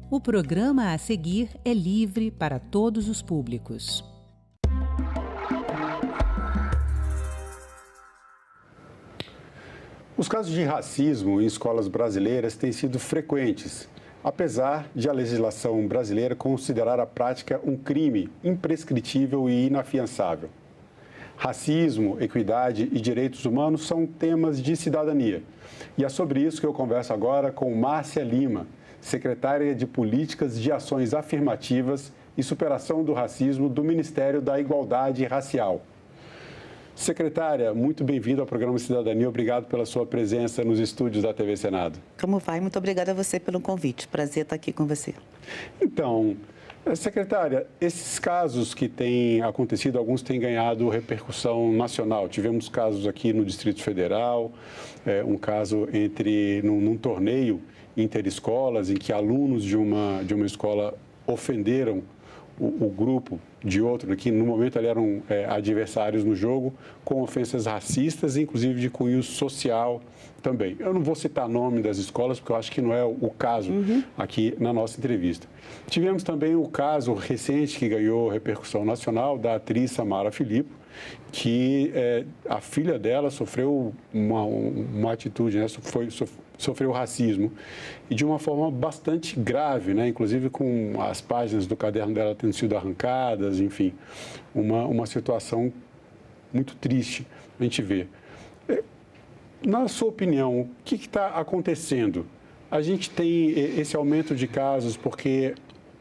O programa a seguir é livre para todos os públicos. Os casos de racismo em escolas brasileiras têm sido frequentes, apesar de a legislação brasileira considerar a prática um crime imprescritível e inafiançável. Racismo, equidade e direitos humanos são temas de cidadania. E é sobre isso que eu converso agora com Márcia Lima, secretária de Políticas de Ações Afirmativas e Superação do Racismo do Ministério da Igualdade Racial. Secretária, muito bem-vinda ao programa Cidadania. Obrigado pela sua presença nos estúdios da TV Senado. Como vai? Muito obrigada a você pelo convite. Prazer estar aqui com você. Então, secretária, esses casos que têm acontecido, alguns têm ganhado repercussão nacional. Tivemos casos aqui no Distrito Federal, um caso num torneio interescolas, em que alunos de uma escola ofenderam o grupo de outro, que no momento ali eram adversários no jogo, com ofensas racistas, inclusive de cunho social também. Eu não vou citar nome das escolas, porque eu acho que não é o caso aqui na nossa entrevista. Tivemos também o caso recente que ganhou repercussão nacional da atriz Samara Filippo, que a filha dela sofreu uma atitude, né? Sofreu racismo e de uma forma bastante grave, né? Inclusive com as páginas do caderno dela tendo sido arrancadas, enfim, uma situação muito triste a gente vê. Na sua opinião, o que está acontecendo? A gente tem esse aumento de casos porque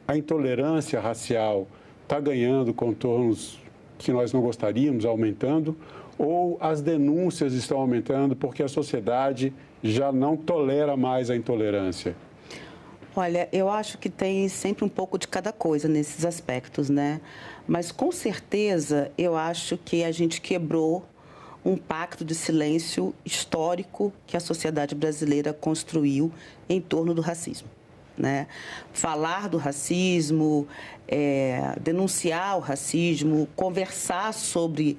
a intolerância racial está ganhando contornos que nós não gostaríamos, aumentando, ou as denúncias estão aumentando porque a sociedade já não tolera mais a intolerância? Olha, eu acho que tem sempre um pouco de cada coisa nesses aspectos, né? Mas, com certeza, eu acho que a gente quebrou um pacto de silêncio histórico que a sociedade brasileira construiu em torno do racismo, né? Falar do racismo, denunciar o racismo, conversar sobre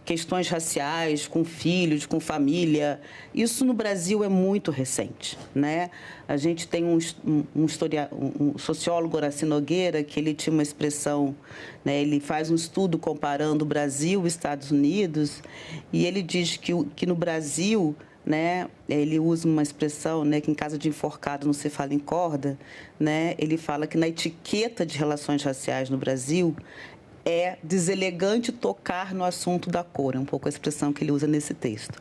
questões raciais com filhos, com família, isso no Brasil é muito recente, né? A gente tem um sociólogo, Horácio Nogueira, que ele tinha uma expressão, né? Ele faz um estudo comparando o Brasil e Estados Unidos, e ele diz que no Brasil, né, ele usa uma expressão, né, que em caso de enforcado não se fala em corda, né? Ele fala que na etiqueta de relações raciais no Brasil é deselegante tocar no assunto da cor, é um pouco a expressão que ele usa nesse texto.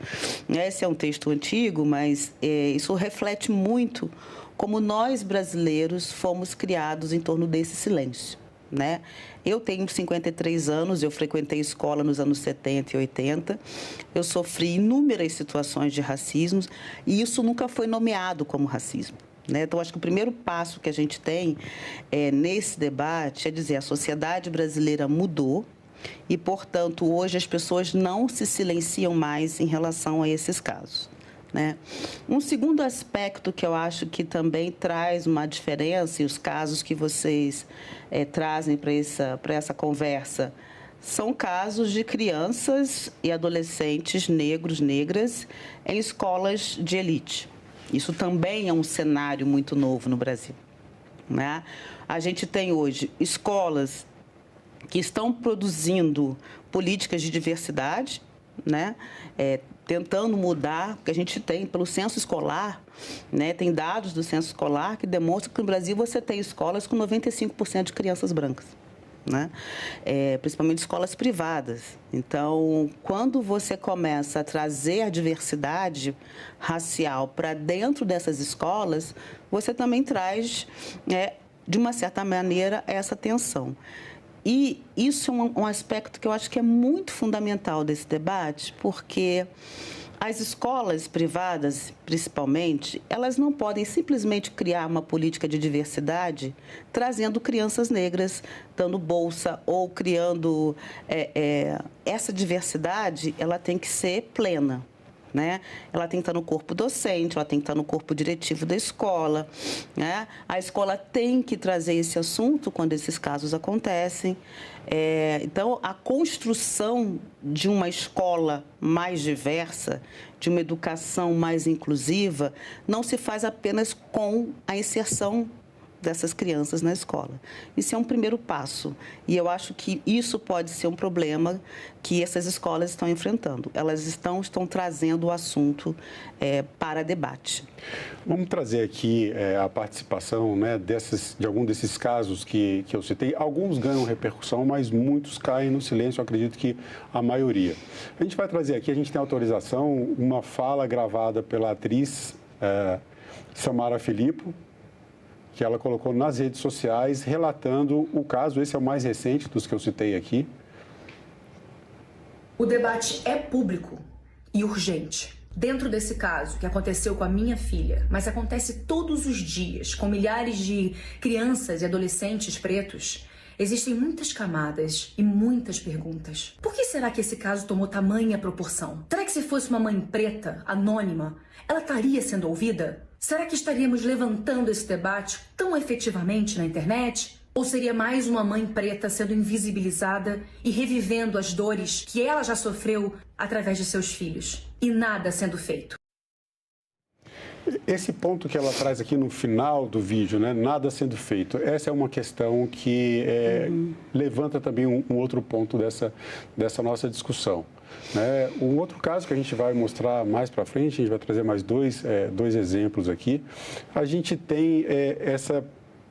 Esse é um texto antigo, mas isso reflete muito como nós brasileiros fomos criados em torno desse silêncio, né? Eu tenho 53 anos, eu frequentei escola nos anos 70 e 80, eu sofri inúmeras situações de racismo e isso nunca foi nomeado como racismo, né? Então, acho que o primeiro passo que a gente tem nesse debate é dizer a sociedade brasileira mudou e, portanto, hoje as pessoas não se silenciam mais em relação a esses casos, né? Um segundo aspecto que eu acho que também traz uma diferença, e os casos que vocês trazem para essa conversa, são casos de crianças e adolescentes negros, negras, em escolas de elite. Isso também é um cenário muito novo no Brasil, né? A gente tem hoje escolas que estão produzindo políticas de diversidade, né? Tentando mudar, porque a gente tem, pelo censo escolar, né? Tem dados do censo escolar que demonstram que no Brasil você tem escolas com 95% de crianças brancas, né? Principalmente escolas privadas. Então, quando você começa a trazer a diversidade racial para dentro dessas escolas, você também traz, de uma certa maneira, essa tensão. E isso é um aspecto que eu acho que é muito fundamental desse debate, porque as escolas privadas, principalmente, elas não podem simplesmente criar uma política de diversidade trazendo crianças negras, dando bolsa ou criando... essa diversidade, ela tem que ser plena, né? Ela tem que estar no corpo docente, ela tem que estar no corpo diretivo da escola, né? A escola tem que trazer esse assunto quando esses casos acontecem. Então, a construção de uma escola mais diversa, de uma educação mais inclusiva, não se faz apenas com a inserção dessas crianças na escola. Isso é um primeiro passo e eu acho que isso pode ser um problema que essas escolas estão enfrentando. Elas estão trazendo o assunto para debate. Vamos trazer aqui a participação, né, de algum desses casos que eu citei. Alguns ganham repercussão, mas muitos caem no silêncio, eu acredito que a maioria. A gente vai trazer aqui, a gente tem autorização, uma fala gravada pela atriz Samara Filippo, que ela colocou nas redes sociais, relatando o caso. Esse é o mais recente dos que eu citei aqui. O debate é público e urgente. Dentro desse caso, que aconteceu com a minha filha, mas acontece todos os dias com milhares de crianças e adolescentes pretos, existem muitas camadas e muitas perguntas. Por que será que esse caso tomou tamanha proporção? Será que se fosse uma mãe preta, anônima, ela estaria sendo ouvida? Será que estaríamos levantando esse debate tão efetivamente na internet? Ou seria mais uma mãe preta sendo invisibilizada e revivendo as dores que ela já sofreu através de seus filhos? E nada sendo feito. Esse ponto que ela traz aqui no final do vídeo, né, nada sendo feito, essa é uma questão que levanta também um outro ponto dessa nossa discussão. Né? Um outro caso que a gente vai mostrar mais para frente, a gente vai trazer mais dois exemplos aqui, a gente tem essa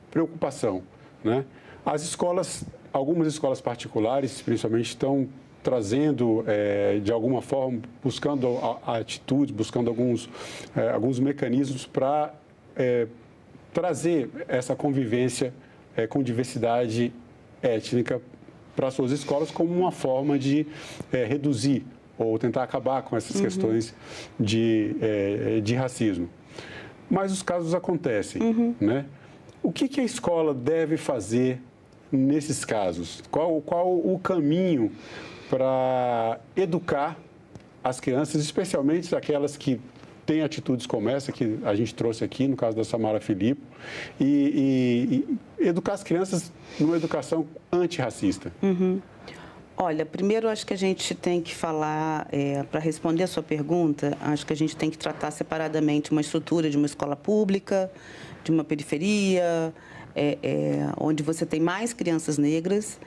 preocupação. Né? As escolas, algumas escolas particulares, principalmente, estão trazendo, de alguma forma, buscando atitudes, buscando alguns mecanismos para trazer essa convivência com diversidade étnica para suas escolas como uma forma de reduzir ou tentar acabar com essas questões de racismo. Mas os casos acontecem, né? O que a escola deve fazer nesses casos? Qual o caminho para educar as crianças, especialmente aquelas que têm atitudes como essa que a gente trouxe aqui, no caso da Samara Filippo, e educar as crianças numa educação antirracista? Olha, primeiro acho que a gente tem que falar, para responder a sua pergunta, acho que a gente tem que tratar separadamente uma estrutura de uma escola pública, de uma periferia, onde você tem mais crianças negras,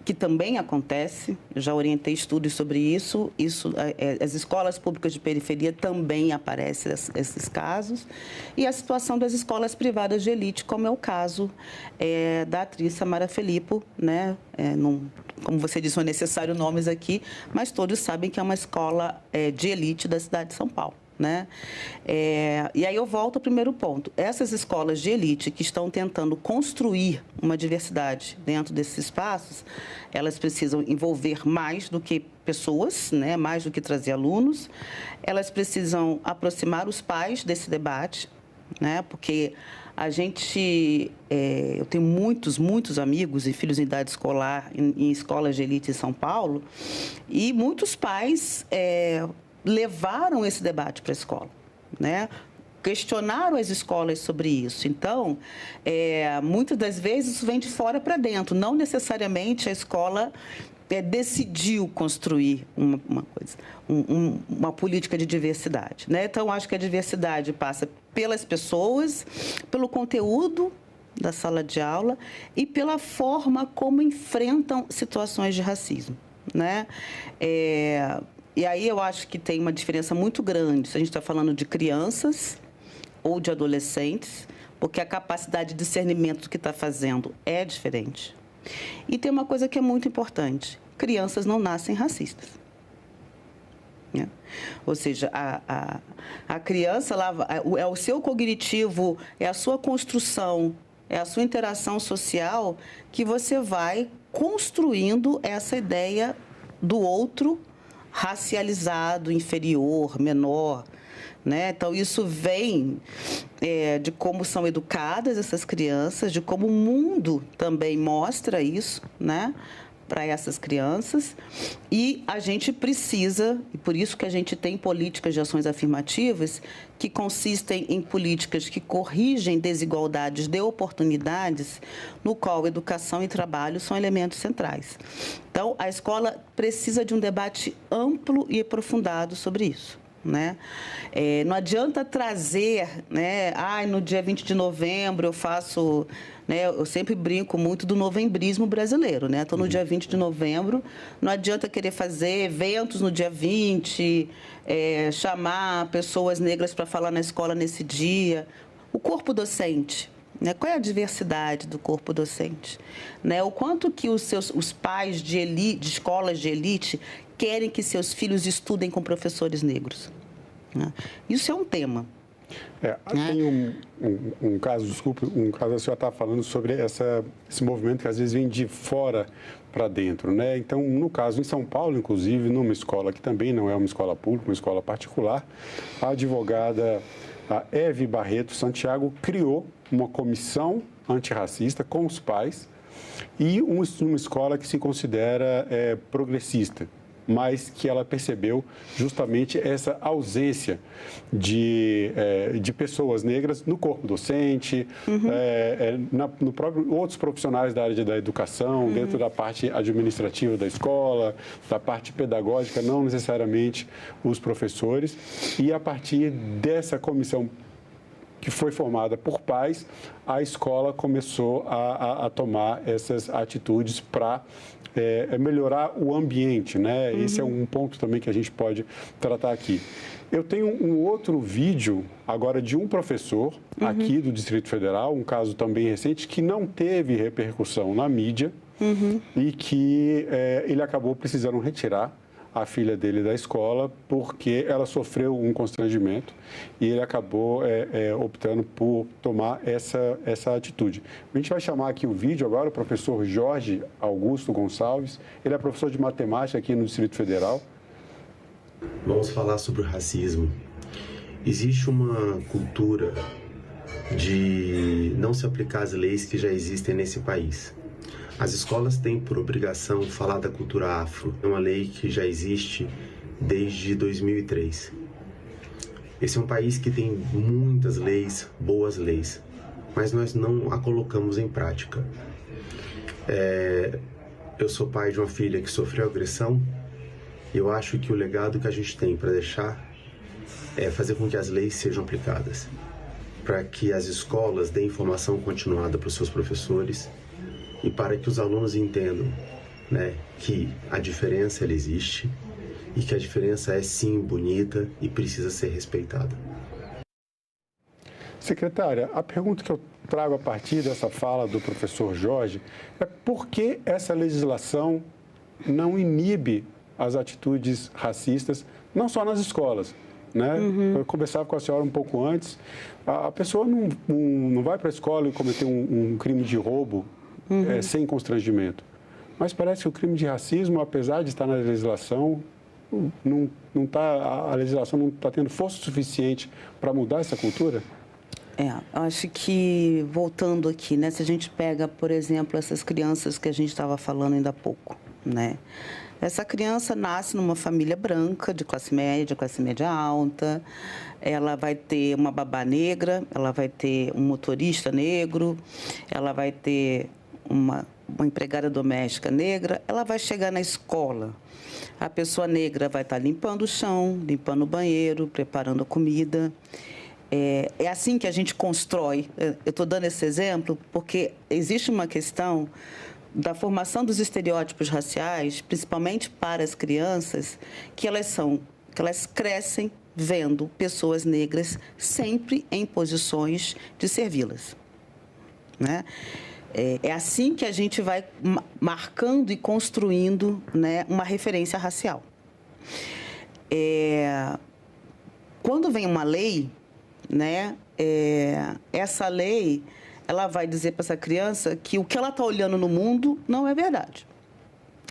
que também acontece, eu já orientei estudos sobre isso, as escolas públicas de periferia também aparecem esses casos, e a situação das escolas privadas de elite, como é o caso da atriz Samara Filippo, né? Como você disse, não é necessário nomes aqui, mas todos sabem que é uma escola de elite da cidade de São Paulo. Né? E aí eu volto ao primeiro ponto. Essas escolas de elite que estão tentando construir uma diversidade dentro desses espaços, elas precisam envolver mais do que pessoas, né? Mais do que trazer alunos. Elas precisam aproximar os pais desse debate, né? Porque a gente, eu tenho muitos amigos e filhos em idade escolar em escolas de elite em São Paulo, e muitos pais levaram esse debate para a escola, né? Questionaram as escolas sobre isso. Então, muitas das vezes isso vem de fora para dentro. Não necessariamente a escola decidiu construir uma política de diversidade, né? Então, acho que a diversidade passa pelas pessoas, pelo conteúdo da sala de aula e pela forma como enfrentam situações de racismo, né? E aí eu acho que tem uma diferença muito grande se a gente está falando de crianças ou de adolescentes, porque a capacidade de discernimento do que está fazendo é diferente. E tem uma coisa que é muito importante: crianças não nascem racistas. Né? Ou seja, a criança, é o seu cognitivo, é a sua construção, é a sua interação social que você vai construindo essa ideia do outro racializado, inferior, menor, né? Então, isso vem de como são educadas essas crianças, de como o mundo também mostra isso, né? Para essas crianças, e a gente precisa, e por isso que a gente tem políticas de ações afirmativas que consistem em políticas que corrigem desigualdades de oportunidades, no qual educação e trabalho são elementos centrais. Então, a escola precisa de um debate amplo e aprofundado sobre isso. né? Não adianta trazer, né? No dia 20 de novembro eu faço... Né? Eu sempre brinco muito do novembrismo brasileiro, né? Estou no dia 20 de novembro, não adianta querer fazer eventos no dia 20, chamar pessoas negras para falar na escola nesse dia. O corpo docente, né? Qual é a diversidade do corpo docente? Né? O quanto que os pais de escolas de elite querem que seus filhos estudem com professores negros? Né? Isso é um tema. Tem um caso, desculpe, a senhora está falando sobre esse movimento que às vezes vem de fora para dentro, né? Então, no caso, em São Paulo, inclusive, numa escola que também não é uma escola pública, uma escola particular, a advogada Eve Barreto Santiago criou uma comissão antirracista com os pais e uma escola que se considera progressista, mas que ela percebeu justamente essa ausência de pessoas negras no corpo docente, no próprio, outros profissionais da área da educação, dentro da parte administrativa da escola, da parte pedagógica, não necessariamente os professores. E a partir dessa comissão que foi formada por pais, a escola começou a tomar essas atitudes para melhorar o ambiente, né? Esse é um ponto também que a gente pode tratar aqui. Eu tenho um outro vídeo agora de um professor aqui do Distrito Federal, um caso também recente, que não teve repercussão na mídia e que ele acabou precisando retirar a filha dele da escola porque ela sofreu um constrangimento e ele acabou optando por tomar essa atitude. A gente vai chamar aqui o vídeo agora, o professor Jorge Augusto Gonçalves. Ele é professor de matemática aqui no Distrito Federal. Vamos falar sobre o racismo. Existe uma cultura de não se aplicar as leis que já existem nesse país. As escolas têm por obrigação falar da cultura afro. É uma lei que já existe desde 2003. Esse é um país que tem muitas leis, boas leis, mas nós não a colocamos em prática. Eu sou pai de uma filha que sofreu agressão e eu acho que o legado que a gente tem para deixar é fazer com que as leis sejam aplicadas, para que as escolas deem formação continuada para os seus professores, e para que os alunos entendam, né, que a diferença ela existe e que a diferença é sim bonita e precisa ser respeitada. Secretária, a pergunta que eu trago a partir dessa fala do professor Jorge é por que essa legislação não inibe as atitudes racistas, não só nas escolas, né? Eu conversava com a senhora um pouco antes, a pessoa não vai para a escola e cometer um crime de roubo sem constrangimento. Mas parece que o crime de racismo, apesar de estar na legislação, a legislação não está tendo força suficiente para mudar essa cultura? Acho que, voltando aqui, né, se a gente pega, por exemplo, essas crianças que a gente estava falando ainda há pouco, né? Essa criança nasce numa família branca, de classe média alta, ela vai ter uma babá negra, ela vai ter um motorista negro, ela vai ter uma empregada doméstica negra, ela vai chegar na escola. A pessoa negra vai estar limpando o chão, limpando o banheiro, preparando a comida. É assim que a gente constrói. Eu estou dando esse exemplo porque existe uma questão da formação dos estereótipos raciais, principalmente para as crianças, que elas crescem vendo pessoas negras sempre em posições de servi-las, né? É assim que a gente vai marcando e construindo, né, uma referência racial. Quando vem uma lei, né, essa lei ela vai dizer para essa criança que o que ela está olhando no mundo não é verdade,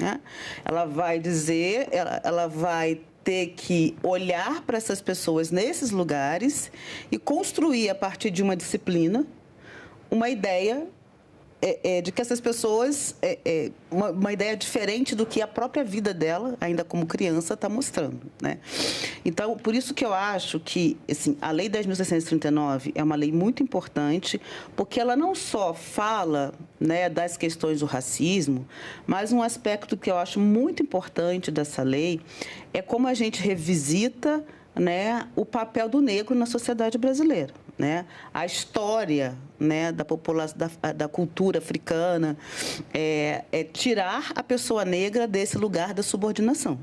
né? Ela vai dizer, ela vai ter que olhar para essas pessoas nesses lugares e construir, a partir de uma disciplina, uma ideia de que essas pessoas, uma ideia diferente do que a própria vida dela, ainda como criança, está mostrando, né? Então, por isso que eu acho que, assim, a Lei 10.639 é uma lei muito importante, porque ela não só fala, né, das questões do racismo, mas um aspecto que eu acho muito importante dessa lei é como a gente revisita, né, o papel do negro na sociedade brasileira, né? A história, né, da população, da cultura africana, é tirar a pessoa negra desse lugar da subordinação,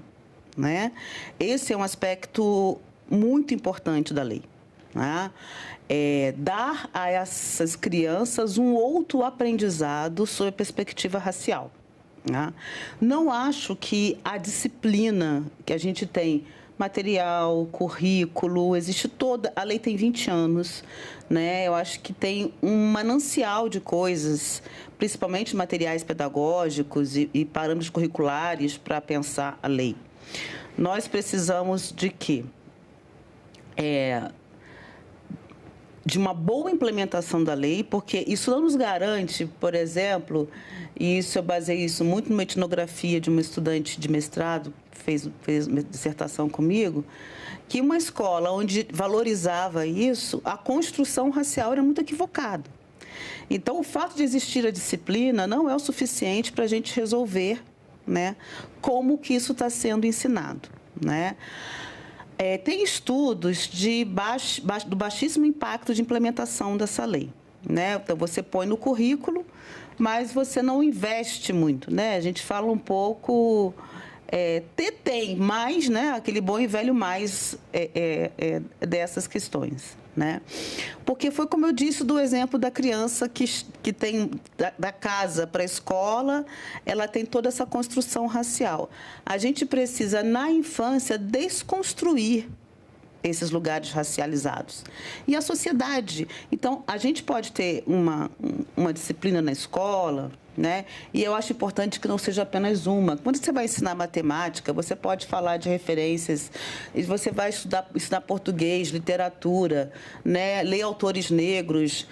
né? Esse é um aspecto muito importante da lei, né? Dar a essas crianças um outro aprendizado sob a perspectiva racial, né? Não acho que a disciplina que a gente tem, material, currículo, existe toda... A lei tem 20 anos, né? Eu acho que tem um manancial de coisas, principalmente materiais pedagógicos e parâmetros curriculares para pensar a lei. Nós precisamos de quê? De uma boa implementação da lei, porque isso não nos garante, por exemplo, e eu baseei isso muito numa etnografia de uma estudante de mestrado, fez uma dissertação comigo, que uma escola onde valorizava isso, a construção racial era muito equivocada. Então, o fato de existir a disciplina não é o suficiente para a gente resolver, né, como que isso está sendo ensinado, né? Tem estudos do baixíssimo impacto de implementação dessa lei, né? Então, você põe no currículo, mas você não investe muito, né? A gente fala um pouco... tem mais, né? Aquele bom e velho mais dessas questões, né? Porque foi como eu disse do exemplo da criança que tem da casa para a escola, ela tem toda essa construção racial. A gente precisa, na infância, desconstruir esses lugares racializados. E a sociedade. Então, a gente pode ter uma disciplina na escola, né? E eu acho importante que não seja apenas uma. Quando você vai ensinar matemática, você pode falar de referências, você vai ensinar português, literatura, né? Ler autores negros,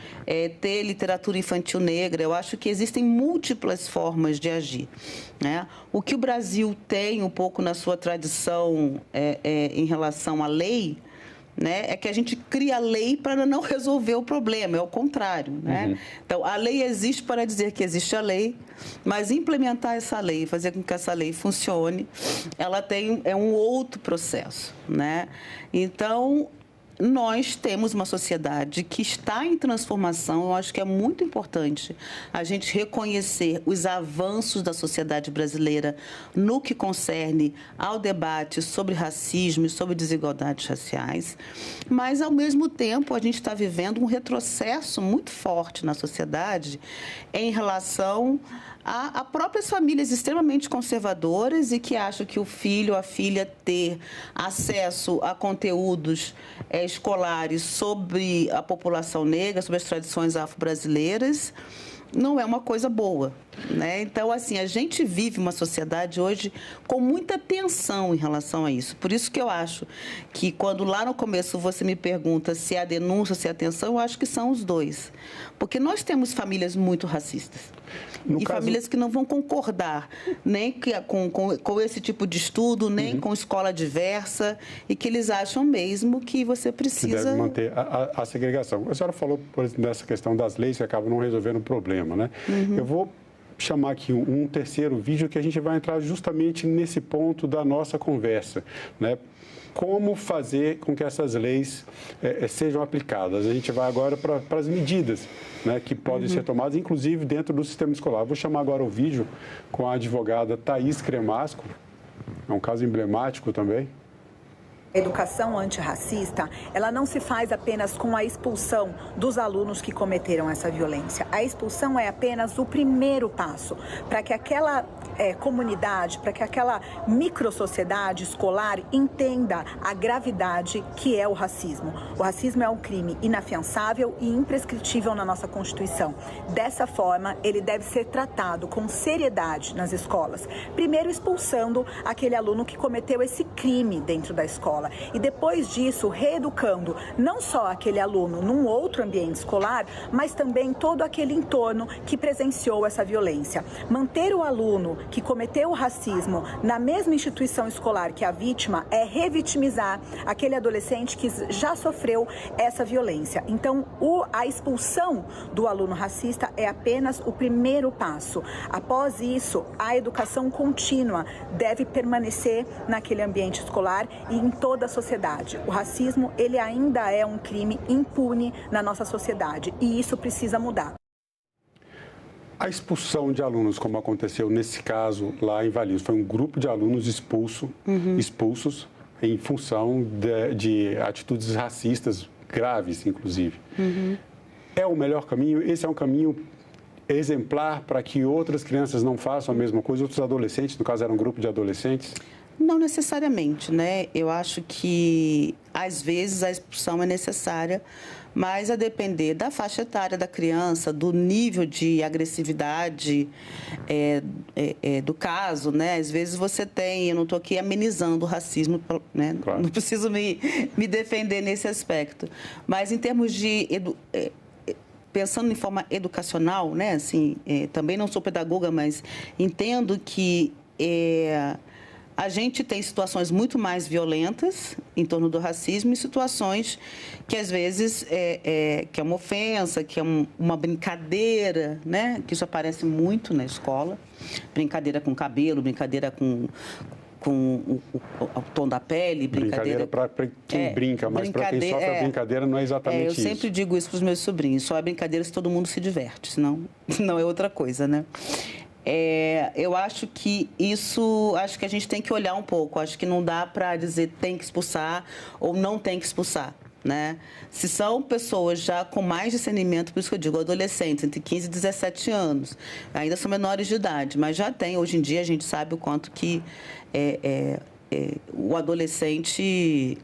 ter literatura infantil negra. Eu acho que existem múltiplas formas de agir, né? O que o Brasil tem um pouco na sua tradição em relação à lei, né, é que a gente cria lei para não resolver o problema, é o contrário, né? Uhum. Então, a lei existe para dizer que existe a lei, mas implementar essa lei, fazer com que essa lei funcione, ela é um outro processo, né? Então, nós temos uma sociedade que está em transformação. Eu acho que é muito importante a gente reconhecer os avanços da sociedade brasileira no que concerne ao debate sobre racismo e sobre desigualdades raciais, mas, ao mesmo tempo, a gente está vivendo um retrocesso muito forte na sociedade em relação a próprias famílias extremamente conservadoras e que acham que o filho ou a filha ter acesso a conteúdos escolares sobre a população negra, sobre as tradições afro-brasileiras, não é uma coisa boa, né? Então, assim, a gente vive uma sociedade hoje com muita tensão em relação a isso. Por isso que eu acho que, quando lá no começo você me pergunta se é a denúncia, se é a tensão, eu acho que são os dois. Porque nós temos famílias muito racistas. Famílias que não vão concordar nem com esse tipo de estudo, nem com escola diversa, e que eles acham mesmo que você precisa... Que deve manter a segregação. A senhora falou, por exemplo, dessa questão das leis que acabam não resolvendo o problema, né? Eu vou chamar aqui um terceiro vídeo que a gente vai entrar justamente nesse ponto da nossa conversa, né? Como fazer com que essas leis sejam aplicadas. A gente vai agora para as medidas, né, que podem ser tomadas, inclusive dentro do sistema escolar. Vou chamar agora o vídeo com a advogada Thaís Cremasco, é um caso emblemático também. A educação antirracista, ela não se faz apenas com a expulsão dos alunos que cometeram essa violência. A expulsão é apenas o primeiro passo para que aquela comunidade, para que aquela microsociedade escolar entenda a gravidade que é o racismo. O racismo é um crime inafiançável e imprescritível na nossa Constituição. Dessa forma, ele deve ser tratado com seriedade nas escolas. Primeiro, expulsando aquele aluno que cometeu esse crime dentro da escola. E depois disso, reeducando não só aquele aluno num outro ambiente escolar, mas também todo aquele entorno que presenciou essa violência. Manter o aluno que cometeu o racismo na mesma instituição escolar que a vítima é revitimizar aquele adolescente que já sofreu essa violência. Então, a expulsão do aluno racista é apenas o primeiro passo. Após isso, a educação contínua deve permanecer naquele ambiente escolar e em toda a sociedade. O racismo, ele ainda é um crime impune na nossa sociedade e isso precisa mudar. A expulsão de alunos, como aconteceu nesse caso lá em Valinhos, foi um grupo de alunos expulsos em função de atitudes racistas graves, inclusive. É o melhor caminho? Esse é um caminho exemplar para que outras crianças não façam a mesma coisa, outros adolescentes, no caso era um grupo de adolescentes? Não necessariamente, né? Eu acho que, às vezes, a expulsão é necessária, mas a depender da faixa etária da criança, do nível de agressividade do caso, né? Às vezes você tem, eu não estou aqui amenizando o racismo, né? Claro. Não preciso me defender nesse aspecto. Mas, em termos de... pensando em forma educacional, né? Assim, também não sou pedagoga, mas entendo que... a gente tem situações muito mais violentas em torno do racismo e situações que, às vezes, que é uma ofensa, que é uma brincadeira, né? Que isso aparece muito na escola. Brincadeira com cabelo, brincadeira com o tom da pele, brincadeira para quem brinca, mas para quem sofre a brincadeira não é exatamente isso. Eu sempre digo isso para os meus sobrinhos, só é brincadeira se todo mundo se diverte, senão não é outra coisa, né? Eu acho que acho que a gente tem que olhar um pouco, acho que não dá para dizer tem que expulsar ou não tem que expulsar, né? Se são pessoas já com mais discernimento, por isso que eu digo, adolescentes, entre 15 e 17 anos, ainda são menores de idade, mas já tem, hoje em dia a gente sabe o quanto que o adolescente...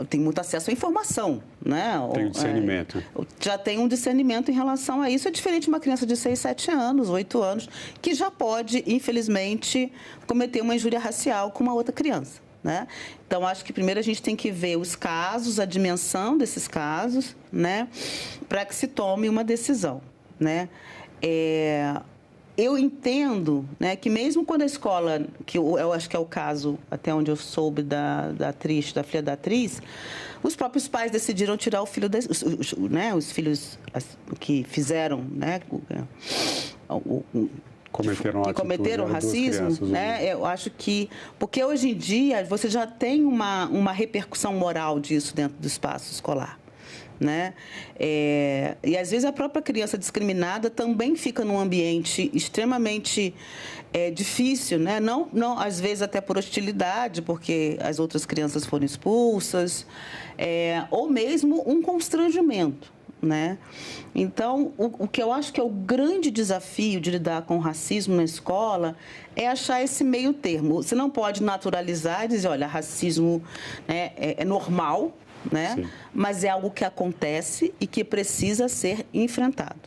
tem muito acesso à informação, né? Tem um discernimento. Já tem um discernimento em relação a isso. É diferente de uma criança de 6, 7 anos, 8 anos, que já pode, infelizmente, cometer uma injúria racial com uma outra criança, né? Então, acho que primeiro a gente tem que ver os casos, a dimensão desses casos, né? Para que se tome uma decisão, né? Eu entendo, né, que mesmo quando a escola, que eu acho que é o caso, até onde eu soube da filha da atriz, os próprios pais decidiram tirar o filho, os filhos que fizeram, né, cometeram racismo, né? Eu acho que... Porque hoje em dia você já tem uma repercussão moral disso dentro do espaço escolar, né? E às vezes a própria criança discriminada também fica num ambiente extremamente difícil, né? Não, às vezes até por hostilidade, porque as outras crianças foram expulsas, ou mesmo um constrangimento, né? Então, o que eu acho que é o grande desafio de lidar com o racismo na escola é achar esse meio termo. Você não pode naturalizar e dizer, olha, racismo é normal, né? Sim. Mas é algo que acontece e que precisa ser enfrentado,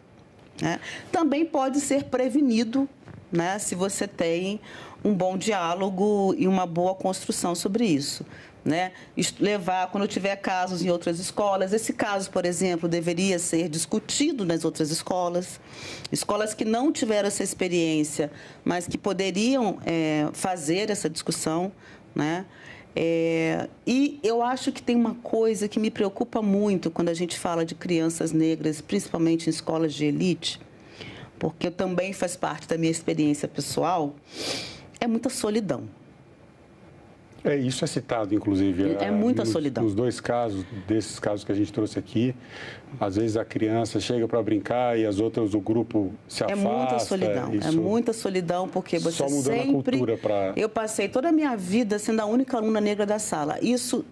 né? Também pode ser prevenido, né? Se você tem um bom diálogo e uma boa construção sobre isso, né? Levar, quando tiver casos em outras escolas, esse caso, por exemplo, deveria ser discutido nas outras escolas que não tiveram essa experiência, mas que poderiam fazer essa discussão, né? E eu acho que tem uma coisa que me preocupa muito quando a gente fala de crianças negras, principalmente em escolas de elite, porque também faz parte da minha experiência pessoal, é muita solidão. Isso é citado, inclusive. É muita solidão. Nos dois casos, desses casos que a gente trouxe aqui, às vezes a criança chega para brincar e as outras, o grupo se afasta. É muita solidão, é muita solidão, porque você só mudando sempre... a cultura para... Eu passei toda a minha vida sendo a única aluna negra da sala. Isso,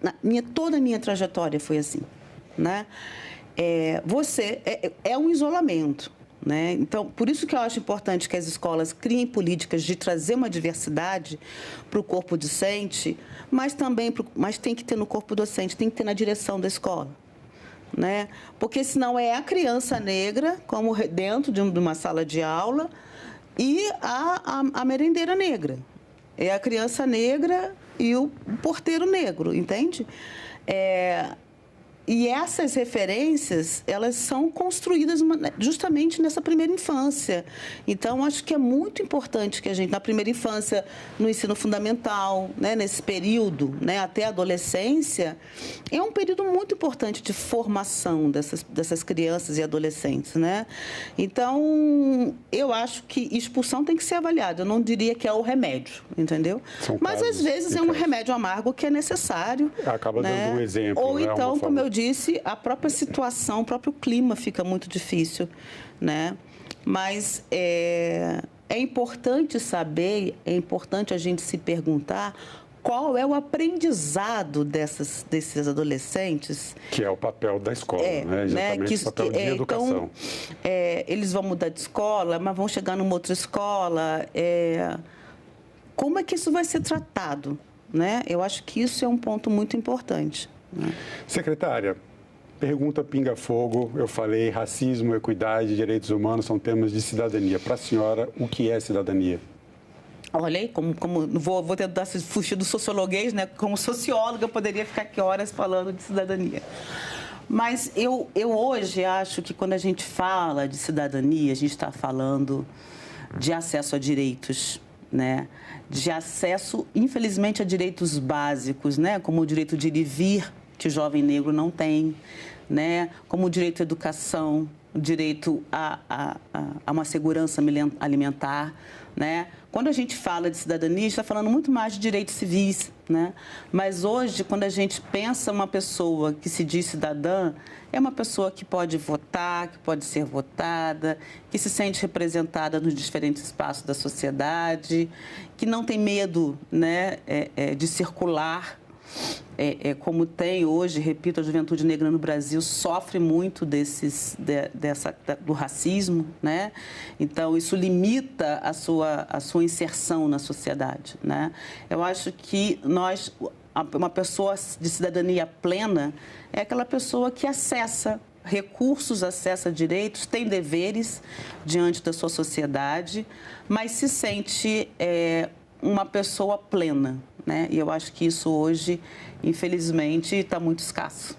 toda a minha trajetória foi assim, né? Você é um isolamento, né? Então, por isso que eu acho importante que as escolas criem políticas de trazer uma diversidade para o corpo docente, mas tem que ter no corpo docente, tem que ter na direção da escola, né? Porque senão é a criança negra, como dentro de uma sala de aula, e a merendeira negra. É a criança negra e o porteiro negro, entende? E essas referências, elas são construídas justamente nessa primeira infância. Então, acho que é muito importante que a gente, na primeira infância, no ensino fundamental, né, nesse período, né, até a adolescência, é um período muito importante de formação dessas crianças e adolescentes, né? Então, eu acho que expulsão tem que ser avaliada. Eu não diria que é o remédio, entendeu? Mas, às vezes, é um remédio amargo que é necessário. Acaba né? dando um exemplo. Ou né? então, como eu disse, a própria situação, o próprio clima fica muito difícil, né? Mas é importante saber, é importante a gente se perguntar qual é o aprendizado desses adolescentes. Que é o papel da escola, né? Exatamente, o papel de educação. Então, eles vão mudar de escola, mas vão chegar numa outra escola. Como é que isso vai ser tratado? Né? Eu acho que isso é um ponto muito importante. Né? Secretária, pergunta pinga-fogo. Eu falei racismo, equidade, direitos humanos são temas de cidadania. Para a senhora, o que é cidadania? Olha aí, vou tentar fugir do sociologuês, né? Como socióloga, eu poderia ficar aqui horas falando de cidadania. Mas eu hoje acho que quando a gente fala de cidadania, a gente está falando de acesso a direitos, né? De acesso, infelizmente, a direitos básicos, né? Como o direito de ir e vir, que o jovem negro não tem, né? Como o direito à educação, o direito a uma segurança alimentar, né? Quando a gente fala de cidadania, a gente está falando muito mais de direitos civis, né? Mas hoje, quando a gente pensa uma pessoa que se diz cidadã, é uma pessoa que pode votar, que pode ser votada, que se sente representada nos diferentes espaços da sociedade, que não tem medo, né, de circular, como tem hoje, repito, a juventude negra no Brasil sofre muito do racismo, né? Então, isso limita a sua inserção na sociedade, né? Eu acho que uma pessoa de cidadania plena é aquela pessoa que acessa recursos, acessa direitos, tem deveres diante da sua sociedade, mas se sente uma pessoa plena, né? E eu acho que isso hoje, infelizmente, está muito escasso.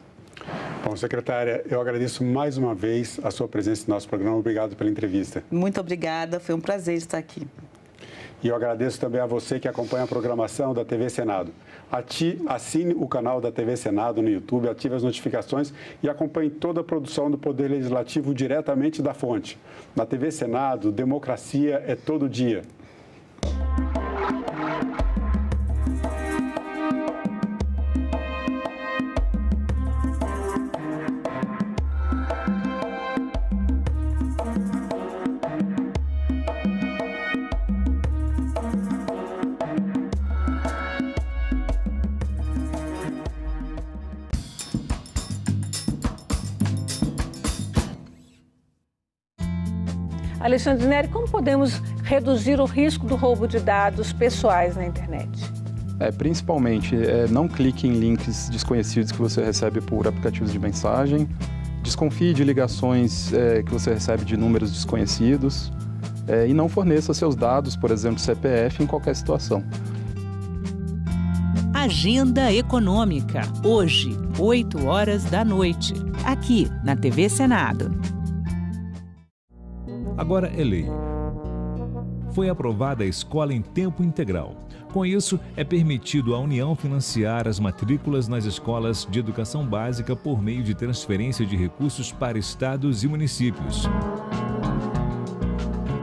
Bom, secretária, eu agradeço mais uma vez a sua presença no nosso programa. Obrigado pela entrevista. Muito obrigada, foi um prazer estar aqui. E eu agradeço também a você que acompanha a programação da TV Senado. Assine o canal da TV Senado no YouTube, ative as notificações e acompanhe toda a produção do Poder Legislativo diretamente da fonte. Na TV Senado, democracia é todo dia. Alexandre Neri, como podemos reduzir o risco do roubo de dados pessoais na internet? Principalmente, não clique em links desconhecidos que você recebe por aplicativos de mensagem, desconfie de ligações que você recebe de números desconhecidos e não forneça seus dados, por exemplo, CPF, em qualquer situação. Agenda Econômica, hoje, 20h, aqui na TV Senado. Agora é lei. Foi aprovada a escola em tempo integral. Com isso, é permitido à União financiar as matrículas nas escolas de educação básica por meio de transferência de recursos para estados e municípios.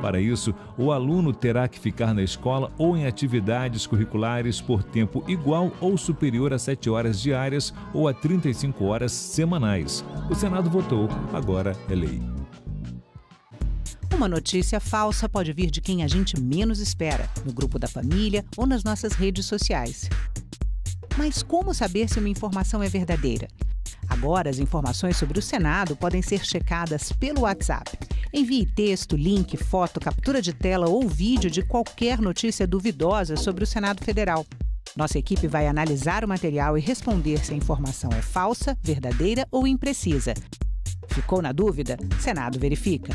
Para isso, o aluno terá que ficar na escola ou em atividades curriculares por tempo igual ou superior a 7 horas diárias ou a 35 horas semanais. O Senado votou, agora é lei. Uma notícia falsa pode vir de quem a gente menos espera, no grupo da família ou nas nossas redes sociais. Mas como saber se uma informação é verdadeira? Agora, as informações sobre o Senado podem ser checadas pelo WhatsApp. Envie texto, link, foto, captura de tela ou vídeo de qualquer notícia duvidosa sobre o Senado Federal. Nossa equipe vai analisar o material e responder se a informação é falsa, verdadeira ou imprecisa. Ficou na dúvida? Senado verifica.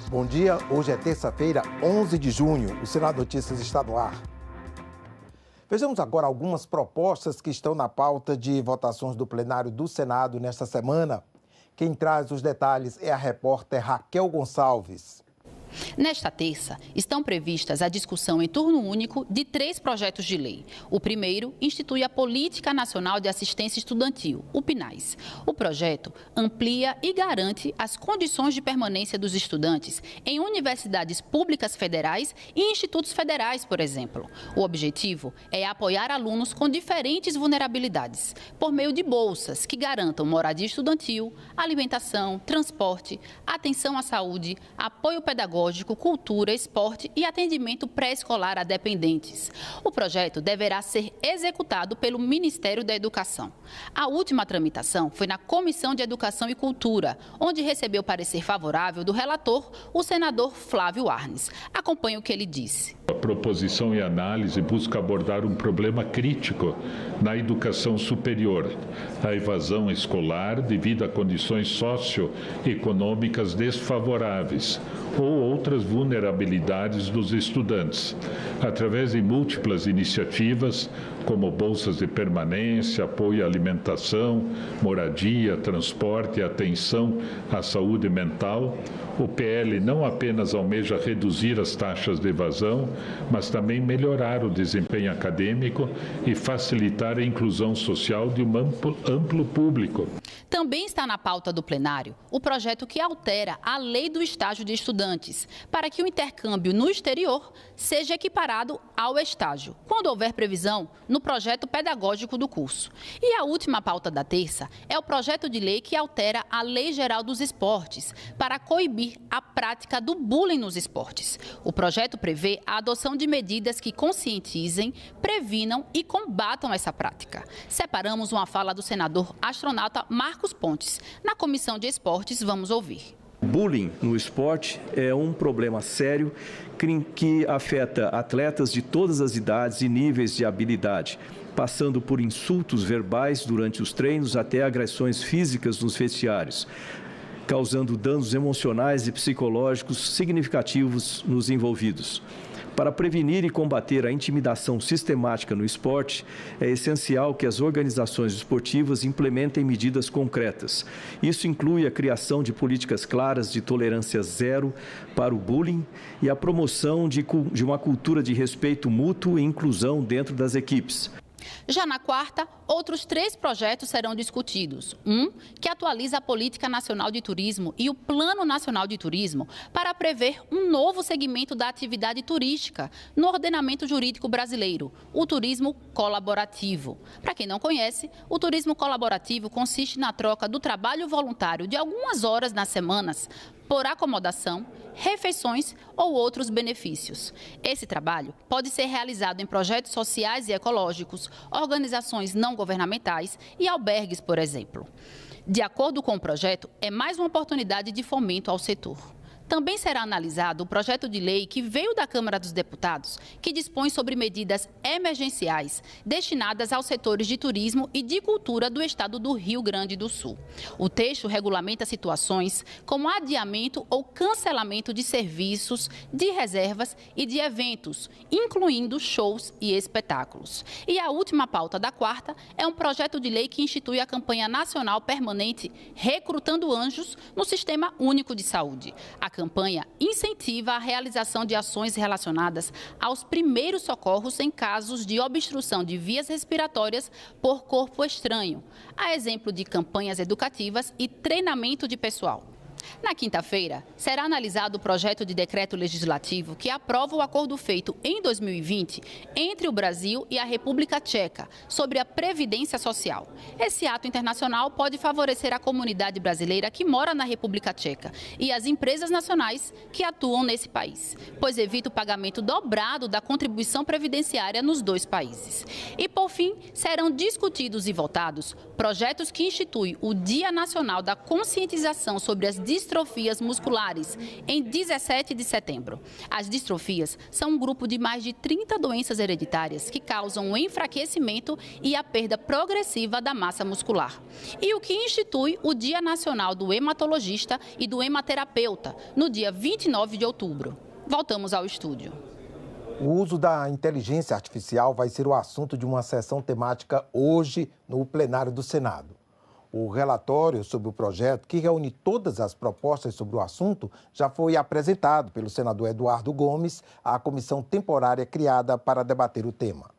Bom dia, hoje é terça-feira, 11 de junho. O Senado Notícias está no ar. Vejamos agora algumas propostas que estão na pauta de votações do plenário do Senado nesta semana. Quem traz os detalhes é a repórter Raquel Gonçalves. Nesta terça, estão previstas a discussão em turno único de 3 projetos de lei. O primeiro institui a Política Nacional de Assistência Estudantil, o PNAES. O projeto amplia e garante as condições de permanência dos estudantes em universidades públicas federais e institutos federais, por exemplo. O objetivo é apoiar alunos com diferentes vulnerabilidades, por meio de bolsas que garantam moradia estudantil, alimentação, transporte, atenção à saúde, apoio pedagógico, cultura, esporte e atendimento pré-escolar a dependentes. O projeto deverá ser executado pelo Ministério da Educação. A última tramitação foi na Comissão de Educação e Cultura, onde recebeu parecer favorável do relator, o senador Flávio Arnes. Acompanhe o que ele disse. A proposição e análise busca abordar um problema crítico na educação superior, a evasão escolar devido a condições socioeconômicas desfavoráveis ou outras vulnerabilidades dos estudantes, através de múltiplas iniciativas, como bolsas de permanência, apoio à alimentação, moradia, transporte e atenção à saúde mental. O PL não apenas almeja reduzir as taxas de evasão, mas também melhorar o desempenho acadêmico e facilitar a inclusão social de um amplo público. Também está na pauta do plenário o projeto que altera a lei do estágio de estudantes, para que o intercâmbio no exterior seja equiparado ao estágio, quando houver previsão no projeto pedagógico do curso. E a última pauta da terça é o projeto de lei que altera a Lei Geral dos Esportes, para coibir a prática do bullying nos esportes. O projeto prevê a adoção de medidas que conscientizem, previnam e combatam essa prática. Separamos uma fala do senador astronauta Marcos Pontes. Na Comissão de Esportes, vamos ouvir. Bullying no esporte é um problema sério que afeta atletas de todas as idades e níveis de habilidade, passando por insultos verbais durante os treinos até agressões físicas nos vestiários, causando danos emocionais e psicológicos significativos nos envolvidos. Para prevenir e combater a intimidação sistemática no esporte, é essencial que as organizações esportivas implementem medidas concretas. Isso inclui a criação de políticas claras de tolerância zero para o bullying e a promoção de uma cultura de respeito mútuo e inclusão dentro das equipes. Já na quarta, outros 3 projetos serão discutidos. Um, que atualiza a Política Nacional de Turismo e o Plano Nacional de Turismo para prever um novo segmento da atividade turística no ordenamento jurídico brasileiro, o turismo colaborativo. Para quem não conhece, o turismo colaborativo consiste na troca do trabalho voluntário de algumas horas nas semanas por acomodação, refeições ou outros benefícios. Esse trabalho pode ser realizado em projetos sociais e ecológicos, organizações não governamentais e albergues, por exemplo. De acordo com o projeto, é mais uma oportunidade de fomento ao setor. Também será analisado o projeto de lei que veio da Câmara dos Deputados, que dispõe sobre medidas emergenciais destinadas aos setores de turismo e de cultura do estado do Rio Grande do Sul. O texto regulamenta situações como adiamento ou cancelamento de serviços, de reservas e de eventos, incluindo shows e espetáculos. E a última pauta da quarta é um projeto de lei que institui a campanha nacional permanente Recrutando Anjos no Sistema Único de Saúde. A campanha incentiva a realização de ações relacionadas aos primeiros socorros em casos de obstrução de vias respiratórias por corpo estranho, a exemplo de campanhas educativas e treinamento de pessoal. Na quinta-feira, será analisado o projeto de decreto legislativo que aprova o acordo feito em 2020 entre o Brasil e a República Tcheca sobre a Previdência Social. Esse ato internacional pode favorecer a comunidade brasileira que mora na República Tcheca e as empresas nacionais que atuam nesse país, pois evita o pagamento dobrado da contribuição previdenciária nos 2 países. E, por fim, serão discutidos e votados projetos que instituem o Dia Nacional da Conscientização sobre as distrofias musculares, em 17 de setembro. As distrofias são um grupo de mais de 30 doenças hereditárias que causam o enfraquecimento e a perda progressiva da massa muscular. E o que institui o Dia Nacional do Hematologista e do Hematerapeuta, no dia 29 de outubro. Voltamos ao estúdio. O uso da inteligência artificial vai ser o assunto de uma sessão temática hoje no plenário do Senado. O relatório sobre o projeto, que reúne todas as propostas sobre o assunto, já foi apresentado pelo senador Eduardo Gomes à comissão temporária criada para debater o tema.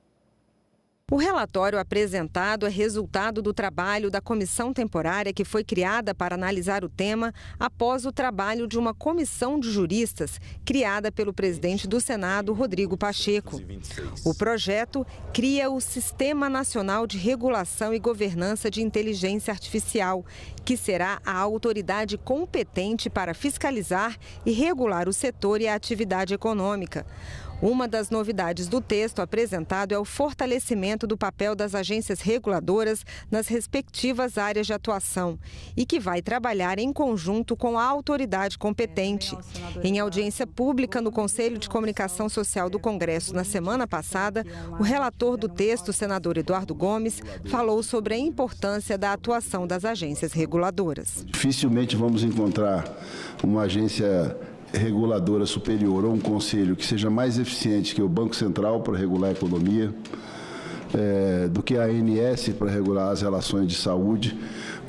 O relatório apresentado é resultado do trabalho da comissão temporária que foi criada para analisar o tema após o trabalho de uma comissão de juristas criada pelo presidente do Senado, Rodrigo Pacheco. O projeto cria o Sistema Nacional de Regulação e Governança de Inteligência Artificial, que será a autoridade competente para fiscalizar e regular o setor e a atividade econômica. Uma das novidades do texto apresentado é o fortalecimento do papel das agências reguladoras nas respectivas áreas de atuação e que vai trabalhar em conjunto com a autoridade competente. Em audiência pública no Conselho de Comunicação Social do Congresso na semana passada, o relator do texto, o senador Eduardo Gomes, falou sobre a importância da atuação das agências reguladoras. Dificilmente vamos encontrar uma agência reguladora superior ou um conselho que seja mais eficiente que o Banco Central para regular a economia, do que a ANS para regular as relações de saúde.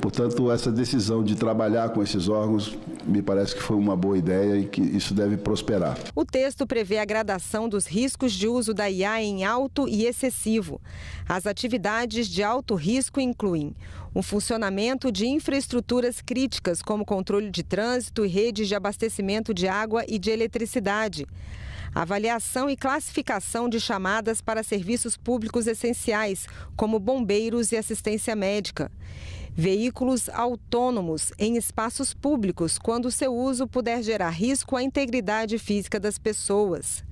Portanto, essa decisão de trabalhar com esses órgãos me parece que foi uma boa ideia e que isso deve prosperar. O texto prevê a gradação dos riscos de uso da IA em alto e excessivo. As atividades de alto risco incluem o funcionamento de infraestruturas críticas, como controle de trânsito e redes de abastecimento de água e de eletricidade, avaliação e classificação de chamadas para serviços públicos essenciais, como bombeiros e assistência médica, veículos autônomos em espaços públicos, quando seu uso puder gerar risco à integridade física das pessoas,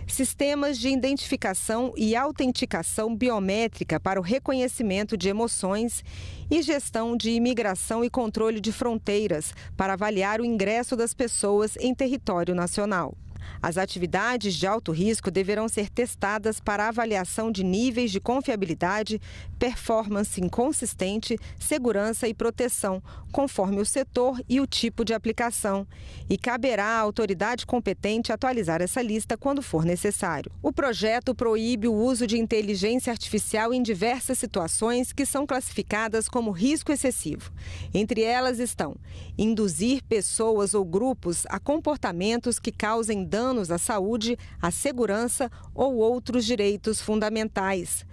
sistemas de identificação e autenticação biométrica para o reconhecimento de emoções e gestão de imigração e controle de fronteiras para avaliar o ingresso das pessoas em território nacional. As atividades de alto risco deverão ser testadas para avaliação de níveis de confiabilidade, performance inconsistente, segurança e proteção, conforme o setor e o tipo de aplicação. E caberá à autoridade competente atualizar essa lista quando for necessário. O projeto proíbe o uso de inteligência artificial em diversas situações que são classificadas como risco excessivo. Entre elas estão induzir pessoas ou grupos a comportamentos que causem danos à saúde, à segurança ou outros direitos fundamentais.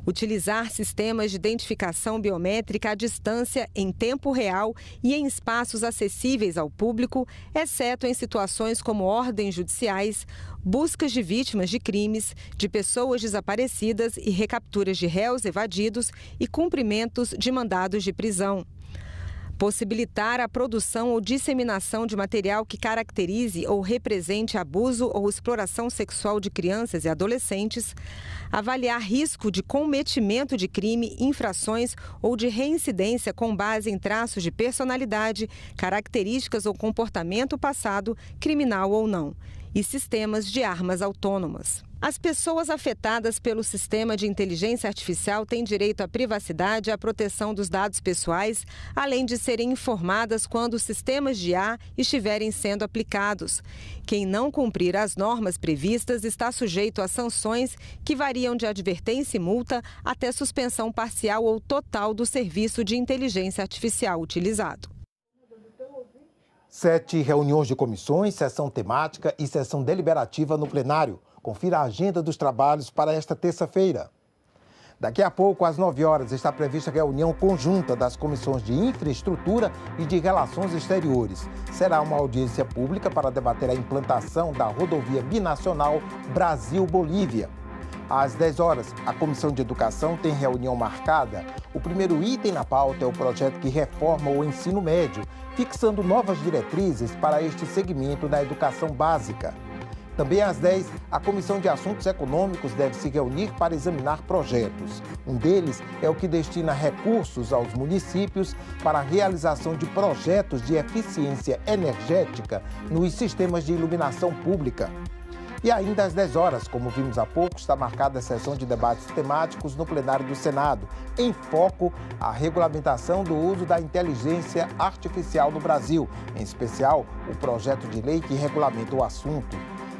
Utilizar sistemas de identificação biométrica à distância, em tempo real e em espaços acessíveis ao público, exceto em situações como ordens judiciais, buscas de vítimas de crimes, de pessoas desaparecidas e recapturas de réus evadidos e cumprimentos de mandados de prisão. Possibilitar a produção ou disseminação de material que caracterize ou represente abuso ou exploração sexual de crianças e adolescentes, avaliar risco de cometimento de crime, infrações ou de reincidência com base em traços de personalidade, características ou comportamento passado, criminal ou não, e sistemas de armas autônomas. As pessoas afetadas pelo sistema de inteligência artificial têm direito à privacidade e à proteção dos dados pessoais, além de serem informadas quando os sistemas de IA estiverem sendo aplicados. Quem não cumprir as normas previstas está sujeito a sanções que variam de advertência e multa até suspensão parcial ou total do serviço de inteligência artificial utilizado. 7 reuniões de comissões, sessão temática e sessão deliberativa no plenário. Confira a agenda dos trabalhos para esta terça-feira. Daqui a pouco, às 9 horas, está prevista a reunião conjunta das comissões de Infraestrutura e de Relações Exteriores. Será uma audiência pública para debater a implantação da rodovia binacional Brasil-Bolívia. Às 10 horas, a Comissão de Educação tem reunião marcada. O primeiro item na pauta é o projeto que reforma o ensino médio, fixando novas diretrizes para este segmento da educação básica. Também às 10, a Comissão de Assuntos Econômicos deve se reunir para examinar projetos. Um deles é o que destina recursos aos municípios para a realização de projetos de eficiência energética nos sistemas de iluminação pública. E ainda às 10 horas, como vimos há pouco, está marcada a sessão de debates temáticos no plenário do Senado. Em foco, a regulamentação do uso da inteligência artificial no Brasil, em especial o projeto de lei que regulamenta o assunto.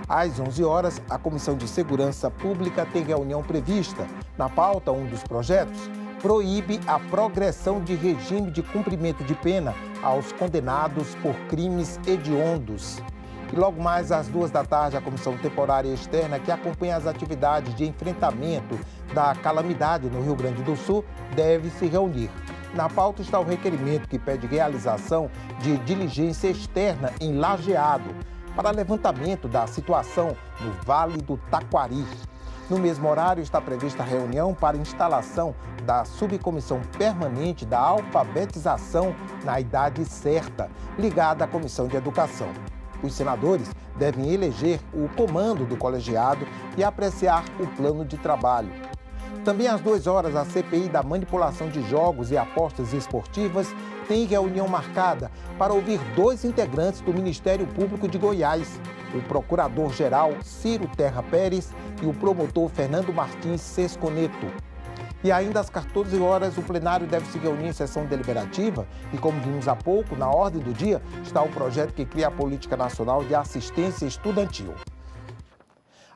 Às 11 horas, a Comissão de Segurança Pública tem reunião prevista. Na pauta, um dos projetos proíbe a progressão de regime de cumprimento de pena aos condenados por crimes hediondos. E logo mais às 2 da tarde, a Comissão Temporária Externa, que acompanha as atividades de enfrentamento da calamidade no Rio Grande do Sul, deve se reunir. Na pauta está o requerimento que pede realização de diligência externa em Lajeado para levantamento da situação no Vale do Taquari. No mesmo horário, está prevista a reunião para instalação da Subcomissão Permanente da Alfabetização na Idade Certa, ligada à Comissão de Educação. Os senadores devem eleger o comando do colegiado e apreciar o plano de trabalho. Também às 2 horas, a CPI da manipulação de jogos e apostas esportivas tem reunião marcada para ouvir 2 integrantes do Ministério Público de Goiás, o procurador-geral Ciro Terra Pérez e o promotor Fernando Martins Sesconeto. E ainda às 14 horas, o plenário deve se reunir em sessão deliberativa e, como vimos há pouco, na ordem do dia está o projeto que cria a Política Nacional de Assistência Estudantil.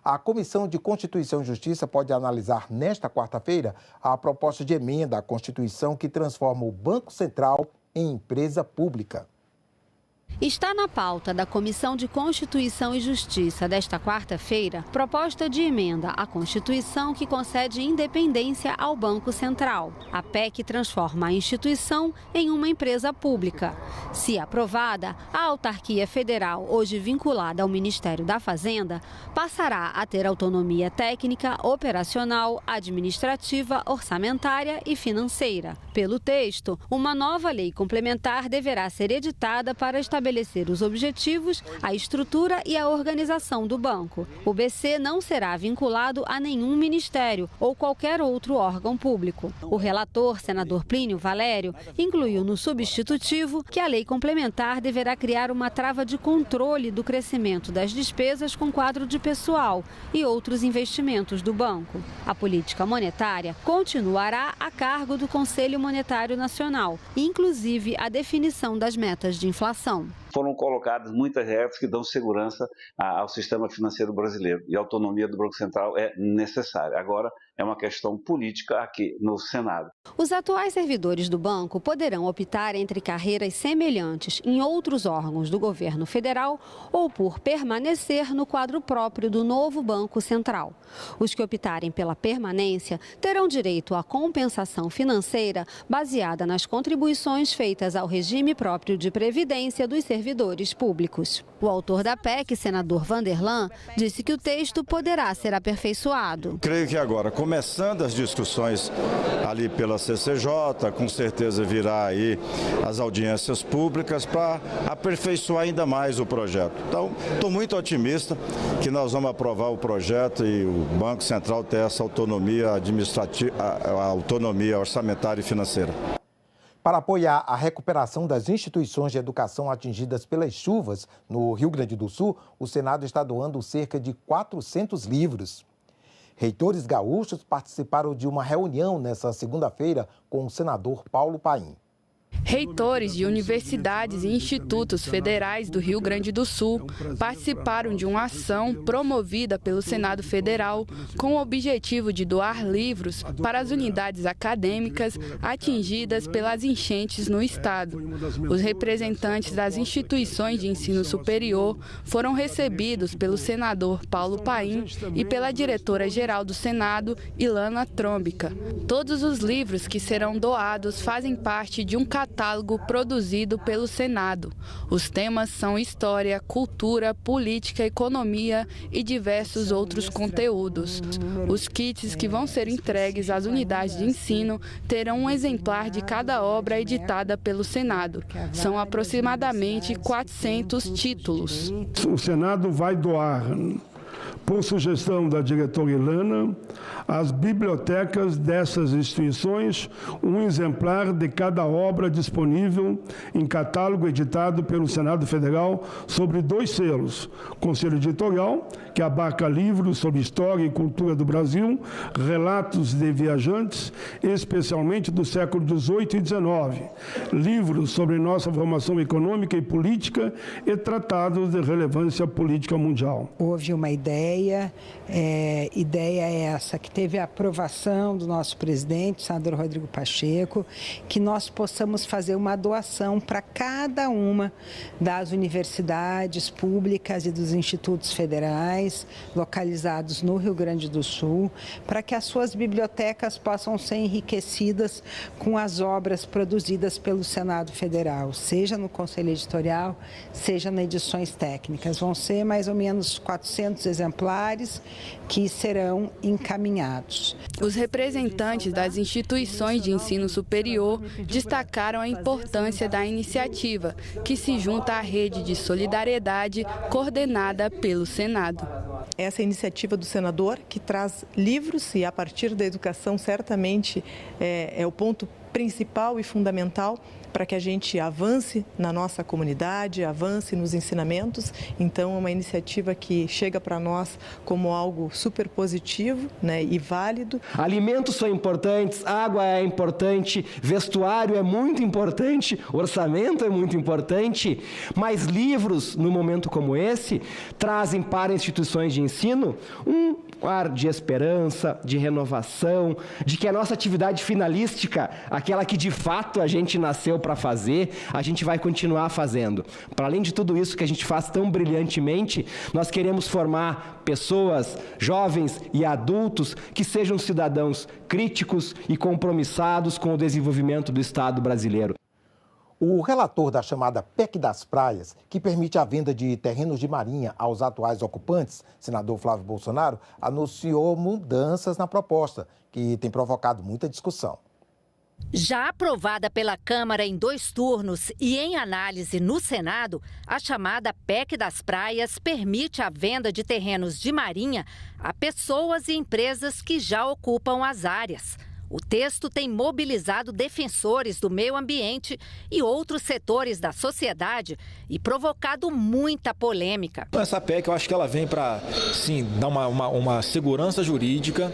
A Comissão de Constituição e Justiça pode analisar nesta quarta-feira a proposta de emenda à Constituição que transforma o Banco Central em empresa pública. Está na pauta da Comissão de Constituição e Justiça desta quarta-feira proposta de emenda à Constituição que concede independência ao Banco Central. A PEC transforma a instituição em uma empresa pública. Se aprovada, a autarquia federal, hoje vinculada ao Ministério da Fazenda, passará a ter autonomia técnica, operacional, administrativa, orçamentária e financeira. Pelo texto, uma nova lei complementar deverá ser editada para estabelecer os objetivos, a estrutura e a organização do banco. O BC não será vinculado a nenhum ministério ou qualquer outro órgão público. O relator, senador Plínio Valério, incluiu no substitutivo que a lei complementar deverá criar uma trava de controle do crescimento das despesas com quadro de pessoal e outros investimentos do banco. A política monetária continuará a cargo do Conselho Monetário Nacional, inclusive a definição das metas de inflação. Foram colocadas muitas regras que dão segurança ao sistema financeiro brasileiro e a autonomia do Banco Central é necessária. Agora é uma questão política aqui no Senado. Os atuais servidores do banco poderão optar entre carreiras semelhantes em outros órgãos do governo federal ou por permanecer no quadro próprio do novo Banco Central. Os que optarem pela permanência terão direito à compensação financeira baseada nas contribuições feitas ao regime próprio de previdência dos servidores públicos. O autor da PEC, senador Vanderlan, disse que o texto poderá ser aperfeiçoado. Creio que agora, começando as discussões ali pela CCJ, com certeza virá aí as audiências públicas para aperfeiçoar ainda mais o projeto. Então, estou muito otimista que nós vamos aprovar o projeto e o Banco Central ter essa autonomia administrativa, a autonomia orçamentária e financeira. Para apoiar a recuperação das instituições de educação atingidas pelas chuvas no Rio Grande do Sul, o Senado está doando cerca de 400 livros. Reitores gaúchos participaram de uma reunião nesta segunda-feira com o senador Paulo Paim. Reitores de universidades e institutos federais do Rio Grande do Sul participaram de uma ação promovida pelo Senado Federal com o objetivo de doar livros para as unidades acadêmicas atingidas pelas enchentes no estado. Os representantes das instituições de ensino superior foram recebidos pelo senador Paulo Paim e pela diretora-geral do Senado, Ilana Trombica. Todos os livros que serão doados fazem parte de um catálogo produzido pelo Senado. Os temas são história, cultura, política, economia e diversos outros conteúdos. Os kits que vão ser entregues às unidades de ensino terão um exemplar de cada obra editada pelo Senado. São aproximadamente 400 títulos. O Senado vai doar por sugestão da diretora Ilana, às bibliotecas dessas instituições um exemplar de cada obra disponível em catálogo editado pelo Senado Federal sobre 2 selos: Conselho Editorial, que abarca livros sobre história e cultura do Brasil, relatos de viajantes, especialmente do século XVIII e XIX, livros sobre nossa formação econômica e política e tratados de relevância política mundial. Houve uma ideia essa que teve a aprovação do nosso presidente, o senador Rodrigo Pacheco, que nós possamos fazer uma doação para cada uma das universidades públicas e dos institutos federais localizados no Rio Grande do Sul, para que as suas bibliotecas possam ser enriquecidas com as obras produzidas pelo Senado Federal, seja no Conselho Editorial, seja nas edições técnicas. Vão ser mais ou menos 400 exemplares que serão encaminhados. Os representantes das instituições de ensino superior destacaram a importância da iniciativa, que se junta à rede de solidariedade coordenada pelo Senado. Essa iniciativa do senador, que traz livros, e a partir da educação certamente é o ponto principal e fundamental para que a gente avance na nossa comunidade, avance nos ensinamentos. Então, é uma iniciativa que chega para nós como algo super positivo, né, e válido. Alimentos são importantes, água é importante, vestuário é muito importante, orçamento é muito importante, mas livros, num momento como esse, trazem para instituições de ensino um ar de esperança, de renovação, de que a nossa atividade finalística, aquela que de fato a gente nasceu para fazer, a gente vai continuar fazendo. Para além de tudo isso que a gente faz tão brilhantemente, nós queremos formar pessoas, jovens e adultos que sejam cidadãos críticos e compromissados com o desenvolvimento do Estado brasileiro. O relator da chamada PEC das Praias, que permite a venda de terrenos de marinha aos atuais ocupantes, senador Flávio Bolsonaro, anunciou mudanças na proposta, que tem provocado muita discussão. Já aprovada pela Câmara em 2 turnos e em análise no Senado, a chamada PEC das Praias permite a venda de terrenos de marinha a pessoas e empresas que já ocupam as áreas. O texto tem mobilizado defensores do meio ambiente e outros setores da sociedade e provocado muita polêmica. Essa PEC, eu acho que ela vem para, sim, dar uma segurança jurídica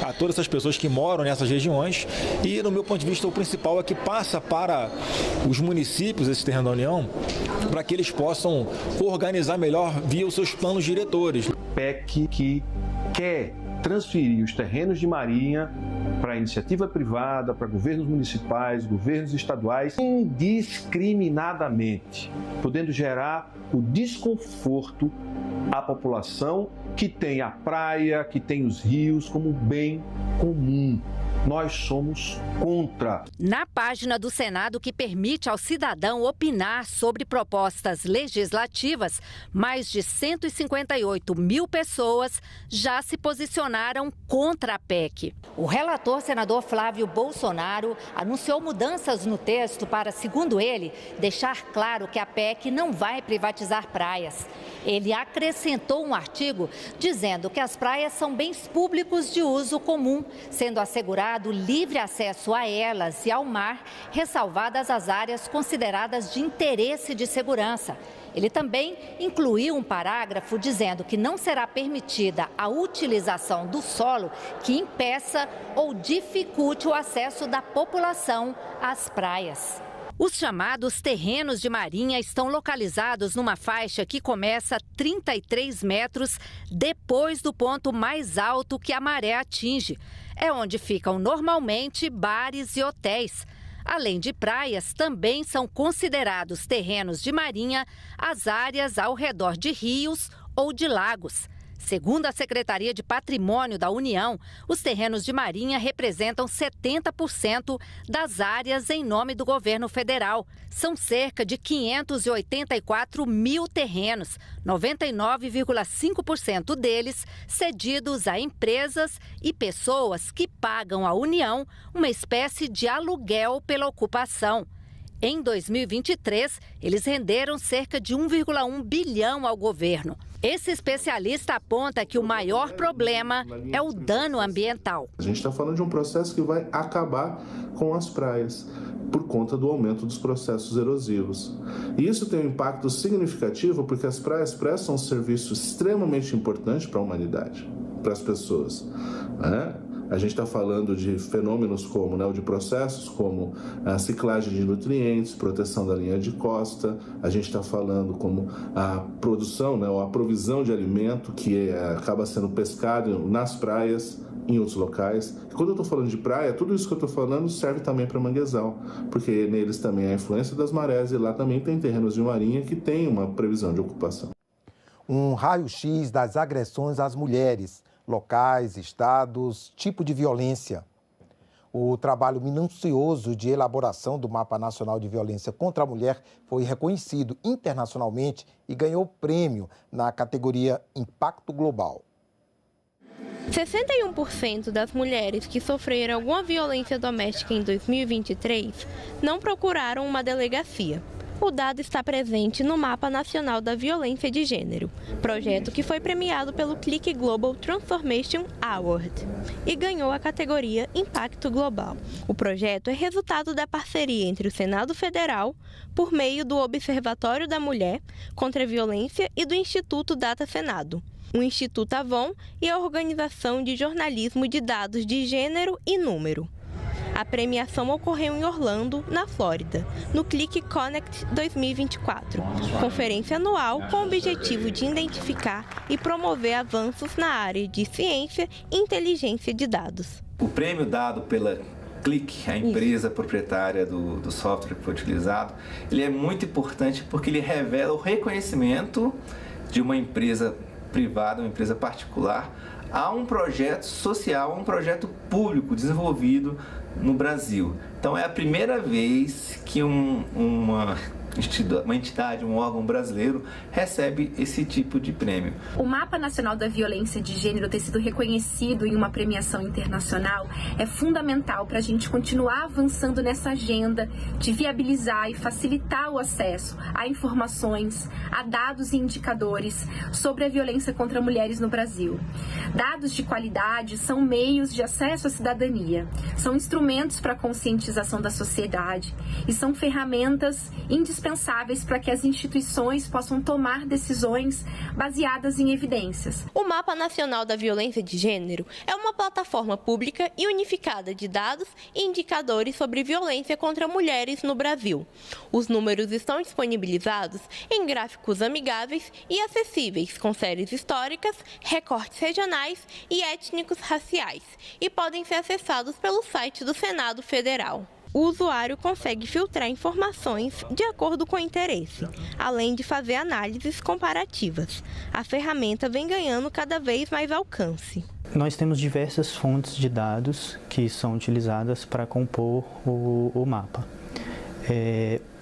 a todas essas pessoas que moram nessas regiões e, no meu ponto de vista, o principal é que passa para os municípios, esse terreno da União, para que eles possam organizar melhor via os seus planos diretores. PEC que quer transferir os terrenos de marinha para a iniciativa privada, para governos municipais, governos estaduais, indiscriminadamente, podendo gerar o desconforto à população que tem a praia, que tem os rios como bem comum. Nós somos contra. Na página do Senado que permite ao cidadão opinar sobre propostas legislativas, mais de 158 mil pessoas já se posicionaram contra a PEC. O relator, senador Flávio Bolsonaro, anunciou mudanças no texto para, segundo ele, deixar claro que a PEC não vai privatizar praias. Ele acrescentou um artigo dizendo que as praias são bens públicos de uso comum, sendo assegurado livre acesso a elas e ao mar, ressalvadas as áreas consideradas de interesse de segurança. Ele também incluiu um parágrafo dizendo que não será permitida a utilização do solo que impeça ou dificulte o acesso da população às praias. Os chamados terrenos de marinha estão localizados numa faixa que começa 33 metros depois do ponto mais alto que a maré atinge. É onde ficam normalmente bares e hotéis. Além de praias, também são considerados terrenos de marinha as áreas ao redor de rios ou de lagos. Segundo a Secretaria de Patrimônio da União, os terrenos de marinha representam 70% das áreas em nome do governo federal. São cerca de 584 mil terrenos, 99,5% deles cedidos a empresas e pessoas que pagam à União uma espécie de aluguel pela ocupação. Em 2023, eles renderam cerca de 1,1 bilhão ao governo. Esse especialista aponta que o maior problema é o dano ambiental. A gente está falando de um processo que vai acabar com as praias, por conta do aumento dos processos erosivos. E isso tem um impacto significativo porque as praias prestam um serviço extremamente importante para a humanidade, para as pessoas, né? A gente está falando de fenômenos como, né, de processos como a ciclagem de nutrientes, proteção da linha de costa. A gente está falando como a produção, né, ou a provisão de alimento que acaba sendo pescado nas praias, em outros locais. E quando eu estou falando de praia, tudo isso que eu estou falando serve também para manguezal, porque neles também há a influência das marés e lá também tem terrenos de marinha que tem uma previsão de ocupação. Um raio-x das agressões às mulheres, locais, estados, tipo de violência. O trabalho minucioso de elaboração do Mapa Nacional de Violência contra a Mulher foi reconhecido internacionalmente e ganhou prêmio na categoria Impacto Global. 61% das mulheres que sofreram alguma violência doméstica em 2023 não procuraram uma delegacia. O dado está presente no Mapa Nacional da Violência de Gênero, projeto que foi premiado pelo Click Global Transformation Award e ganhou a categoria Impacto Global. O projeto é resultado da parceria entre o Senado Federal, por meio do Observatório da Mulher contra a Violência e do Instituto Data Senado, o Instituto Avon e a Organização de Jornalismo de Dados de Gênero e Número. A premiação ocorreu em Orlando, na Flórida, no Click Connect 2024, conferência anual com o objetivo de identificar e promover avanços na área de ciência e inteligência de dados. O prêmio dado pela Click, a empresa proprietária do software que foi utilizado, ele é muito importante porque ele revela o reconhecimento de uma empresa privada, uma empresa particular, a um projeto social, a um projeto público desenvolvido no Brasil. Então é a primeira vez que uma entidade, um órgão brasileiro recebe esse tipo de prêmio. O Mapa Nacional da Violência de Gênero ter sido reconhecido em uma premiação internacional é fundamental para a gente continuar avançando nessa agenda de viabilizar e facilitar o acesso a informações, a dados e indicadores sobre a violência contra mulheres no Brasil. Dados de qualidade são meios de acesso à cidadania, são instrumentos para a conscientização da sociedade e são ferramentas indispensáveis para que as instituições possam tomar decisões baseadas em evidências. O Mapa Nacional da Violência de Gênero é uma plataforma pública e unificada de dados e indicadores sobre violência contra mulheres no Brasil. Os números estão disponibilizados em gráficos amigáveis e acessíveis, com séries históricas, recortes regionais e étnicos raciais, e podem ser acessados pelo site do Senado Federal. O usuário consegue filtrar informações de acordo com o interesse, além de fazer análises comparativas. A ferramenta vem ganhando cada vez mais alcance. Nós temos diversas fontes de dados que são utilizadas para compor o mapa.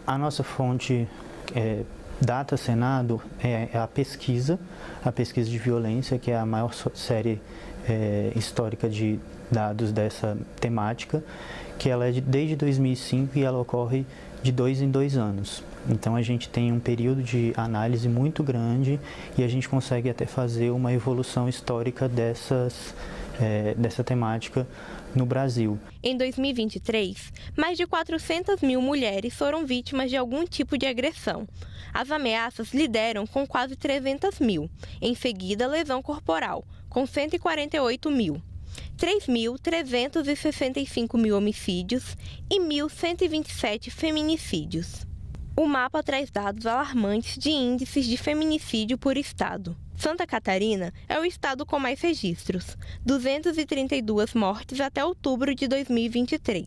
A nossa fonte Data Senado é a pesquisa de violência, que é a maior série histórica de dados dessa temática, que ela é desde 2005 e ela ocorre de 2 em 2 anos. Então a gente tem um período de análise muito grande e a gente consegue até fazer uma evolução histórica dessa temática no Brasil. Em 2023, mais de 400 mil mulheres foram vítimas de algum tipo de agressão. As ameaças lideram com quase 300 mil. Em seguida, lesão corporal, com 148 mil. 3.365 mil homicídios e 1.127 feminicídios. O mapa traz dados alarmantes de índices de feminicídio por estado. Santa Catarina é o estado com mais registros, 232 mortes até outubro de 2023,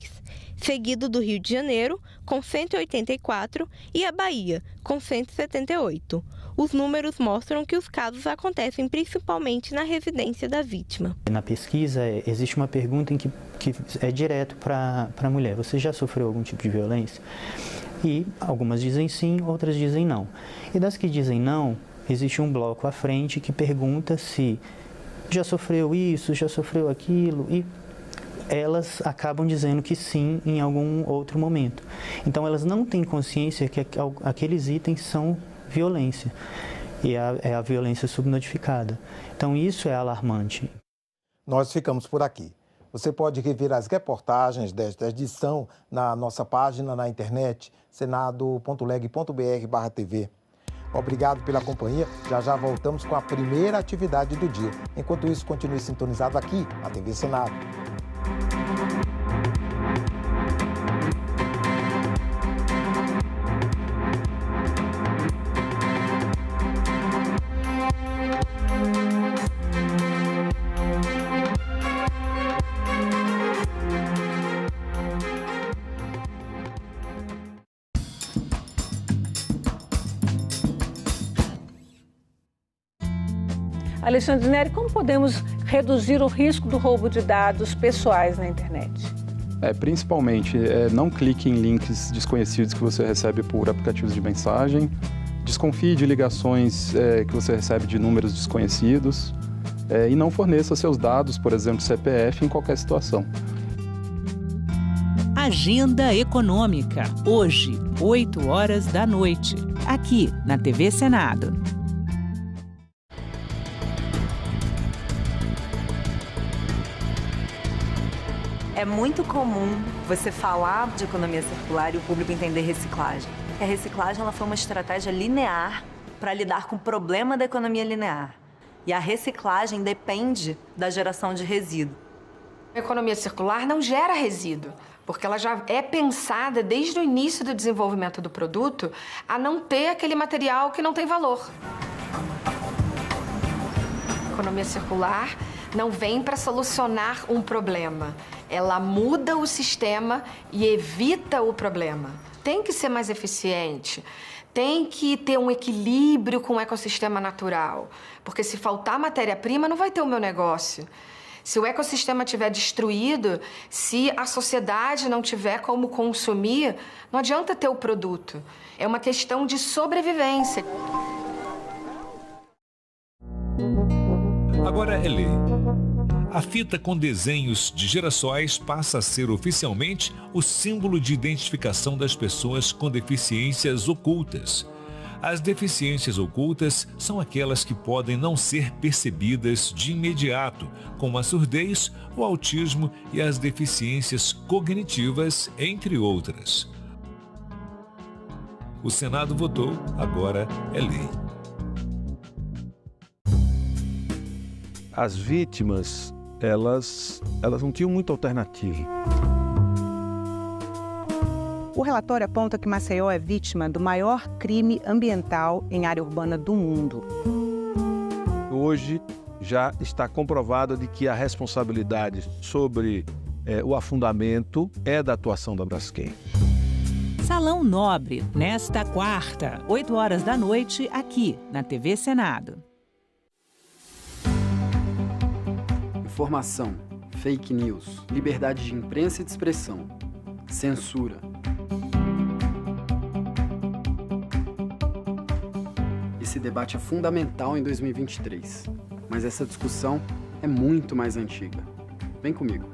seguido do Rio de Janeiro, com 184, e a Bahia, com 178. Os números mostram que os casos acontecem principalmente na residência da vítima. Na pesquisa, existe uma pergunta que é direto para a mulher: você já sofreu algum tipo de violência? E algumas dizem sim, outras dizem não. E das que dizem não, existe um bloco à frente que pergunta se já sofreu isso, já sofreu aquilo. E elas acabam dizendo que sim em algum outro momento. Então, elas não têm consciência que aqueles itens são violência, e é a violência subnotificada. Então, isso é alarmante. Nós ficamos por aqui. Você pode rever as reportagens desta edição na nossa página na internet, senado.leg.br/tv. Obrigado pela companhia. Já voltamos com a primeira atividade do dia. Enquanto isso, continue sintonizado aqui na TV Senado. Alexandre Neri, como podemos reduzir o risco do roubo de dados pessoais na internet? Principalmente, não clique em links desconhecidos que você recebe por aplicativos de mensagem, desconfie de ligações que você recebe de números desconhecidos e não forneça seus dados, por exemplo, CPF, em qualquer situação. Agenda Econômica, hoje, 20h, aqui na TV Senado. É muito comum você falar de economia circular e o público entender reciclagem. A reciclagem ela foi uma estratégia linear para lidar com o problema da economia linear. E a reciclagem depende da geração de resíduo. A economia circular não gera resíduo, porque ela já é pensada desde o início do desenvolvimento do produto a não ter aquele material que não tem valor. A economia circular não vem para solucionar um problema. Ela muda o sistema e evita o problema. Tem que ser mais eficiente, tem que ter um equilíbrio com o ecossistema natural, porque se faltar matéria-prima, não vai ter o meu negócio. Se o ecossistema estiver destruído, se a sociedade não tiver como consumir, não adianta ter o produto. É uma questão de sobrevivência. Agora é lei. A fita com desenhos de girassóis passa a ser oficialmente o símbolo de identificação das pessoas com deficiências ocultas. As deficiências ocultas são aquelas que podem não ser percebidas de imediato, como a surdez, o autismo e as deficiências cognitivas, entre outras. O Senado votou, agora é lei. As vítimas, elas não tinham muita alternativa. O relatório aponta que Maceió é vítima do maior crime ambiental em área urbana do mundo. Hoje já está comprovado de que a responsabilidade sobre o afundamento é da atuação da Braskem. Salão Nobre, nesta quarta, 20h, aqui na TV Senado. Informação, fake news, liberdade de imprensa e de expressão, censura. Esse debate é fundamental em 2023, mas essa discussão é muito mais antiga. Vem comigo.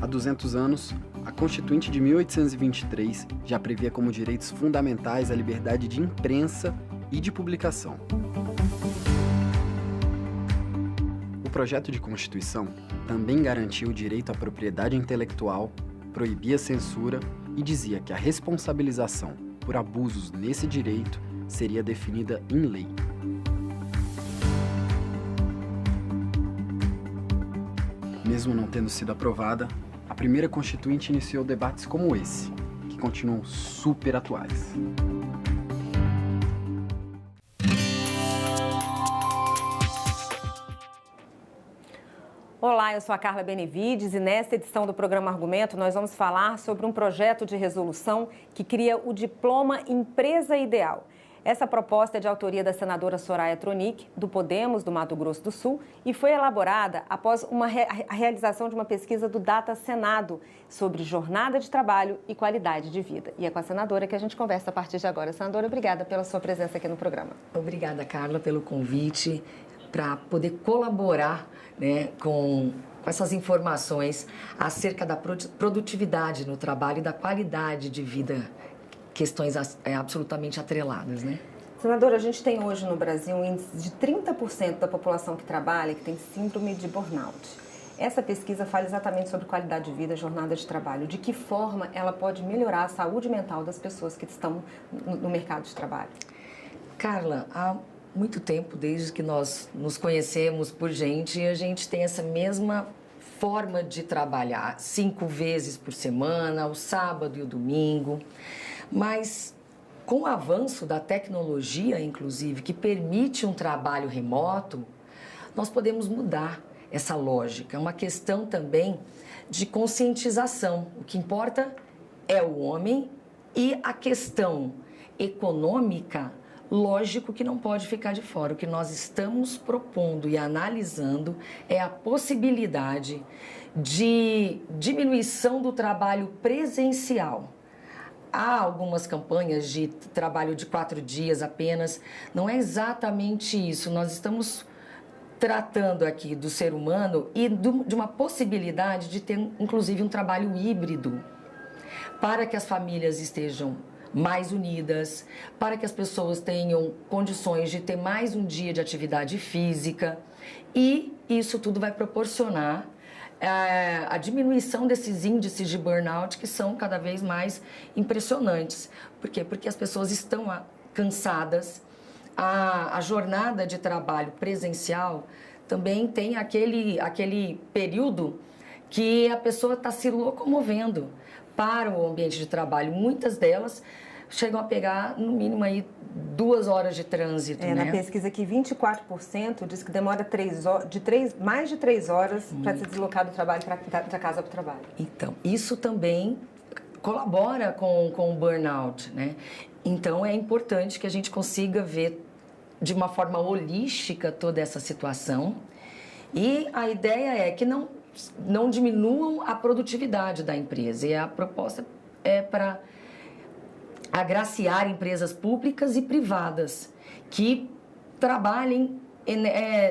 Há 200 anos, a Constituinte de 1823 já previa como direitos fundamentais a liberdade de imprensa e de publicação. O projeto de Constituição também garantia o direito à propriedade intelectual, proibia a censura e dizia que a responsabilização por abusos nesse direito seria definida em lei. Mesmo não tendo sido aprovada, a primeira Constituinte iniciou debates como esse, que continuam super atuais. Olá, eu sou a Carla Benevides e nesta edição do programa Argumento nós vamos falar sobre um projeto de resolução que cria o Diploma Empresa Ideal. Essa proposta é de autoria da senadora Soraya Tronic, do Podemos, do Mato Grosso do Sul, e foi elaborada após a realização de uma pesquisa do Data Senado sobre jornada de trabalho e qualidade de vida. E é com a senadora que a gente conversa a partir de agora. Senadora, obrigada pela sua presença aqui no programa. Obrigada, Carla, pelo convite. para poder colaborar, né, com essas informações acerca da produtividade no trabalho e da qualidade de vida, questões absolutamente atreladas, né? Senadora, a gente tem hoje no Brasil um índice de 30% da população que trabalha que tem síndrome de burnout. Essa pesquisa fala exatamente sobre qualidade de vida, jornada de trabalho. De que forma ela pode melhorar a saúde mental das pessoas que estão no mercado de trabalho? Carla, há muito tempo, desde que nós nos conhecemos por gente, a gente tem essa mesma forma de trabalhar, 5 vezes por semana, o sábado e o domingo. Mas com o avanço da tecnologia, inclusive, que permite um trabalho remoto, nós podemos mudar essa lógica. É uma questão também de conscientização. O que importa é o homem e a questão econômica, lógico que não pode ficar de fora. O que nós estamos propondo e analisando é a possibilidade de diminuição do trabalho presencial. Há algumas campanhas de trabalho de 4 dias apenas. Não é exatamente isso. Nós estamos tratando aqui do ser humano e de uma possibilidade de ter, inclusive, um trabalho híbrido para que as famílias estejam mais unidas, para que as pessoas tenham condições de ter mais um dia de atividade física. E isso tudo vai proporcionar a diminuição desses índices de burnout que são cada vez mais impressionantes. Por quê? Porque as pessoas estão cansadas. A jornada de trabalho presencial também tem aquele período que a pessoa está se locomovendo para o ambiente de trabalho. Muitas delas chegam a pegar, no mínimo, aí 2 horas de trânsito. Na pesquisa aqui, 24% diz que demora mais de 3 horas para se deslocar do trabalho da casa para o trabalho. Então, isso também colabora com o burnout, né? Então, é importante que a gente consiga ver de uma forma holística toda essa situação. E a ideia é que não diminuam a produtividade da empresa. E a proposta é para agraciar empresas públicas e privadas que trabalhem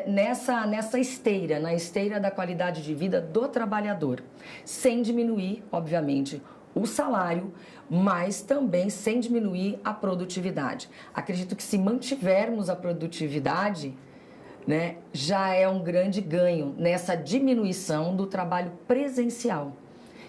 nessa esteira, na esteira da qualidade de vida do trabalhador, sem diminuir, obviamente, o salário, mas também sem diminuir a produtividade. Acredito que se mantivermos a produtividade, né, já é um grande ganho nessa diminuição do trabalho presencial,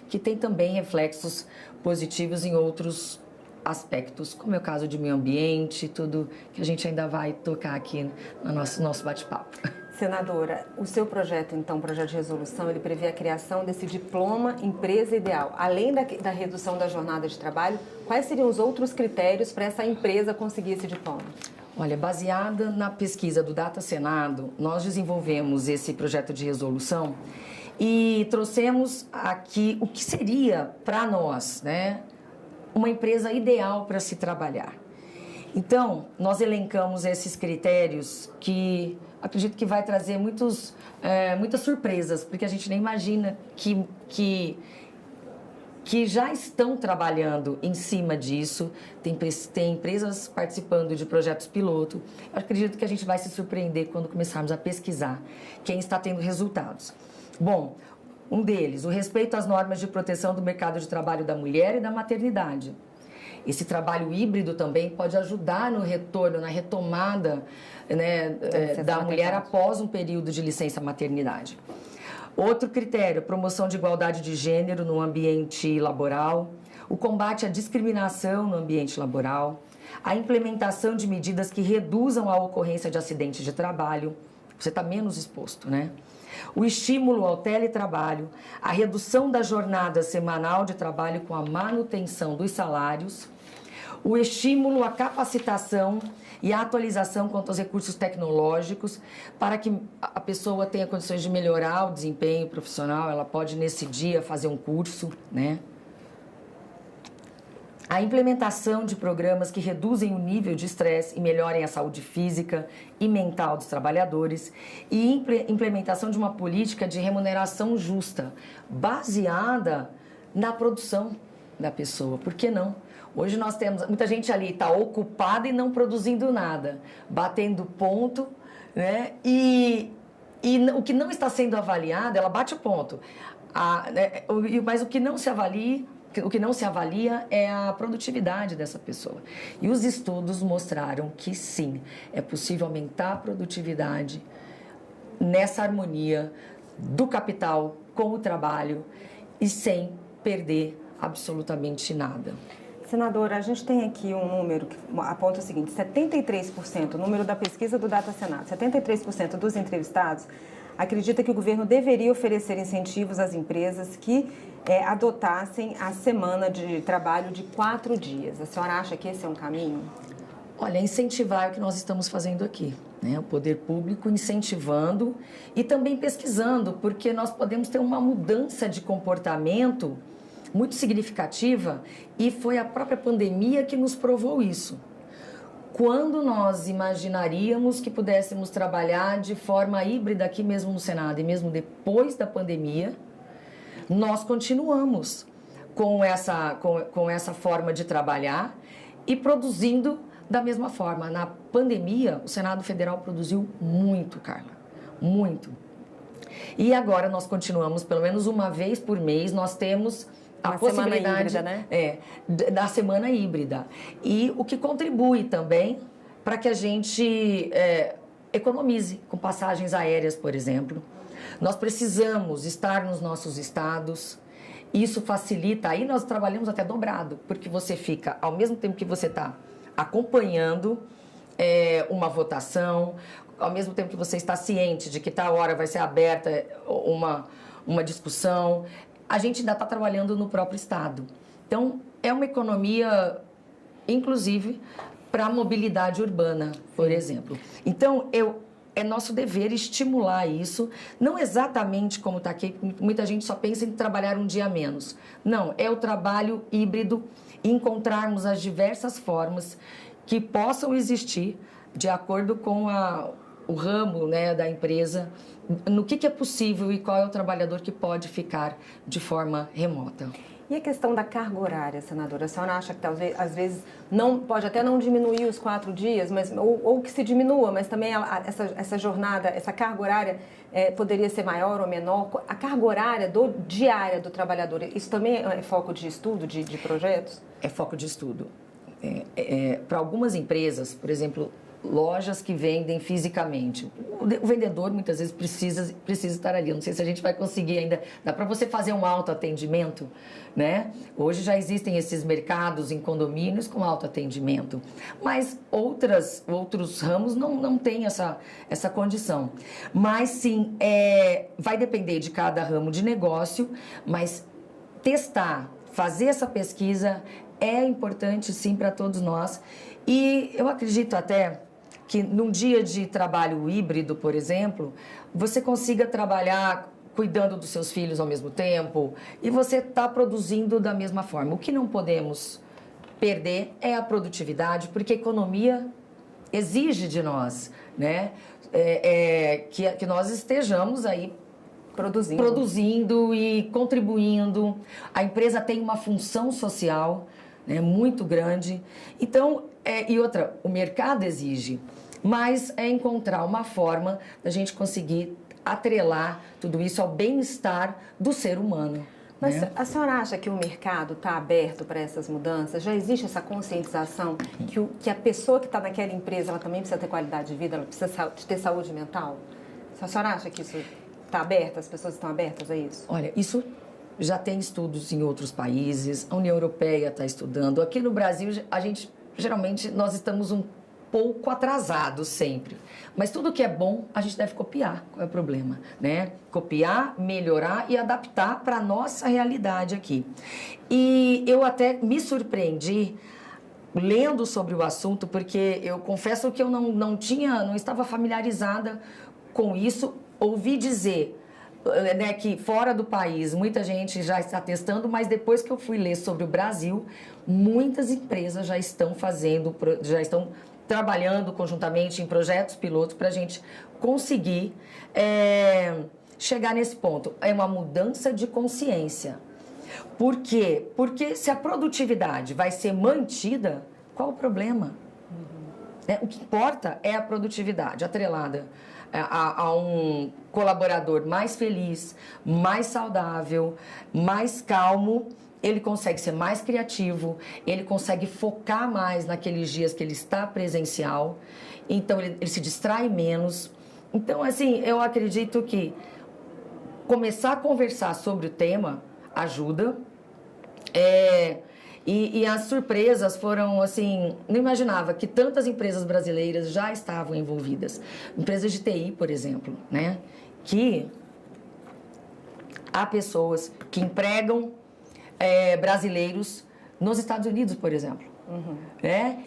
que tem também reflexos positivos em outros aspectos, como é o caso de meio ambiente, tudo que a gente ainda vai tocar aqui no nosso bate-papo. Senadora, o seu projeto, então, projeto de resolução, ele prevê a criação desse diploma empresa ideal. Além da redução da jornada de trabalho, quais seriam os outros critérios para essa empresa conseguir esse diploma? Olha, baseada na pesquisa do Data Senado, nós desenvolvemos esse projeto de resolução e trouxemos aqui o que seria para nós, né, uma empresa ideal para se trabalhar. Então, nós elencamos esses critérios que acredito que vai trazer muitas surpresas, porque a gente nem imagina que já estão trabalhando em cima disso. Tem empresas participando de projetos piloto. Eu acredito que a gente vai se surpreender quando começarmos a pesquisar quem está tendo resultados. Bom, um deles, o respeito às normas de proteção do mercado de trabalho da mulher e da maternidade. Esse trabalho híbrido também pode ajudar no retorno, na retomada, né, da mulher após um período de licença maternidade. Outro critério, promoção de igualdade de gênero no ambiente laboral, o combate à discriminação no ambiente laboral, a implementação de medidas que reduzam a ocorrência de acidentes de trabalho, você está menos exposto, né? O estímulo ao teletrabalho, a redução da jornada semanal de trabalho com a manutenção dos salários, o estímulo à capacitação e à atualização quanto aos recursos tecnológicos para que a pessoa tenha condições de melhorar o desempenho profissional. Ela pode, nesse dia, fazer um curso, né? A implementação de programas que reduzem o nível de estresse e melhorem a saúde física e mental dos trabalhadores e implementação de uma política de remuneração justa, baseada na produção da pessoa. Por que não? Hoje nós temos muita gente ali está ocupada e não produzindo nada, batendo ponto, né? E o que não está sendo avaliado, ela bate o ponto. Mas o que não se avalia é a produtividade dessa pessoa. E os estudos mostraram que sim, é possível aumentar a produtividade nessa harmonia do capital com o trabalho e sem perder absolutamente nada. Senadora, a gente tem aqui um número que aponta o seguinte: 73%, o número da pesquisa do Data Senado, 73% dos entrevistados acredita que o governo deveria oferecer incentivos às empresas que adotassem a semana de trabalho de 4 dias. A senhora acha que esse é um caminho? Olha, incentivar é o que nós estamos fazendo aqui, né? O poder público incentivando e também pesquisando, porque nós podemos ter uma mudança de comportamento muito significativa e foi a própria pandemia que nos provou isso. Quando nós imaginaríamos que pudéssemos trabalhar de forma híbrida aqui mesmo no Senado e mesmo depois da pandemia, nós continuamos com essa forma de trabalhar e produzindo da mesma forma. Na pandemia, o Senado Federal produziu muito, Carla, muito. E agora nós continuamos, pelo menos uma vez por mês, nós temos a possibilidade semana híbrida, né? Da semana híbrida. E o que contribui também para que a gente economize com passagens aéreas, por exemplo. Nós precisamos estar nos nossos estados. Isso facilita. Aí nós trabalhamos até dobrado, porque você fica, ao mesmo tempo que você está acompanhando uma votação, ao mesmo tempo que você está ciente de que tal hora vai ser aberta uma discussão, a gente ainda está trabalhando no próprio estado. Então, é uma economia, inclusive, para a mobilidade urbana, por exemplo. Então, é nosso dever estimular isso, não exatamente como está aqui, muita gente só pensa em trabalhar um dia a menos. Não, é o trabalho híbrido, encontrarmos as diversas formas que possam existir de acordo com o ramo, né, da empresa, no que é possível e qual é o trabalhador que pode ficar de forma remota. E a questão da carga horária, senadora? A senhora acha que talvez, às vezes, pode até não diminuir os 4 dias, ou que se diminua, mas também essa jornada, essa carga horária poderia ser maior ou menor? A carga horária diária do trabalhador, isso também é foco de estudo, de projetos? É foco de estudo. Para algumas empresas, por exemplo, lojas que vendem fisicamente, o vendedor muitas vezes precisa estar ali. Não sei se a gente vai conseguir ainda. Dá para você fazer um autoatendimento, né? Hoje já existem esses mercados em condomínios com autoatendimento, mas outros ramos não têm essa condição. Mas sim, vai depender de cada ramo de negócio, mas testar, fazer essa pesquisa é importante sim para todos nós. E eu acredito até que num dia de trabalho híbrido, por exemplo, você consiga trabalhar cuidando dos seus filhos ao mesmo tempo e você está produzindo da mesma forma. O que não podemos perder é a produtividade, porque a economia exige de nós, né? Que nós estejamos aí produzindo e contribuindo. A empresa tem uma função social, né, muito grande. Então, e outra, o mercado exige, mas é encontrar uma forma da gente conseguir atrelar tudo isso ao bem-estar do ser humano. Mas a senhora acha que o mercado está aberto para essas mudanças? Já existe essa conscientização que a pessoa que está naquela empresa, ela também precisa ter qualidade de vida, ela precisa ter saúde mental? A senhora acha que isso está aberto, as pessoas estão abertas a isso? Olha, isso já tem estudos em outros países, a União Europeia está estudando. Aqui no Brasil, geralmente, nós estamos um pouco atrasados sempre. Mas tudo que é bom, a gente deve copiar. Qual é o problema, né? Copiar, melhorar e adaptar para a nossa realidade aqui. E eu até me surpreendi lendo sobre o assunto, porque eu confesso que eu não estava familiarizada com isso. Ouvi dizer, né, que fora do país muita gente já está testando, mas depois que eu fui ler sobre o Brasil, muitas empresas já estão trabalhando conjuntamente em projetos pilotos para a gente conseguir chegar nesse ponto. É uma mudança de consciência. Por quê? Porque se a produtividade vai ser mantida, qual o problema? O que importa é a produtividade atrelada a um colaborador mais feliz, mais saudável, mais calmo. Ele consegue ser mais criativo, ele consegue focar mais naqueles dias que ele está presencial, então ele se distrai menos. Então, assim, eu acredito que começar a conversar sobre o tema ajuda. E as surpresas foram, assim, não imaginava que tantas empresas brasileiras já estavam envolvidas. Empresas de TI, por exemplo, né? Que há pessoas que empregam brasileiros nos Estados Unidos, por exemplo.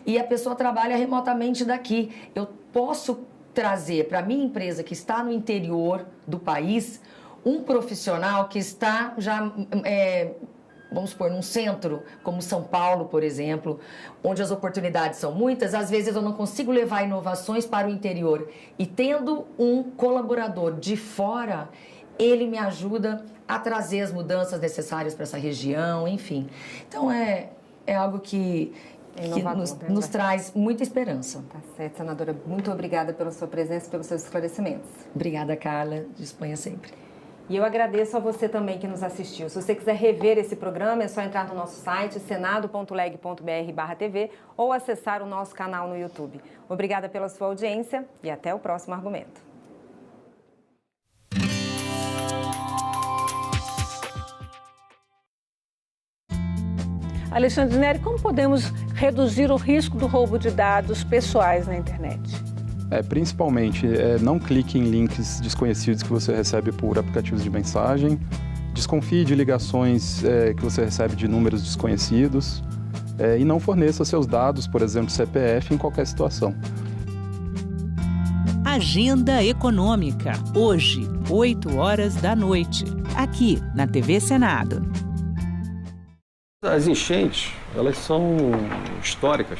E a pessoa trabalha remotamente daqui. Eu posso trazer para a minha empresa que está no interior do país um profissional que está já... vamos supor, num centro como São Paulo, por exemplo, onde as oportunidades são muitas, às vezes eu não consigo levar inovações para o interior. E tendo um colaborador de fora, ele me ajuda a trazer as mudanças necessárias para essa região, enfim. Então, é algo que nos traz muita esperança. Tá certo, senadora. Muito obrigada pela sua presença e pelos seus esclarecimentos. Obrigada, Carla. Disponha sempre. E eu agradeço a você também que nos assistiu. Se você quiser rever esse programa, é só entrar no nosso site, senado.leg.br/TV, ou acessar o nosso canal no YouTube. Obrigada pela sua audiência e até o próximo argumento. Alexandre Neri, como podemos reduzir o risco do roubo de dados pessoais na internet? Principalmente, não clique em links desconhecidos que você recebe por aplicativos de mensagem, desconfie de ligações que você recebe de números desconhecidos e não forneça seus dados, por exemplo, CPF, em qualquer situação. Agenda Econômica, hoje, 20h, aqui na TV Senado. As enchentes, elas são históricas,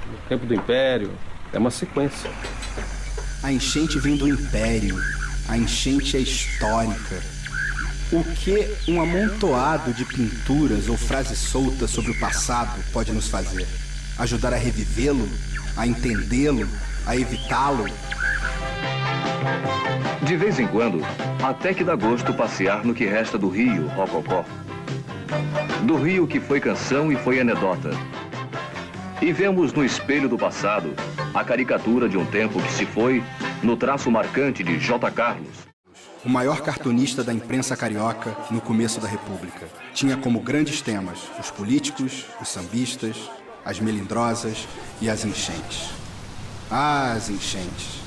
no tempo do Império, é uma sequência. A enchente vem do Império, a enchente é histórica. O que um amontoado de pinturas ou frases soltas sobre o passado pode nos fazer? Ajudar a revivê-lo, a entendê-lo, a evitá-lo? De vez em quando, até que dá gosto passear no que resta do Rio Rococó. Do Rio que foi canção e foi anedota. E vemos no espelho do passado a caricatura de um tempo que se foi no traço marcante de J. Carlos. O maior cartunista da imprensa carioca no começo da República. Tinha como grandes temas os políticos, os sambistas, as melindrosas e as enchentes. Ah, as enchentes.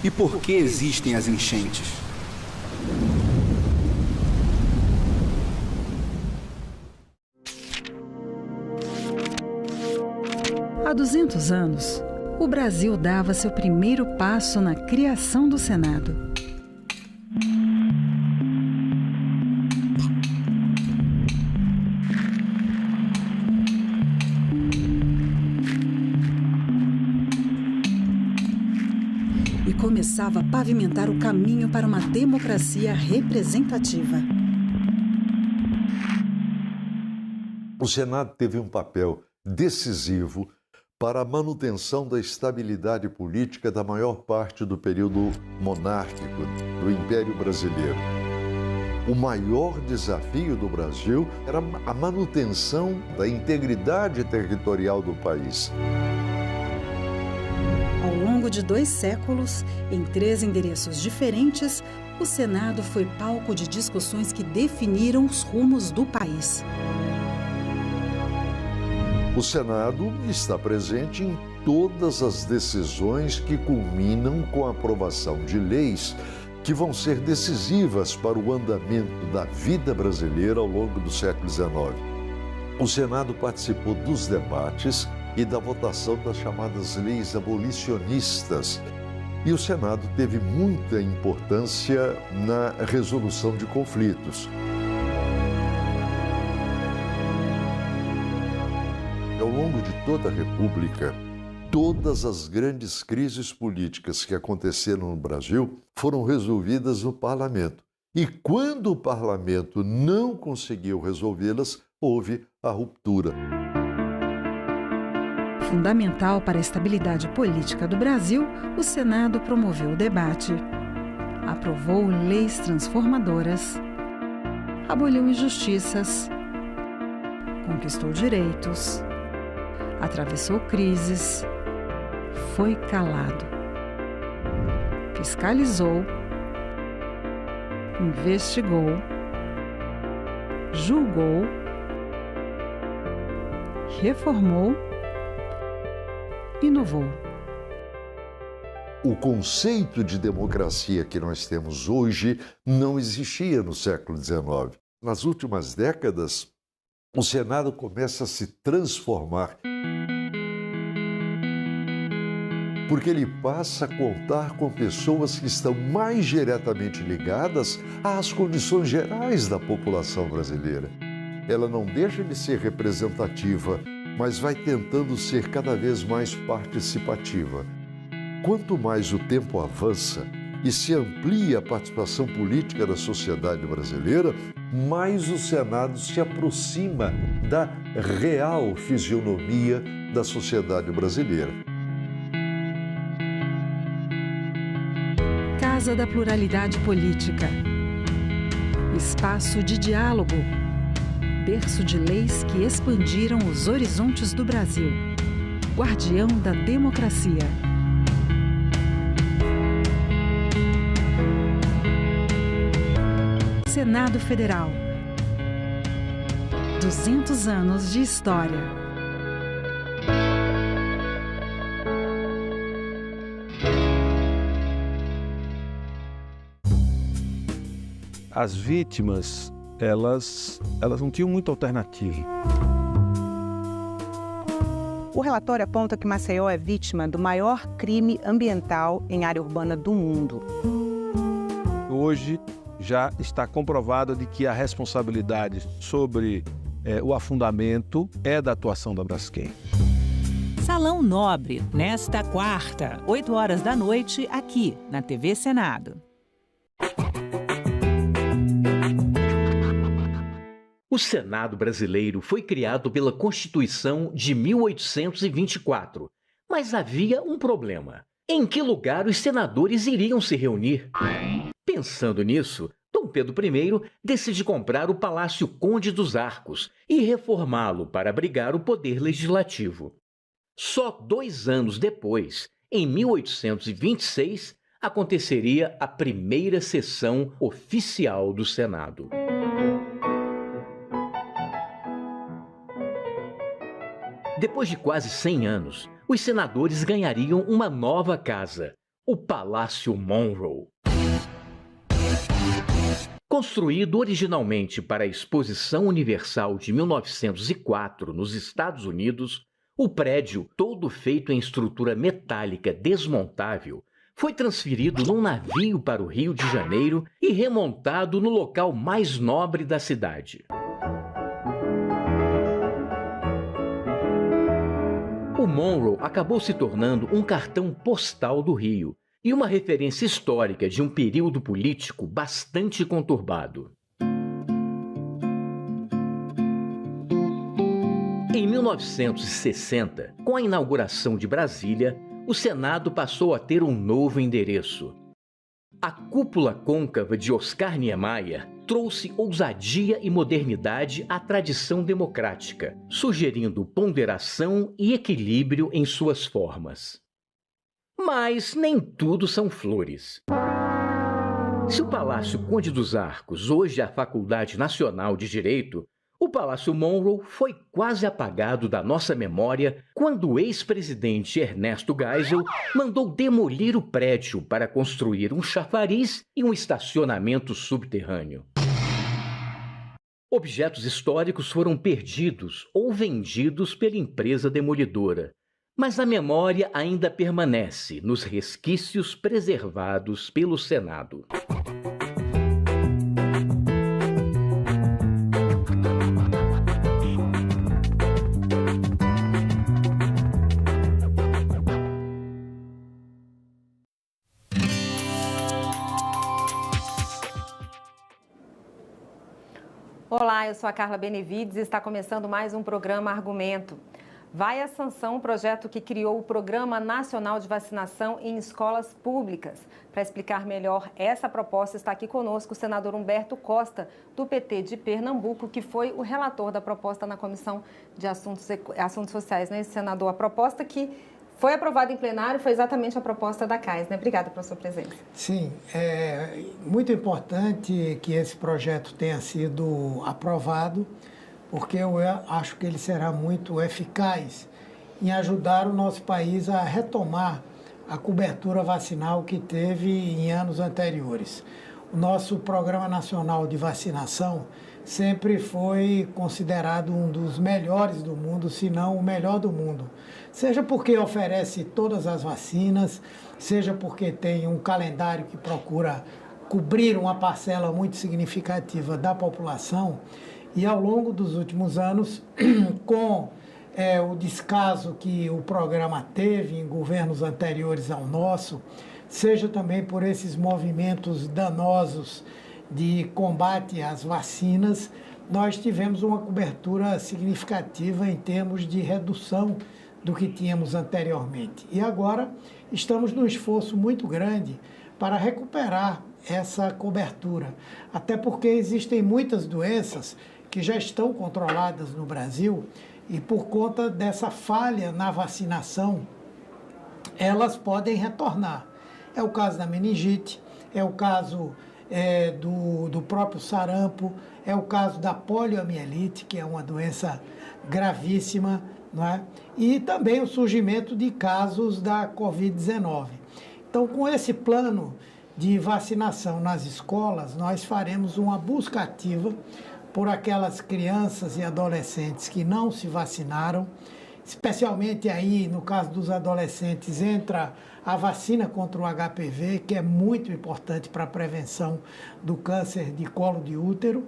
E por que existem as enchentes? Há 200 anos, o Brasil dava seu primeiro passo na criação do Senado. E começava a pavimentar o caminho para uma democracia representativa. O Senado teve um papel decisivo para a manutenção da estabilidade política da maior parte do período monárquico do Império Brasileiro. O maior desafio do Brasil era a manutenção da integridade territorial do país. Ao longo de 2 séculos, em 3 endereços diferentes, o Senado foi palco de discussões que definiram os rumos do país. O Senado está presente em todas as decisões que culminam com a aprovação de leis que vão ser decisivas para o andamento da vida brasileira ao longo do século XIX. O Senado participou dos debates e da votação das chamadas leis abolicionistas. E o Senado teve muita importância na resolução de conflitos. Ao longo de toda a República, todas as grandes crises políticas que aconteceram no Brasil foram resolvidas no Parlamento. E quando o Parlamento não conseguiu resolvê-las, houve a ruptura. Fundamental para a estabilidade política do Brasil, o Senado promoveu o debate, aprovou leis transformadoras, aboliu injustiças, conquistou direitos, atravessou crises, foi calado, fiscalizou, investigou, julgou, reformou, inovou. O conceito de democracia que nós temos hoje não existia no século XIX. Nas últimas décadas, o Senado começa a se transformar, porque ele passa a contar com pessoas que estão mais diretamente ligadas às condições gerais da população brasileira. Ela não deixa de ser representativa, mas vai tentando ser cada vez mais participativa. Quanto mais o tempo avança e se amplia a participação política da sociedade brasileira, mais o Senado se aproxima da real fisionomia da sociedade brasileira. Casa da Pluralidade Política. Espaço de diálogo. Berço de leis que expandiram os horizontes do Brasil. Guardião da democracia. Senado Federal. 200 anos de história. As vítimas, elas não tinham muita alternativa. O relatório aponta que Maceió é vítima do maior crime ambiental em área urbana do mundo. Hoje já está comprovado de que a responsabilidade sobre o afundamento é da atuação da Braskem. Salão Nobre, nesta quarta, 8 horas da noite, aqui na TV Senado. O Senado brasileiro foi criado pela Constituição de 1824, mas havia um problema. Em que lugar os senadores iriam se reunir? Pensando nisso, Dom Pedro I decide comprar o Palácio Conde dos Arcos e reformá-lo para abrigar o poder legislativo. Só 2 anos depois, em 1826, aconteceria a primeira sessão oficial do Senado. Depois de quase 100 anos, os senadores ganhariam uma nova casa, o Palácio Monroe. Construído originalmente para a Exposição Universal de 1904 nos Estados Unidos, o prédio, todo feito em estrutura metálica desmontável, foi transferido num navio para o Rio de Janeiro e remontado no local mais nobre da cidade. O Monroe acabou se tornando um cartão postal do Rio e uma referência histórica de um período político bastante conturbado. Em 1960, com a inauguração de Brasília, o Senado passou a ter um novo endereço. A cúpula côncava de Oscar Niemeyer trouxe ousadia e modernidade à tradição democrática, sugerindo ponderação e equilíbrio em suas formas. Mas nem tudo são flores. Se o Palácio Conde dos Arcos hoje é a Faculdade Nacional de Direito, o Palácio Monroe foi quase apagado da nossa memória quando o ex-presidente Ernesto Geisel mandou demolir o prédio para construir um chafariz e um estacionamento subterrâneo. Objetos históricos foram perdidos ou vendidos pela empresa demolidora, mas a memória ainda permanece nos resquícios preservados pelo Senado. Olá, eu sou a Carla Benevides e está começando mais um programa Argumento. vai à sanção o projeto que criou o Programa Nacional de Vacinação em Escolas Públicas. Para explicar melhor essa proposta, está aqui conosco o senador Humberto Costa, do PT de Pernambuco, que foi o relator da proposta na Comissão de Assuntos Sociais, né, senador? A proposta que foi aprovada em plenário foi exatamente a proposta da CAIS, né? Obrigada pela sua presença. Sim, é muito importante que esse projeto tenha sido aprovado, porque eu acho que ele será muito eficaz em ajudar o nosso país a retomar a cobertura vacinal que teve em anos anteriores. O nosso Programa Nacional de Vacinação sempre foi considerado um dos melhores do mundo, se não o melhor do mundo. Seja porque oferece todas as vacinas, seja porque tem um calendário que procura cobrir uma parcela muito significativa da população. E ao longo dos últimos anos, com o descaso que o programa teve em governos anteriores ao nosso, seja também por esses movimentos danosos de combate às vacinas, nós tivemos uma cobertura significativa em termos de redução do que tínhamos anteriormente. E agora estamos num esforço muito grande para recuperar essa cobertura, até porque existem muitas doenças que já estão controladas no Brasil e por conta dessa falha na vacinação, elas podem retornar. É o caso da meningite, é o caso do próprio sarampo, é o caso da poliomielite, que é uma doença gravíssima, não é? E também o surgimento de casos da Covid-19. Então, com esse plano de vacinação nas escolas, nós faremos uma busca ativa por aquelas crianças e adolescentes que não se vacinaram, especialmente aí, no caso dos adolescentes, entra a vacina contra o HPV, que é muito importante para a prevenção do câncer de colo de útero,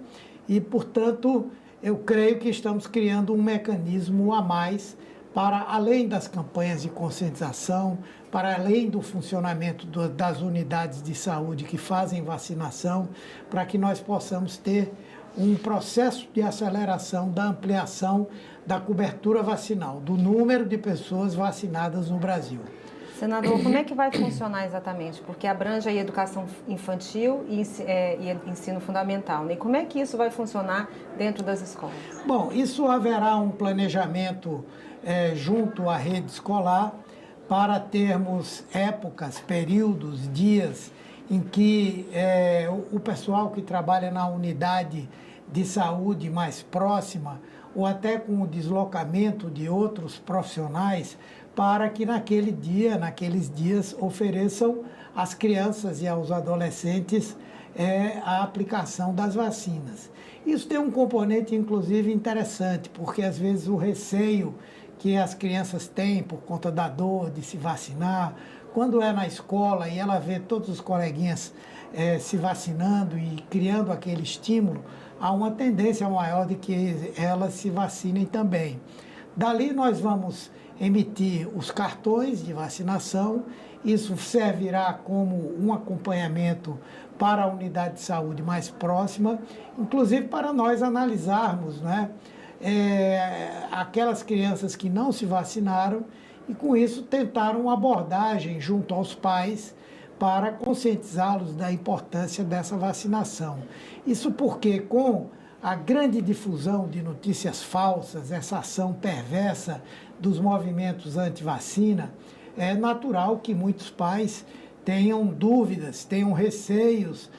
e, portanto, eu creio que estamos criando um mecanismo a mais para, além das campanhas de conscientização, para além do funcionamento das unidades de saúde que fazem vacinação, para que nós possamos ter um processo de aceleração da ampliação da cobertura vacinal, do número de pessoas vacinadas no Brasil. Senador, como é que vai funcionar exatamente? Porque abrange aí educação infantil e ensino fundamental, né? E como é que isso vai funcionar dentro das escolas? Bom, isso haverá um planejamento junto à rede escolar para termos épocas, períodos, dias em que o pessoal que trabalha na unidade de saúde mais próxima ou até com o deslocamento de outros profissionais para que naqueles dias ofereçam às crianças e aos adolescentes a aplicação das vacinas. Isso tem um componente, inclusive, interessante, porque às vezes o receio que as crianças têm por conta da dor de se vacinar, quando é na escola e ela vê todos os coleguinhas se vacinando e criando aquele estímulo, há uma tendência maior de que elas se vacinem também. Dali nós vamos emitir os cartões de vacinação, isso servirá como um acompanhamento para a unidade de saúde mais próxima, inclusive para nós analisarmos, né, aquelas crianças que não se vacinaram e com isso tentar uma abordagem junto aos pais para conscientizá-los da importância dessa vacinação. Isso porque com a grande difusão de notícias falsas, essa ação perversa dos movimentos anti-vacina, é natural que muitos pais tenham dúvidas, tenham receios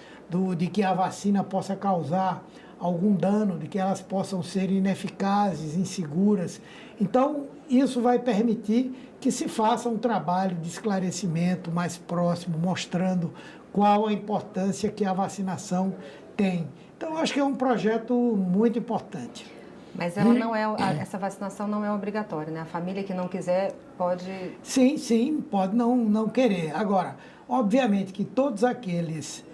de que a vacina possa causar algum dano, de que elas possam ser ineficazes, inseguras. Então, isso vai permitir que se faça um trabalho de esclarecimento mais próximo, mostrando qual a importância que a vacinação tem. Então, acho que é um projeto muito importante. Mas ela não essa vacinação não é obrigatória, né? A família que não quiser pode... Sim, pode não querer. Agora, obviamente que todos aqueles,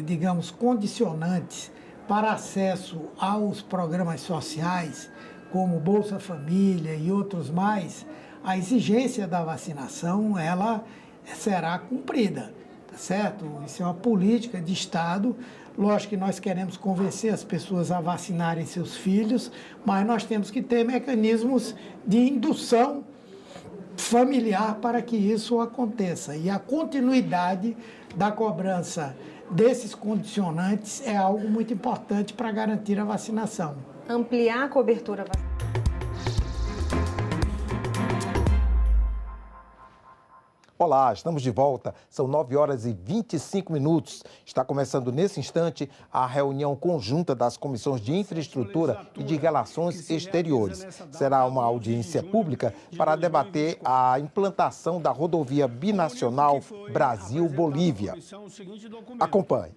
digamos, condicionantes para acesso aos programas sociais, como Bolsa Família e outros mais, a exigência da vacinação, ela será cumprida, tá certo? Isso é uma política de Estado. Lógico que nós queremos convencer as pessoas a vacinarem seus filhos, mas nós temos que ter mecanismos de indução familiar para que isso aconteça. E a continuidade da cobrança desses condicionantes é algo muito importante para garantir a vacinação. Ampliar a cobertura vacinal. Olá, estamos de volta. São 9h25. Está começando nesse instante a reunião conjunta das comissões de Infraestrutura e de Relações Exteriores. Será uma audiência pública para debater a implantação da rodovia binacional Brasil-Bolívia. Acompanhe.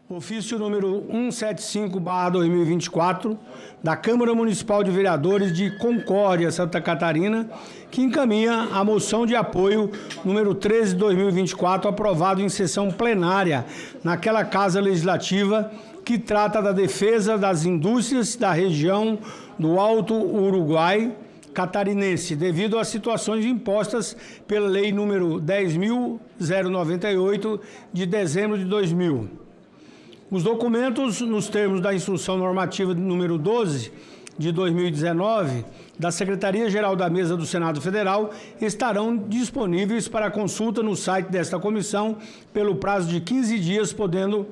Ofício número 175/2024 da Câmara Municipal de Vereadores de Concórdia, Santa Catarina, que encaminha a moção de apoio número 13/2024, aprovado em sessão plenária naquela Casa Legislativa, que trata da defesa das indústrias da região do Alto Uruguai catarinense, devido às situações impostas pela Lei número 10.098 de dezembro de 2000. Os documentos, nos termos da Instrução Normativa número 12 de 2019, da Secretaria-Geral da Mesa do Senado Federal, estarão disponíveis para consulta no site desta comissão pelo prazo de 15 dias, podendo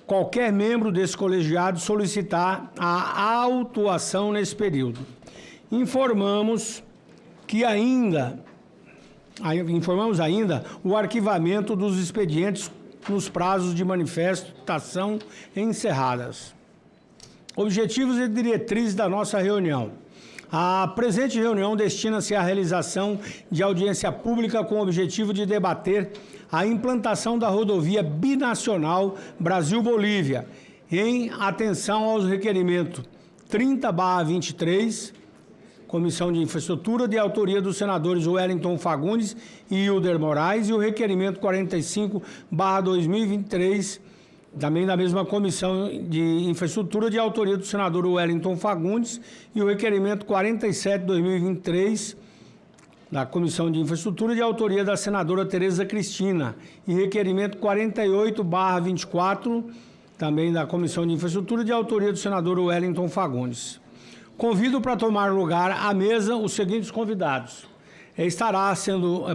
qualquer membro desse colegiado solicitar a autuação nesse período. Informamos ainda o arquivamento dos expedientes nos prazos de manifestação encerradas. Objetivos e diretrizes da nossa reunião. A presente reunião destina-se à realização de audiência pública com o objetivo de debater a implantação da rodovia binacional Brasil-Bolívia, em atenção aos requerimentos 30/23, Comissão de Infraestrutura, de autoria dos senadores Wellington Fagundes e Hilder Moraes, e o requerimento 45/2023, também da mesma Comissão de Infraestrutura, de autoria do senador Wellington Fagundes, e o requerimento 47/2023, da Comissão de Infraestrutura, de autoria da senadora Tereza Cristina, e requerimento 48/24, também da Comissão de Infraestrutura, de autoria do senador Wellington Fagundes. Convido para tomar lugar à mesa os seguintes convidados.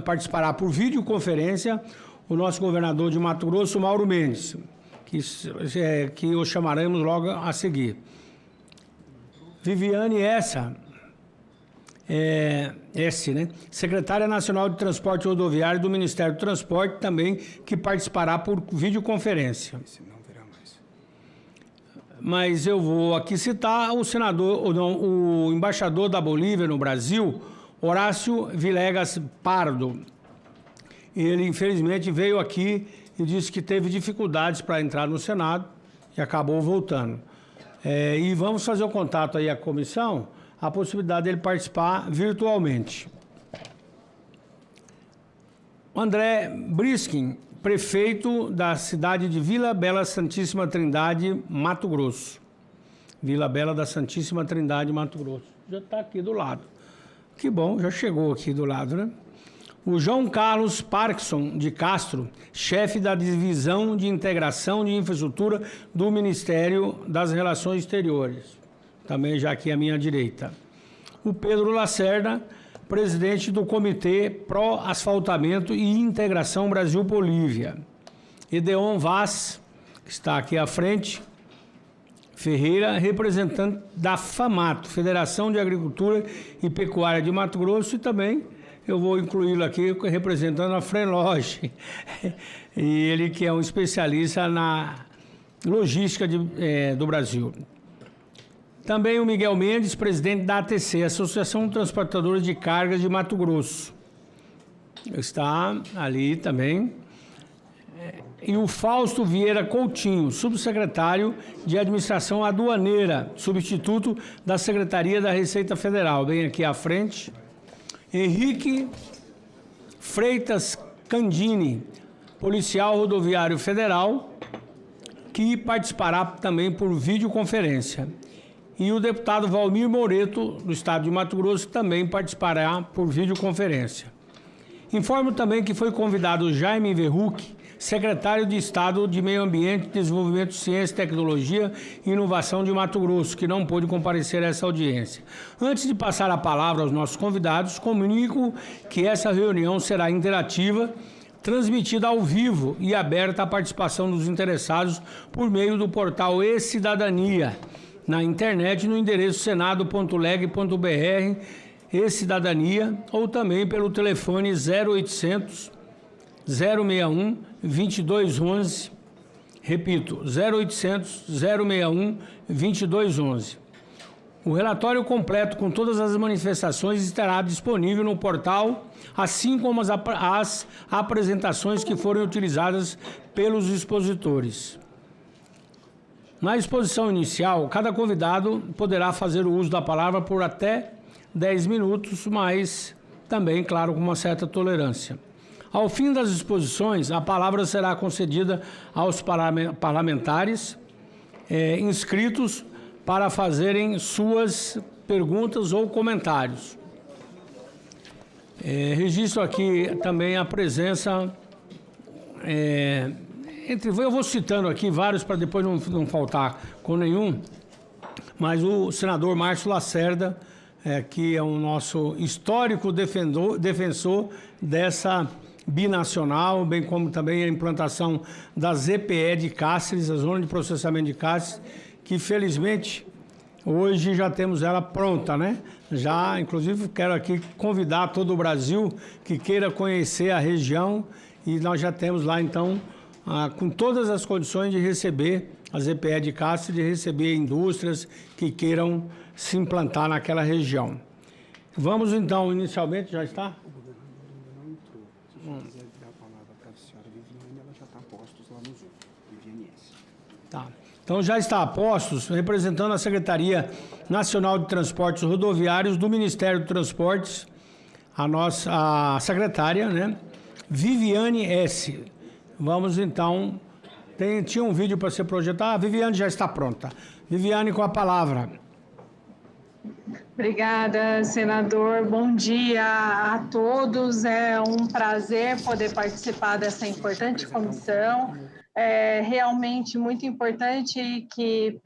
Participará por videoconferência o nosso governador de Mato Grosso, Mauro Mendes, que o chamaremos logo a seguir. Viviane secretária nacional de Transporte Rodoviário do Ministério do Transporte, também, que participará por videoconferência. Mas eu vou aqui citar o embaixador da Bolívia no Brasil, Horácio Villegas Pardo. Ele, infelizmente, veio aqui e disse que teve dificuldades para entrar no Senado e acabou voltando. E vamos fazer o contato aí à comissão, a possibilidade dele participar virtualmente. André Briskin, prefeito da cidade de Vila Bela Santíssima Trindade, Mato Grosso. Vila Bela da Santíssima Trindade, Mato Grosso. Já está aqui do lado. Que bom, já chegou aqui do lado, né? O João Carlos Parkson de Castro, chefe da Divisão de Integração de Infraestrutura do Ministério das Relações Exteriores. Também já aqui à minha direita. O Pedro Lacerda, presidente do Comitê Pró-Asfaltamento e Integração Brasil-Bolívia. Edeon Vaz, que está aqui à frente. Ferreira, representante da FAMATO, Federação de Agricultura e Pecuária de Mato Grosso, e também eu vou incluí-lo aqui representando a Frenloge, e ele que é um especialista na logística do Brasil. Também o Miguel Mendes, presidente da ATC, Associação de Transportadores de Cargas de Mato Grosso. Está ali também. E o Fausto Vieira Coutinho, subsecretário de Administração Aduaneira, substituto da Secretaria da Receita Federal, bem aqui à frente. Henrique Freitas Candini, policial rodoviário federal, que participará também por videoconferência. E o deputado Valmir Moreto, do estado de Mato Grosso, também participará por videoconferência. Informo também que foi convidado Jaime Verruc, secretário de Estado de Meio Ambiente, Desenvolvimento, Ciência, Tecnologia e Inovação de Mato Grosso, que não pôde comparecer a essa audiência. Antes de passar a palavra aos nossos convidados, comunico que essa reunião será interativa, transmitida ao vivo e aberta à participação dos interessados por meio do portal E-Cidadania, na internet no endereço senado.leg.br E-Cidadania, ou também pelo telefone 0800 061 2211, repito, 0800 061 2211. O relatório completo com todas as manifestações estará disponível no portal, assim como as apresentações que forem utilizadas pelos expositores. Na exposição inicial, cada convidado poderá fazer o uso da palavra por até 10 minutos, mas também, claro, com uma certa tolerância. Ao fim das exposições, a palavra será concedida aos parlamentares inscritos para fazerem suas perguntas ou comentários. Registro aqui também a presença, eu vou citando aqui vários para depois não faltar com nenhum, mas o senador Márcio Lacerda, que é o nosso histórico defensor dessa binacional, bem como também a implantação da ZPE de Cáceres, a Zona de Processamento de Cáceres, que felizmente hoje já temos ela pronta, né? Já, inclusive, quero aqui convidar todo o Brasil que queira conhecer a região, e nós já temos lá, então, com todas as condições de receber a ZPE de Cáceres, de receber indústrias que queiram se implantar naquela região. Vamos, então, inicialmente, já está? Se quiser dar a palavra para a senhora Viviane, ela já está a postos lá no Zoom. Viviane S. Tá. Então já está a postos, representando a Secretaria Nacional de Transportes Rodoviários do Ministério dos Transportes, a secretária, né? Viviane S. Vamos então, tinha um vídeo para ser projetado. A Viviane já está pronta. Viviane, com a palavra. Obrigada, senador. Bom dia a todos. É um prazer poder participar dessa importante comissão. É realmente muito importante que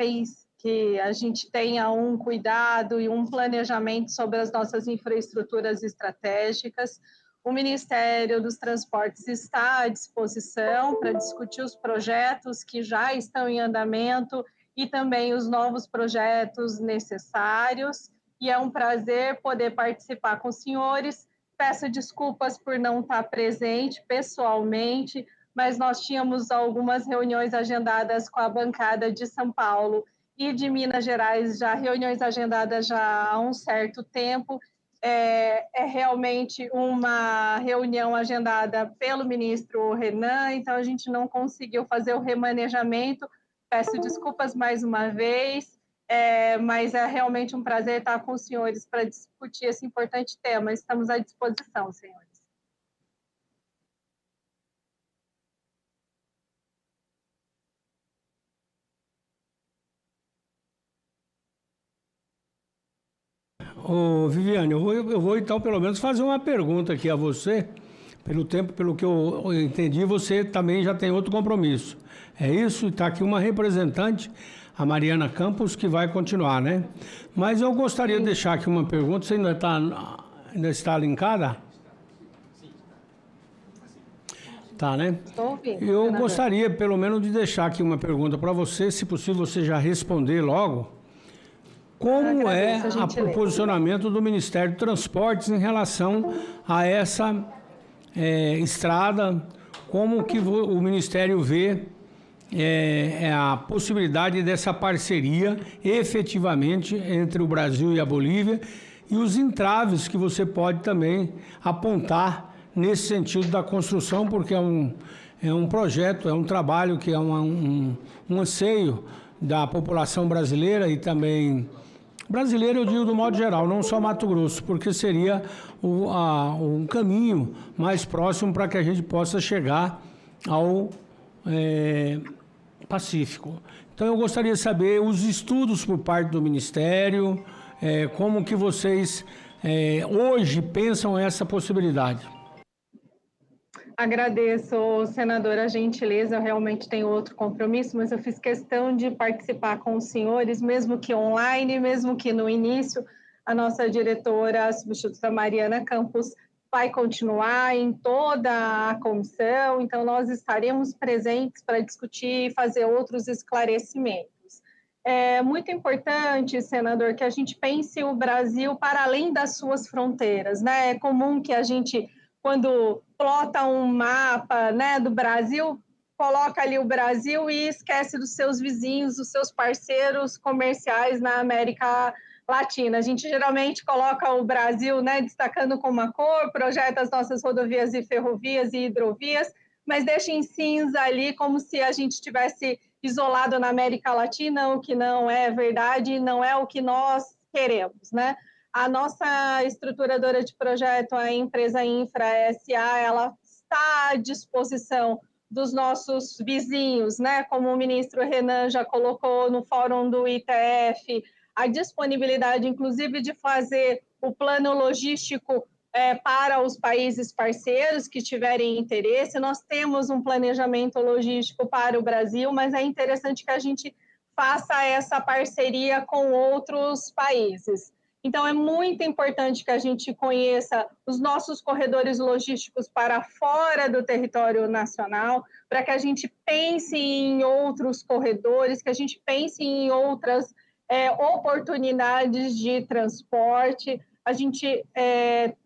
a gente tenha um cuidado e um planejamento sobre as nossas infraestruturas estratégicas. O Ministério dos Transportes está à disposição para discutir os projetos que já estão em andamento e também os novos projetos necessários. E é um prazer poder participar com os senhores. Peço desculpas por não estar presente pessoalmente, mas nós tínhamos algumas reuniões agendadas com a bancada de São Paulo e de Minas Gerais, já reuniões agendadas já há um certo tempo. É realmente uma reunião agendada pelo ministro Renan, então a gente não conseguiu fazer o remanejamento. Peço desculpas mais uma vez. Mas é realmente um prazer estar com os senhores para discutir esse importante tema. Estamos à disposição, senhores. Ô, Viviane, eu vou então pelo menos fazer uma pergunta aqui a você. Pelo que eu entendi, você também já tem outro compromisso. É isso? Está aqui uma representante, a Mariana Campos, que vai continuar, né? Mas eu gostaria de deixar aqui uma pergunta. Você ainda está linkada? Tá, né? Estou ouvindo. Eu gostaria, pelo menos, de deixar aqui uma pergunta para você, se possível você já responder logo. Como é o posicionamento do Ministério de Transportes em relação a essa estrada? Como que o Ministério vê a possibilidade dessa parceria efetivamente entre o Brasil e a Bolívia, e os entraves que você pode também apontar nesse sentido da construção, porque é um projeto, é um trabalho que é um anseio da população brasileira e também brasileira, eu digo do modo geral, não só Mato Grosso, porque seria um caminho mais próximo para que a gente possa chegar ao Pacífico. Então eu gostaria de saber os estudos por parte do Ministério, como que vocês hoje pensam essa possibilidade. Agradeço, senadora, a gentileza. Eu realmente tenho outro compromisso, mas eu fiz questão de participar com os senhores, mesmo que online, mesmo que no início. A nossa diretora, a substituta Mariana Campos, vai continuar em toda a comissão, então nós estaremos presentes para discutir e fazer outros esclarecimentos. É muito importante, senador, que a gente pense o Brasil para além das suas fronteiras, né? É comum que a gente, quando plota um mapa, né, do Brasil, coloca ali o Brasil e esquece dos seus vizinhos, dos seus parceiros comerciais na América Latina. A gente geralmente coloca o Brasil, né, destacando com uma cor, projeta as nossas rodovias e ferrovias e hidrovias, mas deixa em cinza ali como se a gente tivesse isolado na América Latina, o que não é verdade, não é o que nós queremos, né? A nossa estruturadora de projeto, a empresa Infra SA, ela está à disposição dos nossos vizinhos, né? Como o ministro Renan já colocou no fórum do ITF, a disponibilidade, inclusive, de fazer o plano logístico para os países parceiros que tiverem interesse. Nós temos um planejamento logístico para o Brasil, mas é interessante que a gente faça essa parceria com outros países. Então, é muito importante que a gente conheça os nossos corredores logísticos para fora do território nacional, para que a gente pense em outros corredores, que a gente pense em outras oportunidades de transporte. A gente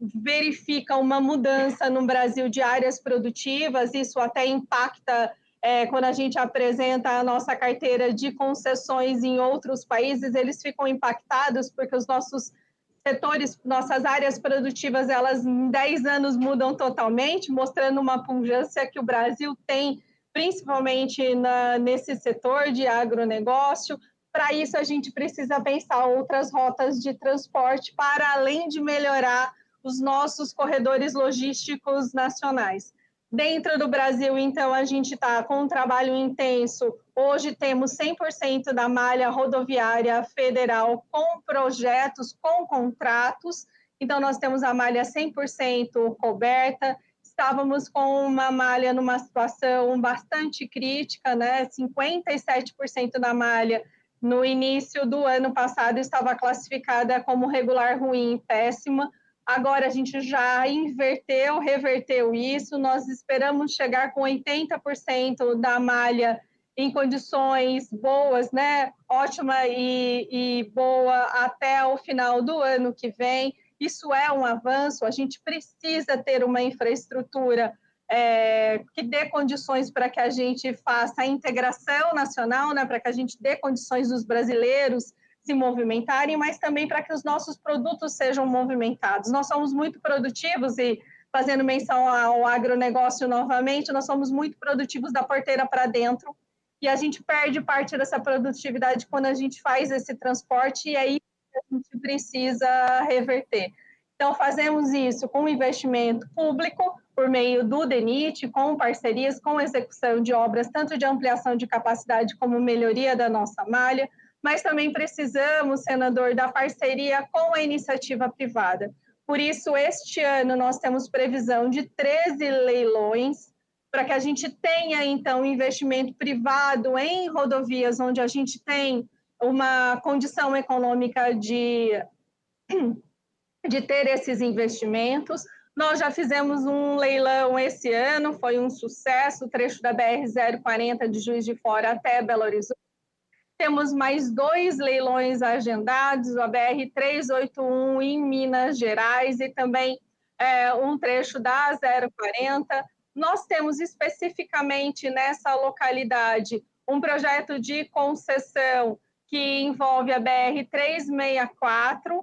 verifica uma mudança no Brasil de áreas produtivas, isso até impacta quando a gente apresenta a nossa carteira de concessões em outros países, eles ficam impactados porque os nossos setores, nossas áreas produtivas, elas em 10 anos mudam totalmente, mostrando uma pujança que o Brasil tem, principalmente nesse setor de agronegócio. Para isso, a gente precisa pensar outras rotas de transporte para além de melhorar os nossos corredores logísticos nacionais. Dentro do Brasil, então, a gente está com um trabalho intenso. Hoje temos 100% da malha rodoviária federal com projetos, com contratos. Então, nós temos a malha 100% coberta. Estávamos com uma malha numa situação bastante crítica, né? 57% da malha no início do ano passado estava classificada como regular, ruim, péssima. Agora a gente já reverteu isso. Nós esperamos chegar com 80% da malha em condições boas, né? Ótima e boa até o final do ano que vem. Isso é um avanço. A gente precisa ter uma infraestrutura que dê condições para que a gente faça a integração nacional, né, para que a gente dê condições dos brasileiros se movimentarem, mas também para que os nossos produtos sejam movimentados. Nós somos muito produtivos e, fazendo menção ao agronegócio novamente, nós somos muito produtivos da porteira para dentro e a gente perde parte dessa produtividade quando a gente faz esse transporte e aí a gente precisa reverter. Então, fazemos isso com investimento público, por meio do DENIT, com parcerias, com execução de obras, tanto de ampliação de capacidade como melhoria da nossa malha, mas também precisamos, senador, da parceria com a iniciativa privada. Por isso, este ano, nós temos previsão de 13 leilões, para que a gente tenha, então, investimento privado em rodovias, onde a gente tem uma condição econômica de ter esses investimentos. Nós já fizemos um leilão esse ano, foi um sucesso, o trecho da BR-040 de Juiz de Fora até Belo Horizonte. Temos mais 2 leilões agendados, a BR-381 em Minas Gerais e também um trecho da 040. Nós temos especificamente nessa localidade um projeto de concessão que envolve a BR-364,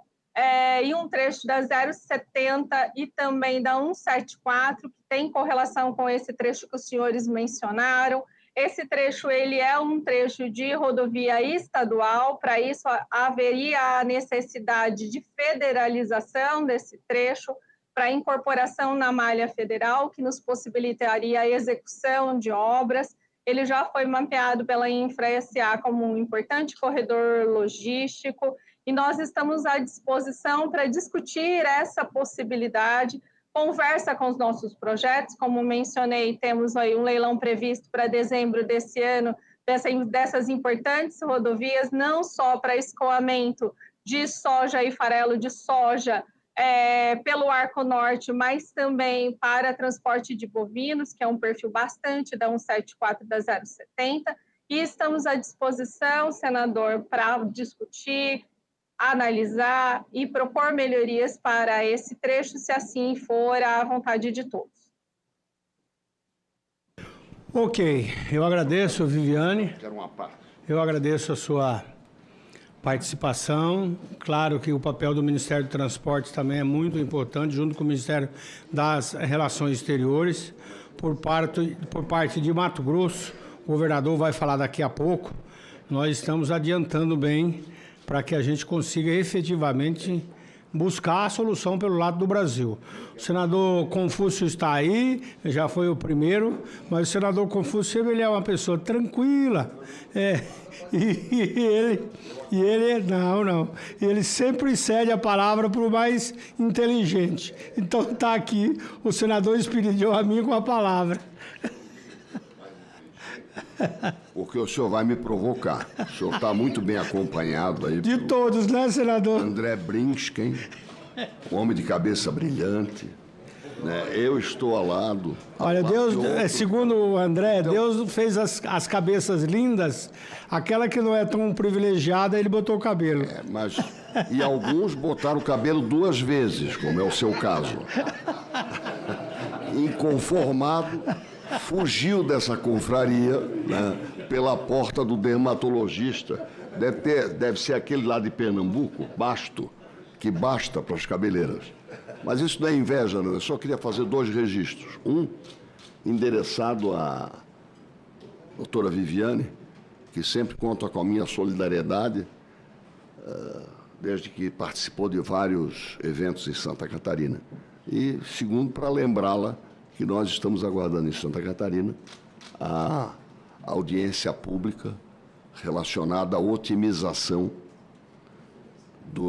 e um trecho da 070 e também da 174, que tem correlação com esse trecho que os senhores mencionaram. Esse trecho ele é um trecho de rodovia estadual, para isso haveria a necessidade de federalização desse trecho, para incorporação na malha federal, que nos possibilitaria a execução de obras. Ele já foi mapeado pela Infra SA como um importante corredor logístico, e nós estamos à disposição para discutir essa possibilidade, conversa com os nossos projetos. Como mencionei, temos aí um leilão previsto para dezembro desse ano, dessas importantes rodovias, não só para escoamento de soja e farelo de soja pelo Arco Norte, mas também para transporte de bovinos, que é um perfil bastante da 174 da 070, e estamos à disposição, senador, para discutir, analisar e propor melhorias para esse trecho, se assim for à vontade de todos. Ok, eu agradeço, Viviane. Quero uma parte. Eu agradeço a sua participação. Claro que o papel do Ministério do Transporte também é muito importante, junto com o Ministério das Relações Exteriores. Por parte de Mato Grosso, o governador vai falar daqui a pouco, nós estamos adiantando bem para que a gente consiga efetivamente buscar a solução pelo lado do Brasil. O senador Confúcio está aí, já foi o primeiro, mas o senador Confúcio ele é uma pessoa tranquila, ele sempre cede a palavra para o mais inteligente. Então está aqui o senador Espiridião a mim com a palavra. Porque o senhor vai me provocar. O senhor está muito bem acompanhado aí. De todos, né, senador? André Brinschen, um homem de cabeça brilhante. Né? Eu estou ao lado. Olha, Deus, segundo o André, então, Deus fez as cabeças lindas. Aquela que não é tão privilegiada, ele botou o cabelo. E alguns botaram o cabelo 2 vezes, como é o seu caso. Inconformado, fugiu dessa confraria, né, pela porta do dermatologista. Deve ser aquele lá de Pernambuco, Basto, que basta para as cabeleiras. Mas isso não é inveja, não. Eu só queria fazer 2 registros. Um, endereçado à doutora Viviane, que sempre conta com a minha solidariedade, desde que participou de vários eventos em Santa Catarina. E, segundo, para lembrá-la que nós estamos aguardando em Santa Catarina a audiência pública relacionada à otimização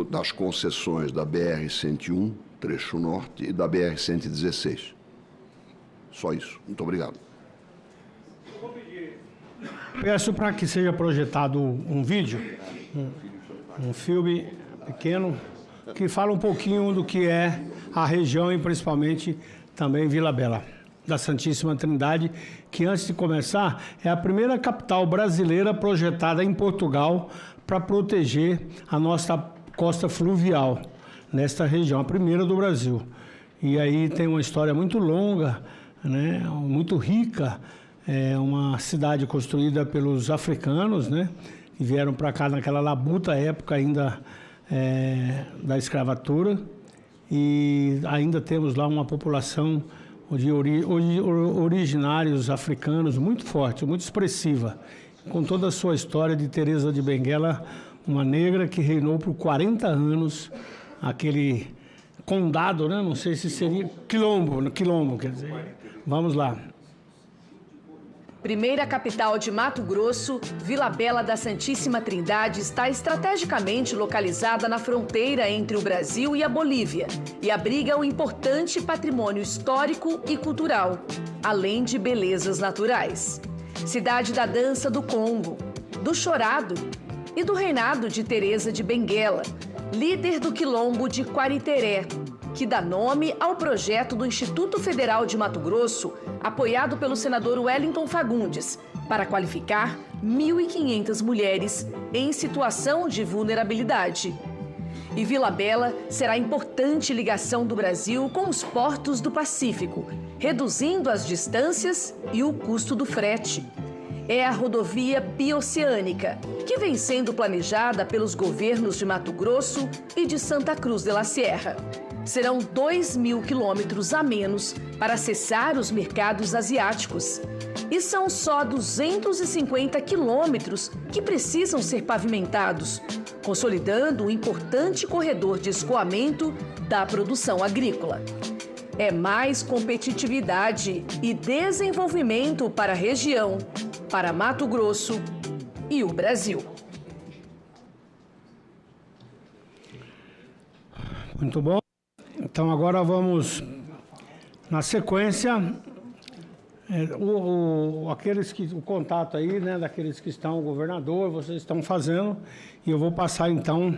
das concessões da BR-101, trecho norte, e da BR-116. Só isso. Muito obrigado. Peço para que seja projetado um vídeo, um filme pequeno, que fala um pouquinho do que é a região e principalmente também Vila Bela da Santíssima Trindade, que antes de começar é a primeira capital brasileira projetada em Portugal para proteger a nossa costa fluvial nesta região, a primeira do Brasil. E aí tem uma história muito longa, né, muito rica, é uma cidade construída pelos africanos, né, que vieram para cá naquela labuta época ainda da escravatura, e ainda temos lá uma população de originários africanos muito forte, muito expressiva, com toda a sua história de Teresa de Benguela, uma negra que reinou por 40 anos, aquele condado, né? Não sei se seria quilombo, quer dizer. Vamos lá. Primeira capital de Mato Grosso, Vila Bela da Santíssima Trindade está estrategicamente localizada na fronteira entre o Brasil e a Bolívia e abriga um importante patrimônio histórico e cultural, além de belezas naturais. Cidade da dança do Congo, do chorado e do reinado de Teresa de Benguela, líder do quilombo de Quariteré, que dá nome ao projeto do Instituto Federal de Mato Grosso, apoiado pelo senador Wellington Fagundes, para qualificar 1.500 mulheres em situação de vulnerabilidade. E Vila Bela será importante ligação do Brasil com os portos do Pacífico, reduzindo as distâncias e o custo do frete. É a rodovia bioceânica, que vem sendo planejada pelos governos de Mato Grosso e de Santa Cruz de la Sierra. Serão 2.000 quilômetros a menos para acessar os mercados asiáticos. E são só 250 quilômetros que precisam ser pavimentados, consolidando um importante corredor de escoamento da produção agrícola. É mais competitividade e desenvolvimento para a região, para Mato Grosso e o Brasil. Muito bom. Então agora vamos Na sequência, o contato aí, né, daqueles que estão, o governador, vocês estão fazendo, e eu vou passar então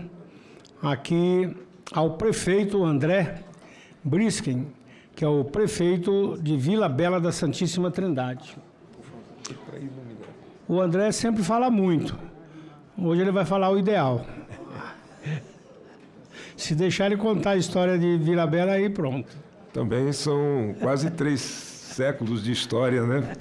aqui ao prefeito André Briskin, que é o prefeito de Vila Bela da Santíssima Trindade. O André sempre fala muito, hoje ele vai falar o ideal. Se deixar ele contar a história de Vila Bela, aí pronto. Também são quase 3 séculos de história, né?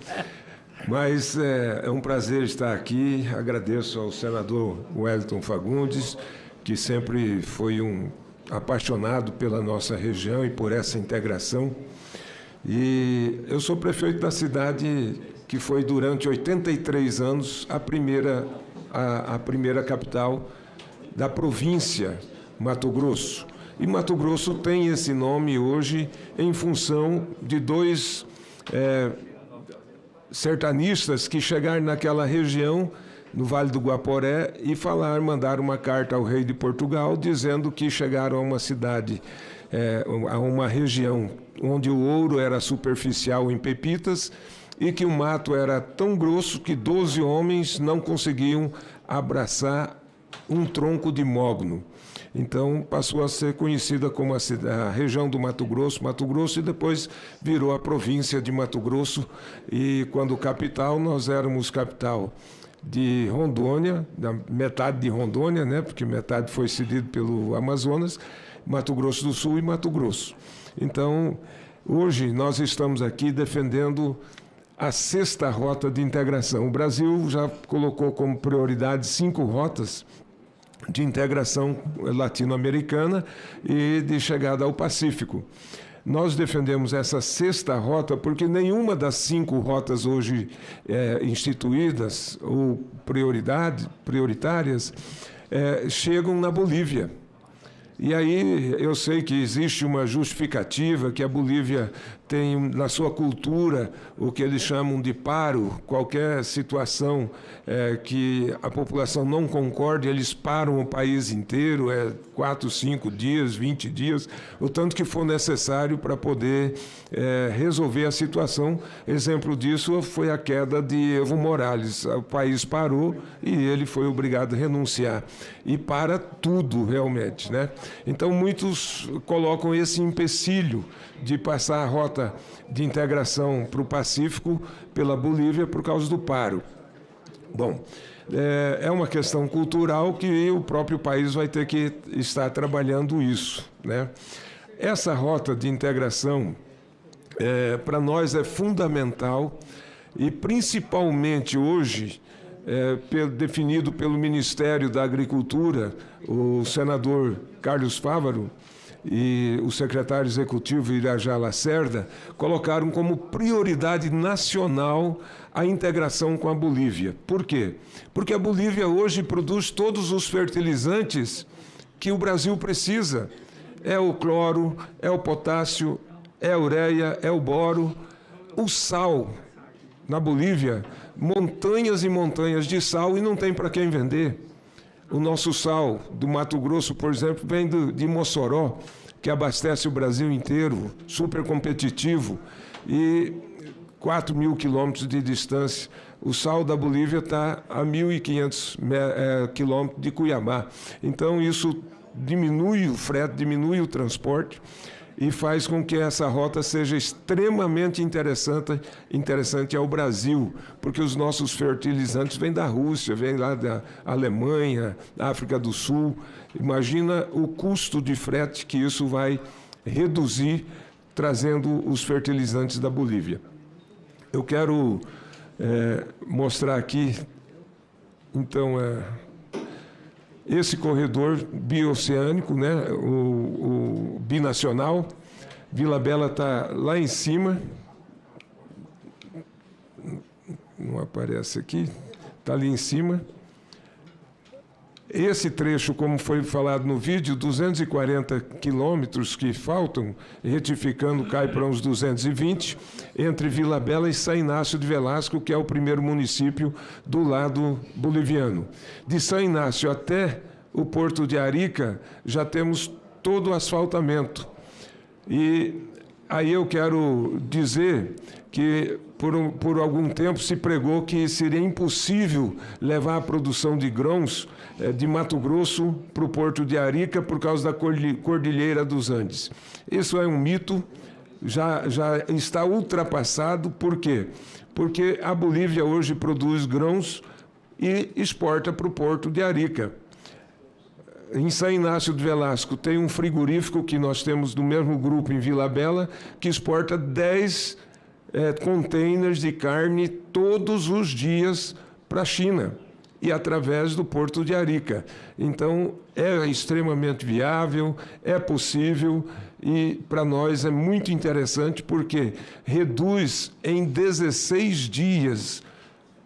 Mas é um prazer estar aqui. Agradeço ao senador Wellington Fagundes, que sempre foi um apaixonado pela nossa região e por essa integração. E eu sou prefeito da cidade que foi, durante 83 anos, a primeira capital da província Mato Grosso. E Mato Grosso tem esse nome hoje em função de 2 sertanistas que chegaram naquela região, no Vale do Guaporé, e mandaram uma carta ao rei de Portugal dizendo que chegaram a uma cidade, a uma região onde o ouro era superficial em pepitas e que o mato era tão grosso que 12 homens não conseguiam abraçar um tronco de mogno. Então, passou a ser conhecida como a região do Mato Grosso, e depois virou a província de Mato Grosso. E, quando capital, nós éramos capital de Rondônia, da metade de Rondônia, né, porque metade foi cedido pelo Amazonas, Mato Grosso do Sul e Mato Grosso. Então, hoje, nós estamos aqui defendendo a 6ª rota de integração. O Brasil já colocou como prioridade 5 rotas de integração latino-americana e de chegada ao Pacífico. Nós defendemos essa 6ª rota porque nenhuma das 5 rotas hoje instituídas ou prioritárias chegam na Bolívia. E aí eu sei que existe uma justificativa que a Bolívia tem na sua cultura o que eles chamam de paro. Qualquer situação que a população não concorde, eles param o país inteiro, 4, 5 dias, 20 dias, o tanto que for necessário para poder resolver a situação. Exemplo disso foi a queda de Evo Morales. O país parou e ele foi obrigado a renunciar. E para tudo, realmente, né? Então, muitos colocam esse empecilho de passar a rota de integração para o Pacífico pela Bolívia por causa do paro. Bom, é uma questão cultural que o próprio país vai ter que estar trabalhando isso, né? Essa rota de integração, para nós, é fundamental e, principalmente hoje, definido pelo Ministério da Agricultura, o senador Carlos Fávaro e o secretário executivo Irajá Lacerda colocaram como prioridade nacional a integração com a Bolívia. Por quê? Porque a Bolívia hoje produz todos os fertilizantes que o Brasil precisa. É o cloro, é o potássio, é a ureia, é o boro, o sal. Na Bolívia, montanhas e montanhas de sal e não tem para quem vender. O nosso sal do Mato Grosso, por exemplo, vem de Mossoró, que abastece o Brasil inteiro, super competitivo, e 4.000 quilômetros de distância. O sal da Bolívia está a 1.500 quilômetros de Cuiabá. Então, isso diminui o frete, diminui o transporte e faz com que essa rota seja extremamente interessante ao Brasil, porque os nossos fertilizantes vêm da Rússia, vêm lá da Alemanha, da África do Sul. Imagina o custo de frete que isso vai reduzir trazendo os fertilizantes da Bolívia. Eu quero mostrar aqui, então, esse corredor bioceânico, né, o binacional. Vila Bela está lá em cima. Não aparece aqui. Está ali em cima. Esse trecho, como foi falado no vídeo, 240 quilômetros que faltam, retificando, cai para uns 220, entre Vila Bela e São Inácio de Velasco, que é o primeiro município do lado boliviano. De São Inácio até o porto de Arica, já temos todo o asfaltamento. E aí eu quero dizer que por algum tempo se pregou que seria impossível levar a produção de grãos de Mato Grosso para o Porto de Arica por causa da Cordilheira dos Andes. Isso é um mito, já está ultrapassado. Por quê? Porque a Bolívia hoje produz grãos e exporta para o Porto de Arica. Em São Inácio de Velasco tem um frigorífico que nós temos do mesmo grupo em Vila Bela, que exporta 10 containers de carne todos os dias para a China e através do Porto de Arica. Então, é extremamente viável, é possível e para nós é muito interessante porque reduz em 16 dias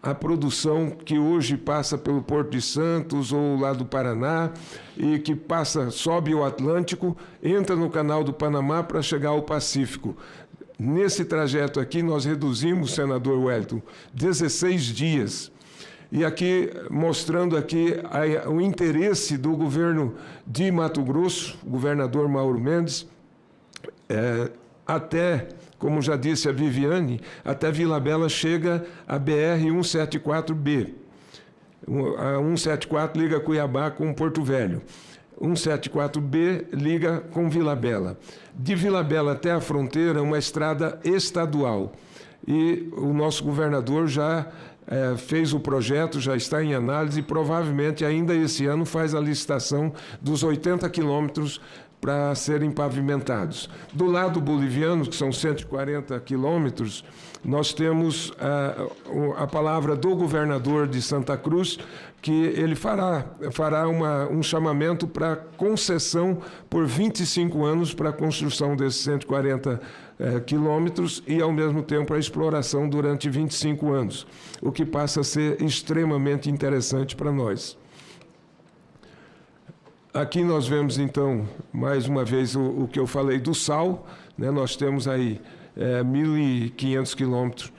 a produção que hoje passa pelo Porto de Santos ou lá do Paraná e que sobe o Atlântico, entra no Canal do Panamá para chegar ao Pacífico. Nesse trajeto aqui, nós reduzimos, senador Wellington, 16 dias. E aqui, mostrando aqui o interesse do governo de Mato Grosso, o governador Mauro Mendes, até, como já disse a Viviane, até Vila Bela chega a BR-174B. A 174 liga Cuiabá com Porto Velho. 174B liga com Vila Bela. De Vila Bela até a fronteira, uma estrada estadual. E o nosso governador já fez o projeto, já está em análise e provavelmente ainda esse ano faz a licitação dos 80 quilômetros para serem pavimentados. Do lado boliviano, que são 140 quilômetros, nós temos a palavra do governador de Santa Cruz, que ele fará um chamamento para concessão por 25 anos para a construção desses 140 quilômetros e, ao mesmo tempo, a exploração durante 25 anos, o que passa a ser extremamente interessante para nós. Aqui nós vemos, então, mais uma vez o que eu falei do sal, né? Nós temos aí 1.500 quilômetros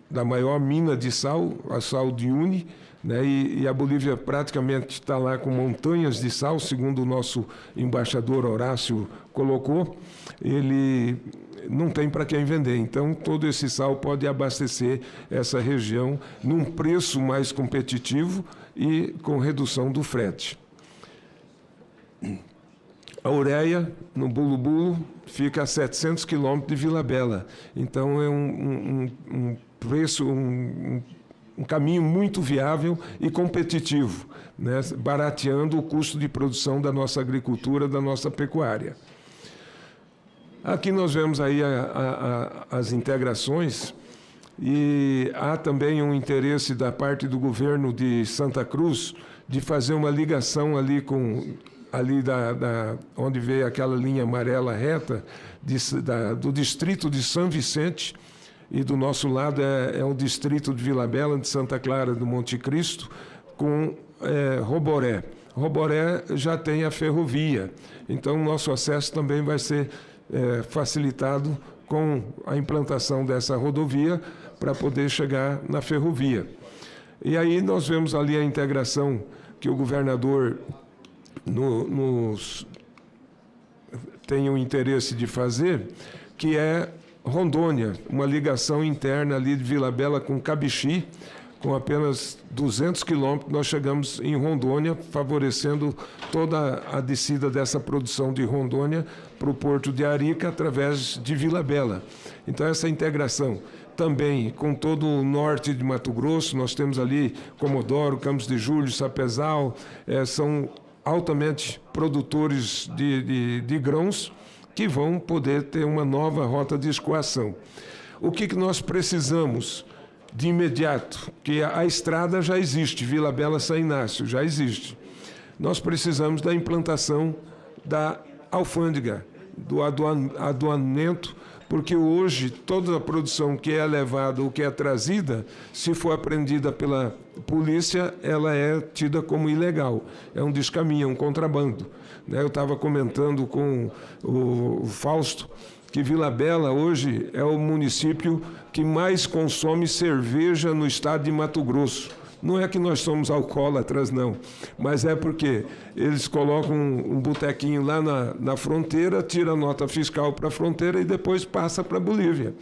da maior mina de sal, a Sal de Uyuni, né? E a Bolívia praticamente está lá com montanhas de sal, segundo o nosso embaixador Horácio colocou. Ele não tem para quem vender, então todo esse sal pode abastecer essa região num preço mais competitivo e com redução do frete. A ureia, no Bulu-Bulu, fica a 700 quilômetros de Vila Bela. Então, é um preço, um caminho muito viável e competitivo, né? Barateando o custo de produção da nossa agricultura, da nossa pecuária. Aqui nós vemos aí as integrações e há também um interesse da parte do governo de Santa Cruz de fazer uma ligação ali onde veio aquela linha amarela reta do distrito de São Vicente, e do nosso lado é o distrito de Vila Bela, de Santa Clara do Monte Cristo, com Roboré. Roboré já tem a ferrovia, então o nosso acesso também vai ser facilitado com a implantação dessa rodovia para poder chegar na ferrovia. E aí nós vemos ali a integração que o governador tem o interesse de fazer, que é Rondônia, uma ligação interna ali de Vila Bela com Cabixi, com apenas 200 quilômetros, nós chegamos em Rondônia, favorecendo toda a descida dessa produção de Rondônia para o Porto de Arica, através de Vila Bela. Então, essa integração também com todo o norte de Mato Grosso, nós temos ali Comodoro, Campos de Júlio, Sapezal, são altamente produtores de grãos que vão poder ter uma nova rota de escoação. O que nós precisamos de imediato? Que a estrada já existe, Vila Bela São Inácio, já existe. Nós precisamos da implantação da alfândega, do aduanamento, porque hoje toda a produção que é levada ou que é trazida, se for apreendida pela polícia, ela é tida como ilegal. É um descaminho, é um contrabando. Eu estava comentando com o Fausto que Vila Bela hoje é o município que mais consome cerveja no estado de Mato Grosso. Não é que nós somos alcoólatras, não, mas é porque eles colocam um botequinho lá na fronteira, tira a nota fiscal para a fronteira e depois passa para a Bolívia.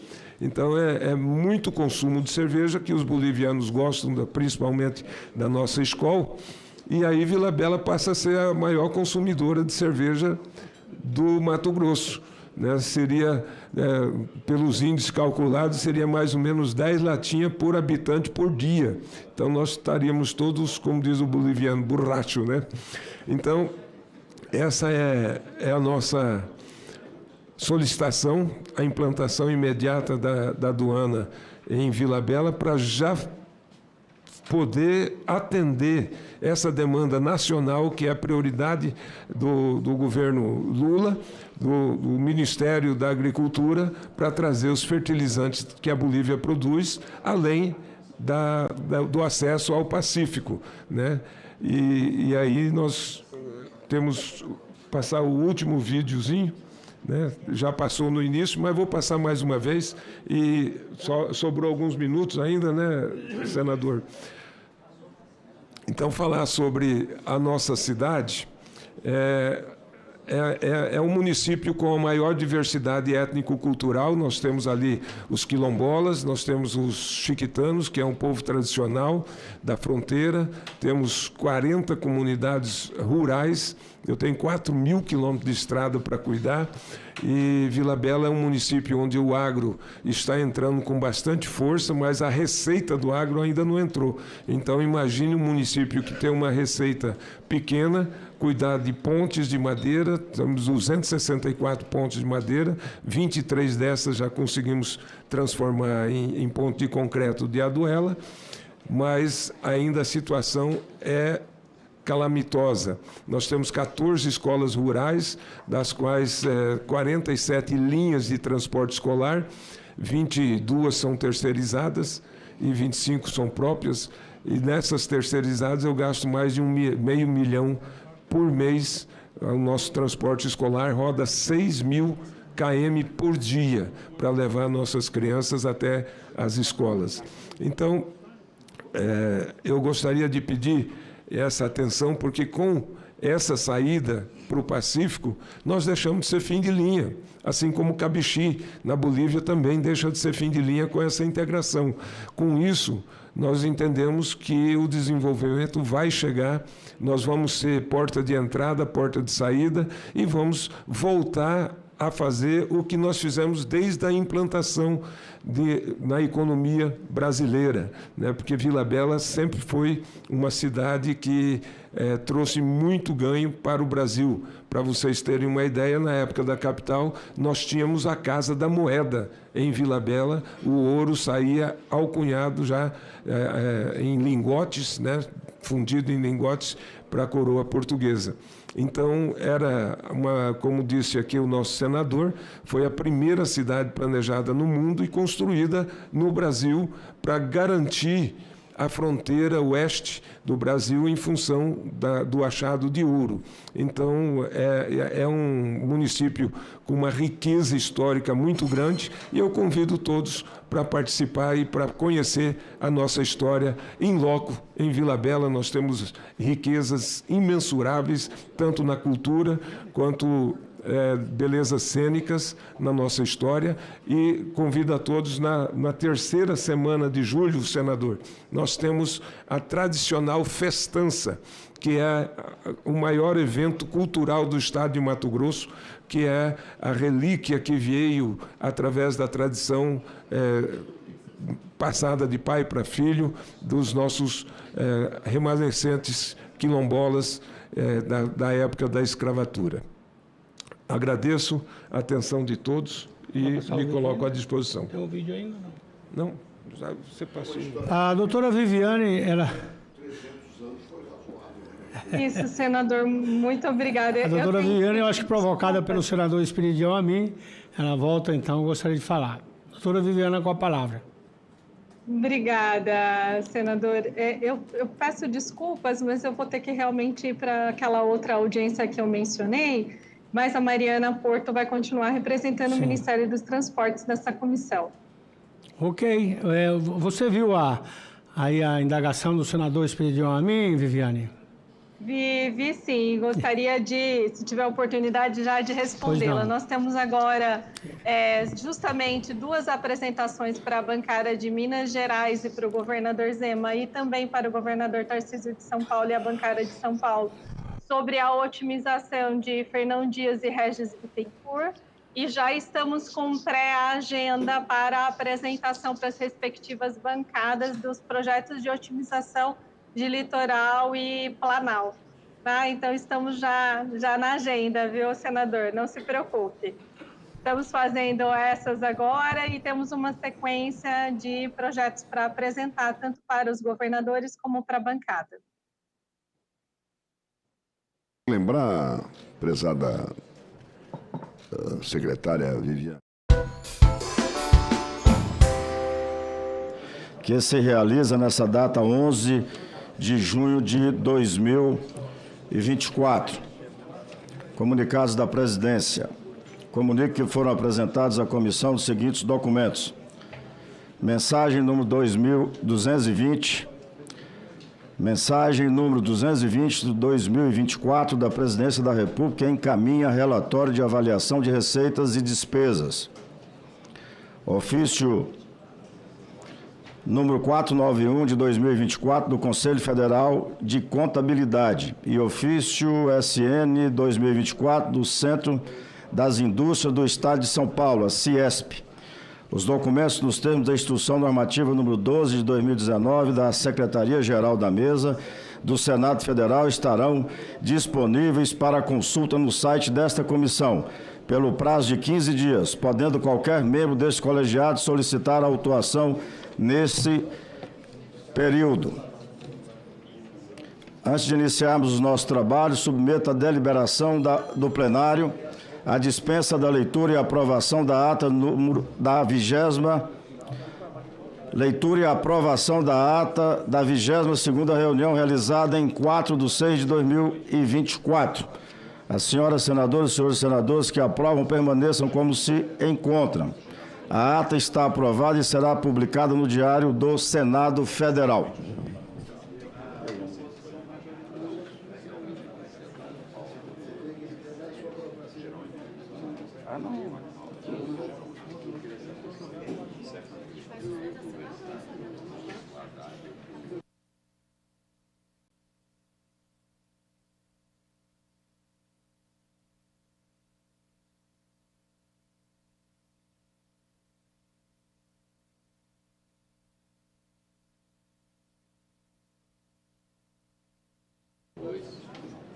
Então, é muito consumo de cerveja que os bolivianos gostam, principalmente da nossa escola, e aí Vila Bela passa a ser a maior consumidora de cerveja do Mato Grosso. Né? Seria, pelos índices calculados, seria mais ou menos 10 latinhas por habitante por dia. Então, nós estaríamos todos, como diz o boliviano, borracho, né? Então, essa é a nossa solicitação, a implantação imediata da aduana em Vila Bela, para já poder atender essa demanda nacional, que é a prioridade do governo Lula, do Ministério da Agricultura, para trazer os fertilizantes que a Bolívia produz, além do acesso ao Pacífico, né? E aí nós temos passar o último videozinho, né? Já passou no início, mas vou passar mais uma vez, e sobrou alguns minutos ainda, né, senador? Então, falar sobre a nossa cidade, é um município com a maior diversidade étnico-cultural. Nós temos ali os quilombolas, nós temos os chiquitanos, que é um povo tradicional da fronteira, temos 40 comunidades rurais, eu tenho 4.000 quilômetros de estrada para cuidar, e Vila Bela é um município onde o agro está entrando com bastante força, mas a receita do agro ainda não entrou. Então, imagine um município que tem uma receita pequena, cuidar de pontes de madeira, temos 264 pontes de madeira, 23 dessas já conseguimos transformar em ponte de concreto de aduela, mas ainda a situação é calamitosa. Nós temos 14 escolas rurais, das quais 47 linhas de transporte escolar, 22 são terceirizadas e 25 são próprias, e nessas terceirizadas eu gasto mais de meio milhão por mês. O nosso transporte escolar roda 6.000 km por dia para levar nossas crianças até as escolas. Então, eu gostaria de pedir essa atenção, porque com essa saída para o Pacífico, nós deixamos de ser fim de linha, assim como Cabixi, na Bolívia, também deixa de ser fim de linha com essa integração. Com isso, nós entendemos que o desenvolvimento vai chegar, nós vamos ser porta de entrada, porta de saída, e vamos voltar a fazer o que nós fizemos desde a implantação na economia brasileira, né? Porque Vila Bela sempre foi uma cidade que trouxe muito ganho para o Brasil. Para vocês terem uma ideia, na época da capital, nós tínhamos a Casa da Moeda em Vila Bela, o ouro saía alcunhado já em lingotes, né? Fundido em lingotes para a coroa portuguesa. Então, como disse aqui o nosso senador, foi a primeira cidade planejada no mundo e construída no Brasil para garantir a fronteira oeste do Brasil em função do achado de ouro. Então, é um município com uma riqueza histórica muito grande, e eu convido todos para participar e para conhecer a nossa história em loco. Em Vila Bela nós temos riquezas imensuráveis, tanto na cultura quanto belezas cênicas na nossa história, e convido a todos na terceira semana de julho, senador, nós temos a tradicional festança, que é o maior evento cultural do estado de Mato Grosso, que é a relíquia que veio através da tradição passada de pai para filho dos nossos remanescentes quilombolas da época da escravatura. Agradeço a atenção de todos e me coloco à disposição. Tem um vídeo ainda? Não, você passou. A doutora Viviane, ela... Isso, senador, muito obrigada. A doutora Viviane, eu acho que provocada pelo senador Espiridião a mim, ela volta, então, eu gostaria de falar. Doutora Viviane, com a palavra. Obrigada, senador. Eu peço desculpas, mas eu vou ter que realmente ir para aquela outra audiência que eu mencionei, mas a Mariana Porto vai continuar representando o Ministério dos Transportes nessa comissão. Ok. Você viu a Aí a indagação do senador Esperidião a mim, Viviane? Vi sim. Gostaria de, se tiver oportunidade, já de respondê-la. Nós temos agora justamente 2 apresentações para a bancada de Minas Gerais e para o governador Zema e também para o governador Tarcísio de São Paulo e a bancada de São Paulo sobre a otimização de Fernão Dias e Regis Bittencourt. E já estamos com pré-agenda para a apresentação para as respectivas bancadas dos projetos de otimização de litoral e Planalto. Tá? Então, estamos já na agenda, viu, senador? Não se preocupe. Estamos fazendo essas agora e temos uma sequência de projetos para apresentar, tanto para os governadores como para a bancada. Lembrar, prezada secretária Viviane, que se realiza nessa data 11 de junho de 2024. Comunicados da Presidência. Comunico que foram apresentados à comissão os seguintes documentos. Mensagem número 2220. Mensagem número 220 de 2024 da Presidência da República encaminha relatório de avaliação de receitas e despesas. Ofício número 491 de 2024 do Conselho Federal de Contabilidade e ofício SN 2024 do Centro das Indústrias do Estado de São Paulo, a CIESP. Os documentos nos termos da Instrução Normativa número 12 de 2019 da Secretaria-Geral da Mesa do Senado Federal estarão disponíveis para consulta no site desta comissão, pelo prazo de 15 dias, podendo qualquer membro deste colegiado solicitar a autuação nesse período. Antes de iniciarmos os nossos trabalhos, submeto a deliberação do plenário a dispensa da leitura e aprovação da ata da 20ª leitura e aprovação da ata da 22ª reunião realizada em 4/6/2024. As senhoras senadoras e senhores senadores que aprovam permaneçam como se encontram. A ata está aprovada e será publicada no Diário do Senado Federal.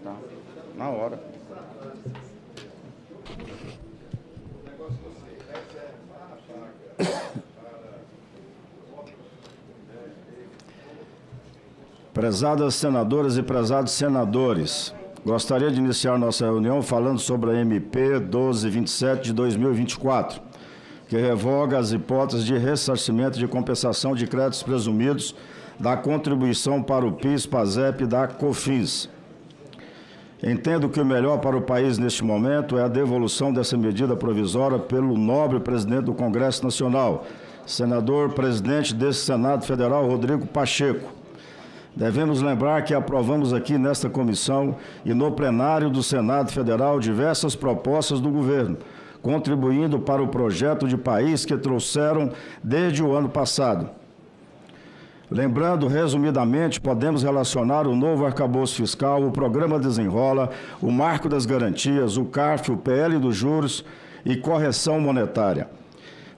Tá, na hora. Prezadas senadoras e prezados senadores, gostaria de iniciar nossa reunião falando sobre a MP 1227 de 2024, que revoga as hipóteses de ressarcimento de compensação de créditos presumidos da contribuição para o PIS, PASEP e da COFINS. Entendo que o melhor para o país neste momento é a devolução dessa medida provisória pelo nobre presidente do Congresso Nacional, senador presidente desse Senado Federal, Rodrigo Pacheco. Devemos lembrar que aprovamos aqui nesta comissão e no plenário do Senado Federal diversas propostas do governo, contribuindo para o projeto de país que trouxeram desde o ano passado. Lembrando, resumidamente, podemos relacionar o novo arcabouço fiscal, o programa Desenrola, o marco das garantias, o CARF, o PL dos juros e correção monetária.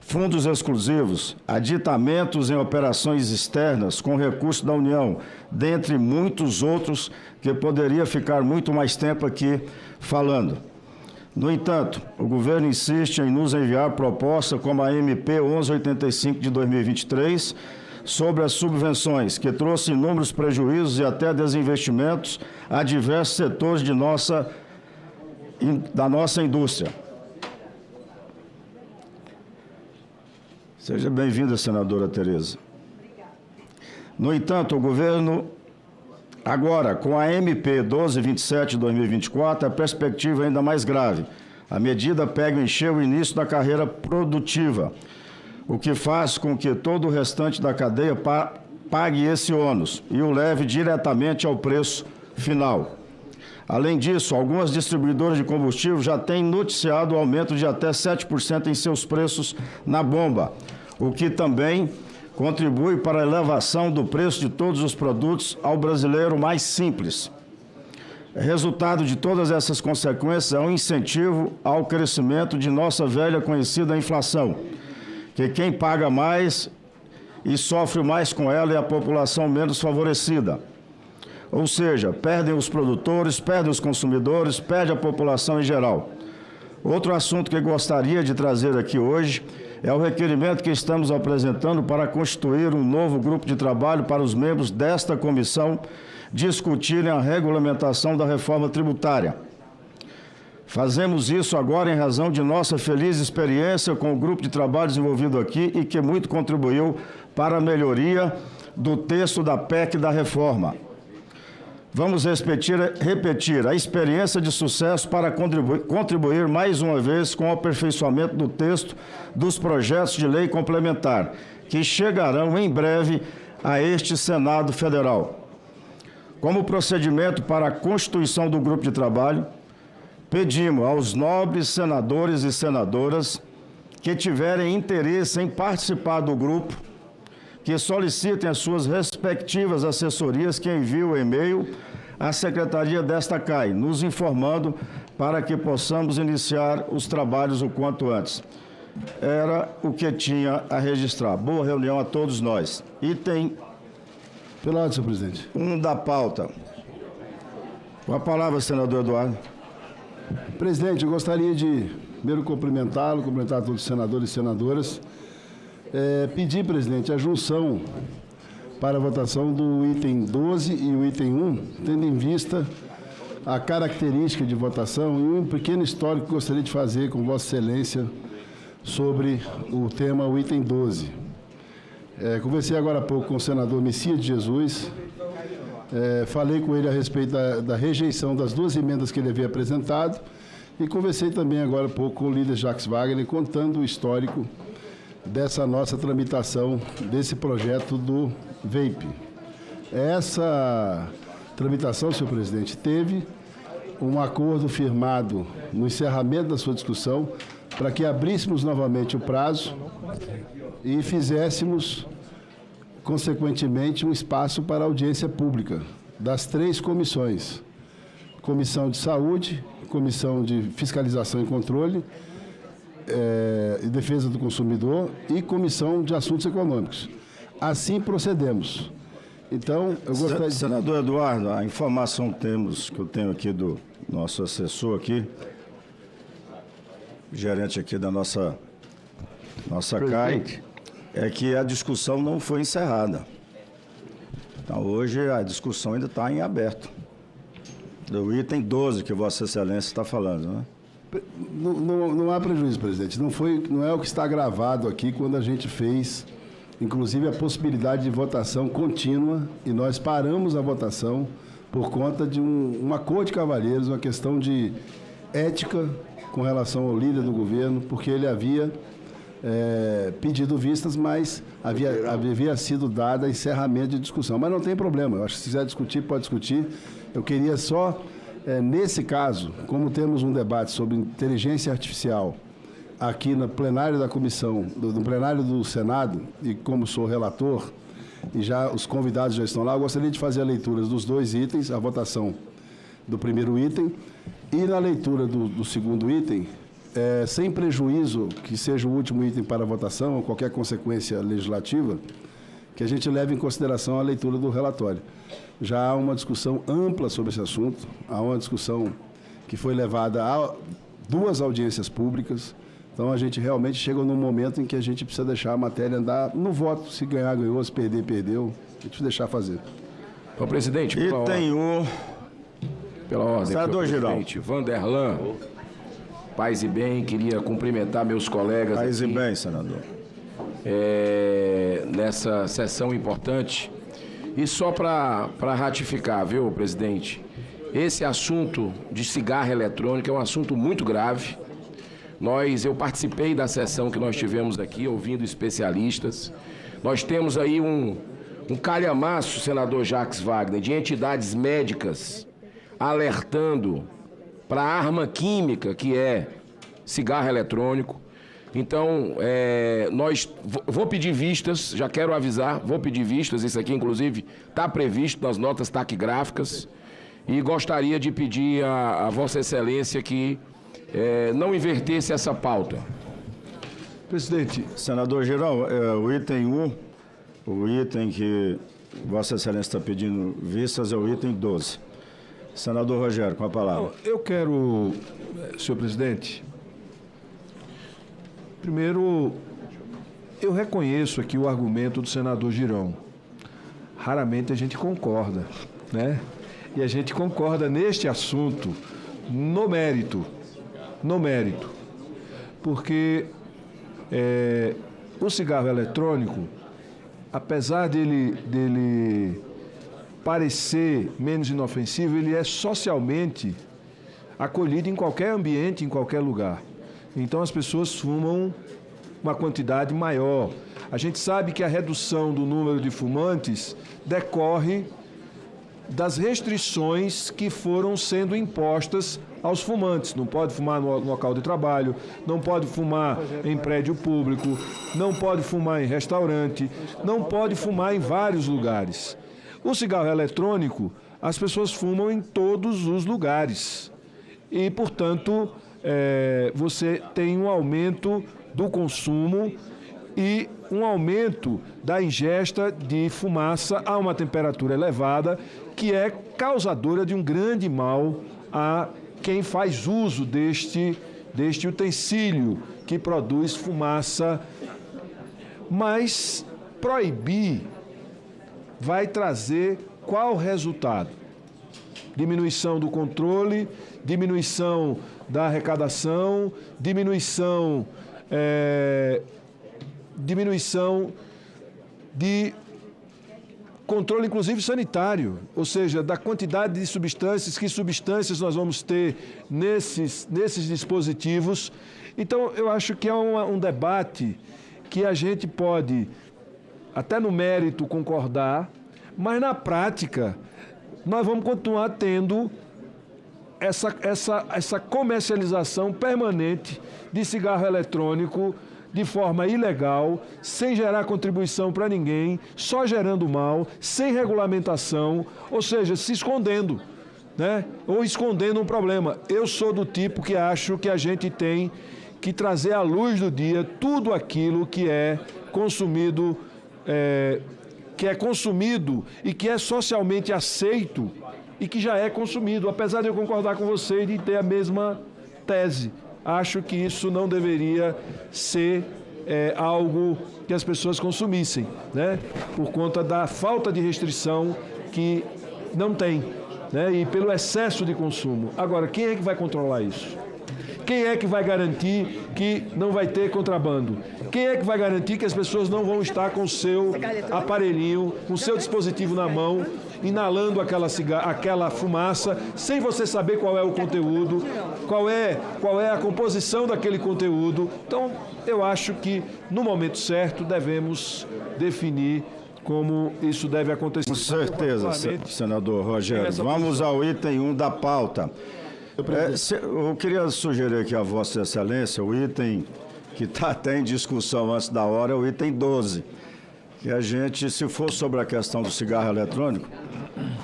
Fundos exclusivos, aditamentos em operações externas com recursos da União, dentre muitos outros que poderia ficar muito mais tempo aqui falando. No entanto, o governo insiste em nos enviar proposta como a MP 1185 de 2023 sobre as subvenções, que trouxe inúmeros prejuízos e até desinvestimentos a diversos setores da nossa indústria. Seja bem-vinda, senadora Tereza. No entanto, o governo, agora, com a MP 1227 de 2024, a perspectiva é ainda mais grave. A medida pega em cheio o início da carreira produtiva, o que faz com que todo o restante da cadeia pague esse ônus e o leve diretamente ao preço final. Além disso, algumas distribuidoras de combustível já têm noticiado o aumento de até 7% em seus preços na bomba, o que também contribui para a elevação do preço de todos os produtos ao brasileiro mais simples. Resultado de todas essas consequências é um incentivo ao crescimento de nossa velha conhecida inflação, que quem paga mais e sofre mais com ela é a população menos favorecida. Ou seja, perdem os produtores, perdem os consumidores, perde a população em geral. Outro assunto que gostaria de trazer aqui hoje é o requerimento que estamos apresentando para constituir um novo grupo de trabalho para os membros desta comissão discutirem a regulamentação da reforma tributária. Fazemos isso agora em razão de nossa feliz experiência com o grupo de trabalho desenvolvido aqui e que muito contribuiu para a melhoria do texto da PEC da reforma. Vamos repetir a experiência de sucesso para contribuir mais uma vez com o aperfeiçoamento do texto dos projetos de lei complementar, que chegarão em breve a este Senado Federal. Como procedimento para a constituição do grupo de trabalho, pedimos aos nobres senadores e senadoras que tiverem interesse em participar do grupo, que solicitem as suas respectivas assessorias que enviem o e-mail à secretaria desta CAI, nos informando para que possamos iniciar os trabalhos o quanto antes. Era o que tinha a registrar. Boa reunião a todos nós. Item... Pela ordem, senhor presidente. Da pauta. Com a palavra, senador Eduardo. Presidente, eu gostaria de primeiro cumprimentar todos os senadores e senadoras. Pedir, presidente, a junção para a votação do item 12 e o item 1, tendo em vista a característica de votação e um pequeno histórico que gostaria de fazer com Vossa Excelência sobre o tema, o item 12. Conversei agora há pouco com o senador Messias de Jesus, falei com ele a respeito da rejeição das duas emendas que ele havia apresentado e conversei também agora há pouco com o líder Jacques Wagner, contando o histórico dessa nossa tramitação desse projeto do VAPE. Essa tramitação, senhor presidente, teve um acordo firmado no encerramento da sua discussão para que abríssemos novamente o prazo e fizéssemos, consequentemente, um espaço para audiência pública das 3 comissões: Comissão de Saúde, Comissão de Fiscalização e Controle e Defesa do Consumidor e Comissão de Assuntos Econômicos. Assim procedemos. Então, eu gostaria... Senador Eduardo, a informação que eu tenho aqui do nosso assessor aqui, gerente aqui da nossa CAI, é que a discussão não foi encerrada. Então, hoje a discussão ainda está em aberto. Do item 12 que Vossa Excelência está falando, né? Não há prejuízo, presidente. Não é o que está gravado aqui quando a gente fez, inclusive, a possibilidade de votação contínua e nós paramos a votação por conta de um acordo de cavalheiros, uma questão de ética com relação ao líder do governo, porque ele havia pedido vistas, mas havia sido dada encerramento de discussão. Mas não tem problema, eu acho que se quiser discutir, pode discutir. Eu queria só, nesse caso, como temos um debate sobre inteligência artificial aqui no plenário da comissão, no plenário do Senado, e como sou relator, e já os convidados já estão lá, eu gostaria de fazer a leitura dos 2 itens, a votação do primeiro item, e na leitura do segundo item, sem prejuízo que seja o último item para a votação, ou qualquer consequência legislativa, que a gente leve em consideração a leitura do relatório. Já há uma discussão ampla sobre esse assunto, há uma discussão que foi levada a 2 audiências públicas, então a gente realmente chega num momento em que a gente precisa deixar a matéria andar no voto, se ganhar, ganhou, se perder, perdeu, a gente precisa deixar fazer. Então, presidente, pela ordem, senador presidente Vanderlan, paz e bem, queria cumprimentar meus colegas. Paz e bem, senador. Nessa sessão importante. E só para ratificar, viu, presidente? Esse assunto de cigarro eletrônico é um assunto muito grave. Eu participei da sessão que nós tivemos aqui, ouvindo especialistas. Nós temos aí um um calhamaço, senador Jacques Wagner, de entidades médicas alertando para a arma química que é cigarro eletrônico. Então, vou pedir vistas, já quero avisar, vou pedir vistas, isso aqui inclusive está previsto nas notas taquigráficas, e gostaria de pedir a Vossa Excelência que não invertesse essa pauta. Presidente. Senador Girão, o item 1, o item que Vossa Excelência está pedindo vistas é o item 12. Senador Rogério, com a palavra. Eu quero, senhor presidente, primeiro, eu reconheço aqui o argumento do senador Girão. Raramente a gente concorda, né? E a gente concorda neste assunto no mérito. Porque o cigarro eletrônico, apesar dele parecer menos inofensivo, ele é socialmente acolhido em qualquer ambiente, em qualquer lugar. Então as pessoas fumam uma quantidade maior. A gente sabe que a redução do número de fumantes decorre das restrições que foram sendo impostas aos fumantes. Não pode fumar no local de trabalho, não pode fumar em prédio público, não pode fumar em restaurante, não pode fumar em vários lugares. O cigarro eletrônico, as pessoas fumam em todos os lugares. E, portanto, você tem um aumento do consumo e um aumento da ingesta de fumaça a uma temperatura elevada, que é causadora de um grande mal a quem faz uso deste utensílio que produz fumaça. Mas proibir vai trazer qual resultado? Diminuição do controle, diminuição da arrecadação, diminuição de controle, inclusive sanitário, ou seja, da quantidade de substâncias, que substâncias nós vamos ter nesses dispositivos. Então, eu acho que é um debate que a gente pode, até no mérito, concordar, mas na prática nós vamos continuar tendo essa comercialização permanente de cigarro eletrônico de forma ilegal, sem gerar contribuição para ninguém, só gerando mal, sem regulamentação, ou seja, se escondendo, né? Ou escondendo um problema. Eu sou do tipo que acho que a gente tem que trazer à luz do dia tudo aquilo que é consumido e que é socialmente aceito e que já é consumido, apesar de eu concordar com você e de ter a mesma tese. Acho que isso não deveria ser algo que as pessoas consumissem, né? Por conta da falta de restrição que não tem, né? E pelo excesso de consumo. Agora, quem é que vai controlar isso? Quem é que vai garantir que não vai ter contrabando? Quem é que vai garantir que as pessoas não vão estar com o seu aparelhinho, com o seu dispositivo na mão, inalando aquela fumaça, sem você saber qual é o conteúdo, qual é a composição daquele conteúdo? Então, eu acho que, no momento certo, devemos definir como isso deve acontecer. Com certeza, senador Rogério. Vamos ao item 1 da pauta. Eu queria sugerir aqui a Vossa Excelência o item que está até em discussão antes da hora, é o item 12. Que a gente, se for sobre a questão do cigarro eletrônico...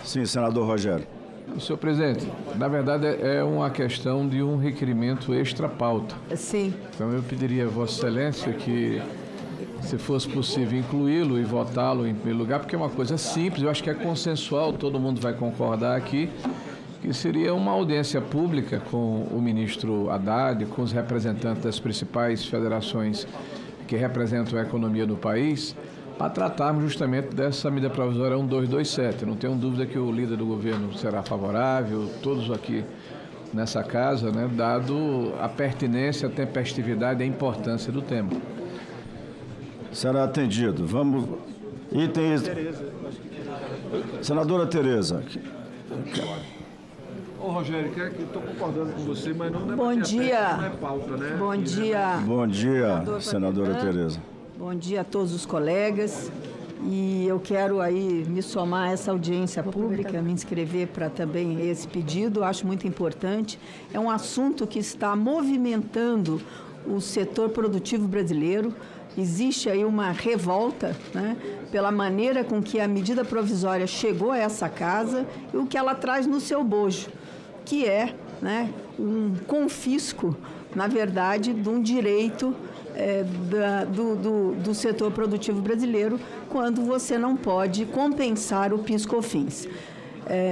Sim, senador Rogério. Senhor presidente, na verdade é uma questão de um requerimento extra-pauta. Sim. Então eu pediria a Vossa Excelência que, se fosse possível, incluí-lo e votá-lo em primeiro lugar, porque é uma coisa simples, eu acho que é consensual, todo mundo vai concordar aqui, que seria uma audiência pública com o ministro Haddad, com os representantes das principais federações que representam a economia do país, para tratarmos justamente dessa medida provisória 1227. Não tenho dúvida que o líder do governo será favorável, todos aqui nessa casa, né, dado a pertinência, a tempestividade e a importância do tema. Será atendido. Vamos... Item... Senadora Tereza. Ô, Rogério, estou concordando com você, mas não é Bom dia. Não é pauta, né? Bom dia. Bom dia, senadora Tereza. Bom dia a todos os colegas. E eu quero aí me somar a essa audiência pública, me inscrever para também esse pedido, acho muito importante. É um assunto que está movimentando o setor produtivo brasileiro. Existe aí uma revolta, né, pela maneira com que a medida provisória chegou a essa casa e o que ela traz no seu bojo, que é, né, um confisco, na verdade, de um direito do setor produtivo brasileiro, quando você não pode compensar o PIS/COFINS.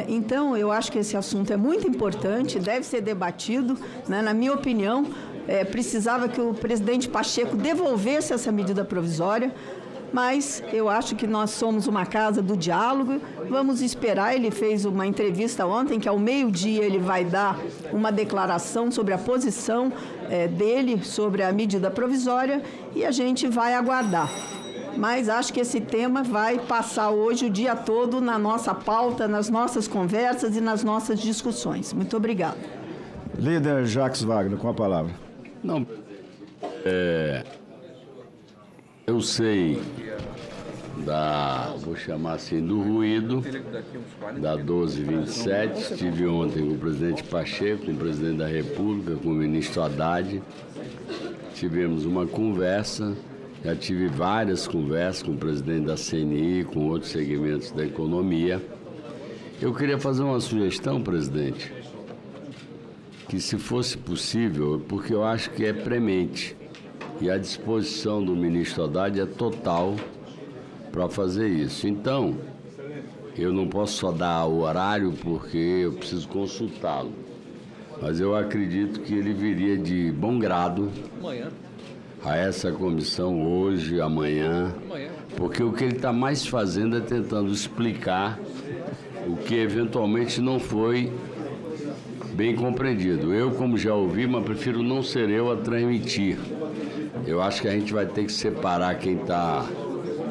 Então, eu acho que esse assunto é muito importante, deve ser debatido, né? Na minha opinião, precisava que o presidente Pacheco devolvesse essa medida provisória, mas eu acho que nós somos uma casa do diálogo, vamos esperar. Ele fez uma entrevista ontem, que ao meio-dia ele vai dar uma declaração sobre a posição dele sobre a medida provisória e a gente vai aguardar. Mas acho que esse tema vai passar hoje o dia todo na nossa pauta, nas nossas conversas e nas nossas discussões. Muito obrigada. Líder Jacques Wagner, com a palavra. Não, eu sei vou chamar assim, do ruído da 1227. Estive ontem com o presidente Pacheco, com o presidente da República, com o ministro Haddad. Tivemos uma conversa, já tive várias conversas com o presidente da CNI, com outros segmentos da economia. Eu queria fazer uma sugestão, presidente, que se fosse possível, porque eu acho que é premente, e a disposição do ministro Haddad é total para fazer isso. Então, eu não posso só dar o horário porque eu preciso consultá-lo, mas eu acredito que ele viria de bom grado a essa comissão hoje, amanhã, porque o que ele está mais fazendo é tentando explicar o que eventualmente não foi bem compreendido. Eu, como já ouvi, mas prefiro não ser eu a transmitir. Eu acho que a gente vai ter que separar quem está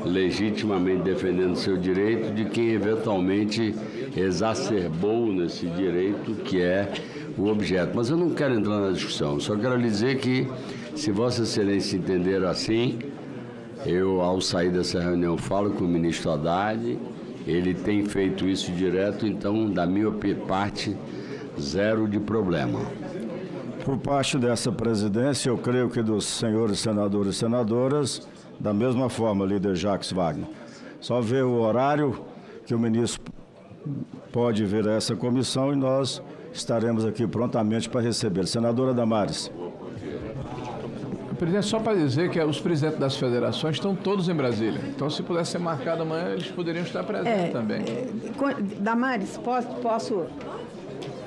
legitimamente defendendo seu direito de quem eventualmente exacerbou nesse direito, que é o objeto. Mas eu não quero entrar na discussão, só quero dizer que, se Vossa Excelência entender assim, eu, ao sair dessa reunião, falo com o ministro Haddad, ele tem feito isso direto, então, da minha parte, zero de problema. Por parte dessa presidência, eu creio que dos senhores senadores e senadoras, da mesma forma, líder Jacques Wagner. Só ver o horário que o ministro pode vir a essa comissão e nós estaremos aqui prontamente para receber. Senadora Damares. Presidente, só para dizer que os presidentes das federações estão todos em Brasília. Então, se pudesse ser marcado amanhã, eles poderiam estar presentes também. Damares, posso...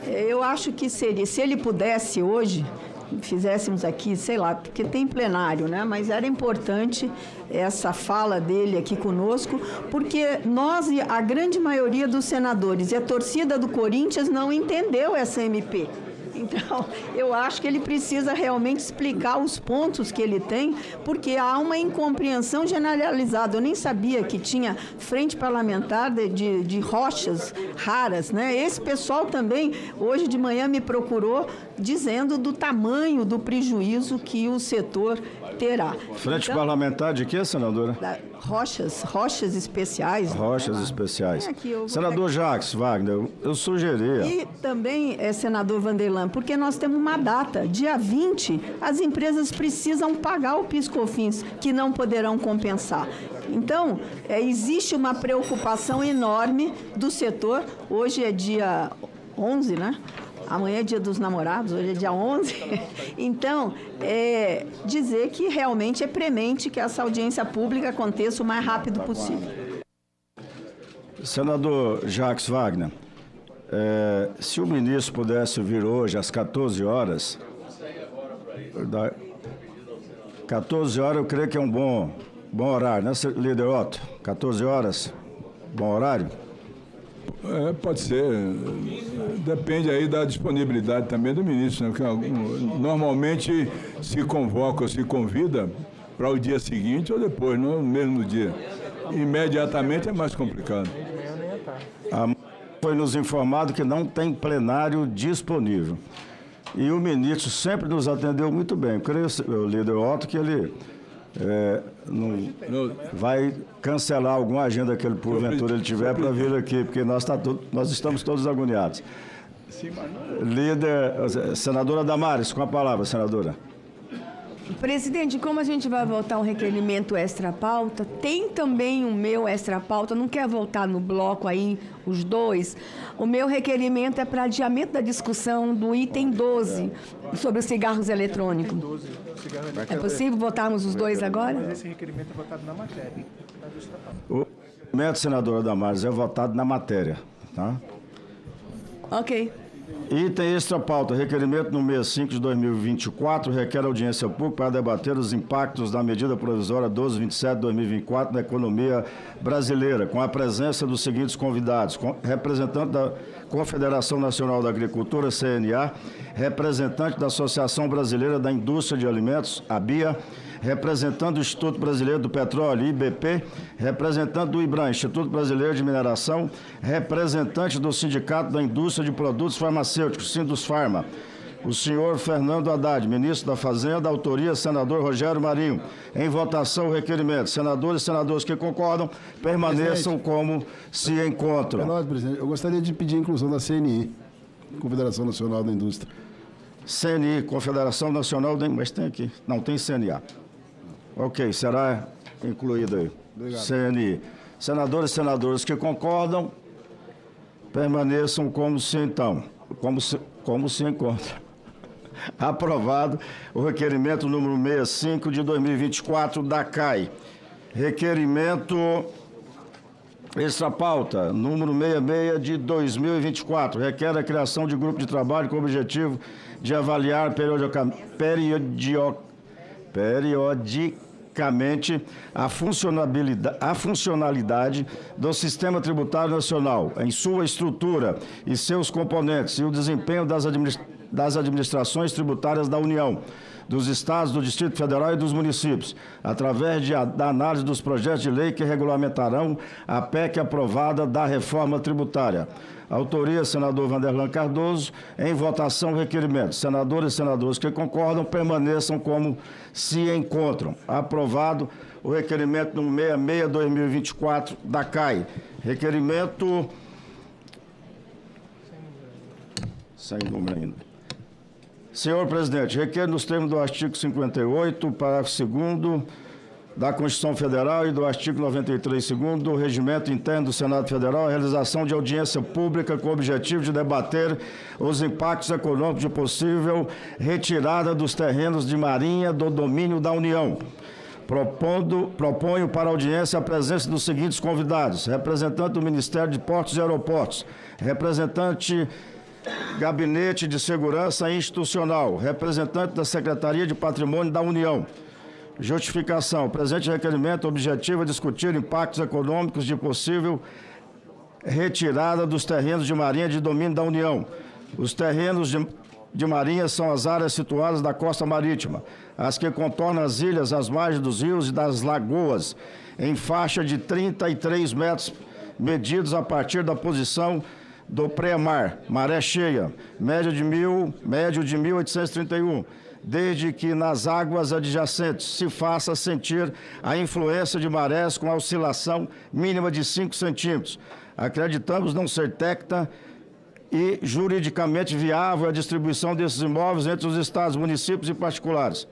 Eu acho que seria, se ele pudesse hoje, fizéssemos aqui, sei lá, porque tem plenário, né? Mas era importante essa fala dele aqui conosco, porque nós, a grande maioria dos senadores e a torcida do Corinthians não entendeu essa MP. Então, eu acho que ele precisa realmente explicar os pontos que ele tem, porque há uma incompreensão generalizada. Eu nem sabia que tinha frente parlamentar de rochas raras, né? Esse pessoal também, hoje de manhã, me procurou dizendo do tamanho do prejuízo que o setor terá. Frente parlamentar de quê, senadora? Rochas especiais. Rochas especiais. Senador Jacques Wagner, eu sugeria... E também, senador Vanderlan, porque nós temos uma data, dia 20, as empresas precisam pagar o PIS/COFINS, que não poderão compensar. Então, existe uma preocupação enorme do setor. Hoje é dia 11, né? Amanhã é dia dos namorados, hoje é dia 11. Então, dizer que realmente é premente que essa audiência pública aconteça o mais rápido possível. Senador Jacques Wagner, se o ministro pudesse vir hoje às 14 horas, 14 horas eu creio que é um bom horário, né, líder Otto? 14 horas, bom horário? Pode ser, depende aí da disponibilidade também do ministro, né? Porque normalmente se convoca ou se convida para o dia seguinte ou depois, não no mesmo dia. Imediatamente é mais complicado. Foi nos informado que não tem plenário disponível. E o ministro sempre nos atendeu muito bem. Creio, o líder Otto, que ele vai cancelar alguma agenda que ele, porventura, ele tiver para vir aqui, porque nós estamos todos agoniados. Líder, senadora Damares, com a palavra, senadora. Presidente, como a gente vai votar um requerimento extra-pauta, tem também o meu extra-pauta, não quer votar no bloco aí, os dois. O meu requerimento é para adiamento da discussão do item 12, sobre os cigarros eletrônicos. É possível votarmos os dois agora? Mas esse requerimento é votado na matéria. O requerimento, senadora Damares, é votado na matéria, tá? Ok. Item extra-pauta, requerimento número 65 de 2024, requer audiência pública para debater os impactos da medida provisória 1227 de 2024 na economia brasileira, com a presença dos seguintes convidados: representante da Confederação Nacional da Agricultura, CNA, representante da Associação Brasileira da Indústria de Alimentos, ABIA, representante do Instituto Brasileiro do Petróleo, IBP, representante do IBRAM, Instituto Brasileiro de Mineração, representante do Sindicato da Indústria de Produtos Farmacêuticos, Sindusfarma, o senhor Fernando Haddad, ministro da Fazenda, autoria, senador Rogério Marinho. Em votação, o requerimento. Senadores e senadoras que concordam, permaneçam como se encontram. Presidente, eu gostaria de pedir a inclusão da CNI, Confederação Nacional da Indústria. CNI, Confederação Nacional da Indústria, mas tem aqui, não tem CNA. Ok, será incluído aí. Obrigado. CNI. Senadores e senadoras que concordam, permaneçam como se encontram. Aprovado o requerimento número 65 de 2024 da CAI. Requerimento extra-pauta, número 66 de 2024, requer a criação de grupo de trabalho com o objetivo de avaliar periodicamente a funcionalidade do Sistema Tributário Nacional, em sua estrutura e seus componentes, e o desempenho das administrações tributárias da União, dos Estados, do Distrito Federal e dos municípios, através da análise dos projetos de lei que regulamentarão a PEC aprovada da reforma tributária. Autoria, senador Vanderlan Cardoso. Em votação, requerimento. Senadores e senadoras que concordam, permaneçam como se encontram. Aprovado o requerimento número 66/2024 da CAI. Requerimento... Sem número ainda. Senhor presidente, requer nos termos do artigo 58, parágrafo 2º da Constituição Federal e do artigo 93, segundo do Regimento Interno do Senado Federal, a realização de audiência pública com o objetivo de debater os impactos econômicos de possível retirada dos terrenos de marinha do domínio da União. Proponho para audiência a presença dos seguintes convidados: representante do Ministério de Portos e Aeroportos, representante Gabinete de Segurança Institucional, representante da Secretaria de Patrimônio da União. Justificação. O presente requerimento objetiva discutir impactos econômicos de possível retirada dos terrenos de marinha de domínio da União. Os terrenos de marinha são as áreas situadas da costa marítima, as que contornam as ilhas, as margens dos rios e das lagoas, em faixa de 33 metros, medidos a partir da posição do pré-mar, maré cheia, médio de 1831, desde que nas águas adjacentes se faça sentir a influência de marés com a oscilação mínima de 5 centímetros. Acreditamos não ser técnica e juridicamente viável a distribuição desses imóveis entre os estados, municípios e particulares.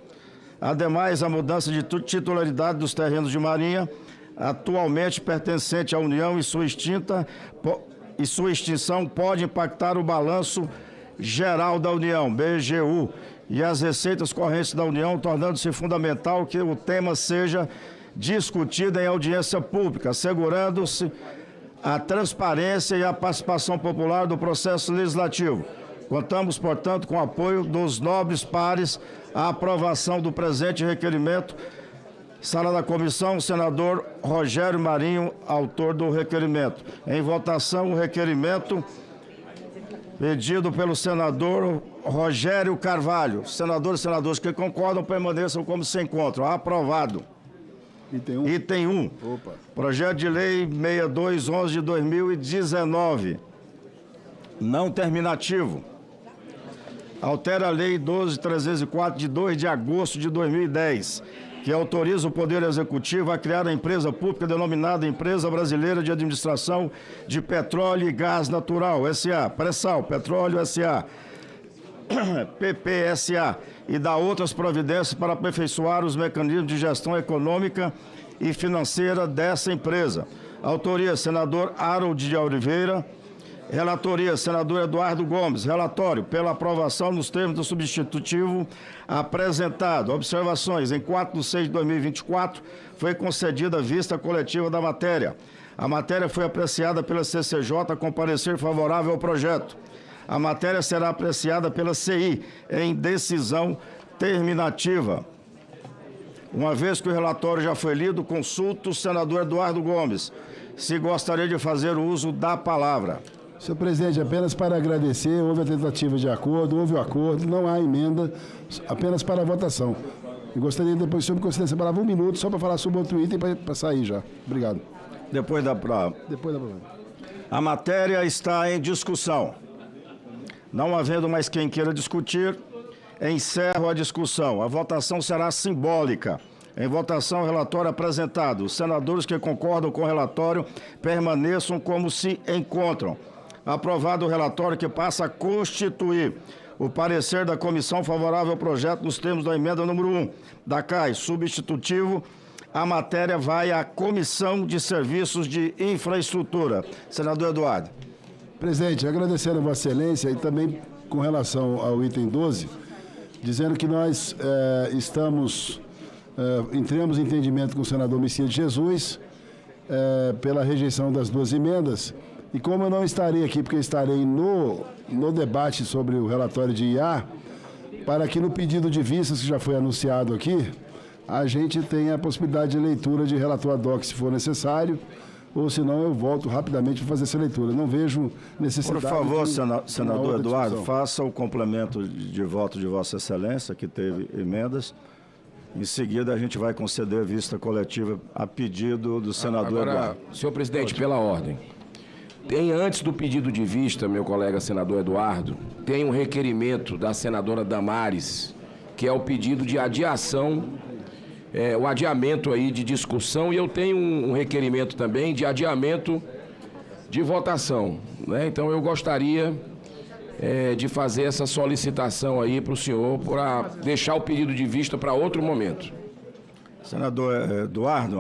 Ademais, a mudança de titularidade dos terrenos de marinha, atualmente pertencente à União e sua extinção pode impactar o balanço geral da União, BGU, e as receitas correntes da União, tornando-se fundamental que o tema seja discutido em audiência pública, assegurando-se a transparência e a participação popular do processo legislativo. Contamos, portanto, com o apoio dos nobres pares à aprovação do presente requerimento. Sala da comissão, o senador Rogério Marinho, autor do requerimento. Em votação, o requerimento pedido pelo senador Rogério Carvalho. Senadores e senadoras que concordam, permaneçam como se encontram. Aprovado. Item 1. Opa. Projeto de Lei 6211 de 2019. Não terminativo. Altera a Lei 12.304 de 2 de agosto de 2010. que autoriza o Poder Executivo a criar a empresa pública denominada Empresa Brasileira de Administração de Petróleo e Gás Natural, S.A., Pré-Sal, Petróleo S.A., PPSA, e dá outras providências para aperfeiçoar os mecanismos de gestão econômica e financeira dessa empresa. Autoria, senador Harold de Oliveira. Relatoria, senador Eduardo Gomes. Relatório, pela aprovação nos termos do substitutivo apresentado. Observações, em 4/6/2024, foi concedida vista coletiva da matéria. A matéria foi apreciada pela CCJ com parecer favorável ao projeto. A matéria será apreciada pela CI em decisão terminativa. Uma vez que o relatório já foi lido, consulto o senador Eduardo Gomes, se gostaria de fazer o uso da palavra. Senhor presidente, apenas para agradecer, houve a tentativa de acordo, houve o acordo, não há emenda, apenas para a votação. Eu gostaria depois, senhor, me conceder a palavra 1 minuto, só para falar sobre outro item para sair já. Obrigado. Depois da prova. A matéria está em discussão. Não havendo mais quem queira discutir, encerro a discussão. A votação será simbólica. Em votação, o relatório apresentado. Os senadores que concordam com o relatório permaneçam como se encontram. Aprovado o relatório, que passa a constituir o parecer da comissão favorável ao projeto nos termos da emenda número 1 da CAI, substitutivo, a matéria vai à Comissão de Serviços de Infraestrutura. Senador Eduardo. Presidente, agradecendo a Vossa Excelência e também com relação ao item 12, dizendo que nós entramos em entendimento com o senador Messias de Jesus pela rejeição das 2 emendas. E como eu não estarei aqui, porque estarei no debate sobre o relatório de IA, para que no pedido de vistas, que já foi anunciado aqui, a gente tenha a possibilidade de leitura de relator ad hoc, se for necessário, ou senão eu volto rapidamente para fazer essa leitura. Não vejo necessidade... Por favor, senador Eduardo, faça o complemento de voto de Vossa Excelência, que teve emendas. Em seguida, a gente vai conceder vista coletiva a pedido do senador Eduardo. Senhor presidente, pela ordem. Tem, antes do pedido de vista, meu colega senador Eduardo, tem um requerimento da senadora Damares, que é o pedido de adiação, o adiamento aí de discussão, e eu tenho um requerimento também de adiamento de votação, né? Então eu gostaria de fazer essa solicitação aí para o senhor, para deixar o pedido de vista para outro momento. Senador Eduardo,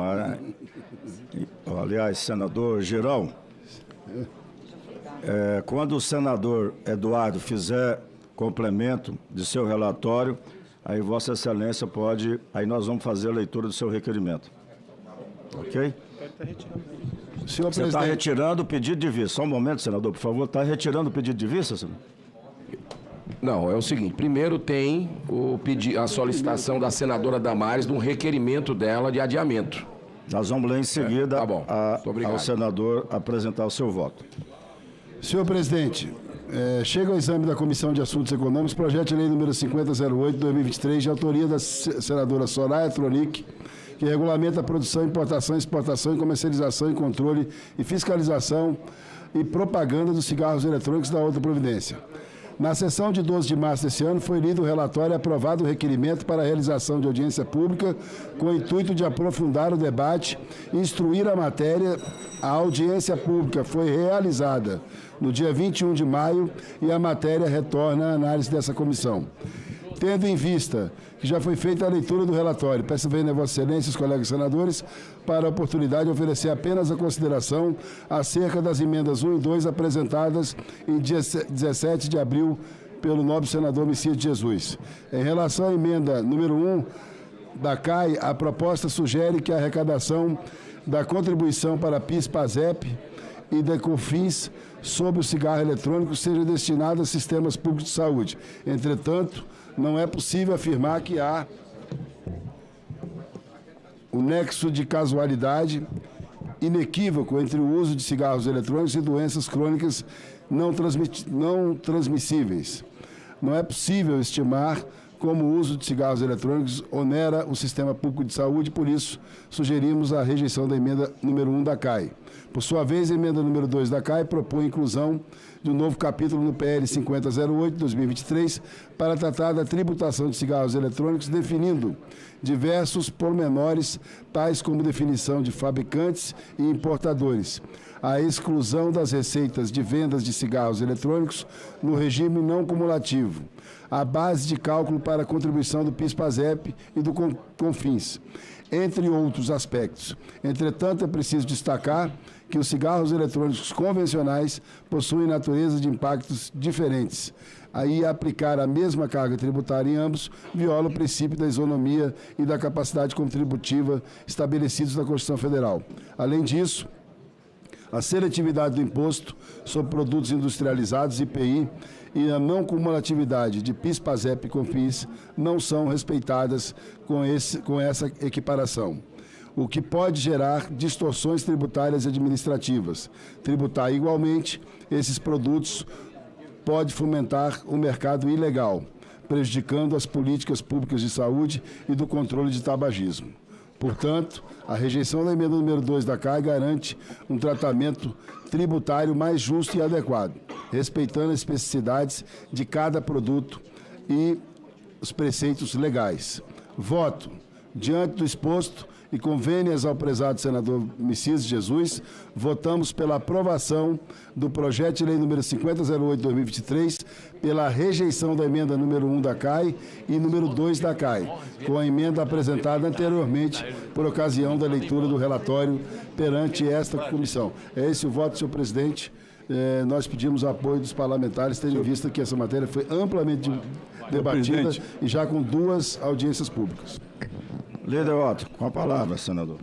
aliás, senador Girão, quando o senador Eduardo fizer complemento de seu relatório, aí Vossa Excelência pode, aí nós vamos fazer a leitura do seu requerimento. Ok? Você está retirando o pedido de vista. Só um momento, senador, por favor. Está retirando o pedido de vista, senador? Não, é o seguinte. Primeiro tem a solicitação da senadora Damares de um requerimento dela de adiamento. Nós vamos ler em seguida ao senador apresentar o seu voto. Senhor presidente, chega ao exame da Comissão de Assuntos Econômicos projeto de lei número 5008/2023, de autoria da senadora Soraya Tronic, que regulamenta a produção, importação, exportação, comercialização, controle e fiscalização e propaganda dos cigarros eletrônicos e da outra providência. Na sessão de 12 de março deste ano, foi lido o relatório e aprovado o requerimento para a realização de audiência pública com o intuito de aprofundar o debate e instruir a matéria. A audiência pública foi realizada no dia 21 de maio e a matéria retorna à análise dessa comissão. Tendo em vista que já foi feita a leitura do relatório, peço a Vossa Excelência e os colegas senadores para a oportunidade de oferecer apenas a consideração acerca das emendas 1 e 2 apresentadas em dia 17 de abril pelo nobre senador Messias de Jesus. Em relação à emenda número 1 da CAI, a proposta sugere que a arrecadação da contribuição para a PIS/PASEP e da COFINS sobre o cigarro eletrônico seja destinada a sistemas públicos de saúde. Entretanto, não é possível afirmar que há um nexo de casualidade inequívoco entre o uso de cigarros eletrônicos e doenças crônicas não transmissíveis. Não é possível estimar como o uso de cigarros eletrônicos onera o sistema público de saúde, por isso sugerimos a rejeição da emenda número 1 da CAI. Por sua vez, a emenda número 2 da CAI propõe a inclusão de um novo capítulo no PL 5008 de 2023 para tratar da tributação de cigarros eletrônicos, definindo diversos pormenores, tais como definição de fabricantes e importadores, a exclusão das receitas de vendas de cigarros eletrônicos no regime não cumulativo, a base de cálculo para a contribuição do PIS/PASEP e do CONFINS, entre outros aspectos. Entretanto, é preciso destacar que os cigarros eletrônicos convencionais possuem natureza de impactos diferentes. Aí, aplicar a mesma carga tributária em ambos viola o princípio da isonomia e da capacidade contributiva estabelecidos na Constituição Federal. Além disso, a seletividade do imposto sobre produtos industrializados, IPI, e a não cumulatividade de PIS/PASEP e CONFINS não são respeitadas com essa equiparação, o que pode gerar distorções tributárias e administrativas. Tributar igualmente esses produtos pode fomentar o mercado ilegal, prejudicando as políticas públicas de saúde e do controle de tabagismo. Portanto, a rejeição da emenda número 2 da CAI garante um tratamento tributário mais justo e adequado, respeitando as especificidades de cada produto e os preceitos legais. Voto. Diante do exposto e com vênias ao prezado senador Messias Jesus, votamos pela aprovação do projeto de lei número 5008 de 2023, pela rejeição da emenda número 1 da CAI e número 2 da CAI, com a emenda apresentada anteriormente por ocasião da leitura do relatório perante esta comissão. É esse o voto, senhor presidente. Nós pedimos apoio dos parlamentares, tendo em vista que essa matéria foi amplamente debatida e já com 2 audiências públicas. Líder Otto, com a palavra, senador.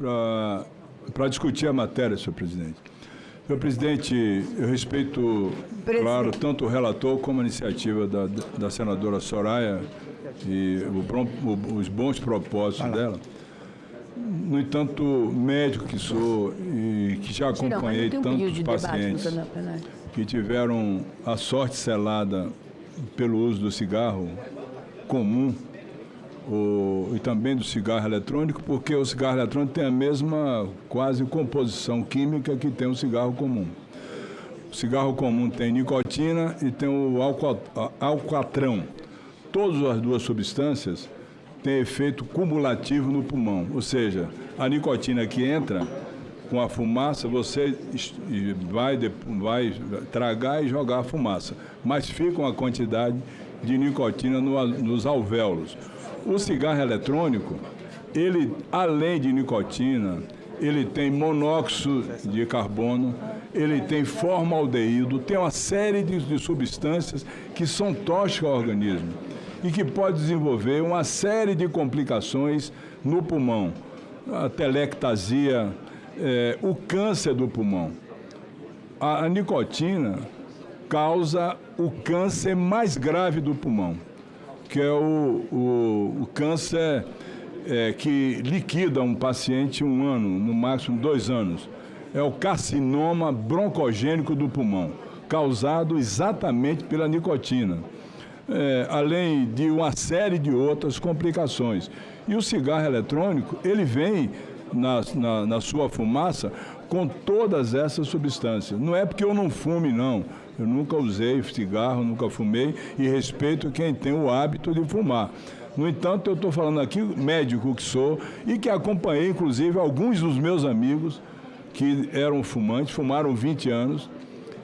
Para discutir a matéria, senhor presidente. Senhor presidente, eu respeito, claro, tanto o relator como a iniciativa da senadora Soraya e os bons propósitos dela. No entanto, médico que sou e que já acompanhei tantos pacientes que tiveram a sorte selada pelo uso do cigarro comum e também do cigarro eletrônico, porque o cigarro eletrônico tem a mesma quase composição química que tem o cigarro comum. O cigarro comum tem nicotina e tem o alcatrão. Todas as duas substâncias têm efeito cumulativo no pulmão, ou seja, a nicotina que entra com a fumaça, você vai tragar e jogar a fumaça, mas fica uma quantidade de nicotina nos alvéolos. O cigarro eletrônico, ele, além de nicotina, ele tem monóxido de carbono, ele tem formaldeído, tem uma série de substâncias que são tóxicas ao organismo e que pode desenvolver uma série de complicações no pulmão. A telectasia, o câncer do pulmão. A nicotina causa o câncer mais grave do pulmão, que é o câncer que liquida um paciente 1 ano, no máximo 2 anos. É o carcinoma broncogênico do pulmão, causado exatamente pela nicotina, além de uma série de outras complicações. E o cigarro eletrônico, ele vem na sua fumaça com todas essas substâncias. Não é porque eu não fume, não. Eu nunca usei cigarro, nunca fumei e respeito quem tem o hábito de fumar. No entanto, eu estou falando aqui, médico que sou, e que acompanhei, inclusive, alguns dos meus amigos que eram fumantes, fumaram 20 anos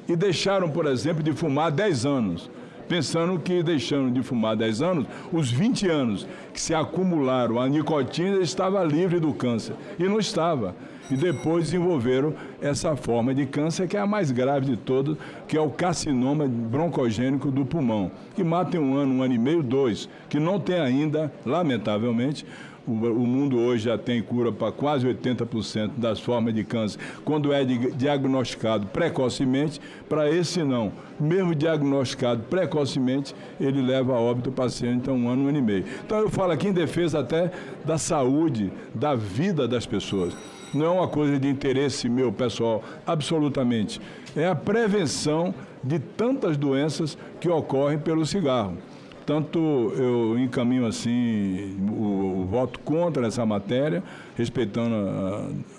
e deixaram, por exemplo, de fumar 10 anos, pensando que deixando de fumar 10 anos, os 20 anos que se acumularam a nicotina estava livre do câncer, e não estava. E depois desenvolveram essa forma de câncer, que é a mais grave de todas, que é o carcinoma broncogênico do pulmão, que mata em 1 ano, 1 ano e meio, 2, que não tem ainda, lamentavelmente. O mundo hoje já tem cura para quase 80% das formas de câncer, quando é diagnosticado precocemente. Para esse não. Mesmo diagnosticado precocemente, ele leva a óbito o paciente a 1 ano, 1 ano e meio. Então eu falo aqui em defesa até da saúde, da vida das pessoas. Não é uma coisa de interesse meu, pessoal, absolutamente. É a prevenção de tantas doenças que ocorrem pelo cigarro. Portanto, eu encaminho assim o voto contra essa matéria, respeitando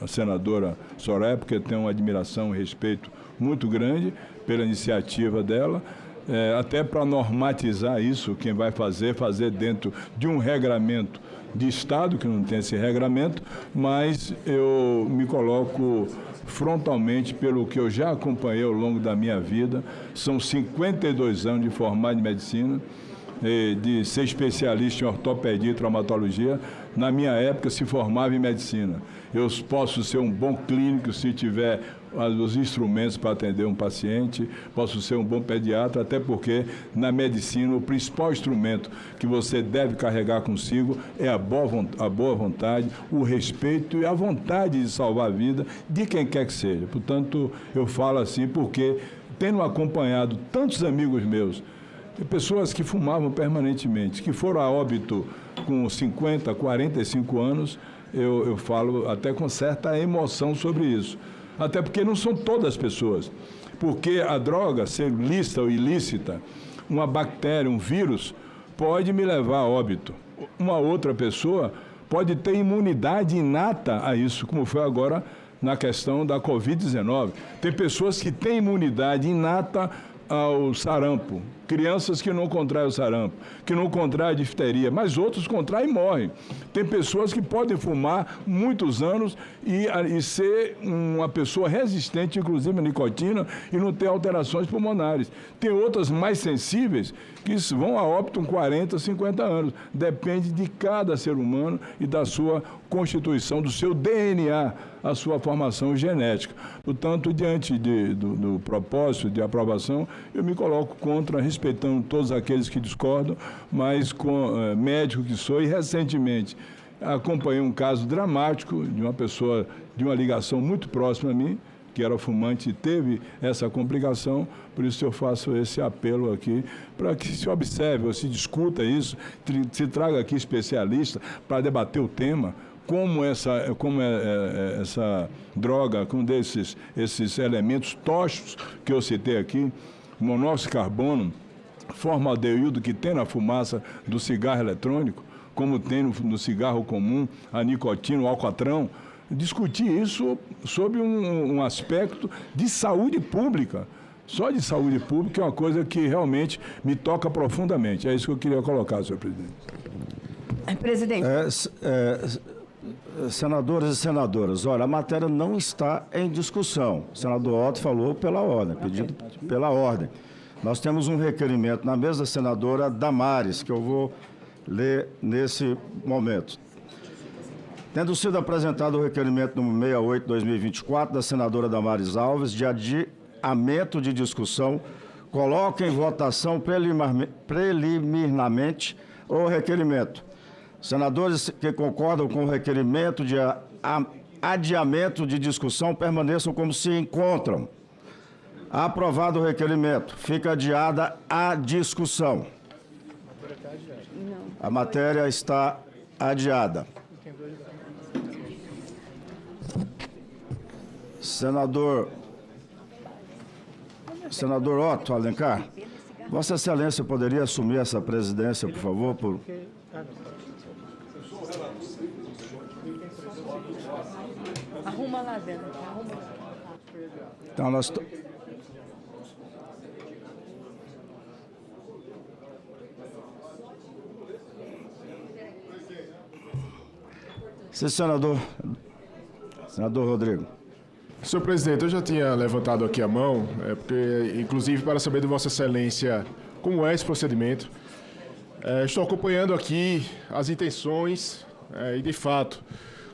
a senadora Soraya, porque tenho uma admiração e respeito muito grande pela iniciativa dela, até para normatizar isso, quem vai fazer dentro de um regramento de Estado, que não tem esse regramento, mas eu me coloco frontalmente pelo que eu já acompanhei ao longo da minha vida. São 52 anos de formado em medicina, de ser especialista em ortopedia e traumatologia. Na minha época se formava em medicina. Eu posso ser um bom clínico se tiver os instrumentos para atender um paciente, posso ser um bom pediatra, até porque na medicina o principal instrumento que você deve carregar consigo é a boa vontade, o respeito e a vontade de salvar a vida de quem quer que seja. Portanto, eu falo assim porque, tendo acompanhado tantos amigos meus, pessoas que fumavam permanentemente, que foram a óbito com 50, 45 anos, eu falo até com certa emoção sobre isso. Até porque não são todas as pessoas. Porque a droga, ser lícita ou ilícita, uma bactéria, um vírus, pode me levar a óbito. Uma outra pessoa pode ter imunidade inata a isso, como foi agora na questão da Covid-19. Tem pessoas que têm imunidade inata ao sarampo, crianças que não contraem o sarampo, que não contraem a difteria, mas outros contraem e morrem. Tem pessoas que podem fumar muitos anos e ser uma pessoa resistente, inclusive à nicotina, e não ter alterações pulmonares. Tem outras mais sensíveis que vão a óbito com 40, 50 anos. Depende de cada ser humano e da sua constituição, do seu DNA, a sua formação genética. Portanto, diante do propósito de aprovação, eu me coloco contra, respeitando todos aqueles que discordam, mas com médico que sou, e recentemente acompanhei um caso dramático de uma pessoa de uma ligação muito próxima a mim, que era fumante e teve essa complicação. Por isso eu faço esse apelo aqui, para que se observe, ou se discuta isso, se traga aqui especialista para debater o tema, como essa droga, como esses elementos tóxicos que eu citei aqui, monóxido de carbono, formaldeído que tem na fumaça do cigarro eletrônico, como tem no cigarro comum, a nicotina, o alcatrão, discutir isso sob um aspecto de saúde pública. Só de saúde pública é uma coisa que realmente me toca profundamente. É isso que eu queria colocar, senhor presidente. Presidente. Senadores e senadoras, olha, a matéria não está em discussão. O senador Otto falou pela ordem, pedido pela ordem. Nós temos um requerimento na mesa da senadora Damares, que eu vou ler nesse momento. Tendo sido apresentado o requerimento número 68/2024 da senadora Damares Alves de adiamento de discussão, coloca em votação preliminarmente o requerimento. Senadores que concordam com o requerimento de adiamento de discussão permaneçam como se encontram. Aprovado o requerimento, fica adiada a discussão. A matéria está adiada. Senador Otto Alencar, Vossa Excelência poderia assumir essa presidência, por favor? Arruma lá dentro. Então, nós... Sim, senador Rodrigo. Senhor presidente, eu já tinha levantado aqui a mão, porque, inclusive para saber de Vossa Excelência como é esse procedimento. Estou acompanhando aqui as intenções e, de fato,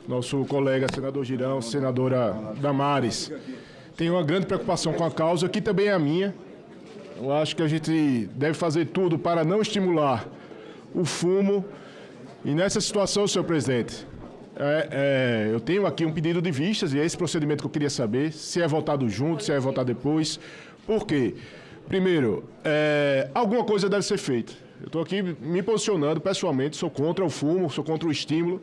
nosso colega senador Girão, senadora Damares, tem uma grande preocupação com a causa, que também é a minha. Eu acho que a gente deve fazer tudo para não estimular o fumo. E nessa situação, senhor presidente, eu tenho aqui um pedido de vistas, e é esse procedimento que eu queria saber, se é votado junto, se é votado depois. Por quê? Primeiro, alguma coisa deve ser feita. Eu estou aqui me posicionando pessoalmente, sou contra o fumo, sou contra o estímulo.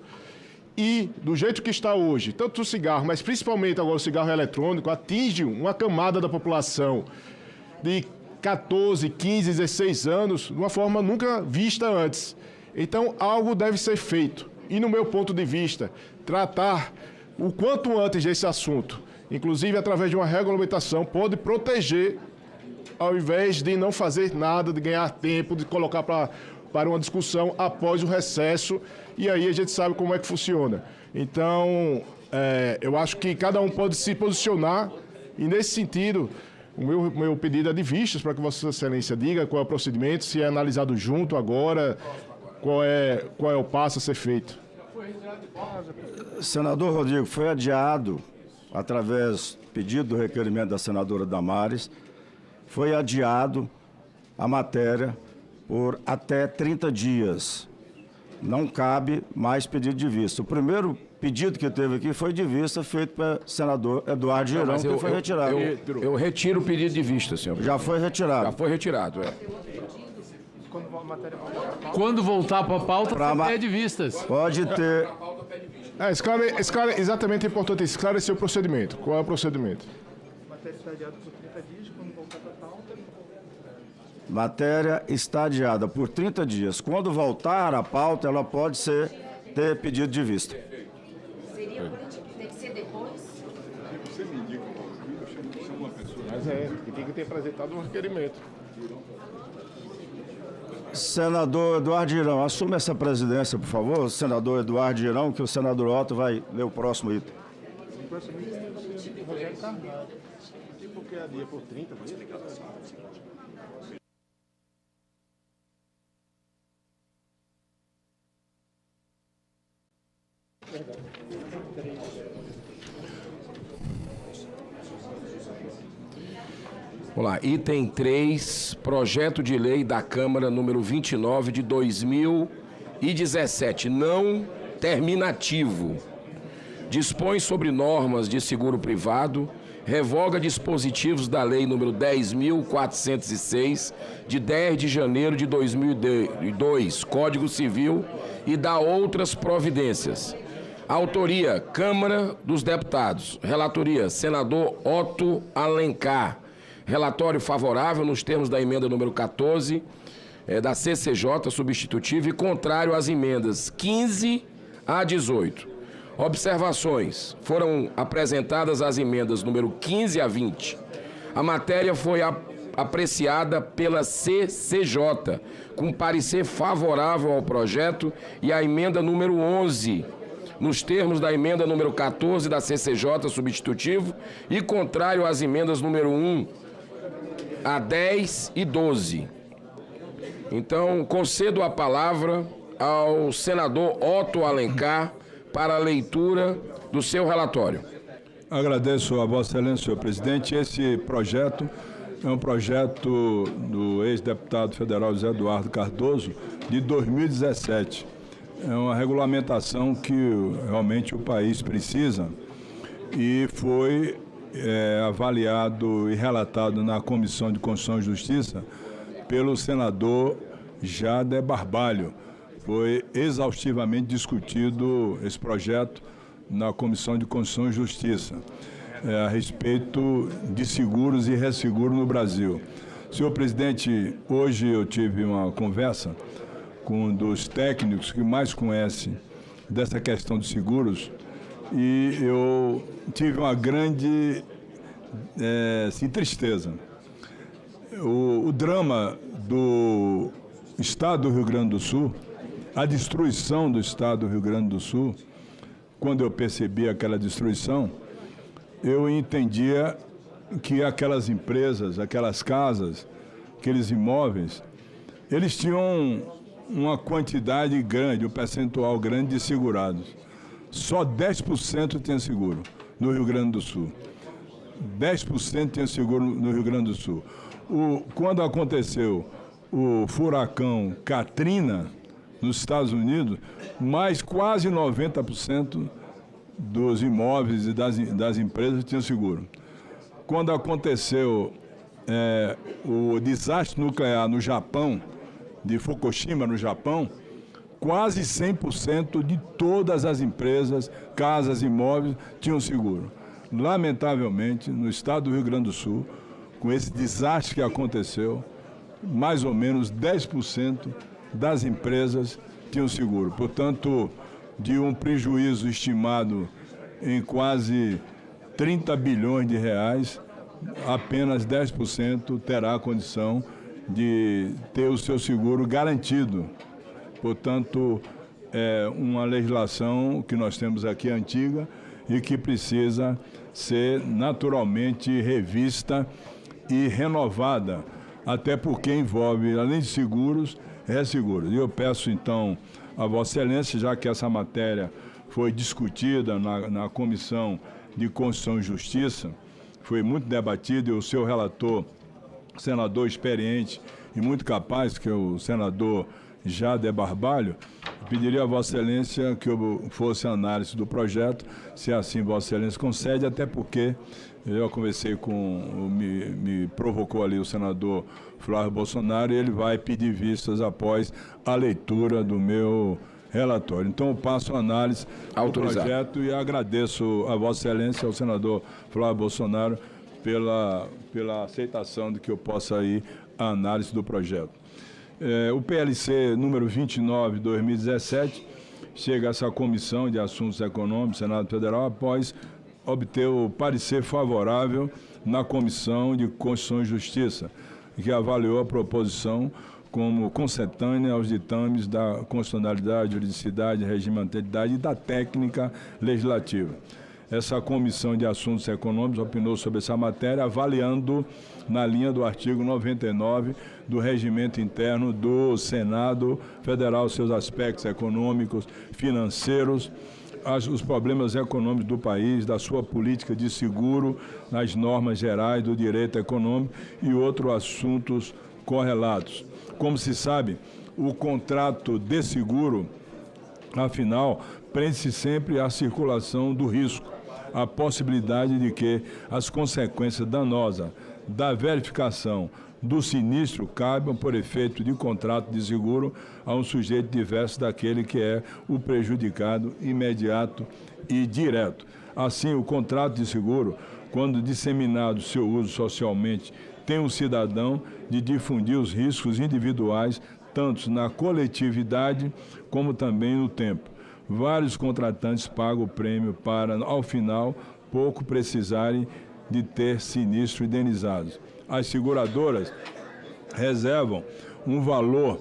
E, do jeito que está hoje, tanto o cigarro, mas principalmente agora o cigarro eletrônico, atinge uma camada da população de 14, 15, 16 anos de uma forma nunca vista antes. Então, algo deve ser feito. E, no meu ponto de vista, tratar o quanto antes desse assunto, inclusive através de uma regulamentação, pode proteger, ao invés de não fazer nada, de ganhar tempo, de colocar para uma discussão após o recesso, e aí a gente sabe como é que funciona. Então, eu acho que cada um pode se posicionar, e nesse sentido, o meu pedido é de vistas, para que Vossa Excelência diga qual é o procedimento, se é analisado junto agora, qual é o passo a ser feito. Senador Rodrigo, foi adiado, através do pedido do requerimento da senadora Damares, foi adiado a matéria por até 30 dias. Não cabe mais pedido de vista. O primeiro pedido que teve aqui foi de vista, feito pelo senador Eduardo Girão, que foi retirado. Eu retiro o pedido de vista, senhor. Já foi retirado. Já foi retirado, Quando voltar para a pauta, você pede vistas. Pode ter. Exatamente, é importante esclarecer o procedimento. Qual é o procedimento? A matéria está adiada por 30 dias, quando voltar para a pauta... Matéria está adiada por 30 dias. Quando voltar à pauta, ela pode ter pedido de vista. Seria tem que ser depois? Você me indica, eu chamo uma pessoa. Mas tem que ter apresentado um requerimento. Senador Eduardo Girão, assume essa presidência, por favor. Senador Eduardo Girão, que o senador Otto vai ler o próximo item. O próximo item é o Rogério Carvalho. E por que adia por 30 dias? Vamos lá, item 3, projeto de lei da Câmara número 29 de 2017, não terminativo. Dispõe sobre normas de seguro privado, revoga dispositivos da lei número 10.406, de 10 de janeiro de 2002, Código Civil, e dá outras providências. Autoria, Câmara dos Deputados. Relatoria, senador Otto Alencar. Relatório favorável nos termos da emenda número 14 da CCJ substitutiva e contrário às emendas 15 a 18. Observações. Foram apresentadas as emendas número 15 a 20. A matéria foi apreciada pela CCJ, com parecer favorável ao projeto, e a emenda número 11, nos termos da emenda número 14 da CCJ substitutivo, e contrário às emendas número 1 a 10 e 12. Então, concedo a palavra ao senador Otto Alencar para a leitura do seu relatório. Agradeço a Vossa Excelência, senhor presidente. Esse projeto é um projeto do ex-deputado federal José Eduardo Cardoso, de 2017. É uma regulamentação que realmente o país precisa e foi avaliado e relatado na Comissão de Constituição e Justiça pelo senador Jader Barbalho. Foi exaustivamente discutido esse projeto na Comissão de Constituição e Justiça, a respeito de seguros e resseguro no Brasil. Senhor presidente, hoje eu tive uma conversa com um dos técnicos que mais conhece dessa questão de seguros e eu tive uma grande tristeza. O drama do Estado do Rio Grande do Sul, a destruição do Estado do Rio Grande do Sul, quando eu percebi aquela destruição, eu entendia que aquelas empresas, aquelas casas, aqueles imóveis, eles tinham uma quantidade grande, um percentual grande de segurados. Só 10% tinha seguro no Rio Grande do Sul. 10% tinha seguro no Rio Grande do Sul. Quando aconteceu o furacão Katrina, nos Estados Unidos, mais quase 90% dos imóveis e das empresas tinham seguro. Quando aconteceu o desastre nuclear no Japão, de Fukushima, no Japão, quase 100% de todas as empresas, casas, imóveis, tinham seguro. Lamentavelmente, no estado do Rio Grande do Sul, com esse desastre que aconteceu, mais ou menos 10% das empresas tinham seguro. Portanto, de um prejuízo estimado em quase 30 bilhões de reais, apenas 10% terá a condição de ter o seu seguro garantido. Portanto, é uma legislação que nós temos aqui antiga e que precisa ser naturalmente revista e renovada, até porque envolve, além de seguros, resseguros. E eu peço, então, a Vossa Excelência, já que essa matéria foi discutida na Comissão de Constituição e Justiça, foi muito debatida, e o seu relator, senador experiente e muito capaz, que é o senador Jader Barbalho, pediria a Vossa Excelência que fosse a análise do projeto, se assim Vossa Excelência concede, até porque eu conversei me provocou ali o senador Flávio Bolsonaro, e ele vai pedir vistas após a leitura do meu relatório. Então, eu passo a análise do projeto e agradeço a Vossa Excelência, ao senador Flávio Bolsonaro, pela aceitação de que eu possa ir à análise do projeto. O PLC número 29, 2017, chega a essa Comissão de Assuntos Econômicos, Senado Federal, após obter o parecer favorável na Comissão de Constituição e Justiça, que avaliou a proposição como consentânea aos ditames da constitucionalidade, juridicidade, regimentalidade e da técnica legislativa. Essa Comissão de Assuntos Econômicos opinou sobre essa matéria, avaliando na linha do artigo 99 do Regimento Interno do Senado Federal, seus aspectos econômicos, financeiros, os problemas econômicos do país, da sua política de seguro, nas normas gerais do direito econômico e outros assuntos correlatos. Como se sabe, o contrato de seguro, afinal, prende-se sempre à circulação do risco, a possibilidade de que as consequências danosas da verificação do sinistro cabam por efeito de contrato de seguro a um sujeito diverso daquele que é o prejudicado imediato e direto. Assim, o contrato de seguro, quando disseminado seu uso socialmente, tem um cidadão de difundir os riscos individuais, tanto na coletividade como também no tempo. Vários contratantes pagam o prêmio para, ao final, pouco precisarem de ter sinistro indenizados. As seguradoras reservam um valor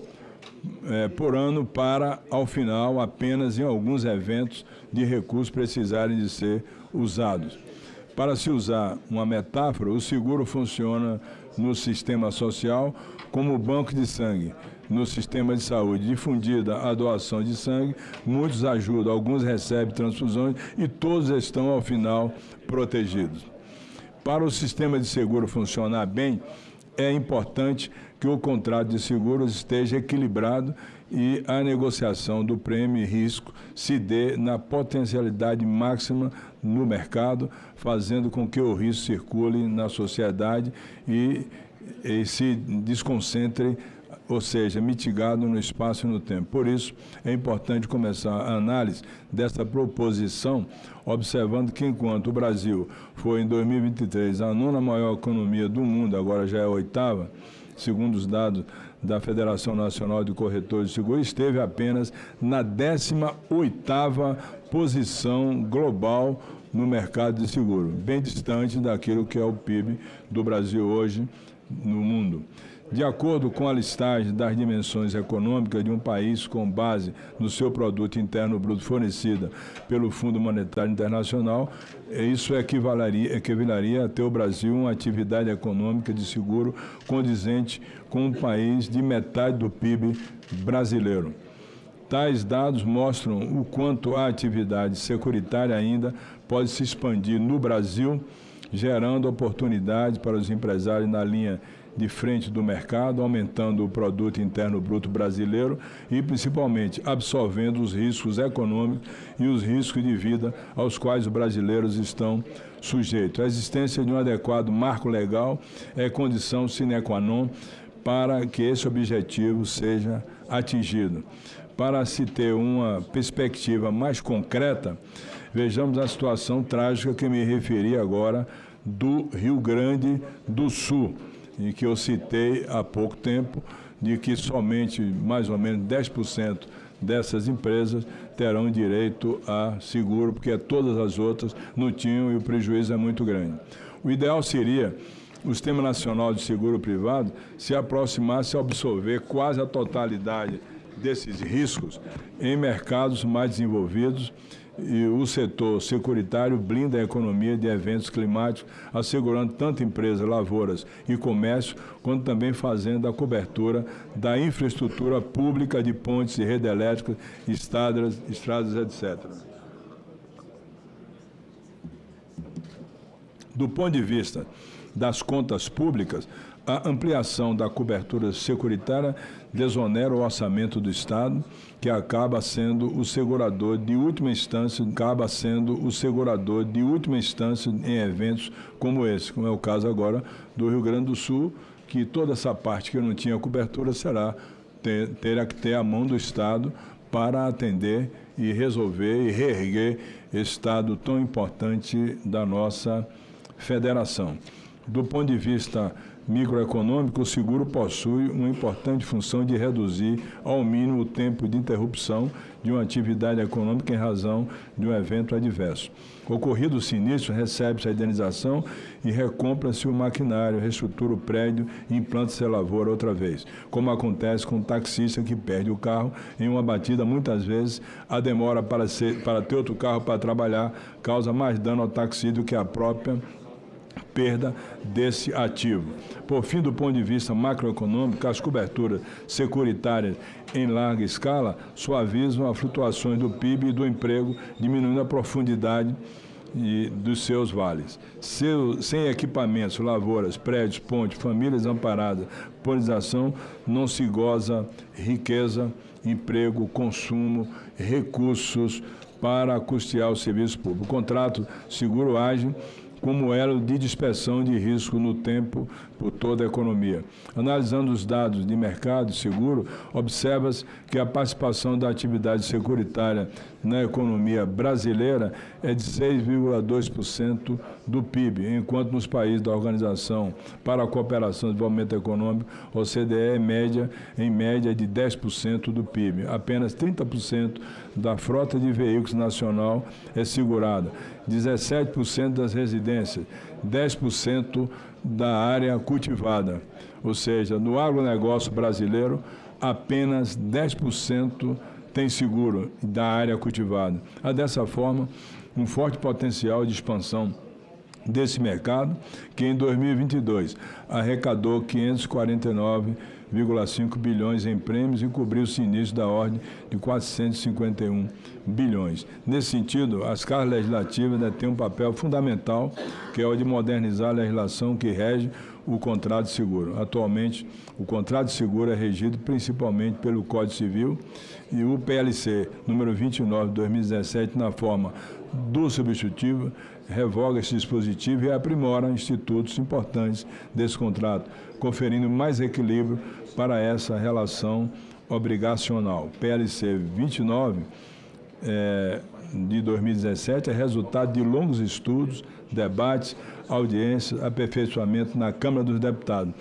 por ano para, ao final, apenas em alguns eventos de recursos precisarem de ser usados. Para se usar uma metáfora, o seguro funciona no sistema social como banco de sangue. No sistema de saúde, difundida a doação de sangue, muitos ajudam, alguns recebem transfusões e todos estão, ao final, protegidos. Para o sistema de seguro funcionar bem, é importante que o contrato de seguros esteja equilibrado e a negociação do prêmio e risco se dê na potencialidade máxima no mercado, fazendo com que o risco circule na sociedade e se desconcentre, ou seja, mitigado no espaço e no tempo. Por isso, é importante começar a análise dessa proposição, observando que enquanto o Brasil foi, em 2023, a 9ª maior economia do mundo, agora já é a 8ª, segundo os dados da Federação Nacional de Corretores de Seguros, esteve apenas na 18ª posição global no mercado de seguro, bem distante daquilo que é o PIB do Brasil hoje no mundo. De acordo com a listagem das dimensões econômicas de um país com base no seu produto interno bruto fornecida pelo Fundo Monetário Internacional, isso equivaleria a ter o Brasil uma atividade econômica de seguro condizente com um país de metade do PIB brasileiro. Tais dados mostram o quanto a atividade securitária ainda pode se expandir no Brasil, gerando oportunidades para os empresários na linha de frente do mercado, aumentando o produto interno bruto brasileiro e, principalmente, absorvendo os riscos econômicos e os riscos de vida aos quais os brasileiros estão sujeitos. A existência de um adequado marco legal é condição sine qua non para que esse objetivo seja atingido. Para se ter uma perspectiva mais concreta, vejamos a situação trágica que me referi agora do Rio Grande do Sul, em que eu citei há pouco tempo, de que somente mais ou menos 10% dessas empresas terão direito a seguro, porque todas as outras não tinham e o prejuízo é muito grande. O ideal seria o Sistema Nacional de Seguro Privado se aproximasse a absorver quase a totalidade desses riscos em mercados mais desenvolvidos, e o setor securitário blinda a economia de eventos climáticos, assegurando tanto empresas, lavouras e comércio, quanto também fazendo a cobertura da infraestrutura pública de pontes e rede elétrica, estradas, etc. Do ponto de vista das contas públicas, a ampliação da cobertura securitária desonera o orçamento do Estado, que acaba sendo o segurador de última instância, em eventos como esse, como é o caso agora do Rio Grande do Sul, que toda essa parte que não tinha cobertura terá que ter a mão do Estado para atender e resolver e reerguer esse Estado tão importante da nossa federação. Do ponto de vista microeconômico, o seguro possui uma importante função de reduzir ao mínimo o tempo de interrupção de uma atividade econômica em razão de um evento adverso. Ocorrido o sinistro, recebe-se a indenização e recompra-se o maquinário, reestrutura o prédio e implanta-se a lavoura outra vez, como acontece com o taxista que perde o carro em uma batida. Muitas vezes a demora para ter outro carro para trabalhar causa mais dano ao taxista do que a própria perda desse ativo. Por fim, do ponto de vista macroeconômico, as coberturas securitárias em larga escala suavizam as flutuações do PIB e do emprego, diminuindo a profundidade dos seus vales. Sem equipamentos, lavouras, prédios, pontes, famílias amparadas, polinização, não se goza riqueza, emprego, consumo, recursos para custear o serviço público. O contrato seguro age como elo de dispersão de risco no tempo por toda a economia. Analisando os dados de mercado seguro, observa-se que a participação da atividade securitária na economia brasileira é de 6,2% do PIB, enquanto nos países da Organização para a Cooperação e Desenvolvimento Econômico, OCDE, em média de 10% do PIB. Apenas 30% da frota de veículos nacional é segurada, 17% das residências, 10% da área cultivada. Ou seja, no agronegócio brasileiro, apenas 10% tem seguro da área cultivada. Há, dessa forma, um forte potencial de expansão desse mercado, que em 2022 arrecadou 549,5 bilhões em prêmios e cobriu o sinistro da ordem de 451 bilhões. Nesse sentido, as casas legislativas têm um papel fundamental, que é o de modernizar a legislação que rege o contrato de seguro. Atualmente, o contrato de seguro é regido principalmente pelo Código Civil e o PLC número 29 de 2017, na forma do substitutivo, revoga esse dispositivo e aprimora institutos importantes desse contrato, conferindo mais equilíbrio para essa relação obrigacional. PLC 29 de 2017 é resultado de longos estudos, debates, audiências, aperfeiçoamento na Câmara dos Deputados.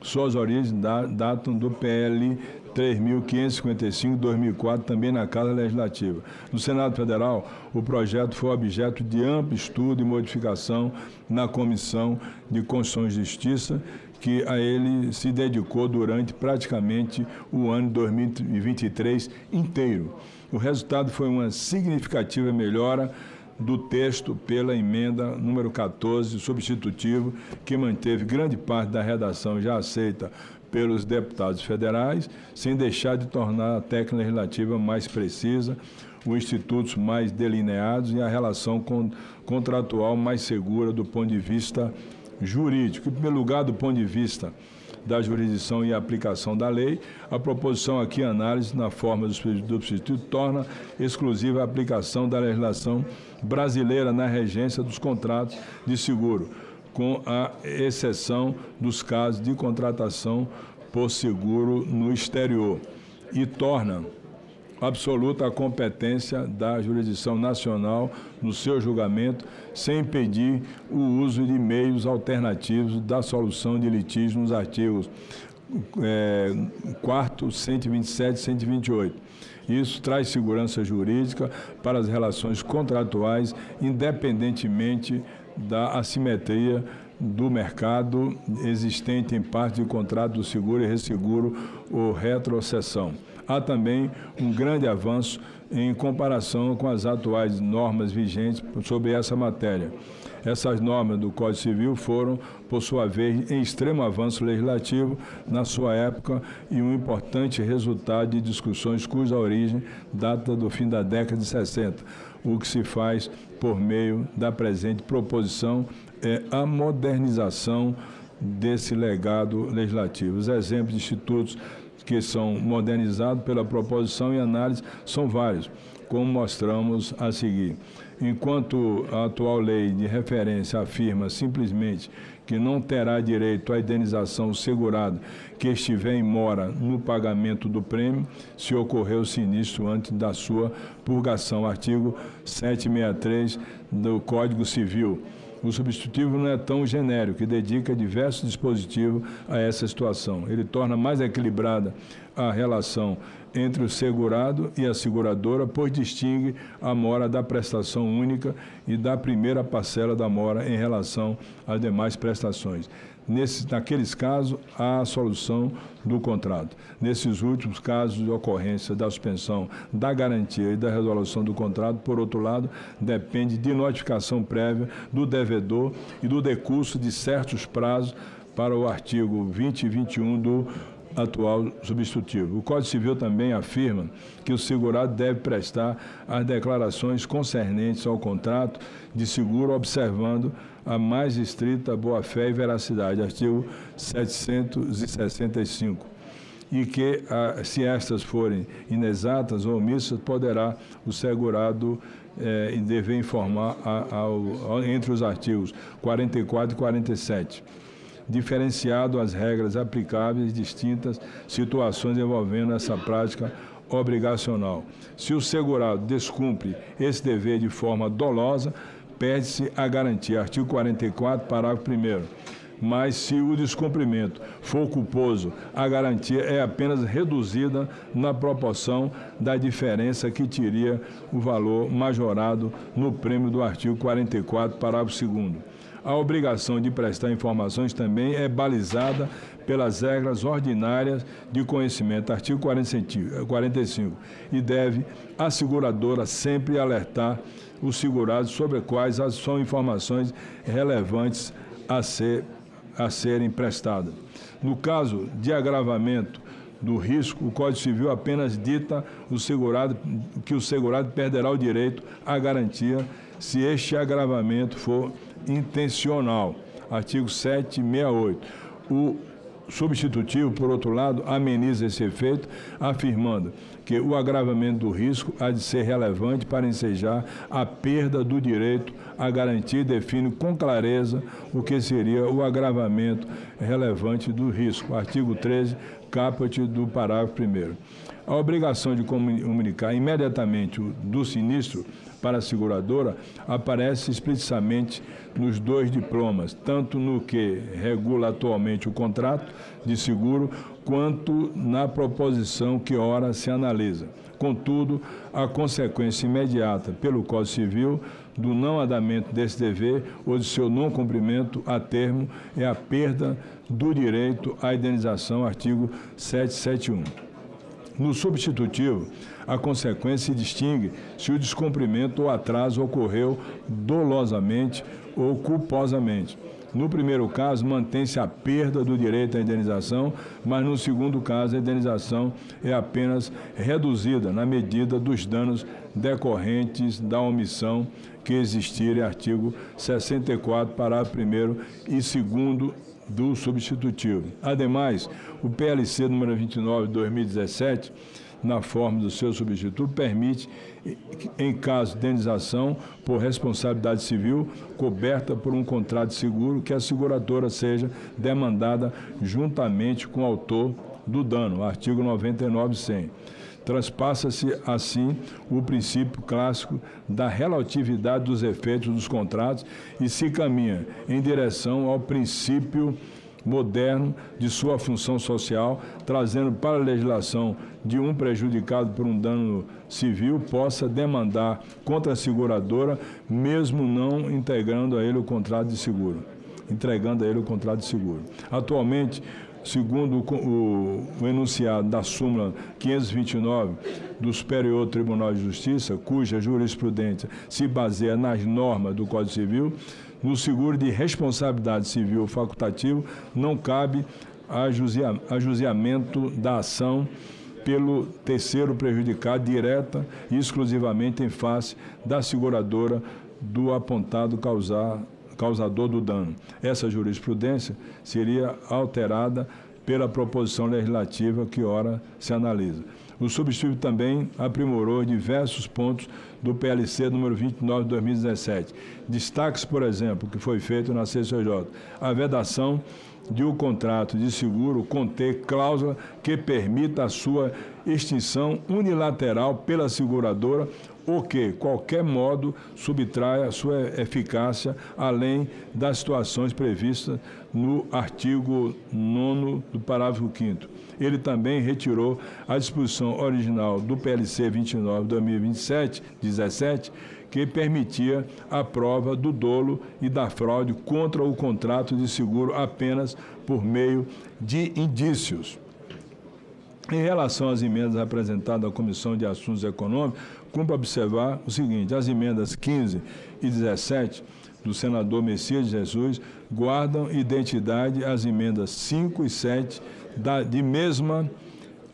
Suas origens datam do PL 3.555, 2004, também na Casa Legislativa. No Senado Federal, o projeto foi objeto de amplo estudo e modificação na Comissão de Constituição e Justiça, que a ele se dedicou durante praticamente o ano de 2023 inteiro. O resultado foi uma significativa melhora do texto pela emenda número 14, substitutivo, que manteve grande parte da redação já aceita pelos deputados federais, sem deixar de tornar a técnica legislativa mais precisa, os institutos mais delineados e a relação contratual mais segura do ponto de vista jurídico. Em primeiro lugar, do ponto de vista da jurisdição e aplicação da lei, a proposição aqui em análise na forma do substituto torna exclusiva a aplicação da legislação brasileira na regência dos contratos de seguro, com a exceção dos casos de contratação por seguro no exterior, e torna absoluta a competência da jurisdição nacional no seu julgamento, sem impedir o uso de meios alternativos da solução de litígio nos artigos 4º, 127 e 128. Isso traz segurança jurídica para as relações contratuais, independentemente da assimetria do mercado existente em parte de contrato do seguro e resseguro ou retrocessão. Há também um grande avanço em comparação com as atuais normas vigentes sobre essa matéria. Essas normas do Código Civil foram, por sua vez, em extremo avanço legislativo na sua época e um importante resultado de discussões cuja origem data do fim da década de 60. O que se faz por meio da presente proposição é a modernização desse legado legislativo. Os exemplos de institutos que são modernizados pela proposição e análise são vários, como mostramos a seguir. Enquanto a atual lei de referência afirma simplesmente que não terá direito à indenização o segurado que estiver em mora no pagamento do prêmio, se ocorrer o sinistro antes da sua purgação. Artigo 763 do Código Civil. O substitutivo não é tão genérico e dedica diversos dispositivos a essa situação. Ele torna mais equilibrada a relação entre o segurado e a seguradora, pois distingue a mora da prestação única e da primeira parcela da mora em relação às demais prestações. Naqueles casos, há a solução do contrato. Nesses últimos casos de ocorrência da suspensão da garantia e da resolução do contrato, por outro lado, depende de notificação prévia do devedor e do decurso de certos prazos para o artigo 20 e 21 do atual substitutivo. O Código Civil também afirma que o segurado deve prestar as declarações concernentes ao contrato de seguro, observando a mais estrita boa-fé e veracidade, artigo 765, e que, se estas forem inexatas ou omissas, poderá o segurado dever informar entre os artigos 44 e 47. Diferenciado as regras aplicáveis em distintas situações envolvendo essa prática obrigacional. Se o segurado descumpre esse dever de forma dolosa, perde-se a garantia. Artigo 44, parágrafo 1º. Mas se o descumprimento for culposo, a garantia é apenas reduzida na proporção da diferença que teria o valor majorado no prêmio do artigo 44, parágrafo 2º. A obrigação de prestar informações também é balizada pelas regras ordinárias de conhecimento, artigo 45, e deve a seguradora sempre alertar os segurados sobre quais são informações relevantes a serem prestadas. No caso de agravamento do risco, o Código Civil apenas dita que o segurado perderá o direito à garantia se este agravamento for intencional. Artigo 768. O substitutivo, por outro lado, ameniza esse efeito, afirmando que o agravamento do risco há de ser relevante para ensejar a perda do direito à garantia e define com clareza o que seria o agravamento relevante do risco. Artigo 13, caput do parágrafo 1º. A obrigação de comunicar imediatamente do sinistro para a seguradora aparece explicitamente nos dois diplomas, tanto no que regula atualmente o contrato de seguro, quanto na proposição que ora se analisa. Contudo, a consequência imediata pelo Código Civil do não andamento desse dever ou de seu não cumprimento a termo é a perda do direito à indenização, artigo 771. No substitutivo, a consequência se distingue se o descumprimento ou atraso ocorreu dolosamente ou culposamente. No primeiro caso, mantém-se a perda do direito à indenização, mas no segundo caso, a indenização é apenas reduzida na medida dos danos decorrentes da omissão que existirem, artigo 64, parágrafo 1º e 2º do substitutivo. Ademais, o PLC número 29 de 2017, na forma do seu substituto, permite, em caso de indenização por responsabilidade civil coberta por um contrato de seguro, que a seguradora seja demandada juntamente com o autor do dano, artigo 99-100. Transpassa-se, assim, o princípio clássico da relatividade dos efeitos dos contratos e se caminha em direção ao princípio moderno de sua função social, trazendo para a legislação de um prejudicado por um dano civil possa demandar contra a seguradora, mesmo não integrando a ele o contrato de seguro, entregando a ele o contrato de seguro. Atualmente, segundo o enunciado da súmula 529 do Superior Tribunal de Justiça, cuja jurisprudência se baseia nas normas do Código Civil, no seguro de responsabilidade civil facultativo não cabe ajuizamento da ação pelo terceiro prejudicado direta e exclusivamente em face da seguradora do apontado causador do dano. Essa jurisprudência seria alterada pela proposição legislativa que ora se analisa. O substituto também aprimorou diversos pontos do PLC número 29 de 2017. Destaques, por exemplo, que foi feito na CCJ, a vedação de o contrato de seguro conter cláusula que permita a sua extinção unilateral pela seguradora ou que, qualquer modo, subtraia sua eficácia, além das situações previstas no artigo 9º do parágrafo 5º. Ele também retirou a disposição original do PLC 29 de 2017, que permitia a prova do dolo e da fraude contra o contrato de seguro apenas por meio de indícios. Em relação às emendas apresentadas à Comissão de Assuntos Econômicos, cumpre observar o seguinte: as emendas 15 e 17 do senador Messias de Jesus guardam identidade às emendas 5 e 7 de mesma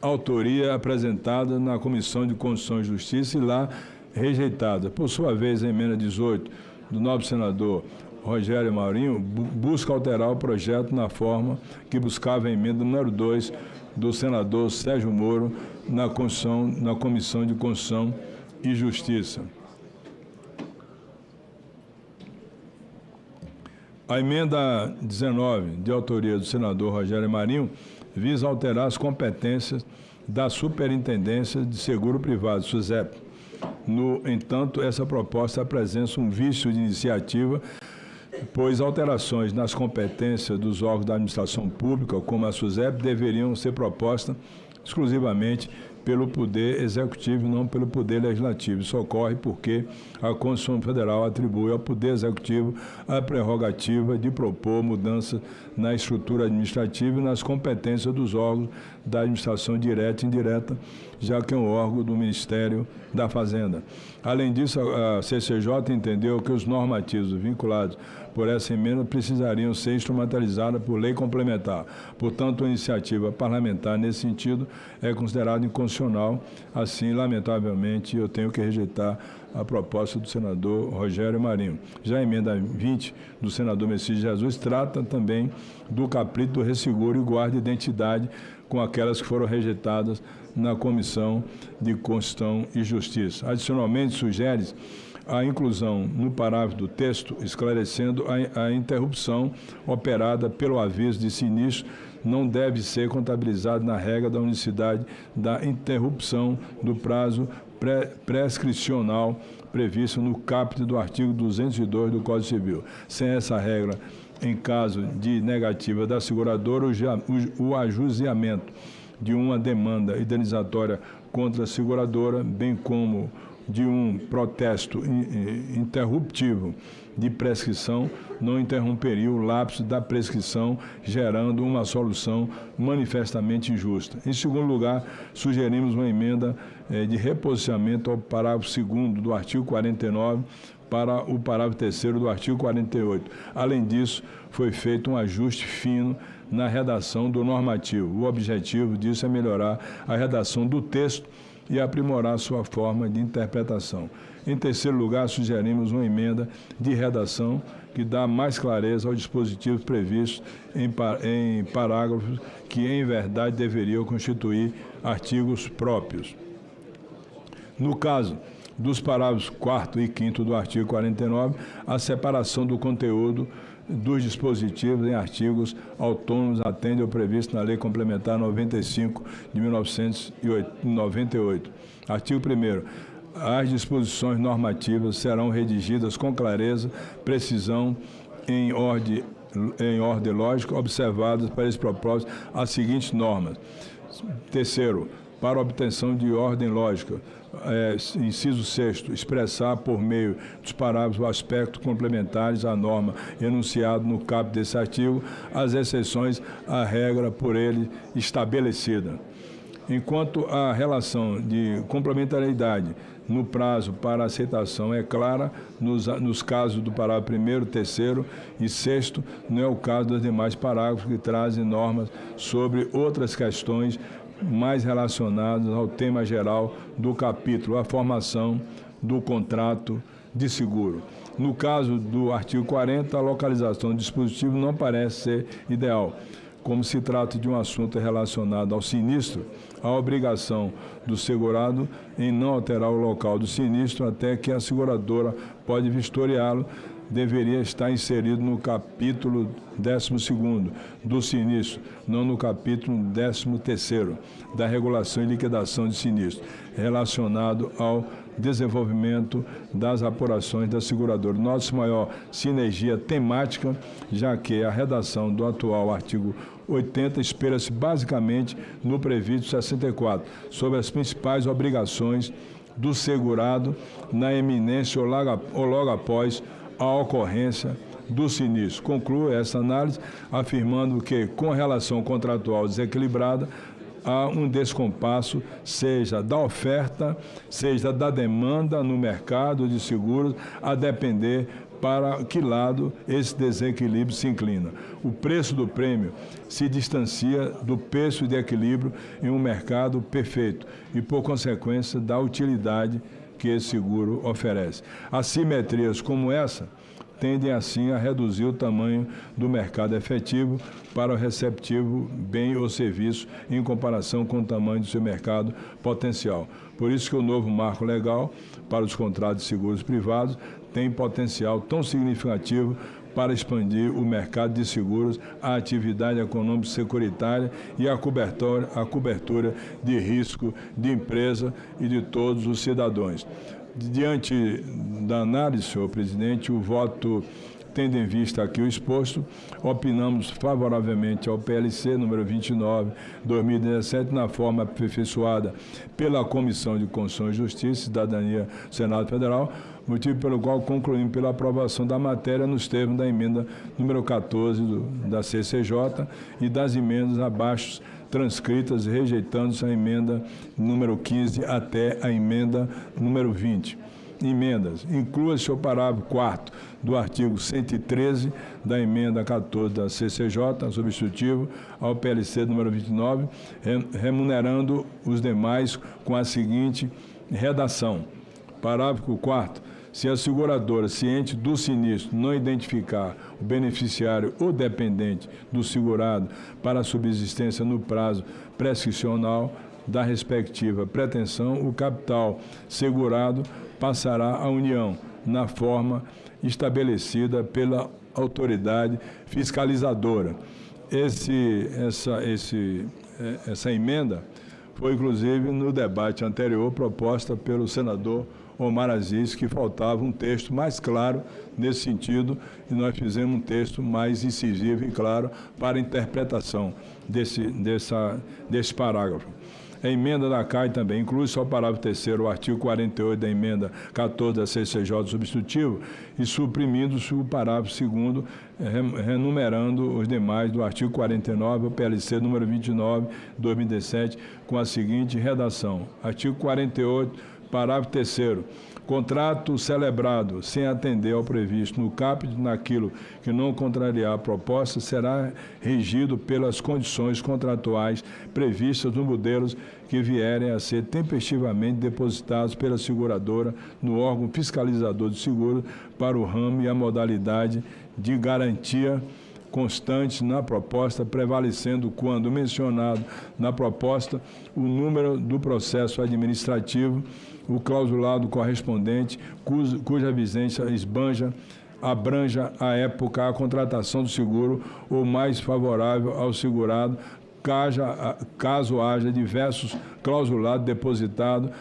autoria apresentada na Comissão de Constituição e Justiça e lá rejeitada. Por sua vez, a emenda 18 do nobre senador Rogério Marinho busca alterar o projeto na forma que buscava a emenda número 2 do senador Sérgio Moro na Comissão de Constituição e Justiça. A emenda 19, de autoria do senador Rogério Marinho, visa alterar as competências da Superintendência de Seguro Privado, SUSEP. No entanto, essa proposta apresenta um vício de iniciativa, pois alterações nas competências dos órgãos da administração pública, como a SUSEP, deveriam ser propostas exclusivamente pelo Poder Executivo e não pelo Poder Legislativo. Isso ocorre porque a Constituição Federal atribui ao Poder Executivo a prerrogativa de propor mudança na estrutura administrativa e nas competências dos órgãos da administração direta e indireta, já que é um órgão do Ministério da Fazenda. Além disso, a CCJ entendeu que os normativos vinculados por essa emenda precisariam ser instrumentalizados por lei complementar. Portanto, a iniciativa parlamentar nesse sentido é considerada inconstitucional. Assim, lamentavelmente, eu tenho que rejeitar a proposta do senador Rogério Marinho. Já a emenda 20 do senador Messias de Jesus trata também do capítulo resseguro e guarda identidade com aquelas que foram rejeitadas na Comissão de Constituição e Justiça. Adicionalmente, sugere a inclusão no parágrafo do texto, esclarecendo a interrupção operada pelo aviso de sinistro não deve ser contabilizada na regra da unicidade da interrupção do prazo prescricional previsto no caput do artigo 202 do Código Civil. Sem essa regra, em caso de negativa da seguradora, o ajuizamento de uma demanda indenizatória contra a seguradora, bem como de um protesto interruptivo de prescrição, não interromperia o lapso da prescrição, gerando uma solução manifestamente injusta. Em segundo lugar, sugerimos uma emenda de reposicionamento ao parágrafo 2º do artigo 49 para o parágrafo 3º do artigo 48. Além disso, foi feito um ajuste fino na redação do normativo. O objetivo disso é melhorar a redação do texto e aprimorar sua forma de interpretação. Em terceiro lugar, sugerimos uma emenda de redação que dá mais clareza aos dispositivos previstos em parágrafos que, em verdade, deveriam constituir artigos próprios. No caso dos parágrafos 4º e 5º do artigo 49, a separação do conteúdo dos dispositivos em artigos autônomos atende ao previsto na Lei Complementar 95 de 1998. Artigo 1º. As disposições normativas serão redigidas com clareza, precisão, em ordem lógica, observadas para esse propósito as seguintes normas. Terceiro, para obtenção de ordem lógica, inciso 6º, expressar por meio dos parágrafos aspectos complementares à norma enunciado no caput desse artigo, as exceções à regra por ele estabelecida. Enquanto a relação de complementariedade no prazo para aceitação é clara, nos casos do parágrafo 1º, 3º e 6º, não é o caso dos demais parágrafos que trazem normas sobre outras questões mais relacionadas ao tema geral do capítulo, a formação do contrato de seguro. No caso do artigo 40, a localização do dispositivo não parece ser ideal. Como se trata de um assunto relacionado ao sinistro, a obrigação do segurado em não alterar o local do sinistro até que a seguradora pode vistoriá-lo deveria estar inserido no capítulo 12º do sinistro, não no capítulo 13º da regulação e liquidação de sinistro, relacionado ao desenvolvimento das apurações da seguradora. Nossa maior sinergia temática, já que a redação do atual artigo 80 espelha-se basicamente no previsto 64, sobre as principais obrigações do segurado na eminência ou logo após a ocorrência do sinistro. Concluo essa análise afirmando que, com relação contratual desequilibrada, há um descompasso, seja da oferta, seja da demanda no mercado de seguros, a depender para que lado esse desequilíbrio se inclina. O preço do prêmio se distancia do preço de equilíbrio em um mercado perfeito e, por consequência, da utilidade que esse seguro oferece. Assimetrias como essa tendem assim a reduzir o tamanho do mercado efetivo para o receptivo bem ou serviço em comparação com o tamanho do seu mercado potencial. Por isso que o novo marco legal para os contratos de seguros privados tem potencial tão significativo para expandir o mercado de seguros, a atividade econômica securitária e a cobertura de risco de empresa e de todos os cidadãos. Diante da análise, senhor presidente, o voto tendo em vista aqui o exposto, opinamos favoravelmente ao PLC número 29/2017, na forma aperfeiçoada pela Comissão de Constituição e Justiça e Cidadania do Senado Federal, motivo pelo qual concluímos pela aprovação da matéria nos termos da emenda número 14 da CCJ e das emendas abaixo transcritas, rejeitando-se a emenda número 15 até a emenda número 20. Emendas. Inclua-se o parágrafo 4º do artigo 113 da emenda 14 da CCJ, substitutivo ao PLC número 29, remunerando os demais com a seguinte redação. Parágrafo 4º. Se a seguradora, ciente do sinistro, não identificar o beneficiário ou dependente do segurado para a subsistência no prazo prescricional da respectiva pretensão, o capital segurado passará à União, na forma estabelecida pela autoridade fiscalizadora. Essa emenda foi, inclusive, no debate anterior, proposta pelo senador Omar Aziz, que faltava um texto mais claro nesse sentido, e nós fizemos um texto mais incisivo e claro para a interpretação desse parágrafo. A emenda da CAI também inclui só o parágrafo 3º, o artigo 48 da emenda 14 da CCJ substitutivo, e suprimindo-se o parágrafo 2º, renumerando os demais do artigo 49, o PLC número 29/2017, com a seguinte redação. Artigo 48, parágrafo 3º. Contrato celebrado sem atender ao previsto no caput naquilo que não contrariar a proposta será regido pelas condições contratuais previstas nos modelos que vierem a ser tempestivamente depositados pela seguradora no órgão fiscalizador de seguro para o ramo e a modalidade de garantia constantes na proposta, prevalecendo, quando mencionado na proposta, o número do processo administrativo, o clausulado correspondente, cuja vigência esbanja abranja à época a contratação do seguro o mais favorável ao segurado, caso haja diversos clausulados depositados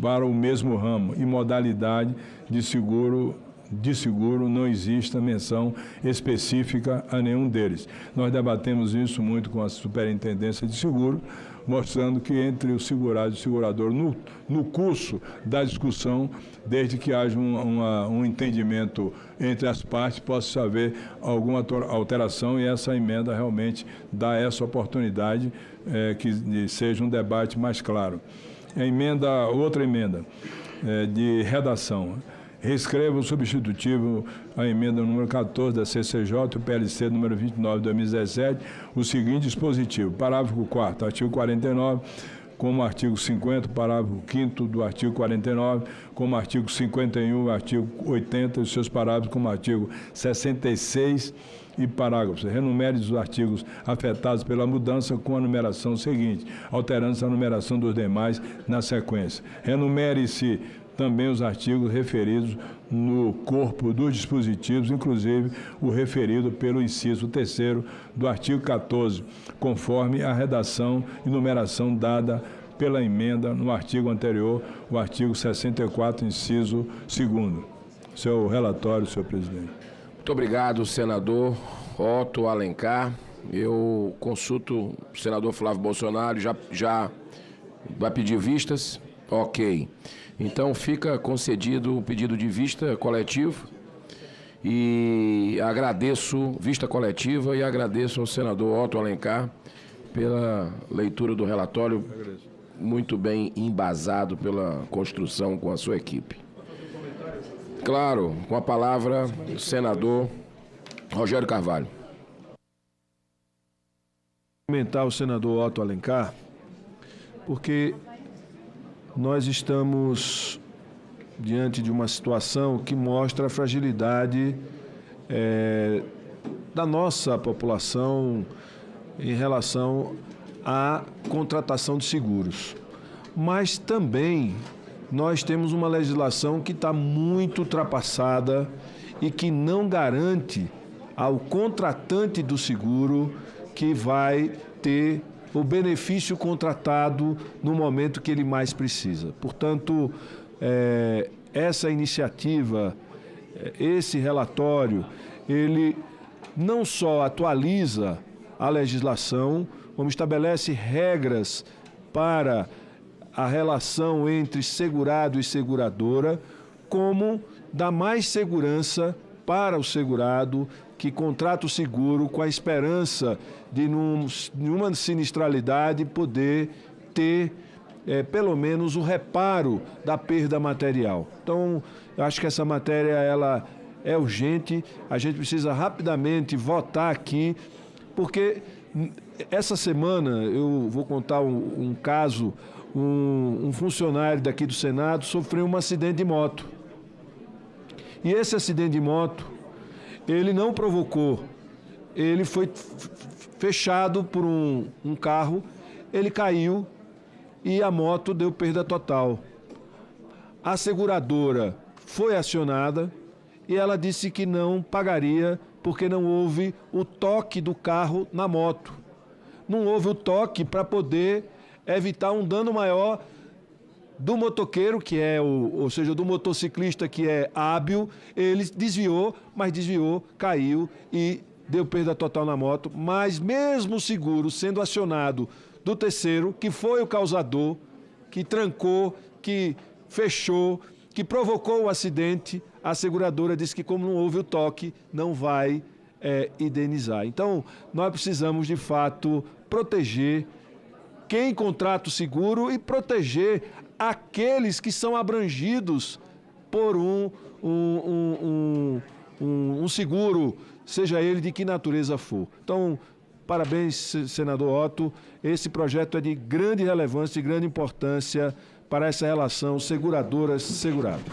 para o mesmo ramo e modalidade de seguro não exista menção específica a nenhum deles. Nós debatemos isso muito com a Superintendência de Seguro, mostrando que entre o segurado e o segurador, no curso da discussão, desde que haja um entendimento entre as partes, possa haver alguma alteração, e essa emenda realmente dá essa oportunidade que seja um debate mais claro. Outra emenda de redação. Reescreva o substitutivo, a emenda número 14 da CCJ, o PLC número 29 de 2017, o seguinte dispositivo. Parágrafo 4º, artigo 49, como artigo 50, parágrafo 5º do artigo 49, como artigo 51, artigo 80 e os seus parágrafos, como artigo 66 e parágrafos. Renumere os artigos afetados pela mudança com a numeração seguinte, alterando-se a numeração dos demais na sequência. Renumere-se também os artigos referidos no corpo dos dispositivos, inclusive o referido pelo inciso 3º do artigo 14, conforme a redação e numeração dada pela emenda no artigo anterior, o artigo 64, inciso 2º. Seu relatório, senhor presidente. Muito obrigado, senador Otto Alencar. Eu consulto o senador Flávio Bolsonaro, já vai pedir vistas? Ok. Então, fica concedido o pedido de vista coletivo e agradeço, vista coletiva, e agradeço ao senador Otto Alencar pela leitura do relatório, muito bem embasado pela construção com a sua equipe. Claro, com a palavra, o senador Rogério Carvalho. Cumprimentar o senador Otto Alencar, porque nós estamos diante de uma situação que mostra a fragilidade da nossa população em relação à contratação de seguros. Mas também nós temos uma legislação que está muito ultrapassada e que não garante ao contratante do seguro que vai ter o benefício contratado no momento que ele mais precisa. Portanto, essa iniciativa, esse relatório, ele não só atualiza a legislação, como estabelece regras para a relação entre segurado e seguradora, como dá mais segurança para o segurado que contrata o seguro com a esperança de, numa sinistralidade, poder ter, pelo menos, o reparo da perda material. Então, eu acho que essa matéria ela é urgente, a gente precisa rapidamente votar aqui, porque essa semana eu vou contar um caso, um funcionário daqui do Senado sofreu um acidente de moto. E esse acidente de moto, ele não provocou, ele foi fechado por um carro, ele caiu e a moto deu perda total. A seguradora foi acionada e ela disse que não pagaria porque não houve o toque do carro na moto. Não houve o toque para poder evitar um dano maior do motoqueiro, que é ou seja, do motociclista que é hábil. Ele desviou, caiu e deu perda total na moto. Mas mesmo o seguro sendo acionado do terceiro, que foi o causador, que trancou, que fechou, que provocou o acidente, a seguradora disse que, como não houve o toque, não vai indenizar. Então, nós precisamos, de fato, proteger quem contrata o seguro e proteger aqueles que são abrangidos por um seguro, seja ele de que natureza for. Então, parabéns, senador Otto. Esse projeto é de grande relevância e grande importância para essa relação seguradoras-segurado.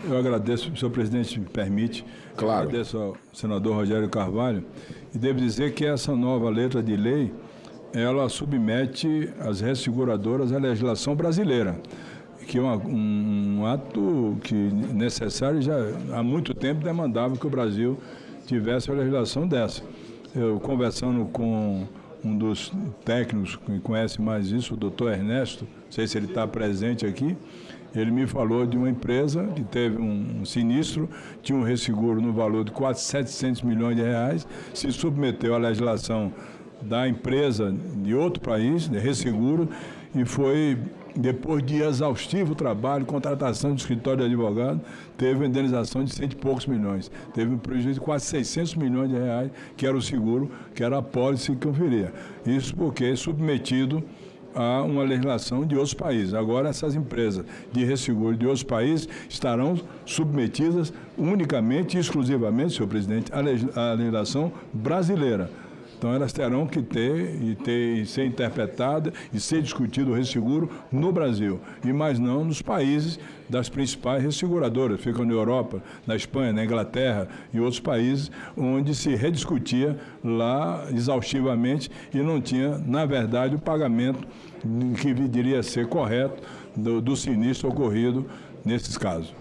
Eu agradeço, se o senhor presidente me permite. Claro. Agradeço ao senador Rogério Carvalho e devo dizer que essa nova letra de lei, ela submete as resseguradoras à legislação brasileira. que é um ato que necessário, já há muito tempo demandava que o Brasil tivesse uma legislação dessa. Eu, conversando com um dos técnicos que conhece mais isso, o doutor Ernesto, não sei se ele está presente aqui, ele me falou de uma empresa que teve um sinistro, tinha um resseguro no valor de quase 700 milhões de reais, se submeteu à legislação da empresa de outro país, de resseguro, e foi, depois de exaustivo trabalho, contratação de escritório de advogado, teve uma indenização de 100 e poucos milhões. Teve um prejuízo de quase 600 milhões de reais, que era o seguro, que era a pólice que conferia. Isso porque é submetido a uma legislação de outros países. Agora, essas empresas de resseguro de outros países estarão submetidas unicamente e exclusivamente, senhor presidente, à legislação brasileira. Então, elas terão que ter e ser interpretada e ser discutido o resseguro no Brasil, e mais não nos países das principais resseguradoras, ficam na Europa, na Espanha, na Inglaterra e outros países, onde se rediscutia lá exaustivamente e não tinha, na verdade, o pagamento que deveria ser correto do sinistro ocorrido nesses casos.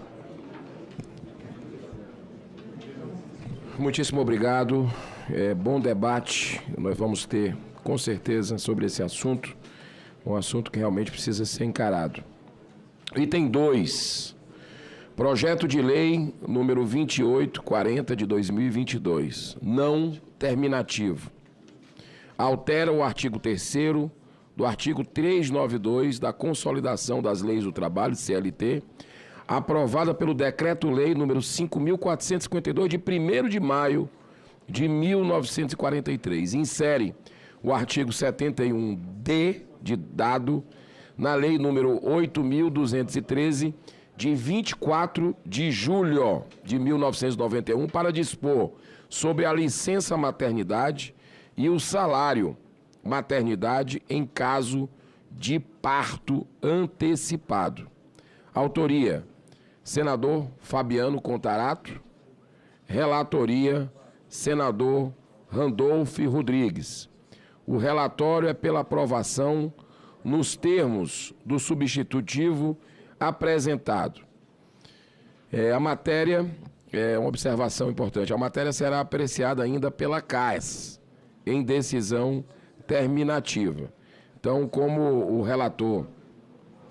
Muitíssimo obrigado. Bom debate. Nós vamos ter, com certeza, sobre esse assunto. Um assunto que realmente precisa ser encarado. Item 2. Projeto de lei número 2840 de 2022. Não terminativo. Altera o artigo 3º do artigo 392 da Consolidação das Leis do Trabalho, CLT, aprovada pelo Decreto-Lei número 5.452 de 1º de maio de 1943. Insere o artigo 71D de dado na Lei número 8.213 de 24 de julho de 1991 para dispor sobre a licença maternidade e o salário maternidade em caso de parto antecipado. Autoria: senador Fabiano Contarato. Relatoria: senador Randolfo Rodrigues. O relatório é pela aprovação nos termos do substitutivo apresentado. A matéria, uma observação importante, a matéria será apreciada ainda pela CAS, em decisão terminativa. Então, como o relator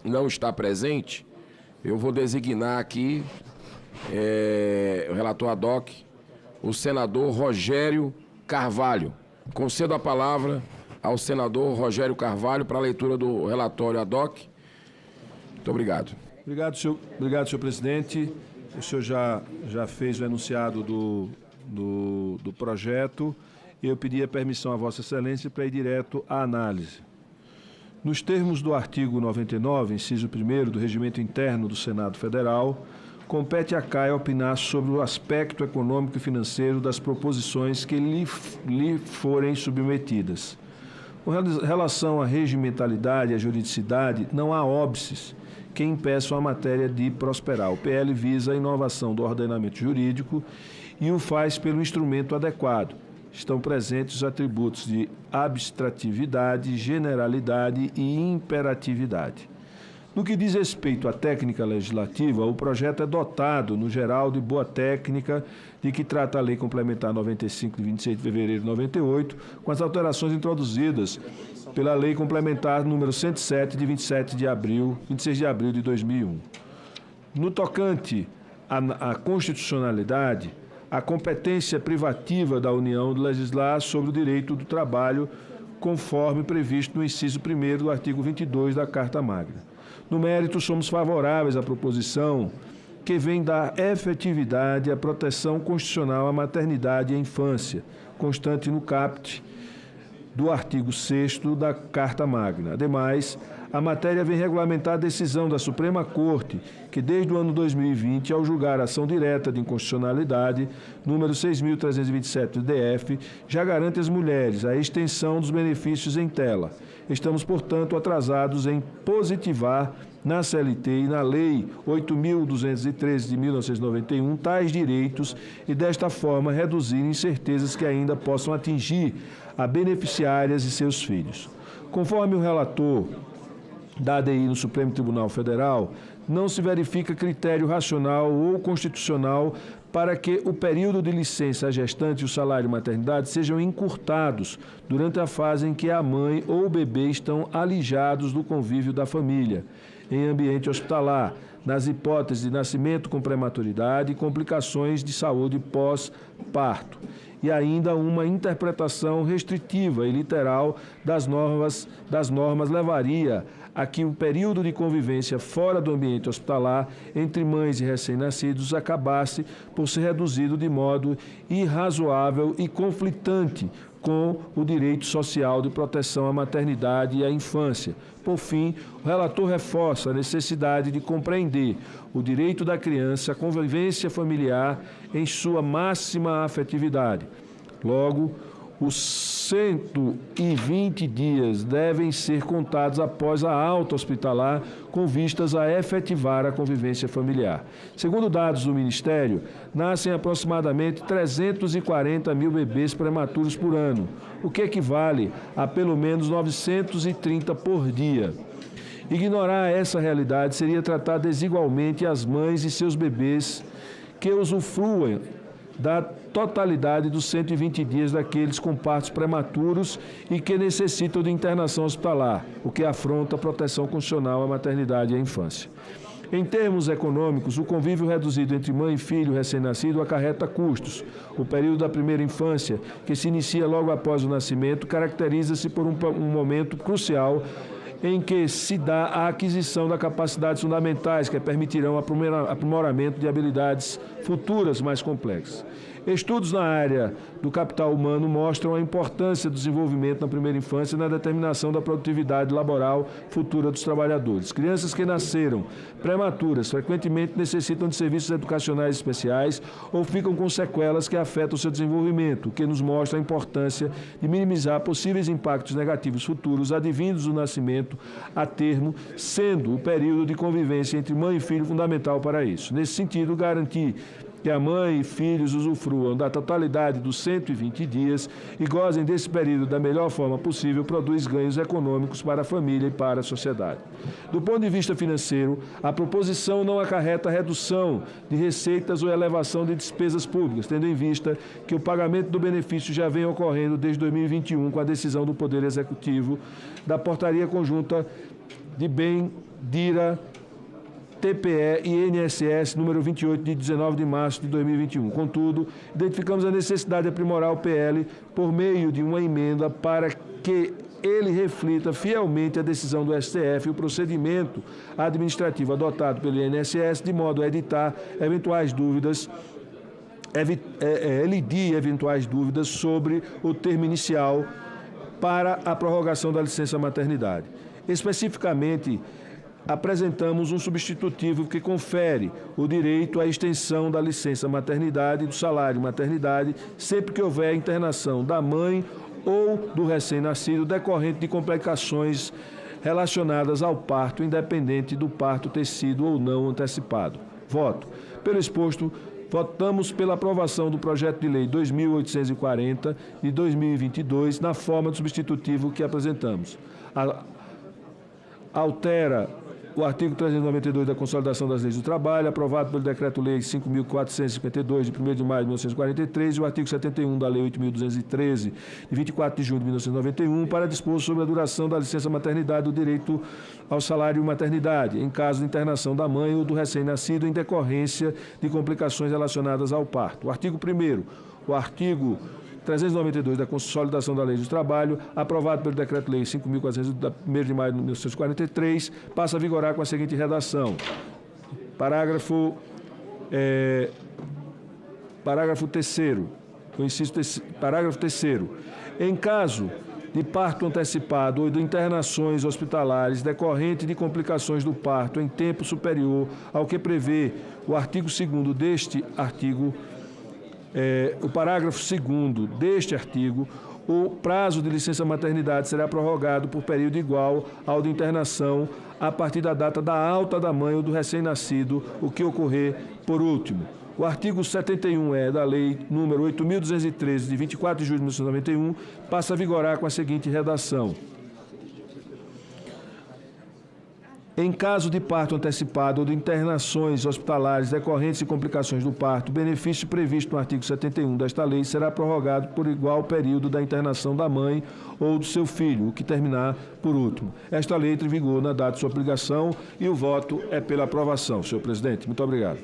não está presente, eu vou designar aqui o relator ad hoc, o senador Rogério Carvalho. Concedo a palavra ao senador Rogério Carvalho para a leitura do relatório ad hoc. Muito obrigado. Obrigado, senhor presidente. O senhor já fez o enunciado do projeto. Eu pedi a permissão a Vossa Excelência para ir direto à análise. Nos termos do artigo 99, inciso 1º do Regimento Interno do Senado Federal, compete à CAI opinar sobre o aspecto econômico e financeiro das proposições que lhe forem submetidas. Com relação à regimentalidade e à juridicidade, não há óbices que impeçam a matéria de prosperar. O PL visa a inovação do ordenamento jurídico e o faz pelo instrumento adequado. Estão presentes os atributos de abstratividade, generalidade e imperatividade. No que diz respeito à técnica legislativa, o projeto é dotado, no geral, de boa técnica, de que trata a Lei Complementar 95, de 26 de fevereiro de 98, com as alterações introduzidas pela Lei Complementar número 107, de 26 de abril de 2001. No tocante à constitucionalidade, a competência privativa da União de legislar sobre o direito do trabalho, conforme previsto no inciso 1º do artigo 22 da Carta Magna. No mérito, somos favoráveis à proposição que vem dar efetividade à proteção constitucional à maternidade e à infância, constante no caput do artigo 6º da Carta Magna. Ademais, a matéria vem regulamentar a decisão da Suprema Corte, que desde o ano 2020, ao julgar a ação direta de inconstitucionalidade, número 6.327 do DF, já garante às mulheres a extensão dos benefícios em tela. Estamos, portanto, atrasados em positivar na CLT e na Lei 8.213 de 1991 tais direitos e, desta forma, reduzir incertezas que ainda possam atingir a beneficiárias e seus filhos. Conforme o relator da ADI no Supremo Tribunal Federal, não se verifica critério racional ou constitucional para que o período de licença à gestante e o salário de maternidade sejam encurtados durante a fase em que a mãe ou o bebê estão alijados do convívio da família, em ambiente hospitalar, nas hipóteses de nascimento com prematuridade e complicações de saúde pós-parto. E ainda uma interpretação restritiva e literal das normas levaria a que o período de convivência fora do ambiente hospitalar entre mães e recém-nascidos acabasse por ser reduzido de modo irrazoável e conflitante com o direito social de proteção à maternidade e à infância. Por fim, o relator reforça a necessidade de compreender o direito da criança à convivência familiar em sua máxima afetividade. Logo, os 120 dias devem ser contados após a alta hospitalar, com vistas a efetivar a convivência familiar. Segundo dados do Ministério, nascem aproximadamente 340 mil bebês prematuros por ano, o que equivale a pelo menos 930 por dia. Ignorar essa realidade seria tratar desigualmente as mães e seus bebês que usufruem da totalidade dos 120 dias daqueles com partos prematuros e que necessitam de internação hospitalar, o que afronta a proteção constitucional à maternidade e à infância. Em termos econômicos, o convívio reduzido entre mãe e filho recém-nascido acarreta custos. O período da primeira infância, que se inicia logo após o nascimento, caracteriza-se por um momento crucial em que se dá a aquisição das capacidades fundamentais que permitirão aprimoramento de habilidades futuras mais complexas. Estudos na área do capital humano mostram a importância do desenvolvimento na primeira infância na determinação da produtividade laboral futura dos trabalhadores. Crianças que nasceram prematuras frequentemente necessitam de serviços educacionais especiais ou ficam com sequelas que afetam o seu desenvolvimento, o que nos mostra a importância de minimizar possíveis impactos negativos futuros advindos do nascimento a termo, sendo o período de convivência entre mãe e filho fundamental para isso. Nesse sentido, garantir que a mãe e filhos usufruam da totalidade dos 120 dias e gozem desse período da melhor forma possível, produz ganhos econômicos para a família e para a sociedade. Do ponto de vista financeiro, a proposição não acarreta redução de receitas ou elevação de despesas públicas, tendo em vista que o pagamento do benefício já vem ocorrendo desde 2021 com a decisão do Poder Executivo da Portaria Conjunta de Bem-Dira TPE e INSS, número 28, de 19 de março de 2021. Contudo, identificamos a necessidade de aprimorar o PL por meio de uma emenda para que ele reflita fielmente a decisão do STF e o procedimento administrativo adotado pelo INSS, de modo a evitar eventuais dúvidas sobre o termo inicial para a prorrogação da licença maternidade. Especificamente, apresentamos um substitutivo que confere o direito à extensão da licença maternidade e do salário maternidade sempre que houver internação da mãe ou do recém-nascido decorrente de complicações relacionadas ao parto, independente do parto ter sido ou não antecipado. Voto. Pelo exposto, votamos pela aprovação do projeto de lei 2.840 de 2022 na forma do substitutivo que apresentamos. Altera o artigo 392 da Consolidação das Leis do Trabalho, aprovado pelo Decreto-Lei 5.452, de 1º de maio de 1943, e o artigo 71 da Lei 8.213, de 24 de junho de 1991, para dispor sobre a duração da licença maternidade do direito ao salário maternidade, em caso de internação da mãe ou do recém-nascido em decorrência de complicações relacionadas ao parto. O artigo 1º, o artigo 392 da Consolidação da Lei do Trabalho, aprovado pelo Decreto-Lei 5.400, de 1º de maio de 1943, passa a vigorar com a seguinte redação. Parágrafo 3º. Parágrafo 3º. Em caso de parto antecipado ou de internações hospitalares decorrente de complicações do parto em tempo superior ao que prevê o artigo 2º deste artigo, o parágrafo 2º deste artigo, o prazo de licença maternidade será prorrogado por período igual ao de internação a partir da data da alta da mãe ou do recém-nascido, o que ocorrer por último. O artigo 71E da Lei número 8.213, de 24 de julho de 1991, passa a vigorar com a seguinte redação. Em caso de parto antecipado ou de internações hospitalares decorrentes de complicações do parto, o benefício previsto no artigo 71 desta lei será prorrogado por igual período da internação da mãe ou do seu filho, o que terminar por último. Esta lei entra em vigor na data de sua publicação e o voto é pela aprovação, senhor presidente. Muito obrigado.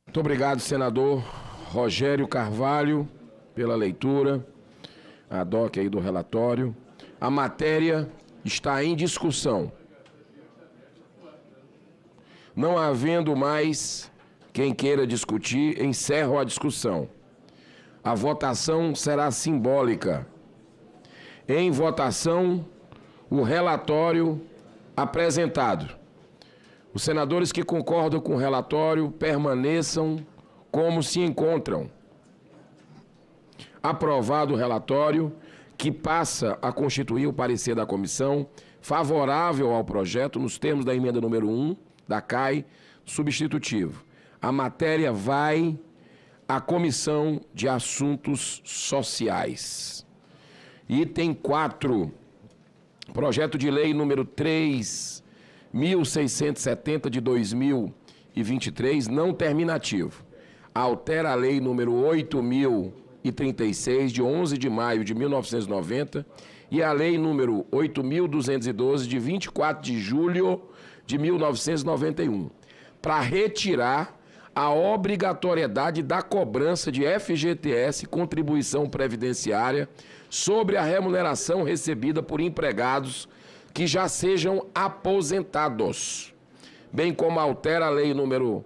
Muito obrigado, senador Rogério Carvalho, pela leitura, a DOC aí do relatório. A matéria está em discussão. Não havendo mais quem queira discutir, encerro a discussão. A votação será simbólica. Em votação, o relatório apresentado. Os senadores que concordam com o relatório permaneçam como se encontram. Aprovado o relatório, que passa a constituir o parecer da comissão favorável ao projeto nos termos da emenda número 1, da CAI, substitutivo. A matéria vai à Comissão de Assuntos Sociais. Item 4, projeto de lei número 3.670 de 2023, não terminativo. Altera a lei número 8.036 de 11 de maio de 1990 e a lei número 8.212 de 24 de julho de 1991, para retirar a obrigatoriedade da cobrança de FGTS, contribuição previdenciária, sobre a remuneração recebida por empregados que já sejam aposentados, bem como altera a lei número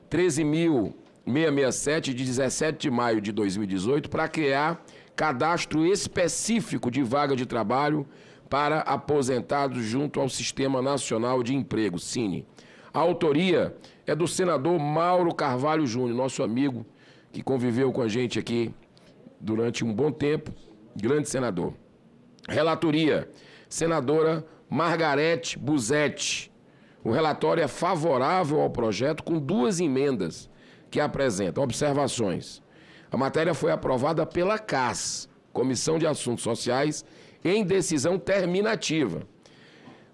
13.667 de 17 de maio de 2018 para criar cadastro específico de vaga de trabalho para aposentados junto ao Sistema Nacional de Emprego, SINE. A autoria é do senador Mauro Carvalho Júnior, nosso amigo, que conviveu com a gente aqui durante um bom tempo, grande senador. Relatoria, senadora Margarete Busetti. O relatório é favorável ao projeto com 2 emendas que apresentam observações. A matéria foi aprovada pela CAS, Comissão de Assuntos Sociais, em decisão terminativa.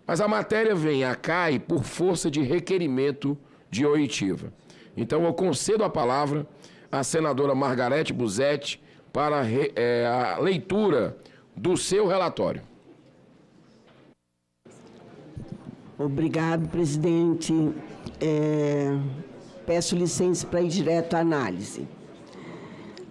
Mas a matéria vem à CAI por força de requerimento de oitiva. Então, eu concedo a palavra à senadora Margarete Busetti para a leitura do seu relatório. Obrigado, presidente. Peço licença para ir direto à análise.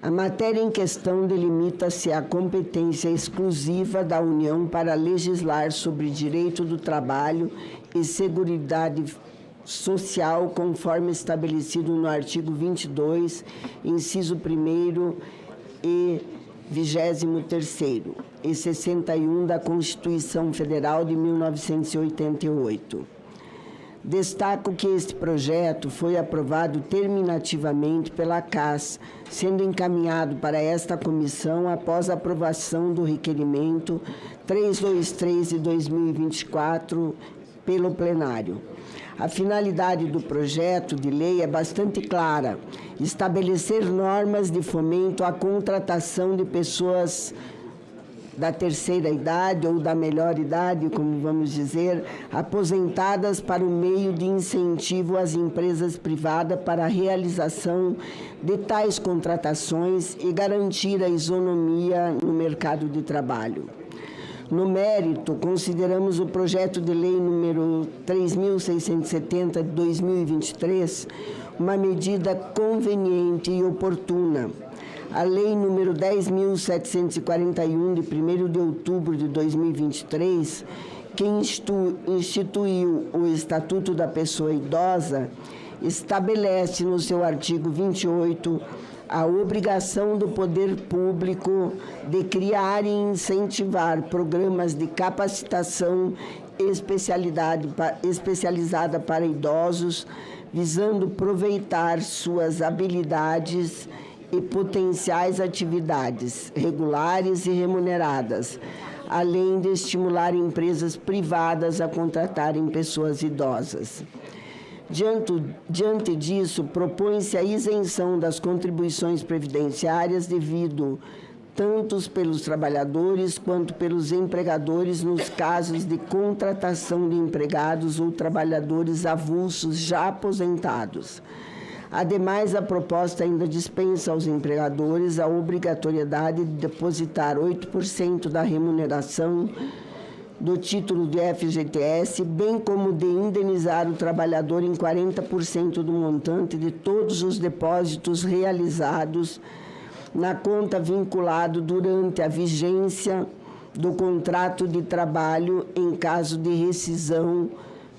A matéria em questão delimita-se a competência exclusiva da União para legislar sobre direito do trabalho e seguridade social, conforme estabelecido no artigo 22, inciso 1º e 23º e 61 da Constituição Federal de 1988. Destaco que este projeto foi aprovado terminativamente pela CAS, sendo encaminhado para esta comissão após a aprovação do requerimento 323 de 2024 pelo plenário. A finalidade do projeto de lei é bastante clara: estabelecer normas de fomento à contratação de pessoas da terceira idade ou da melhor idade, como vamos dizer, aposentadas para o meio de incentivo às empresas privadas para a realização de tais contratações e garantir a isonomia no mercado de trabalho. No mérito, consideramos o projeto de lei número 3.670 de 2023 uma medida conveniente e oportuna. A Lei número 10.741, de 1º de outubro de 2023, que instituiu o Estatuto da Pessoa Idosa, estabelece no seu artigo 28 a obrigação do poder público de criar e incentivar programas de capacitação especializada para idosos, visando aproveitar suas habilidades e potenciais atividades regulares e remuneradas, além de estimular empresas privadas a contratarem pessoas idosas. Diante disso, propõe-se a isenção das contribuições previdenciárias devido tanto pelos trabalhadores quanto pelos empregadores nos casos de contratação de empregados ou trabalhadores avulsos já aposentados. Ademais, a proposta ainda dispensa aos empregadores a obrigatoriedade de depositar 8% da remuneração do título de FGTS, bem como de indenizar o trabalhador em 40% do montante de todos os depósitos realizados na conta vinculado durante a vigência do contrato de trabalho em caso de rescisão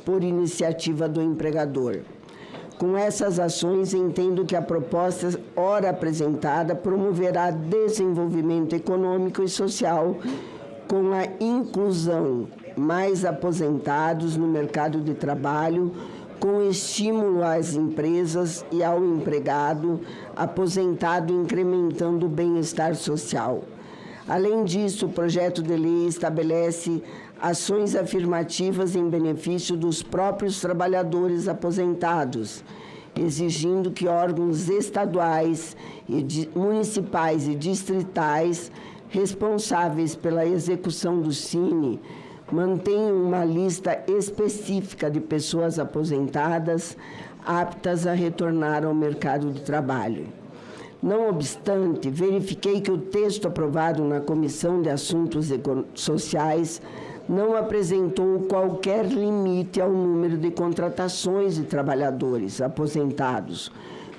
por iniciativa do empregador. Com essas ações, entendo que a proposta, ora apresentada, promoverá desenvolvimento econômico e social com a inclusão mais aposentados no mercado de trabalho, com estímulo às empresas e ao empregado aposentado, incrementando o bem-estar social. Além disso, o projeto de lei estabelece ações afirmativas em benefício dos próprios trabalhadores aposentados, exigindo que órgãos estaduais, municipais e distritais responsáveis pela execução do Cine mantenham uma lista específica de pessoas aposentadas aptas a retornar ao mercado de trabalho. Não obstante, verifiquei que o texto aprovado na Comissão de Assuntos Sociais não apresentou qualquer limite ao número de contratações de trabalhadores aposentados,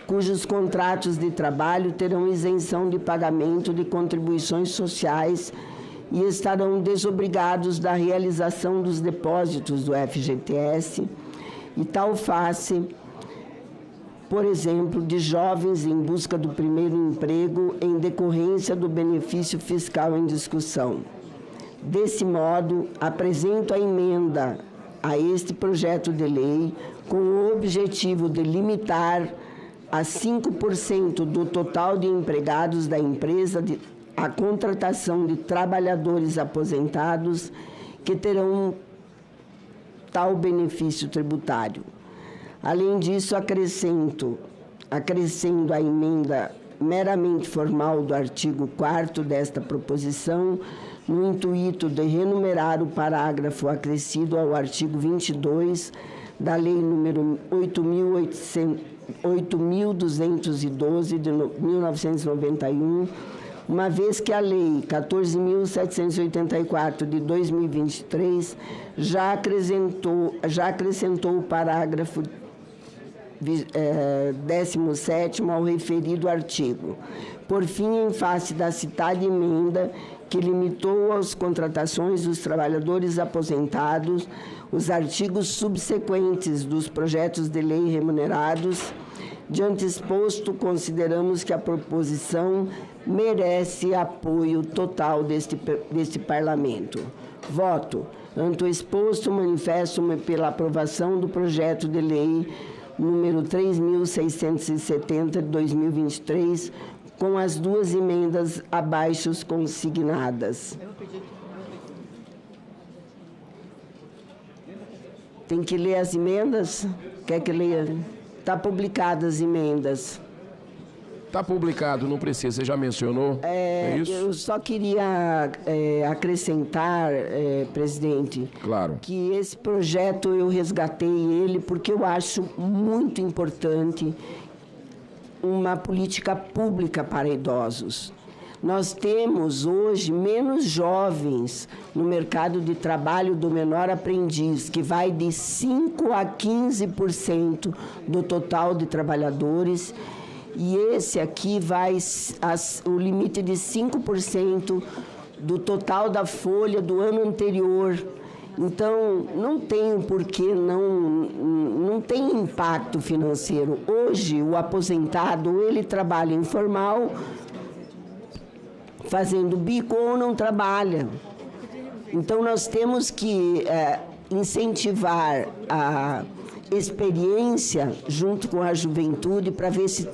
cujos contratos de trabalho terão isenção de pagamento de contribuições sociais e estarão desobrigados da realização dos depósitos do FGTS, e tal face, por exemplo, de jovens em busca do primeiro emprego em decorrência do benefício fiscal em discussão. Desse modo, apresento a emenda a este projeto de lei com o objetivo de limitar a 5% do total de empregados da empresa a contratação de trabalhadores aposentados que terão tal benefício tributário. Além disso, acrescendo a emenda meramente formal do artigo 4º desta proposição, no intuito de renumerar o parágrafo acrescido ao artigo 22 da Lei nº 8.212 de 1991, uma vez que a Lei 14.784 de 2023 já acrescentou o parágrafo 17º ao referido artigo. Por fim, em face da citada emenda, que limitou às contratações dos trabalhadores aposentados os artigos subsequentes dos projetos de lei remunerados, diante exposto, consideramos que a proposição merece apoio total deste Parlamento. Voto. Ante o exposto, manifesto-me pela aprovação do projeto de lei número 3.670 de 2023, com as duas emendas abaixo consignadas. Tem que ler as emendas? Quer que leia? Está publicadas as emendas. Está publicado, não precisa, você já mencionou, é isso? Eu só queria acrescentar, presidente, claro, que esse projeto eu resgatei ele porque eu acho muito importante uma política pública para idosos. Nós temos hoje menos jovens no mercado de trabalho do menor aprendiz, que vai de 5% a 15% do total de trabalhadores, e esse aqui vai o limite de 5% do total da folha do ano anterior. Então, não tem porquê, não tem impacto financeiro. Hoje, o aposentado, ele trabalha informal, fazendo bico, ou não trabalha. Então, nós temos que incentivar a experiência junto com a juventude para ver se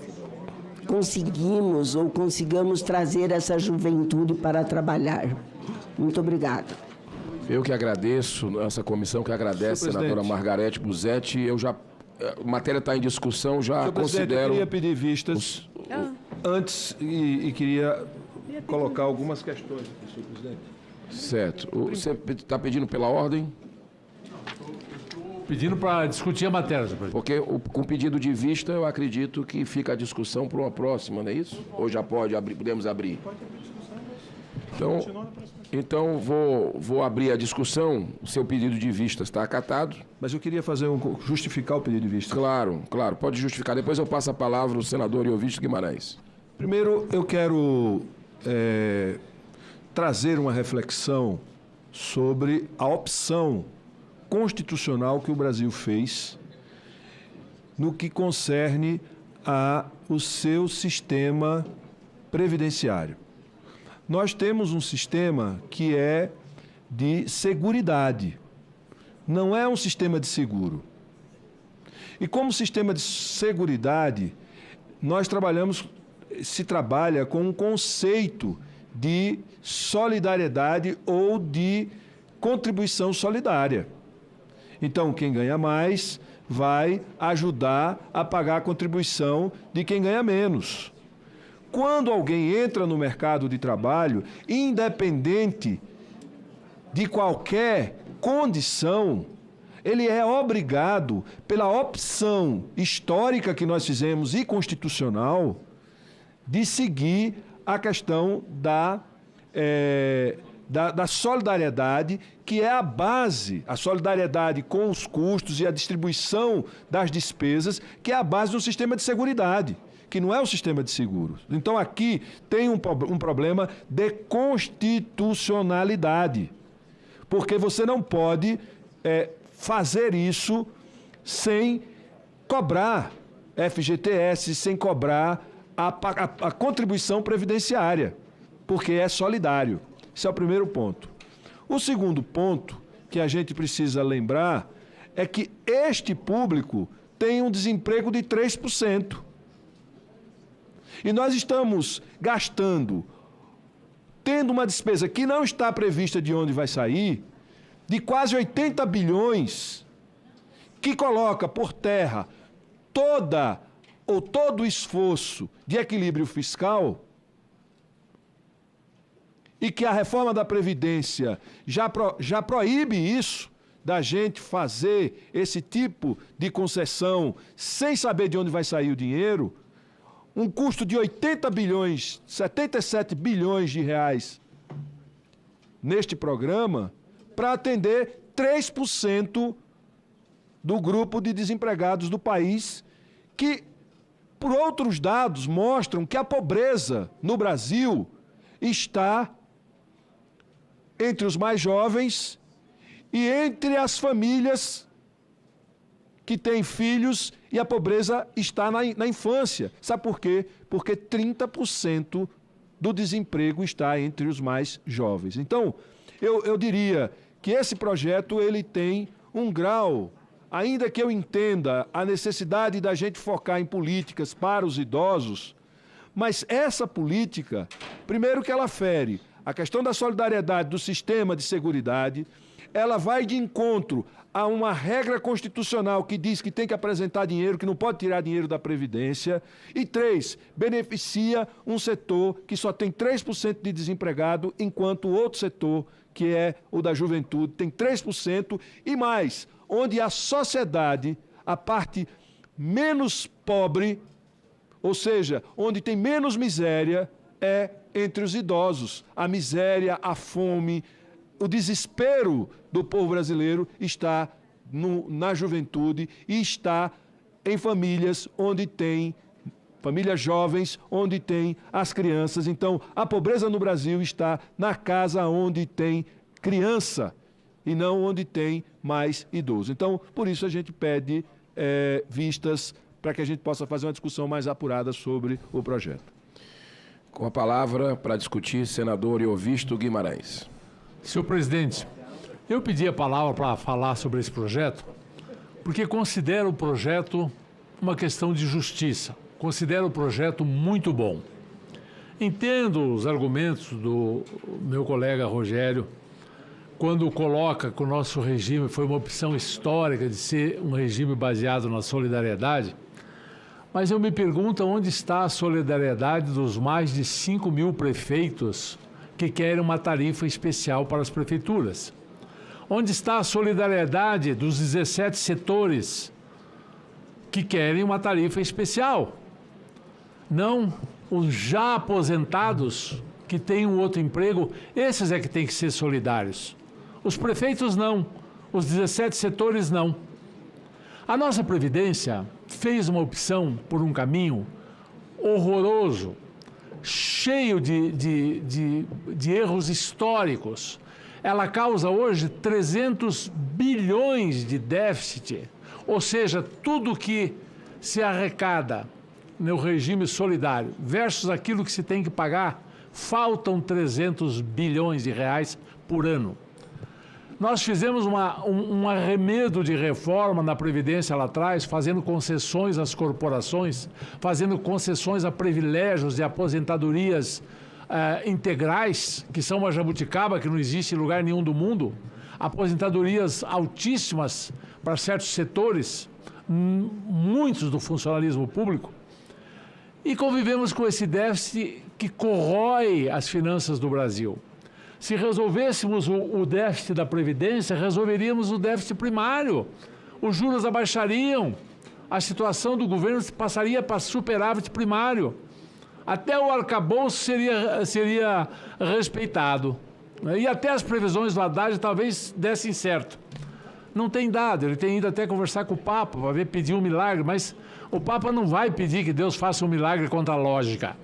consigamos trazer essa juventude para trabalhar. Muito obrigada. Eu que agradeço, essa comissão que agradece, senadora Margarete Busetti. A matéria está em discussão, já considero... Eu queria pedir vistas antes e queria colocar algumas questões aqui, senhor presidente. Certo. Você está pedindo pela ordem? Pedindo para discutir a matéria, senhor presidente. Porque com pedido de vista, eu acredito que fica a discussão para uma próxima, não é isso? Ou já pode abrir, podemos abrir? Então vou abrir a discussão. O seu pedido de vista está acatado. Mas eu queria justificar o pedido de vista. Claro, pode justificar. Depois eu passo a palavra ao senador Iovisto Guimarães. Primeiro, eu quero trazer uma reflexão sobre a opção constitucional que o Brasil fez no que concerne ao seu sistema previdenciário. Nós temos um sistema que é de seguridade, não é um sistema de seguro. E como sistema de seguridade, se trabalha com um conceito de solidariedade ou de contribuição solidária. Então, quem ganha mais vai ajudar a pagar a contribuição de quem ganha menos. Quando alguém entra no mercado de trabalho, independente de qualquer condição, ele é obrigado, pela opção histórica que nós fizemos e constitucional, de seguir a questão da solidariedade, que é a base, a solidariedade com os custos e a distribuição das despesas, que é a base do sistema de seguridade, que não é o sistema de seguros. Então, aqui tem um problema de constitucionalidade, porque você não pode fazer isso sem cobrar FGTS, sem cobrar a contribuição previdenciária, porque é solidário. Esse é o primeiro ponto. O segundo ponto que a gente precisa lembrar é que este público tem um desemprego de 3%. E nós estamos gastando, tendo uma despesa que não está prevista de onde vai sair, de quase 80 bilhões, que coloca por terra todo o esforço de equilíbrio fiscal, e que a reforma da Previdência já proíbe isso, da gente fazer esse tipo de concessão sem saber de onde vai sair o dinheiro, um custo de 80 bilhões, 77 bilhões de reais neste programa, para atender 3% do grupo de desempregados do país, que, por outros dados, mostram que a pobreza no Brasil está entre os mais jovens e entre as famílias que têm filhos, e a pobreza está na infância. Sabe por quê? Porque 30% do desemprego está entre os mais jovens. Então, eu diria que esse projeto ele tem um grau, ainda que eu entenda a necessidade da gente focar em políticas para os idosos, mas essa política, primeiro que ela fere a questão da solidariedade do sistema de seguridade, ela vai de encontro a uma regra constitucional que diz que tem que apresentar dinheiro, que não pode tirar dinheiro da Previdência. E 3, beneficia um setor que só tem 3% de desempregado, enquanto o outro setor, que é o da juventude, tem 3% e mais, onde a sociedade, a parte menos pobre, ou seja, onde tem menos miséria, é entre os idosos. A miséria, a fome, o desespero do povo brasileiro está na juventude e está em famílias onde tem famílias jovens, onde tem as crianças. Então, a pobreza no Brasil está na casa onde tem criança e não onde tem mais idoso. Então, por isso a gente pede vistas para que a gente possa fazer uma discussão mais apurada sobre o projeto. Com a palavra para discutir, senador Iovisto Guimarães. Senhor presidente, eu pedi a palavra para falar sobre esse projeto porque considero o projeto uma questão de justiça. Considero o projeto muito bom. Entendo os argumentos do meu colega Rogério quando coloca que o nosso regime foi uma opção histórica de ser um regime baseado na solidariedade, Mas eu me pergunto onde está a solidariedade dos mais de 5 mil prefeitos que querem uma tarifa especial para as prefeituras? Onde está a solidariedade dos 17 setores que querem uma tarifa especial? Não os já aposentados que têm um outro emprego, esses é que têm que ser solidários. Os prefeitos não, os 17 setores não. A nossa Previdência fez uma opção por um caminho horroroso, cheio de erros históricos. Ela causa hoje 300 bilhões de déficit, ou seja, tudo que se arrecada no regime solidário versus aquilo que se tem que pagar, faltam 300 bilhões de reais por ano. Nós fizemos um arremedo de reforma na Previdência lá atrás, fazendo concessões às corporações, fazendo concessões a privilégios de aposentadorias integrais, que são uma jabuticaba que não existe em lugar nenhum do mundo, aposentadorias altíssimas para certos setores, muitos do funcionalismo público, e convivemos com esse déficit que corrói as finanças do Brasil. Se resolvêssemos o déficit da Previdência, resolveríamos o déficit primário. Os juros abaixariam, a situação do governo passaria para superávit primário. Até o arcabouço seria respeitado. E até as previsões do Haddad talvez dessem certo. Não tem dado, ele tem ido até conversar com o Papa para ver pedir um milagre, mas o Papa não vai pedir que Deus faça um milagre contra a lógica.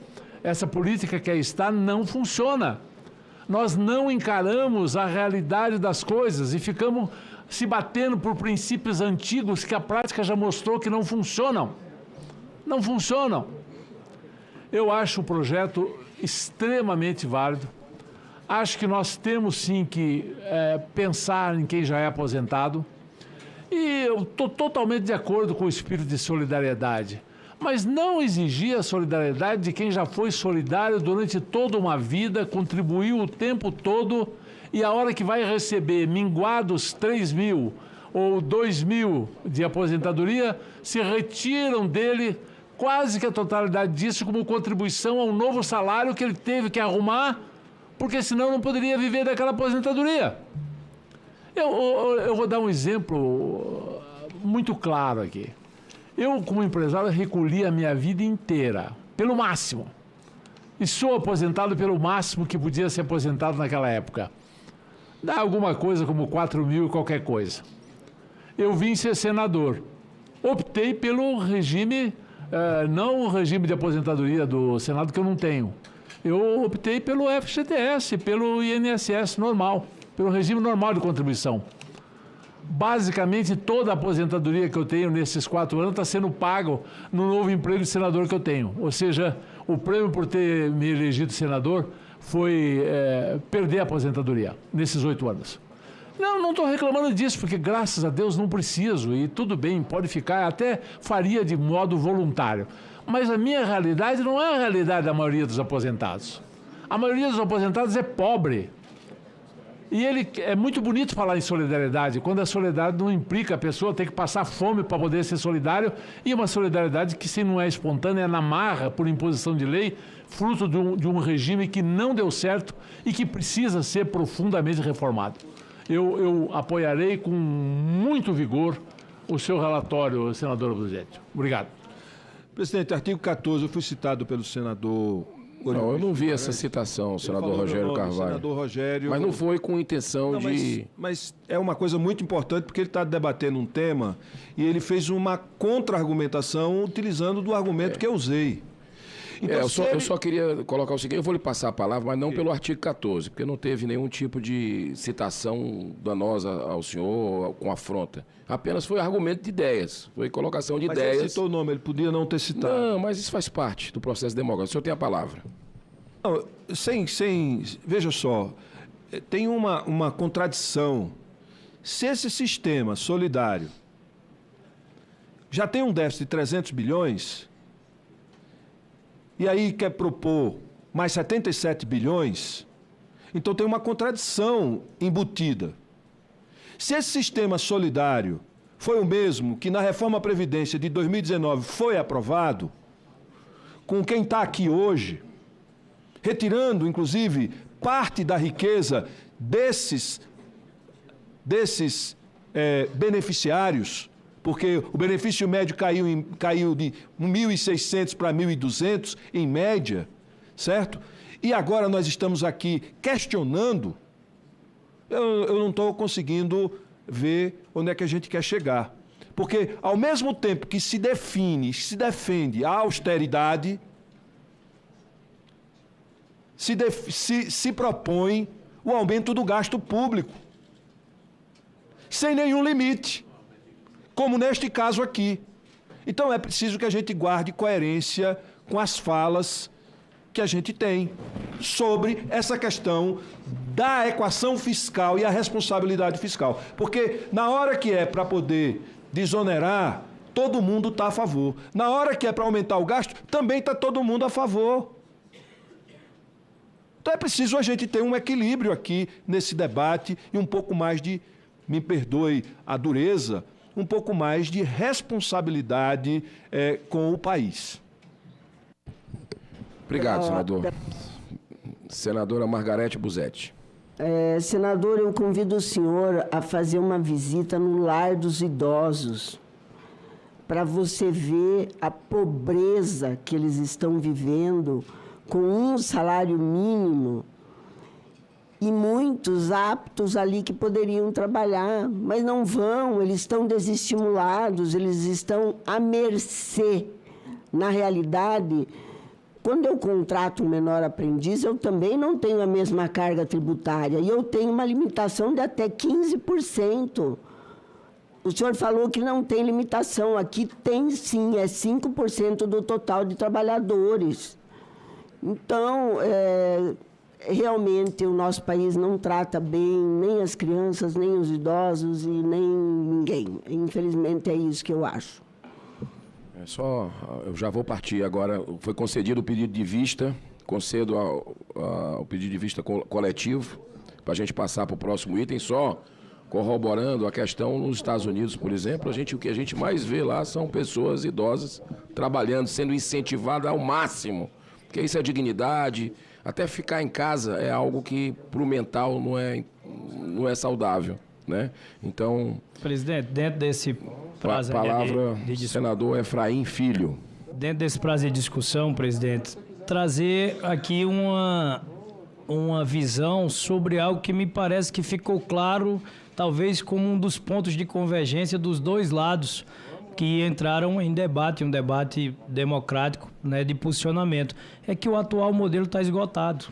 Essa política que aí está não funciona. Nós não encaramos a realidade das coisas e ficamos se batendo por princípios antigos que a prática já mostrou que não funcionam. Não funcionam. Eu acho o projeto extremamente válido. Acho que nós temos sim que pensar em quem já é aposentado. E eu estou totalmente de acordo com o espírito de solidariedade. Mas não exigir a solidariedade de quem já foi solidário durante toda uma vida, contribuiu o tempo todo e a hora que vai receber minguados 3 mil ou 2 mil de aposentadoria, se retiram dele quase que a totalidade disso como contribuição ao novo salário que ele teve que arrumar, porque senão não poderia viver daquela aposentadoria. Eu vou dar um exemplo muito claro aqui. Eu, como empresário, recolhi a minha vida inteira, pelo máximo. E sou aposentado pelo máximo que podia ser aposentado naquela época. Dá alguma coisa como 4 mil e qualquer coisa. Eu vim ser senador. Optei pelo regime, não o regime de aposentadoria do Senado, que eu não tenho. Eu optei pelo FGTS, pelo INSS normal, pelo regime normal de contribuição. Basicamente, toda a aposentadoria que eu tenho nesses 4 anos está sendo pago no novo emprego de senador que eu tenho. Ou seja, o prêmio por ter me elegido senador foi perder a aposentadoria nesses 8 anos. Não estou reclamando disso, porque graças a Deus não preciso e tudo bem, pode ficar, até faria de modo voluntário. Mas a minha realidade não é a realidade da maioria dos aposentados. A maioria dos aposentados é pobre. E é muito bonito falar em solidariedade, quando a solidariedade não implica a pessoa ter que passar fome para poder ser solidário, e uma solidariedade que, se não é espontânea, é na marra, por imposição de lei, fruto de um regime que não deu certo e que precisa ser profundamente reformado. Eu apoiarei com muito vigor o seu relatório, senador Obuzete. Obrigado. Presidente, artigo 14, eu fui citado pelo senador... Não, eu não vi essa citação, senador Rogério Carvalho. Senador Rogério... Mas não foi com intenção de... Mas é uma coisa muito importante, porque ele está debatendo um tema e ele fez uma contra-argumentação utilizando do argumento que eu usei. Então, eu só queria colocar o seguinte, eu vou lhe passar a palavra, mas não pelo artigo 14, porque não teve nenhum tipo de citação danosa ao senhor com afronta. Apenas foi argumento de ideias, foi colocação de ideias. Mas ele citou o nome, ele podia não ter citado. Não, mas isso faz parte do processo democrático. O senhor tem a palavra. Não, veja só, tem uma contradição. Se esse sistema solidário já tem um déficit de 300 bilhões... e aí quer propor mais 77 bilhões, então tem uma contradição embutida. Se esse sistema solidário foi o mesmo que na reforma Previdência de 2019 foi aprovado, com quem está aqui hoje, retirando, inclusive, parte da riqueza desses beneficiários, porque o benefício médio caiu de 1.600 para 1.200, em média, certo? E agora nós estamos aqui questionando, eu não estou conseguindo ver onde é que a gente quer chegar. Porque, ao mesmo tempo que se defende a austeridade, se propõe o aumento do gasto público, sem nenhum limite, como neste caso aqui. Então é preciso que a gente guarde coerência com as falas que a gente tem sobre essa questão da equação fiscal e a responsabilidade fiscal. Porque na hora que é para poder desonerar, todo mundo está a favor. Na hora que é para aumentar o gasto, também está todo mundo a favor. Então é preciso a gente ter um equilíbrio aqui nesse debate e um pouco mais de, me perdoe a dureza, um pouco mais de responsabilidade com o país. Obrigado, senador. Senadora Margarete Busetti. Senador, eu convido o senhor a fazer uma visita no Lar dos Idosos, para você ver a pobreza que eles estão vivendo com um salário mínimo e muitos aptos ali que poderiam trabalhar, mas não vão, eles estão desestimulados, eles estão à mercê. Na realidade, quando eu contrato um menor aprendiz, eu também não tenho a mesma carga tributária e eu tenho uma limitação de até 15%. O senhor falou que não tem limitação, aqui tem sim, é 5% do total de trabalhadores. Então, realmente o nosso país não trata bem nem as crianças, nem os idosos e nem ninguém. Infelizmente é isso que eu acho. Eu já vou partir agora. Foi concedido o pedido de vista, concedo o pedido de vista coletivo, para a gente passar para o próximo item, só corroborando a questão nos Estados Unidos, por exemplo, o que a gente mais vê lá são pessoas idosas trabalhando, sendo incentivadas ao máximo, porque isso é dignidade, até ficar em casa é algo que para o mental não é saudável, né? Então... Presidente, dentro desse prazo... Palavra, senador Efraim Filho. Dentro desse prazo de discussão, presidente, trazer aqui uma visão sobre algo que me parece que ficou claro, talvez como um dos pontos de convergência dos dois lados que entraram em debate, um debate democrático, né, de posicionamento. É que o atual modelo está esgotado.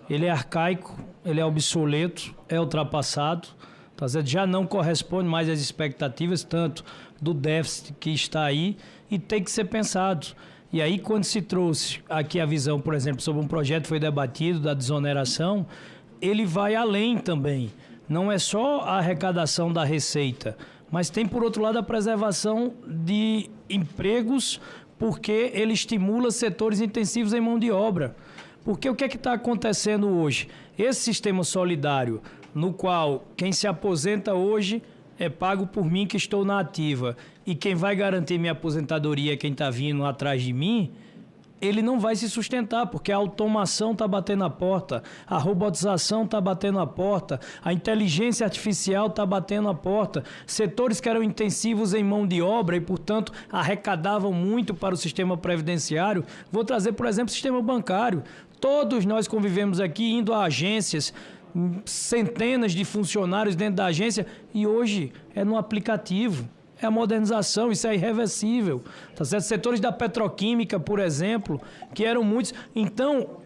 Ele é arcaico, ele é obsoleto, é ultrapassado, tá certo? Já não corresponde mais às expectativas, tanto do déficit que está aí, e tem que ser pensado. E aí, quando se trouxe aqui a visão, por exemplo, sobre um projeto que foi debatido, da desoneração, ele vai além também. Não é só a arrecadação da receita, mas tem, por outro lado, a preservação de empregos, porque ele estimula setores intensivos em mão de obra. Porque o que é que está acontecendo hoje? Esse sistema solidário, no qual quem se aposenta hoje é pago por mim que estou na ativa, e quem vai garantir minha aposentadoria é quem está vindo atrás de mim, ele não vai se sustentar, porque a automação está batendo a porta, a robotização está batendo a porta, a inteligência artificial está batendo a porta, setores que eram intensivos em mão de obra e, portanto, arrecadavam muito para o sistema previdenciário. Vou trazer, por exemplo, o sistema bancário. Todos nós convivemos aqui indo a agências, centenas de funcionários dentro da agência, e hoje é no aplicativo. É a modernização, isso é irreversível. Tá certo? Setores da petroquímica, por exemplo, que eram muitos. Então,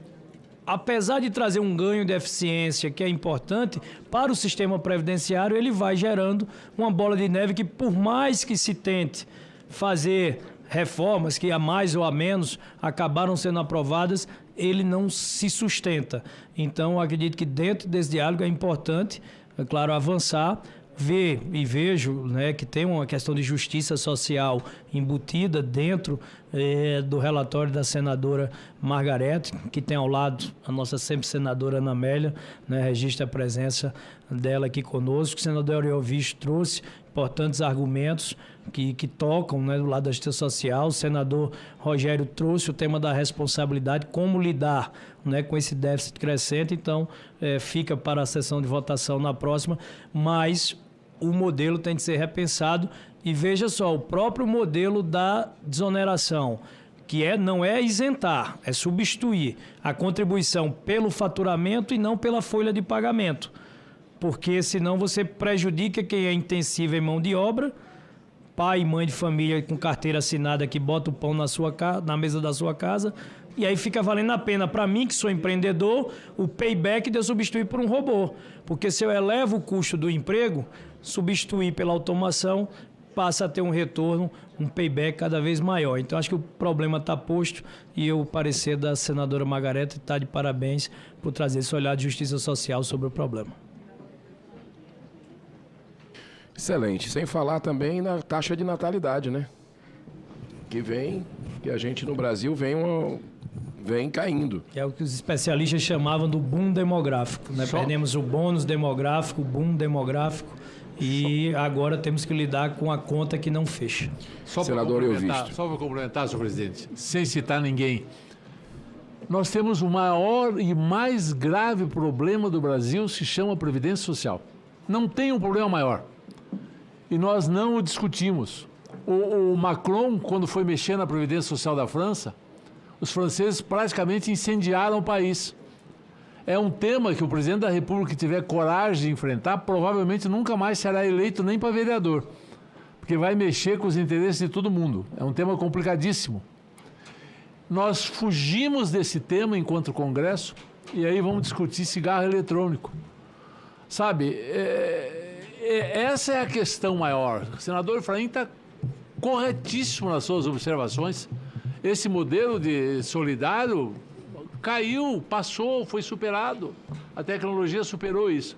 apesar de trazer um ganho de eficiência que é importante para o sistema previdenciário, ele vai gerando uma bola de neve que, por mais que se tente fazer reformas que a mais ou a menos acabaram sendo aprovadas, ele não se sustenta. Então, eu acredito que dentro desse diálogo é importante, é claro, avançar, ver e vejo, né, que tem uma questão de justiça social embutida dentro do relatório da senadora Margarete, que tem ao lado a nossa sempre senadora Ana Amélia, né, registra a presença dela aqui conosco. O senador Ariel Visto trouxe importantes argumentos que tocam, né, do lado da justiça social. O senador Rogério trouxe o tema da responsabilidade, como lidar, né, com esse déficit crescente. Então, fica para a sessão de votação na próxima, mas o modelo tem de ser repensado. E veja só, o próprio modelo da desoneração, que não é isentar, é substituir a contribuição pelo faturamento e não pela folha de pagamento. Porque senão você prejudica quem é intensivo em mão de obra, pai e mãe de família com carteira assinada que bota o pão na mesa da sua casa, e aí fica valendo a pena para mim, que sou empreendedor, o payback de eu substituir por um robô. Porque se eu elevo o custo do emprego, substituir pela automação, passa a ter um retorno, um payback cada vez maior. Então, acho que o problema está posto e o parecer da senadora Margarete está de parabéns por trazer esse olhar de justiça social sobre o problema. Excelente. Sem falar também na taxa de natalidade, né? Que a gente no Brasil vem caindo. Que é o que os especialistas chamavam do boom demográfico, né? Perdemos o bônus demográfico, o boom demográfico. E agora temos que lidar com a conta que não fecha. Só para complementar, senhor presidente, sem citar ninguém, nós temos o maior e mais grave problema do Brasil, se chama Previdência Social. Não tem um problema maior. E nós não o discutimos. O Macron, quando foi mexer na Previdência Social da França, os franceses praticamente incendiaram o país. É um tema que o presidente da República, que tiver coragem de enfrentar, provavelmente nunca mais será eleito nem para vereador, porque vai mexer com os interesses de todo mundo. É um tema complicadíssimo. Nós fugimos desse tema enquanto Congresso e aí vamos discutir cigarro eletrônico. Sabe, essa é a questão maior. O senador Efraim está corretíssimo nas suas observações. Esse modelo de solidário caiu, passou, foi superado. A tecnologia superou isso.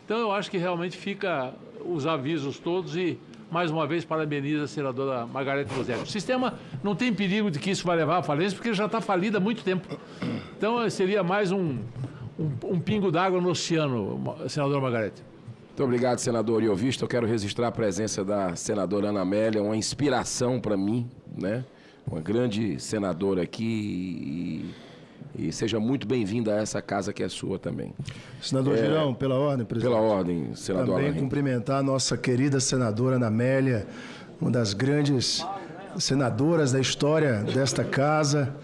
Então, eu acho que realmente fica os avisos todos e, mais uma vez, parabenizo a senadora Margarete Rosério. O sistema não tem perigo de que isso vai levar à falência, porque já está falido há muito tempo. Então, seria mais um pingo d'água no oceano, senadora Margarete. Muito obrigado, senador Iovisto. Eu quero registrar a presença da senadora Ana Amélia, uma inspiração para mim, né? Uma grande senadora aqui e seja muito bem-vinda a essa casa que é sua também. Senador Girão, pela ordem, presidente. Pela ordem, senador Também Alain. cumprimentar a nossa querida senadora Ana Amélia, uma das grandes senadoras da história desta casa.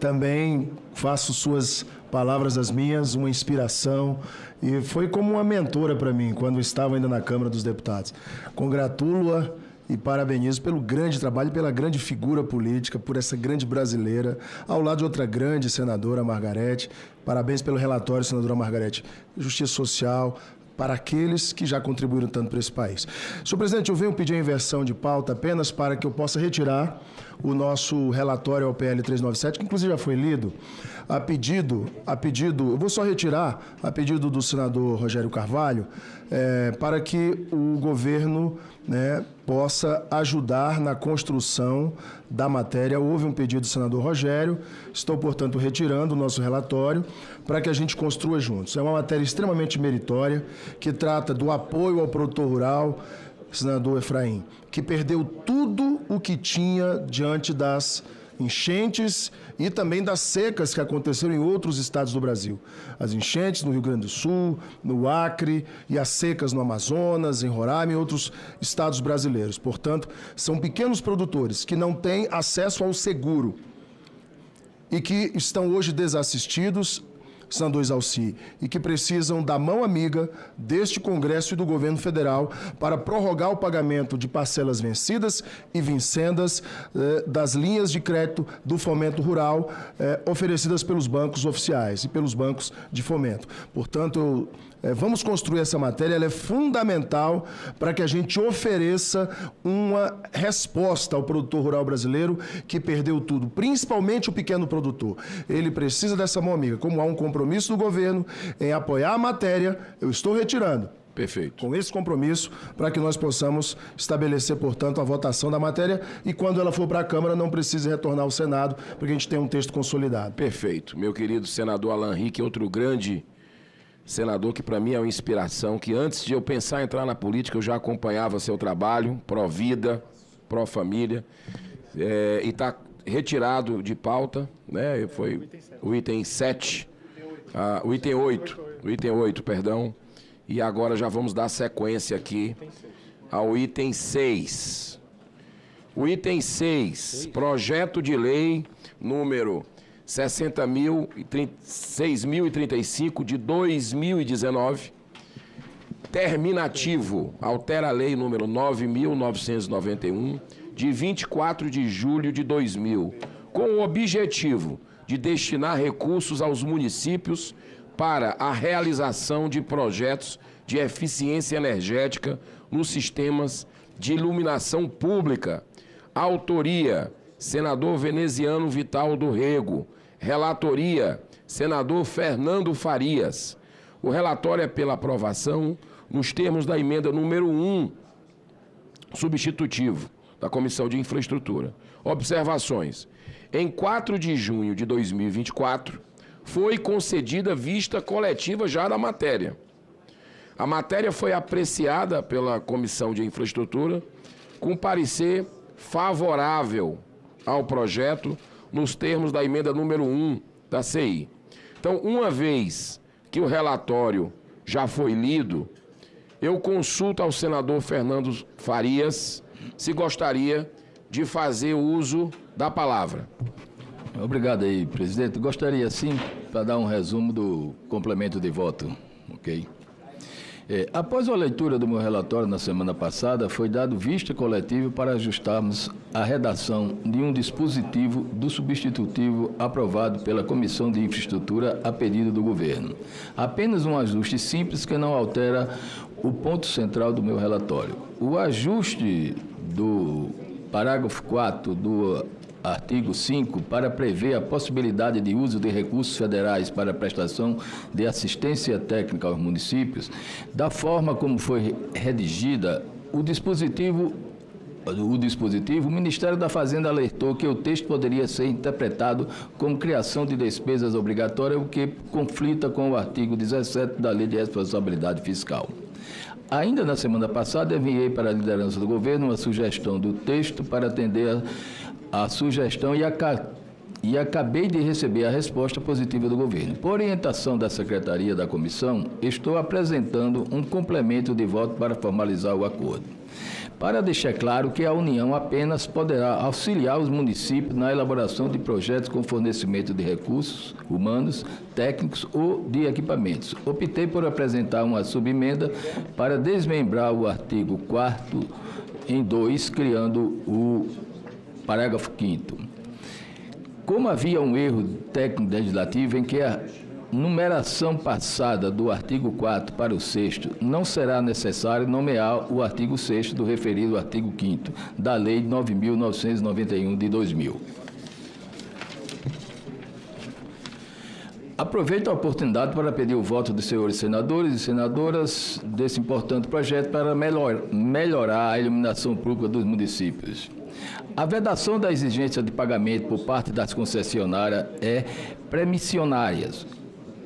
Também faço suas palavras as minhas, uma inspiração, e foi como uma mentora para mim quando estava ainda na Câmara dos Deputados. Congratulo-a e parabenizo pelo grande trabalho, pela grande figura política, por essa grande brasileira, ao lado de outra grande senadora, Margarete. Parabéns pelo relatório, senadora Margarete. Justiça social para aqueles que já contribuíram tanto para esse país. Senhor presidente, eu venho pedir a inversão de pauta apenas para que eu possa retirar o nosso relatório ao PL 397, que inclusive já foi lido, a pedido, eu vou só retirar a pedido do senador Rogério Carvalho, para que o governo, né, possa ajudar na construção da matéria. Houve um pedido do senador Rogério, estou, portanto, retirando o nosso relatório para que a gente construa juntos. É uma matéria extremamente meritória, que trata do apoio ao produtor rural, senador Efraim, que perdeu tudo o que tinha diante das enchentes e também das secas que aconteceram em outros estados do Brasil. As enchentes no Rio Grande do Sul, no Acre, e as secas no Amazonas, em Roraima e outros estados brasileiros. Portanto, são pequenos produtores que não têm acesso ao seguro e que estão hoje desassistidos, senador Exalci, e que precisam da mão amiga deste Congresso e do governo federal para prorrogar o pagamento de parcelas vencidas e vincendas das linhas de crédito do fomento rural oferecidas pelos bancos oficiais e pelos bancos de fomento. Portanto, vamos construir essa matéria, ela é fundamental para que a gente ofereça uma resposta ao produtor rural brasileiro que perdeu tudo, principalmente o pequeno produtor. Ele precisa dessa mão amiga. Como há um compromisso do governo em apoiar a matéria, eu estou retirando. Perfeito. Com esse compromisso, para que nós possamos estabelecer, portanto, a votação da matéria e, quando ela for para a Câmara, não precise retornar ao Senado, porque a gente tem um texto consolidado. Perfeito. Meu querido senador Alain Henrique, outro grande senador que para mim é uma inspiração, que antes de eu pensar em entrar na política eu já acompanhava seu trabalho, pró-vida, pró-família, e está retirado de pauta, né? Foi o item 7, o item 8, perdão, e agora já vamos dar sequência aqui ao item 6. O item 6, projeto de lei número 60.035 de 2019, terminativo, altera a lei número 9.991 de 24 de julho de 2000, com o objetivo de destinar recursos aos municípios para a realização de projetos de eficiência energética nos sistemas de iluminação pública. Autoria, senador Veneziano Vital do Rego. Relatoria, senador Fernando Farias. O relatório é pela aprovação nos termos da emenda número 1, substitutivo, da Comissão de Infraestrutura. Observações. Em 4 de junho de 2024, foi concedida vista coletiva já da matéria. A matéria foi apreciada pela Comissão de Infraestrutura com parecer favorável ao projeto nos termos da emenda número 1 da CI. Então, uma vez que o relatório já foi lido, eu consulto ao senador Fernando Farias se gostaria de fazer uso da palavra. Obrigado aí, presidente. Gostaria, sim, para dar um resumo do complemento de voto, ok? Após a leitura do meu relatório na semana passada, foi dado vista coletiva para ajustarmos a redação de um dispositivo do substitutivo aprovado pela Comissão de Infraestrutura a pedido do governo. Apenas um ajuste simples que não altera o ponto central do meu relatório. O ajuste do parágrafo 4 do artigo 5, para prever a possibilidade de uso de recursos federais para a prestação de assistência técnica aos municípios, da forma como foi redigida, o dispositivo, o Ministério da Fazenda alertou que o texto poderia ser interpretado como criação de despesas obrigatórias, o que conflita com o artigo 17 da Lei de Responsabilidade Fiscal. Ainda na semana passada, enviei para a liderança do governo uma sugestão do texto para atender a sugestão e acabei de receber a resposta positiva do governo. Por orientação da Secretaria da Comissão, estou apresentando um complemento de voto para formalizar o acordo. Para deixar claro que a União apenas poderá auxiliar os municípios na elaboração de projetos com fornecimento de recursos humanos, técnicos ou de equipamentos. Optei por apresentar uma subemenda para desmembrar o artigo 4º em 2, criando o parágrafo 5º. Como havia um erro técnico legislativo em que a numeração passada do artigo 4 para o 6º, não será necessário nomear o artigo 6º do referido artigo 5º da Lei 9.991 de 2000. Aproveito a oportunidade para pedir o voto dos senhores senadores e senadoras desse importante projeto para melhorar a iluminação pública dos municípios. A vedação da exigência de pagamento por parte das concessionárias é premissionárias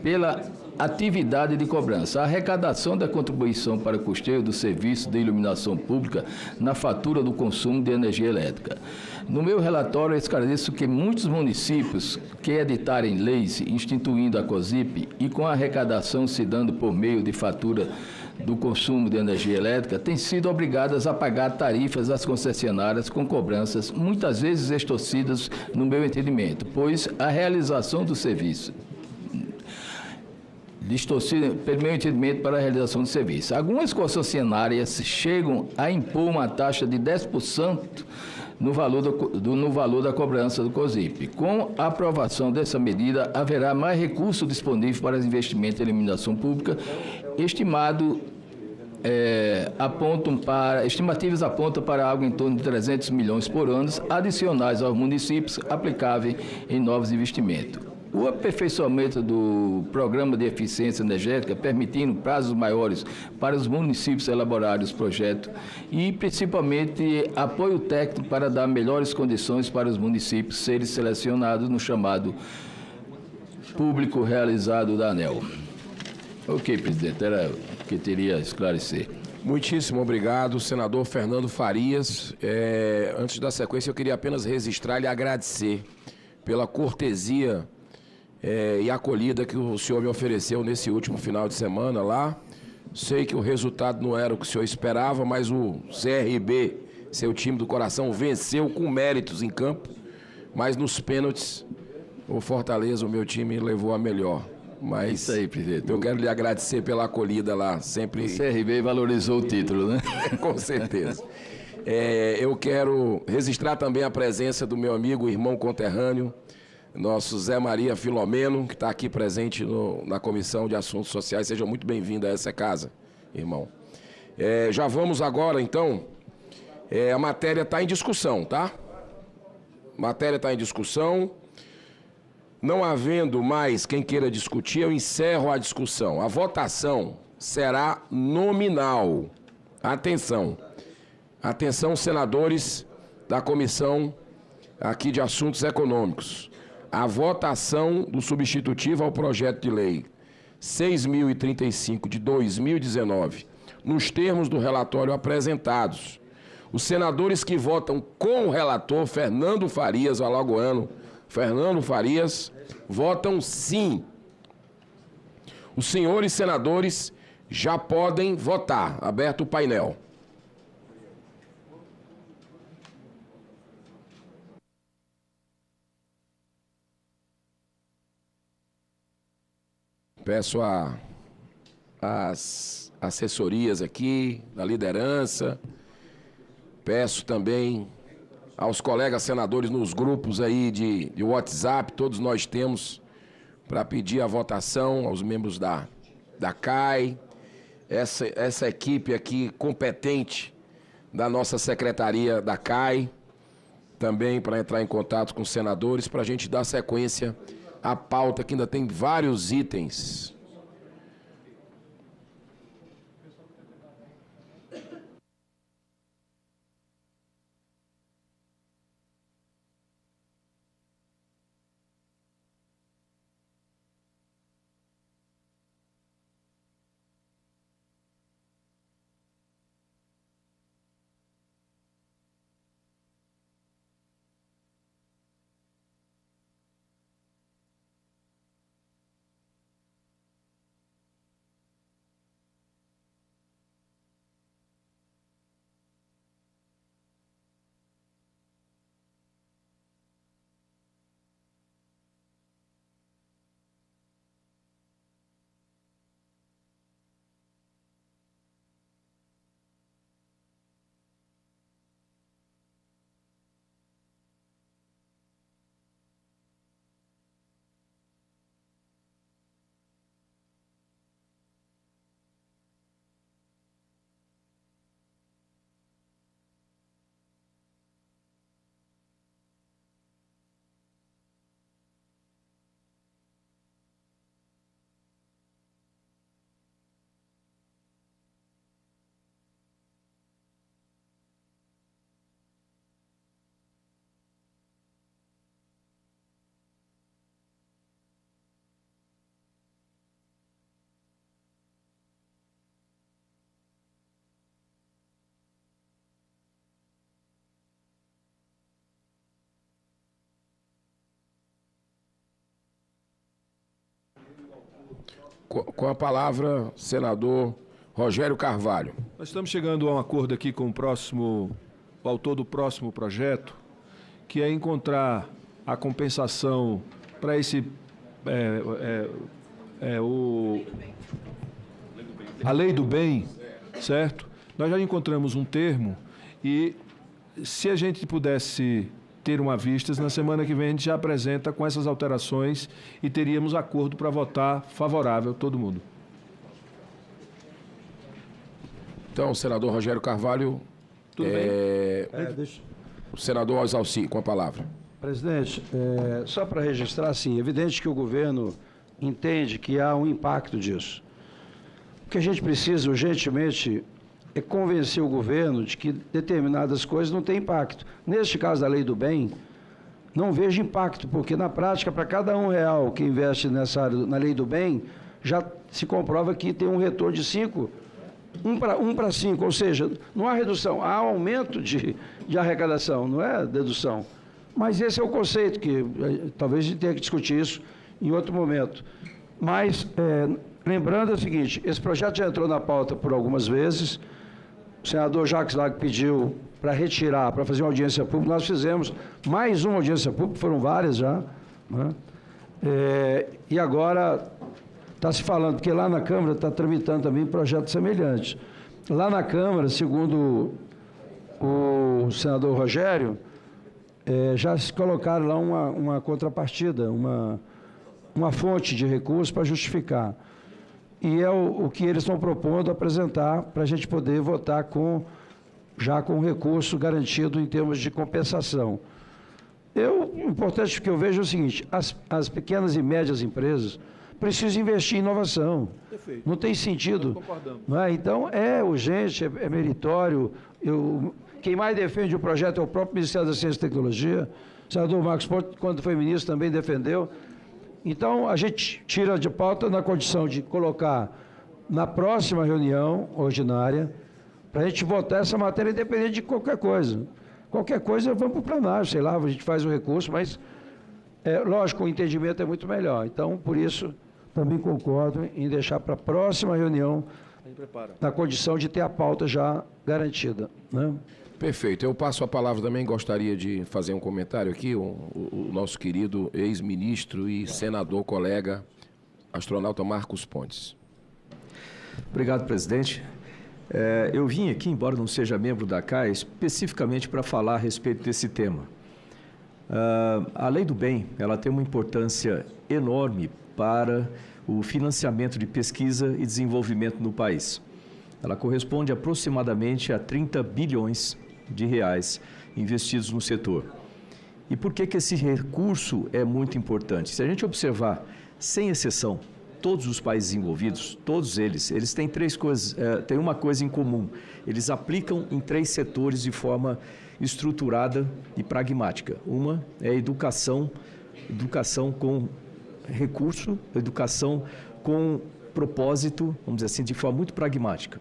pela atividade de cobrança. A arrecadação da contribuição para o custeio do serviço de iluminação pública na fatura do consumo de energia elétrica. No meu relatório, eu esclareço que muitos municípios que editarem leis instituindo a COSIP e com a arrecadação se dando por meio de fatura do consumo de energia elétrica, têm sido obrigadas a pagar tarifas às concessionárias com cobranças, muitas vezes extorcidas no meu entendimento, pois a realização do serviço distorcida, pelo meu entendimento, para a realização do serviço. Algumas concessionárias chegam a impor uma taxa de 10% no valor da cobrança do COSIP. Com a aprovação dessa medida, haverá mais recursos disponíveis para os investimentos em iluminação pública, estimativas apontam para algo em torno de 300 milhões por ano, adicionais aos municípios, aplicáveis em novos investimentos. O aperfeiçoamento do programa de eficiência energética, permitindo prazos maiores para os municípios elaborarem os projetos e, principalmente, apoio técnico para dar melhores condições para os municípios serem selecionados no chamado público realizado da ANEEL. Ok, presidente, era o que teria a esclarecer. Muitíssimo obrigado, senador Fernando Farias. Antes da sequência, eu queria apenas registrar e lhe agradecer pela cortesia e acolhida que o senhor me ofereceu nesse último final de semana lá. Sei que o resultado não era o que o senhor esperava, mas o CRB, seu time do coração, venceu com méritos em campo, mas nos pênaltis, o Fortaleza, o meu time, levou a melhor. Mas isso aí, presidente. Eu quero lhe agradecer pela acolhida lá, sempre... O CRB valorizou o título, né? Com certeza. Eu quero registrar também a presença do meu amigo, irmão conterrâneo, nosso Zé Maria Filomeno, que está aqui presente na Comissão de Assuntos Sociais. Seja muito bem-vindo a essa casa, irmão. Já vamos agora, então. A matéria está em discussão, tá? A matéria está em discussão. Não havendo mais quem queira discutir, eu encerro a discussão. A votação será nominal. Atenção. Atenção, senadores da Comissão aqui de Assuntos Econômicos. A votação do substitutivo ao projeto de lei 6.035 de 2019, nos termos do relatório apresentados. Os senadores que votam com o relator, Fernando Farias, o alagoano, Fernando Farias, votam sim. Os senhores senadores já podem votar. Aberto o painel. Peço as assessorias aqui, da liderança. Peço também aos colegas senadores nos grupos aí de WhatsApp, todos nós temos, para pedir a votação aos membros da CAI, essa equipe aqui competente da nossa secretaria da CAI, também para entrar em contato com os senadores, para a gente dar sequência à pauta, que ainda tem vários itens. Com a palavra, senador Rogério Carvalho. Nós estamos chegando a um acordo aqui com o autor do próximo projeto, que é encontrar a compensação para esse... a lei do bem, certo? Nós já encontramos um termo e, se a gente pudesse ter uma vista, na semana que vem a gente já apresenta com essas alterações e teríamos acordo para votar favorável, todo mundo. Então, senador Rogério Carvalho, tudo bem? O senador Osalci, com a palavra. Presidente, só para registrar, sim, é evidente que o governo entende que há um impacto disso. O que a gente precisa urgentemente é convencer o governo de que determinadas coisas não têm impacto. Neste caso da lei do bem, não vejo impacto, porque na prática, para cada R$1 que investe nessa área, na lei do bem, já se comprova que tem um retorno de 5, 1 para 5, ou seja, não há redução, há aumento de arrecadação, não é dedução. Mas esse é o conceito, que talvez a gente tenha que discutir isso em outro momento. Mas, lembrando o seguinte, esse projeto já entrou na pauta por algumas vezes, o senador Jacques Wagner pediu para retirar, para fazer uma audiência pública, nós fizemos mais uma audiência pública, foram várias já, né? E agora está se falando, porque lá na Câmara está tramitando também projetos semelhantes. Lá na Câmara, segundo o senador Rogério, já se colocaram lá uma contrapartida, uma fonte de recursos para justificar. E é o que eles estão propondo apresentar para a gente poder votar já com recurso garantido em termos de compensação. O importante que eu vejo é o seguinte, as pequenas e médias empresas precisam investir em inovação. Perfeito. Não tem sentido. Não é? Então, é urgente, é meritório. Quem mais defende o projeto é o próprio Ministério da Ciência e Tecnologia. O senador Marcos Pontes, quando foi ministro, também defendeu. Então, a gente tira de pauta na condição de colocar na próxima reunião ordinária, para a gente votar essa matéria independente de qualquer coisa. Qualquer coisa, vamos para o plenário, sei lá, a gente faz o recurso, mas, lógico, o entendimento é muito melhor. Então, por isso, também concordo em deixar para a próxima reunião, na condição de ter a pauta já garantida, né? Perfeito. Eu passo a palavra também, gostaria de fazer um comentário aqui, o nosso querido ex-ministro e senador colega, astronauta Marcos Pontes. Obrigado, presidente. Eu vim aqui, embora não seja membro da CAI, especificamente para falar a respeito desse tema. A Lei do Bem, ela tem uma importância enorme para o financiamento de pesquisa e desenvolvimento no país. Ela corresponde aproximadamente a 30 bilhões de reais investidos no setor. E por que esse recurso é muito importante? Se a gente observar, sem exceção, todos os países envolvidos, todos eles têm três coisas, têm uma coisa em comum. Eles aplicam em 3 setores de forma estruturada e pragmática. Uma é a educação com recurso, educação com propósito, vamos dizer assim, de forma muito pragmática.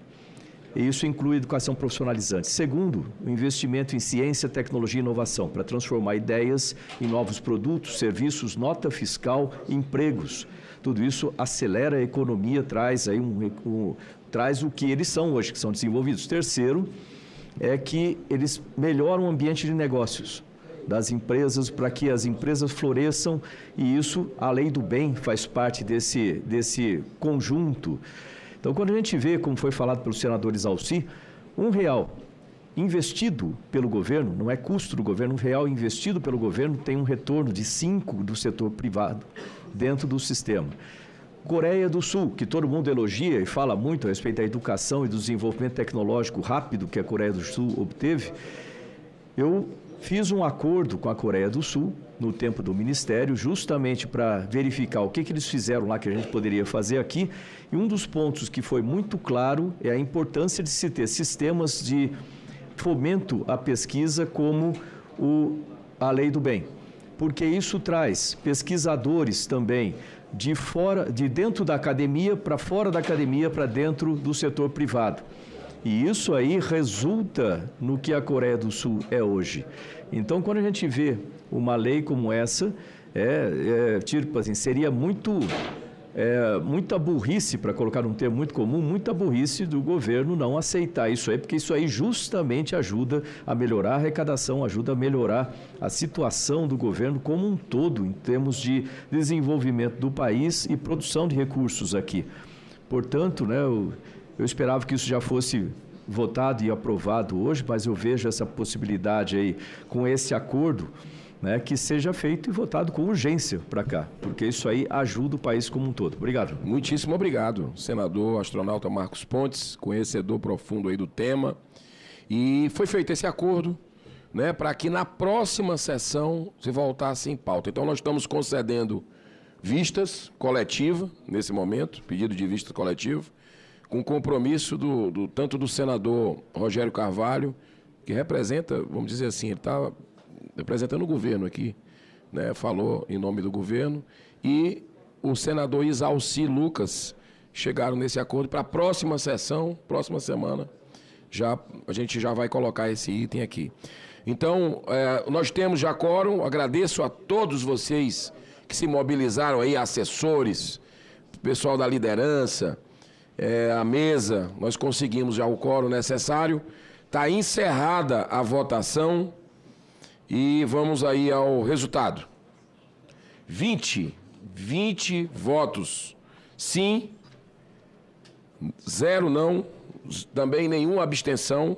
E isso inclui educação profissionalizante. Segundo, o investimento em ciência, tecnologia e inovação, para transformar ideias em novos produtos, serviços, nota fiscal, empregos. Tudo isso acelera a economia, traz traz o que eles são hoje, que são desenvolvidos. Terceiro, é que eles melhoram o ambiente de negócios das empresas, para que as empresas floresçam, e isso, a Lei do Bem, faz parte desse conjunto. Então, quando a gente vê, como foi falado pelo senador Exalci, R$1 investido pelo governo, não é custo do governo, R$1 investido pelo governo tem um retorno de 5 do setor privado dentro do sistema. Coreia do Sul, que todo mundo elogia e fala muito a respeito da educação e do desenvolvimento tecnológico rápido que a Coreia do Sul obteve, eu fiz um acordo com a Coreia do Sul, no tempo do Ministério, justamente para verificar o que eles fizeram lá que a gente poderia fazer aqui. E um dos pontos que foi muito claro é a importância de se ter sistemas de fomento à pesquisa como a Lei do Bem. Porque isso traz pesquisadores também de dentro da academia para fora da academia, para dentro do setor privado. E isso aí resulta no que a Coreia do Sul é hoje. Então, quando a gente vê uma lei como essa, tipo assim, seria muita burrice, para colocar um termo muito comum, muita burrice do governo não aceitar isso aí, porque isso aí justamente ajuda a melhorar a arrecadação, ajuda a melhorar a situação do governo como um todo, em termos de desenvolvimento do país e produção de recursos aqui. Portanto, né, eu esperava que isso já fosse votado e aprovado hoje, mas eu vejo essa possibilidade aí, com esse acordo, né, que seja feito e votado com urgência para cá, porque isso aí ajuda o país como um todo. Obrigado. Muitíssimo obrigado, senador astronauta Marcos Pontes, conhecedor profundo aí do tema. E foi feito esse acordo, né, para que na próxima sessão se voltasse em pauta. Então nós estamos concedendo vistas coletiva nesse momento, pedido de vista coletivo, com compromisso tanto do senador Rogério Carvalho, que representa, vamos dizer assim, ele está representando o governo aqui, né, falou em nome do governo, e o senador Isalci Lucas chegaram nesse acordo para a próxima sessão, próxima semana, a gente já vai colocar esse item aqui. Então, nós temos já quórum, agradeço a todos vocês que se mobilizaram aí, assessores, pessoal da liderança, a mesa, nós conseguimos já o quórum necessário. Está encerrada a votação e vamos aí ao resultado. 20 votos sim, 0 não, também nenhuma abstenção.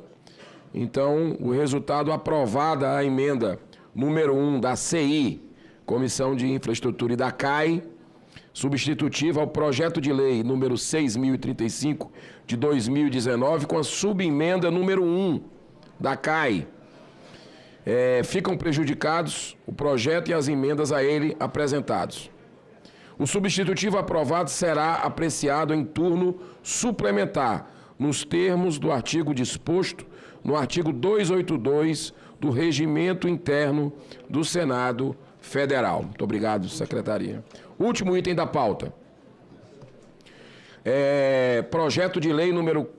Então, o resultado, aprovada a emenda número 1 da CI, Comissão de Infraestrutura, e da CAI, substitutiva ao projeto de lei número 6.035 de 2019, com a subemenda número 1 da CAI. Ficam prejudicados o projeto e as emendas a ele apresentados. O substitutivo aprovado será apreciado em turno suplementar, nos termos do artigo disposto no artigo 282 do Regimento Interno do Senado Federal. Muito obrigado, secretaria. Último item da pauta. Projeto de lei número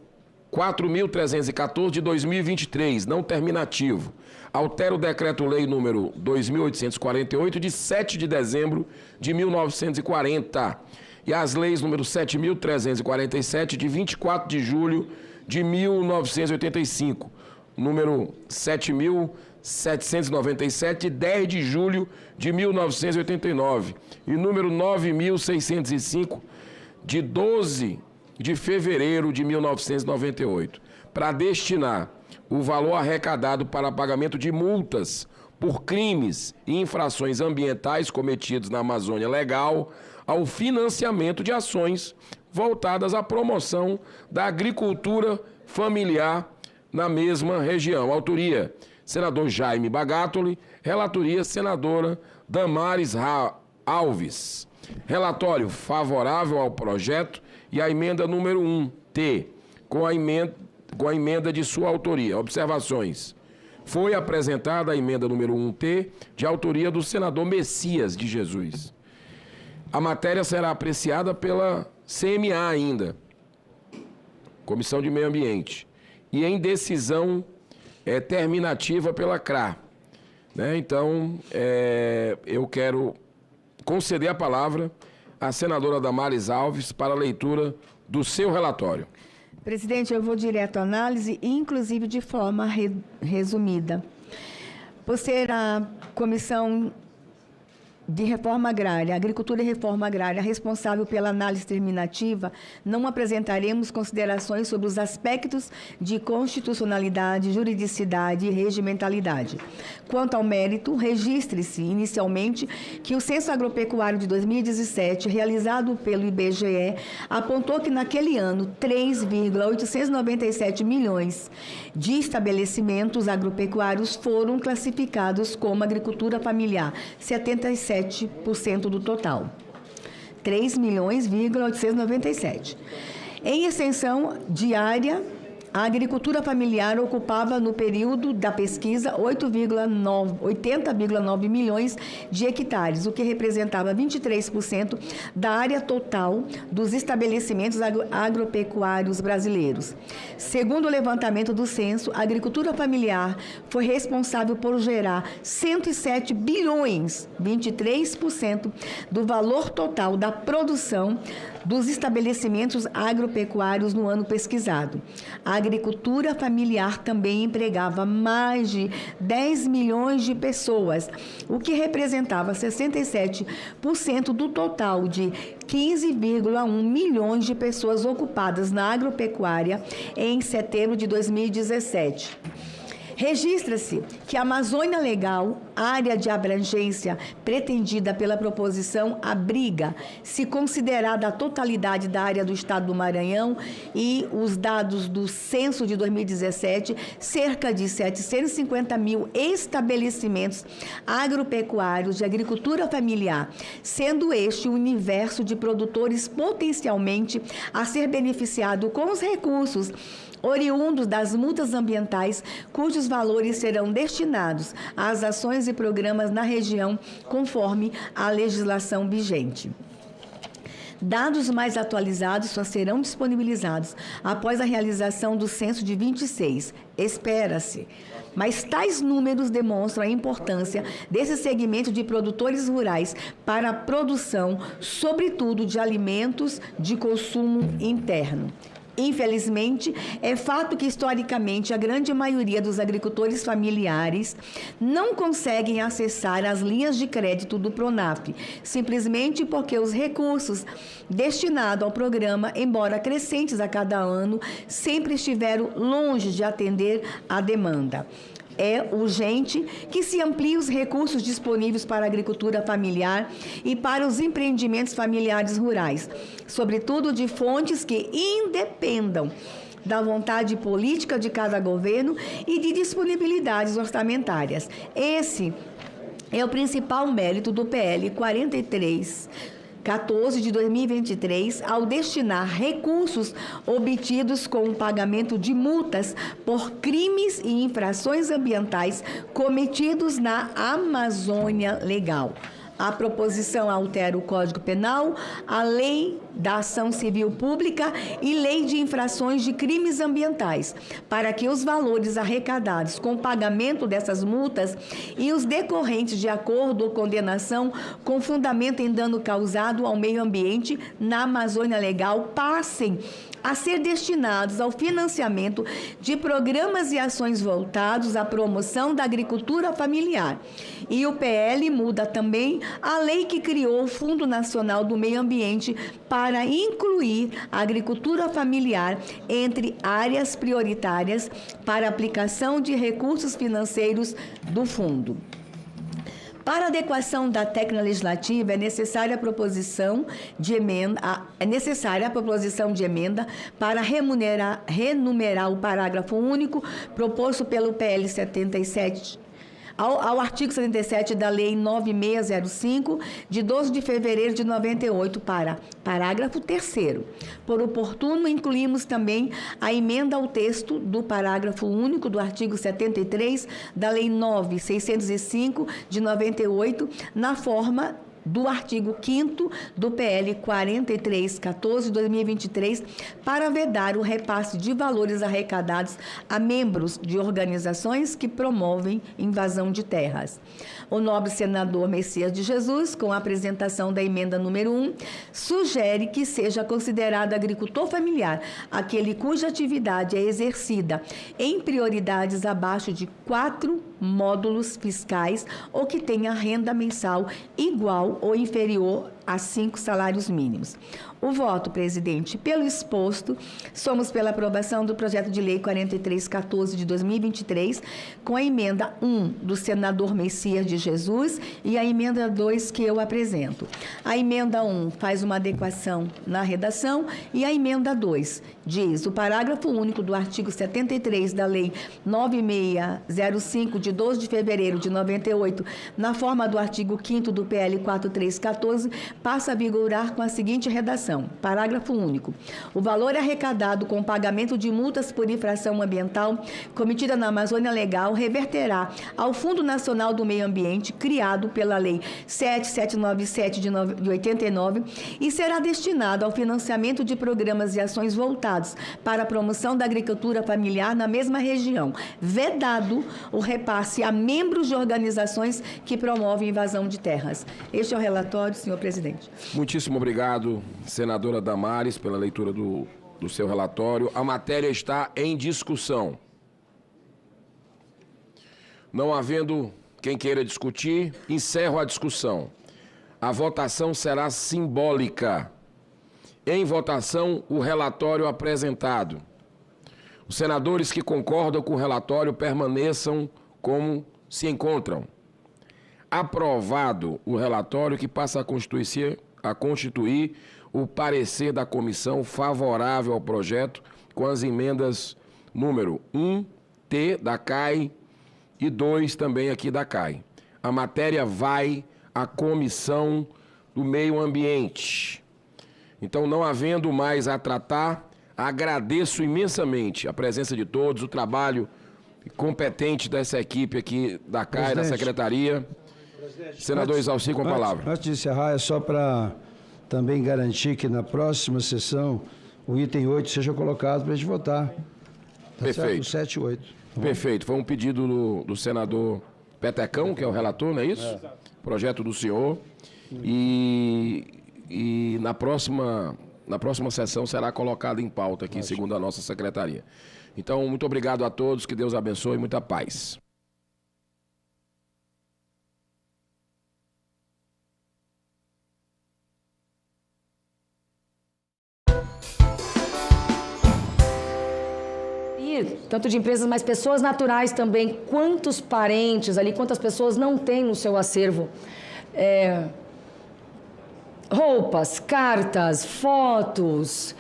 4.314 de 2023, não terminativo. Altera o decreto-lei número 2.848 de 7 de dezembro de 1940 e as leis número 7.347 de 24 de julho de 1985, número 7.797 de 10 de julho de 1989 e número 9.605 de 12 de fevereiro de 1998, para destinar o valor arrecadado para pagamento de multas por crimes e infrações ambientais cometidos na Amazônia Legal ao financiamento de ações voltadas à promoção da agricultura familiar na mesma região. Autoria, senador Jaime Bagatoli. Relatoria, senadora Damares Alves. Relatório favorável ao projeto e a emenda número 1T, com a emenda de sua autoria. Observações. Foi apresentada a emenda número 1T, de autoria do senador Messias de Jesus. A matéria será apreciada pela CMA ainda, Comissão de Meio Ambiente, e em decisão terminativa pela CRA. Então, eu quero conceder a palavra à senadora Damares Alves para a leitura do seu relatório. Presidente, eu vou direto à análise, inclusive de forma resumida. Por ser a Comissão de Reforma Agrária, Agricultura e Reforma Agrária, responsável pela análise terminativa, não apresentaremos considerações sobre os aspectos de constitucionalidade, juridicidade e regimentalidade. Quanto ao mérito, registre-se inicialmente que o Censo Agropecuário de 2017, realizado pelo IBGE, apontou que naquele ano 3,897 milhões de estabelecimentos agropecuários foram classificados como agricultura familiar, 77% do total. 3.897. Em extensão diária, a agricultura familiar ocupava no período da pesquisa 80,9 milhões de hectares, o que representava 23% da área total dos estabelecimentos agropecuários brasileiros. Segundo o levantamento do censo, a agricultura familiar foi responsável por gerar 107 bilhões, 23% do valor total da produção dos estabelecimentos agropecuários no ano pesquisado. A agricultura familiar também empregava mais de 10 milhões de pessoas, o que representava 67% do total de 15,1 milhões de pessoas ocupadas na agropecuária em setembro de 2017. Registra-se que a Amazônia Legal, área de abrangência pretendida pela proposição, abriga, se considerada a totalidade da área do estado do Maranhão e os dados do censo de 2017, cerca de 750 mil estabelecimentos agropecuários de agricultura familiar, sendo este o universo de produtores potencialmente a ser beneficiado com os recursos oriundos das multas ambientais, cujos valores serão destinados às ações e programas na região, conforme a legislação vigente. Dados mais atualizados só serão disponibilizados após a realização do censo de 26. Espera-se. Mas tais números demonstram a importância desse segmento de produtores rurais para a produção, sobretudo de alimentos de consumo interno. Infelizmente, é fato que, historicamente, a grande maioria dos agricultores familiares não conseguem acessar as linhas de crédito do Pronaf, simplesmente porque os recursos destinados ao programa, embora crescentes a cada ano, sempre estiveram longe de atender à demanda. É urgente que se ampliem os recursos disponíveis para a agricultura familiar e para os empreendimentos familiares rurais, sobretudo de fontes que independam da vontade política de cada governo e de disponibilidades orçamentárias. Esse é o principal mérito do PL 4314 de 2023, ao destinar recursos obtidos com o pagamento de multas por crimes e infrações ambientais cometidos na Amazônia Legal. A proposição altera o Código Penal, a Lei da Ação Civil Pública e Lei de Infrações de Crimes Ambientais, para que os valores arrecadados com o pagamento dessas multas e os decorrentes de acordo ou condenação com fundamento em dano causado ao meio ambiente na Amazônia Legal passem a ser destinados ao financiamento de programas e ações voltados à promoção da agricultura familiar. E o PL muda também a lei que criou o Fundo Nacional do Meio Ambiente para incluir a agricultura familiar entre áreas prioritárias para aplicação de recursos financeiros do fundo. Para a adequação da técnica legislativa, é necessária a proposição de emenda para renumerar o parágrafo único proposto pelo PL 77 ao artigo 77 da Lei 9605, de 12 de fevereiro de 98, para parágrafo 3º. Por oportuno, incluímos também a emenda ao texto do parágrafo único do artigo 73 da Lei 9605, de 98, na forma do artigo 5º do PL 4314 de 2023, para vedar o repasse de valores arrecadados a membros de organizações que promovem invasão de terras. O nobre senador Messias de Jesus, com a apresentação da emenda número 1, sugere que seja considerado agricultor familiar aquele cuja atividade é exercida em prioridades abaixo de 4 módulos fiscais ou que tenha renda mensal igual ou inferior a 5 salários mínimos. O voto, presidente, pelo exposto, somos pela aprovação do projeto de lei 4314 de 2023, com a emenda 1 do senador Messias de Jesus e a emenda 2 que eu apresento. A emenda 1 faz uma adequação na redação e a emenda 2 diz: o parágrafo único do artigo 73 da Lei 9605, de 12 de fevereiro de 98, na forma do artigo 5º do PL 4314, passa a vigorar com a seguinte redação: parágrafo único. O valor arrecadado com o pagamento de multas por infração ambiental cometida na Amazônia Legal reverterá ao Fundo Nacional do Meio Ambiente, criado pela Lei 7797 de 89, e será destinado ao financiamento de programas e ações voltados para a promoção da agricultura familiar na mesma região, vedado o repasse a membros de organizações que promovem invasão de terras. Este é o relatório, senhor presidente. Muitíssimo obrigado, senadora Damares, pela leitura do seu relatório. A matéria está em discussão. Não havendo quem queira discutir, encerro a discussão. A votação será simbólica. Em votação, o relatório apresentado. Os senadores que concordam com o relatório permaneçam como se encontram. Aprovado o relatório, que passa a constituir o parecer da comissão favorável ao projeto, com as emendas número 1T da CAI e 2 também aqui da CAI. A matéria vai à Comissão do Meio Ambiente. Então, não havendo mais a tratar, agradeço imensamente a presença de todos, o trabalho competente dessa equipe aqui da CAI, da Secretaria. Senador Exalci, com a palavra. Antes de encerrar, é só para também garantir que na próxima sessão o item 8 seja colocado para a gente votar. Tá Perfeito. Certo? O 7 e 8. Tá Perfeito. Foi um pedido do senador Petecão, que é o relator, não é isso? Projeto do senhor. E na próxima sessão será colocado em pauta aqui, segundo a nossa secretaria. Então, muito obrigado a todos, que Deus abençoe e muita paz. Tanto de empresas, mas pessoas naturais também. Quantos parentes ali, quantas pessoas não têm no seu acervo roupas, cartas, fotos,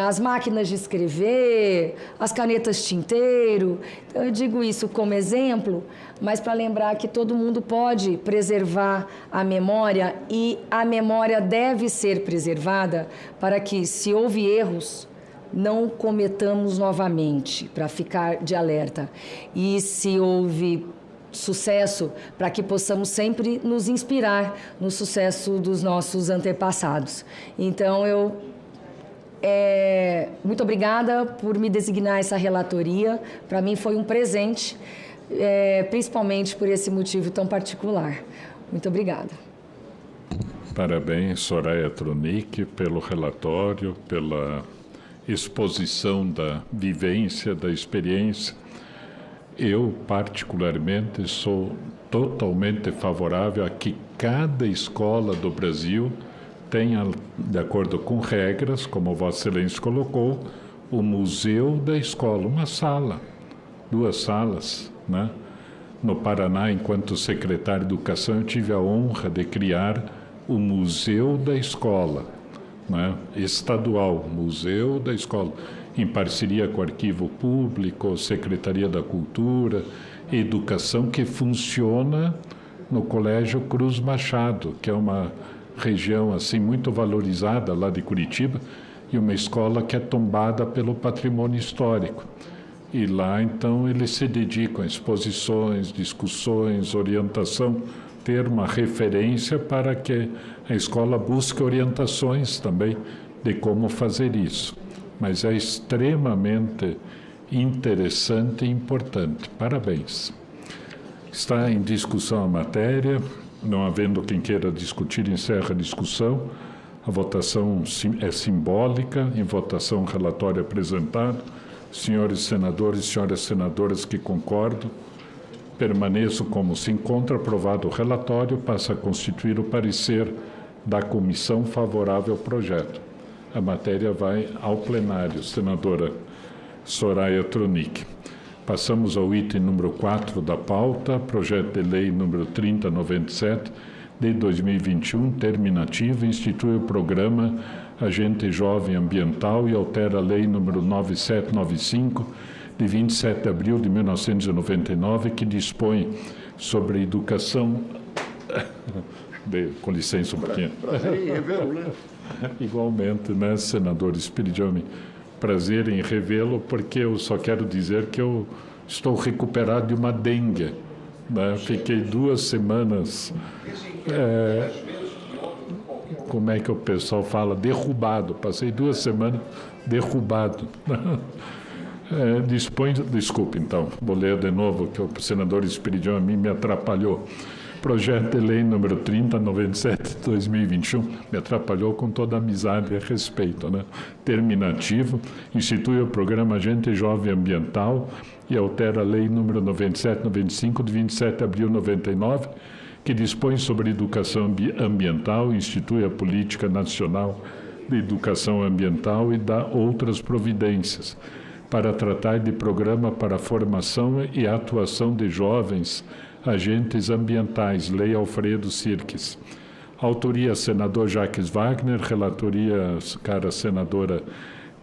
as máquinas de escrever, as canetas tinteiro. Então, eu digo isso como exemplo, mas para lembrar que todo mundo pode preservar a memória e a memória deve ser preservada para que, se houve erros, não cometamos novamente, para ficar de alerta. E se houve sucesso, para que possamos sempre nos inspirar no sucesso dos nossos antepassados. Então, muito obrigada por me designar essa relatoria. Para mim foi um presente, principalmente por esse motivo tão particular. Muito obrigada. Parabéns, Soraya Tronic, pelo relatório, pela exposição da vivência, da experiência. Eu, particularmente, sou totalmente favorável a que cada escola do Brasil tenha, de acordo com regras, como Vossa Excelência colocou, o museu da escola, uma sala, 2 salas, né? No Paraná, enquanto secretário de Educação, eu tive a honra de criar o Museu da Escola, né? Estadual, Museu da Escola, em parceria com o Arquivo Público, Secretaria da Cultura, Educação, que funciona no Colégio Cruz Machado, que é uma região assim muito valorizada lá de Curitiba, e uma escola que é tombada pelo patrimônio histórico. E lá, então, eles se dedicam a exposições, discussões, orientação, ter uma referência para que a escola busque orientações também de como fazer isso. Mas é extremamente interessante e importante. Parabéns. Está em discussão a matéria. Não havendo quem queira discutir, encerra a discussão. A votação é simbólica. Em votação, relatório apresentado. Senhores senadores e senhoras senadoras que concordam, permaneço como se encontra. Aprovado o relatório, passa a constituir o parecer da comissão favorável ao projeto. A matéria vai ao plenário. Senadora Soraya Tronic. Passamos ao item número 4 da pauta, projeto de lei número 3097 de 2021, terminativo, institui o programa Agente Jovem Ambiental e altera a lei número 9795 de 27 de abril de 1999, que dispõe sobre a educação... Com licença um pouquinho. Igualmente, né, senador Espiridione? Prazer em revê-lo, porque eu só quero dizer que eu estou recuperado de uma dengue, né? Fiquei 2 semanas, como é que o pessoal fala? Derrubado. Passei 2 semanas derrubado. Desculpe, então, vou ler de novo, que o senador Espiridione me atrapalhou. Projeto de lei número 3097 de 2021, me atrapalhou com toda a amizade e respeito, né? Terminativo, institui o programa Agente Jovem Ambiental e altera a lei número 9795 de 27 de abril de 99, que dispõe sobre educação ambiental, institui a Política Nacional de Educação Ambiental e dá outras providências para tratar de programa para a formação e a atuação de jovens agentes ambientais, Lei Alfredo Sirques. Autoria, senador Jacques Wagner, relatoria, cara senadora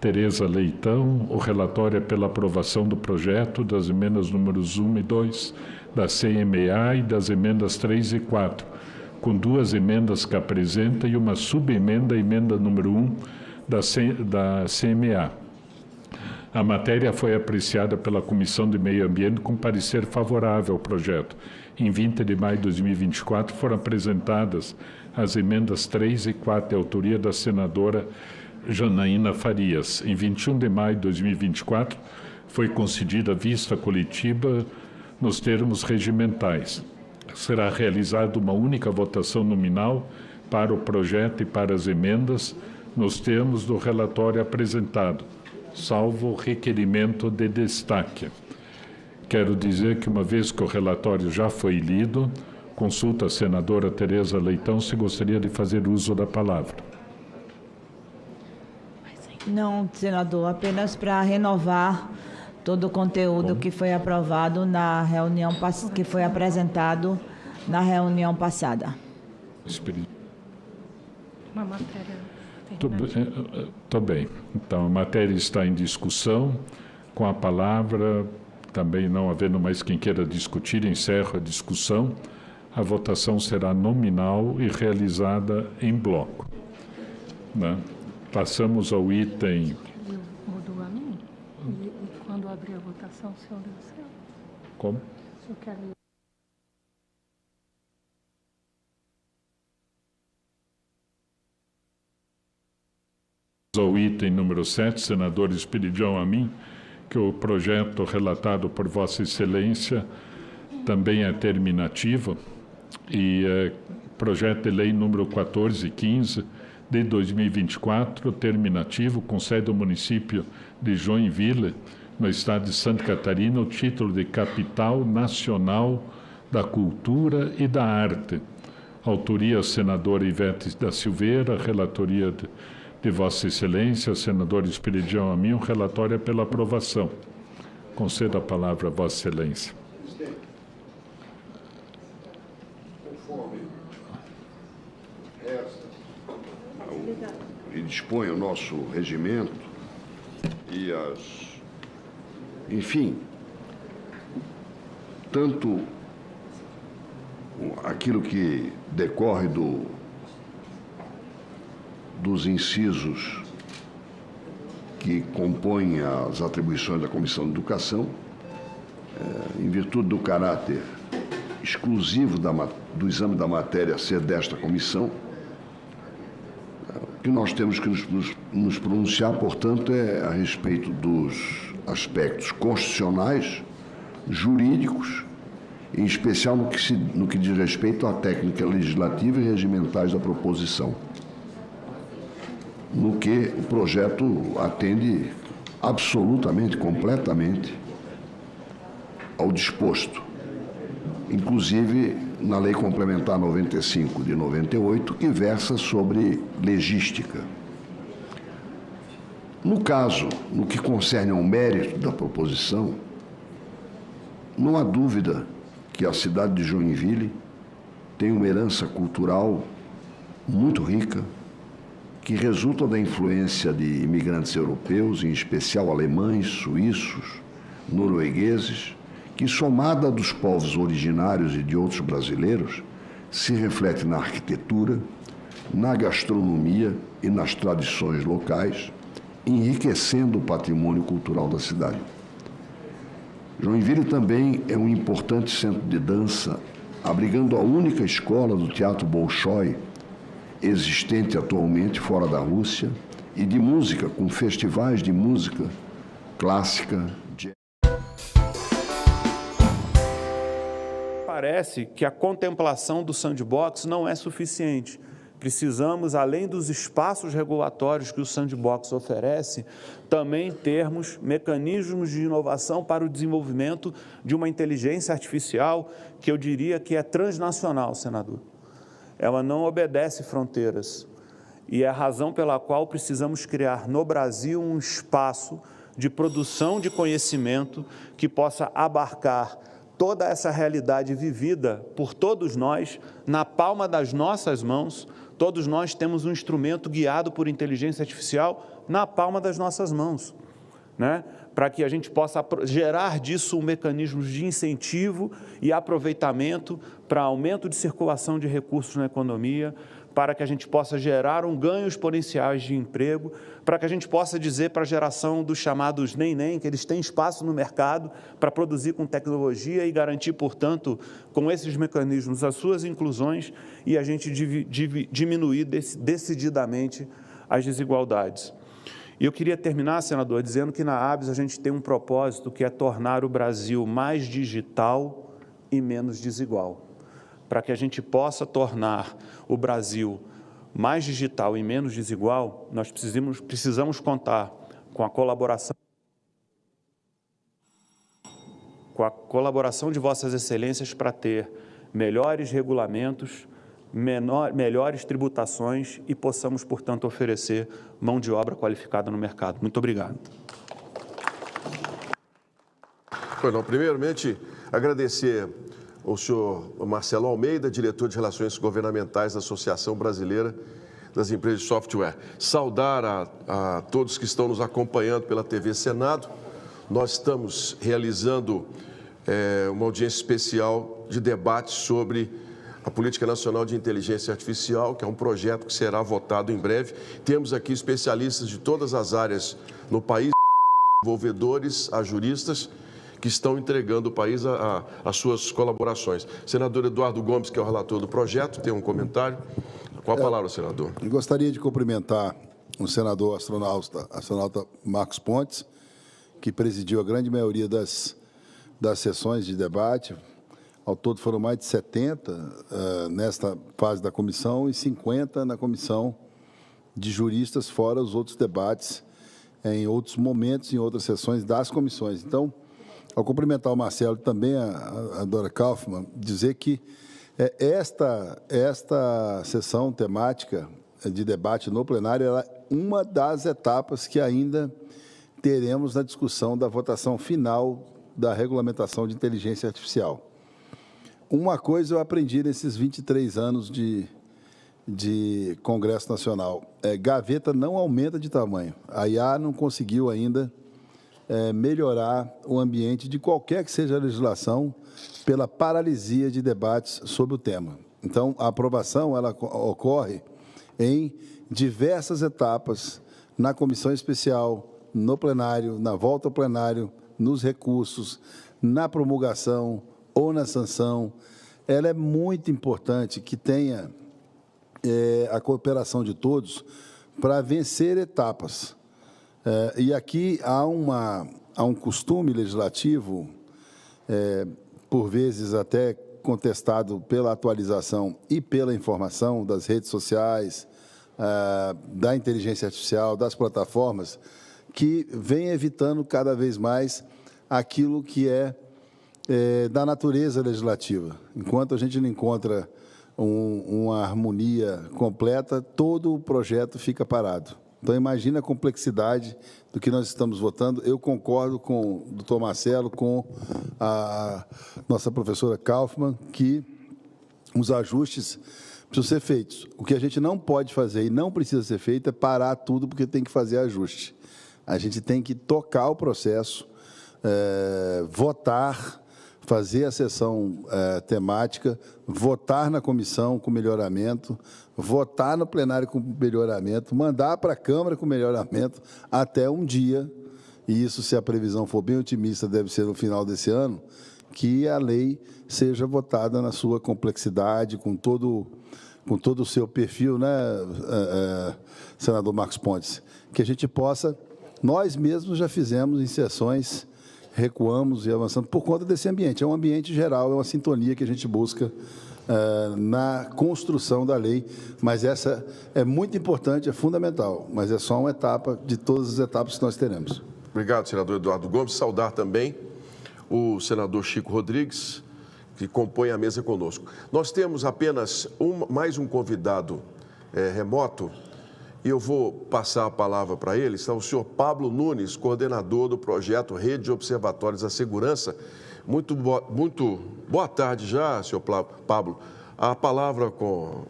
Tereza Leitão. O relatório é pela aprovação do projeto, das emendas números 1 e 2, da CMA e das emendas 3 e 4, com 2 emendas que apresenta e uma subemenda, emenda número 1, da CMA. A matéria foi apreciada pela Comissão de Meio Ambiente com parecer favorável ao projeto. Em 20 de maio de 2024 foram apresentadas as emendas 3 e 4 de autoria da senadora Janaína Farias. Em 21 de maio de 2024 foi concedida vista coletiva nos termos regimentais. Será realizada uma única votação nominal para o projeto e para as emendas nos termos do relatório apresentado, salvo requerimento de destaque. Quero dizer que, uma vez que o relatório já foi lido, consulto a senadora Tereza Leitão se gostaria de fazer uso da palavra. Não, senador, apenas para renovar todo o conteúdo que foi aprovado na reunião, que foi apresentado na reunião passada. Uma matéria. Estou bem. Então, a matéria está em discussão. Com a palavra, também não havendo mais quem queira discutir, encerro a discussão. A votação será nominal e realizada em bloco. Né? Passamos ao item... Mudou a mim? E quando abrir a votação, o senhor deu o seu? Como? Eu quero... Ao item número 7, senador Esperidião Amin, que o projeto relatado por Vossa Excelência também é terminativo, e projeto de lei número 1415 de 2024, terminativo, concede ao município de Joinville, no estado de Santa Catarina, o título de Capital Nacional da Cultura e da Arte. Autoria, senadora Ivete da Silveira, relatoria de Vossa Excelência, senador Esperidião Amin, o relatório é pela aprovação. Concedo a palavra a Vossa Excelência. Conforme e dispõe o nosso regimento e enfim, tanto aquilo que decorre dos incisos que compõem as atribuições da Comissão de Educação, em virtude do caráter exclusivo do exame da matéria ser desta comissão, o que nós temos que nos pronunciar, portanto, é a respeito dos aspectos constitucionais, jurídicos, em especial no que diz respeito à técnica legislativa e regimentais da proposição, no que o projeto atende absolutamente, completamente ao disposto, inclusive na Lei Complementar 95 de 98, que versa sobre legística. No caso, no que concerne ao mérito da proposição, não há dúvida que a cidade de Joinville tem uma herança cultural muito rica, que resulta da influência de imigrantes europeus, em especial alemães, suíços, noruegueses, que, somada dos povos originários e de outros brasileiros, se reflete na arquitetura, na gastronomia e nas tradições locais, enriquecendo o patrimônio cultural da cidade. Joinville também é um importante centro de dança, abrigando a única escola do Teatro Bolshoi, existente atualmente fora da Rússia, e de música, com festivais de música clássica. Parece que a contemplação do sandbox não é suficiente. Precisamos, além dos espaços regulatórios que o sandbox oferece, também termos mecanismos de inovação para o desenvolvimento de uma inteligência artificial que eu diria que é transnacional, senador. Ela não obedece fronteiras e é a razão pela qual precisamos criar no Brasil um espaço de produção de conhecimento que possa abarcar toda essa realidade vivida por todos nós, na palma das nossas mãos. Todos nós temos um instrumento guiado por inteligência artificial na palma das nossas mãos, né? Para que a gente possa gerar disso um mecanismo de incentivo e aproveitamento para aumento de circulação de recursos na economia, para que a gente possa gerar ganhos exponenciais de emprego, para que a gente possa dizer para a geração dos chamados nem, que eles têm espaço no mercado para produzir com tecnologia e garantir, portanto, com esses mecanismos, as suas inclusões e a gente diminuir decididamente as desigualdades. E eu queria terminar, senador, dizendo que na ABS a gente tem um propósito que é tornar o Brasil mais digital e menos desigual. Para que a gente possa tornar o Brasil mais digital e menos desigual, nós precisamos contar com a colaboração de Vossas Excelências para ter melhores regulamentos, melhores tributações e possamos, portanto, oferecer mão de obra qualificada no mercado. Muito obrigado. Primeiramente, agradecer ao senhor Marcelo Almeida, diretor de Relações Governamentais da Associação Brasileira das Empresas de Software. Saudar a todos que estão nos acompanhando pela TV Senado. Nós estamos realizando uma audiência especial de debate sobre a Política Nacional de Inteligência Artificial, que é um projeto que será votado em breve. Temos aqui especialistas de todas as áreas no país, desenvolvedores, a juristas, que estão entregando o país as suas colaborações. Senador Eduardo Gomes, que é o relator do projeto, tem um comentário. Qual a palavra, senador? Eu gostaria de cumprimentar o senador astronauta Marcos Pontes, que presidiu a grande maioria das sessões de debate. Ao todo foram mais de 70 nesta fase da comissão e 50 na comissão de juristas, fora os outros debates em outros momentos, em outras sessões das comissões. Então, ao cumprimentar o Marcelo e também a Dora Kaufmann, dizer que esta sessão temática de debate no plenário ela é uma das etapas que ainda teremos na discussão da votação final da regulamentação de inteligência artificial. Uma coisa eu aprendi nesses 23 anos de Congresso Nacional, gaveta não aumenta de tamanho. A IA não conseguiu ainda melhorar o ambiente de qualquer que seja a legislação pela paralisia de debates sobre o tema. Então, a aprovação ela ocorre em diversas etapas, na comissão especial, no plenário, na volta ao plenário, nos recursos, na promulgação ou na sanção. Ela é muito importante que tenha a cooperação de todos para vencer etapas. E aqui há um costume legislativo, por vezes até contestado pela atualização e pela informação das redes sociais, da inteligência artificial, das plataformas, que vem evitando cada vez mais aquilo que é da natureza legislativa. Enquanto a gente não encontra uma harmonia completa, todo o projeto fica parado. Então, imagina a complexidade do que nós estamos votando. Eu concordo com o doutor Marcelo, com a nossa professora Kaufmann, que os ajustes precisam ser feitos. O que a gente não pode fazer e não precisa ser feito é parar tudo, porque tem que fazer ajuste. A gente tem que tocar o processo, votar, fazer a sessão temática, votar na comissão com melhoramento, votar no plenário com melhoramento, mandar para a Câmara com melhoramento até um dia, e isso, se a previsão for bem otimista, deve ser no final desse ano, que a lei seja votada na sua complexidade, com todo o seu perfil, né, senador Marcos Pontes, que a gente possa, nós mesmos já fizemos em sessões, recuamos e avançamos por conta desse ambiente. É um ambiente geral, é uma sintonia que a gente busca na construção da lei, mas essa é muito importante, é fundamental, mas é só uma etapa de todas as etapas que nós teremos. Obrigado, senador Eduardo Gomes. Saudar também o senador Chico Rodrigues, que compõe a mesa conosco. Nós temos apenas mais um convidado remoto, e eu vou passar a palavra para ele. Está o senhor Pablo Nunes, coordenador do projeto Rede de Observatórios da Segurança. Muito boa tarde já, senhor Pablo. A palavra por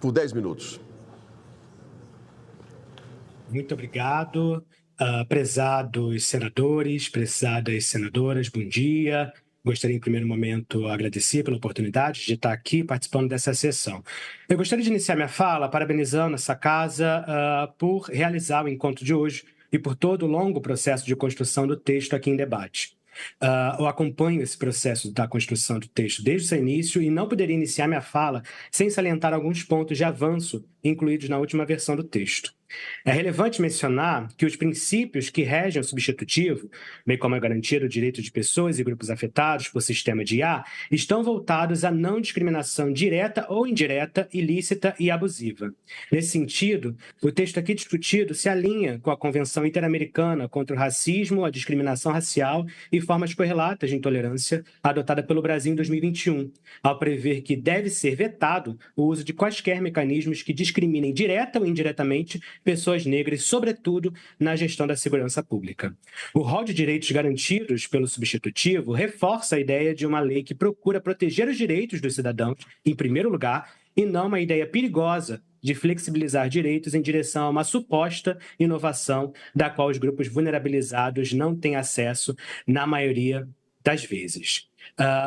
10 minutos. Muito obrigado. Prezados senadores, prezadas senadoras, bom dia. Gostaria, em primeiro momento, agradecer pela oportunidade de estar aqui participando dessa sessão. Eu gostaria de iniciar minha fala parabenizando essa casa por realizar o encontro de hoje e por todo o longo processo de construção do texto aqui em debate. Eu acompanho esse processo da construção do texto desde o seu início e não poderia iniciar minha fala sem salientar alguns pontos de avanço incluídos na última versão do texto. É relevante mencionar que os princípios que regem o substitutivo, bem como a garantia do direito de pessoas e grupos afetados por sistema de IA, estão voltados à não discriminação direta ou indireta, ilícita e abusiva. Nesse sentido, o texto aqui discutido se alinha com a Convenção Interamericana contra o Racismo, a Discriminação Racial e Formas Correlatas de Intolerância, adotada pelo Brasil em 2021, ao prever que deve ser vetado o uso de quaisquer mecanismos que discriminem direta ou indiretamente pessoas negras, sobretudo na gestão da segurança pública. O rol de direitos garantidos pelo substitutivo reforça a ideia de uma lei que procura proteger os direitos dos cidadãos, em primeiro lugar, e não uma ideia perigosa de flexibilizar direitos em direção a uma suposta inovação da qual os grupos vulnerabilizados não têm acesso na maioria das vezes.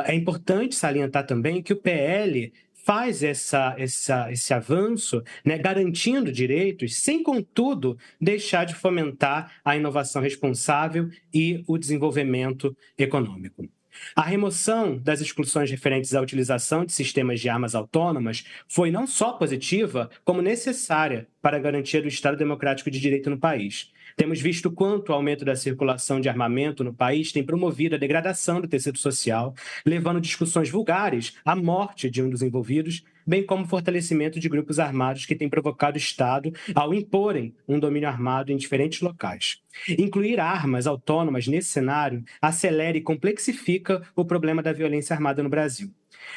É importante salientar também que o PL faz esse avanço, né, garantindo direitos, sem, contudo, deixar de fomentar a inovação responsável e o desenvolvimento econômico. A remoção das exclusões referentes à utilização de sistemas de armas autônomas foi não só positiva, como necessária para a garantia do Estado Democrático de Direito no país. Temos visto quanto o aumento da circulação de armamento no país tem promovido a degradação do tecido social, levando discussões vulgares à morte de um dos envolvidos, bem como o fortalecimento de grupos armados que têm provocado o Estado ao imporem um domínio armado em diferentes locais. Incluir armas autônomas nesse cenário acelera e complexifica o problema da violência armada no Brasil.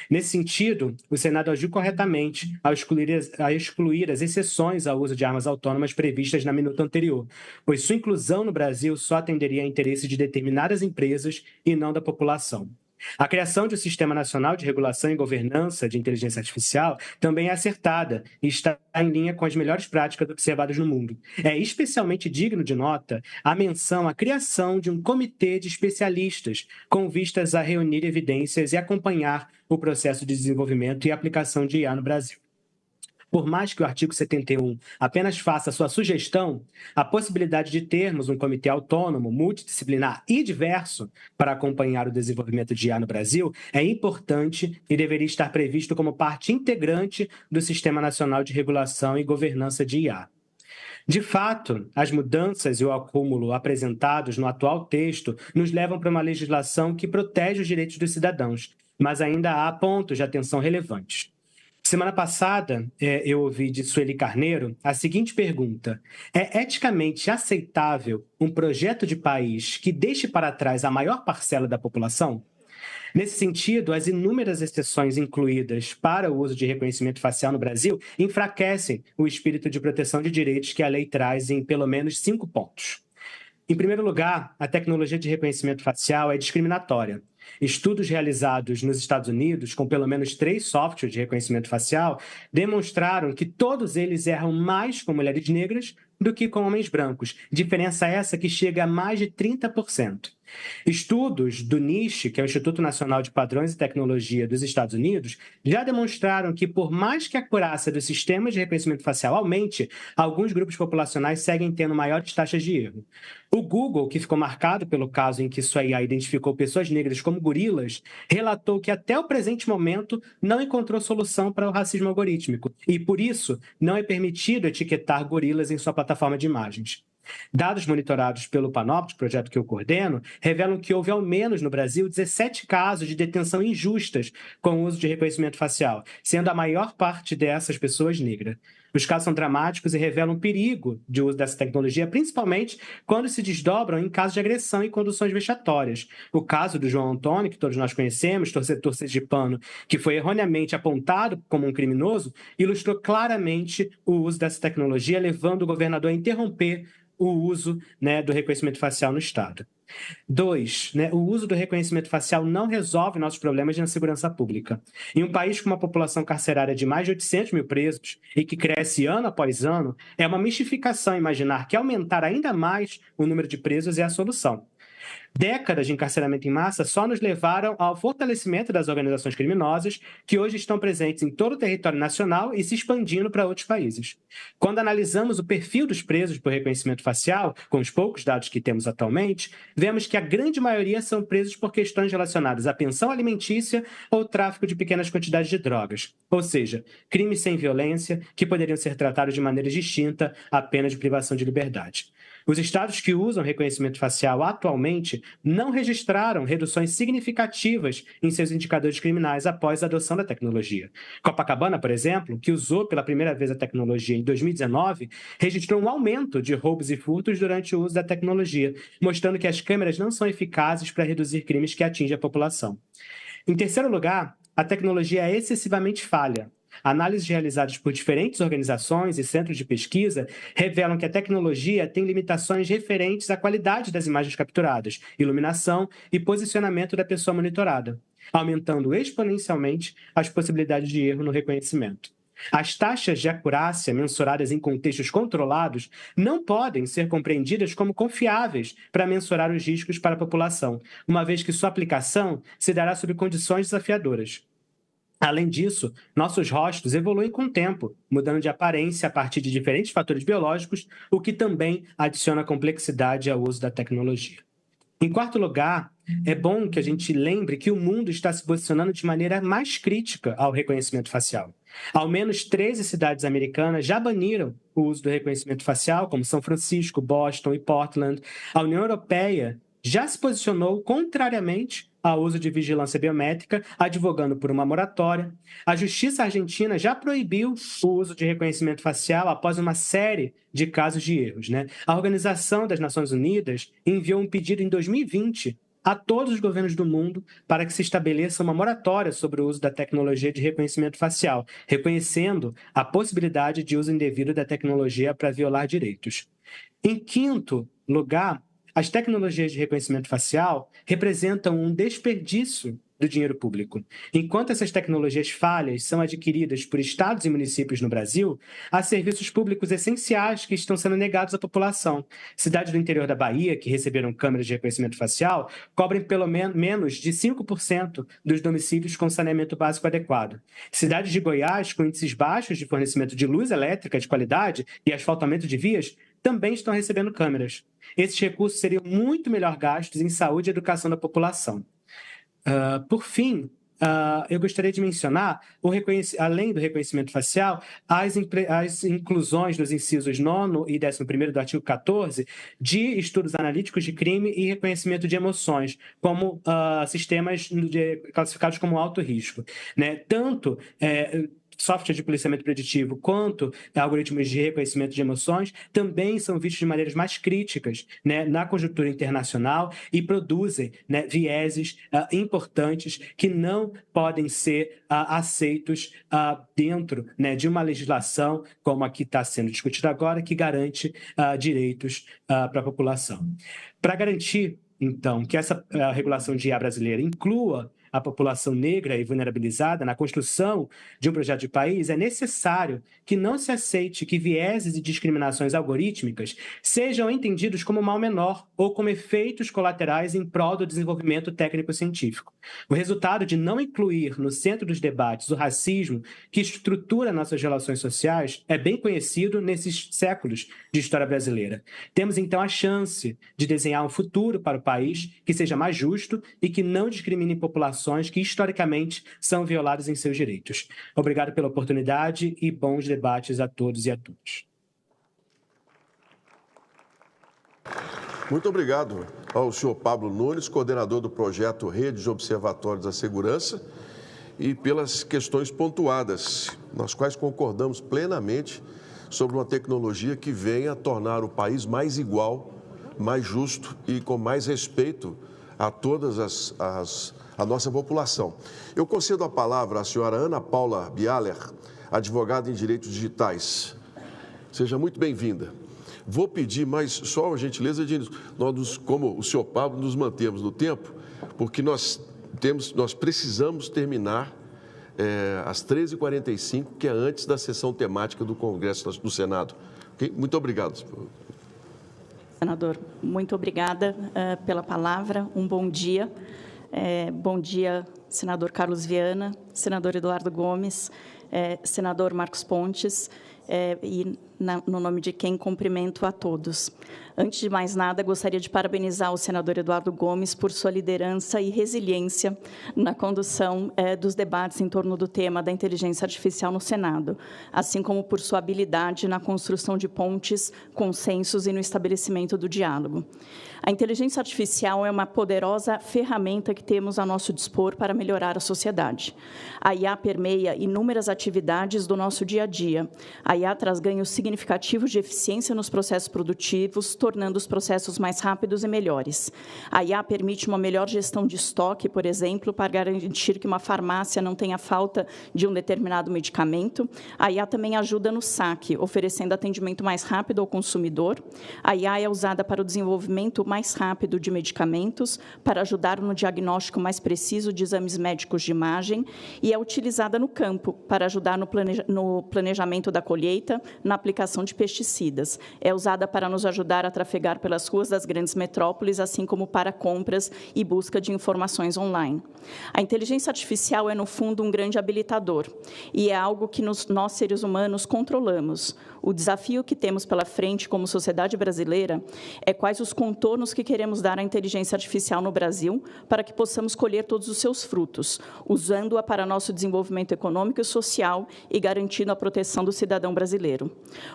Nesse sentido, o Senado agiu corretamente ao excluir as exceções ao uso de armas autônomas previstas na minuta anterior, pois sua inclusão no Brasil só atenderia a interesse de determinadas empresas e não da população. A criação de um Sistema Nacional de Regulação e Governança de Inteligência Artificial também é acertada e está em linha com as melhores práticas observadas no mundo. É especialmente digno de nota a menção à criação de um comitê de especialistas com vistas a reunir evidências e acompanhar o processo de desenvolvimento e aplicação de IA no Brasil. Por mais que o artigo 71 apenas faça sua sugestão, a possibilidade de termos um comitê autônomo, multidisciplinar e diverso para acompanhar o desenvolvimento de IA no Brasil é importante e deveria estar previsto como parte integrante do Sistema Nacional de Regulação e Governança de IA. De fato, as mudanças e o acúmulo apresentados no atual texto nos levam para uma legislação que protege os direitos dos cidadãos, mas ainda há pontos de atenção relevantes. Semana passada, eu ouvi de Sueli Carneiro a seguinte pergunta: é eticamente aceitável um projeto de país que deixe para trás a maior parcela da população? Nesse sentido, as inúmeras exceções incluídas para o uso de reconhecimento facial no Brasil enfraquecem o espírito de proteção de direitos que a lei traz em pelo menos 5 pontos. Em primeiro lugar, a tecnologia de reconhecimento facial é discriminatória. Estudos realizados nos Estados Unidos, com pelo menos 3 softwares de reconhecimento facial, demonstraram que todos eles erram mais com mulheres negras do que com homens brancos. Diferença essa que chega a mais de 30%. Estudos do NIST, que é o Instituto Nacional de Padrões e Tecnologia dos Estados Unidos, já demonstraram que, por mais que a acurácia dos sistemas de reconhecimento facial aumente, alguns grupos populacionais seguem tendo maiores taxas de erro. O Google, que ficou marcado pelo caso em que sua IA identificou pessoas negras como gorilas, relatou que até o presente momento não encontrou solução para o racismo algorítmico e, por isso, não é permitido etiquetar gorilas em sua plataforma de imagens. Dados monitorados pelo Panópticos, projeto que eu coordeno, revelam que houve ao menos no Brasil 17 casos de detenção injustas com o uso de reconhecimento facial, sendo a maior parte dessas pessoas negras. Os casos são dramáticos e revelam perigo de uso dessa tecnologia, principalmente quando se desdobram em casos de agressão e conduções vexatórias. O caso do João Antônio, que todos nós conhecemos, torcedor sergipano, que foi erroneamente apontado como um criminoso, ilustrou claramente o uso dessa tecnologia, levando o governador a interromper o uso, do reconhecimento facial no Estado. 2. O uso do reconhecimento facial não resolve nossos problemas de segurança pública. Em um país com uma população carcerária de mais de 800 mil presos e que cresce ano após ano, é uma mistificação imaginar que aumentar ainda mais o número de presos é a solução. Décadas de encarceramento em massa só nos levaram ao fortalecimento das organizações criminosas que hoje estão presentes em todo o território nacional e se expandindo para outros países. Quando analisamos o perfil dos presos por reconhecimento facial, com os poucos dados que temos atualmente, vemos que a grande maioria são presos por questões relacionadas à pensão alimentícia ou tráfico de pequenas quantidades de drogas, ou seja, crimes sem violência que poderiam ser tratados de maneira distinta à pena de privação de liberdade. Os estados que usam reconhecimento facial atualmente não registraram reduções significativas em seus indicadores criminais após a adoção da tecnologia. Copacabana, por exemplo, que usou pela primeira vez a tecnologia em 2019, registrou um aumento de roubos e furtos durante o uso da tecnologia, mostrando que as câmeras não são eficazes para reduzir crimes que atingem a população. Em terceiro lugar, a tecnologia é excessivamente falha. Análises realizadas por diferentes organizações e centros de pesquisa revelam que a tecnologia tem limitações referentes à qualidade das imagens capturadas, iluminação e posicionamento da pessoa monitorada, aumentando exponencialmente as possibilidades de erro no reconhecimento. As taxas de acurácia mensuradas em contextos controlados não podem ser compreendidas como confiáveis para mensurar os riscos para a população, uma vez que sua aplicação se dará sob condições desafiadoras. Além disso, nossos rostos evoluem com o tempo, mudando de aparência a partir de diferentes fatores biológicos, o que também adiciona complexidade ao uso da tecnologia. Em quarto lugar, é bom que a gente lembre que o mundo está se posicionando de maneira mais crítica ao reconhecimento facial. Ao menos 13 cidades americanas já baniram o uso do reconhecimento facial, como São Francisco, Boston e Portland. A União Europeia já se posicionou contrariamente ao uso de vigilância biométrica, advogando por uma moratória. A Justiça Argentina já proibiu o uso de reconhecimento facial após uma série de casos de erros, A Organização das Nações Unidas enviou um pedido em 2020 a todos os governos do mundo para que se estabeleça uma moratória sobre o uso da tecnologia de reconhecimento facial, reconhecendo a possibilidade de uso indevido da tecnologia para violar direitos. Em quinto lugar, as tecnologias de reconhecimento facial representam um desperdício do dinheiro público. Enquanto essas tecnologias falhas são adquiridas por estados e municípios no Brasil, há serviços públicos essenciais que estão sendo negados à população. Cidades do interior da Bahia, que receberam câmeras de reconhecimento facial, cobrem pelo menos de 5% dos domicílios com saneamento básico adequado. Cidades de Goiás, com índices baixos de fornecimento de luz elétrica de qualidade e asfaltamento de vias, também estão recebendo câmeras. Esses recursos seriam muito melhor gastos em saúde e educação da população. Por fim, eu gostaria de mencionar, além do reconhecimento facial, as inclusões nos incisos 9º e 11º do artigo 14 de estudos analíticos de crime e reconhecimento de emoções, como sistemas classificados como alto risco. Tanto software de policiamento preditivo quanto algoritmos de reconhecimento de emoções também são vistos de maneiras mais críticas na conjuntura internacional e produzem vieses importantes que não podem ser aceitos dentro de uma legislação como a que está sendo discutida agora, que garante direitos para a população. Para garantir, então, que essa regulação de IA brasileira inclua a população negra e vulnerabilizada na construção de um projeto de país, é necessário que não se aceite que vieses e discriminações algorítmicas sejam entendidos como mal menor ou como efeitos colaterais em prol do desenvolvimento técnico-científico. O resultado de não incluir no centro dos debates o racismo que estrutura nossas relações sociais é bem conhecido nesses séculos de história brasileira. Temos, então, a chance de desenhar um futuro para o país que seja mais justo e que não discrimine populações que historicamente são violadas em seus direitos. Obrigado pela oportunidade e bons debates a todos e a todas. Muito obrigado ao senhor Pablo Nunes, coordenador do projeto Rede de Observatórios da Segurança, e pelas questões pontuadas, nas quais concordamos plenamente sobre uma tecnologia que venha tornar o país mais igual, mais justo e com mais respeito a todas a nossa população. Eu concedo a palavra à senhora Ana Paula Bialer, advogada em Direitos Digitais. Seja muito bem-vinda. Vou pedir mais só a gentileza de nós, como o senhor Pablo, nos mantemos no tempo, porque nós precisamos terminar às 13h45, que é antes da sessão temática do Congresso do Senado. Okay? Muito obrigado. Senador, muito obrigada pela palavra. Um bom dia. Bom dia, senador Carlos Viana, senador Eduardo Gomes, senador Marcos Pontes, no nome de quem cumprimento a todos. Antes de mais nada, gostaria de parabenizar o senador Eduardo Gomes por sua liderança e resiliência na condução dos debates em torno do tema da inteligência artificial no Senado, assim como por sua habilidade na construção de pontes, consensos e no estabelecimento do diálogo. A inteligência artificial é uma poderosa ferramenta que temos a nosso dispor para melhorar a sociedade. A IA permeia inúmeras atividades do nosso dia a dia. A IA traz ganhos significativos de eficiência nos processos produtivos, tornando os processos mais rápidos e melhores. A IA permite uma melhor gestão de estoque, por exemplo, para garantir que uma farmácia não tenha falta de um determinado medicamento. A IA também ajuda no saque, oferecendo atendimento mais rápido ao consumidor. A IA é usada para o desenvolvimento mais rápido de medicamentos, para ajudar no diagnóstico mais preciso de exames médicos de imagem, e é utilizada no campo, para ajudar no planejamento da colheita, na aplicação de pesticidas. É usada para nos ajudar a trafegar pelas ruas das grandes metrópoles, assim como para compras e busca de informações online. A inteligência artificial é, no fundo, um grande habilitador, e é algo que nós, seres humanos, controlamos. O desafio que temos pela frente como sociedade brasileira é quais os contornos que queremos dar à inteligência artificial no Brasil para que possamos colher todos os seus frutos, usando-a para nosso desenvolvimento econômico e social e garantindo a proteção do cidadão brasileiro.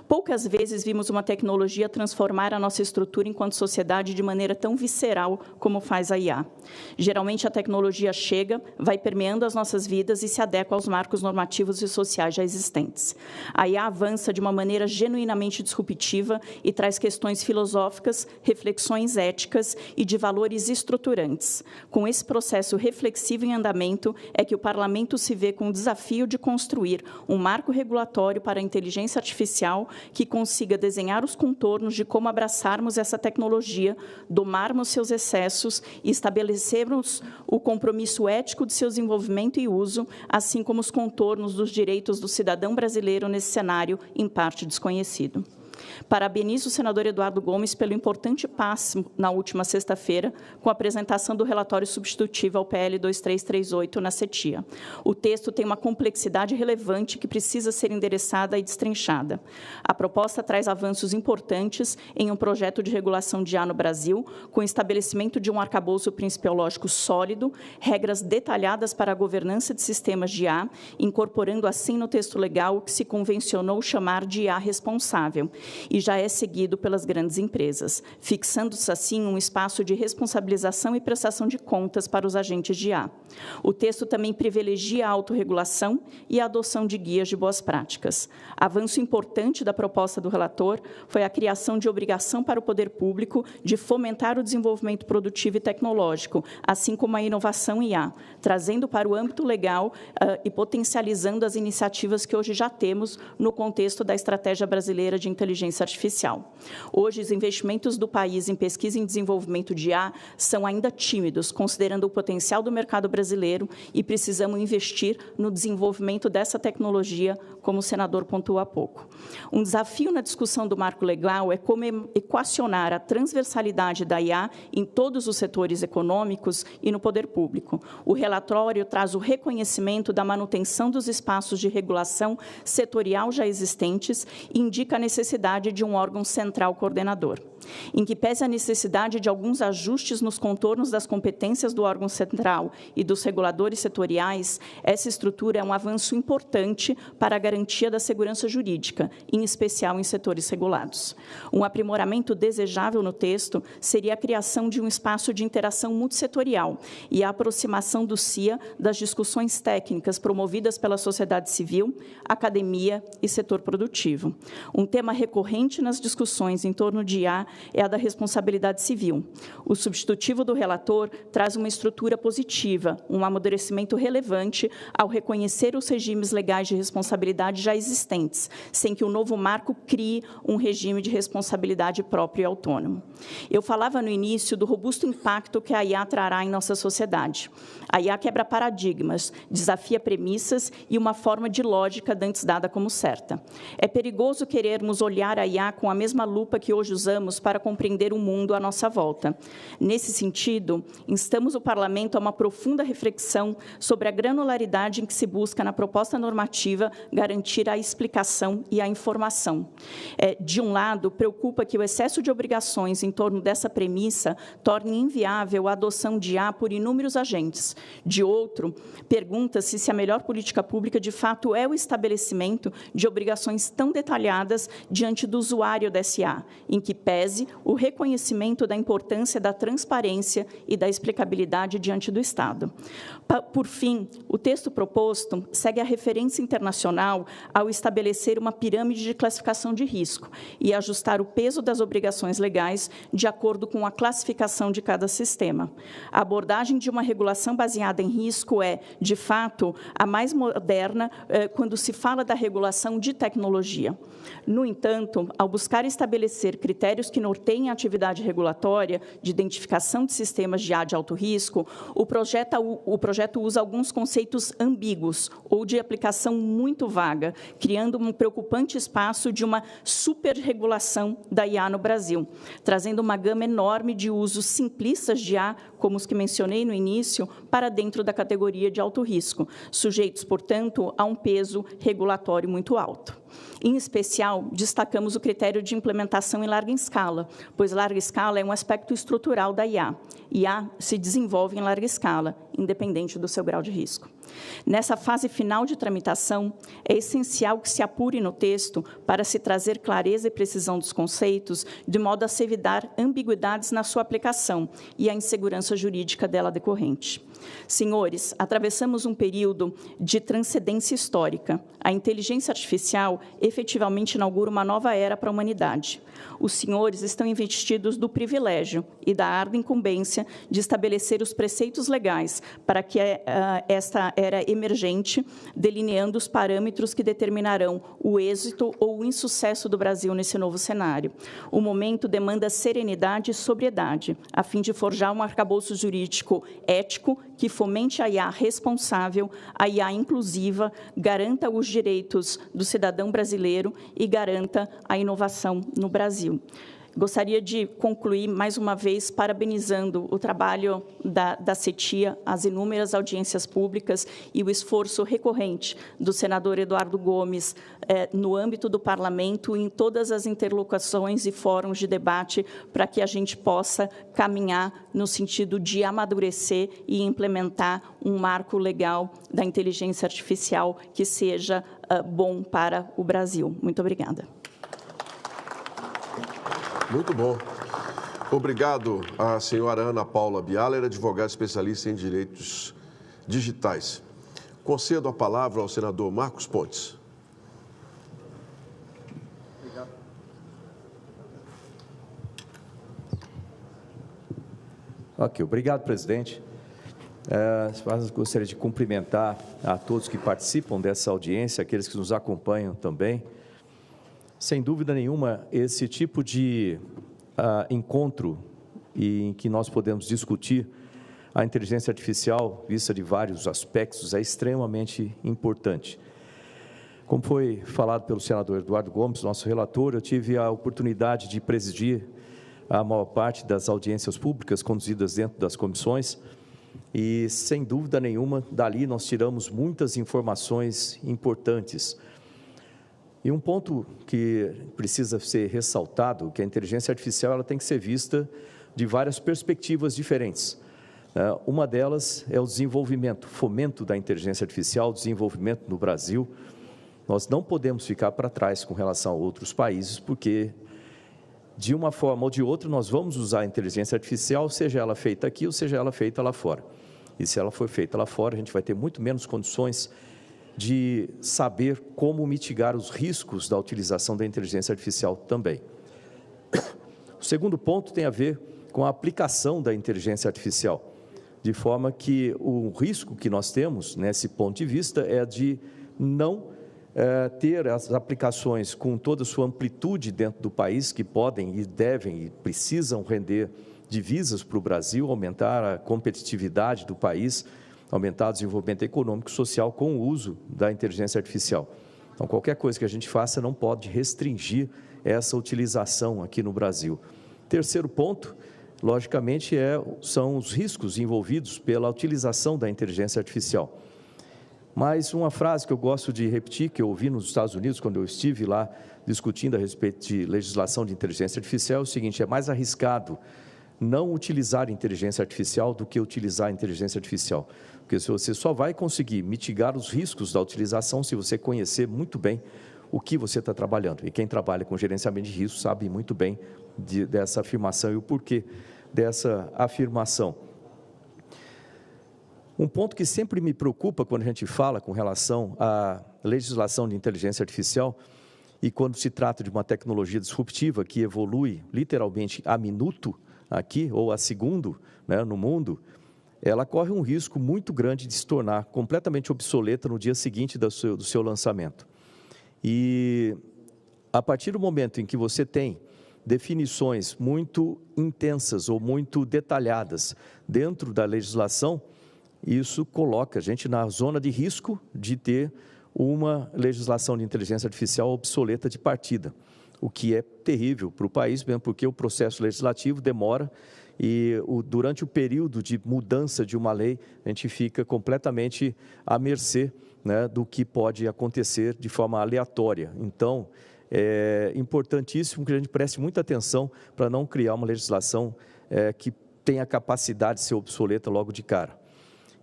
Poucas vezes vimos uma tecnologia transformar a nossa estrutura enquanto sociedade de maneira tão visceral como faz a IA. Geralmente, a tecnologia chega, vai permeando as nossas vidas e se adequa aos marcos normativos e sociais já existentes. A IA avança de uma maneira genuinamente disruptiva e traz questões filosóficas, reflexões éticas e de valores estruturantes. Com esse processo reflexivo em andamento, é que o Parlamento se vê com o desafio de construir um marco regulatório para a inteligência artificial que consiga desenhar os contornos de como abraçarmos essa tecnologia, domarmos seus excessos e estabelecermos o compromisso ético de seu desenvolvimento e uso, assim como os contornos dos direitos do cidadão brasileiro nesse cenário, em parte desconhecido. Parabenizo o senador Eduardo Gomes pelo importante passo na última sexta-feira com a apresentação do relatório substitutivo ao PL 2338 na CETIA. O texto tem uma complexidade relevante que precisa ser endereçada e destrinchada. A proposta traz avanços importantes em um projeto de regulação de IA no Brasil, com o estabelecimento de um arcabouço principiológico sólido, regras detalhadas para a governança de sistemas de IA, incorporando assim no texto legal o que se convencionou chamar de IA responsável, e já é seguido pelas grandes empresas, fixando-se assim um espaço de responsabilização e prestação de contas para os agentes de IA. O texto também privilegia a autorregulação e a adoção de guias de boas práticas. Avanço importante da proposta do relator foi a criação de obrigação para o poder público de fomentar o desenvolvimento produtivo e tecnológico, assim como a inovação IA, trazendo para o âmbito legal e potencializando as iniciativas que hoje já temos no contexto da Estratégia Brasileira de Inteligência Artificial. Hoje, os investimentos do país em pesquisa e desenvolvimento de IA são ainda tímidos, considerando o potencial do mercado brasileiro, e precisamos investir no desenvolvimento dessa tecnologia, como o senador pontuou há pouco. Um desafio na discussão do marco legal é como equacionar a transversalidade da IA em todos os setores econômicos e no poder público. O relatório traz o reconhecimento da manutenção dos espaços de regulação setorial já existentes e indica a necessidade de um órgão central coordenador. Em que pese a necessidade de alguns ajustes nos contornos das competências do órgão central e dos reguladores setoriais, essa estrutura é um avanço importante para a garantia da segurança jurídica, em especial em setores regulados. Um aprimoramento desejável no texto seria a criação de um espaço de interação multissetorial e a aproximação do CIA das discussões técnicas promovidas pela sociedade civil, academia e setor produtivo. Um tema recorrente nas discussões em torno de IA é a da responsabilidade civil. O substitutivo do relator traz uma estrutura positiva, um amadurecimento relevante ao reconhecer os regimes legais de responsabilidade já existentes, sem que o novo marco crie um regime de responsabilidade próprio e autônomo. Eu falava no início do robusto impacto que a IA trará em nossa sociedade. A IA quebra paradigmas, desafia premissas e uma forma de lógica dantes dada como certa. É perigoso querermos olhar a IA com a mesma lupa que hoje usamos para compreender o mundo à nossa volta. Nesse sentido, instamos o Parlamento a uma profunda reflexão sobre a granularidade em que se busca na proposta normativa garantir a explicação e a informação. De um lado, preocupa que o excesso de obrigações em torno dessa premissa torne inviável a adoção de IA por inúmeros agentes. De outro, pergunta-se se a melhor política pública, de fato, é o estabelecimento de obrigações tão detalhadas diante do usuário da SA, em que pese o reconhecimento da importância da transparência e da explicabilidade diante do Estado. Por fim, o texto proposto segue a referência internacional ao estabelecer uma pirâmide de classificação de risco e ajustar o peso das obrigações legais de acordo com a classificação de cada sistema. A abordagem de uma regulação baseada em risco é, de fato, a mais moderna quando se fala da regulação de tecnologia. No entanto, ao buscar estabelecer critérios que norteiem a atividade regulatória de identificação de sistemas de IA de alto risco, o projeto usa alguns conceitos ambíguos ou de aplicação muito vaga, criando um preocupante espaço de uma superregulação da IA no Brasil, trazendo uma gama enorme de usos simplistas de IA, como os que mencionei no início, para dentro da categoria de alto risco, sujeitos, portanto, a um peso regulatório muito alto. Em especial, destacamos o critério de implementação em larga escala, pois larga escala é um aspecto estrutural da IA. IA se desenvolve em larga escala, independente do seu grau de risco. Nessa fase final de tramitação, é essencial que se apure no texto para se trazer clareza e precisão dos conceitos, de modo a se evitar ambiguidades na sua aplicação e a insegurança jurídica dela decorrente. Senhores, atravessamos um período de transcendência histórica. A inteligência artificial efetivamente inaugura uma nova era para a humanidade. Os senhores estão investidos do privilégio e da árdua incumbência de estabelecer os preceitos legais para que esta era emergente, delineando os parâmetros que determinarão o êxito ou o insucesso do Brasil nesse novo cenário. O momento demanda serenidade e sobriedade, a fim de forjar um arcabouço jurídico ético que fomente a IA responsável, a IA inclusiva, garanta os direitos do cidadão brasileiro e garanta a inovação no Brasil. Gostaria de concluir, mais uma vez, parabenizando o trabalho da CETIA, as inúmeras audiências públicas e o esforço recorrente do senador Eduardo Gomes no âmbito do Parlamento, em todas as interlocuções e fóruns de debate, para que a gente possa caminhar no sentido de amadurecer e implementar um marco legal da inteligência artificial que seja bom para o Brasil. Muito obrigada. Muito bom. Obrigado à senhora Ana Paula Bialer, advogada especialista em direitos digitais. Concedo a palavra ao senador Marcos Pontes. Ok, obrigado, presidente. Gostaria de cumprimentar a todos que participam dessa audiência, aqueles que nos acompanham também. Sem dúvida nenhuma, esse tipo de encontro em que nós podemos discutir a inteligência artificial, vista de vários aspectos, é extremamente importante. Como foi falado pelo senador Eduardo Gomes, nosso relator, eu tive a oportunidade de presidir a maior parte das audiências públicas conduzidas dentro das comissões e, sem dúvida nenhuma, dali nós tiramos muitas informações importantes. E um ponto que precisa ser ressaltado, que a inteligência artificial ela tem que ser vista de várias perspectivas diferentes. Uma delas é o desenvolvimento, fomento da inteligência artificial, desenvolvimento no Brasil. Nós não podemos ficar para trás com relação a outros países, porque, de uma forma ou de outra, nós vamos usar a inteligência artificial, seja ela feita aqui ou seja ela feita lá fora. E se ela for feita lá fora, a gente vai ter muito menos condições de saber como mitigar os riscos da utilização da inteligência artificial também. O segundo ponto tem a ver com a aplicação da inteligência artificial, de forma que o risco que nós temos, nesse ponto de vista, é de não ter as aplicações com toda a sua amplitude dentro do país, que podem e devem e precisam render divisas para o Brasil, aumentar a competitividade do país, aumentar o desenvolvimento econômico e social com o uso da inteligência artificial. Então, qualquer coisa que a gente faça não pode restringir essa utilização aqui no Brasil. Terceiro ponto, logicamente, são os riscos envolvidos pela utilização da inteligência artificial. Mas uma frase que eu gosto de repetir, que eu ouvi nos Estados Unidos, quando eu estive lá discutindo a respeito de legislação de inteligência artificial, é o seguinte: é mais arriscado não utilizar inteligência artificial do que utilizar a inteligência artificial. Porque você só vai conseguir mitigar os riscos da utilização se você conhecer muito bem o que você está trabalhando. E quem trabalha com gerenciamento de risco sabe muito bem dessa afirmação e o porquê dessa afirmação. Um ponto que sempre me preocupa quando a gente fala com relação à legislação de inteligência artificial e quando se trata de uma tecnologia disruptiva que evolui literalmente a minuto aqui ou a segundo, né, no mundo, ela corre um risco muito grande de se tornar completamente obsoleta no dia seguinte do seu lançamento. E a partir do momento em que você tem definições muito intensas ou muito detalhadas dentro da legislação, isso coloca a gente na zona de risco de ter uma legislação de inteligência artificial obsoleta de partida, o que é terrível para o país, mesmo porque o processo legislativo demora e durante o período de mudança de uma lei, a gente fica completamente à mercê, né, do que pode acontecer de forma aleatória. Então, é importantíssimo que a gente preste muita atenção para não criar uma legislação que tenha a capacidade de ser obsoleta logo de cara.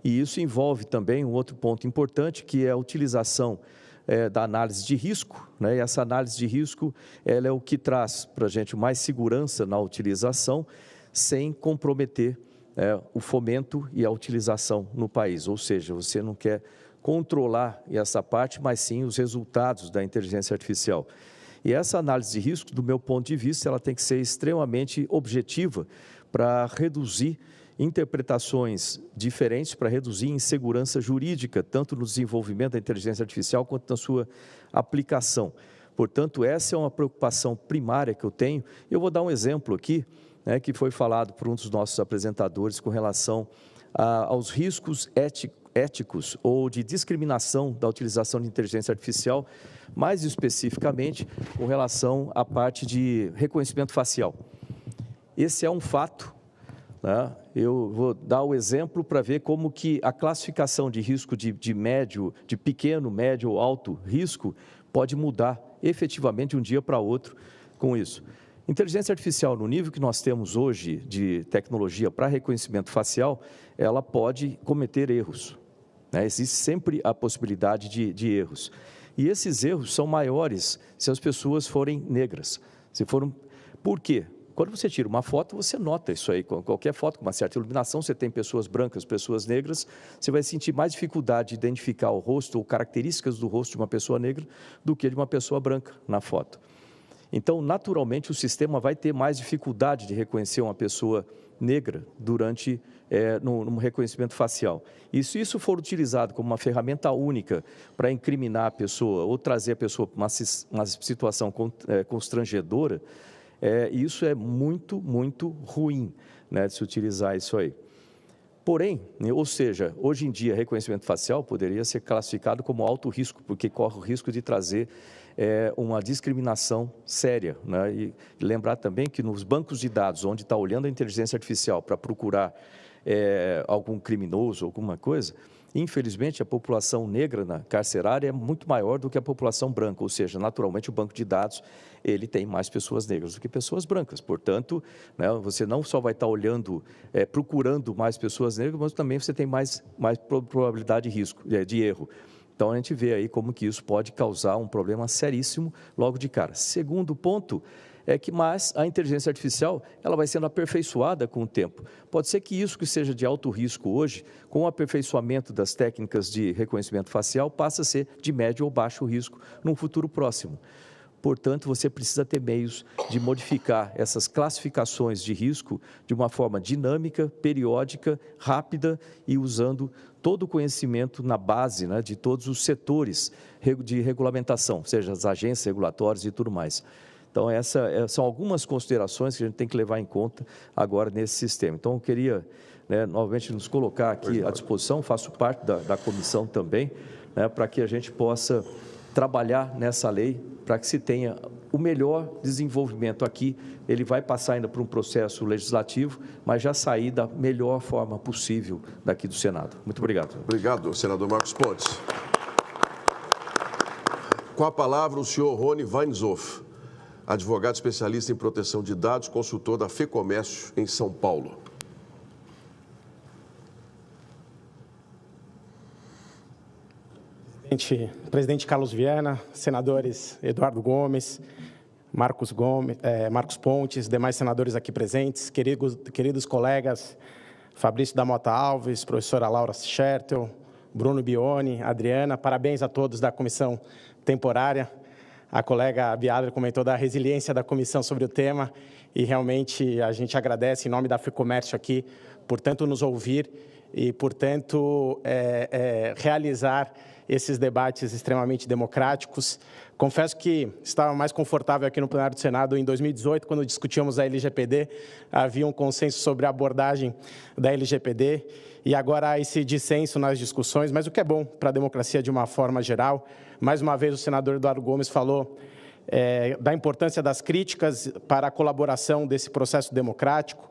E isso envolve também um outro ponto importante, que é a utilização da análise de risco, né? E essa análise de risco, ela é o que traz para a gente mais segurança na utilização, sem comprometer o fomento e a utilização no país. Ou seja, você não quer controlar essa parte, mas sim os resultados da inteligência artificial. E essa análise de risco, do meu ponto de vista, ela tem que ser extremamente objetiva para reduzir interpretações diferentes, para reduzir insegurança jurídica, tanto no desenvolvimento da inteligência artificial quanto na sua aplicação. Portanto, essa é uma preocupação primária que eu tenho. Eu vou dar um exemplo aqui, né, que foi falado por um dos nossos apresentadores com relação aos riscos éticos ou de discriminação da utilização de inteligência artificial, mais especificamente com relação à parte de reconhecimento facial. Esse é um fato, né? Eu vou dar o exemplo para ver como que a classificação de risco de médio, de pequeno, médio ou alto risco pode mudar efetivamente de um dia para outro com isso. Inteligência artificial, no nível que nós temos hoje de tecnologia para reconhecimento facial, ela pode cometer erros, né? Existe sempre a possibilidade de erros. E esses erros são maiores se as pessoas forem negras. Por quê? Quando você tira uma foto, você nota isso aí. Qualquer foto com uma certa iluminação, você tem pessoas brancas, pessoas negras, você vai sentir mais dificuldade de identificar o rosto ou características do rosto de uma pessoa negra do que de uma pessoa branca na foto. Então, naturalmente, o sistema vai ter mais dificuldade de reconhecer uma pessoa negra durante no reconhecimento facial. E se isso for utilizado como uma ferramenta única para incriminar a pessoa ou trazer a pessoa para uma situação constrangedora, isso é muito, muito ruim, né, de se utilizar isso aí. Porém, ou seja, hoje em dia, reconhecimento facial poderia ser classificado como alto risco, porque corre o risco de trazer uma discriminação séria, né? E lembrar também que nos bancos de dados, onde está olhando a inteligência artificial para procurar algum criminoso, alguma coisa, infelizmente a população negra carcerária é muito maior do que a população branca, ou seja, naturalmente o banco de dados ele tem mais pessoas negras do que pessoas brancas. Portanto, né, você não só vai estar olhando, procurando mais pessoas negras, mas também você tem mais probabilidade de risco, de erro. Então, a gente vê aí como que isso pode causar um problema seríssimo logo de cara. Segundo ponto é que a inteligência artificial ela vai sendo aperfeiçoada com o tempo. Pode ser que isso que seja de alto risco hoje, com o aperfeiçoamento das técnicas de reconhecimento facial, passe a ser de médio ou baixo risco num futuro próximo. Portanto, você precisa ter meios de modificar essas classificações de risco de uma forma dinâmica, periódica, rápida e usando todo o conhecimento na base, né, de todos os setores de regulamentação, seja as agências regulatórias e tudo mais. Então, essas são algumas considerações que a gente tem que levar em conta agora nesse sistema. Então, eu queria, né, novamente nos colocar aqui à disposição, faço parte da comissão também, né, para que a gente possa trabalhar nessa lei para que se tenha o melhor desenvolvimento aqui. Ele vai passar ainda por um processo legislativo, mas já sair da melhor forma possível daqui do Senado. Muito obrigado. Obrigado, senador Marcos Pontes. Com a palavra, o senhor Rony Weinzoff, advogado especialista em proteção de dados, consultor da FEComércio em São Paulo. Presidente Carlos Viana, senadores Eduardo Gomes, Marcos Pontes, demais senadores aqui presentes, queridos colegas Fabrício da Mota Alves, professora Laura Schertel, Bruno Bione, Adriana, parabéns a todos da comissão temporária. A colega Biadra comentou da resiliência da comissão sobre o tema e realmente a gente agradece em nome da FEComércio aqui por tanto nos ouvir e por tanto realizar esses debates extremamente democráticos. Confesso que estava mais confortável aqui no plenário do Senado em 2018, quando discutíamos a LGPD, havia um consenso sobre a abordagem da LGPD, e agora há esse dissenso nas discussões, mas o que é bom para a democracia de uma forma geral. Mais uma vez, o senador Eduardo Gomes falou da importância das críticas para a colaboração desse processo democrático,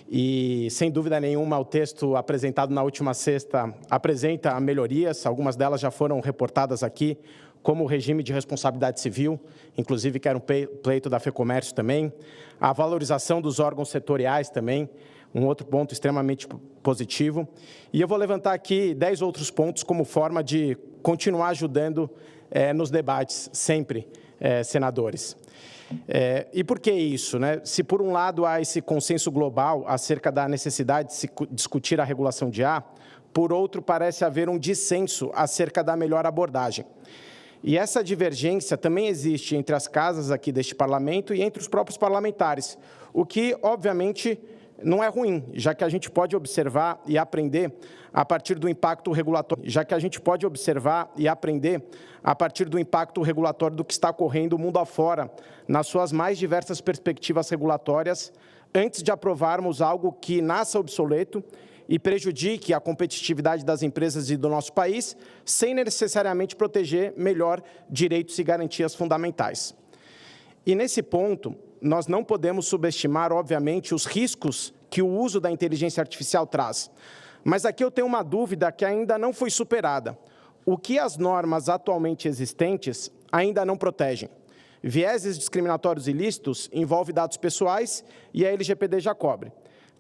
e, sem dúvida nenhuma, o texto apresentado na última sexta apresenta melhorias, algumas delas já foram reportadas aqui, como o regime de responsabilidade civil, inclusive que era um pleito da FEComércio também, a valorização dos órgãos setoriais também, um outro ponto extremamente positivo. E eu vou levantar aqui 10 outros pontos como forma de continuar ajudando nos debates, sempre, senadores. E por que isso, né? Se, por um lado, há esse consenso global acerca da necessidade de se discutir a regulação de IA, por outro, parece haver um dissenso acerca da melhor abordagem. E essa divergência também existe entre as casas aqui deste parlamento e entre os próprios parlamentares, o que, obviamente, não é ruim, já que a gente pode observar e aprender a partir do impacto regulatório, do que está ocorrendo mundo afora, nas suas mais diversas perspectivas regulatórias, antes de aprovarmos algo que nasça obsoleto e prejudique a competitividade das empresas e do nosso país, sem necessariamente proteger melhor direitos e garantias fundamentais. E, nesse ponto, nós não podemos subestimar, obviamente, os riscos que o uso da inteligência artificial traz. Mas aqui eu tenho uma dúvida que ainda não foi superada. O que as normas atualmente existentes ainda não protegem? Vieses discriminatórios ilícitos envolve dados pessoais e a LGPD já cobre.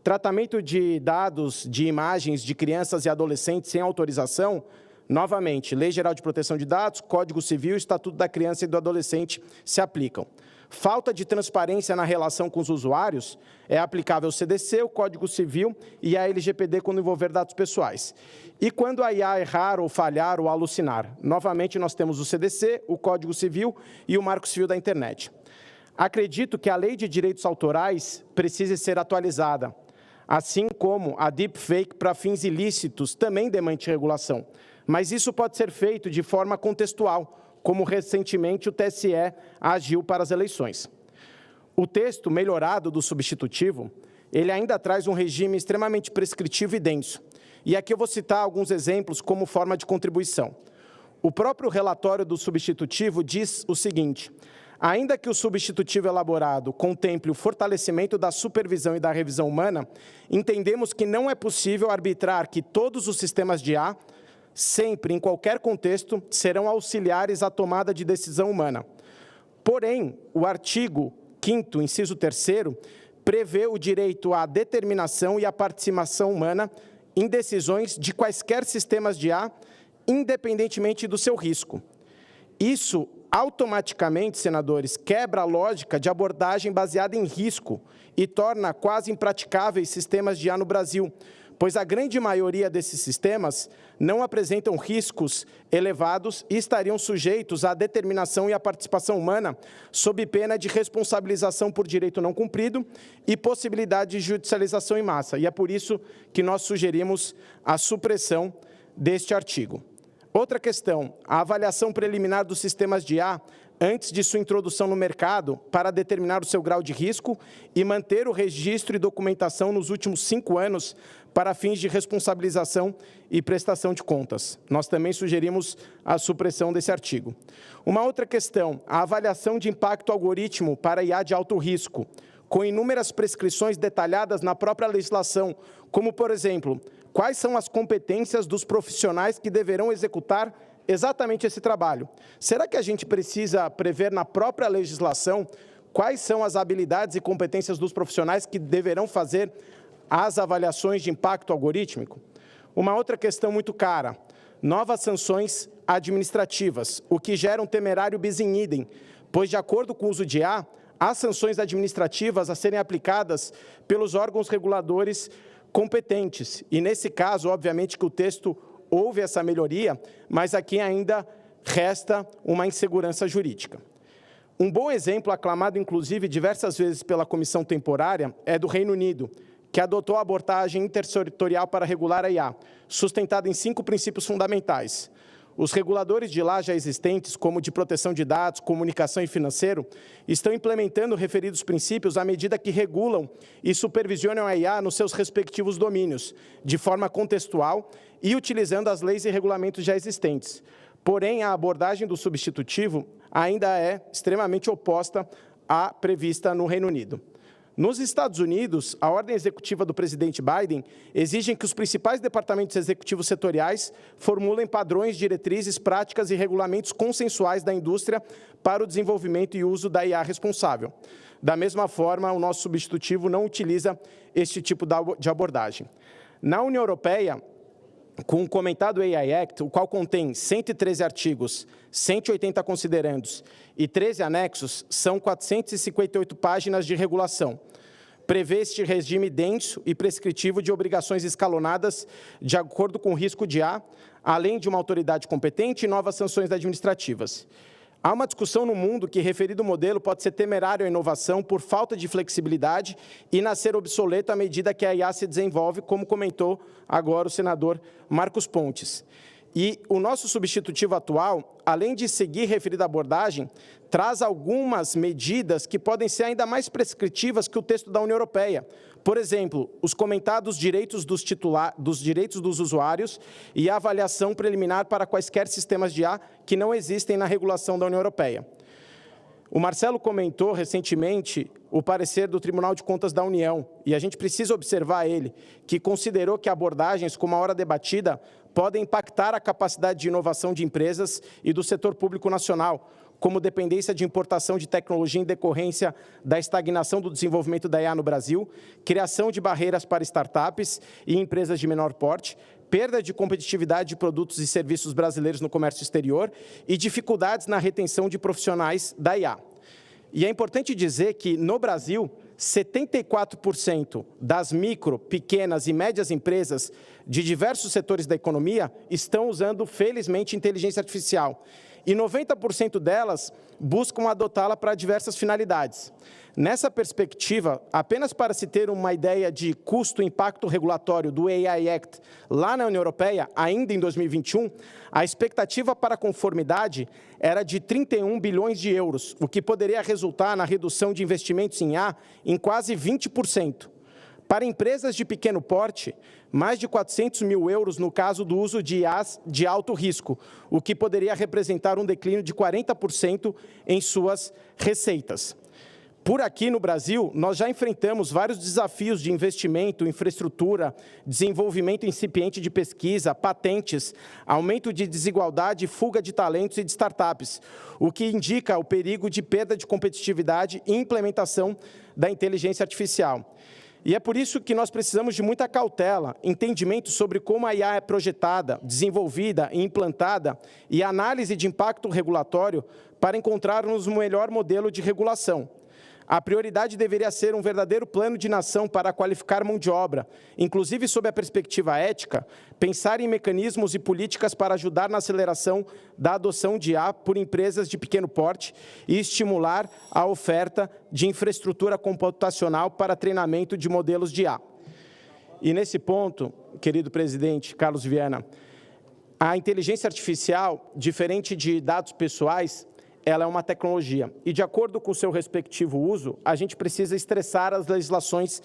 Tratamento de dados, de imagens de crianças e adolescentes sem autorização, novamente, Lei Geral de Proteção de Dados, Código Civil e Estatuto da Criança e do Adolescente se aplicam. Falta de transparência na relação com os usuários é aplicável ao CDC, o Código Civil e a LGPD quando envolver dados pessoais. E quando a IA errar ou falhar ou alucinar? Novamente, nós temos o CDC, o Código Civil e o Marco Civil da Internet. Acredito que a Lei de Direitos Autorais precise ser atualizada, assim como a deepfake para fins ilícitos também demande regulação. Mas isso pode ser feito de forma contextual, como recentemente o TSE agiu para as eleições. O texto melhorado do substitutivo, ele ainda traz um regime extremamente prescritivo e denso. E aqui eu vou citar alguns exemplos como forma de contribuição. O próprio relatório do substitutivo diz o seguinte: ainda que o substitutivo elaborado contemple o fortalecimento da supervisão e da revisão humana, entendemos que não é possível arbitrar que todos os sistemas de IA, sempre, em qualquer contexto, serão auxiliares à tomada de decisão humana. Porém, o artigo 5º, inciso 3º, prevê o direito à determinação e à participação humana em decisões de quaisquer sistemas de IA, independentemente do seu risco. Isso, automaticamente, senadores, quebra a lógica de abordagem baseada em risco e torna quase impraticáveis sistemas de IA no Brasil, pois a grande maioria desses sistemas não apresentam riscos elevados e estariam sujeitos à determinação e à participação humana, sob pena de responsabilização por direito não cumprido e possibilidade de judicialização em massa. E é por isso que nós sugerimos a supressão deste artigo. Outra questão, a avaliação preliminar dos sistemas de IA antes de sua introdução no mercado para determinar o seu grau de risco e manter o registro e documentação nos últimos 5 anos para fins de responsabilização e prestação de contas. Nós também sugerimos a supressão desse artigo. Uma outra questão, a avaliação de impacto algoritmo para IA de alto risco, com inúmeras prescrições detalhadas na própria legislação, como, por exemplo, quais são as competências dos profissionais que deverão executar exatamente esse trabalho. Será que a gente precisa prever na própria legislação quais são as habilidades e competências dos profissionais que deverão fazer as avaliações de impacto algorítmico? Uma outra questão muito cara, novas sanções administrativas, o que gera um temerário bis in idem, pois, de acordo com o uso de IA, há sanções administrativas a serem aplicadas pelos órgãos reguladores competentes. E, nesse caso, obviamente que o texto houve essa melhoria, mas aqui ainda resta uma insegurança jurídica. Um bom exemplo, aclamado inclusive diversas vezes pela comissão temporária, é do Reino Unido, que adotou a abordagem intersetorial para regular a IA, sustentada em 5 princípios fundamentais. Os reguladores de lá já existentes, como de proteção de dados, comunicação e financeiro, estão implementando referidos princípios à medida que regulam e supervisionam a IA nos seus respectivos domínios, de forma contextual e utilizando as leis e regulamentos já existentes. Porém, a abordagem do substitutivo ainda é extremamente oposta à prevista no Reino Unido. Nos Estados Unidos, a ordem executiva do presidente Biden exige que os principais departamentos executivos setoriais formulem padrões, diretrizes, práticas e regulamentos consensuais da indústria para o desenvolvimento e uso da IA responsável. Da mesma forma, o nosso substitutivo não utiliza este tipo de abordagem. Na União Europeia, com o comentado AI Act, o qual contém 113 artigos, 180 considerandos e 13 anexos, são 458 páginas de regulação. Prevê este regime denso e prescritivo de obrigações escalonadas de acordo com o risco de IA, além de uma autoridade competente e novas sanções administrativas. Há uma discussão no mundo que referido modelo pode ser temerário à inovação por falta de flexibilidade e nascer obsoleto à medida que a IA se desenvolve, como comentou agora o senador Marcos Pontes. E o nosso substitutivo atual, além de seguir referida abordagem, traz algumas medidas que podem ser ainda mais prescritivas que o texto da União Europeia. Por exemplo, os comentados direitos dos direitos dos usuários e a avaliação preliminar para quaisquer sistemas de IA que não existem na regulação da União Europeia. O Marcelo comentou recentemente o parecer do Tribunal de Contas da União, e a gente precisa observar ele, que considerou que abordagens, como a hora debatida, podem impactar a capacidade de inovação de empresas e do setor público nacional, como dependência de importação de tecnologia em decorrência da estagnação do desenvolvimento da IA no Brasil, criação de barreiras para startups e empresas de menor porte, perda de competitividade de produtos e serviços brasileiros no comércio exterior e dificuldades na retenção de profissionais da IA. E é importante dizer que, no Brasil, 74% das micro, pequenas e médias empresas de diversos setores da economia estão usando, felizmente, inteligência artificial. E 90% delas buscam adotá-la para diversas finalidades. Nessa perspectiva, apenas para se ter uma ideia de custo-impacto regulatório do AI Act lá na União Europeia, ainda em 2021, a expectativa para conformidade era de 31 bilhões de euros, o que poderia resultar na redução de investimentos em IA em quase 20%. Para empresas de pequeno porte, mais de 400 mil euros no caso do uso de IAs de alto risco, o que poderia representar um declínio de 40% em suas receitas. Por aqui no Brasil, nós já enfrentamos vários desafios de investimento, infraestrutura, desenvolvimento incipiente de pesquisa, patentes, aumento de desigualdade, fuga de talentos e de startups, o que indica o perigo de perda de competitividade e implementação da inteligência artificial. E é por isso que nós precisamos de muita cautela, entendimento sobre como a IA é projetada, desenvolvida e implantada e análise de impacto regulatório para encontrarmos o melhor modelo de regulação. A prioridade deveria ser um verdadeiro plano de nação para qualificar mão de obra, inclusive sob a perspectiva ética, pensar em mecanismos e políticas para ajudar na aceleração da adoção de IA por empresas de pequeno porte e estimular a oferta de infraestrutura computacional para treinamento de modelos de IA. E nesse ponto, querido presidente Carlos Viana, a inteligência artificial, diferente de dados pessoais, ela é uma tecnologia. E, de acordo com o seu respectivo uso, a gente precisa estressar as legislações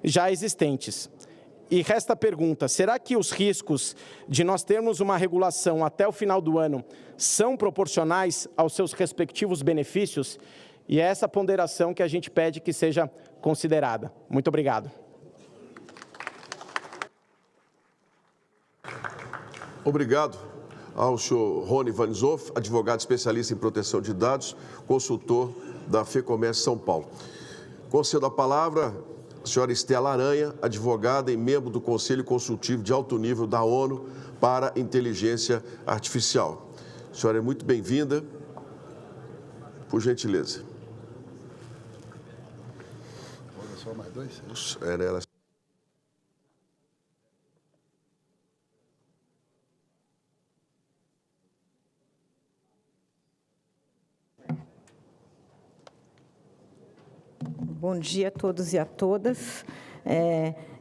já existentes. E resta a pergunta, será que os riscos de nós termos uma regulação até o final do ano são proporcionais aos seus respectivos benefícios? E é essa ponderação que a gente pede que seja considerada. Muito obrigado. Obrigado ao senhor Rony Vanizoff, advogado especialista em proteção de dados, consultor da FEComércio São Paulo. Concedo a palavra à senhora Estela Aranha, advogada e membro do Conselho Consultivo de Alto Nível da ONU para Inteligência Artificial. A senhora é muito bem-vinda, por gentileza. Só mais dois? Bom dia a todos e a todas.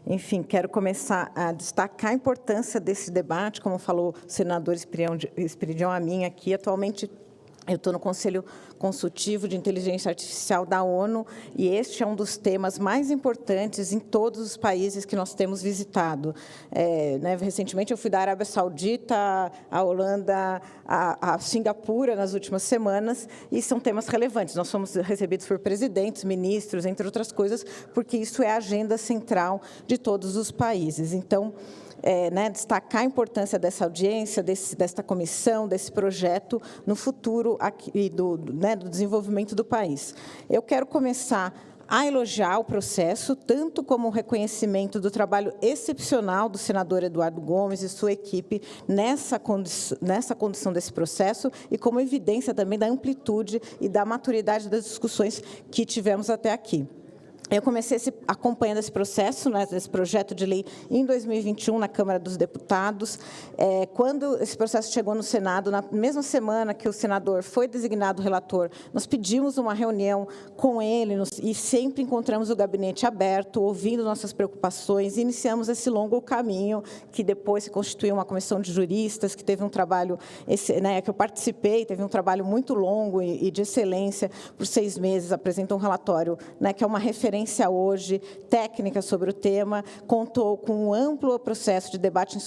Enfim, quero começar a destacar a importância desse debate, como falou o senador Esperidião Amin aqui. Atualmente, eu estou no Conselho Consultivo de Inteligência Artificial da ONU e este é um dos temas mais importantes em todos os países que nós temos visitado. Recentemente, eu fui da Arábia Saudita, à Holanda, a Singapura nas últimas semanas e são temas relevantes. Nós somos recebidos por presidentes, ministros, entre outras coisas, porque isso é a agenda central de todos os países. Então, destacar a importância dessa audiência, desta comissão, desse projeto no futuro aqui, do desenvolvimento do país. Eu quero começar a elogiar o processo, tanto como o reconhecimento do trabalho excepcional do senador Eduardo Gomes e sua equipe nessa condução desse processo e como evidência também da amplitude e da maturidade das discussões que tivemos até aqui. Eu comecei acompanhando esse processo, esse projeto de lei, em 2021, na Câmara dos Deputados. Quando esse processo chegou no Senado, na mesma semana que o senador foi designado relator, nós pedimos uma reunião com ele e sempre encontramos o gabinete aberto, ouvindo nossas preocupações, e iniciamos esse longo caminho, que depois se constituiu uma comissão de juristas, que teve um trabalho, que eu participei, teve um trabalho muito longo e de excelência, por 6 meses, apresentou um relatório, que é uma referência hoje, técnica sobre o tema, contou com um amplo processo de debate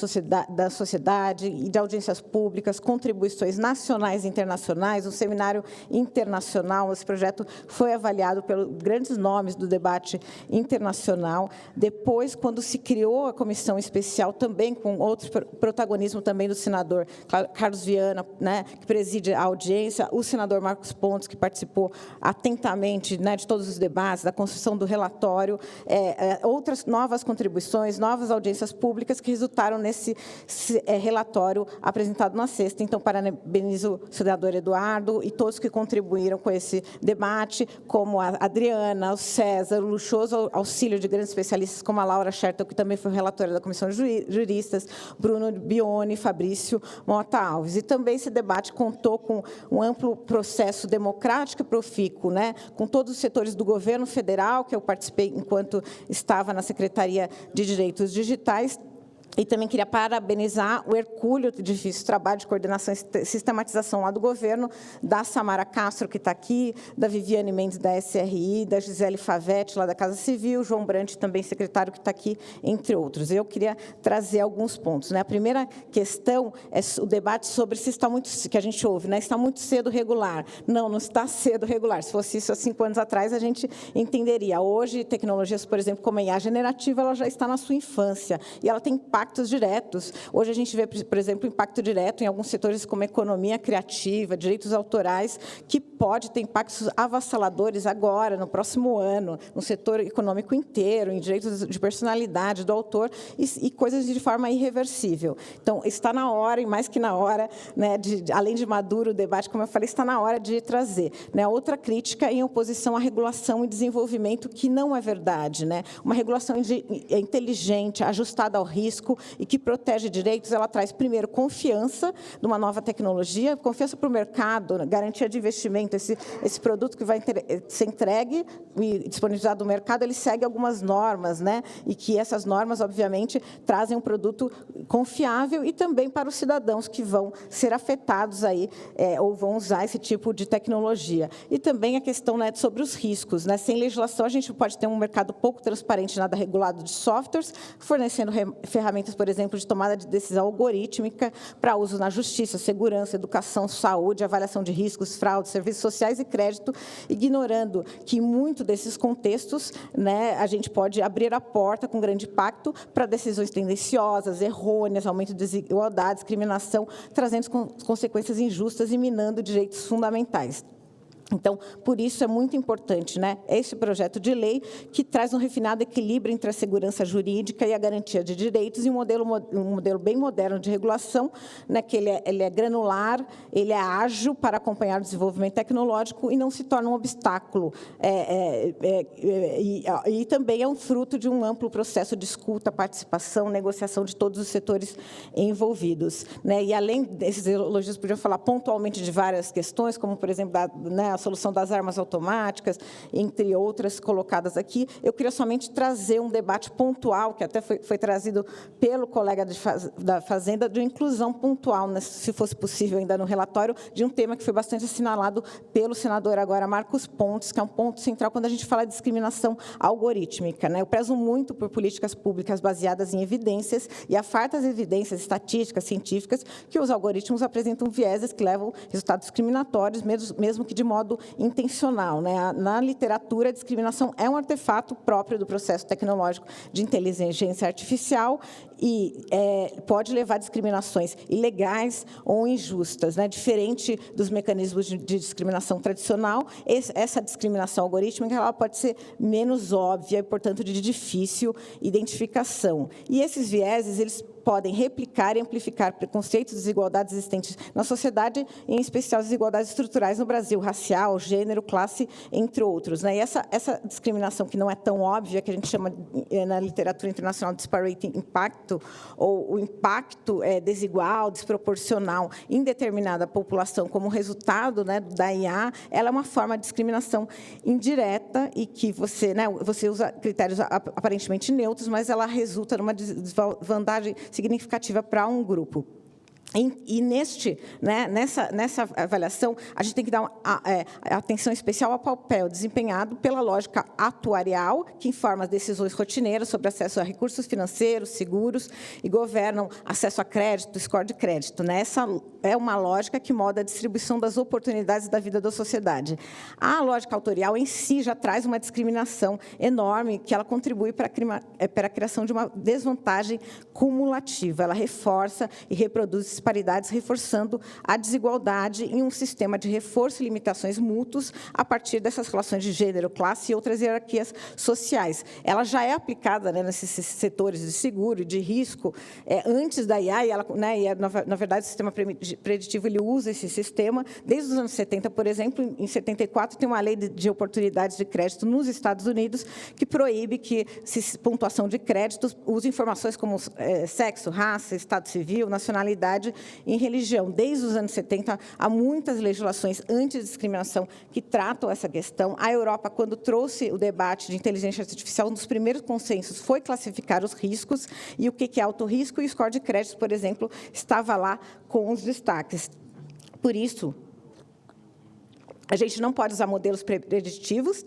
da sociedade e de audiências públicas, contribuições nacionais e internacionais, um seminário internacional. Esse projeto foi avaliado pelos grandes nomes do debate internacional. Depois, quando se criou a comissão especial, também com outro protagonismo também do senador Carlos Viana, que preside a audiência, o senador Marcos Pontes, que participou atentamente de todos os debates, da construção do relatório, outras novas contribuições, novas audiências públicas que resultaram nesse relatório apresentado na sexta. Então, parabenizo o senador Eduardo e todos que contribuíram com esse debate, como a Adriana, o César, o luxuoso auxílio de grandes especialistas, como a Laura Schertel, que também foi relatora da Comissão de Juristas, Bruno Bione, Fabrício Mota Alves. E também esse debate contou com um amplo processo democrático e profícuo, com todos os setores do governo federal, que eu participei enquanto estava na Secretaria de Direitos Digitais. E também queria parabenizar o hercúleo, difícil trabalho de coordenação e sistematização lá do governo, da Samara Castro, que está aqui, da Viviane Mendes, da SRI, da Gisele Favetti, lá da Casa Civil, João Brandt, também secretário, que está aqui, entre outros. Eu queria trazer alguns pontos. A primeira questão é o debate sobre se está muito, que a gente ouve, está muito cedo regular. Não, não está cedo regular. Se fosse isso há 5 anos atrás, a gente entenderia. Hoje, tecnologias, por exemplo, como a IA generativa, ela já está na sua infância e ela tem impactos diretos. Hoje a gente vê, por exemplo, impacto direto em alguns setores como economia criativa, direitos autorais, que pode ter impactos avassaladores agora, no próximo ano, no setor econômico inteiro, em direitos de personalidade do autor e coisas de forma irreversível. Então, está na hora, e mais que na hora, além de maduro o debate, como eu falei, está na hora de trazer. Outra crítica em oposição à regulação e desenvolvimento, que não é verdade. Uma regulação inteligente, ajustada ao risco, e que protege direitos, ela traz, primeiro, confiança numa nova tecnologia, confiança para o mercado, garantia de investimento procedimento, esse produto que vai ser entregue e disponibilizado no mercado, ele segue algumas normas, né? E que essas normas, obviamente, trazem um produto confiável e também para os cidadãos que vão ser afetados aí, ou vão usar esse tipo de tecnologia. E também a questão, né, sobre os riscos, né? Sem legislação, a gente pode ter um mercado pouco transparente, nada regulado de softwares, fornecendo ferramentas, por exemplo, de tomada de decisão algorítmica para uso na justiça, segurança, educação, saúde, avaliação de riscos, fraude, serviços sociais e crédito, ignorando que, em muito desses contextos, né, a gente pode abrir a porta com grande impacto para decisões tendenciosas, errôneas, aumento de desigualdade, discriminação, trazendo consequências injustas e minando direitos fundamentais. Então, por isso é muito importante, né, esse projeto de lei que traz um refinado equilíbrio entre a segurança jurídica e a garantia de direitos e um modelo bem moderno de regulação, né, que ele é granular, ele é ágil para acompanhar o desenvolvimento tecnológico e não se torna um obstáculo. E também é um fruto de um amplo processo de escuta, participação, negociação de todos os setores envolvidos, né. E além desses elogios, podiam falar pontualmente de várias questões, como, por exemplo, a solução das armas automáticas, entre outras colocadas aqui. Eu queria somente trazer um debate pontual, que até foi trazido pelo colega da Fazenda, de inclusão pontual, né, se fosse possível ainda no relatório, de um tema que foi bastante assinalado pelo senador agora Marcos Pontes, que é um ponto central quando a gente fala de discriminação algorítmica, né. Eu prezo muito por políticas públicas baseadas em evidências e há fartas evidências estatísticas, científicas, que os algoritmos apresentam vieses que levam resultados discriminatórios, mesmo que de modo intencional, né? Na literatura, a discriminação é um artefato próprio do processo tecnológico de inteligência artificial e pode levar a discriminações ilegais ou injustas, né? Diferente dos mecanismos de discriminação tradicional, essa discriminação algorítmica ela pode ser menos óbvia e, portanto, de difícil identificação. E esses vieses, eles podem replicar e amplificar preconceitos e desigualdades existentes na sociedade, em especial desigualdades estruturais no Brasil, racial, gênero, classe, entre outros, né? E essa discriminação que não é tão óbvia, que a gente chama na literatura internacional de disparate impact, ou o impacto desigual, desproporcional em determinada população como resultado, né, da IA, ela é uma forma de discriminação indireta e que você usa critérios aparentemente neutros, mas ela resulta numa desvantagem significativa para um grupo. E nessa avaliação, a gente tem que dar atenção especial ao papel desempenhado pela lógica atuarial, que informa as decisões rotineiras sobre acesso a recursos financeiros, seguros e governam acesso a crédito, score de crédito, né? Essa é uma lógica que molda a distribuição das oportunidades da vida da sociedade. A lógica autorial, em si, já traz uma discriminação enorme, que ela contribui para a criação de uma desvantagem cumulativa. Ela reforça e reproduz disparidades, reforçando a desigualdade em um sistema de reforço e limitações mútuos a partir dessas relações de gênero, classe e outras hierarquias sociais. Ela já é aplicada, né, nesses setores de seguro e de risco antes da IA, na verdade, o sistema preditivo ele usa esse sistema desde os anos 70, por exemplo. Em 74, tem uma lei de oportunidades de crédito nos Estados Unidos que proíbe que pontuação de créditos use informações como sexo, raça, estado civil, nacionalidade em religião. Desde os anos 70, há muitas legislações antidiscriminação que tratam essa questão. A Europa, quando trouxe o debate de inteligência artificial, um dos primeiros consensos foi classificar os riscos, e o que é alto risco, e o score de crédito, por exemplo, estava lá com os destaques. Por isso, a gente não pode usar modelos preditivos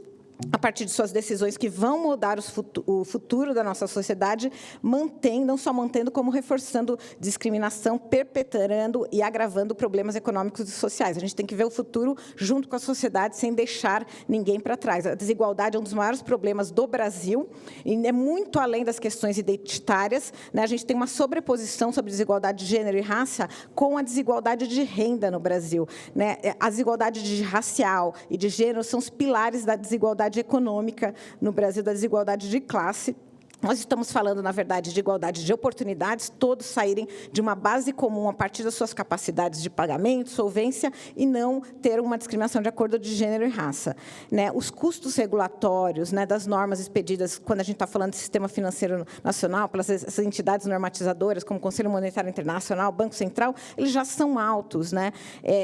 a partir de suas decisões que vão mudar o futuro da nossa sociedade, não só mantendo, como reforçando discriminação, perpetuando e agravando problemas econômicos e sociais. A gente tem que ver o futuro junto com a sociedade, sem deixar ninguém para trás. A desigualdade é um dos maiores problemas do Brasil, e é muito além das questões identitárias, né? A gente tem uma sobreposição sobre desigualdade de gênero e raça com a desigualdade de renda no Brasil, né? A desigualdade racial e de gênero são os pilares da desigualdade econômica no Brasil, da desigualdade de classe. Nós estamos falando, na verdade, de igualdade de oportunidades, todos saírem de uma base comum a partir das suas capacidades de pagamento, solvência, e não ter uma discriminação de acordo de gênero e raça. Né? Os custos regulatórios, né, das normas expedidas, quando a gente está falando de sistema financeiro nacional, pelas essas entidades normatizadoras, como o Conselho Monetário Internacional, Banco Central, eles já são altos, né?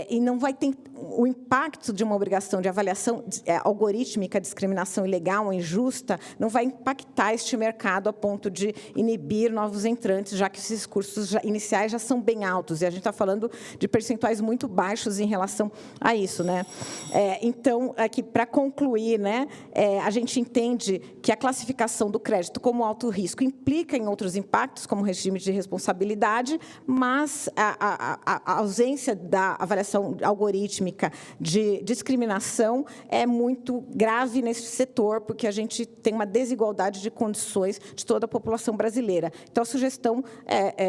E não vai ter o impacto de uma obrigação de avaliação algorítmica, discriminação ilegal ou injusta, não vai impactar este mercado a ponto de inibir novos entrantes, já que esses custos iniciais já são bem altos, e a gente está falando de percentuais muito baixos em relação a isso. Né? Então, aqui, para concluir, né, a gente entende que a classificação do crédito como alto risco implica em outros impactos, como regime de responsabilidade, mas a ausência da avaliação algorítmica de discriminação é muito grave nesse setor, porque a gente tem uma desigualdade de condições de toda a população brasileira. Então, a sugestão,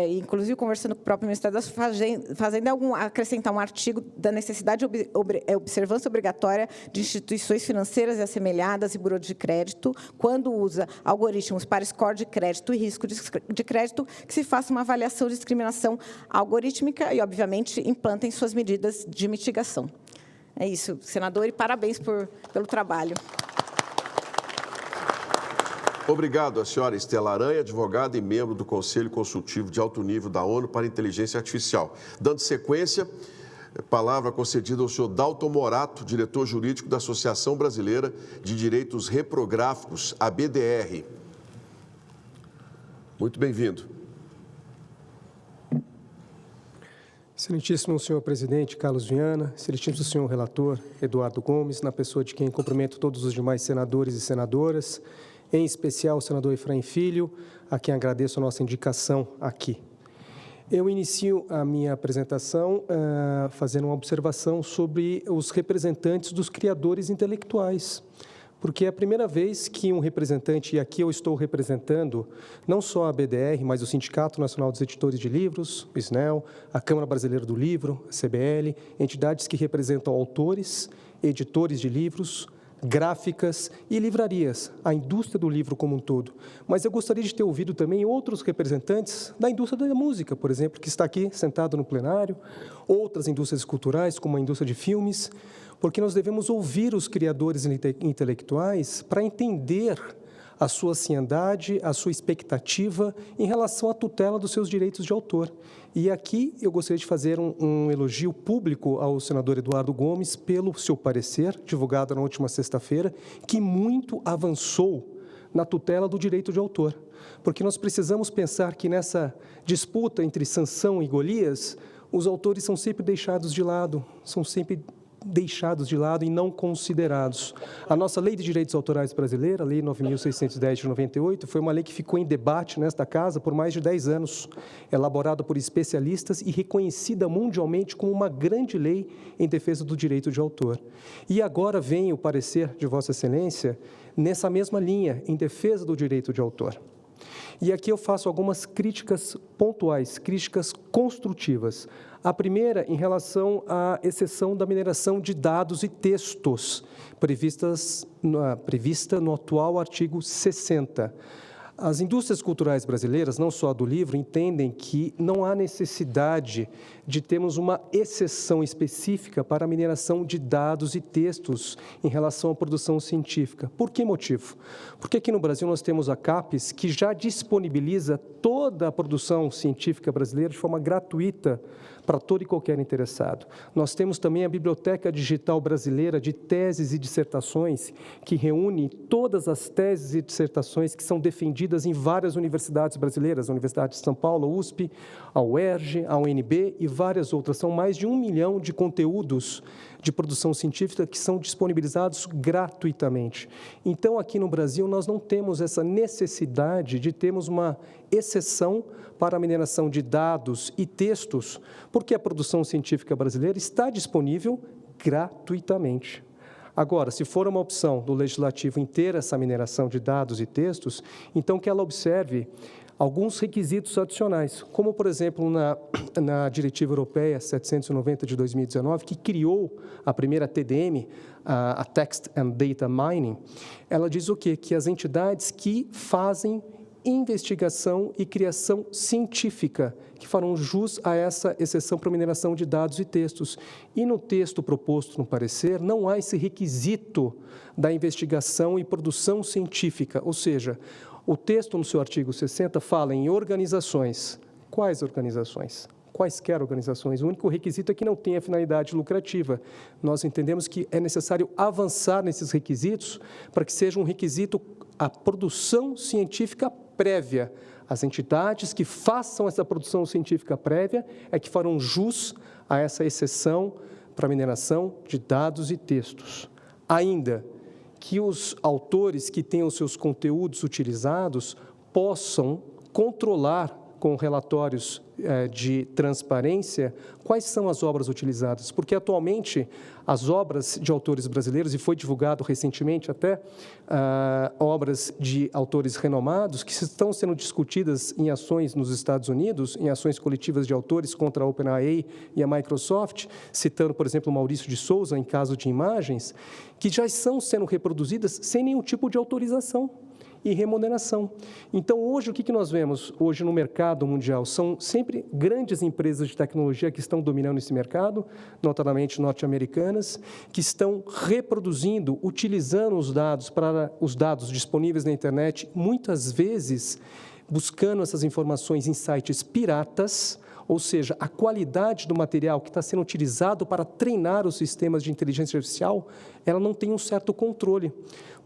inclusive conversando com o próprio Ministério da Fazenda, é acrescentar um artigo da necessidade de observância obrigatória de instituições financeiras e assemelhadas e bureau de crédito, quando usa algoritmos para score de crédito e risco de crédito, que se faça uma avaliação de discriminação algorítmica e, obviamente, implantem suas medidas de mitigação. É isso, senador, e parabéns pelo trabalho. Obrigado à senhora Estela Aranha, advogada e membro do Conselho Consultivo de Alto Nível da ONU para a Inteligência Artificial. Dando sequência, palavra concedida ao senhor Dalton Morato, diretor jurídico da Associação Brasileira de Direitos Reprográficos, a BDR. Muito bem-vindo. Excelentíssimo senhor presidente Carlos Viana, excelentíssimo senhor relator Eduardo Gomes, na pessoa de quem cumprimento todos os demais senadores e senadoras, em especial o senador Efraim Filho, a quem agradeço a nossa indicação aqui. Eu inicio a minha apresentação fazendo uma observação sobre os representantes dos criadores intelectuais, porque é a primeira vez que um representante, e aqui eu estou representando não só a BDR, mas o Sindicato Nacional dos Editores de Livros, o SNEL, a Câmara Brasileira do Livro, a CBL, entidades que representam autores, editores de livros, gráficas e livrarias, a indústria do livro como um todo. Mas eu gostaria de ter ouvido também outros representantes da indústria da música, por exemplo, que está aqui sentado no plenário, outras indústrias culturais, como a indústria de filmes, porque nós devemos ouvir os criadores intelectuais para entender a sua ansiedade, a sua expectativa em relação à tutela dos seus direitos de autor. E aqui eu gostaria de fazer um elogio público ao senador Eduardo Gomes pelo seu parecer, divulgado na última sexta-feira, que muito avançou na tutela do direito de autor. Porque nós precisamos pensar que nessa disputa entre Sansão e Golias, os autores são sempre deixados de lado, e não considerados. A nossa Lei de Direitos Autorais brasileira, a Lei 9.610 de 98, foi uma lei que ficou em debate nesta casa por mais de 10 anos, elaborada por especialistas e reconhecida mundialmente como uma grande lei em defesa do direito de autor. E agora vem o parecer de Vossa Excelência nessa mesma linha, em defesa do direito de autor. E aqui eu faço algumas críticas pontuais, críticas construtivas. A primeira, em relação à exceção da mineração de dados e textos, prevista no atual artigo 60. As indústrias culturais brasileiras, não só a do livro, entendem que não há necessidade de termos uma exceção específica para a mineração de dados e textos em relação à produção científica. Por que motivo? Porque aqui no Brasil nós temos a CAPES, que já disponibiliza toda a produção científica brasileira de forma gratuita para todo e qualquer interessado. Nós temos também a Biblioteca Digital Brasileira de Teses e Dissertações, que reúne todas as teses e dissertações que são defendidas em várias universidades brasileiras, a Universidade de São Paulo, a USP, a UERJ, a UNB e várias outras. São mais de 1 milhão de conteúdos de produção científica que são disponibilizados gratuitamente. Então, aqui no Brasil, nós não temos essa necessidade de termos uma exceção para a mineração de dados e textos, porque a produção científica brasileira está disponível gratuitamente. Agora, se for uma opção do Legislativo em ter essa mineração de dados e textos, então que ela observe alguns requisitos adicionais, como, por exemplo, na Diretiva Europeia 790 de 2019, que criou a primeira TDM, a Text and Data Mining, ela diz o quê? Que as entidades que fazem investigação e criação científica, que farão jus a essa exceção para mineração de dados e textos. E no texto proposto no parecer, não há esse requisito da investigação e produção científica, ou seja, o texto no seu artigo 60 fala em organizações. Quais organizações? Quaisquer organizações. O único requisito é que não tenha finalidade lucrativa. Nós entendemos que é necessário avançar nesses requisitos para que seja um requisito a produção científica prévia. As entidades que façam essa produção científica prévia é que farão jus a essa exceção para mineração de dados e textos. Ainda que os autores que tenham seus conteúdos utilizados possam controlar com relatórios de transparência, quais são as obras utilizadas, porque atualmente as obras de autores brasileiros, e foi divulgado recentemente até, obras de autores renomados que estão sendo discutidas em ações nos Estados Unidos, em ações coletivas de autores contra a OpenAI e a Microsoft, citando, por exemplo, Maurício de Souza, em caso de imagens, que já estão sendo reproduzidas sem nenhum tipo de autorização e remuneração. Então, hoje, o que nós vemos hoje no mercado mundial? São sempre grandes empresas de tecnologia que estão dominando esse mercado, notadamente norte-americanas, que estão reproduzindo, utilizando os dados disponíveis na internet, muitas vezes buscando essas informações em sites piratas, ou seja, a qualidade do material que está sendo utilizado para treinar os sistemas de inteligência artificial, ela não tem um certo controle.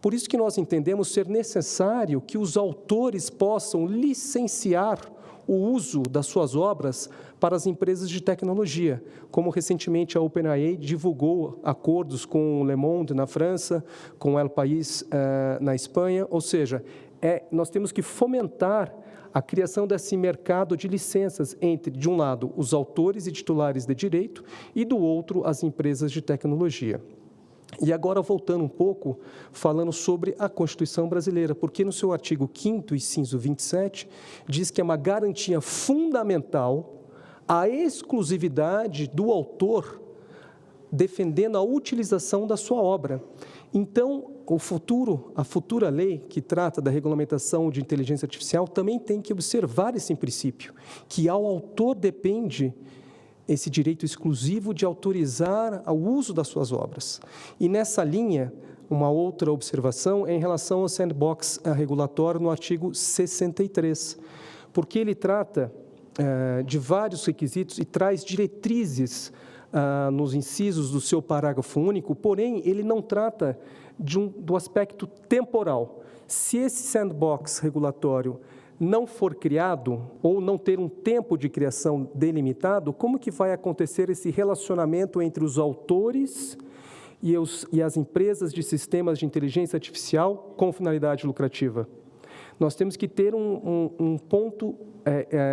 Por isso que nós entendemos ser necessário que os autores possam licenciar o uso das suas obras para as empresas de tecnologia, como recentemente a OpenAI divulgou acordos com o Le Monde na França, com El País na Espanha, ou seja, nós temos que fomentar a criação desse mercado de licenças entre, de um lado, os autores e titulares de direito e, do outro, as empresas de tecnologia. E agora, voltando um pouco, falando sobre a Constituição brasileira, porque no seu artigo 5º, inciso 27, diz que é uma garantia fundamental a exclusividade do autor defendendo a utilização da sua obra. Então, a futura lei que trata da regulamentação de inteligência artificial também tem que observar esse princípio, que ao autor depende esse direito exclusivo de autorizar o uso das suas obras. E nessa linha, uma outra observação é em relação ao sandbox regulatório no artigo 63, porque ele trata de vários requisitos e traz diretrizes nos incisos do seu parágrafo único, porém, ele não trata do aspecto temporal. Se esse sandbox regulatório não for criado ou não ter um tempo de criação delimitado, como que vai acontecer esse relacionamento entre os autores e as empresas de sistemas de inteligência artificial com finalidade lucrativa? Nós temos que ter um ponto,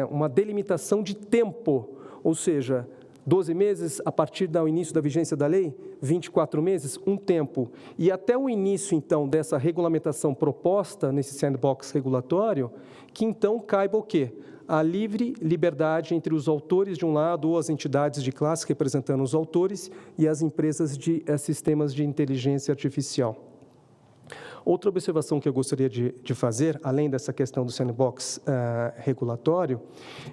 uma delimitação de tempo, ou seja, 12 meses a partir do início da vigência da lei, 24 meses, um tempo. E até o início, então, dessa regulamentação proposta nesse sandbox regulatório, que então caiba o quê? A livre liberdade entre os autores de um lado ou as entidades de classe representando os autores e as empresas de sistemas de inteligência artificial. Outra observação que eu gostaria de fazer, além dessa questão do sandbox regulatório,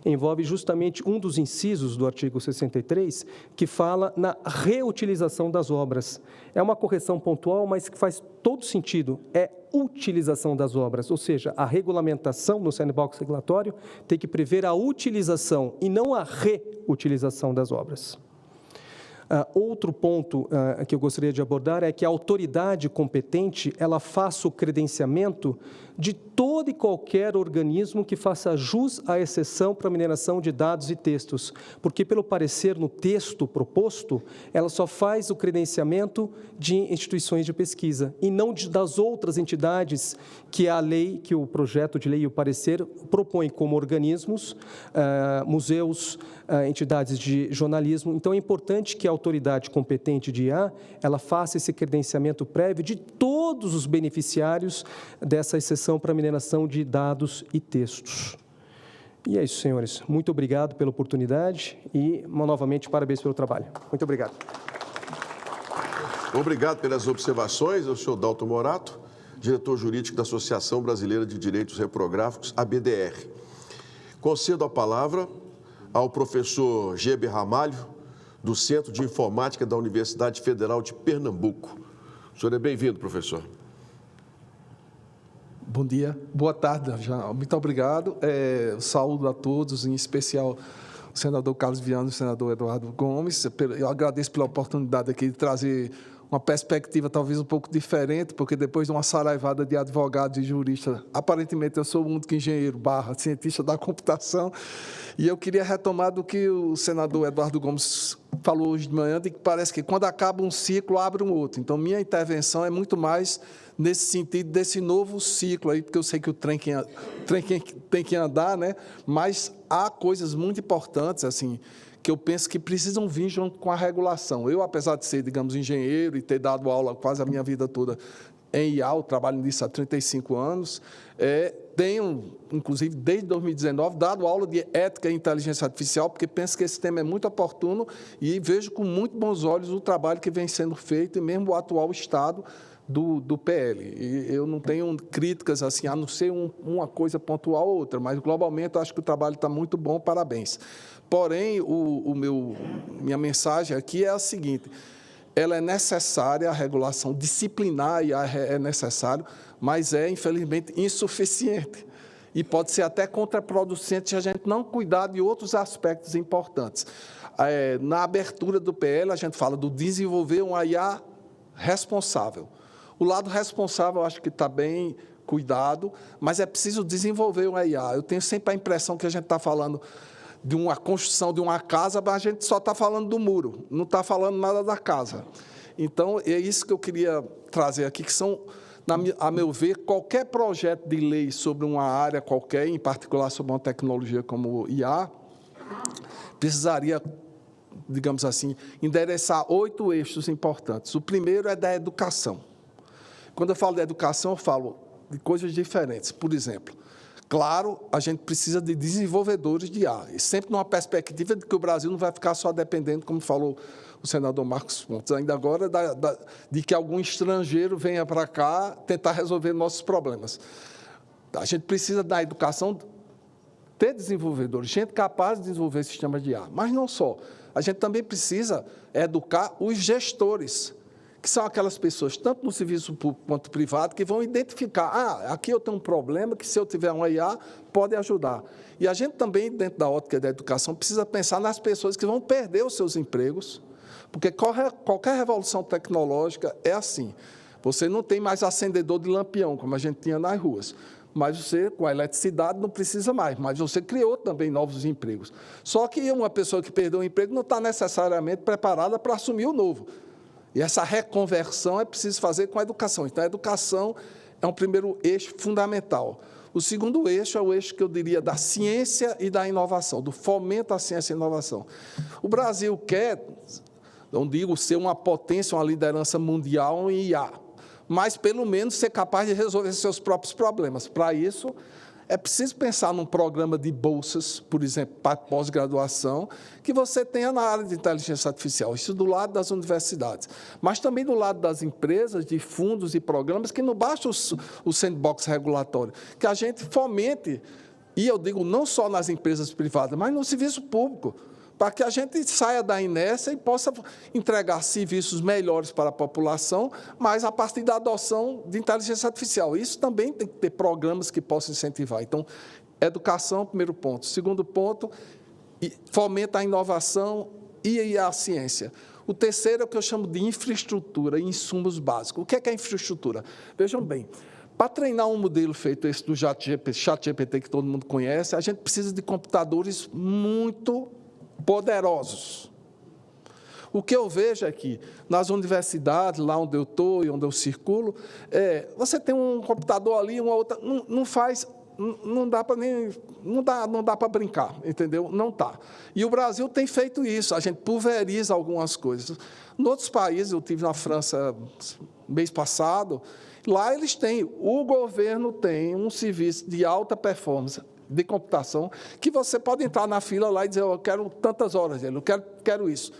envolve justamente um dos incisos do artigo 63, que fala na reutilização das obras. É uma correção pontual, mas que faz todo sentido. É utilização das obras, ou seja, a regulamentação no sandbox regulatório tem que prever a utilização e não a reutilização das obras. Outro ponto que eu gostaria de abordar é que a autoridade competente ela faça o credenciamento de todo e qualquer organismo que faça jus à exceção para mineração de dados e textos, porque, pelo parecer no texto proposto, ela só faz o credenciamento de instituições de pesquisa e não das outras entidades que a lei, que o projeto de lei e o parecer propõem como organismos, museus, entidades de jornalismo. Então, é importante que a autoridade competente de IA, ela faça esse credenciamento prévio de todos os beneficiários dessa exceção para mineração de dados e textos. E é isso, senhores. Muito obrigado pela oportunidade e, novamente, parabéns pelo trabalho. Muito obrigado. Obrigado pelas observações, ao senhor Dalton Morato. diretor jurídico da Associação Brasileira de Direitos Reprográficos, a BDR. Concedo a palavra ao professor Geber Ramalho, do Centro de Informática da Universidade Federal de Pernambuco. O senhor é bem-vindo, professor. Bom dia, boa tarde, muito obrigado. Saúdo a todos, em especial o senador Carlos Viana e o senador Eduardo Gomes. Eu agradeço pela oportunidade aqui de trazer uma perspectiva talvez um pouco diferente, porque depois de uma saraivada de advogados e juristas, aparentemente eu sou o único engenheiro / cientista da computação, e eu queria retomar do que o senador Eduardo Gomes falou hoje de manhã, de que parece que quando acaba um ciclo, abre um outro. Então, minha intervenção é muito mais nesse sentido desse novo ciclo aí, porque eu sei que o trem tem que andar, né? Mas há coisas muito importantes, assim, que eu penso que precisam vir junto com a regulação. Eu, apesar de ser, digamos, engenheiro e ter dado aula quase a minha vida toda em IA, eu trabalho nisso há 35 anos, tenho, inclusive, desde 2019, dado aula de ética e inteligência artificial, porque penso que esse tema é muito oportuno e vejo com muito bons olhos o trabalho que vem sendo feito e mesmo o atual estado do PL. E eu não tenho críticas, assim, a não ser uma coisa pontual ou outra, mas, globalmente, eu acho que o trabalho está muito bom, parabéns. Porém, minha mensagem aqui é a seguinte: ela é necessária, a regulação disciplinar é necessário, mas é, infelizmente, insuficiente. E pode ser até contraproducente se a gente não cuidar de outros aspectos importantes. Na abertura do PL, a gente fala do desenvolver uma IA responsável. O lado responsável, eu acho que está bem cuidado, mas é preciso desenvolver uma IA. Eu tenho sempre a impressão que a gente está falando de uma construção de uma casa, mas a gente só está falando do muro, não está falando nada da casa. Então, é isso que eu queria trazer aqui, que são, a meu ver, qualquer projeto de lei sobre uma área qualquer, em particular sobre uma tecnologia como IA, precisaria, digamos assim, endereçar 8 eixos importantes. O primeiro é da educação. Quando eu falo de educação, eu falo de coisas diferentes. Por exemplo, claro, a gente precisa de desenvolvedores de IA, e sempre numa perspectiva de que o Brasil não vai ficar só dependendo, como falou o senador Marcos Pontes, ainda agora, de que algum estrangeiro venha para cá tentar resolver nossos problemas. A gente precisa da educação ter desenvolvedores, gente capaz de desenvolver sistemas de IA. Mas não só. A gente também precisa educar os gestores, que são aquelas pessoas, tanto no serviço público quanto privado, que vão identificar, aqui eu tenho um problema, que se eu tiver uma IA, pode ajudar. E a gente também, dentro da ótica da educação, precisa pensar nas pessoas que vão perder os seus empregos, porque qualquer revolução tecnológica é assim. Você não tem mais acendedor de lampião, como a gente tinha nas ruas, mas você, com a eletricidade, não precisa mais, mas você criou também novos empregos. Só que uma pessoa que perdeu o emprego não está necessariamente preparada para assumir o novo. E essa reconversão é preciso fazer com a educação. Então, a educação é um primeiro eixo fundamental. O segundo eixo é o eixo que eu diria da ciência e da inovação, do fomento à ciência e inovação. O Brasil quer, não digo ser uma potência, uma liderança mundial em IA, mas, pelo menos, ser capaz de resolver seus próprios problemas. Para isso, é preciso pensar num programa de bolsas, por exemplo, para pós-graduação, que você tenha na área de inteligência artificial, isso do lado das universidades, mas também do lado das empresas, de fundos e programas, que não basta o sandbox regulatório, que a gente fomente, e eu digo não só nas empresas privadas, mas no serviço público, para que a gente saia da inércia e possa entregar serviços melhores para a população, mas a partir da adoção de inteligência artificial. Isso também tem que ter programas que possam incentivar. Então, educação, primeiro ponto. Segundo ponto, fomenta a inovação e a ciência. O terceiro é o que eu chamo de infraestrutura e insumos básicos. O que é infraestrutura? Vejam bem, para treinar um modelo feito esse do ChatGPT, que todo mundo conhece, a gente precisa de computadores muito poderosos. O que eu vejo aqui, nas universidades, lá onde eu estou e onde eu circulo, você tem um computador ali, uma outra, não dá para brincar, entendeu? Não está. E o Brasil tem feito isso, a gente pulveriza algumas coisas. Em outros países, eu estive na França mês passado, lá eles têm, o governo tem um serviço de alta performance de computação, que você pode entrar na fila lá e dizer, eu quero tantas horas, eu quero isso.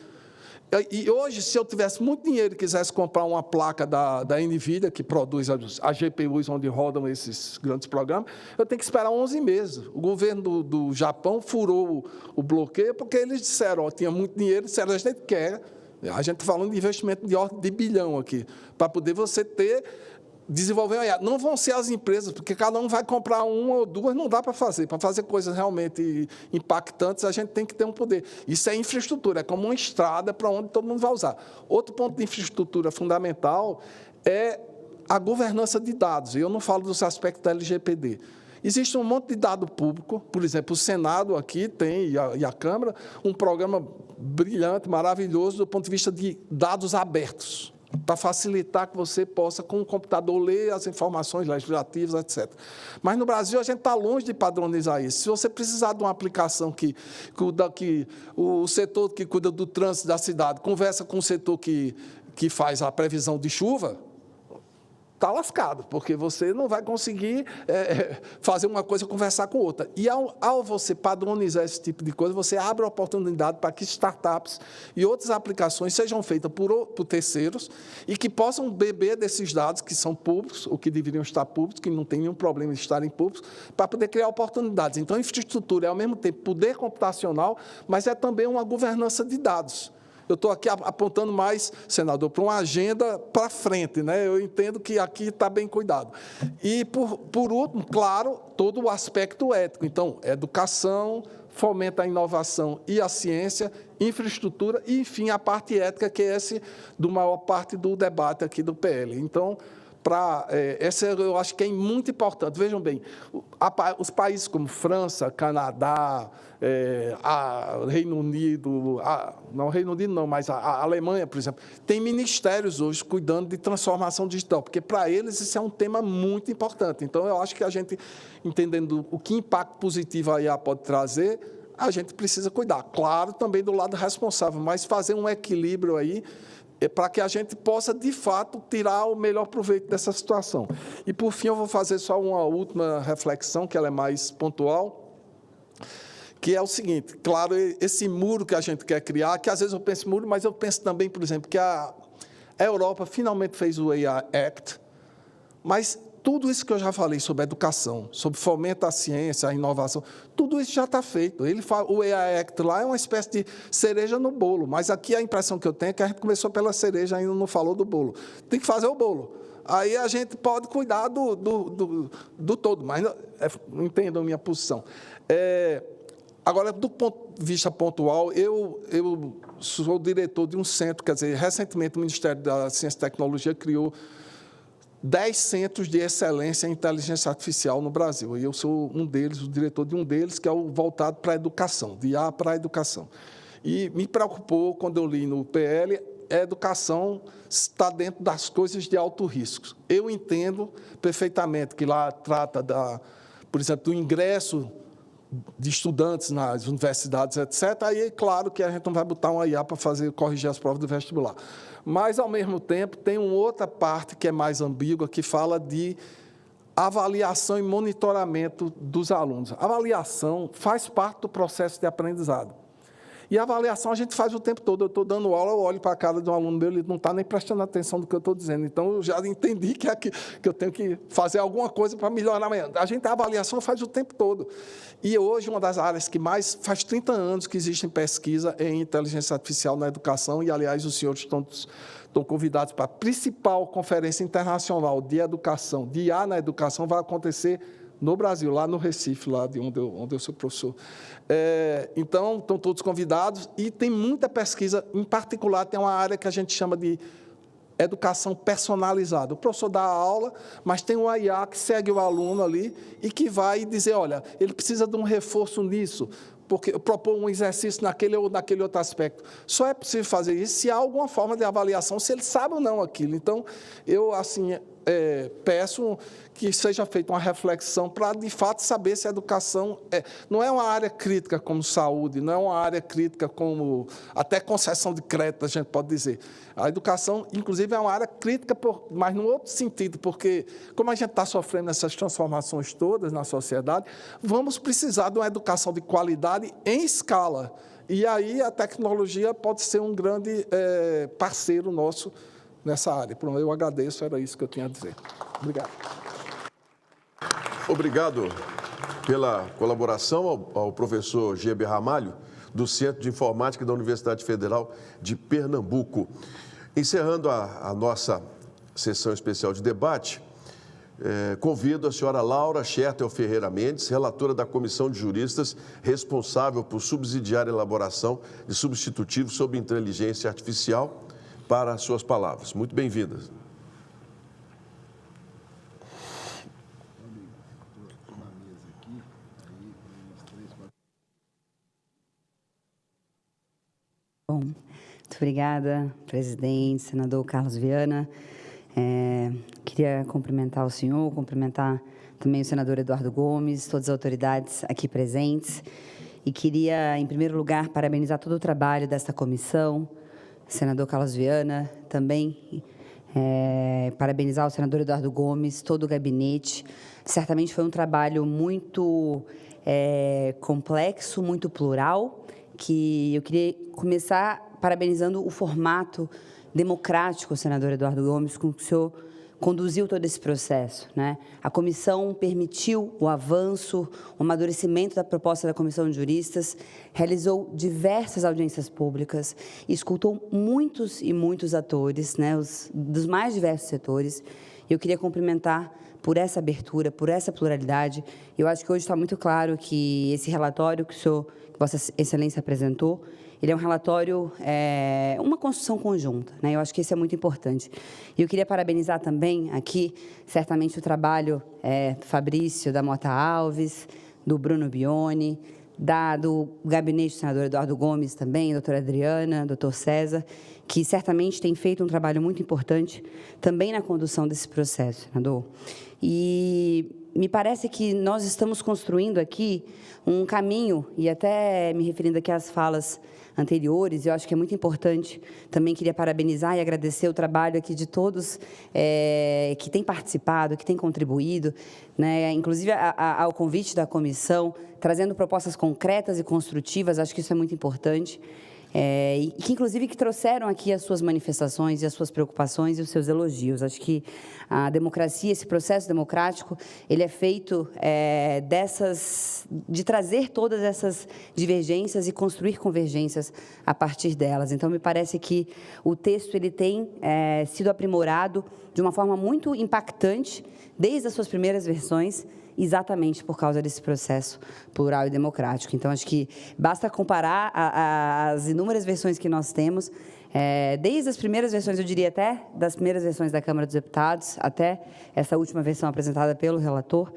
E hoje, se eu tivesse muito dinheiro e quisesse comprar uma placa da NVIDIA, que produz as GPUs onde rodam esses grandes programas, eu tenho que esperar 11 meses. O governo do Japão furou o bloqueio porque eles disseram, tinha muito dinheiro, disseram, a gente quer. A gente está falando de investimento de ordem de bilhão aqui, para poder você desenvolver uma IA. Não vão ser as empresas, porque cada um vai comprar uma ou duas, não dá para fazer. Para fazer coisas realmente impactantes, a gente tem que ter um poder. Isso é infraestrutura, é como uma estrada para onde todo mundo vai usar. Outro ponto de infraestrutura fundamental é a governança de dados. E eu não falo dos aspectos da LGPD. Existe um monte de dado público, por exemplo, o Senado aqui tem, e a Câmara, um programa brilhante, maravilhoso, do ponto de vista de dados abertos, para facilitar que você possa, com o computador, ler as informações legislativas, etc. Mas, no Brasil, a gente está longe de padronizar isso. Se você precisar de uma aplicação que o setor que cuida do trânsito da cidade conversa com o setor que faz a previsão de chuva, está lascado, porque você não vai conseguir fazer uma coisa e conversar com outra. E, ao você padronizar esse tipo de coisa, você abre a oportunidade para que startups e outras aplicações sejam feitas por terceiros e que possam beber desses dados que são públicos, ou que deveriam estar públicos, que não tem nenhum problema de estarem públicos, para poder criar oportunidades. Então, a infraestrutura é, ao mesmo tempo, poder computacional, mas é também uma governança de dados. Eu estou aqui apontando mais, senador, para uma agenda para frente, né? Eu entendo que aqui está bem cuidado. E, por último, claro, todo o aspecto ético. Então, educação, fomenta a inovação e a ciência, infraestrutura e, enfim, a parte ética, que é do maior parte do debate aqui do PL. Então, essa eu acho que é muito importante. Vejam bem, os países como França, Canadá, Reino Unido, não Reino Unido não, mas a Alemanha, por exemplo, tem ministérios hoje cuidando de transformação digital, porque para eles isso é um tema muito importante. Então, eu acho que a gente, entendendo o que impacto positivo a IA pode trazer, a gente precisa cuidar. Claro, também do lado responsável, mas fazer um equilíbrio aí, para que a gente possa, de fato, tirar o melhor proveito dessa situação. E, por fim, eu vou fazer só uma última reflexão, que ela é mais pontual, que é o seguinte, claro, esse muro que a gente quer criar, que às vezes eu penso em muro, mas eu penso também, por exemplo, que a Europa finalmente fez o AI Act, mas tudo isso que eu já falei sobre educação, sobre fomento à ciência, à inovação, tudo isso já está feito. O AI Act lá é uma espécie de cereja no bolo, mas aqui a impressão que eu tenho é que a gente começou pela cereja, ainda não falou do bolo. Tem que fazer o bolo. Aí a gente pode cuidar do todo, mas não entendam a minha posição. Agora, do ponto de vista pontual, eu sou diretor de um centro, quer dizer, recentemente o Ministério da Ciência e Tecnologia criou 10 centros de excelência em inteligência artificial no Brasil. E eu sou um deles, o diretor de um deles, que é o voltado para a educação, de IA para a educação. E me preocupou, quando eu li no PL, a educação está dentro das coisas de alto risco. Eu entendo perfeitamente que lá trata, por exemplo, do ingresso de estudantes nas universidades, etc., aí é claro que a gente não vai botar uma IA para corrigir as provas do vestibular. Mas, ao mesmo tempo, tem uma outra parte que é mais ambígua, que fala de avaliação e monitoramento dos alunos. A avaliação faz parte do processo de aprendizado. E a avaliação a gente faz o tempo todo. Eu estou dando aula, eu olho para a cara de um aluno meu, ele não está nem prestando atenção no que eu estou dizendo. Então, eu já entendi que eu tenho que fazer alguma coisa para melhorar amanhã. A avaliação faz o tempo todo. E hoje, uma das áreas que mais faz 30 anos que existe em pesquisa é em inteligência artificial na educação, e, aliás, os senhores estão convidados para a principal conferência internacional de educação, de IA na educação, vai acontecer no Brasil, lá no Recife, lá de onde eu sou professor. Então, estão todos convidados e tem muita pesquisa, em particular, tem uma área que a gente chama de educação personalizada. O professor dá a aula, mas tem um IA que segue o aluno ali e que vai dizer, olha, ele precisa de um reforço nisso, porque eu propor um exercício naquele ou naquele outro aspecto. Só é possível fazer isso se há alguma forma de avaliação, se ele sabe ou não aquilo. Então, eu, assim, peço que seja feita uma reflexão para, de fato, saber se a educação não é uma área crítica como saúde, não é uma área crítica como até concessão de crédito, a gente pode dizer. A educação, inclusive, é uma área crítica, mas no outro sentido, porque, como a gente está sofrendo essas transformações todas na sociedade, vamos precisar de uma educação de qualidade em escala. E aí a tecnologia pode ser um grande parceiro nosso nessa área. Eu agradeço, era isso que eu tinha a dizer. Obrigado. Obrigado pela colaboração ao professor Geber Ramalho, do Centro de Informática da Universidade Federal de Pernambuco. Encerrando a nossa sessão especial de debate, convido a senhora Laura Schertel Ferreira Mendes, relatora da Comissão de Juristas, responsável por subsidiar a elaboração de substitutivos sobre inteligência artificial, para as suas palavras. Muito bem-vindas. Bom, muito obrigada, presidente, senador Carlos Viana. Queria cumprimentar o senhor, cumprimentar também o senador Eduardo Gomes, todas as autoridades aqui presentes. E queria, em primeiro lugar, parabenizar todo o trabalho desta comissão, senador Carlos Viana, também parabenizar o senador Eduardo Gomes, todo o gabinete. Certamente foi um trabalho muito complexo, muito plural, que eu queria começar parabenizando o formato democrático, senador Eduardo Gomes, com que o senhor conduziu todo esse processo, né? A comissão permitiu o avanço, o amadurecimento da proposta da Comissão de Juristas, realizou diversas audiências públicas, escutou muitos e muitos atores, né, dos mais diversos setores. Eu queria cumprimentar por essa abertura, por essa pluralidade. Eu acho que hoje está muito claro que esse relatório que Vossa Excelência apresentou, ele é um relatório, uma construção conjunta, né? Eu acho que isso é muito importante. E eu queria parabenizar também aqui, certamente, o trabalho do Fabrício da Mota Alves, do Bruno Bione, do gabinete do senador Eduardo Gomes também, doutora Adriana, doutor César, que certamente tem feito um trabalho muito importante também na condução desse processo, senador. E me parece que nós estamos construindo aqui um caminho, e até me referindo aqui às falas anteriores, eu acho que é muito importante, também queria parabenizar e agradecer o trabalho aqui de todos que têm participado, que têm contribuído, né, inclusive ao convite da comissão, trazendo propostas concretas e construtivas, acho que isso é muito importante. E que, inclusive, que trouxeram aqui as suas manifestações e as suas preocupações e os seus elogios. Acho que a democracia, esse processo democrático, ele é feito de trazer todas essas divergências e construir convergências a partir delas. Então, me parece que o texto ele tem sido aprimorado de uma forma muito impactante, desde as suas primeiras versões, exatamente por causa desse processo plural e democrático. Então, acho que basta comparar as inúmeras versões que nós temos, desde as primeiras versões, eu diria até das primeiras versões da Câmara dos Deputados, até essa última versão apresentada pelo relator.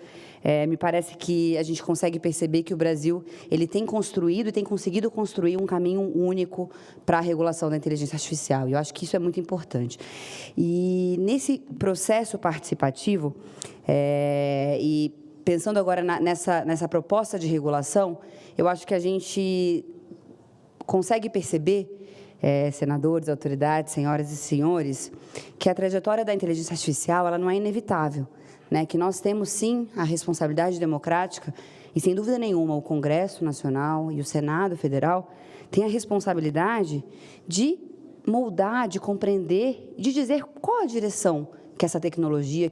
Me parece que a gente consegue perceber que o Brasil ele tem construído e tem conseguido construir um caminho único para a regulação da inteligência artificial. E eu acho que isso é muito importante. E nesse processo participativo, e pensando agora nessa proposta de regulação, eu acho que a gente consegue perceber, senadores, autoridades, senhoras e senhores, que a trajetória da inteligência artificial ela não é inevitável, né? Que nós temos, sim, a responsabilidade democrática e, sem dúvida nenhuma, o Congresso Nacional e o Senado Federal têm a responsabilidade de moldar, de compreender, de dizer qual a direção que essa tecnologia,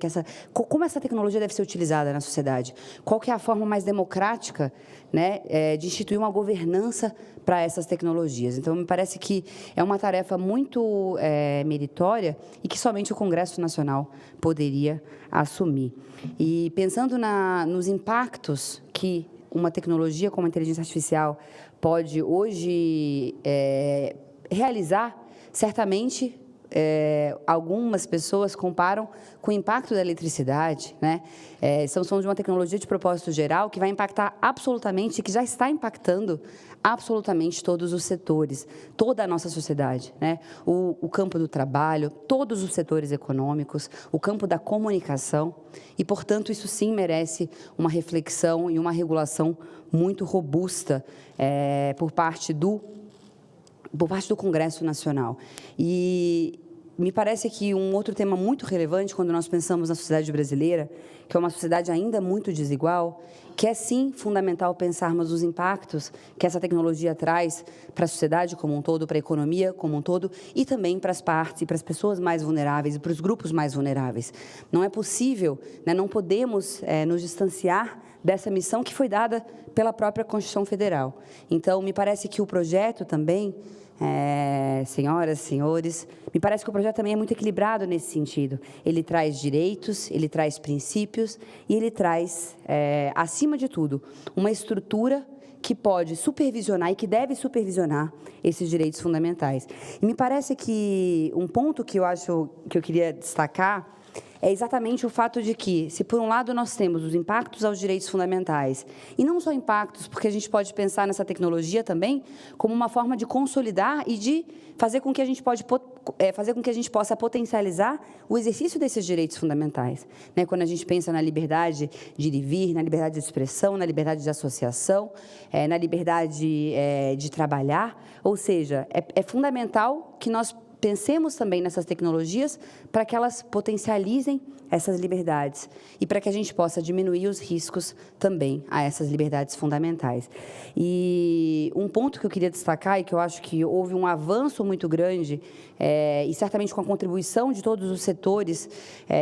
como essa tecnologia deve ser utilizada na sociedade, qual que é a forma mais democrática, né, de instituir uma governança para essas tecnologias. Então, me parece que é uma tarefa muito meritória e que somente o Congresso Nacional poderia assumir. E pensando nos impactos que uma tecnologia como a inteligência artificial pode hoje realizar, certamente algumas pessoas comparam com o impacto da eletricidade, né? Estamos falando de uma tecnologia de propósito geral que vai impactar absolutamente, que já está impactando absolutamente todos os setores, toda a nossa sociedade, né? O campo do trabalho, todos os setores econômicos, o campo da comunicação e, portanto, isso sim merece uma reflexão e uma regulação muito robusta por parte do Congresso Nacional. E me parece que um outro tema muito relevante quando nós pensamos na sociedade brasileira, que é uma sociedade ainda muito desigual, que é sim fundamental pensarmos os impactos que essa tecnologia traz para a sociedade como um todo, para a economia como um todo e também para as partes e para as pessoas mais vulneráveis e para os grupos mais vulneráveis. Não é possível, né, não podemos nos distanciar dessa missão que foi dada pela própria Constituição Federal. Então, me parece que o projeto também, senhoras, senhores, me parece que o projeto também é muito equilibrado nesse sentido. Ele traz direitos, ele traz princípios e ele traz, acima de tudo, uma estrutura que pode supervisionar e que deve supervisionar esses direitos fundamentais. E me parece que um ponto que eu queria destacar é exatamente o fato de que, se por um lado nós temos os impactos aos direitos fundamentais, e não só impactos, porque a gente pode pensar nessa tecnologia também como uma forma de consolidar e de fazer com que a gente possa potencializar o exercício desses direitos fundamentais, né? Quando a gente pensa na liberdade de ir e vir, na liberdade de expressão, na liberdade de associação, na liberdade de trabalhar, ou seja, é fundamental que nós pensemos também nessas tecnologias para que elas potencializem essas liberdades e para que a gente possa diminuir os riscos também a essas liberdades fundamentais. E um ponto que eu queria destacar e que eu acho que houve um avanço muito grande, e certamente com a contribuição de todos os setores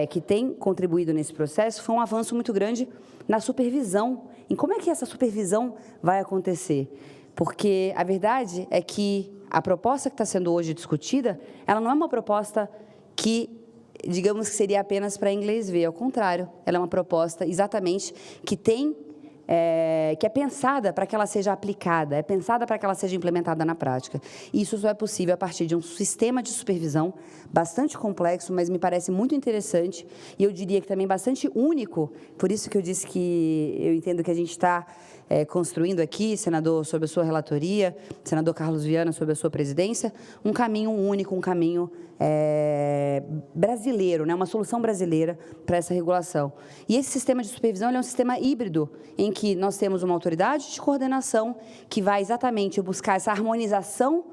que têm contribuído nesse processo, foi um avanço muito grande na supervisão. Em como é que essa supervisão vai acontecer? Porque a verdade é que a proposta que está sendo hoje discutida, ela não é uma proposta que, digamos que seria apenas para inglês ver, ao contrário, ela é uma proposta exatamente que que é pensada para que ela seja aplicada, é pensada para que ela seja implementada na prática. E isso só é possível a partir de um sistema de supervisão bastante complexo, mas me parece muito interessante e eu diria que também bastante único, por isso que eu disse que eu entendo que a gente está construindo aqui, senador, sob a sua relatoria, senador Carlos Viana, sob a sua presidência, um caminho único, um caminho brasileiro, né? Uma solução brasileira para essa regulação. E esse sistema de supervisão ele é um sistema híbrido, em que nós temos uma autoridade de coordenação que vai exatamente buscar essa harmonização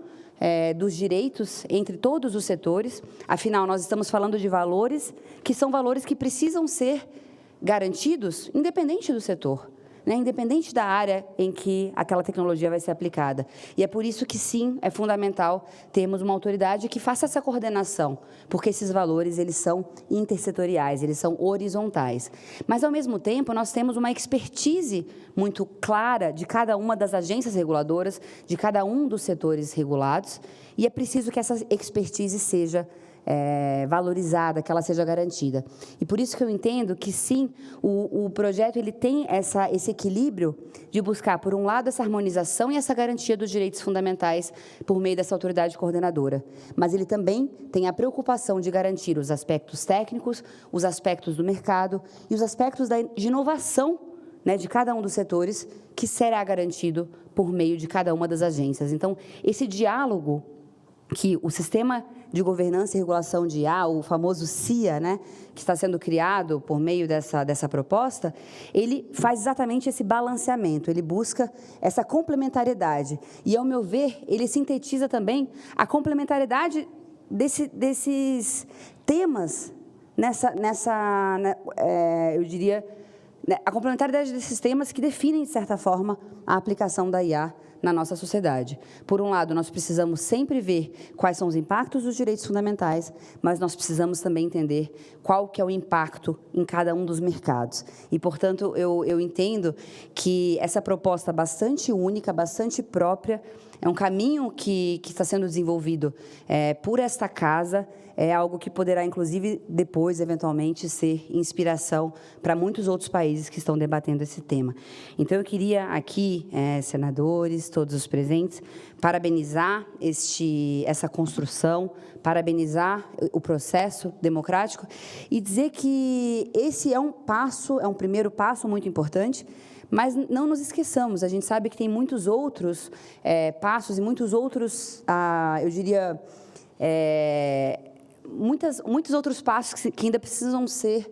dos direitos entre todos os setores. Afinal, nós estamos falando de valores que são valores que precisam ser garantidos, independente do setor, né, independente da área em que aquela tecnologia vai ser aplicada. E é por isso que, sim, é fundamental termos uma autoridade que faça essa coordenação, porque esses valores eles são intersetoriais, eles são horizontais. Mas, ao mesmo tempo, nós temos uma expertise muito clara de cada uma das agências reguladoras, de cada um dos setores regulados, e é preciso que essa expertise seja valorizada, que ela seja garantida. E por isso que eu entendo que, sim, o projeto ele tem esse equilíbrio de buscar, por um lado, essa harmonização e essa garantia dos direitos fundamentais por meio dessa autoridade coordenadora, mas ele também tem a preocupação de garantir os aspectos técnicos, os aspectos do mercado e os aspectos de inovação, né, de cada um dos setores, que será garantido por meio de cada uma das agências. Então, esse diálogo que o sistema de governança e regulação de IA, o famoso CIA, né, que está sendo criado por meio dessa proposta, ele faz exatamente esse balanceamento, ele busca essa complementariedade. E, ao meu ver, ele sintetiza também a complementariedade desses temas, eu diria, a complementariedade desses temas que definem, de certa forma, a aplicação da IA na nossa sociedade. Por um lado, nós precisamos sempre ver quais são os impactos dos direitos fundamentais, mas nós precisamos também entender qual que é o impacto em cada um dos mercados. E, portanto, eu entendo que essa proposta bastante única, bastante própria, é um caminho que está sendo desenvolvido por esta casa, é algo que poderá, inclusive, depois, eventualmente, ser inspiração para muitos outros países que estão debatendo esse tema. Então, eu queria aqui, senadores, todos os presentes, parabenizar essa construção, parabenizar o processo democrático e dizer que esse é um primeiro passo muito importante, mas não nos esqueçamos, a gente sabe que tem muitos outros passos e muitos outros, eu diria, muitos outros passos que ainda precisam ser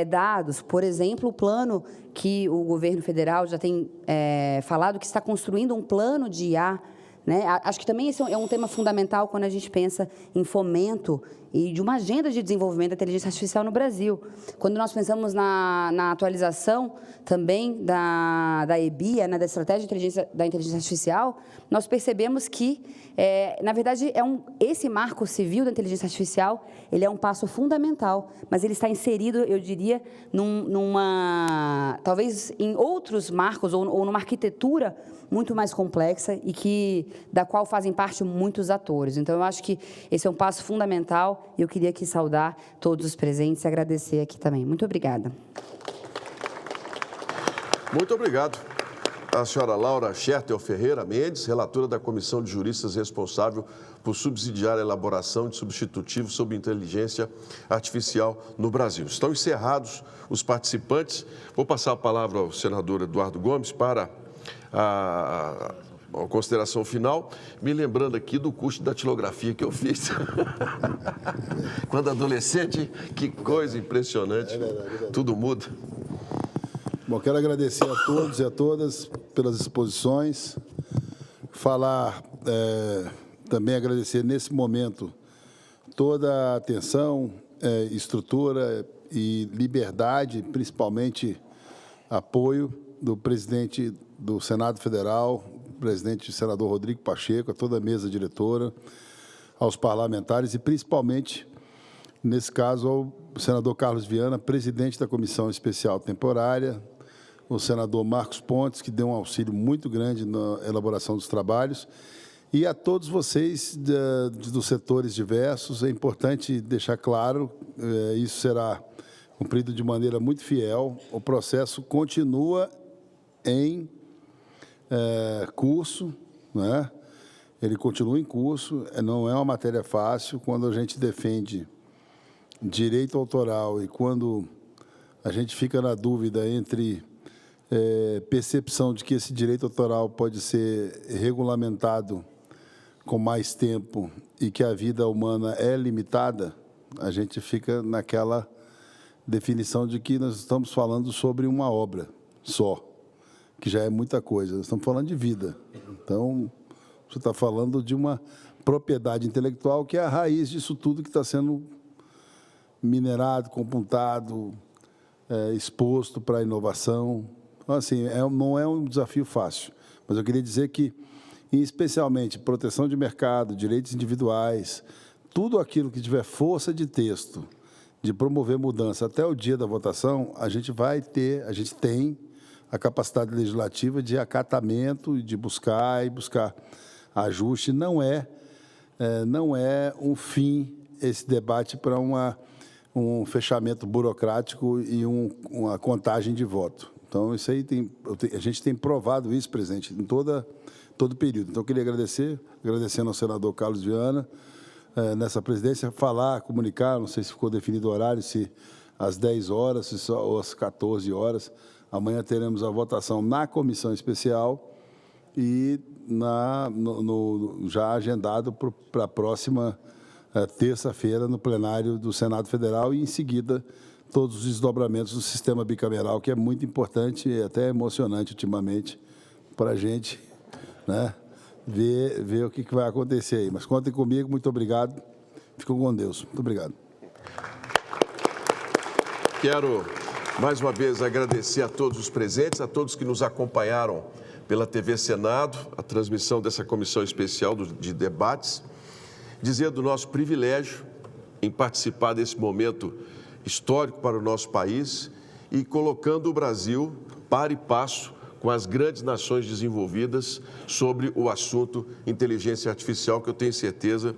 dados. Por exemplo, o plano que o governo federal já tem falado, que está construindo um plano de IA, né? Acho que também esse é um tema fundamental quando a gente pensa em fomento e de uma agenda de desenvolvimento da inteligência artificial no Brasil. Quando nós pensamos na atualização também da EBIA, né, da Estratégia da Inteligência Artificial, nós percebemos que, na verdade, esse marco civil da inteligência artificial, ele é um passo fundamental, mas ele está inserido, eu diria, talvez em outros marcos ou numa arquitetura muito mais complexa e da qual fazem parte muitos atores. Então, eu acho que esse é um passo fundamental e eu queria aqui saudar todos os presentes e agradecer aqui também. Muito obrigada. Muito obrigado. A senhora Laura Schertel Ferreira Mendes, relatora da Comissão de Juristas responsável por subsidiar a elaboração de substitutivos sobre inteligência artificial no Brasil. Estão encerrados os participantes. Vou passar a palavra ao senador Eduardo Gomes para a consideração final, me lembrando aqui do curso de datilografia que eu fiz. Quando adolescente, que coisa impressionante. É verdade. Tudo muda. Bom, quero agradecer a todos e a todas pelas exposições. Também agradecer nesse momento toda a atenção, estrutura e liberdade, principalmente apoio do presidente do Senado Federal, presidente senador Rodrigo Pacheco, a toda a mesa diretora, aos parlamentares e principalmente, nesse caso, ao senador Carlos Viana, presidente da Comissão Especial Temporária, o senador Marcos Pontes, que deu um auxílio muito grande na elaboração dos trabalhos, e a todos vocês dos setores diversos. É importante deixar claro, isso será cumprido de maneira muito fiel, o processo continua em curso, né? Ele continua em curso, não é uma matéria fácil. Quando a gente defende direito autoral e quando a gente fica na dúvida entre percepção de que esse direito autoral pode ser regulamentado com mais tempo e que a vida humana é limitada, a gente fica naquela definição de que nós estamos falando sobre uma obra só, que já é muita coisa. Nós estamos falando de vida. Então, você está falando de uma propriedade intelectual que é a raiz disso tudo que está sendo minerado, computado, exposto para a inovação. Então, assim, não é um desafio fácil. Mas eu queria dizer que, especialmente, proteção de mercado, direitos individuais, tudo aquilo que tiver força de texto, de promover mudança até o dia da votação, a gente tem a capacidade legislativa de acatamento e de buscar ajuste. Não é um fim esse debate para um fechamento burocrático e uma contagem de voto. Então, isso aí a gente tem provado isso, presidente, em todo o período. Então, eu queria agradecendo ao senador Carlos Viana, nessa presidência, comunicar, não sei se ficou definido o horário, se às 10 horas ou às 14 horas. Amanhã teremos a votação na comissão especial e já agendado para a próxima terça-feira no plenário do Senado Federal e, em seguida, todos os desdobramentos do sistema bicameral, que é muito importante e até emocionante ultimamente para a gente, né, ver o que vai acontecer aí. Mas contem comigo, muito obrigado. Fiquem com Deus. Muito obrigado. Quero, mais uma vez, agradecer a todos os presentes, a todos que nos acompanharam pela TV Senado, a transmissão dessa comissão especial de debates, dizer do nosso privilégio em participar desse momento histórico para o nosso país e colocando o Brasil par e passo com as grandes nações desenvolvidas sobre o assunto inteligência artificial, que eu tenho certeza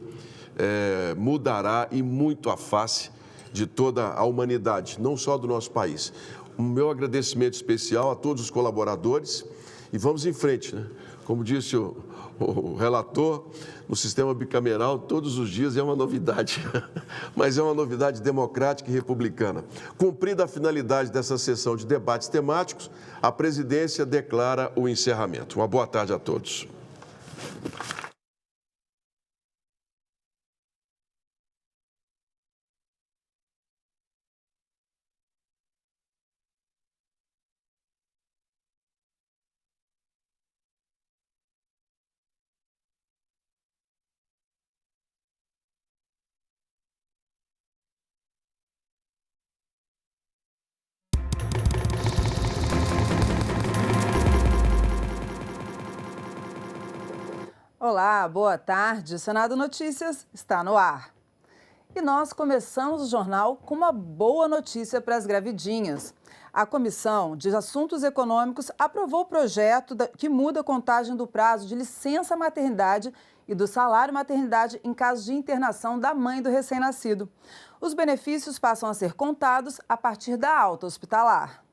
mudará e muito a face de toda a humanidade, não só do nosso país. O meu agradecimento especial a todos os colaboradores e vamos em frente, né? Como disse o relator, no sistema bicameral, todos os dias é uma novidade, mas é uma novidade democrática e republicana. Cumprida a finalidade dessa sessão de debates temáticos, a presidência declara o encerramento. Uma boa tarde a todos. Olá, boa tarde. O Senado Notícias está no ar. E nós começamos o jornal com uma boa notícia para as gravidinhas. A Comissão de Assuntos Econômicos aprovou o projeto que muda a contagem do prazo de licença maternidade e do salário maternidade em caso de internação da mãe do recém-nascido. Os benefícios passam a ser contados a partir da alta hospitalar.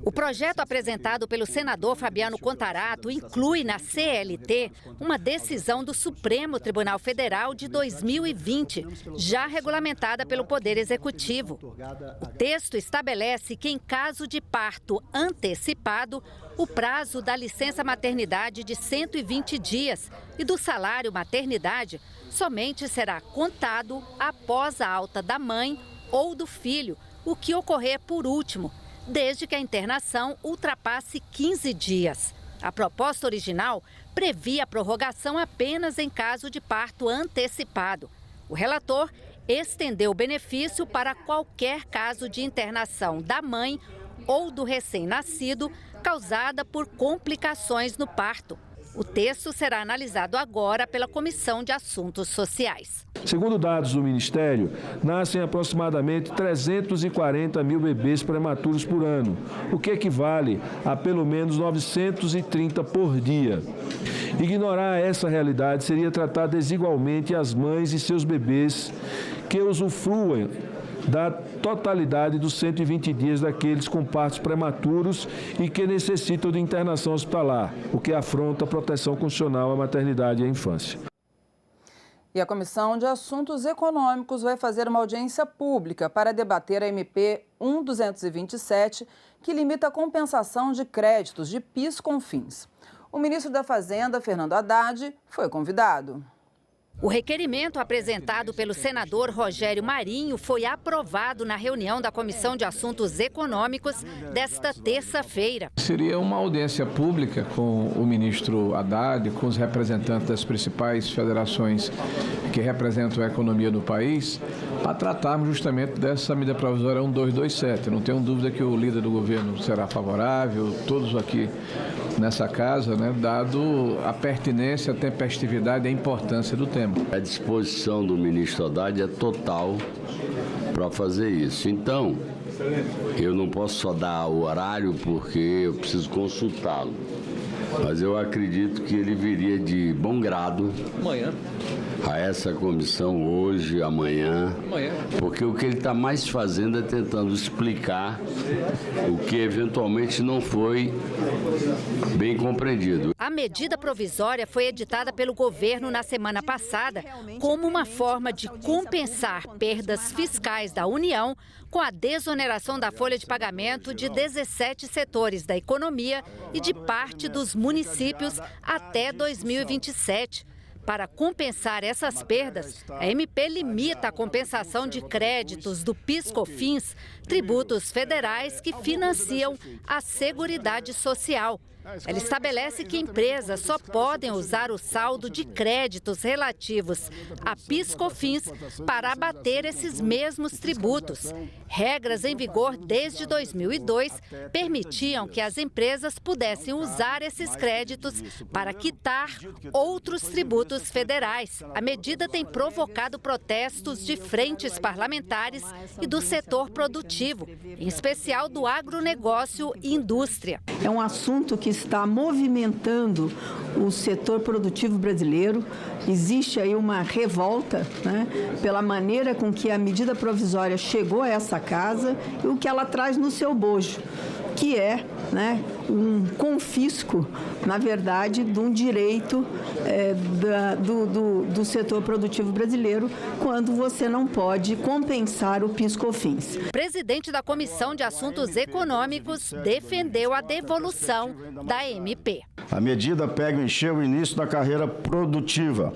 O projeto apresentado pelo senador Fabiano Contarato inclui na CLT uma decisão do Supremo Tribunal Federal de 2020, já regulamentada pelo Poder Executivo. O texto estabelece que, em caso de parto antecipado, o prazo da licença maternidade de 120 dias e do salário maternidade somente será contado após a alta da mãe ou do filho, o que ocorrer por último, desde que a internação ultrapasse 15 dias. A proposta original previa a prorrogação apenas em caso de parto antecipado. O relator estendeu o benefício para qualquer caso de internação da mãe ou do recém-nascido causada por complicações no parto. O texto será analisado agora pela Comissão de Assuntos Sociais. Segundo dados do Ministério, nascem aproximadamente 340 mil bebês prematuros por ano, o que equivale a pelo menos 930 por dia. Ignorar essa realidade seria tratar desigualmente as mães e seus bebês que usufruem da totalidade dos 120 dias daqueles com partos prematuros e que necessitam de internação hospitalar, o que afronta a proteção constitucional à maternidade e à infância. E a Comissão de Assuntos Econômicos vai fazer uma audiência pública para debater a MP 1227, que limita a compensação de créditos de PIS/COFINS. O ministro da Fazenda, Fernando Haddad, foi convidado. O requerimento apresentado pelo senador Rogério Marinho foi aprovado na reunião da Comissão de Assuntos Econômicos desta terça-feira. Seria uma audiência pública com o ministro Haddad, com os representantes das principais federações que representam a economia do país, para tratarmos justamente dessa medida provisória 1227. Não tenho dúvida que o líder do governo será favorável, todos aqui nessa casa, né, dado a pertinência, a tempestividade e a importância do tema. A disposição do ministro Haddad é total para fazer isso. Então, eu não posso só dar o horário porque eu preciso consultá-lo. Mas eu acredito que ele viria de bom grado a essa comissão hoje, amanhã, porque o que ele está mais fazendo é tentando explicar o que eventualmente não foi bem compreendido. A medida provisória foi editada pelo governo na semana passada como uma forma de compensar perdas fiscais da União com a desoneração da folha de pagamento de 17 setores da economia e de parte dos municípios até 2027. Para compensar essas perdas, a MP limita a compensação de créditos do PIS/COFINS, tributos federais que financiam a Seguridade Social. Ela estabelece que empresas só podem usar o saldo de créditos relativos a PIS/COFINS para abater esses mesmos tributos. Regras em vigor desde 2002 permitiam que as empresas pudessem usar esses créditos para quitar outros tributos federais. A medida tem provocado protestos de frentes parlamentares e do setor produtivo, em especial do agronegócio e indústria. É um assunto que está movimentando o setor produtivo brasileiro. Existe aí uma revolta, né, pela maneira com que a medida provisória chegou a essa casa e o que ela traz no seu bojo, que é, né, um confisco, na verdade, de um direito do setor produtivo brasileiro, quando você não pode compensar o PIS/COFINS. O presidente da Comissão de Assuntos Econômicos defendeu a devolução da MP. A medida pega e encheu o início da carreira produtiva,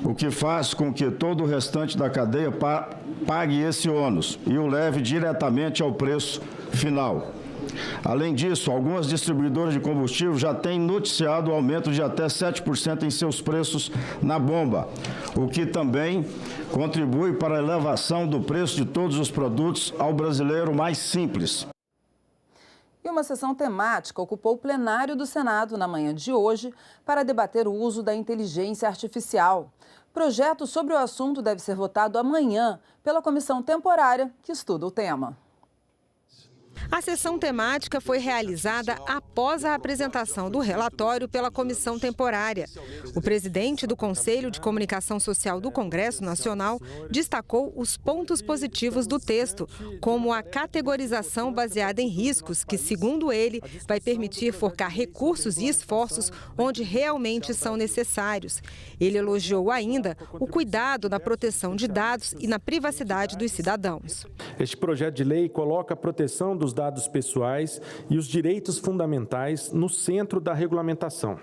o que faz com que todo o restante da cadeia pague esse ônus e o leve diretamente ao preço final. Além disso, algumas distribuidoras de combustível já têm noticiado o aumento de até 7% em seus preços na bomba, o que também contribui para a elevação do preço de todos os produtos ao brasileiro mais simples. E uma sessão temática ocupou o plenário do Senado na manhã de hoje para debater o uso da inteligência artificial. Projeto sobre o assunto deve ser votado amanhã pela comissão temporária que estuda o tema. A sessão temática foi realizada após a apresentação do relatório pela comissão temporária. O presidente do Conselho de Comunicação Social do Congresso Nacional destacou os pontos positivos do texto, como a categorização baseada em riscos, que, segundo ele, vai permitir focar recursos e esforços onde realmente são necessários. Ele elogiou ainda o cuidado na proteção de dados e na privacidade dos cidadãos. Este projeto de lei coloca a proteção dos dados pessoais e os direitos fundamentais no centro da regulamentação.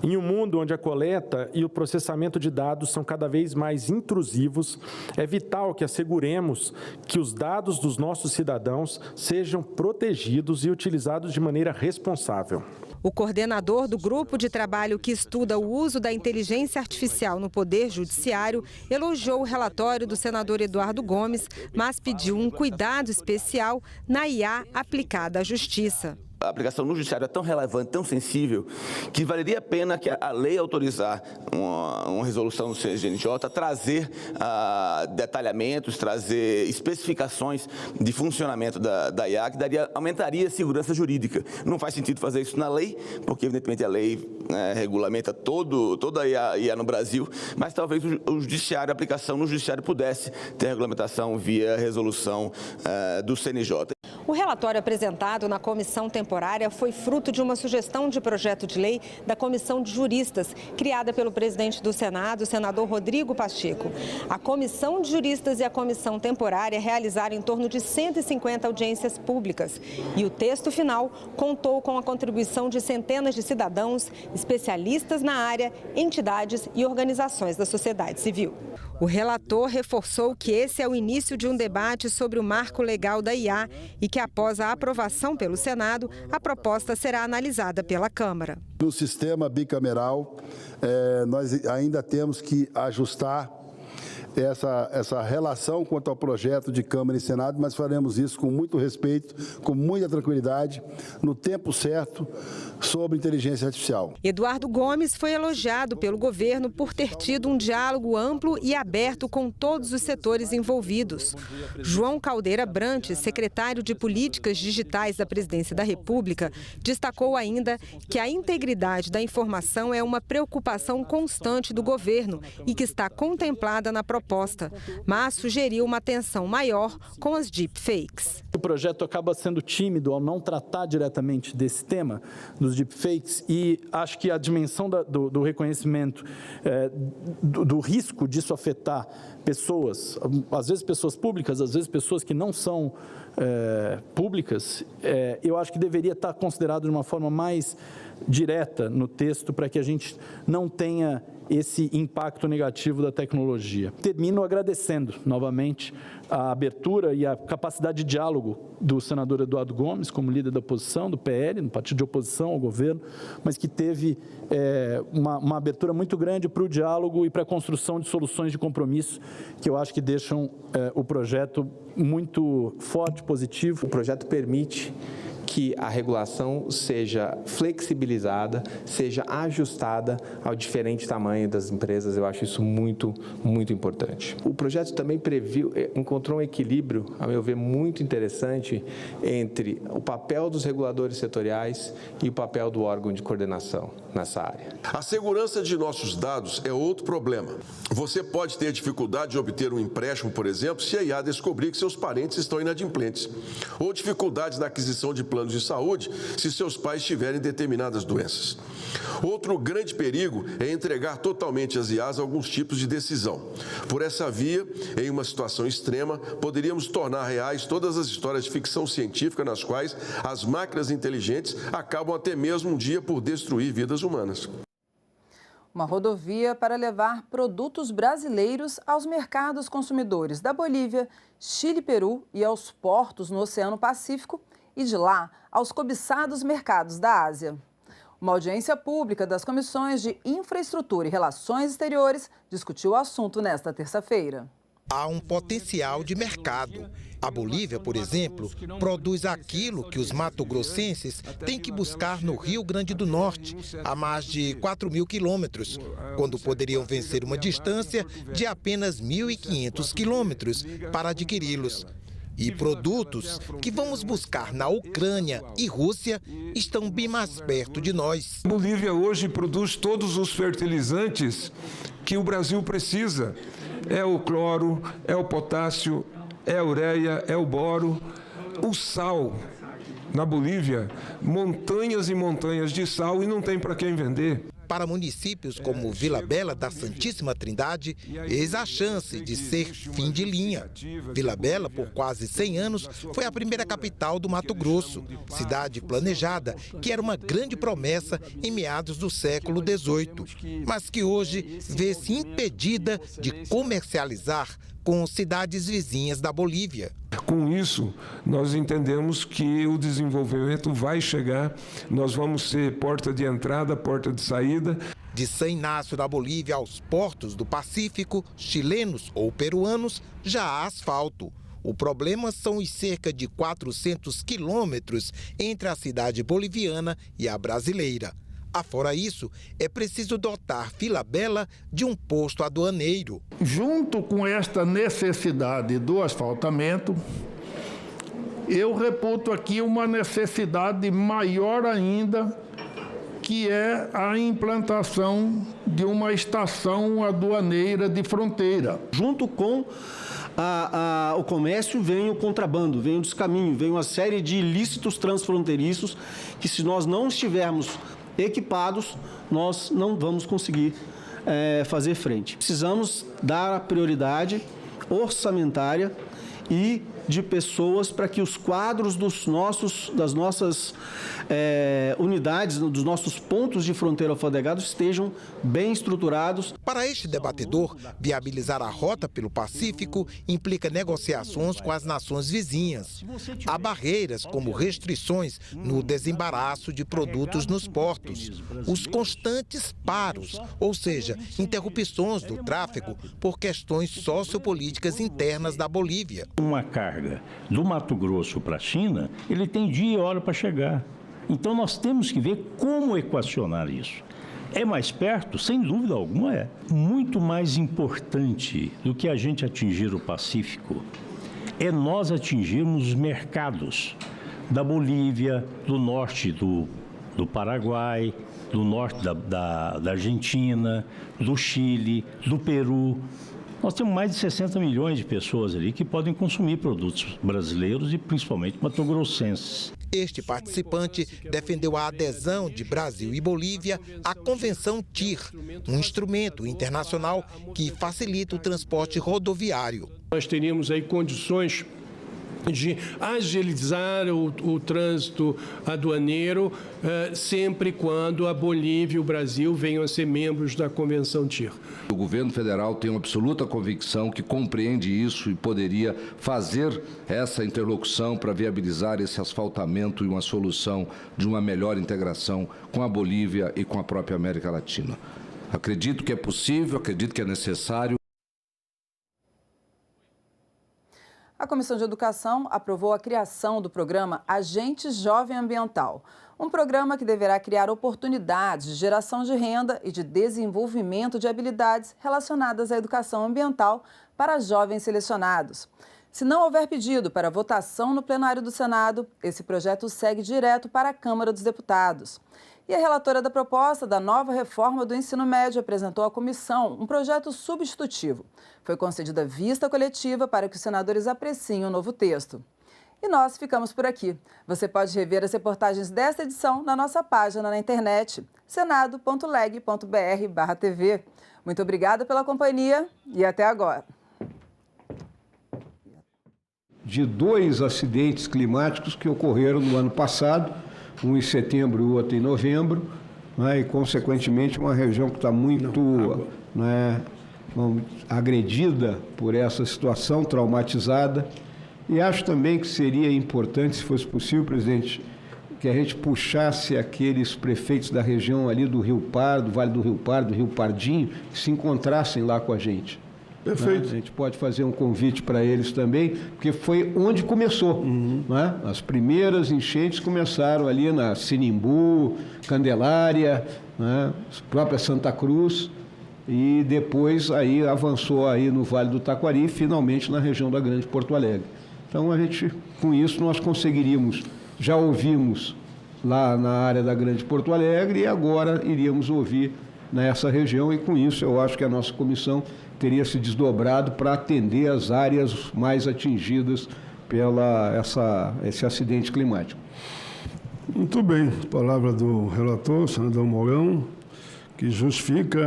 Em um mundo onde a coleta e o processamento de dados são cada vez mais intrusivos, é vital que asseguremos que os dados dos nossos cidadãos sejam protegidos e utilizados de maneira responsável. O coordenador do grupo de trabalho que estuda o uso da inteligência artificial no Poder Judiciário elogiou o relatório do senador Eduardo Gomes, mas pediu um cuidado especial na IA aplicada à Justiça. A aplicação no judiciário é tão relevante, tão sensível, que valeria a pena que a lei autorizasse uma resolução do CNJ a trazer detalhamentos, trazer especificações de funcionamento da IA, que aumentaria a segurança jurídica. Não faz sentido fazer isso na lei, porque evidentemente a lei regulamenta toda a IA no Brasil, mas talvez o judiciário, a aplicação no judiciário pudesse ter regulamentação via resolução do CNJ. O relatório apresentado na comissão temporária foi fruto de uma sugestão de projeto de lei da Comissão de Juristas, criada pelo presidente do Senado, o senador Rodrigo Pacheco. A Comissão de Juristas e a Comissão Temporária realizaram em torno de 150 audiências públicas. E o texto final contou com a contribuição de centenas de cidadãos, especialistas na área, entidades e organizações da sociedade civil. O relator reforçou que esse é o início de um debate sobre o marco legal da IA e que, após a aprovação pelo Senado, a proposta será analisada pela Câmara. No sistema bicameral, nós ainda temos que ajustar essa relação quanto ao projeto de Câmara e Senado, mas faremos isso com muito respeito, com muita tranquilidade, no tempo certo, sobre inteligência artificial. Eduardo Gomes foi elogiado pelo governo por ter tido um diálogo amplo e aberto com todos os setores envolvidos. João Caldeira Brantes, secretário de Políticas Digitais da Presidência da República, destacou ainda que a integridade da informação é uma preocupação constante do governo e que está contemplada na proposta, mas sugeriu uma atenção maior com as deepfakes. O projeto acaba sendo tímido ao não tratar diretamente desse tema, dos deepfakes, e acho que a dimensão do reconhecimento do risco disso afetar pessoas, às vezes pessoas públicas, às vezes pessoas que não são públicas, eu acho que deveria estar considerado de uma forma mais direta no texto para que a gente não tenha esse impacto negativo da tecnologia. Termino agradecendo novamente a abertura e a capacidade de diálogo do senador Eduardo Gomes, como líder da oposição, do PL, no partido de oposição ao governo, mas que teve uma abertura muito grande para o diálogo e para a construção de soluções de compromisso que eu acho que deixam o projeto muito forte, positivo. O projeto permite que a regulação seja flexibilizada, seja ajustada ao diferente tamanho das empresas. Eu acho isso muito, muito importante. O projeto também encontrou um equilíbrio, a meu ver, muito interessante entre o papel dos reguladores setoriais e o papel do órgão de coordenação nessa área. A segurança de nossos dados é outro problema. Você pode ter dificuldade de obter um empréstimo, por exemplo, se a IA descobrir que seus parentes estão inadimplentes, ou dificuldades na aquisição de planos de saúde se seus pais tiverem determinadas doenças. Outro grande perigo é entregar totalmente às IAs alguns tipos de decisão. Por essa via, em uma situação extrema, poderíamos tornar reais todas as histórias de ficção científica nas quais as máquinas inteligentes acabam até mesmo um dia por destruir vidas humanas. Uma rodovia para levar produtos brasileiros aos mercados consumidores da Bolívia, Chile e Peru e aos portos no Oceano Pacífico e de lá aos cobiçados mercados da Ásia. Uma audiência pública das Comissões de Infraestrutura e Relações Exteriores discutiu o assunto nesta terça-feira. Há um potencial de mercado. A Bolívia, por exemplo, produz aquilo que os mato-grossenses têm que buscar no Rio Grande do Norte, a mais de 4.000 quilômetros, quando poderiam vencer uma distância de apenas 1.500 quilômetros para adquiri-los. E produtos que vamos buscar na Ucrânia e Rússia estão bem mais perto de nós. A Bolívia hoje produz todos os fertilizantes que o Brasil precisa. É o cloro, é o potássio, é a ureia, é o boro, o sal. Na Bolívia, montanhas e montanhas de sal e não tem para quem vender. Para municípios como Vila Bela da Santíssima Trindade, eis a chance de ser fim de linha. Vila Bela, por quase 100 anos, foi a primeira capital do Mato Grosso, cidade planejada, que era uma grande promessa em meados do século XVIII, mas que hoje vê-se impedida de comercializar com cidades vizinhas da Bolívia. Com isso, nós entendemos que o desenvolvimento vai chegar, nós vamos ser porta de entrada, porta de saída. De San Inácio da Bolívia aos portos do Pacífico, chilenos ou peruanos, já há asfalto. O problema são os cerca de 400 quilômetros entre a cidade boliviana e a brasileira. Afora isso, é preciso dotar Vila Bela de um posto aduaneiro. Junto com esta necessidade do asfaltamento, eu reputo aqui uma necessidade maior ainda, que é a implantação de uma estação aduaneira de fronteira. Junto com o comércio vem o contrabando, vem o descaminho, vem uma série de ilícitos transfronteiriços que, se nós não estivermos equipados, nós não vamos conseguir fazer frente. Precisamos dar a prioridade orçamentária e de pessoas para que os quadros das nossas unidades, dos nossos pontos de fronteira alfandegados estejam bem estruturados. Para este debatedor, viabilizar a rota pelo Pacífico implica negociações com as nações vizinhas. Há barreiras como restrições no desembaraço de produtos nos portos, os constantes paros, ou seja, interrupções do tráfego por questões sociopolíticas internas da Bolívia. Uma carga do Mato Grosso para a China, ele tem dia e hora para chegar. Então nós temos que ver como equacionar isso. É mais perto? Sem dúvida alguma é. Muito mais importante do que a gente atingir o Pacífico é nós atingirmos os mercados da Bolívia, do norte do Paraguai, do norte da Argentina, do Chile, do Peru. Nós temos mais de 60 milhões de pessoas ali que podem consumir produtos brasileiros e principalmente mato-grossenses. Este participante defendeu a adesão de Brasil e Bolívia à Convenção TIR, um instrumento internacional que facilita o transporte rodoviário. Nós teríamos aí condições de agilizar o trânsito aduaneiro sempre quando a Bolívia e o Brasil venham a ser membros da Convenção TIR. O governo federal tem uma absoluta convicção que compreende isso e poderia fazer essa interlocução para viabilizar esse asfaltamento e uma solução de uma melhor integração com a Bolívia e com a própria América Latina. Acredito que é possível, acredito que é necessário. A Comissão de Educação aprovou a criação do programa Agente Jovem Ambiental, um programa que deverá criar oportunidades de geração de renda e de desenvolvimento de habilidades relacionadas à educação ambiental para jovens selecionados. Se não houver pedido para votação no plenário do Senado, esse projeto segue direto para a Câmara dos Deputados. E a relatora da proposta da nova reforma do ensino médio apresentou à comissão um projeto substitutivo. Foi concedida vista coletiva para que os senadores apreciem o novo texto. E nós ficamos por aqui. Você pode rever as reportagens desta edição na nossa página na internet, senado.leg.br/tv. Muito obrigada pela companhia e até agora. De 2 acidentes climáticos que ocorreram no ano passado, um em setembro e o outro em novembro, né, e, consequentemente, uma região que está muito agredida por essa situação, traumatizada. E acho também que seria importante, se fosse possível, presidente, que a gente puxasse aqueles prefeitos da região ali do Rio Pardo, do Vale do Rio Pardo, do Rio Pardinho, que se encontrassem lá com a gente. Perfeito. A gente pode fazer um convite para eles também, porque foi onde começou. Né? As primeiras enchentes começaram ali na Sinimbu, Candelária, né? Própria Santa Cruz, e depois aí avançou aí no Vale do Taquari e finalmente na região da Grande Porto Alegre. Então, com isso, nós conseguiríamos, já ouvimos lá na área da Grande Porto Alegre e agora iríamos ouvir nessa região, e com isso eu acho que a nossa comissão teria se desdobrado para atender as áreas mais atingidas esse acidente climático. Muito bem. Palavra do relator, senador Mourão, que justifica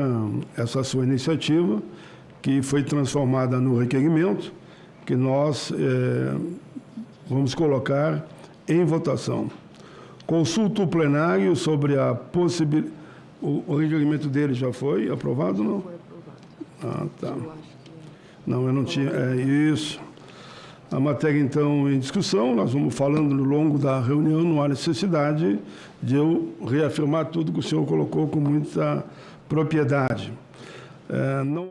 essa sua iniciativa, que foi transformada no requerimento, que nós vamos colocar em votação. Consulta o plenário sobre a possibilidade... O requerimento dele já foi aprovado, não? Foi aprovado. Ah, tá. Não, eu não tinha... É isso. A matéria, então, em discussão, nós vamos falando no longo da reunião, não há necessidade de eu reafirmar tudo que o senhor colocou com muita propriedade. Não...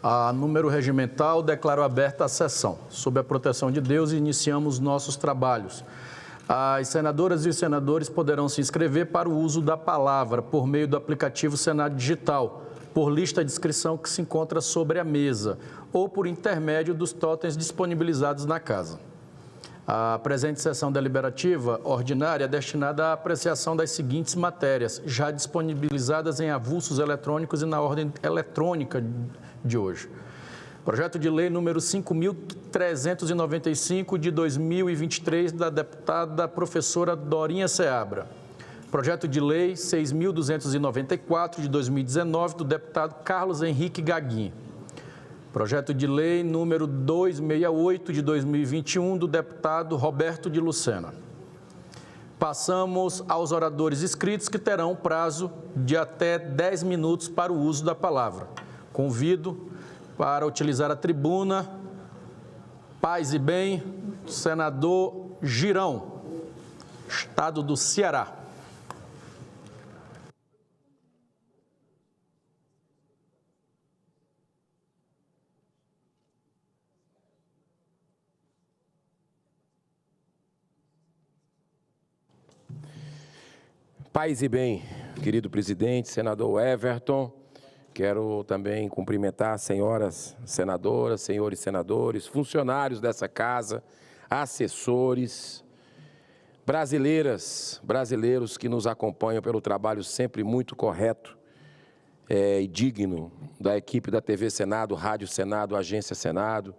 A número regimental, declaro aberta a sessão. Sob a proteção de Deus, iniciamos nossos trabalhos. As senadoras e os senadores poderão se inscrever para o uso da palavra por meio do aplicativo Senado Digital, por lista de inscrição que se encontra sobre a mesa ou por intermédio dos totens disponibilizados na casa. A presente sessão deliberativa ordinária é destinada à apreciação das seguintes matérias, já disponibilizadas em avulsos eletrônicos e na ordem eletrônica de hoje. Projeto de lei número 5.395 de 2023, da deputada professora Dorinha Seabra. Projeto de lei 6.294 de 2019, do deputado Carlos Henrique Gaguin. Projeto de lei número 268 de 2021, do deputado Roberto de Lucena. Passamos aos oradores inscritos, que terão prazo de até 10 minutos para o uso da palavra. Convido para utilizar a tribuna, paz e bem, senador Girão, Estado do Ceará. Paz e bem, querido presidente, senador Everton. Quero também cumprimentar senhoras senadoras, senhores senadores, funcionários dessa casa, assessores, brasileiros que nos acompanham pelo trabalho sempre muito correto e digno da equipe da TV Senado, Rádio Senado, Agência Senado.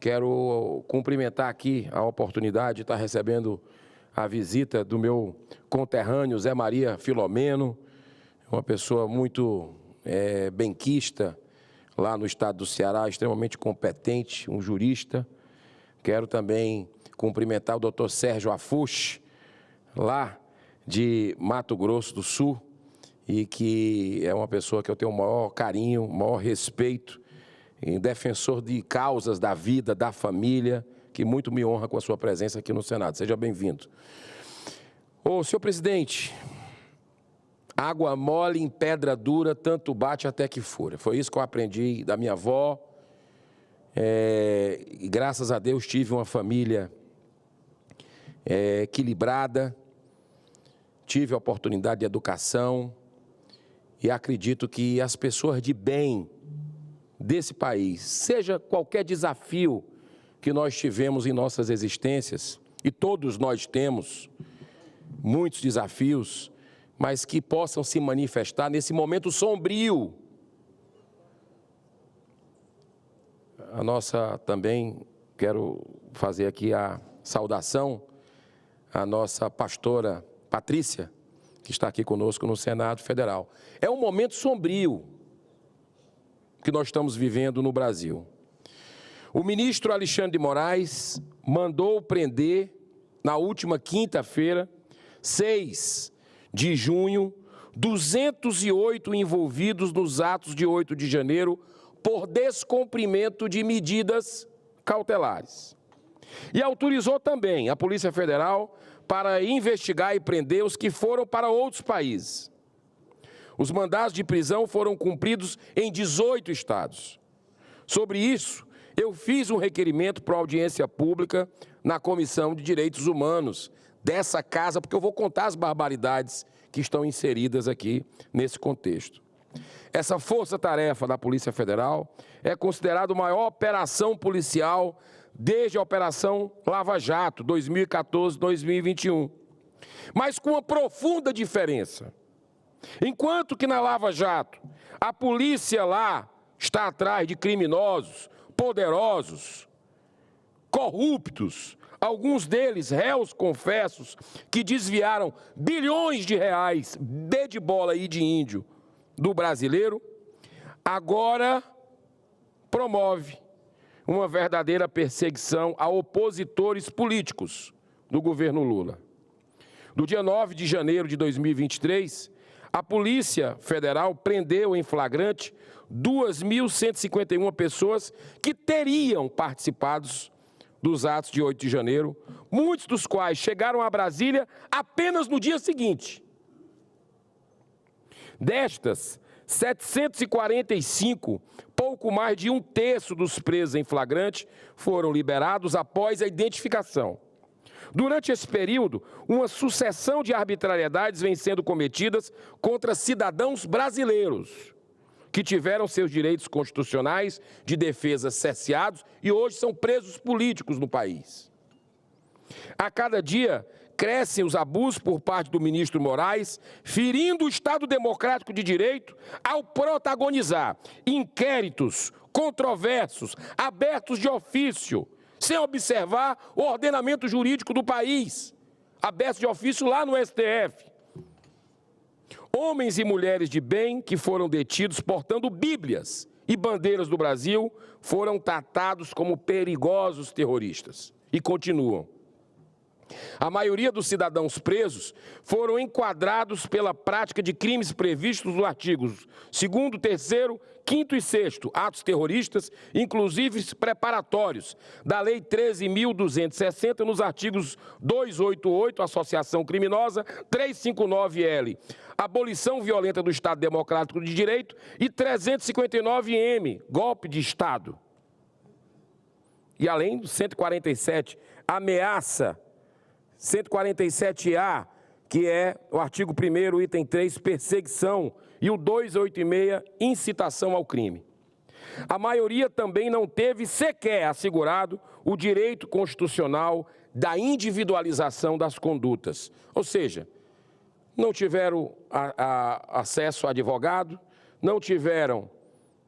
Quero cumprimentar aqui a oportunidade de estar recebendo a visita do meu conterrâneo Zé Maria Filomeno, uma pessoa muito benquista lá no estado do Ceará, extremamente competente, um jurista. Quero também cumprimentar o doutor Sérgio Afuxi, lá de Mato Grosso do Sul, e que é uma pessoa que eu tenho o maior carinho, o maior respeito, e defensor de causas da vida, da família, que muito me honra com a sua presença aqui no Senado. Seja bem-vindo. Ô, senhor presidente, água mole em pedra dura, tanto bate até que fura. Foi isso que eu aprendi da minha avó. E graças a Deus tive uma família equilibrada, tive a oportunidade de educação e acredito que as pessoas de bem desse país, seja qualquer desafio que nós tivemos em nossas existências, e todos nós temos muitos desafios, mas que possam se manifestar nesse momento sombrio. Também quero fazer aqui a saudação à nossa pastora Patrícia, que está aqui conosco no Senado Federal. É um momento sombrio que nós estamos vivendo no Brasil. O ministro Alexandre de Moraes mandou prender, na última quinta-feira, 6 de junho, 208 envolvidos nos atos de 8 de janeiro por descumprimento de medidas cautelares. E autorizou também a Polícia Federal para investigar e prender os que foram para outros países. Os mandados de prisão foram cumpridos em 18 estados. Sobre isso, eu fiz um requerimento para audiência pública na Comissão de Direitos Humanos dessa casa, porque eu vou contar as barbaridades que estão inseridas aqui nesse contexto. Essa força-tarefa da Polícia Federal é considerada a maior operação policial desde a Operação Lava Jato, 2014-2021. Mas com uma profunda diferença. Enquanto que na Lava Jato, a polícia lá está atrás de criminosos, poderosos, corruptos, alguns deles réus confessos, que desviaram bilhões de reais, de bola e de índio, do brasileiro, agora promove uma verdadeira perseguição a opositores políticos do governo Lula. No dia 9 de janeiro de 2023, a Polícia Federal prendeu em flagrante 2.151 pessoas que teriam participado dos atos de 8 de janeiro, muitos dos quais chegaram a Brasília apenas no dia seguinte. Destas, 745, pouco mais de 1/3 dos presos em flagrante, foram liberados após a identificação. Durante esse período, uma sucessão de arbitrariedades vem sendo cometidas contra cidadãos brasileiros, que tiveram seus direitos constitucionais de defesa cerceados e hoje são presos políticos no país. A cada dia, crescem os abusos por parte do ministro Moraes, ferindo o Estado Democrático de Direito ao protagonizar inquéritos controversos, abertos de ofício, sem observar o ordenamento jurídico do país, abertos de ofício lá no STF. Homens e mulheres de bem que foram detidos portando bíblias e bandeiras do Brasil foram tratados como perigosos terroristas e continuam. A maioria dos cidadãos presos foram enquadrados pela prática de crimes previstos nos artigos 2º, 3º, 5º e 6º, atos terroristas, inclusive preparatórios, da Lei 13.260, nos artigos 288, associação criminosa, 359-L, abolição violenta do Estado Democrático de Direito, e 359-M, golpe de Estado. E além do 147, ameaça, 147A, que é o artigo 1º, item 3, perseguição, e o 286, incitação ao crime. A maioria também não teve sequer assegurado o direito constitucional da individualização das condutas. Ou seja, não tiveram acesso a advogado, não tiveram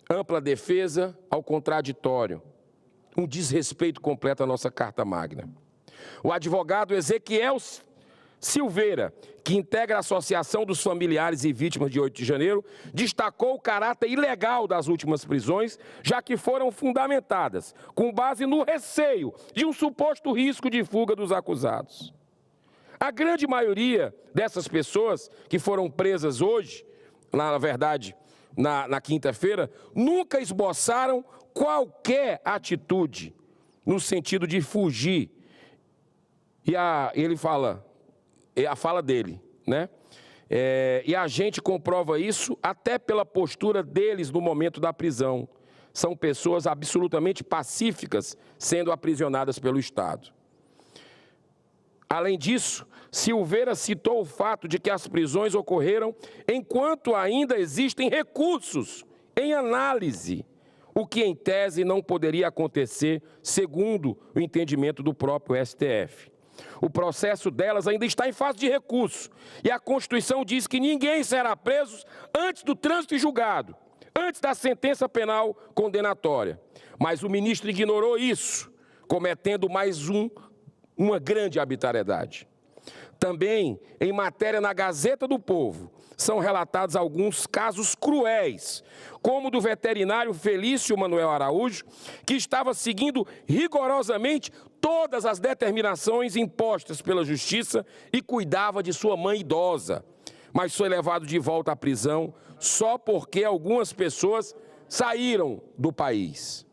ampla defesa ao contraditório. Um desrespeito completo à nossa Carta Magna. O advogado Ezequiel Silveira, que integra a Associação dos Familiares e Vítimas de 8 de janeiro, destacou o caráter ilegal das últimas prisões, já que foram fundamentadas com base no receio de um suposto risco de fuga dos acusados. A grande maioria dessas pessoas que foram presas hoje, na verdade, na quinta-feira, nunca esboçaram qualquer atitude no sentido de fugir. E ele fala, a fala dele, né? E a gente comprova isso até pela postura deles no momento da prisão. São pessoas absolutamente pacíficas sendo aprisionadas pelo Estado. Além disso, Silveira citou o fato de que as prisões ocorreram enquanto ainda existem recursos em análise, o que em tese não poderia acontecer, segundo o entendimento do próprio STF. O processo delas ainda está em fase de recurso e a Constituição diz que ninguém será preso antes do trânsito e julgado, antes da sentença penal condenatória. Mas o ministro ignorou isso, cometendo mais uma grande arbitrariedade. Também, em matéria na Gazeta do Povo, são relatados alguns casos cruéis, como o do veterinário Felício Manuel Araújo, que estava seguindo rigorosamente todas as determinações impostas pela Justiça e cuidava de sua mãe idosa, mas foi levado de volta à prisão só porque algumas pessoas saíram do país.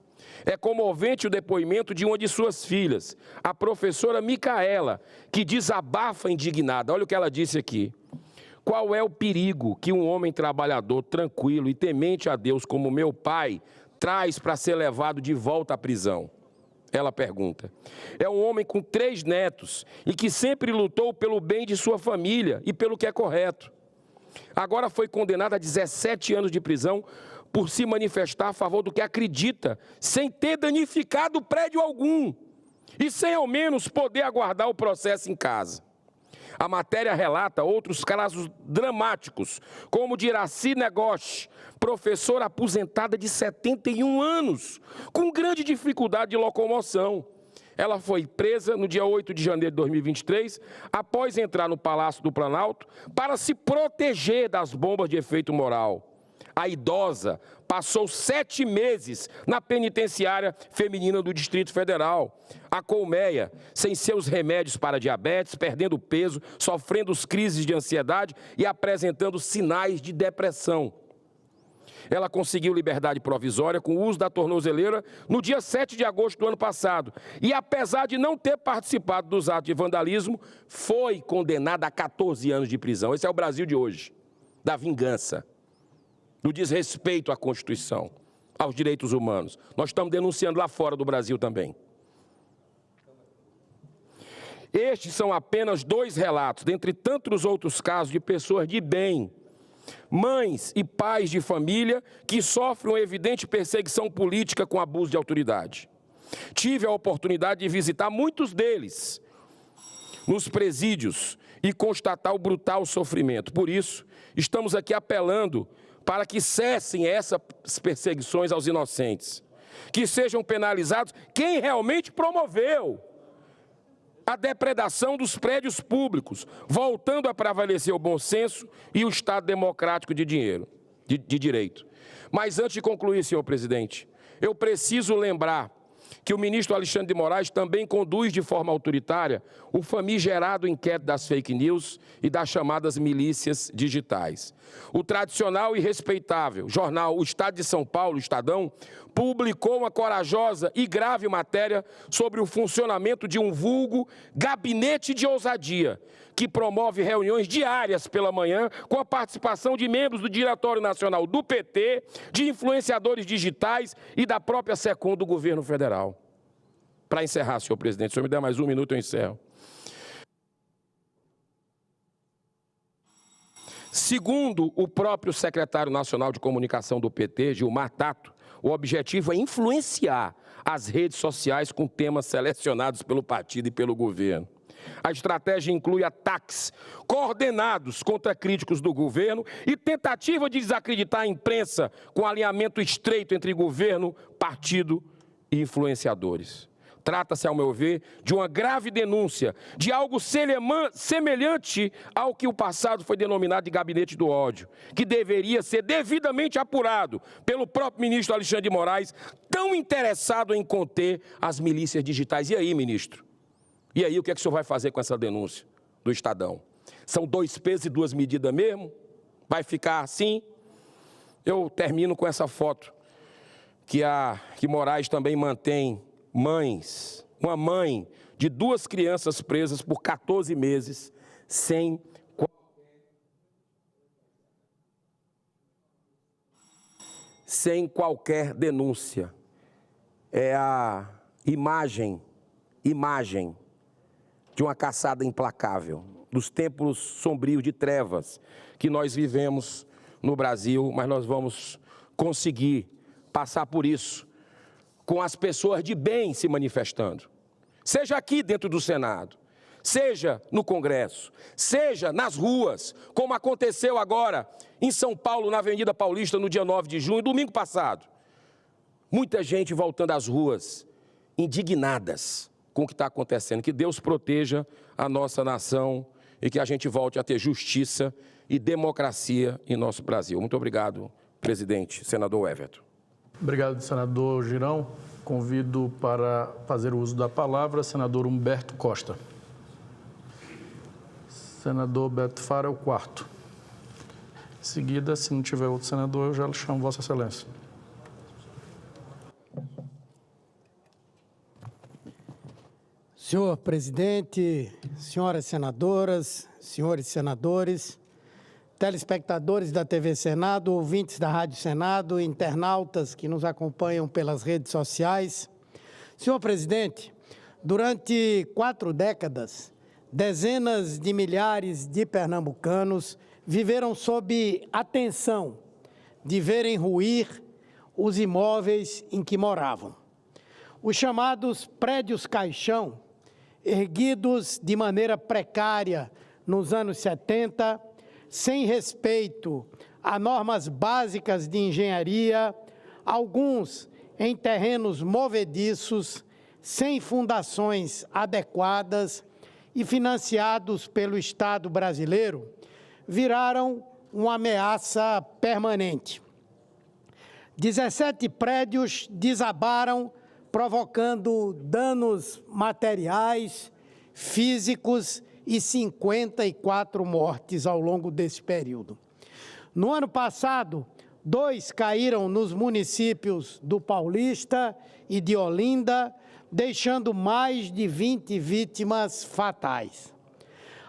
É comovente o depoimento de uma de suas filhas, a professora Micaela, que desabafa indignada. Olha o que ela disse aqui. Qual é o perigo que um homem trabalhador, tranquilo e temente a Deus como meu pai, traz para ser levado de volta à prisão? Ela pergunta. É um homem com 3 netos e que sempre lutou pelo bem de sua família e pelo que é correto. Agora foi condenado a 17 anos de prisão por se manifestar a favor do que acredita, sem ter danificado prédio algum e sem ao menos poder aguardar o processo em casa. A matéria relata outros casos dramáticos, como o de Iraci Negoche, professora aposentada de 71 anos, com grande dificuldade de locomoção. Ela foi presa no dia 8 de janeiro de 2023, após entrar no Palácio do Planalto, para se proteger das bombas de efeito moral. A idosa passou 7 meses na penitenciária feminina do Distrito Federal. A colmeia, sem seus remédios para diabetes, perdendo peso, sofrendo crises de ansiedade e apresentando sinais de depressão. Ela conseguiu liberdade provisória com o uso da tornozeleira no dia 7 de agosto do ano passado. E, apesar de não ter participado dos atos de vandalismo, foi condenada a 14 anos de prisão. Esse é o Brasil de hoje, da vingança, do desrespeito à Constituição, aos direitos humanos. Nós estamos denunciando lá fora do Brasil também. Estes são apenas 2 relatos, dentre tantos outros casos de pessoas de bem, mães e pais de família que sofrem uma evidente perseguição política com abuso de autoridade. Tive a oportunidade de visitar muitos deles nos presídios e constatar o brutal sofrimento. Por isso, estamos aqui apelando para que cessem essas perseguições aos inocentes, que sejam penalizados quem realmente promoveu a depredação dos prédios públicos, voltando a prevalecer o bom senso e o Estado democrático de direito. Mas antes de concluir, senhor presidente, eu preciso lembrar que o ministro Alexandre de Moraes também conduz de forma autoritária o famigerado inquérito das fake news e das chamadas milícias digitais. O tradicional e respeitável jornal O Estado de São Paulo, o Estadão, publicou uma corajosa e grave matéria sobre o funcionamento de um vulgo gabinete de ousadia, que promove reuniões diárias pela manhã com a participação de membros do Diretório Nacional do PT, de influenciadores digitais e da própria SECOM do governo federal. Para encerrar, senhor presidente, se o senhor me der mais 1 minuto, eu encerro. Segundo o próprio secretário nacional de comunicação do PT, Gilmar Tato, o objetivo é influenciar as redes sociais com temas selecionados pelo partido e pelo governo. A estratégia inclui ataques coordenados contra críticos do governo e tentativa de desacreditar a imprensa com alinhamento estreito entre governo, partido e influenciadores. Trata-se, ao meu ver, de uma grave denúncia de algo semelhante ao que o passado foi denominado de gabinete do ódio, que deveria ser devidamente apurado pelo próprio ministro Alexandre de Moraes, tão interessado em conter as milícias digitais. E aí, ministro? E aí, o que é que o senhor vai fazer com essa denúncia do Estadão? São 2 pesos e 2 medidas mesmo? Vai ficar assim? Eu termino com essa foto que Moraes também mantém mães, uma mãe de 2 crianças presas por 14 meses sem qualquer denúncia. É a imagem de uma caçada implacável, dos tempos sombrios de trevas que nós vivemos no Brasil, mas nós vamos conseguir passar por isso com as pessoas de bem se manifestando. Seja aqui dentro do Senado, seja no Congresso, seja nas ruas, como aconteceu agora em São Paulo, na Avenida Paulista, no dia 9 de junho, domingo passado. Muita gente voltando às ruas, indignadas com o que está acontecendo. Que Deus proteja a nossa nação e que a gente volte a ter justiça e democracia em nosso Brasil. Muito obrigado, presidente, senador Everton. Obrigado, senador Girão. Convido para fazer o uso da palavra senador Humberto Costa. Senador Beto Fara é o 4º. Em seguida, se não tiver outro senador, eu já chamo Vossa Excelência. Senhor presidente, senhoras senadoras, senhores senadores, telespectadores da TV Senado, ouvintes da Rádio Senado, internautas que nos acompanham pelas redes sociais. Senhor presidente, durante 4 décadas, dezenas de milhares de pernambucanos viveram sob a tensão de verem ruir os imóveis em que moravam. Os chamados prédios caixão, erguidos de maneira precária nos anos 70, sem respeito a normas básicas de engenharia, alguns em terrenos movediços, sem fundações adequadas e financiados pelo Estado brasileiro, viraram uma ameaça permanente. 17 prédios desabaram, provocando danos materiais, físicos e 54 mortes ao longo desse período. No ano passado, 2 caíram nos municípios do Paulista e de Olinda, deixando mais de 20 vítimas fatais.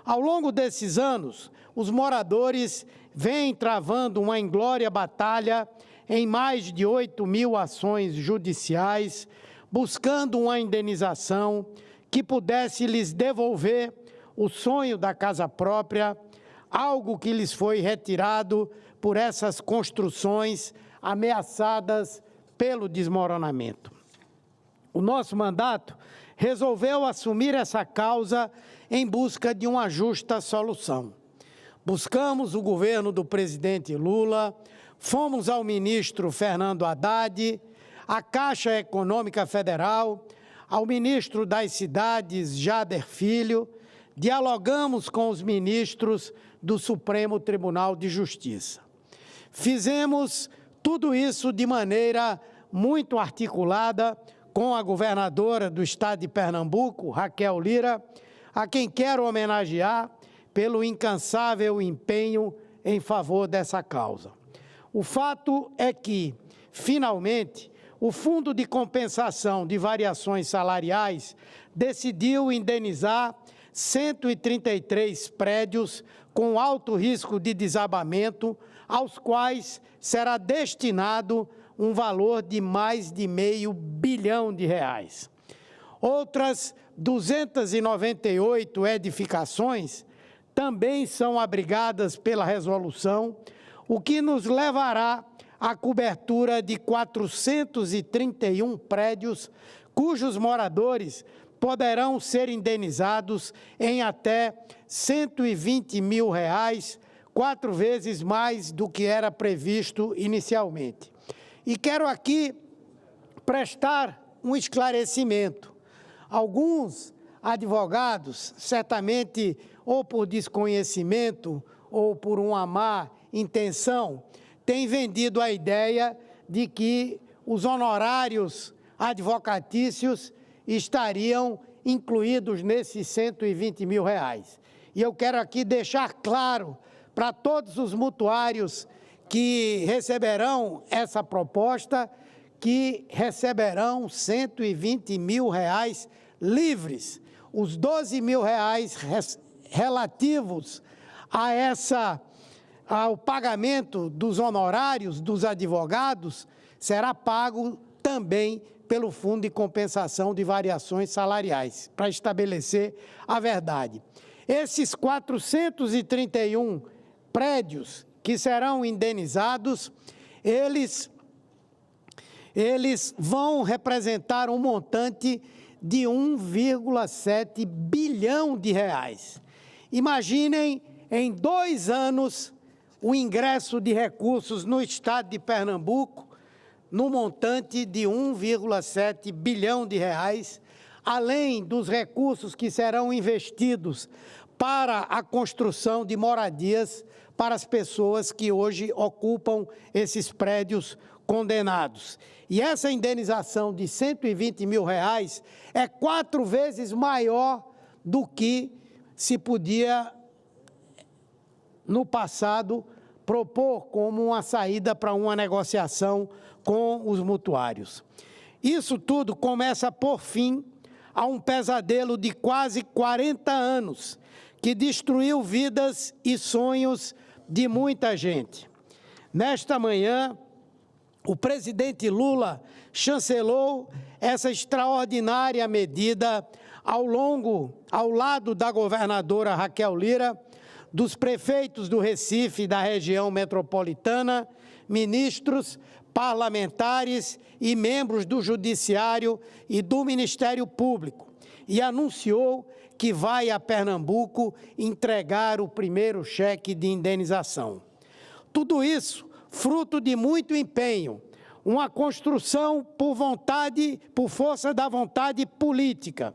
Ao longo desses anos, os moradores vêm travando uma inglória batalha em mais de 8.000 ações judiciais, buscando uma indenização que pudesse lhes devolver o sonho da casa própria, algo que lhes foi retirado por essas construções ameaçadas pelo desmoronamento. O nosso mandato resolveu assumir essa causa em busca de uma justa solução. Buscamos o governo do presidente Lula, fomos ao ministro Fernando Haddad, à Caixa Econômica Federal, ao ministro das Cidades, Jader Filho, dialogamos com os ministros do Supremo Tribunal de Justiça. Fizemos tudo isso de maneira muito articulada com a governadora do estado de Pernambuco, Raquel Lira, a quem quero homenagear pelo incansável empenho em favor dessa causa. O fato é que, finalmente, o Fundo de Compensação de Variações Salariais decidiu indenizar 133 prédios com alto risco de desabamento, aos quais será destinado um valor de mais de R$500 bilhão. Outras 298 edificações também são abrigadas pela resolução, o que nos levará à cobertura de 431 prédios, cujos moradores poderão ser indenizados em até R$120 mil, 4 vezes mais do que era previsto inicialmente. E quero aqui prestar um esclarecimento. Alguns advogados, certamente ou por desconhecimento ou por uma má intenção, têm vendido a ideia de que os honorários advocatícios estariam incluídos nesses R$120 mil. E eu quero aqui deixar claro para todos os mutuários que receberão essa proposta, que receberão R$ 120 mil livres. Os R$ 12 mil relativos ao pagamento dos honorários dos advogados será pago também pelo Fundo de Compensação de Variações Salariais, para estabelecer a verdade. Esses 431 prédios que serão indenizados, eles vão representar um montante de 1,7 bilhão de reais. Imaginem, em 2 anos, o ingresso de recursos no estado de Pernambuco, no montante de 1,7 bilhão de reais, além dos recursos que serão investidos para a construção de moradias para as pessoas que hoje ocupam esses prédios condenados. E essa indenização de R$ 120 mil é 4 vezes maior do que se podia, no passado, propor como uma saída para uma negociação com os mutuários. Isso tudo começa a pôr fim a um pesadelo de quase 40 anos, que destruiu vidas e sonhos de muita gente. Nesta manhã, o presidente Lula chancelou essa extraordinária medida ao lado da governadora Raquel Lira, dos prefeitos do Recife e da região metropolitana, ministros, parlamentares e membros do Judiciário e do Ministério Público, e anunciou que vai a Pernambuco entregar o primeiro cheque de indenização. Tudo isso fruto de muito empenho, uma construção por força da vontade política,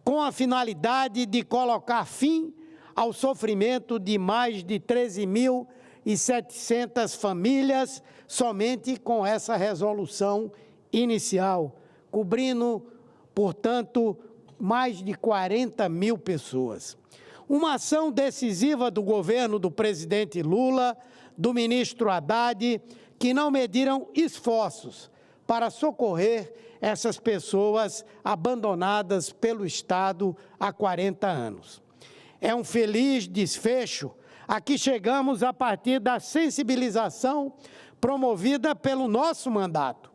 com a finalidade de colocar fim ao sofrimento de mais de 13.700 famílias, somente com essa resolução inicial, cobrindo, portanto, mais de 40 mil pessoas. Uma ação decisiva do governo do presidente Lula, do ministro Haddad, que não mediram esforços para socorrer essas pessoas abandonadas pelo Estado há 40 anos. É um feliz desfecho a que chegamos a partir da sensibilização promovida pelo nosso mandato.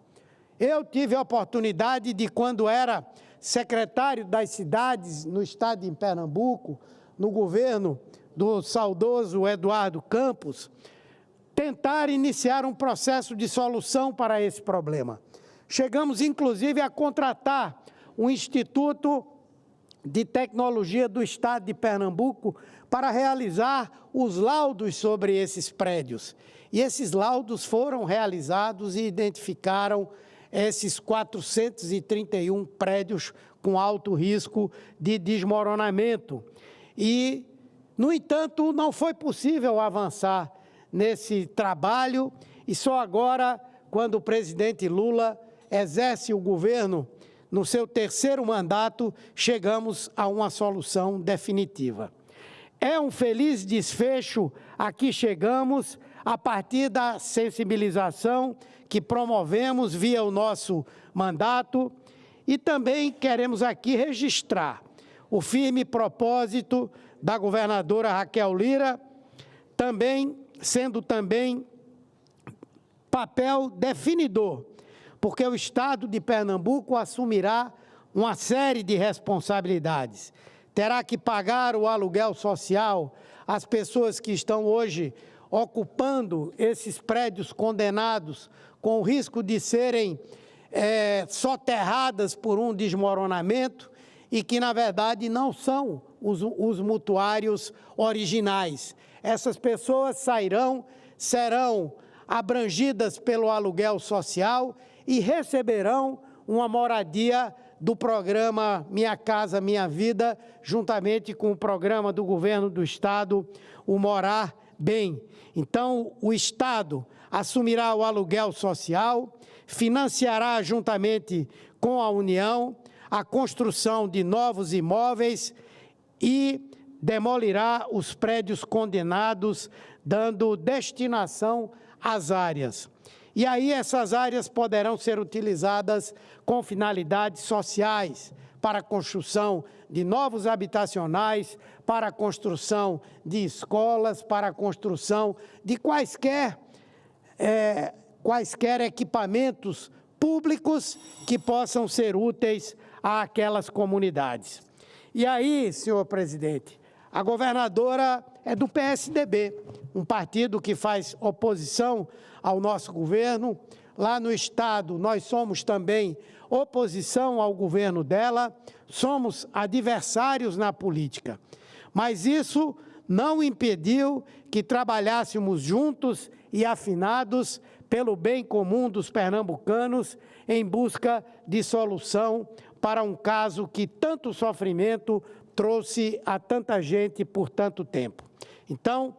Eu tive a oportunidade de, quando era secretário das cidades no estado de Pernambuco, no governo do saudoso Eduardo Campos, tentar iniciar um processo de solução para esse problema. Chegamos, inclusive, a contratar um Instituto de Tecnologia do Estado de Pernambuco para realizar os laudos sobre esses prédios. E esses laudos foram realizados e identificaram esses 431 prédios com alto risco de desmoronamento. E, no entanto, não foi possível avançar nesse trabalho, e só agora, quando o presidente Lula exerce o governo no seu 3º mandato, chegamos a uma solução definitiva. É um feliz desfecho a que chegamos a partir da sensibilização que promovemos via o nosso mandato, e também queremos aqui registrar o firme propósito da governadora Raquel Lira, sendo papel definidor, porque o Estado de Pernambuco assumirá uma série de responsabilidades. Terá que pagar o aluguel social às pessoas que estão hoje ocupando esses prédios condenados, com o risco de serem soterradas por um desmoronamento, e que, na verdade, não são os mutuários originais. Essas pessoas serão abrangidas pelo aluguel social e receberão uma moradia do programa Minha Casa Minha Vida, juntamente com o programa do governo do Estado, o Morar Bem. Então, o Estado assumirá o aluguel social, financiará, juntamente com a União, a construção de novos imóveis e demolirá os prédios condenados, dando destinação as áreas. E aí essas áreas poderão ser utilizadas com finalidades sociais, para a construção de novos habitacionais, para a construção de escolas, para a construção de quaisquer equipamentos públicos que possam ser úteis àquelas comunidades. E aí, senhor presidente, a governadora é do PSDB, um partido que faz oposição ao nosso governo. Lá no Estado, nós somos também oposição ao governo dela, somos adversários na política. Mas isso não impediu que trabalhássemos juntos e afinados pelo bem comum dos pernambucanos em busca de solução para um caso que tanto sofrimento trouxe a tanta gente por tanto tempo. Então,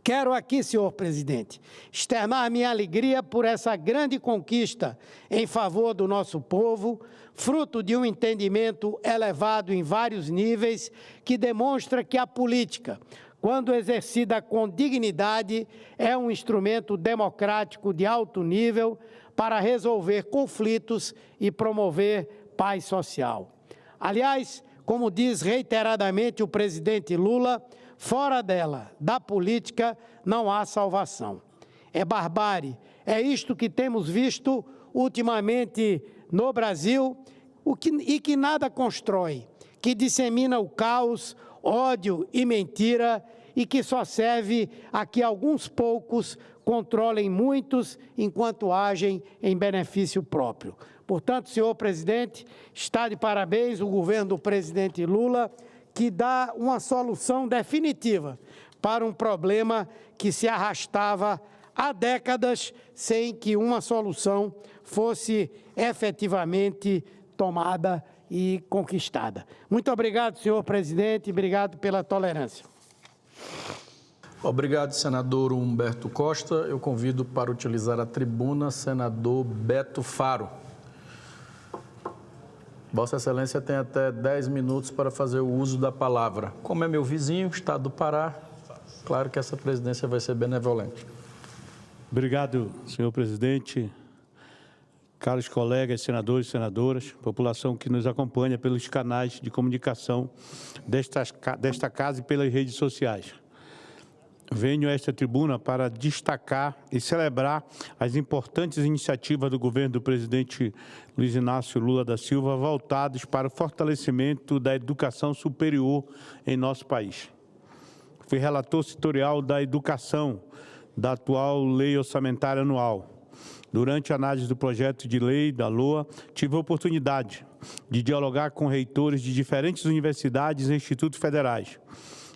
quero aqui, senhor presidente, externar minha alegria por essa grande conquista em favor do nosso povo, fruto de um entendimento elevado em vários níveis, que demonstra que a política, quando exercida com dignidade, é um instrumento democrático de alto nível para resolver conflitos e promover paz social. Aliás, como diz reiteradamente o presidente Lula, fora dela, da política, não há salvação. É barbárie, é isto que temos visto ultimamente no Brasil, e que nada constrói, que dissemina o caos, ódio e mentira, e que só serve a que alguns poucos controlem muitos enquanto agem em benefício próprio. Portanto, senhor presidente, está de parabéns o governo do presidente Lula, que dá uma solução definitiva para um problema que se arrastava há décadas sem que uma solução fosse efetivamente tomada e conquistada. Muito obrigado, senhor presidente, obrigado pela tolerância. Obrigado, senador Humberto Costa. Eu convido para utilizar a tribuna senador Beto Faro. Vossa Excelência tem até 10 minutos para fazer o uso da palavra. Como é meu vizinho, Estado do Pará, claro que essa presidência vai ser benevolente. Obrigado, senhor presidente, caros colegas, senadores e senadoras, população que nos acompanha pelos canais de comunicação desta casa e pelas redes sociais. Venho a esta tribuna para destacar e celebrar as importantes iniciativas do governo do presidente Luiz Inácio Lula da Silva voltadas para o fortalecimento da educação superior em nosso país. Fui relator setorial da educação da atual Lei Orçamentária Anual. Durante a análise do projeto de lei da LOA, tive a oportunidade de dialogar com reitores de diferentes universidades e institutos federais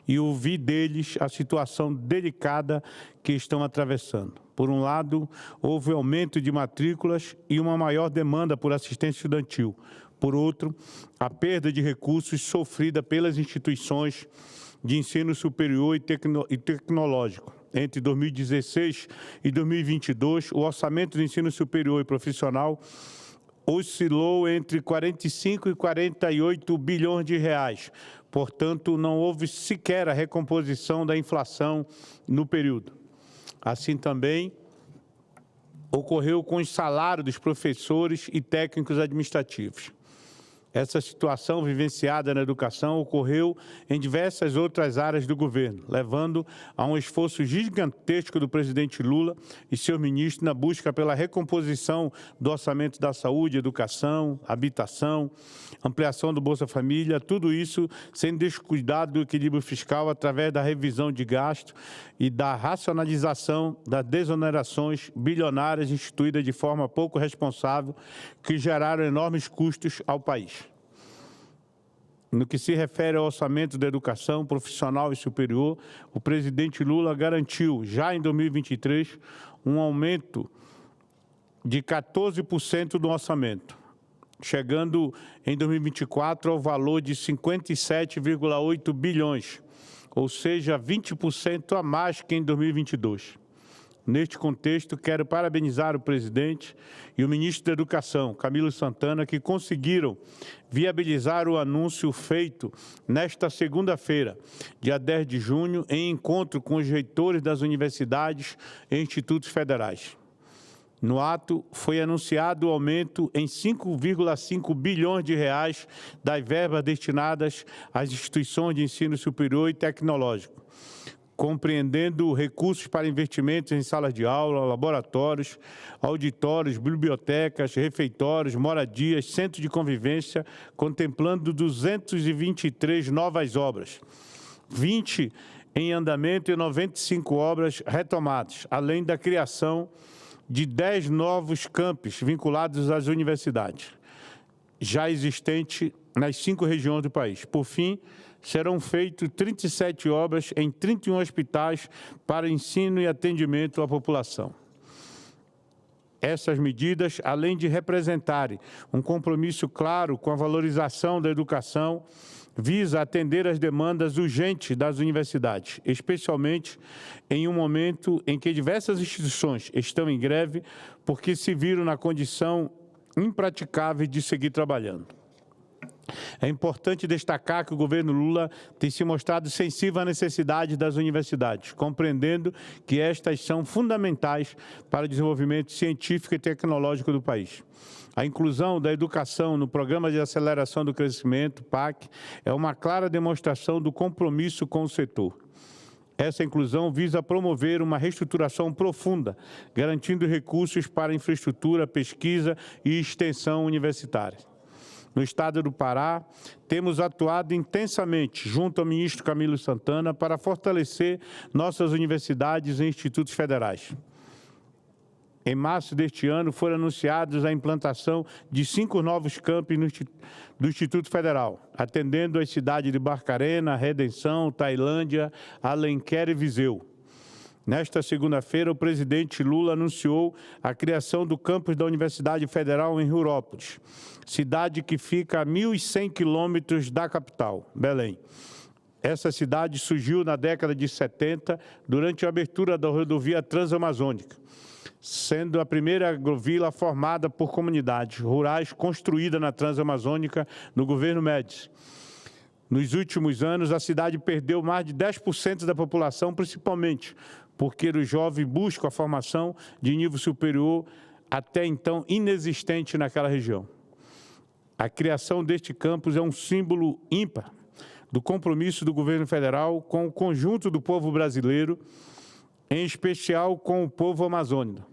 e ouvi deles a situação delicada que estão atravessando. Por um lado, houve aumento de matrículas e uma maior demanda por assistência estudantil. Por outro, a perda de recursos sofrida pelas instituições de ensino superior e tecnológico. Entre 2016 e 2022, o orçamento do ensino superior e profissional oscilou entre 45 e 48 bilhões de reais. Portanto, não houve sequer a recomposição da inflação no período. Assim também ocorreu com os salários dos professores e técnicos administrativos. Essa situação vivenciada na educação ocorreu em diversas outras áreas do governo, levando a um esforço gigantesco do presidente Lula e seu ministro na busca pela recomposição do orçamento da saúde, educação, habitação, ampliação do Bolsa Família, tudo isso sem descuidar do equilíbrio fiscal através da revisão de gasto e da racionalização das desonerações bilionárias instituídas de forma pouco responsável, que geraram enormes custos ao país. No que se refere ao orçamento da educação profissional e superior, o presidente Lula garantiu, já em 2023, um aumento de 14% do orçamento, chegando em 2024 ao valor de 57,8 bilhões, ou seja, 20% a mais que em 2022. Neste contexto, quero parabenizar o presidente e o ministro da Educação, Camilo Santana, que conseguiram viabilizar o anúncio feito nesta segunda-feira, dia 10 de junho, em encontro com os reitores das universidades e institutos federais. No ato, foi anunciado o aumento em 5,5 bilhões de reais das verbas destinadas às instituições de ensino superior e tecnológico, compreendendo recursos para investimentos em salas de aula, laboratórios, auditórios, bibliotecas, refeitórios, moradias, centros de convivência, contemplando 223 novas obras, 20 em andamento e 95 obras retomadas, além da criação de 10 novos campos vinculados às universidades, já existentes nas 5 regiões do país. Por fim, serão feitas 37 obras em 31 hospitais para ensino e atendimento à população. Essas medidas, além de representarem um compromisso claro com a valorização da educação, visa atender às demandas urgentes das universidades, especialmente em um momento em que diversas instituições estão em greve porque se viram na condição impraticável de seguir trabalhando. É importante destacar que o governo Lula tem se mostrado sensível à necessidade das universidades, compreendendo que estas são fundamentais para o desenvolvimento científico e tecnológico do país. A inclusão da educação no Programa de Aceleração do Crescimento, PAC, é uma clara demonstração do compromisso com o setor. Essa inclusão visa promover uma reestruturação profunda, garantindo recursos para infraestrutura, pesquisa e extensão universitária. No estado do Pará, temos atuado intensamente junto ao ministro Camilo Santana para fortalecer nossas universidades e institutos federais. Em março deste ano, foram anunciados a implantação de 5 novos campos do Instituto Federal, atendendo as cidades de Barcarena, Redenção, Tailândia, Alenquer e Viseu. Nesta segunda-feira, o presidente Lula anunciou a criação do campus da Universidade Federal em Rurópolis, cidade que fica a 1.100 quilômetros da capital, Belém. Essa cidade surgiu na década de 70, durante a abertura da rodovia Transamazônica, sendo a primeira agrovila formada por comunidades rurais construída na Transamazônica no governo Médici. Nos últimos anos, a cidade perdeu mais de 10% da população, principalmente porque os jovens buscam a formação de nível superior, até então inexistente naquela região. A criação deste campus é um símbolo ímpar do compromisso do governo federal com o conjunto do povo brasileiro, em especial com o povo amazônico.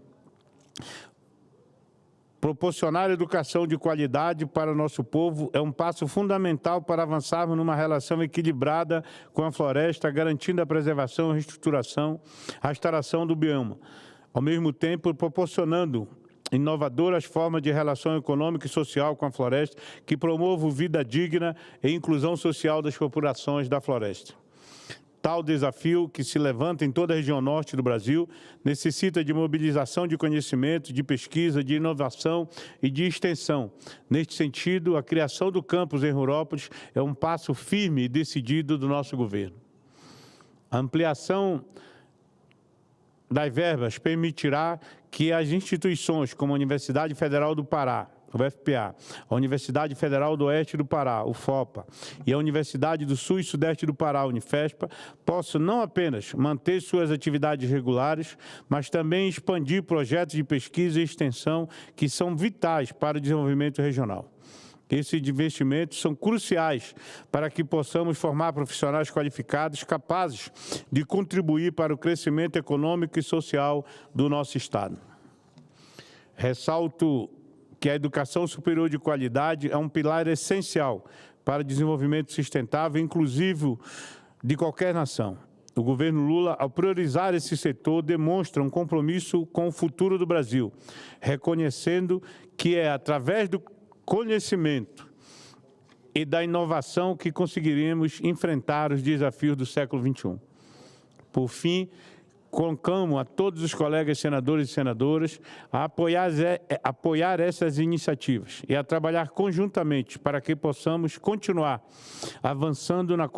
Proporcionar educação de qualidade para o nosso povo é um passo fundamental para avançarmos numa relação equilibrada com a floresta, garantindo a preservação, a reestruturação, a restauração do bioma, ao mesmo tempo proporcionando inovadoras formas de relação econômica e social com a floresta que promovam vida digna e inclusão social das populações da floresta. Tal desafio, que se levanta em toda a região norte do Brasil, necessita de mobilização de conhecimento, de pesquisa, de inovação e de extensão. Neste sentido, a criação do campus em Rurópolis é um passo firme e decidido do nosso governo. A ampliação das verbas permitirá que as instituições como a Universidade Federal do Pará, UFPA, a Universidade Federal do Oeste do Pará, UFOPA, e a Universidade do Sul e Sudeste do Pará, Unifespa, possam não apenas manter suas atividades regulares, mas também expandir projetos de pesquisa e extensão que são vitais para o desenvolvimento regional. Esses investimentos são cruciais para que possamos formar profissionais qualificados capazes de contribuir para o crescimento econômico e social do nosso Estado. Ressalto que a educação superior de qualidade é um pilar essencial para o desenvolvimento sustentável e inclusivo de qualquer nação. O governo Lula, ao priorizar esse setor, demonstra um compromisso com o futuro do Brasil, reconhecendo que é através do conhecimento e da inovação que conseguiremos enfrentar os desafios do século XXI. Por fim, Colocamos a todos os colegas senadores e senadoras a apoiar essas iniciativas e a trabalhar conjuntamente para que possamos continuar avançando na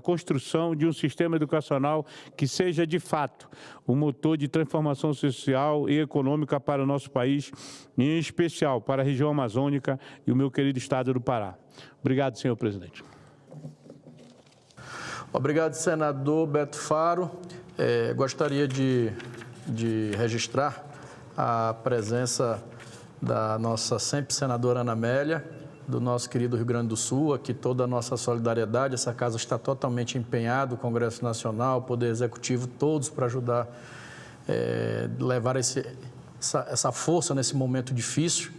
construção de um sistema educacional que seja, de fato, um motor de transformação social e econômica para o nosso país, em especial para a região amazônica e o meu querido estado do Pará. Obrigado, senhor presidente. Obrigado, senador Beto Faro. Gostaria de registrar a presença da nossa sempre senadora Ana Amélia, do nosso querido Rio Grande do Sul, aqui toda a nossa solidariedade. Essa casa está totalmente empenhada, o Congresso Nacional, o Poder Executivo, todos para ajudar, levar essa força nesse momento difícil.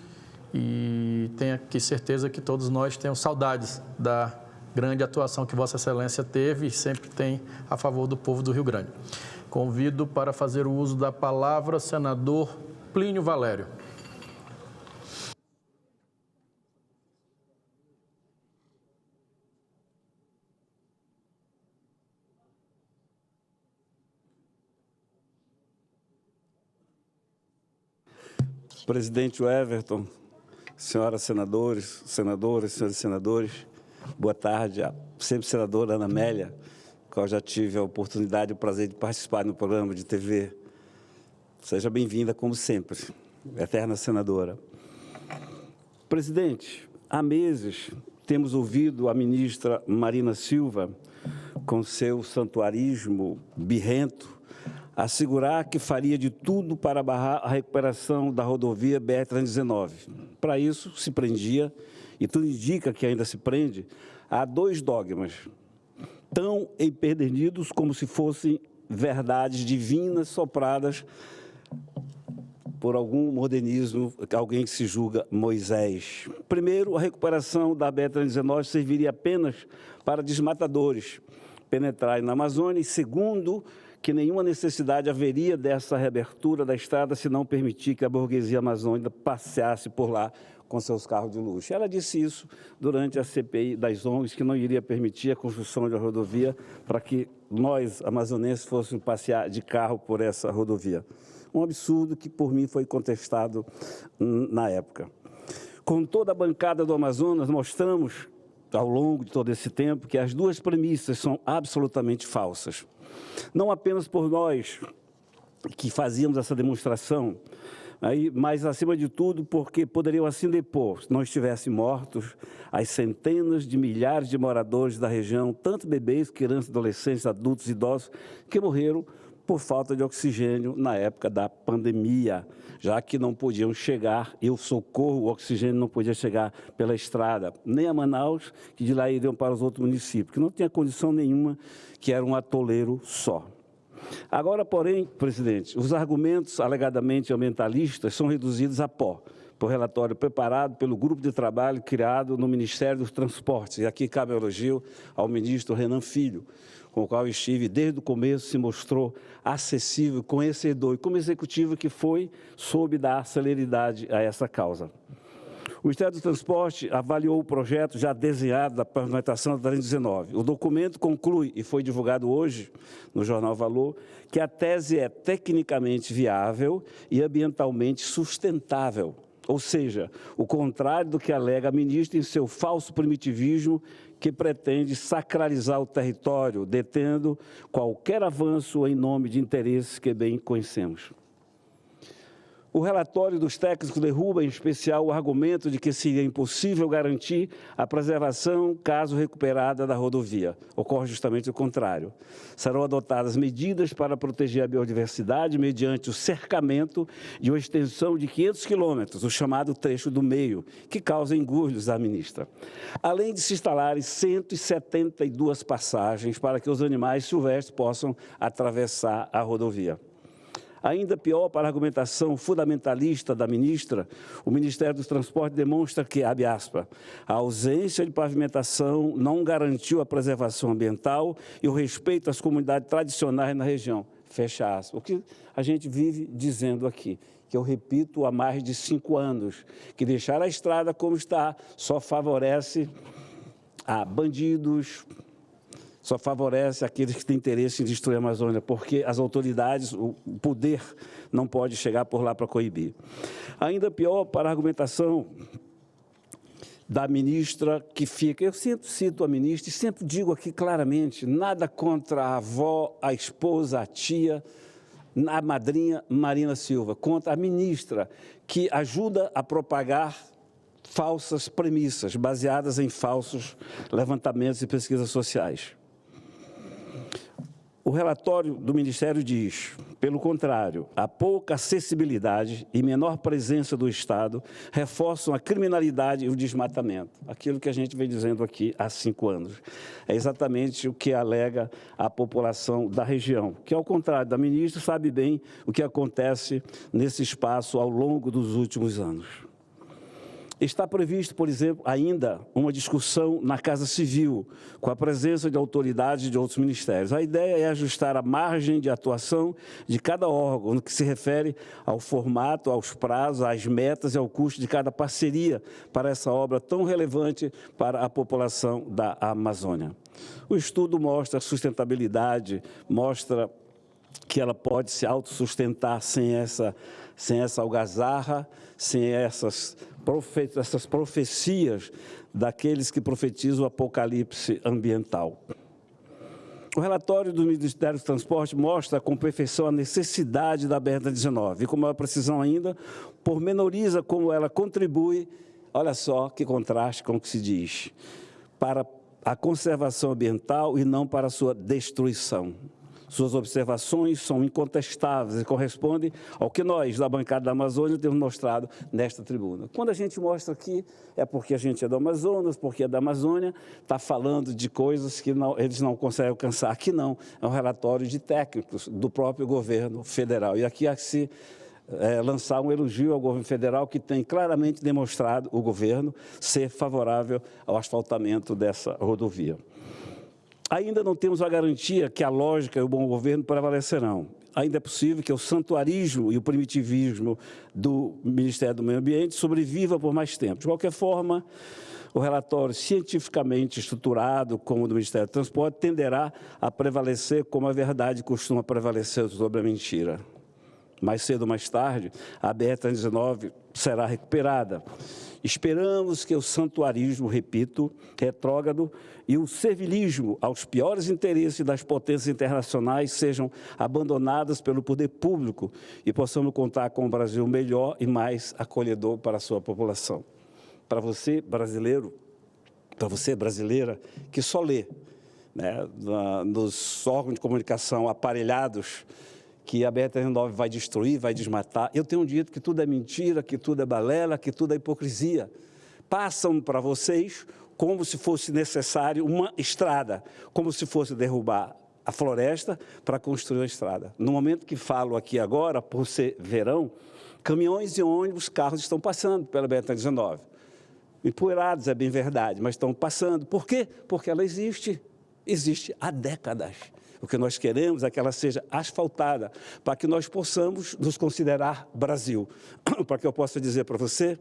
E tenho aqui certeza que todos nós temos saudades da grande atuação que Vossa Excelência teve e sempre tem a favor do povo do Rio Grande. Convido para fazer o uso da palavra o senador Plínio Valério. Presidente Everton, senhoras senadoras, senhores senadores, boa tarde, a sempre senadora Ana Amélia, com a qual já tive a oportunidade e o prazer de participar no programa de TV. Seja bem-vinda, como sempre, eterna senadora. Presidente, há meses temos ouvido a ministra Marina Silva, com seu santuarismo birrento, assegurar que faria de tudo para barrar a recuperação da rodovia BR-319. Para isso, se prendia, e tudo indica que ainda se prende, a dois dogmas, tão empedernidos como se fossem verdades divinas sopradas por algum modernismo, alguém que se julga Moisés. Primeiro, a recuperação da BR-319 serviria apenas para desmatadores penetrarem na Amazônia, e segundo, que nenhuma necessidade haveria dessa reabertura da estrada se não permitir que a burguesia amazônica passeasse por lá com seus carros de luxo. Ela disse isso durante a CPI das ONGs, que não iria permitir a construção de uma rodovia para que nós, amazonenses, fôssemos passear de carro por essa rodovia. Um absurdo que, por mim, foi contestado na época. Com toda a bancada do Amazonas, mostramos, ao longo de todo esse tempo, que as duas premissas são absolutamente falsas. Não apenas por nós que fazíamos essa demonstração, mas, acima de tudo, porque poderiam assim depor, se não estivessem mortos, as centenas de milhares de moradores da região, tanto bebês, crianças, adolescentes, adultos, idosos, que morreram por falta de oxigênio na época da pandemia, já que não podiam chegar, e o socorro, o oxigênio não podia chegar pela estrada, nem a Manaus, que de lá iriam para os outros municípios, que não tinha condição nenhuma, que era um atoleiro só. Agora, porém, presidente, os argumentos alegadamente ambientalistas são reduzidos a pó, por relatório preparado pelo grupo de trabalho criado no Ministério dos Transportes. E aqui cabe elogio ao ministro Renan Filho, com o qual estive desde o começo, se mostrou acessível, conhecedor e como executivo que foi, soube dar celeridade a essa causa. O Ministério do Transporte avaliou o projeto já desenhado da pavimentação da 319. O documento conclui, e foi divulgado hoje no Jornal Valor, que a tese é tecnicamente viável e ambientalmente sustentável. Ou seja, o contrário do que alega a ministra em seu falso primitivismo, que pretende sacralizar o território, detendo qualquer avanço em nome de interesses que bem conhecemos. O relatório dos técnicos derruba, em especial, o argumento de que seria impossível garantir a preservação caso recuperada da rodovia. Ocorre justamente o contrário. Serão adotadas medidas para proteger a biodiversidade mediante o cercamento de uma extensão de 500 quilômetros, o chamado trecho do meio, que causa engurgos à ministra. Além de se instalarem 172 passagens para que os animais silvestres possam atravessar a rodovia. Ainda pior, para a argumentação fundamentalista da ministra, o Ministério dos Transportes demonstra que, abre aspas, a ausência de pavimentação não garantiu a preservação ambiental e o respeito às comunidades tradicionais na região, fecha aspas. O que a gente vive dizendo aqui, que eu repito há mais de 5 anos, que deixar a estrada como está só favorece a bandidos, só favorece aqueles que têm interesse em destruir a Amazônia, porque as autoridades, o poder não pode chegar por lá para coibir. Ainda pior para a argumentação da ministra que fica, eu sempre cito a ministra e sempre digo aqui claramente, nada contra a avó, a esposa, a tia, a madrinha Marina Silva, contra a ministra que ajuda a propagar falsas premissas, baseadas em falsos levantamentos e pesquisas sociais. O relatório do Ministério diz, pelo contrário, a pouca acessibilidade e menor presença do Estado reforçam a criminalidade e o desmatamento. Aquilo que a gente vem dizendo aqui há 5 anos. É exatamente o que alega a população da região, que, ao contrário da ministra, sabe bem o que acontece nesse espaço ao longo dos últimos anos. Está previsto, por exemplo, ainda uma discussão na Casa Civil, com a presença de autoridades de outros ministérios. A ideia é ajustar a margem de atuação de cada órgão, no que se refere ao formato, aos prazos, às metas e ao custo de cada parceria para essa obra tão relevante para a população da Amazônia. O estudo mostra sustentabilidade, mostra que ela pode se autossustentar sem essa algazarra, sem essas profecias daqueles que profetizam o apocalipse ambiental. O relatório do Ministério do Transporte mostra com perfeição a necessidade da BR-19 e, com maior precisão ainda, pormenoriza como ela contribui, olha só que contraste com o que se diz, para a conservação ambiental e não para a sua destruição. Suas observações são incontestáveis e correspondem ao que nós, da bancada da Amazônia, temos mostrado nesta tribuna. Quando a gente mostra aqui, é porque a gente é do Amazonas, porque é da Amazônia, está falando de coisas que eles não conseguem alcançar. Aqui não, é um relatório de técnicos do próprio governo federal. E aqui há que se lançar um elogio ao governo federal, que tem claramente demonstrado o governo ser favorável ao asfaltamento dessa rodovia. Ainda não temos a garantia que a lógica e o bom governo prevalecerão. Ainda é possível que o santuarismo e o primitivismo do Ministério do Meio Ambiente sobreviva por mais tempo. De qualquer forma, o relatório cientificamente estruturado, como o do Ministério do Transporte, tenderá a prevalecer como a verdade costuma prevalecer sobre a mentira. Mais cedo ou mais tarde, a BR-319 será recuperada. Esperamos que o santuarismo, repito, retrógrado, e o servilismo aos piores interesses das potências internacionais sejam abandonados pelo poder público e possamos contar com um Brasil melhor e mais acolhedor para a sua população. Para você, brasileiro, para você, brasileira, que só lê, né, nos órgãos de comunicação aparelhados, que a BR-319 vai destruir, vai desmatar. Eu tenho dito que tudo é mentira, que tudo é balela, que tudo é hipocrisia. Passam para vocês como se fosse necessário uma estrada, como se fosse derrubar a floresta para construir uma estrada. No momento que falo aqui agora, por ser verão, caminhões e ônibus, carros estão passando pela BR-319. Empoeirados, é bem verdade, mas estão passando. Por quê? Porque ela existe há décadas. O que nós queremos é que ela seja asfaltada, para que nós possamos nos considerar Brasil. Para que eu possa dizer para você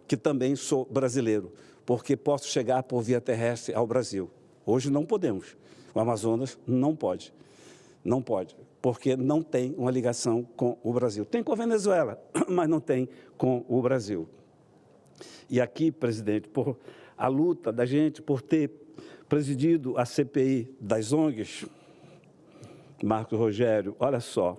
que também sou brasileiro, porque posso chegar por via terrestre ao Brasil. Hoje não podemos. O Amazonas não pode. Não pode, porque não tem uma ligação com o Brasil. Tem com a Venezuela, mas não tem com o Brasil. E aqui, presidente, por a luta da gente por ter presidido a CPI das ONGs, Marcos Rogério, olha só,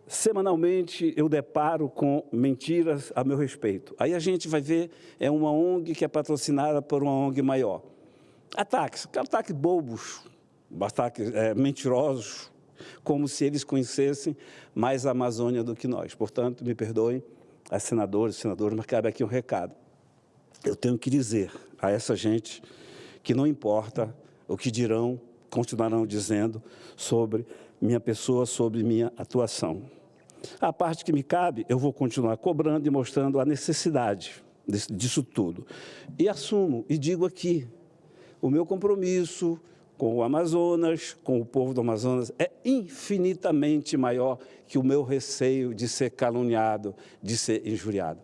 semanalmente eu deparo com mentiras a meu respeito. Aí a gente vai ver, é uma ONG que é patrocinada por uma ONG maior. Ataques bobos, ataques mentirosos, como se eles conhecessem mais a Amazônia do que nós. Portanto, me perdoem, as senadoras e senadores, mas cabe aqui um recado. Eu tenho que dizer a essa gente que não importa o que dirão, continuarão dizendo sobre minha pessoa, sobre minha atuação. A parte que me cabe, eu vou continuar cobrando e mostrando a necessidade disso tudo. E assumo, e digo aqui, o meu compromisso com o Amazonas, com o povo do Amazonas, é infinitamente maior que o meu receio de ser caluniado, de ser injuriado.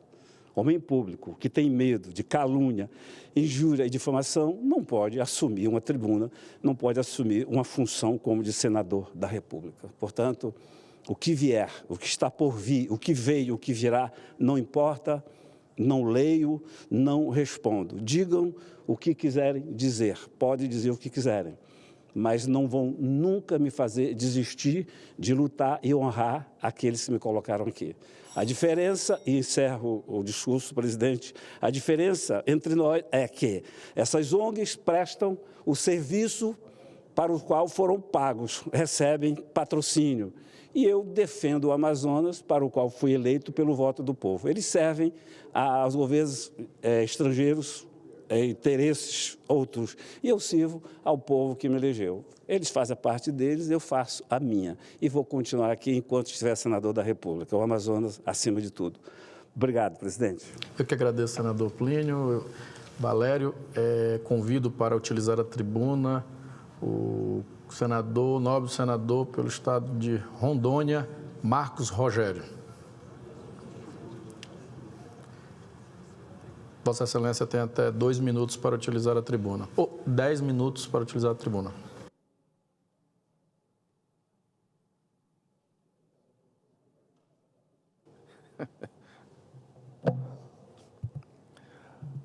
homem público, que tem medo de calúnia, injúria e difamação, não pode assumir uma tribuna, não pode assumir uma função como de senador da República. Portanto, o que vier, o que está por vir, o que veio, o que virá, não importa, não leio, não respondo. Digam o que quiserem dizer, podem dizer o que quiserem, mas não vão nunca me fazer desistir de lutar e honrar aqueles que me colocaram aqui. A diferença, e encerro o discurso, presidente, a diferença entre nós é que essas ONGs prestam o serviço para o qual foram pagos, recebem patrocínio. E eu defendo o Amazonas, para o qual fui eleito pelo voto do povo. Eles servem aos governos estrangeiros, interesses outros, e eu sirvo ao povo que me elegeu. Eles fazem a parte deles, eu faço a minha. E vou continuar aqui enquanto estiver senador da República, o Amazonas acima de tudo. Obrigado, presidente. Eu que agradeço, senador Plínio. Valério, convido para utilizar a tribuna o senador, nobre senador pelo estado de Rondônia, Marcos Rogério. Vossa Excelência tem até 2 minutos para utilizar a tribuna, ou 10 minutos para utilizar a tribuna.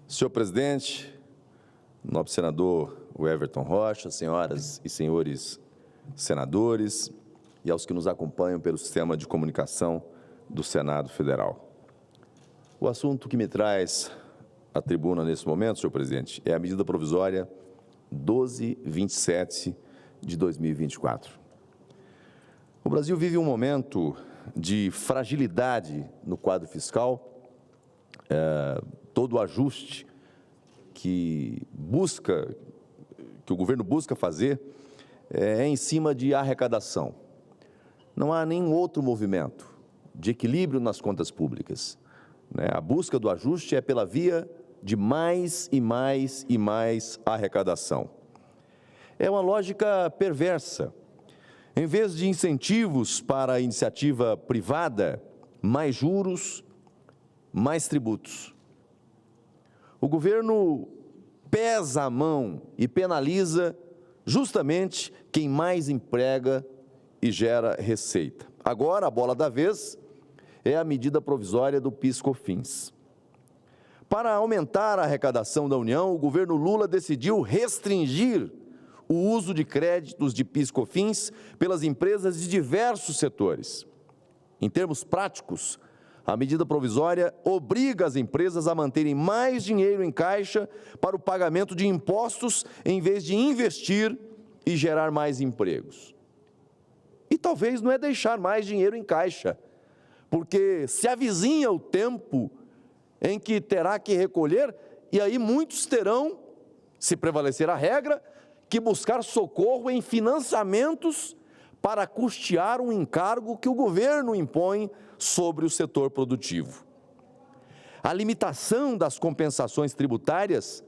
Senhor presidente, nobre senador Everton Rocha, senhoras e senhores senadores e aos que nos acompanham pelo sistema de comunicação do Senado Federal. O assunto que me traz à tribuna nesse momento, senhor presidente, é a medida provisória 1227 de 2024. O Brasil vive um momento de fragilidade no quadro fiscal, todo o ajuste que o governo busca fazer é em cima de arrecadação. Não há nenhum outro movimento de equilíbrio nas contas públicas. A busca do ajuste é pela via de mais e mais e mais arrecadação. É uma lógica perversa. Em vez de incentivos para a iniciativa privada, mais juros, mais tributos. O governo pesa a mão e penaliza justamente quem mais emprega e gera receita. Agora, a bola da vez é a medida provisória do PIS/COFINS. Para aumentar a arrecadação da União, o governo Lula decidiu restringir o uso de créditos de PIS/COFINS pelas empresas de diversos setores. Em termos práticos, a medida provisória obriga as empresas a manterem mais dinheiro em caixa para o pagamento de impostos, em vez de investir e gerar mais empregos. E talvez não é deixar mais dinheiro em caixa, porque se avizinha o tempo em que terá que recolher, e aí muitos terão, se prevalecer a regra, que buscar socorro em financiamentos para custear um encargo que o governo impõe sobre o setor produtivo. A limitação das compensações tributárias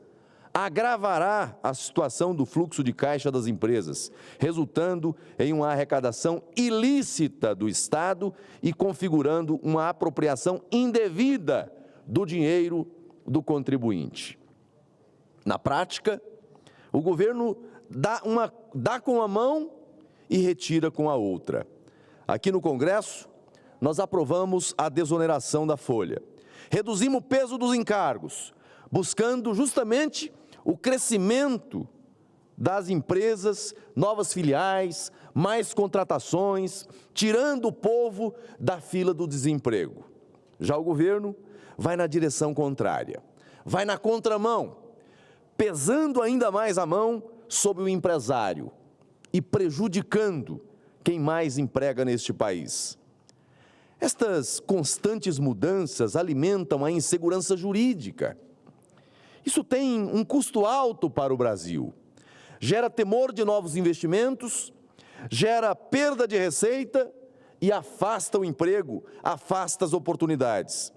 agravará a situação do fluxo de caixa das empresas, resultando em uma arrecadação ilícita do Estado e configurando uma apropriação indevida do dinheiro do contribuinte. Na prática, o governo dá com a mão e retira com a outra. Aqui no Congresso, nós aprovamos a desoneração da folha. Reduzimos o peso dos encargos, buscando justamente o crescimento das empresas, novas filiais, mais contratações, tirando o povo da fila do desemprego. Já o governo vai na direção contrária, vai na contramão, pesando ainda mais a mão sobre o empresário e prejudicando quem mais emprega neste país. Estas constantes mudanças alimentam a insegurança jurídica. Isso tem um custo alto para o Brasil. Gera temor de novos investimentos, gera perda de receita e afasta o emprego, afasta as oportunidades.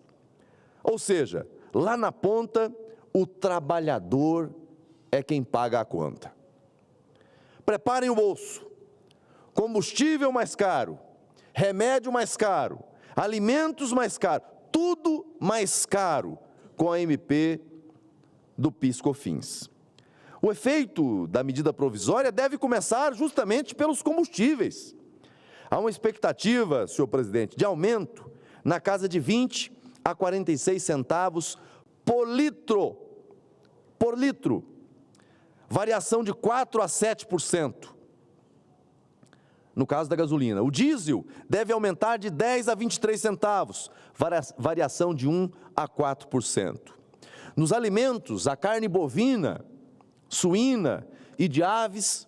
Ou seja, lá na ponta, o trabalhador é quem paga a conta. Preparem o bolso. Combustível mais caro, remédio mais caro, alimentos mais caros, tudo mais caro com a MP do PIS/COFINS. O efeito da medida provisória deve começar justamente pelos combustíveis. Há uma expectativa, senhor presidente, de aumento na casa de 20 a 46 centavos por litro. Por litro. Variação de 4 a 7%. No caso da gasolina. O diesel deve aumentar de 10 a 23 centavos, variação de 1 a 4%. Nos alimentos, a carne bovina, suína e de aves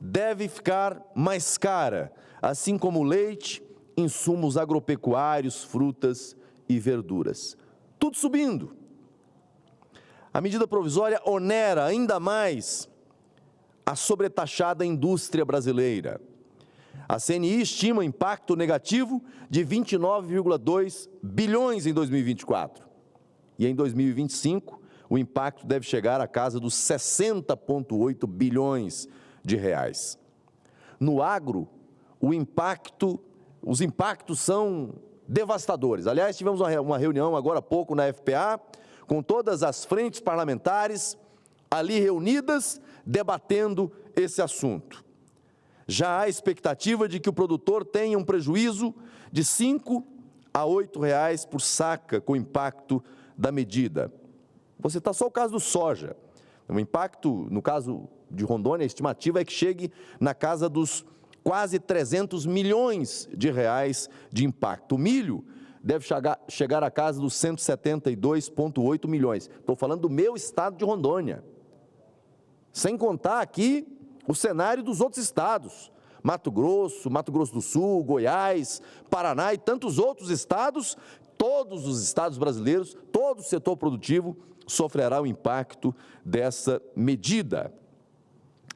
deve ficar mais cara, assim como o leite, insumos agropecuários, frutas e verduras. Tudo subindo. A medida provisória onera ainda mais a sobretaxada indústria brasileira. A CNI estima impacto negativo de 29,2 bilhões em 2024. E em 2025, o impacto deve chegar à casa dos 60,8 bilhões de reais. No agro, os impactos são devastadores. Aliás, tivemos uma reunião agora há pouco na FPA, com todas as frentes parlamentares ali reunidas, debatendo esse assunto. Já há expectativa de que o produtor tenha um prejuízo de R$ 5 a R$ 8 por saca com o impacto da medida. Vou citar só o caso do soja. O impacto, no caso de Rondônia, a estimativa é que chegue na casa dos quase 300 milhões de reais de impacto. O milho deve chegar à casa dos 172,8 milhões. Estou falando do meu estado de Rondônia. Sem contar aqui o cenário dos outros estados, Mato Grosso do Sul, Goiás, Paraná e tantos outros estados, todos os estados brasileiros, todo o setor produtivo sofrerá o impacto dessa medida.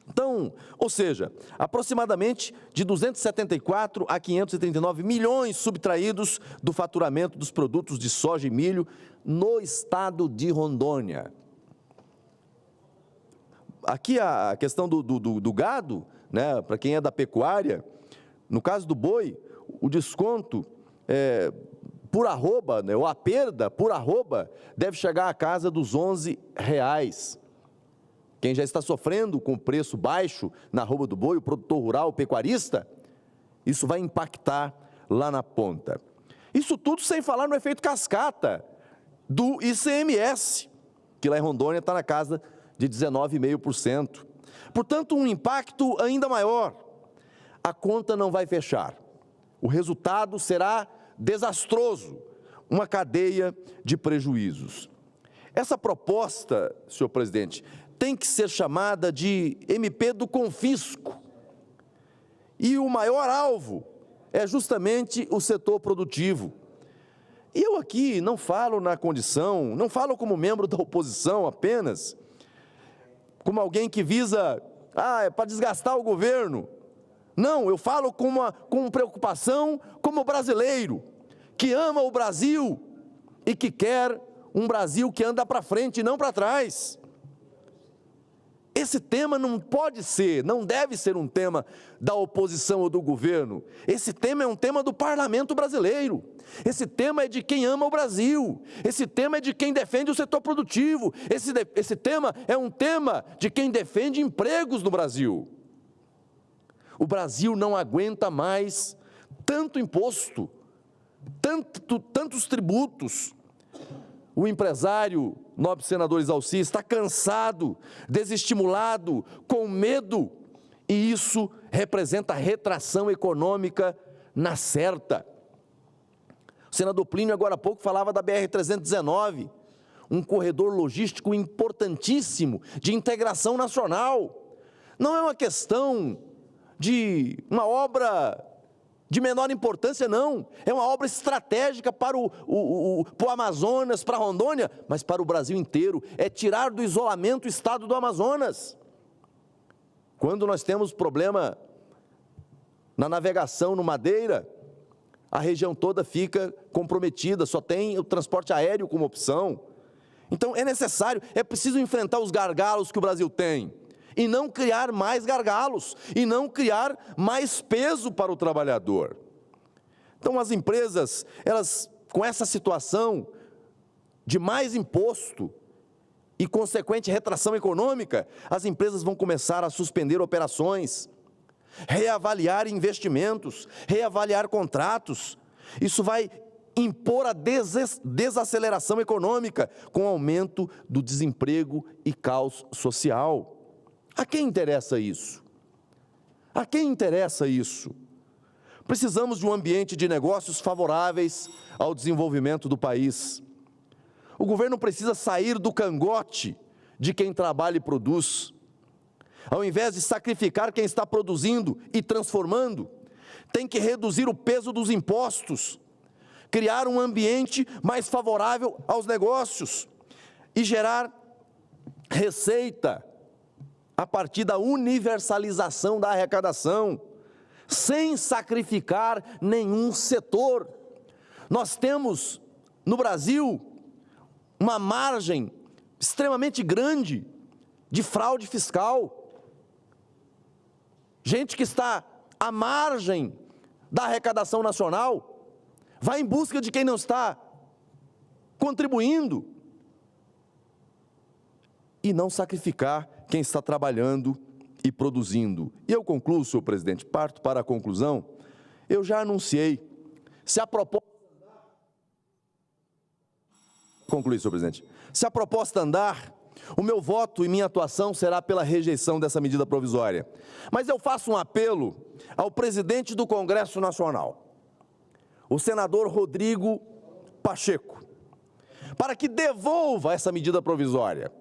Então, ou seja, aproximadamente de 274 a 539 milhões subtraídos do faturamento dos produtos de soja e milho no estado de Rondônia. Aqui a questão do gado, né, para quem é da pecuária, no caso do boi, o desconto por arroba, né, ou a perda por arroba, deve chegar à casa dos R$ 11. Quem já está sofrendo com preço baixo na arroba do boi, o produtor rural, o pecuarista, isso vai impactar lá na ponta. Isso tudo sem falar no efeito cascata do ICMS, que lá em Rondônia está na casa de 19,5%. Portanto, um impacto ainda maior. A conta não vai fechar. O resultado será desastroso, uma cadeia de prejuízos. Essa proposta, senhor presidente, tem que ser chamada de MP do confisco. E o maior alvo é justamente o setor produtivo. E eu aqui não falo na condição, não falo como membro da oposição apenas, como alguém que visa, é para desgastar o governo. Não, eu falo com preocupação como brasileiro, que ama o Brasil e que quer um Brasil que anda para frente e não para trás. Esse tema não pode ser, não deve ser um tema da oposição ou do governo. Esse tema é um tema do parlamento brasileiro. Esse tema é de quem ama o Brasil. Esse tema é de quem defende o setor produtivo. Esse tema é um tema de quem defende empregos no Brasil. O Brasil não aguenta mais tanto imposto, tantos tributos. O empresário, nobre senador Exalci, está cansado, desestimulado, com medo, e isso representa retração econômica na certa. O senador Plínio, agora há pouco, falava da BR-319, um corredor logístico importantíssimo de integração nacional. Não é uma questão de uma obra de menor importância, não. É uma obra estratégica para o Amazonas, para Rondônia, mas para o Brasil inteiro. É tirar do isolamento o estado do Amazonas. Quando nós temos problema na navegação no Madeira, a região toda fica comprometida, só tem o transporte aéreo como opção. Então é necessário, é preciso enfrentar os gargalos que o Brasil tem. E não criar mais gargalos, e não criar mais peso para o trabalhador. Então, as empresas, elas com essa situação de mais imposto e consequente retração econômica, as empresas vão começar a suspender operações, reavaliar investimentos, reavaliar contratos. Isso vai impor a desaceleração econômica com o aumento do desemprego e caos social. A quem interessa isso? A quem interessa isso? Precisamos de um ambiente de negócios favoráveis ao desenvolvimento do país. O governo precisa sair do cangote de quem trabalha e produz. Ao invés de sacrificar quem está produzindo e transformando, tem que reduzir o peso dos impostos, criar um ambiente mais favorável aos negócios e gerar receita a partir da universalização da arrecadação, sem sacrificar nenhum setor. Nós temos, no Brasil, uma margem extremamente grande de fraude fiscal. Gente que está à margem da arrecadação nacional, vai em busca de quem não está contribuindo e não sacrificar quem está trabalhando e produzindo. E eu concluo, senhor presidente, parto para a conclusão. Eu já anunciei, se a proposta andar, o meu voto e minha atuação será pela rejeição dessa medida provisória. Mas eu faço um apelo ao presidente do Congresso Nacional, o senador Rodrigo Pacheco, para que devolva essa medida provisória.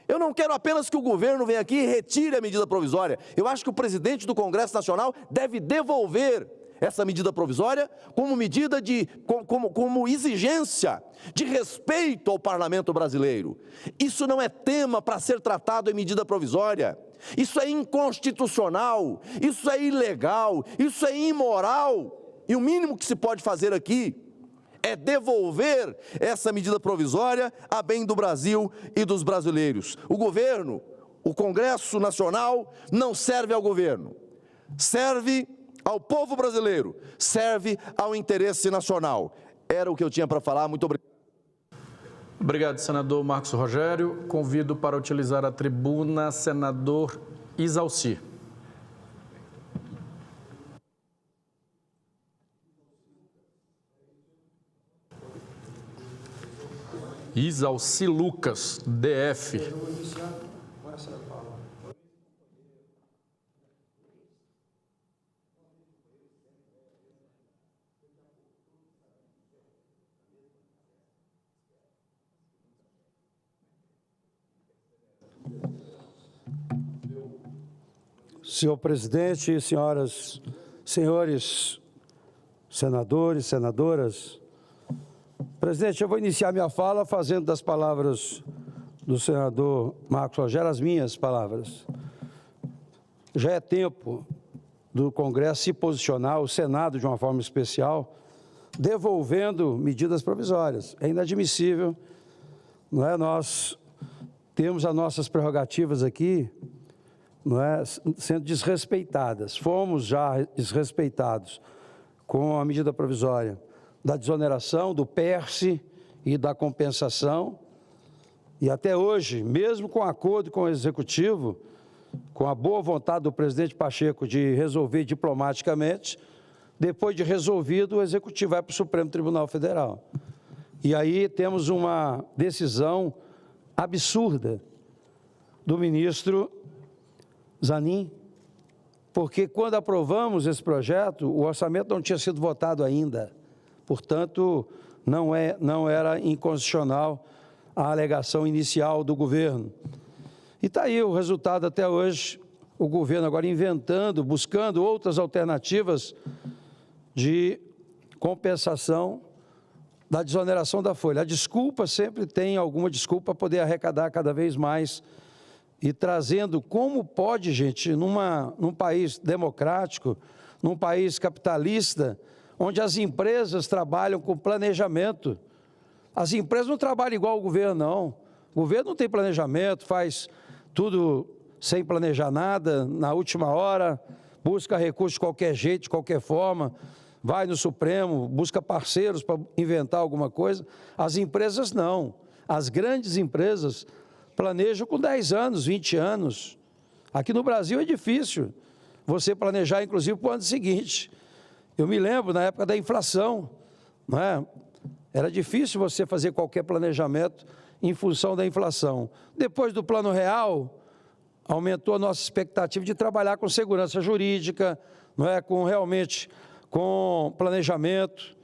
Eu não quero apenas que o governo venha aqui e retire a medida provisória. Eu acho que o presidente do Congresso Nacional deve devolver essa medida provisória como medida como exigência de respeito ao parlamento brasileiro. Isso não é tema para ser tratado em medida provisória. Isso é inconstitucional, isso é ilegal, isso é imoral. E o mínimo que se pode fazer aqui é devolver essa medida provisória a bem do Brasil e dos brasileiros. O governo, o Congresso Nacional, não serve ao governo, serve ao povo brasileiro, serve ao interesse nacional. Era o que eu tinha para falar. Muito obrigado. Obrigado, senador Marcos Rogério. Convido para utilizar a tribuna senador Isalci. Isalci Lucas, DF. Senhor presidente, senhoras, senhores senadores, senadoras, presidente, eu vou iniciar minha fala fazendo das palavras do senador Marcos Rogério as minhas palavras. Já é tempo do Congresso se posicionar, o Senado de uma forma especial, devolvendo medidas provisórias. É inadmissível, não é? Nós temos as nossas prerrogativas aqui, não é, sendo desrespeitadas. Fomos já desrespeitados com a medida provisória da desoneração, do PERSE e da compensação. E até hoje, mesmo com acordo com o Executivo, com a boa vontade do presidente Pacheco de resolver diplomaticamente, depois de resolvido, o Executivo vai para o Supremo Tribunal Federal. E aí temos uma decisão absurda do ministro Zanin, porque quando aprovamos esse projeto, o orçamento não tinha sido votado ainda. Portanto, não era inconstitucional a alegação inicial do governo. E está aí o resultado até hoje, o governo agora inventando, buscando outras alternativas de compensação da desoneração da folha. A desculpa sempre tem alguma desculpa para poder arrecadar cada vez mais e trazendo como pode, gente, num país democrático, num país capitalista, onde as empresas trabalham com planejamento. As empresas não trabalham igual o governo, não. O governo não tem planejamento, faz tudo sem planejar nada, na última hora, busca recursos de qualquer jeito, de qualquer forma, vai no Supremo, busca parceiros para inventar alguma coisa. As empresas não. As grandes empresas planejam com 10 anos, 20 anos. Aqui no Brasil é difícil você planejar, inclusive, para o ano seguinte. Eu me lembro, na época da inflação, não é? Era difícil você fazer qualquer planejamento em função da inflação. Depois do Plano Real, aumentou a nossa expectativa de trabalhar com segurança jurídica, não é? Com planejamento.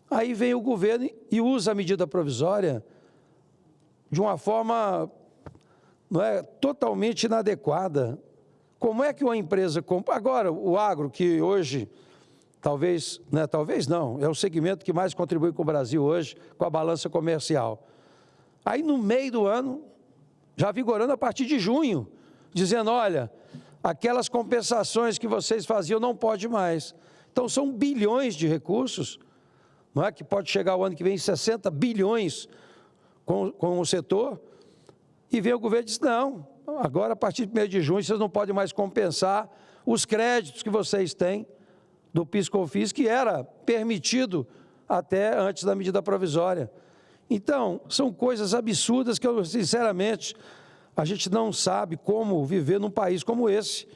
Aí vem o governo e usa a medida provisória de uma forma, não é, totalmente inadequada. Como é que uma empresa compra? Agora, o agro, que hoje, talvez não, é o segmento que mais contribui com o Brasil hoje, com a balança comercial. Aí, no meio do ano, já vigorando a partir de junho, dizendo, olha, aquelas compensações que vocês faziam não pode mais. Então, são bilhões de recursos, não é, que pode chegar o ano que vem em 60 bilhões com o setor, e vem o governo e diz, não, agora, a partir de 1º de junho, vocês não podem mais compensar os créditos que vocês têm do PIS/COFINS, que era permitido até antes da medida provisória. Então, são coisas absurdas que, eu, sinceramente, a gente não sabe como viver num país como esse,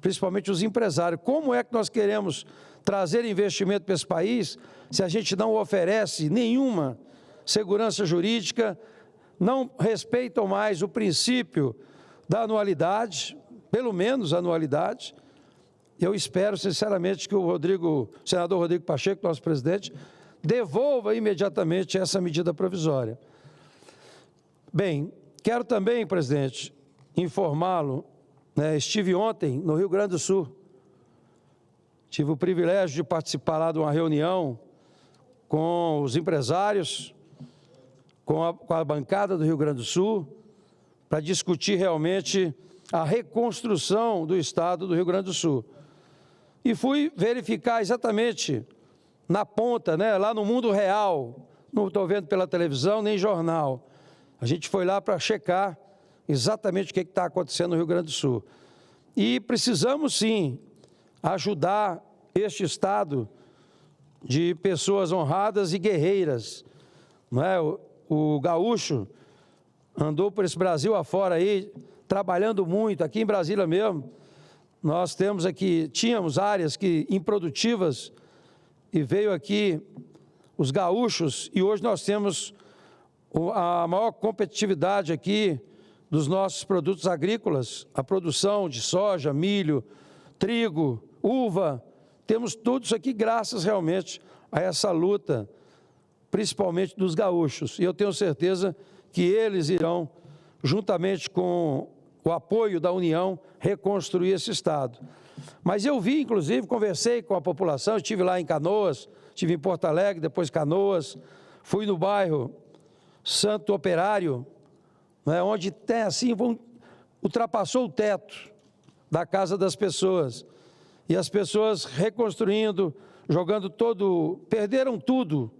principalmente os empresários. Como é que nós queremos trazer investimento para esse país se a gente não oferece nenhuma segurança jurídica, não respeitam mais o princípio da anualidade, pelo menos a anualidade? Eu espero, sinceramente, que o senador Rodrigo Pacheco, nosso presidente, devolva imediatamente essa medida provisória. Bem, quero também, presidente, informá-lo, né, estive ontem no Rio Grande do Sul, tive o privilégio de participar lá de uma reunião com os empresários, com a bancada do Rio Grande do Sul, para discutir realmente a reconstrução do estado do Rio Grande do Sul. E fui verificar exatamente na ponta, né, lá no mundo real, não estou vendo pela televisão nem jornal. A gente foi lá para checar exatamente o que está acontecendo no Rio Grande do Sul. E precisamos, sim, ajudar este estado de pessoas honradas e guerreiras. Não é? O gaúcho andou por esse Brasil afora aí, trabalhando muito, aqui em Brasília mesmo. Nós tínhamos áreas improdutivas, e veio aqui os gaúchos, e hoje nós temos a maior competitividade aqui dos nossos produtos agrícolas, a produção de soja, milho, trigo, uva. Temos tudo isso aqui graças realmente a essa luta, principalmente dos gaúchos. E eu tenho certeza que eles irão, juntamente com o apoio da União, reconstruir esse estado. Mas eu vi, inclusive, conversei com a população, estive lá em Canoas, estive em Porto Alegre, depois Canoas, fui no bairro Santo Operário, né, onde tem assim, ultrapassou o teto da casa das pessoas. E as pessoas reconstruindo, jogando perderam tudo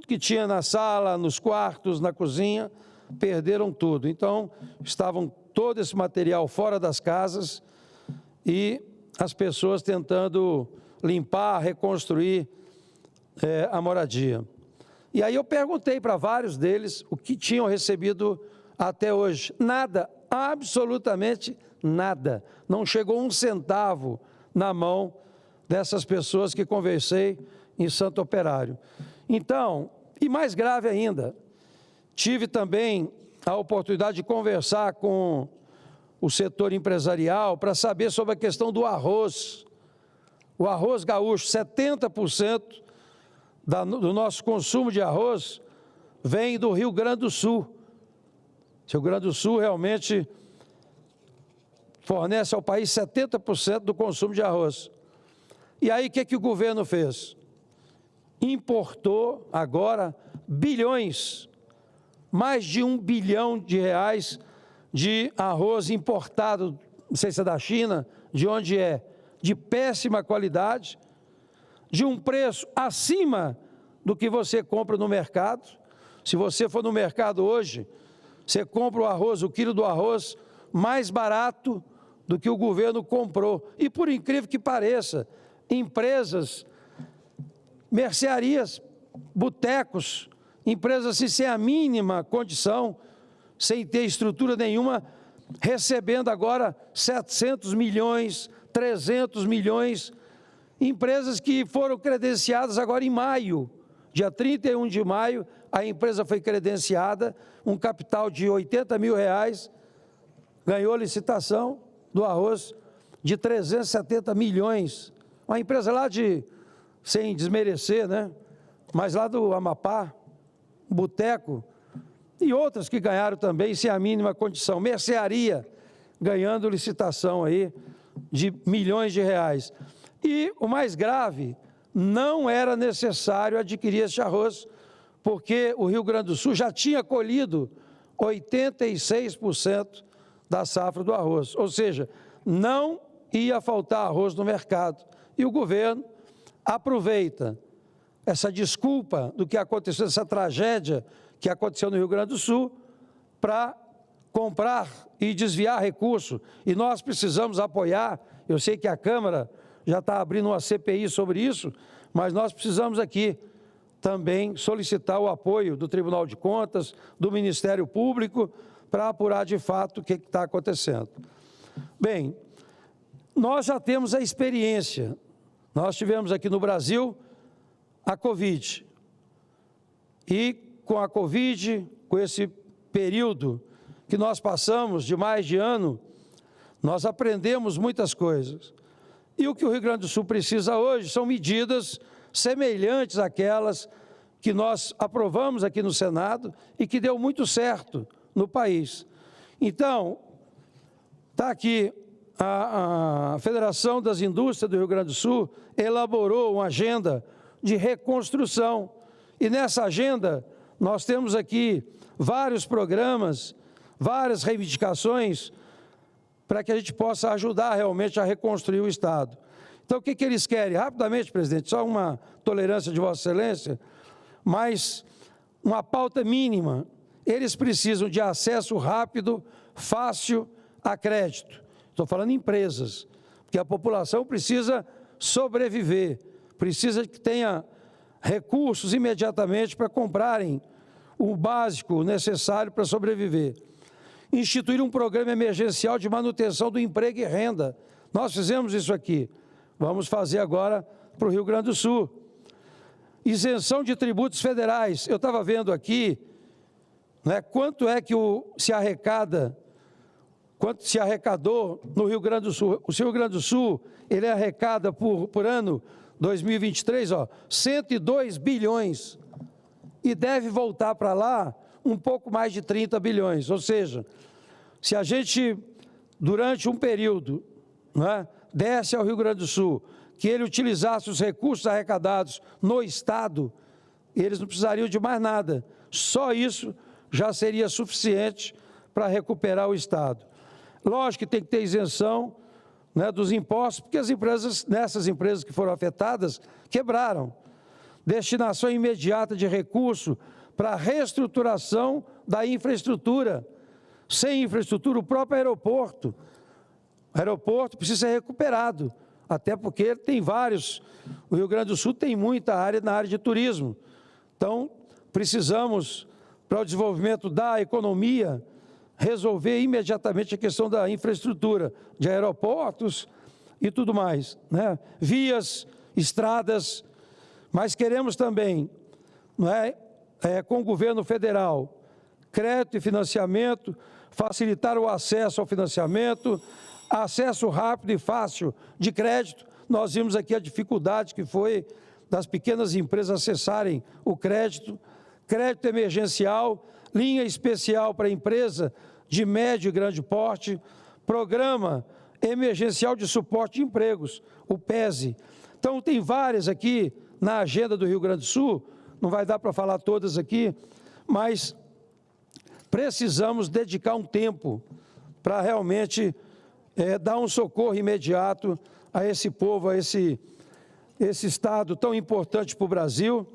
que tinha na sala, nos quartos, na cozinha, perderam tudo. Então, estavam todo esse material fora das casas e as pessoas tentando limpar, reconstruir a moradia. E aí eu perguntei para vários deles o que tinham recebido até hoje. Nada, absolutamente nada. Não chegou um centavo na mão dessas pessoas que conversei em Santo Operário. Então, e mais grave ainda, tive também a oportunidade de conversar com o setor empresarial para saber sobre a questão do arroz. O arroz gaúcho, 70% do nosso consumo de arroz vem do Rio Grande do Sul. O Rio Grande do Sul realmente fornece ao país 70% do consumo de arroz. E aí, o que o governo fez? Importou agora bilhões, mais de R$1 bilhão de arroz importado, não sei se é da China, de onde é, de péssima qualidade, de um preço acima do que você compra no mercado. Se você for no mercado hoje, você compra o quilo do arroz mais barato do que o governo comprou. E por incrível que pareça, empresas mercearias, botecos, empresas assim, sem a mínima condição, sem ter estrutura nenhuma, recebendo agora 700 milhões, 300 milhões, empresas que foram credenciadas agora em maio, dia 31 de maio, a empresa foi credenciada, um capital de R$80 mil, ganhou licitação do arroz de 370 milhões, uma empresa lá de, sem desmerecer, né, mas lá do Amapá, boteco, e outras que ganharam também sem a mínima condição. Mercearia ganhando licitação aí de milhões de reais. E o mais grave, não era necessário adquirir esse arroz, porque o Rio Grande do Sul já tinha colhido 86% da safra do arroz, ou seja, não ia faltar arroz no mercado. E o governo aproveita essa desculpa do que aconteceu, essa tragédia que aconteceu no Rio Grande do Sul, para comprar e desviar recursos. E nós precisamos apoiar, eu sei que a Câmara já está abrindo uma CPI sobre isso, mas nós precisamos aqui também solicitar o apoio do Tribunal de Contas, do Ministério Público, para apurar de fato o que está acontecendo. Bem, nós já temos a experiência, nós tivemos aqui no Brasil a Covid, e com a Covid, com esse período que nós passamos de mais de ano, nós aprendemos muitas coisas. E o que o Rio Grande do Sul precisa hoje são medidas semelhantes àquelas que nós aprovamos aqui no Senado e que deu muito certo no país. Então, está aqui a Federação das Indústrias do Rio Grande do Sul elaborou uma agenda de reconstrução. E nessa agenda, nós temos aqui vários programas, várias reivindicações para que a gente possa ajudar realmente a reconstruir o Estado. Então, o que eles querem? Rapidamente, presidente, só uma tolerância de Vossa Excelência, mas uma pauta mínima. Eles precisam de acesso rápido, fácil a crédito. Estou falando em empresas, porque a população precisa sobreviver, precisa que tenha recursos imediatamente para comprarem o básico necessário para sobreviver. Instituir um programa emergencial de manutenção do emprego e renda. Nós fizemos isso aqui. Vamos fazer agora para o Rio Grande do Sul. Isenção de tributos federais. Eu estava vendo aqui, né, quanto é que se arrecada, quanto se arrecadou no Rio Grande do Sul. O Rio Grande do Sul, ele arrecada por ano, 2023, 102 bilhões. E deve voltar para lá um pouco mais de 30 bilhões. Ou seja, se a gente, durante um período, né, desse ao Rio Grande do Sul, que ele utilizasse os recursos arrecadados no Estado, eles não precisariam de mais nada. Só isso já seria suficiente para recuperar o Estado. Lógico que tem que ter isenção, né, dos impostos, porque as empresas, nessas empresas que foram afetadas, quebraram. Destinação imediata de recurso para a reestruturação da infraestrutura. Sem infraestrutura, o próprio aeroporto. O aeroporto precisa ser recuperado, até porque tem vários. O Rio Grande do Sul tem muita área na área de turismo. Então, precisamos, para o desenvolvimento da economia, resolver imediatamente a questão da infraestrutura, de aeroportos e tudo mais, né? Vias, estradas, mas queremos também, não é, com o governo federal, crédito e financiamento, facilitar o acesso ao financiamento, acesso rápido e fácil de crédito. Nós vimos aqui a dificuldade que foi das pequenas empresas acessarem o crédito, crédito emergencial, linha especial para empresa de médio e grande porte, programa emergencial de suporte de empregos, o PESE. Então, tem várias aqui na agenda do Rio Grande do Sul, não vai dar para falar todas aqui, mas precisamos dedicar um tempo para realmente dar um socorro imediato a esse povo, a esse Estado tão importante para o Brasil,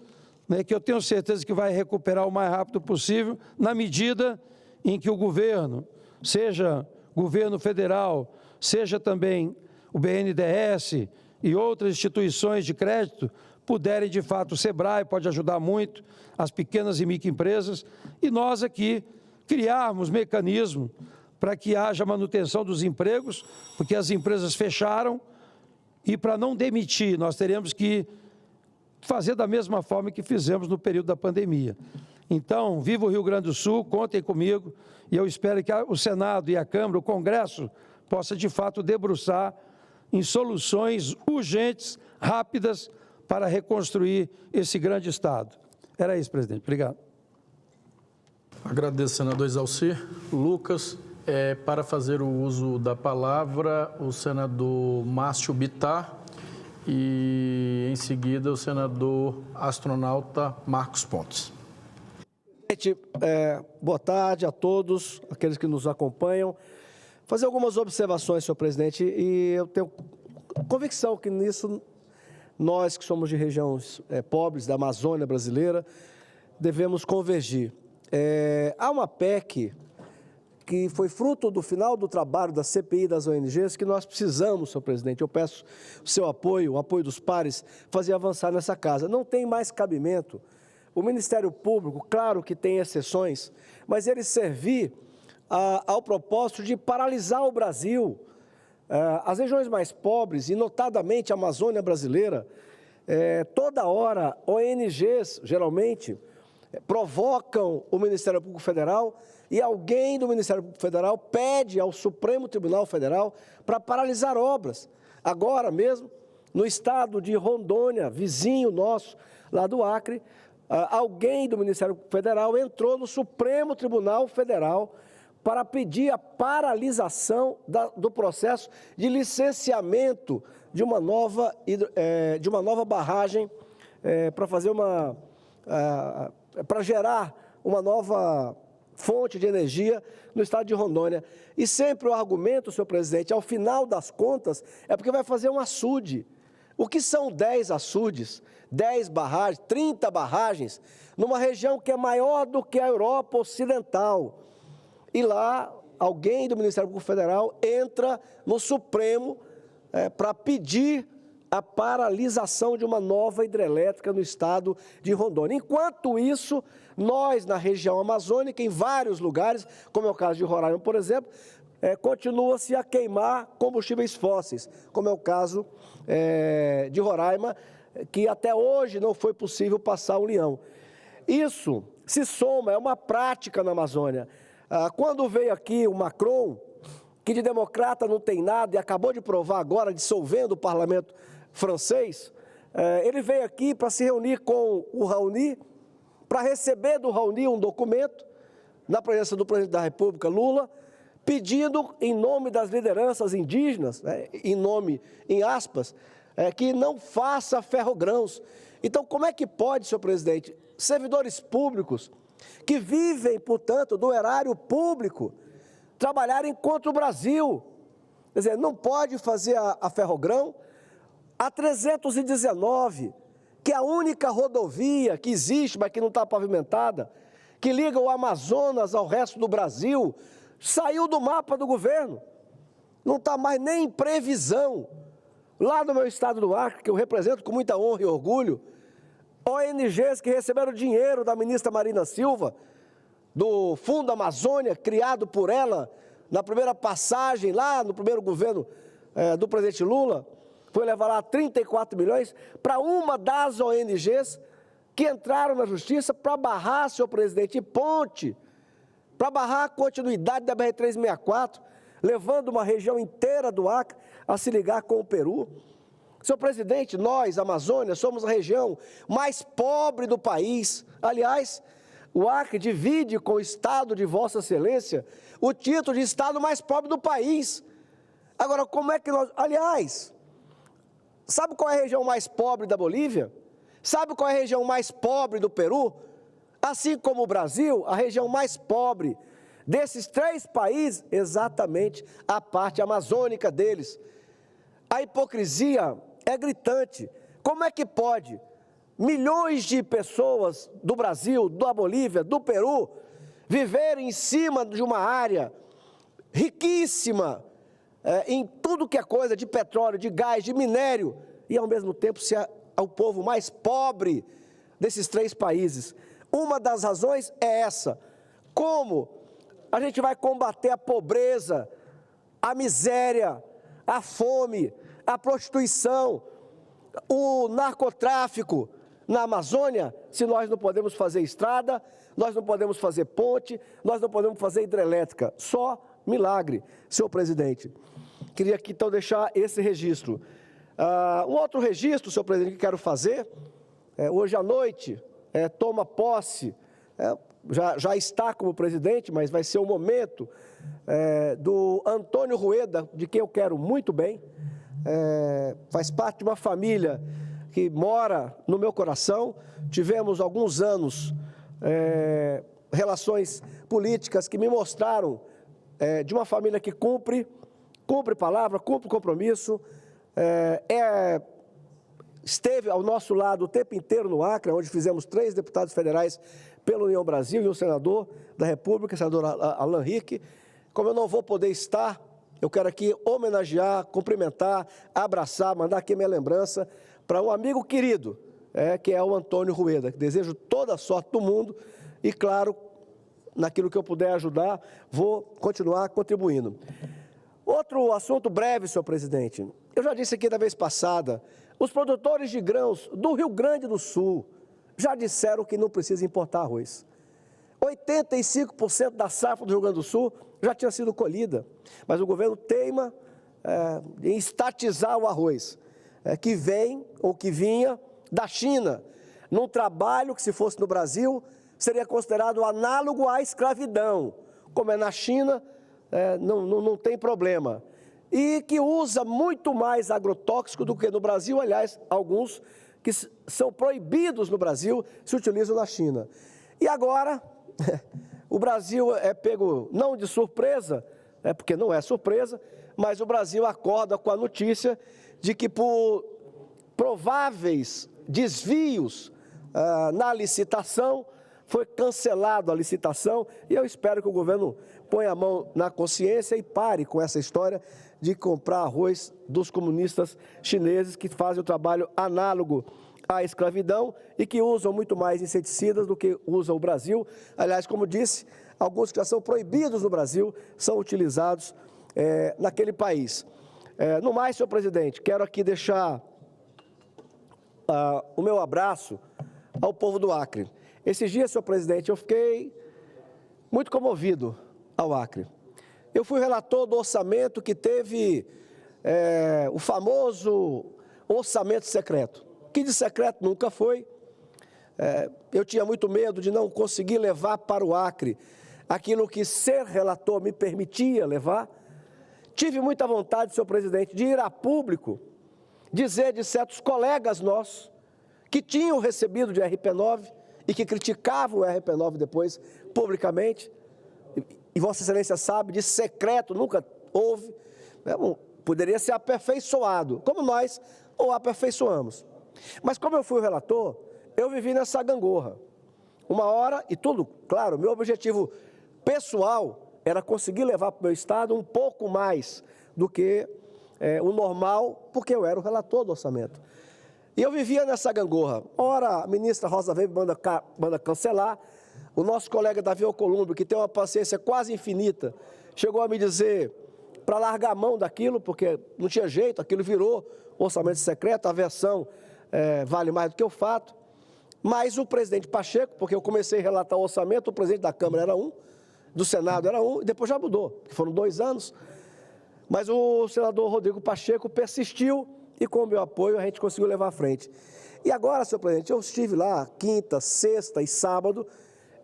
né, que eu tenho certeza que vai recuperar o mais rápido possível, na medida em que o governo, seja governo federal, seja também o BNDES e outras instituições de crédito, puderem, de fato, o SEBRAE pode ajudar muito, as pequenas e microempresas, e nós aqui criarmos mecanismo para que haja manutenção dos empregos, porque as empresas fecharam, e para não demitir, nós teremos que fazer da mesma forma que fizemos no período da pandemia. Então, viva o Rio Grande do Sul, contem comigo, e eu espero que o Senado e a Câmara, o Congresso, possa, de fato, debruçar em soluções urgentes, rápidas, para reconstruir esse grande Estado. Era isso, presidente. Obrigado. Agradeço, senador Exalci. Lucas, para fazer o uso da palavra, o senador Márcio Bittar e, em seguida, o senador astronauta Marcos Pontes. Boa tarde a todos, aqueles que nos acompanham. Fazer algumas observações, senhor presidente, e eu tenho convicção que nisso nós que somos de regiões pobres da Amazônia brasileira devemos convergir. Há uma PEC que foi fruto do final do trabalho da CPI das ONGs que nós precisamos, senhor presidente. Eu peço o seu apoio, o apoio dos pares, fazer avançar nessa casa. Não tem mais cabimento o Ministério Público, claro que tem exceções, mas ele servir ao propósito de paralisar o Brasil. As regiões mais pobres, e notadamente a Amazônia brasileira, toda hora ONGs, geralmente, provocam o Ministério Público Federal e alguém do Ministério Público Federal pede ao Supremo Tribunal Federal para paralisar obras. Agora mesmo, no estado de Rondônia, vizinho nosso, lá do Acre, alguém do Ministério Público Federal entrou no Supremo Tribunal Federal para pedir a paralisação do processo de licenciamento de uma nova barragem para fazer para gerar uma nova fonte de energia no estado de Rondônia. E sempre o argumento, senhor presidente, ao final das contas, é porque vai fazer um açude. O que são 10 açudes, 10 barragens, 30 barragens, numa região que é maior do que a Europa Ocidental? E lá, alguém do Ministério Público Federal entra no Supremo para pedir a paralisação de uma nova hidrelétrica no estado de Rondônia. Enquanto isso, nós, na região amazônica, em vários lugares, como é o caso de Roraima, por exemplo, continua-se a queimar combustíveis fósseis, como é o caso de Roraima, que até hoje não foi possível passar o União. Isso se soma, é uma prática na Amazônia. Quando veio aqui o Macron, que de democrata não tem nada e acabou de provar agora, dissolvendo o parlamento francês, ele veio aqui para se reunir com o Raoni, para receber do Raoni um documento, na presença do presidente da República, Lula, pedindo, em nome das lideranças indígenas, em nome, em aspas, que não faça ferrogrãos. Então, como é que pode, senhor presidente, servidores públicos que vivem, portanto, do erário público, trabalharem contra o Brasil? Quer dizer, não pode fazer a ferrogrão. A 319, que é a única rodovia que existe, mas que não está pavimentada, que liga o Amazonas ao resto do Brasil, saiu do mapa do governo. Não está mais nem em previsão. Lá no meu estado do Acre, que eu represento com muita honra e orgulho, ONGs que receberam dinheiro da ministra Marina Silva, do Fundo Amazônia, criado por ela na primeira passagem, lá no primeiro governo do presidente Lula, foi levar lá 34 milhões para uma das ONGs que entraram na justiça para barrar, senhor presidente, ponte, para barrar a continuidade da BR-364, levando uma região inteira do Acre a se ligar com o Peru. Senhor presidente, nós, Amazônia, somos a região mais pobre do país. Aliás, o Acre divide com o estado de Vossa Excelência o título de estado mais pobre do país. Agora, como é que nós... Aliás, sabe qual é a região mais pobre da Bolívia? Sabe qual é a região mais pobre do Peru? Assim como o Brasil, a região mais pobre desses 3 países, exatamente a parte amazônica deles. A hipocrisia é gritante. Como é que pode milhões de pessoas do Brasil, da Bolívia, do Peru, viverem em cima de uma área riquíssima em tudo que é coisa de petróleo, de gás, de minério, e ao mesmo tempo ao povo mais pobre desses 3 países. Uma das razões é essa. Como a gente vai combater a pobreza, a miséria, a fome, a prostituição, o narcotráfico na Amazônia, se nós não podemos fazer estrada, nós não podemos fazer ponte, nós não podemos fazer hidrelétrica. Só milagre, senhor presidente. Queria aqui, então, deixar esse registro. Um outro registro, senhor presidente, que quero fazer, hoje à noite, toma posse, já está como presidente, mas vai ser o momento do Antônio Rueda, de quem eu quero muito bem, faz parte de uma família que mora no meu coração. Tivemos alguns anos relações políticas que me mostraram de uma família que cumpre palavra, cumpre compromisso, esteve ao nosso lado o tempo inteiro no Acre, onde fizemos 3 deputados federais pela União Brasil e um senador da República, o senador Alan Rick. Como eu não vou poder estar, eu quero aqui homenagear, cumprimentar, abraçar, mandar aqui minha lembrança para um amigo querido, que é o Antônio Rueda, que desejo toda a sorte do mundo e, claro, naquilo que eu puder ajudar, vou continuar contribuindo. Outro assunto breve, senhor presidente. Eu já disse aqui da vez passada, os produtores de grãos do Rio Grande do Sul já disseram que não precisa importar arroz. 85% da safra do Rio Grande do Sul já tinha sido colhida, mas o governo teima em estatizar o arroz, que vem ou que vinha da China, num trabalho que, se fosse no Brasil, seria considerado análogo à escravidão. Como é na China, não tem problema. E que usa muito mais agrotóxico do que no Brasil, aliás, alguns que são proibidos no Brasil se utilizam na China. E agora, o Brasil é pego não de surpresa, porque não é surpresa, mas o Brasil acorda com a notícia de que por prováveis desvios na licitação, foi cancelada a licitação, e eu espero que o governo ponha a mão na consciência e pare com essa história de comprar arroz dos comunistas chineses que fazem o trabalho análogo à escravidão e que usam muito mais inseticidas do que usa o Brasil. Aliás, como disse, alguns que já são proibidos no Brasil são utilizados naquele país. No mais, senhor presidente, quero aqui deixar o meu abraço ao povo do Acre. Esses dias, senhor presidente, eu fiquei muito comovido ao Acre. Eu fui relator do orçamento que teve o famoso orçamento secreto, que de secreto nunca foi. Eu tinha muito medo de não conseguir levar para o Acre aquilo que ser relator me permitia levar. Tive muita vontade, senhor presidente, de ir a público, dizer de certos colegas nossos que tinham recebido de RP9 e que criticavam o RP9 depois publicamente, e Vossa Excelência sabe, de secreto nunca houve, poderia ser aperfeiçoado, como nós o aperfeiçoamos. Mas como eu fui o relator, eu vivi nessa gangorra. Uma hora, e tudo, claro, meu objetivo pessoal era conseguir levar para o meu estado um pouco mais do que o normal, porque eu era o relator do orçamento. E eu vivia nessa gangorra. Ora, a ministra Rosa Weber manda cancelar. O nosso colega Davi Alcolumbre, que tem uma paciência quase infinita, chegou a me dizer para largar a mão daquilo, porque não tinha jeito, aquilo virou orçamento secreto, a versão vale mais do que o fato. Mas o presidente Pacheco, porque eu comecei a relatar o orçamento, o presidente da Câmara era um, do Senado era um, e depois já mudou, que foram 2 anos. Mas o senador Rodrigo Pacheco persistiu, e com o meu apoio a gente conseguiu levar à frente. E agora, senhor presidente, eu estive lá quinta, sexta e sábado,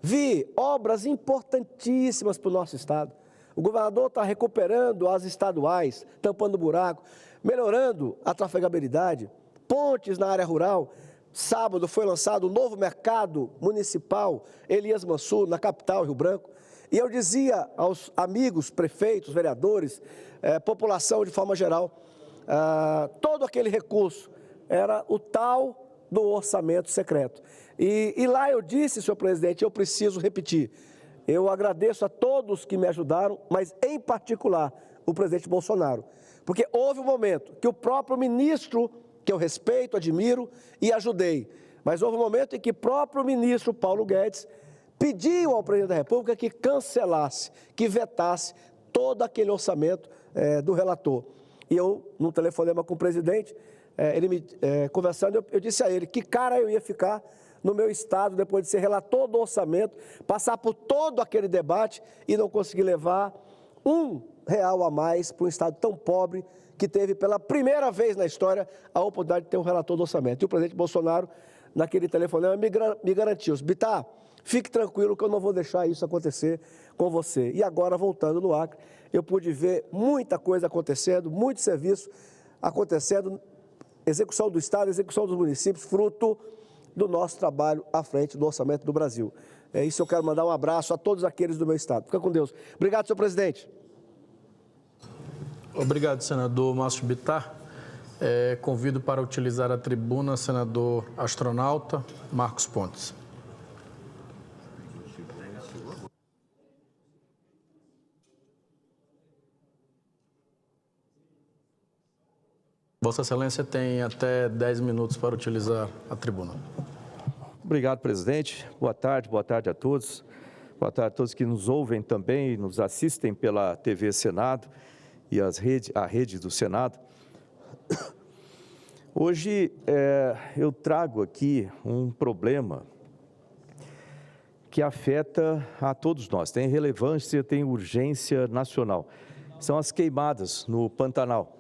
vi obras importantíssimas para o nosso estado. O governador está recuperando as estaduais, tampando buraco, melhorando a trafegabilidade, pontes na área rural. Sábado foi lançado o novo mercado municipal Elias Mansur, na capital, Rio Branco. E eu dizia aos amigos, prefeitos, vereadores, população de forma geral, todo aquele recurso era o tal do orçamento secreto. E lá eu disse, senhor presidente, eu preciso repetir, eu agradeço a todos que me ajudaram, mas em particular o presidente Bolsonaro, porque houve um momento que o próprio ministro que eu respeito, admiro e ajudei. Mas houve um momento em que o próprio ministro Paulo Guedes pediu ao presidente da República que cancelasse, que vetasse todo aquele orçamento do relator. E eu, num telefonema com o presidente, conversando, eu disse a ele que cara eu ia ficar no meu estado depois de ser relator do orçamento, passar por todo aquele debate e não conseguir levar R$1 a mais para um estado tão pobre que teve pela primeira vez na história a oportunidade de ter um relator do orçamento. E o presidente Bolsonaro, naquele telefonema, me garantiu: Bittar, fique tranquilo que eu não vou deixar isso acontecer com você. E agora, voltando no Acre, eu pude ver muita coisa acontecendo, muito serviço acontecendo, execução do Estado, execução dos municípios, fruto do nosso trabalho à frente do orçamento do Brasil. É isso, eu quero mandar um abraço a todos aqueles do meu estado. Fica com Deus. Obrigado, senhor presidente. Obrigado, senador Márcio Bittar. Convido para utilizar a tribuna senador astronauta Marcos Pontes. Vossa Excelência tem até 10 minutos para utilizar a tribuna. Obrigado, presidente. Boa tarde a todos. Boa tarde a todos que nos ouvem também e nos assistem pela TV Senado e a rede do Senado. Hoje eu trago aqui um problema que afeta a todos nós, tem relevância, tem urgência nacional. São as queimadas no Pantanal.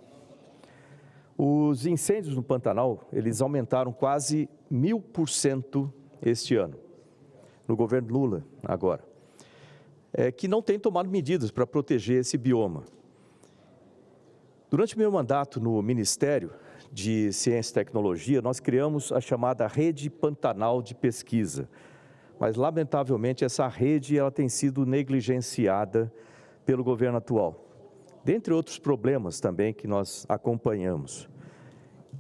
Os incêndios no Pantanal, eles aumentaram quase 1000% este ano, no governo Lula agora, que não tem tomado medidas para proteger esse bioma. Durante meu mandato no Ministério de Ciência e Tecnologia, nós criamos a chamada Rede Pantanal de Pesquisa, mas lamentavelmente essa rede ela tem sido negligenciada pelo governo atual. Dentre outros problemas também que nós acompanhamos.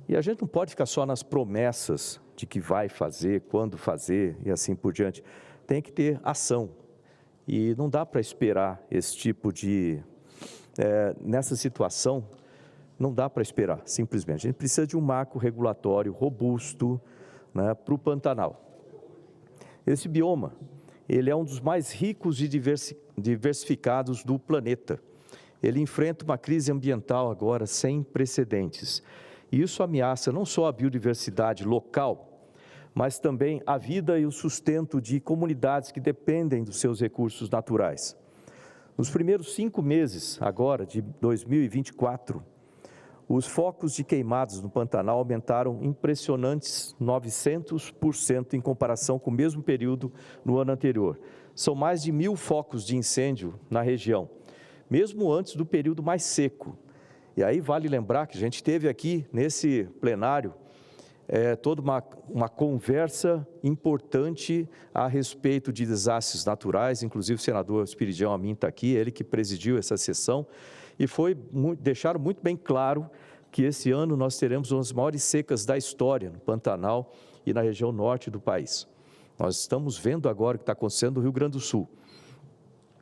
E a gente não pode ficar só nas promessas de que vai fazer, quando fazer e assim por diante. Tem que ter ação. E não dá para esperar esse tipo de... nessa situação, não dá para esperar, simplesmente. A gente precisa de um marco regulatório robusto, né, para o Pantanal. Esse bioma, ele é um dos mais ricos e diversificados do planeta. Ele enfrenta uma crise ambiental agora sem precedentes. E isso ameaça não só a biodiversidade local, mas também a vida e o sustento de comunidades que dependem dos seus recursos naturais. Nos primeiros 5 meses, agora, de 2024, os focos de queimadas no Pantanal aumentaram impressionantes 900% em comparação com o mesmo período no ano anterior. São mais de 1000 focos de incêndio na região, mesmo antes do período mais seco. E aí vale lembrar que a gente teve aqui, nesse plenário, toda uma conversa importante a respeito de desastres naturais, inclusive o senador Espiridião Amin está aqui, ele que presidiu essa sessão, e deixaram muito bem claro que esse ano nós teremos uma das maiores secas da história no Pantanal e na região norte do país. Nós estamos vendo agora o que está acontecendo no Rio Grande do Sul.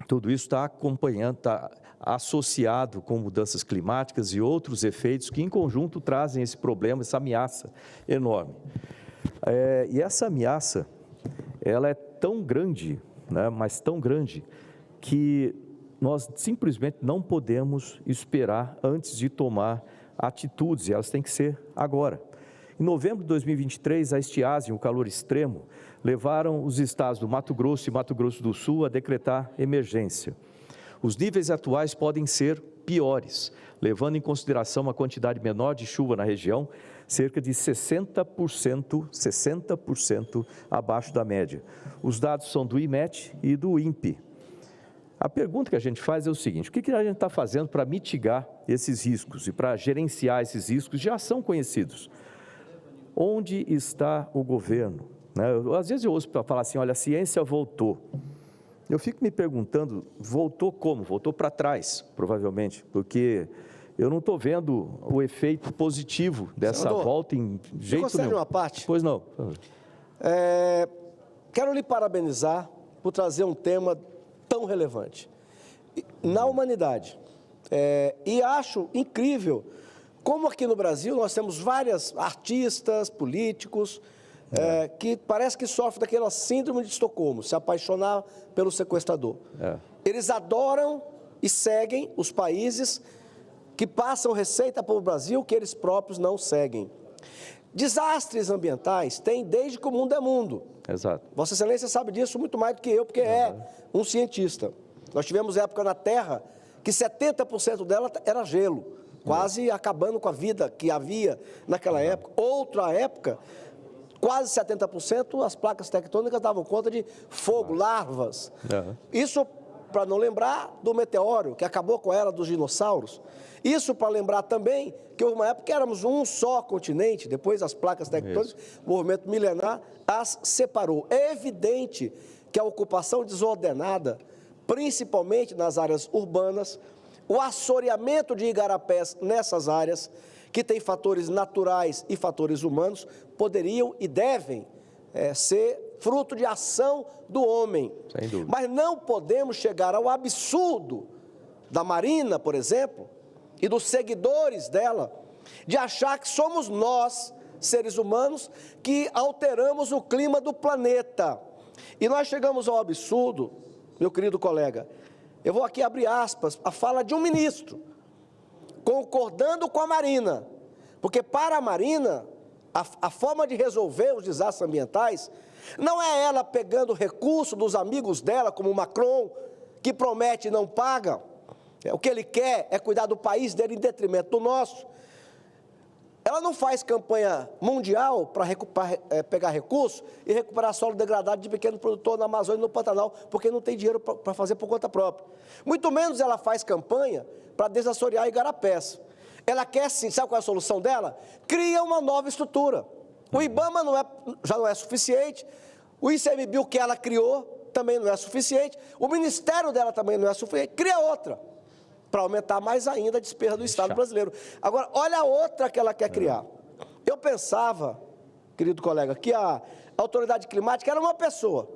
Tudo isso está acompanhando, está associado com mudanças climáticas e outros efeitos que, em conjunto, trazem esse problema, essa ameaça enorme. E essa ameaça, ela é tão grande, né, mas tão grande, que nós simplesmente não podemos esperar antes de tomar atitudes, e elas têm que ser agora. Em novembro de 2023, a estiagem, o calor extremo, levaram os estados do Mato Grosso e Mato Grosso do Sul a decretar emergência. Os níveis atuais podem ser piores, levando em consideração uma quantidade menor de chuva na região, cerca de 60% abaixo da média. Os dados são do IMET e do INPE. A pergunta que a gente faz é o seguinte: o que a gente está fazendo para mitigar esses riscos e para gerenciar esses riscos? Já são conhecidos. Onde está o governo? Às vezes eu ouço para falar assim, olha, a ciência voltou. Eu fico me perguntando, voltou como? Voltou para trás, provavelmente, porque eu não estou vendo o efeito positivo dessa Senador, volta em jeito concede nenhum. uma parte? Pois não. Quero lhe parabenizar por trazer um tema tão relevante na humanidade. E acho incrível Como aqui no Brasil nós temos vários artistas, políticos, que parece que sofrem daquela síndrome de Estocolmo, se apaixonar pelo sequestrador. Eles adoram e seguem os países que passam receita para o Brasil que eles próprios não seguem. Desastres ambientais tem desde que o mundo é mundo. Exato. Vossa Excelência sabe disso muito mais do que eu, porque é um cientista. Nós tivemos época na Terra que 70% dela era gelo, quase acabando com a vida que havia naquela época. Outra época, quase 70% as placas tectônicas davam conta de fogo, larvas. Isso para não lembrar do meteoro, que acabou com a era dos dinossauros. Isso para lembrar também que houve uma época que éramos um só continente, depois as placas tectônicas, o movimento milenar as separou. É evidente que a ocupação desordenada, principalmente nas áreas urbanas, o assoreamento de igarapés nessas áreas, que tem fatores naturais e fatores humanos, poderiam e devem ser fruto de ação do homem. Sem dúvida. Mas não podemos chegar ao absurdo da Marina, por exemplo, e dos seguidores dela, de achar que somos nós, seres humanos, que alteramos o clima do planeta. E nós chegamos ao absurdo, meu querido colega, eu vou aqui abrir aspas, a fala de um ministro, concordando com a Marina, porque para a Marina, a forma de resolver os desastres ambientais não é ela pegando recurso dos amigos dela, como o Macron, que promete e não paga. O que ele quer é cuidar do país dele em detrimento do nosso. Ela não faz campanha mundial para pegar recursos e recuperar solo degradado de pequeno produtor na Amazônia e no Pantanal, porque não tem dinheiro para fazer por conta própria. Muito menos ela faz campanha para desassorear igarapés. Ela quer sim, sabe qual é a solução dela? Cria uma nova estrutura. O IBAMA já não é suficiente, o ICMBio que ela criou também não é suficiente, o ministério dela também não é suficiente, cria outra, para aumentar mais ainda a despesa do Estado brasileiro. Agora, olha a outra que ela quer criar. Eu pensava, querido colega, que a autoridade climática era uma pessoa,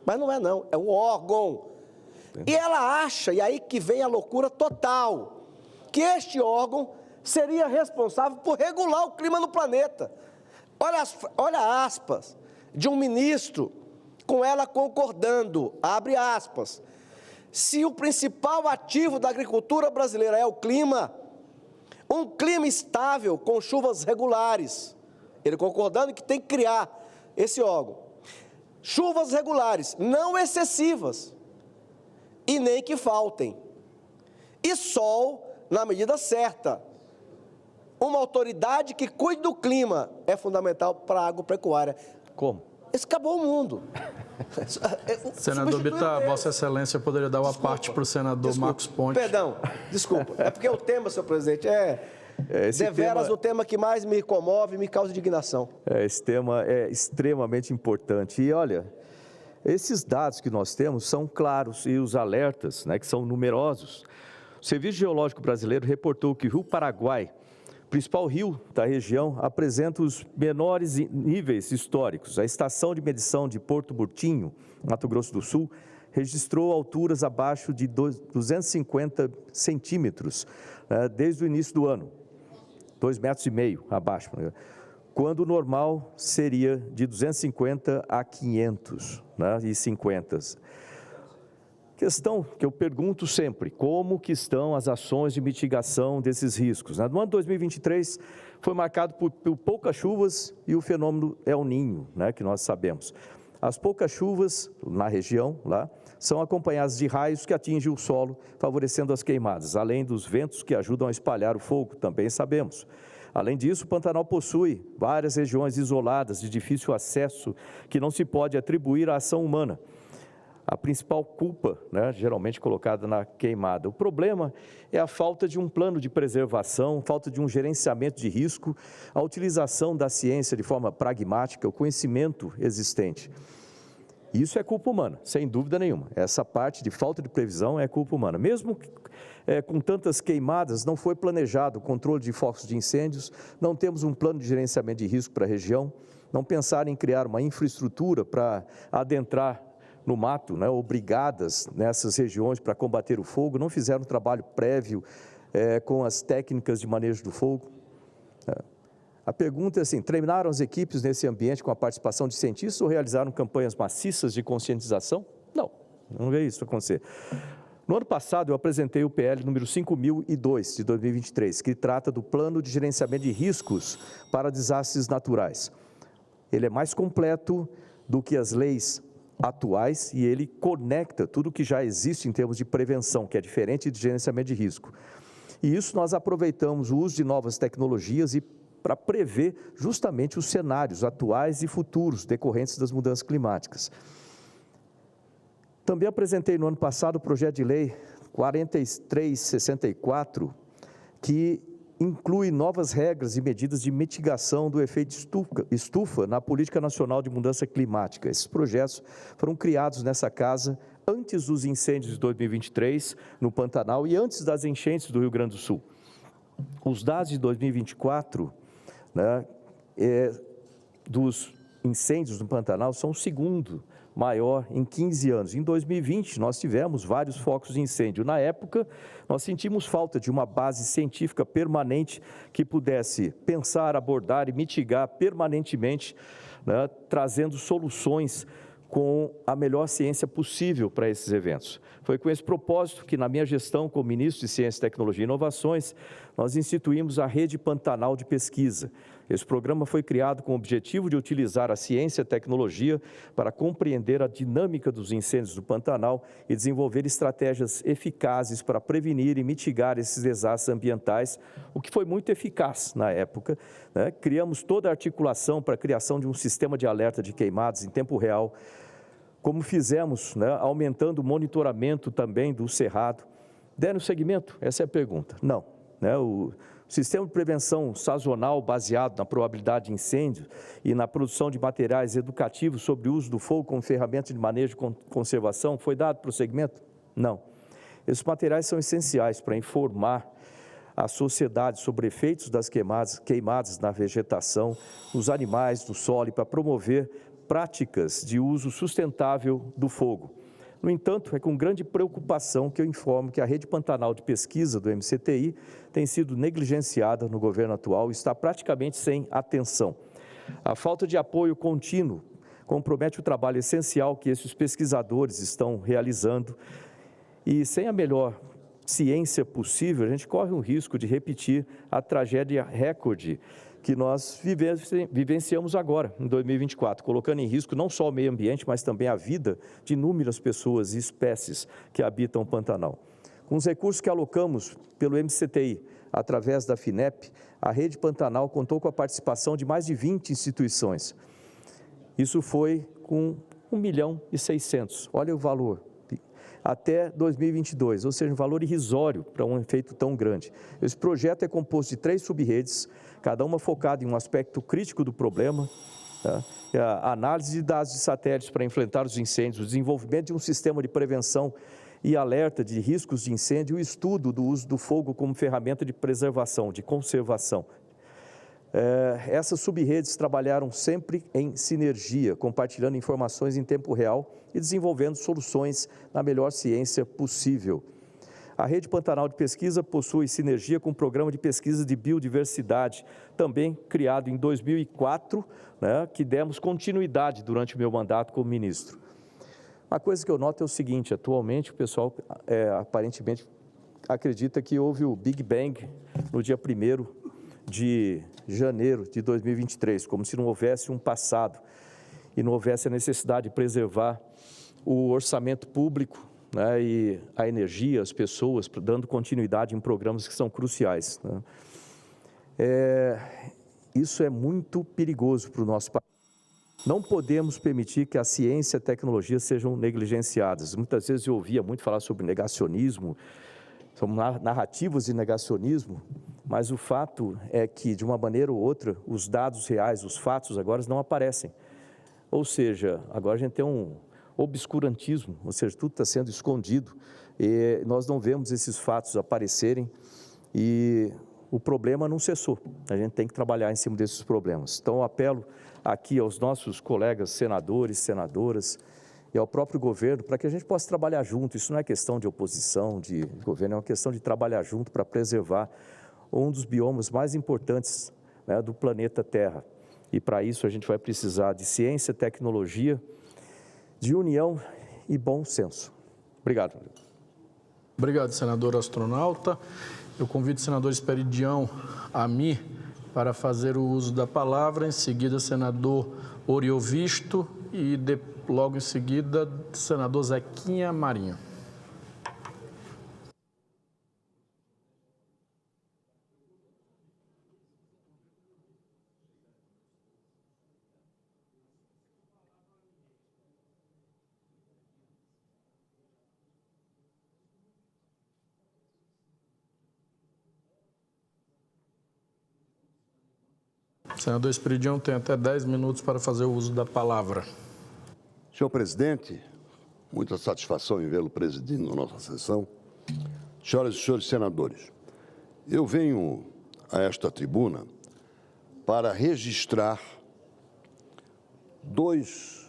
mas não é não, é um órgão. E ela acha, e aí que vem a loucura total, que este órgão seria responsável por regular o clima no planeta. Olha aspas de um ministro com ela concordando, abre aspas, se o principal ativo da agricultura brasileira é o clima, um clima estável com chuvas regulares, ele concordando que tem que criar esse órgão, chuvas regulares, não excessivas, e nem que faltem, e sol na medida certa. Uma autoridade que cuide do clima é fundamental para a agropecuária. Como? Esse acabou o mundo. Senador Bittar, Vossa Excelência poderia dar uma parte para o senador Marcos Pontes. Perdão, desculpa. É porque o tema, senhor presidente, deveras o tema que mais me comove e me causa indignação. Esse tema é extremamente importante. E olha, esses dados que nós temos são claros e os alertas, né, que são numerosos. O Serviço Geológico Brasileiro reportou que o Rio Paraguai, principal rio da região, apresenta os menores níveis históricos. A estação de medição de Porto Murtinho, Mato Grosso do Sul, registrou alturas abaixo de 250 centímetros desde o início do ano, 2,5 metros abaixo, quando o normal seria de 250 a 550. Questão que eu pergunto sempre, como que estão as ações de mitigação desses riscos? No ano 2023 foi marcado por poucas chuvas e o fenômeno El Niño, que nós sabemos. As poucas chuvas na região lá são acompanhadas de raios que atingem o solo, favorecendo as queimadas, além dos ventos que ajudam a espalhar o fogo, também sabemos. Além disso, o Pantanal possui várias regiões isoladas de difícil acesso que não se pode atribuir à ação humana. A principal culpa, geralmente colocada na queimada. O problema é a falta de um plano de preservação, falta de um gerenciamento de risco, a utilização da ciência de forma pragmática, o conhecimento existente. Isso é culpa humana, sem dúvida nenhuma. Essa parte de falta de previsão é culpa humana. Mesmo com tantas queimadas, não foi planejado o controle de focos de incêndios, não temos um plano de gerenciamento de risco para a região, não pensaram em criar uma infraestrutura para adentrar no mato, ou brigadas nessas regiões para combater o fogo, não fizeram um trabalho prévio com as técnicas de manejo do fogo. A pergunta é assim, treinaram as equipes nesse ambiente com a participação de cientistas ou realizaram campanhas maciças de conscientização? Não veio isso acontecer. No ano passado, eu apresentei o PL número 5002, de 2023, que trata do Plano de Gerenciamento de Riscos para Desastres Naturais. Ele é mais completo do que as leis atuais e ele conecta tudo o que já existe em termos de prevenção, que é diferente de gerenciamento de risco. E isso nós aproveitamos o uso de novas tecnologias e para prever justamente os cenários atuais e futuros decorrentes das mudanças climáticas. Também apresentei no ano passado o projeto de lei 4364, que inclui novas regras e medidas de mitigação do efeito estufa na Política Nacional de Mudança Climática. Esses projetos foram criados nessa casa antes dos incêndios de 2023 no Pantanal e antes das enchentes do Rio Grande do Sul. Os dados de 2024, dos incêndios no Pantanal são o segundo maior em 15 anos. Em 2020, nós tivemos vários focos de incêndio. Na época, nós sentimos falta de uma base científica permanente que pudesse pensar, abordar e mitigar permanentemente, trazendo soluções com a melhor ciência possível para esses eventos. Foi com esse propósito que, na minha gestão como ministro de Ciência, Tecnologia e Inovações, nós instituímos a Rede Pantanal de Pesquisa. Esse programa foi criado com o objetivo de utilizar a ciência e a tecnologia para compreender a dinâmica dos incêndios do Pantanal e desenvolver estratégias eficazes para prevenir e mitigar esses desastres ambientais, o que foi muito eficaz na época. Criamos toda a articulação para a criação de um sistema de alerta de queimadas em tempo real, como fizemos, aumentando o monitoramento também do cerrado. Deram seguimento? Essa é a pergunta. Não. O sistema de prevenção sazonal baseado na probabilidade de incêndio e na produção de materiais educativos sobre o uso do fogo como ferramenta de manejo e conservação foi dado prosseguimento? Não. Esses materiais são essenciais para informar a sociedade sobre efeitos das queimadas na vegetação, nos animais, no solo e para promover práticas de uso sustentável do fogo. No entanto, é com grande preocupação que eu informo que a Rede Pantanal de Pesquisa do MCTI tem sido negligenciada no governo atual e está praticamente sem atenção. A falta de apoio contínuo compromete o trabalho essencial que esses pesquisadores estão realizando e sem a melhor ciência possível, a gente corre o risco de repetir a tragédia recorde que nós vivenciamos agora, em 2024, colocando em risco não só o meio ambiente, mas também a vida de inúmeras pessoas e espécies que habitam o Pantanal. Com os recursos que alocamos pelo MCTI, através da FINEP, a Rede Pantanal contou com a participação de mais de 20 instituições. Isso foi com 1.600.000, olha o valor, até 2022, ou seja, um valor irrisório para um efeito tão grande. Esse projeto é composto de 3 sub-redes, cada uma focada em um aspecto crítico do problema, a análise de dados de satélites para enfrentar os incêndios, o desenvolvimento de um sistema de prevenção e alerta de riscos de incêndio e o estudo do uso do fogo como ferramenta de preservação, de conservação. Essas sub-redes trabalharam sempre em sinergia, compartilhando informações em tempo real e desenvolvendo soluções na melhor ciência possível. A Rede Pantanal de Pesquisa possui sinergia com o Programa de Pesquisa de Biodiversidade, também criado em 2004, que demos continuidade durante o meu mandato como ministro. Uma coisa que eu noto é o seguinte, atualmente o pessoal aparentemente acredita que houve o Big Bang no dia 1º de janeiro de 2023, como se não houvesse um passado e não houvesse a necessidade de preservar o orçamento público, e a energia, as pessoas, dando continuidade em programas que são cruciais. Isso é muito perigoso para o nosso país. Não podemos permitir que a ciência e a tecnologia sejam negligenciadas. Muitas vezes eu ouvia muito falar sobre negacionismo, são narrativas de negacionismo, mas o fato é que, de uma maneira ou outra, os dados reais, os fatos agora não aparecem. Ou seja, agora a gente tem um obscurantismo, ou seja, tudo está sendo escondido e nós não vemos esses fatos aparecerem e o problema não cessou. A gente tem que trabalhar em cima desses problemas. Então, eu apelo aqui aos nossos colegas senadores, senadoras e ao próprio governo para que a gente possa trabalhar junto. Isso não é questão de oposição, de governo, é uma questão de trabalhar junto para preservar um dos biomas mais importantes né, do planeta Terra. E para isso a gente vai precisar de ciência, tecnologia, de união e bom senso. Obrigado. Obrigado, senador astronauta. Eu convido o senador Esperidião Ami para fazer o uso da palavra. Em seguida, senador Oriovisto e logo em seguida, senador Zequinha Marinho. Senador Esperidião tem até 10 minutos para fazer o uso da palavra. Senhor presidente, muita satisfação em vê-lo presidindo a nossa sessão. Senhoras e senhores senadores, eu venho a esta tribuna para registrar dois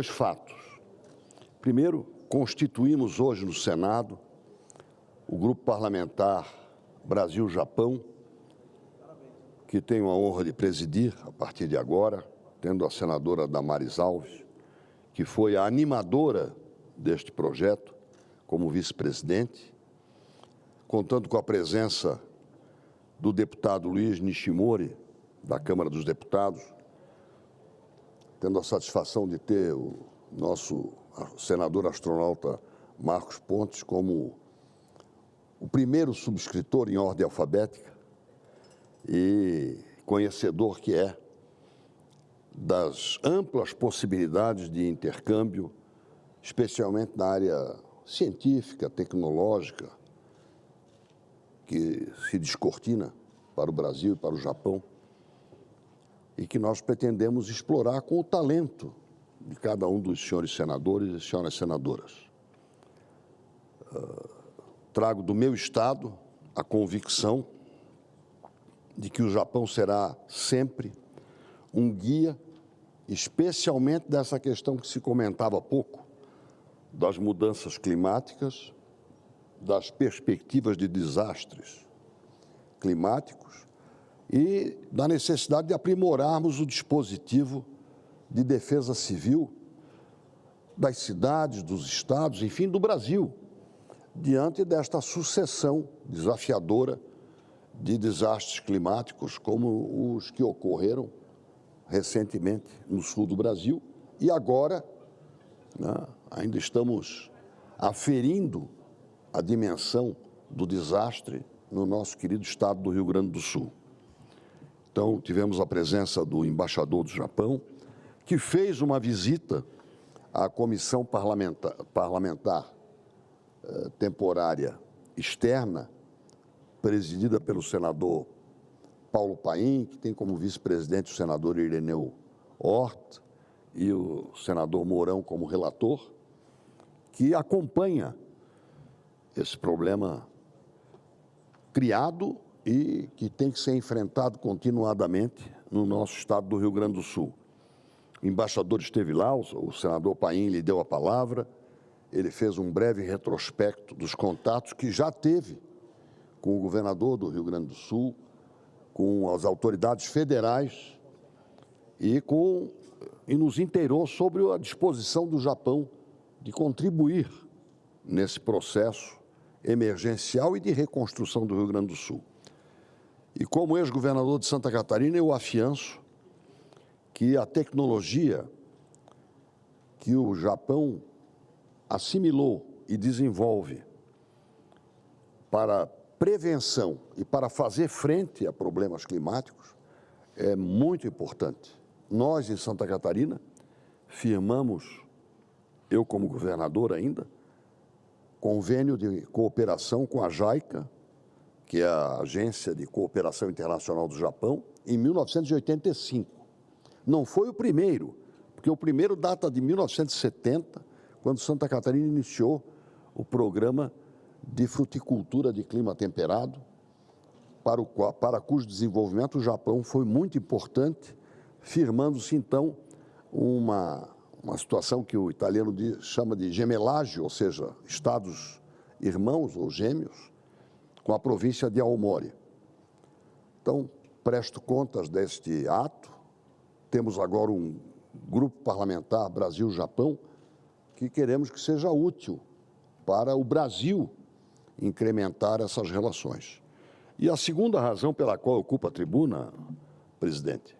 fatos. Primeiro, constituímos hoje no Senado o Grupo Parlamentar Brasil-Japão, que tenho a honra de presidir a partir de agora, tendo a senadora Damares Alves, que foi a animadora deste projeto, como vice-presidente, contando com a presença do deputado Luiz Nishimori, da Câmara dos Deputados, tendo a satisfação de ter o nosso senador astronauta Marcos Pontes como o primeiro subscritor em ordem alfabética, e conhecedor que é das amplas possibilidades de intercâmbio, especialmente na área científica, tecnológica, que se descortina para o Brasil e para o Japão, e que nós pretendemos explorar com o talento de cada um dos senhores senadores e senhoras senadoras. Trago do meu estado a convicção de que o Japão será sempre um guia, especialmente dessa questão que se comentava há pouco, das mudanças climáticas, das perspectivas de desastres climáticos e da necessidade de aprimorarmos o dispositivo de defesa civil das cidades, dos estados, enfim, do Brasil, diante desta sucessão desafiadora de desastres climáticos como os que ocorreram recentemente no sul do Brasil e agora, né, ainda estamos aferindo a dimensão do desastre no nosso querido estado do Rio Grande do Sul. Então, tivemos a presença do embaixador do Japão, que fez uma visita à Comissão Parlamentar Temporária Externa, presidida pelo senador Paulo Paim, que tem como vice-presidente o senador Ireneu Hort e o senador Mourão como relator, que acompanha esse problema criado e que tem que ser enfrentado continuadamente no nosso estado do Rio Grande do Sul. O embaixador esteve lá, o senador Paim lhe deu a palavra, ele fez um breve retrospecto dos contatos que já teve com o governador do Rio Grande do Sul, com as autoridades federais e nos inteirou sobre a disposição do Japão de contribuir nesse processo emergencial e de reconstrução do Rio Grande do Sul. E como ex-governador de Santa Catarina, eu afianço que a tecnologia que o Japão assimilou e desenvolve para prevenção e para fazer frente a problemas climáticos é muito importante. Nós, em Santa Catarina, firmamos, eu como governador ainda, convênio de cooperação com a JICA, que é a Agência de Cooperação Internacional do Japão, em 1985. Não foi o primeiro, porque o primeiro data de 1970, quando Santa Catarina iniciou o programa de fruticultura de clima temperado, para cujo desenvolvimento o Japão foi muito importante, firmando-se, então, uma situação que o italiano chama de gemelagem, ou seja, estados irmãos ou gêmeos, com a província de Aomori. Então, presto contas deste ato. Temos agora um grupo parlamentar Brasil-Japão que queremos que seja útil para o Brasil incrementar essas relações. E a segunda razão pela qual ocupo a tribuna, presidente,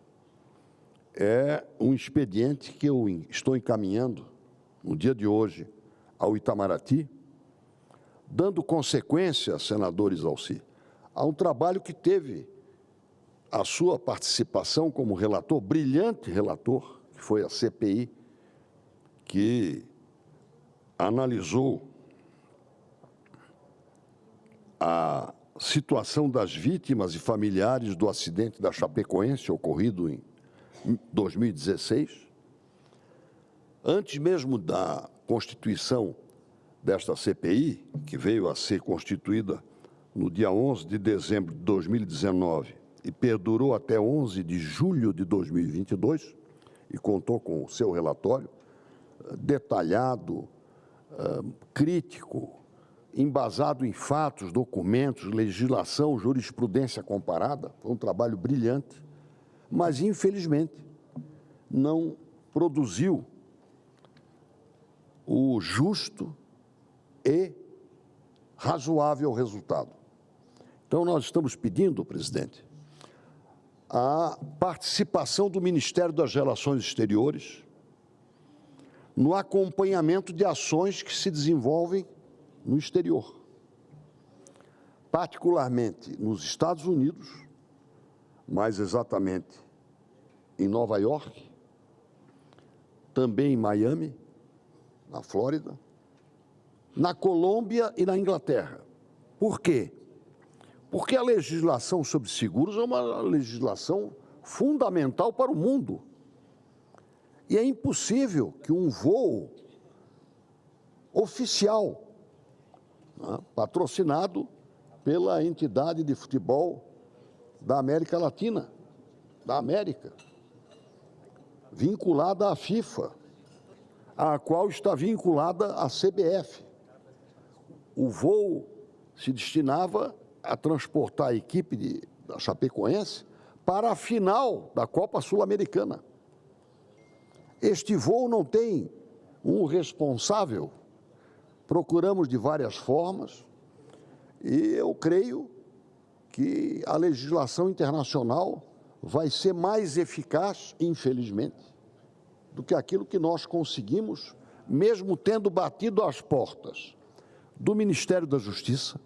é um expediente que eu estou encaminhando no dia de hoje ao Itamaraty, dando consequência, senador Isalci, a um trabalho que teve a sua participação como relator, brilhante relator, que foi a CPI, que analisou a situação das vítimas e familiares do acidente da Chapecoense, ocorrido em 2016. Antes mesmo da constituição desta CPI, que veio a ser constituída no dia 11 de dezembro de 2019 e perdurou até 11 de julho de 2022, e contou com o seu relatório detalhado, crítico, embasado em fatos, documentos, legislação, jurisprudência comparada. Foi um trabalho brilhante, mas, infelizmente, não produziu o justo e razoável resultado. Então, nós estamos pedindo, presidente, a participação do Ministério das Relações Exteriores no acompanhamento de ações que se desenvolvem no exterior, particularmente nos Estados Unidos, mais exatamente em Nova York, também em Miami, na Flórida, na Colômbia e na Inglaterra. Por quê? Porque a legislação sobre seguros é uma legislação fundamental para o mundo. E é impossível que um voo oficial, patrocinado pela entidade de futebol da América Latina, da América, vinculada à FIFA, à qual está vinculada a CBF. O voo se destinava a transportar a equipe da Chapecoense para a final da Copa Sul-Americana. Este voo não tem um responsável. Procuramos de várias formas e eu creio que a legislação internacional vai ser mais eficaz, infelizmente, do que aquilo que nós conseguimos, mesmo tendo batido às portas do Ministério da Justiça.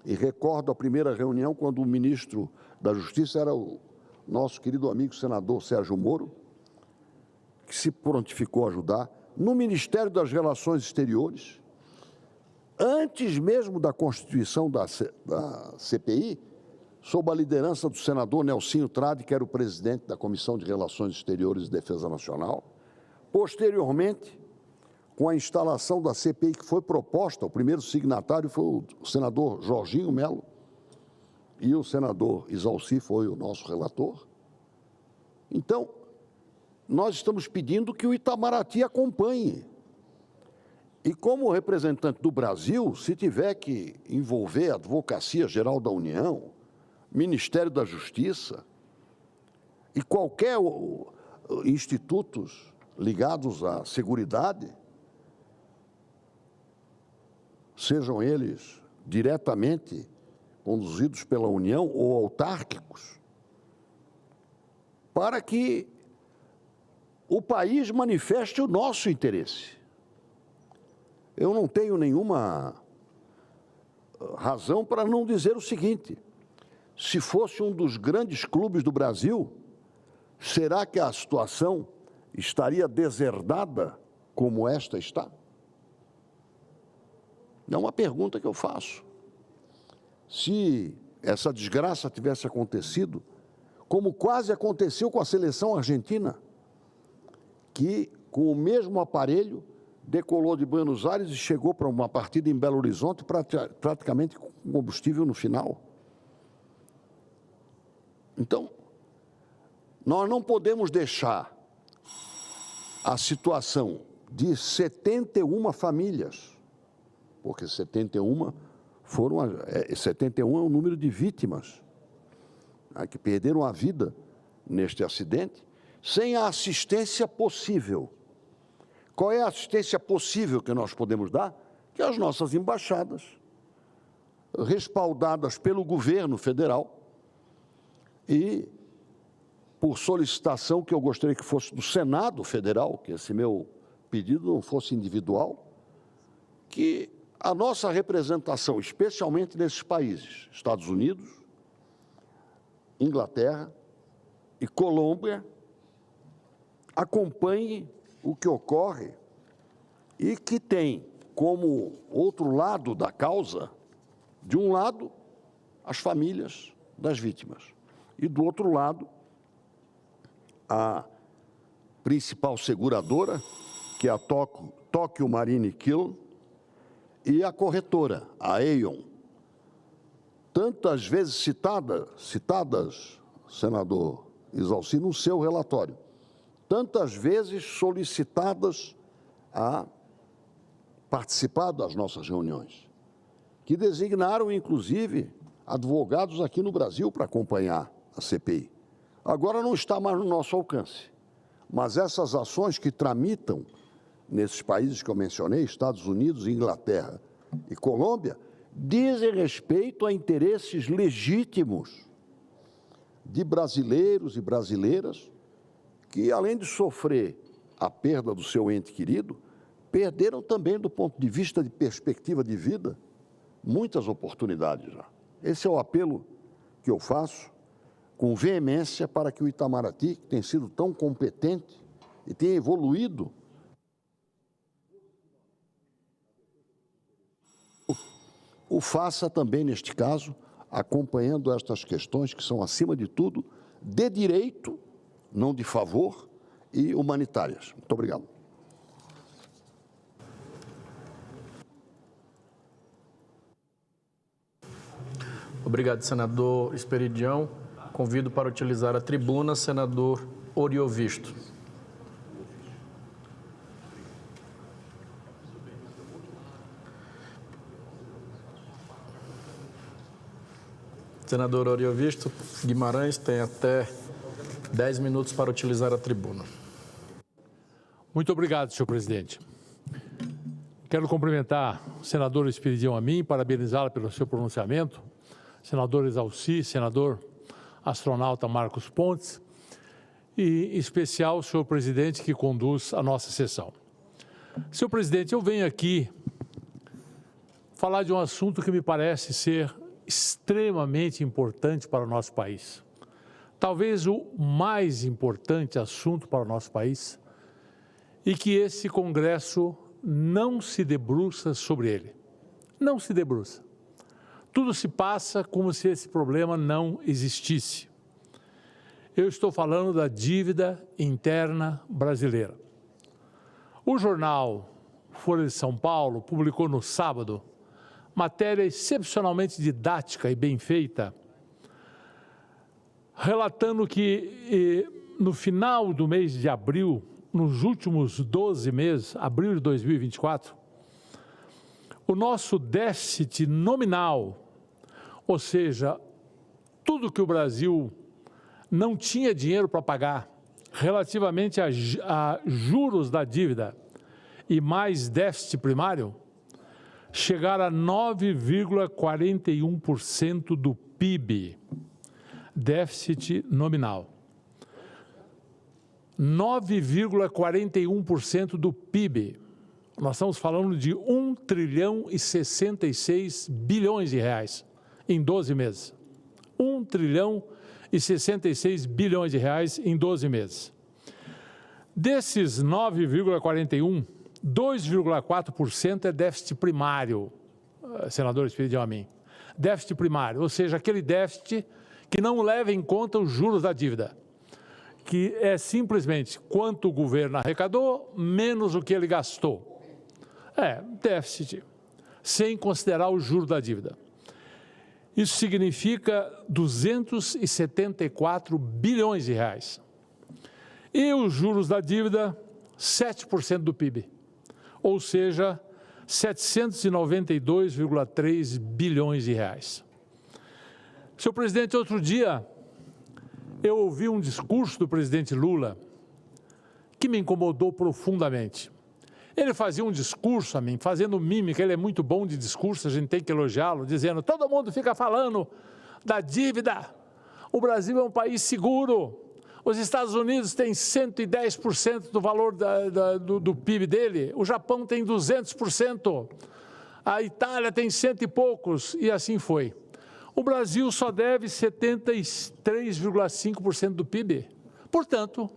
E recordo a primeira reunião quando o ministro da Justiça era o nosso querido amigo senador Sérgio Moro, que se prontificou a ajudar, no Ministério das Relações Exteriores, antes mesmo da constituição da CPI, sob a liderança do senador Nelsinho Trade, que era o presidente da Comissão de Relações Exteriores e Defesa Nacional. Posteriormente, com a instalação da CPI que foi proposta, o primeiro signatário foi o senador Jorginho Melo e o senador Isalci foi o nosso relator. Então, nós estamos pedindo que o Itamaraty acompanhe. E como representante do Brasil, se tiver que envolver a Advocacia Geral da União, Ministério da Justiça e qualquer institutos ligados à seguridade, sejam eles diretamente conduzidos pela União ou autárquicos, para que o país manifeste o nosso interesse. Eu não tenho nenhuma razão para não dizer o seguinte: se fosse um dos grandes clubes do Brasil, será que a situação estaria deserdada como esta está? É uma pergunta que eu faço. Se essa desgraça tivesse acontecido, como quase aconteceu com a seleção argentina, que com o mesmo aparelho decolou de Buenos Aires e chegou para uma partida em Belo Horizonte praticamente com combustível no final. Então, nós não podemos deixar a situação de 71 famílias, porque 71 é o número de vítimas que perderam a vida neste acidente, sem a assistência possível. Qual é a assistência possível que nós podemos dar? Que as nossas embaixadas, respaldadas pelo governo federal e por solicitação que eu gostaria que fosse do Senado Federal, que esse meu pedido não fosse individual, que a nossa representação, especialmente nesses países, Estados Unidos, Inglaterra e Colômbia, acompanhe o que ocorre e que tem como outro lado da causa, de um lado, as famílias das vítimas e do outro lado, a principal seguradora, que é a Tokyo Marine Kill, e a corretora, a Aon, tantas vezes citadas, senador Isalci, no seu relatório, tantas vezes solicitadas a participar das nossas reuniões, que designaram, inclusive, advogados aqui no Brasil para acompanhar a CPI. Agora não está mais no nosso alcance, mas essas ações que tramitam nesses países que eu mencionei, Estados Unidos, Inglaterra e Colômbia, dizem respeito a interesses legítimos de brasileiros e brasileiras que, além de sofrer a perda do seu ente querido, perderam também, do ponto de vista de perspectiva de vida, muitas oportunidades já. Esse é o apelo que eu faço com veemência para que o Itamaraty, que tem sido tão competente e tem evoluído, o faça também neste caso, acompanhando estas questões que são, acima de tudo, de direito, não de favor, e humanitárias. Muito obrigado. Obrigado, senador Esperidião. Convido para utilizar a tribuna, senador Oriovisto. Senador Oriovisto Guimarães tem até 10 minutos para utilizar a tribuna. Muito obrigado, senhor presidente. Quero cumprimentar o senador Esperidião Amin e parabenizá-lo pelo seu pronunciamento, senador Isalci, senador astronauta Marcos Pontes, e em especial o senhor presidente que conduz a nossa sessão. Senhor presidente, eu venho aqui falar de um assunto que me parece ser extremamente importante para o nosso país. Talvez o mais importante assunto para o nosso país, e que esse Congresso não se debruça sobre ele. Não se debruça. Tudo se passa como se esse problema não existisse. Eu estou falando da dívida interna brasileira. O jornal Folha de São Paulo publicou no sábado matéria excepcionalmente didática e bem feita, relatando que no final do mês de abril, nos últimos 12 meses, abril de 2024, o nosso déficit nominal, ou seja, tudo que o Brasil não tinha dinheiro para pagar relativamente a juros da dívida e mais déficit primário, chegar a 9,41% do PIB, déficit nominal. 9,41% do PIB. Nós estamos falando de 1 trilhão e 66 bilhões de reais em 12 meses. 1 trilhão e 66 bilhões de reais em 12 meses. Desses 9,41%, 2,4% é déficit primário, senador Esperidião Amin. Déficit primário, ou seja, aquele déficit que não leva em conta os juros da dívida, que é simplesmente quanto o governo arrecadou menos o que ele gastou. Déficit, sem considerar o juro da dívida. Isso significa 274 bilhões de reais. E os juros da dívida, 7% do PIB. Ou seja, 792,3 bilhões de reais. Senhor presidente, outro dia eu ouvi um discurso do presidente Lula que me incomodou profundamente. Ele fazia um discurso a mim, fazendo mímica, ele é muito bom de discurso, a gente tem que elogiá-lo, dizendo, todo mundo fica falando da dívida, o Brasil é um país seguro, os Estados Unidos têm 110% do valor do PIB dele, o Japão tem 200%, a Itália tem 100 e poucos, e assim foi. O Brasil só deve 73,5% do PIB. Portanto,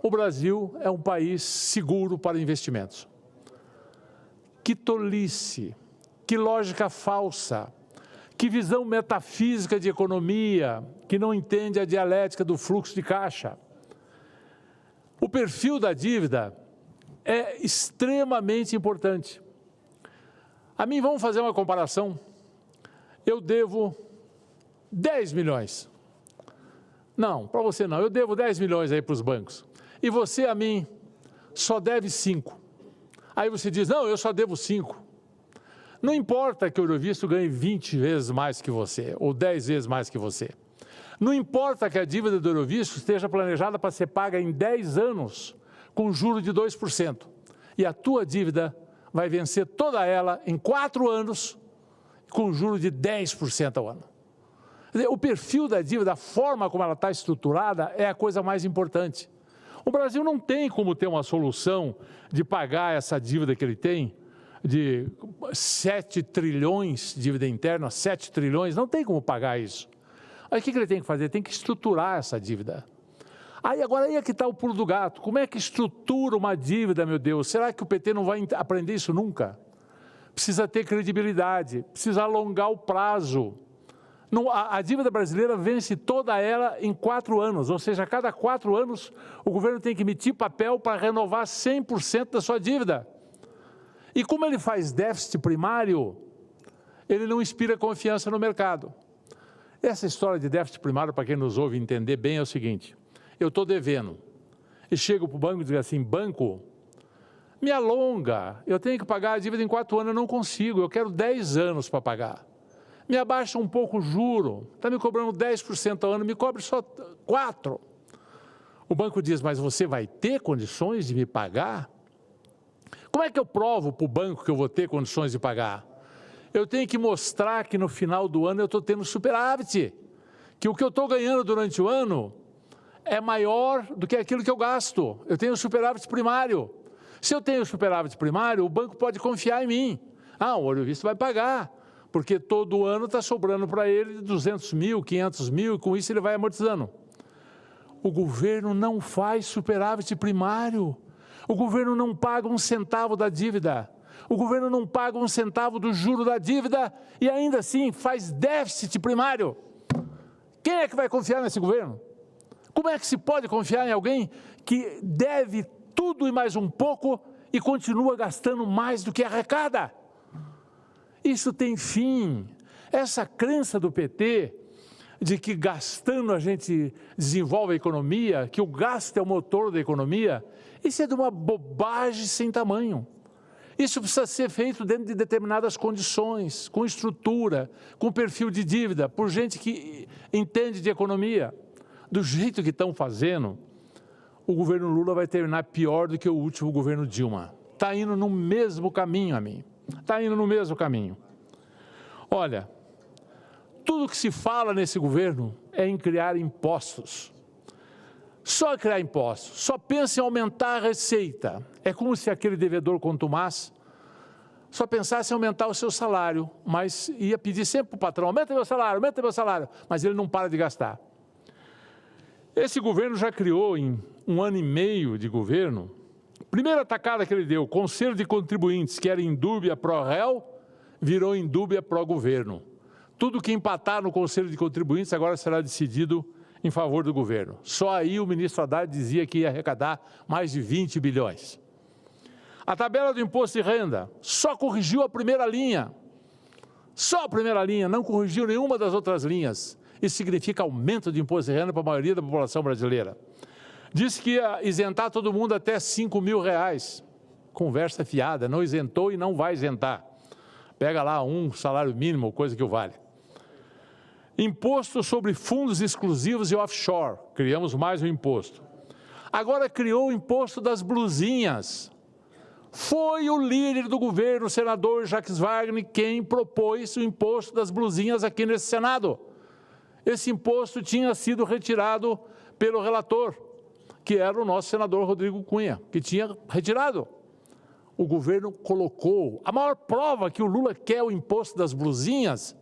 o Brasil é um país seguro para investimentos. Que tolice, que lógica falsa, que visão metafísica de economia, que não entende a dialética do fluxo de caixa. O perfil da dívida é extremamente importante. A mim, vamos fazer uma comparação. Eu devo 10 milhões. Não, para você não, eu devo 10 milhões aí para os bancos. E você, a mim, só deve 5. Aí você diz, não, eu só devo 5. Não importa que o Eurovisto ganhe 20 vezes mais que você, ou 10 vezes mais que você. Não importa que a dívida do Eurovisto esteja planejada para ser paga em 10 anos, com juros de 2%. E a tua dívida vai vencer toda ela em 4 anos, com juros de 10% ao ano. Quer dizer, o perfil da dívida, a forma como ela está estruturada, é a coisa mais importante. O Brasil não tem como ter uma solução de pagar essa dívida que ele tem, de 7 trilhões de dívida interna, 7 trilhões, não tem como pagar isso. Aí o que ele tem que fazer? Tem que estruturar essa dívida. Agora aí é que está o pulo do gato. Como é que estrutura uma dívida, meu Deus? Será que o PT não vai aprender isso nunca? Precisa ter credibilidade, precisa alongar o prazo. A dívida brasileira vence toda ela em 4 anos, ou seja, a cada 4 anos o governo tem que emitir papel para renovar 100% da sua dívida. E como ele faz déficit primário, ele não inspira confiança no mercado. Essa história de déficit primário, para quem nos ouve entender bem, é o seguinte, eu estou devendo, e chego para o banco e digo assim, banco, me alonga, eu tenho que pagar a dívida em 4 anos, eu não consigo, eu quero 10 anos para pagar. Me abaixa um pouco o juro, está me cobrando 10% ao ano, me cobre só 4%. O banco diz, mas você vai ter condições de me pagar? Como é que eu provo para o banco que eu vou ter condições de pagar? Eu tenho que mostrar que no final do ano eu estou tendo superávit, que o que eu estou ganhando durante o ano é maior do que aquilo que eu gasto. Eu tenho superávit primário. Se eu tenho superávit primário, o banco pode confiar em mim. O Eurovisto vai pagar, porque todo ano está sobrando para ele 200 mil, 500 mil, e com isso ele vai amortizando. O governo não faz superávit primário. O governo não paga 1 centavo da dívida. O governo não paga 1 centavo do juro da dívida e ainda assim faz déficit primário. Quem é que vai confiar nesse governo? Como é que se pode confiar em alguém que deve tudo e mais um pouco e continua gastando mais do que arrecada? Isso tem fim. Essa crença do PT de que gastando a gente desenvolve a economia, que o gasto é o motor da economia, isso é de uma bobagem sem tamanho. Isso precisa ser feito dentro de determinadas condições, com estrutura, com perfil de dívida, por gente que entende de economia. Do jeito que estão fazendo, o governo Lula vai terminar pior do que o último governo Dilma. Está indo no mesmo caminho, a mim. Está indo no mesmo caminho. Olha, tudo que se fala nesse governo é em criar impostos. Só criar impostos, só pensa em aumentar a receita. É como se aquele devedor contumaz só pensasse em aumentar o seu salário, mas ia pedir sempre para o patrão, aumenta meu salário, mas ele não para de gastar. Esse governo já criou em 1 ano e meio de governo, primeira tacada que ele deu, Conselho de Contribuintes, que era indúbia pró-réu, virou indúbia pró-governo. Tudo que empatar no Conselho de Contribuintes agora será decidido em favor do governo. Só aí o ministro Haddad dizia que ia arrecadar mais de 20 bilhões. A tabela do imposto de renda só corrigiu a primeira linha. Só a primeira linha, não corrigiu nenhuma das outras linhas. Isso significa aumento de imposto de renda para a maioria da população brasileira. Disse que ia isentar todo mundo até R$5 mil. Conversa fiada, não isentou e não vai isentar. Pega lá um salário mínimo, coisa que o vale. Imposto sobre fundos exclusivos e offshore. Criamos mais um imposto. Agora criou o imposto das blusinhas. Foi o líder do governo, o senador Jacques Wagner, quem propôs o imposto das blusinhas aqui nesse Senado. Esse imposto tinha sido retirado pelo relator, que era o nosso senador Rodrigo Cunha, que tinha retirado. O governo colocou. A maior prova que o Lula quer o imposto das blusinhas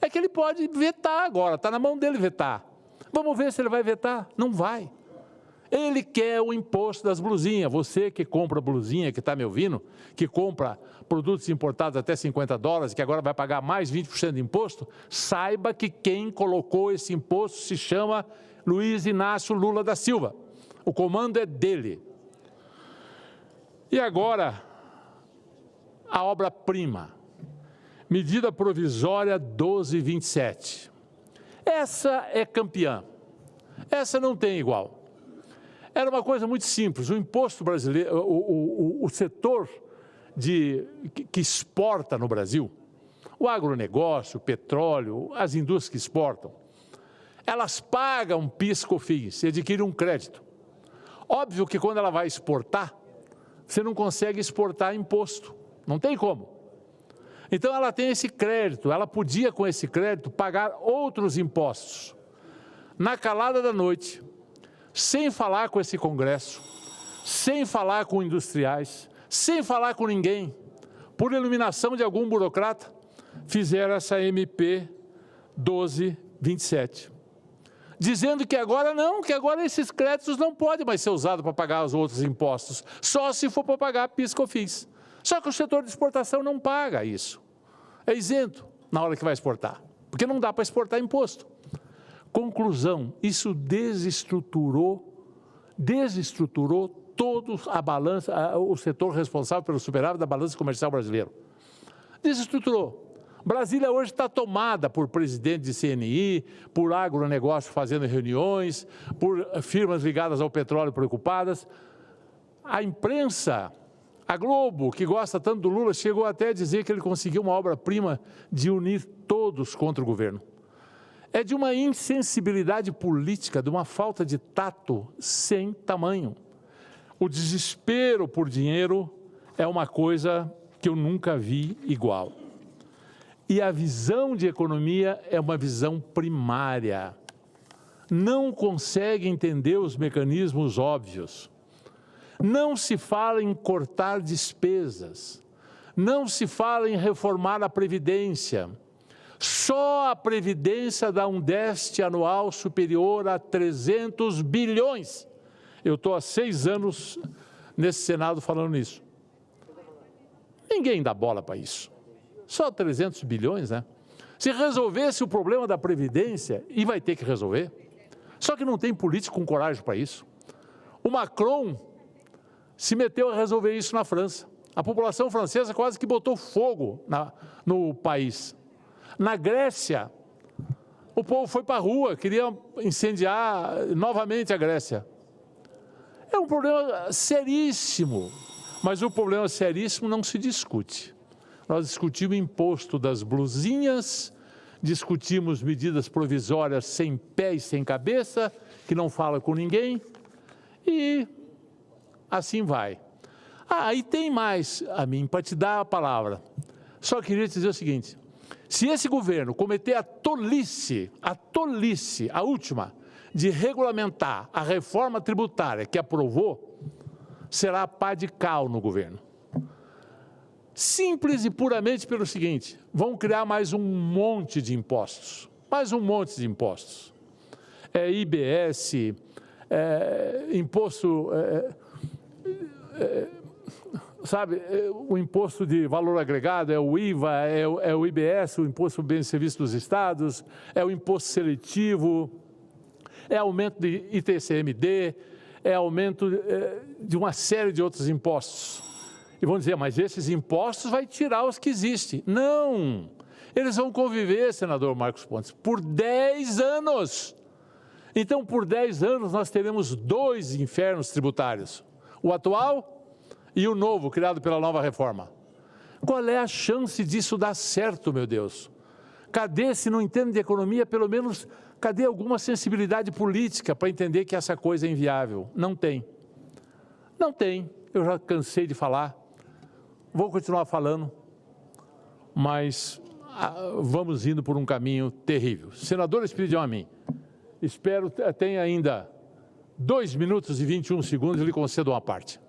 é que ele pode vetar agora, está na mão dele vetar. Vamos ver se ele vai vetar? Não vai. Ele quer o imposto das blusinhas. Você que compra blusinha, que está me ouvindo, que compra produtos importados até $50, que agora vai pagar mais 20% de imposto, saiba que quem colocou esse imposto se chama Luiz Inácio Lula da Silva. O comando é dele. E agora, a obra-prima. Medida provisória 1227. Essa é campeã. Essa não tem igual. Era uma coisa muito simples. O imposto brasileiro, o setor que exporta no Brasil, o agronegócio, o petróleo, as indústrias que exportam, elas pagam PIS/COFINS e adquirem um crédito. Óbvio que quando ela vai exportar, você não consegue exportar imposto. Não tem como. Então, ela tem esse crédito, ela podia, com esse crédito, pagar outros impostos. Na calada da noite, sem falar com esse Congresso, sem falar com industriais, sem falar com ninguém, por iluminação de algum burocrata, fizeram essa MP 1227. Dizendo que agora não, que agora esses créditos não podem mais ser usados para pagar os outros impostos, só se for para pagar PIS/COFINS. Só que o setor de exportação não paga isso. É isento na hora que vai exportar, porque não dá para exportar imposto. Conclusão, isso desestruturou todo a balança, o setor responsável pelo superávit da balança comercial brasileira. Desestruturou. Brasília hoje está tomada por presidente de CNI, por agronegócio fazendo reuniões, por firmas ligadas ao petróleo preocupadas. A imprensa, a Globo, que gosta tanto do Lula, chegou até a dizer que ele conseguiu uma obra-prima de unir todos contra o governo. É de uma insensibilidade política, de uma falta de tato sem tamanho. O desespero por dinheiro é uma coisa que eu nunca vi igual. E a visão de economia é uma visão primária. Não consegue entender os mecanismos óbvios. Não se fala em cortar despesas. Não se fala em reformar a Previdência. Só a Previdência dá um déficit anual superior a 300 bilhões. Eu estou há 6 anos nesse Senado falando nisso. Ninguém dá bola para isso. Só 300 bilhões, né? Se resolvesse o problema da Previdência, e vai ter que resolver, só que não tem político com coragem para isso. O Macron se meteu a resolver isso na França. A população francesa quase que botou fogo no país. Na Grécia, o povo foi para a rua, queria incendiar novamente a Grécia. É um problema seríssimo, mas o problema seríssimo não se discute. Nós discutimos imposto das blusinhas, discutimos medidas provisórias sem pé e sem cabeça, que não fala com ninguém, e assim vai. E tem mais a mim, para te dar a palavra. Só queria te dizer o seguinte, se esse governo cometer a tolice, a última, de regulamentar a reforma tributária que aprovou, será pá de cal no governo. Simples e puramente pelo seguinte, vão criar mais um monte de impostos. IBS, imposto... o imposto de valor agregado, é o IVA, é o IBS, o Imposto sobre Bens e Serviços dos Estados, é o imposto seletivo, é aumento de ITCMD, é aumento de uma série de outros impostos. E vão dizer, mas esses impostos vai tirar os que existem. Não! Eles vão conviver, senador Marcos Pontes, por 10 anos. Então, por 10 anos, nós teremos 2 infernos tributários. O atual e o novo, criado pela nova reforma. Qual é a chance disso dar certo, meu Deus? Cadê, se não entende de economia, pelo menos, cadê alguma sensibilidade política para entender que essa coisa é inviável? Não tem. Não tem. Eu já cansei de falar. Vou continuar falando, mas vamos indo por um caminho terrível. Senador Espiridião Amin, espero que tenha ainda 2 minutos e 21 segundos, lhe concedo uma parte.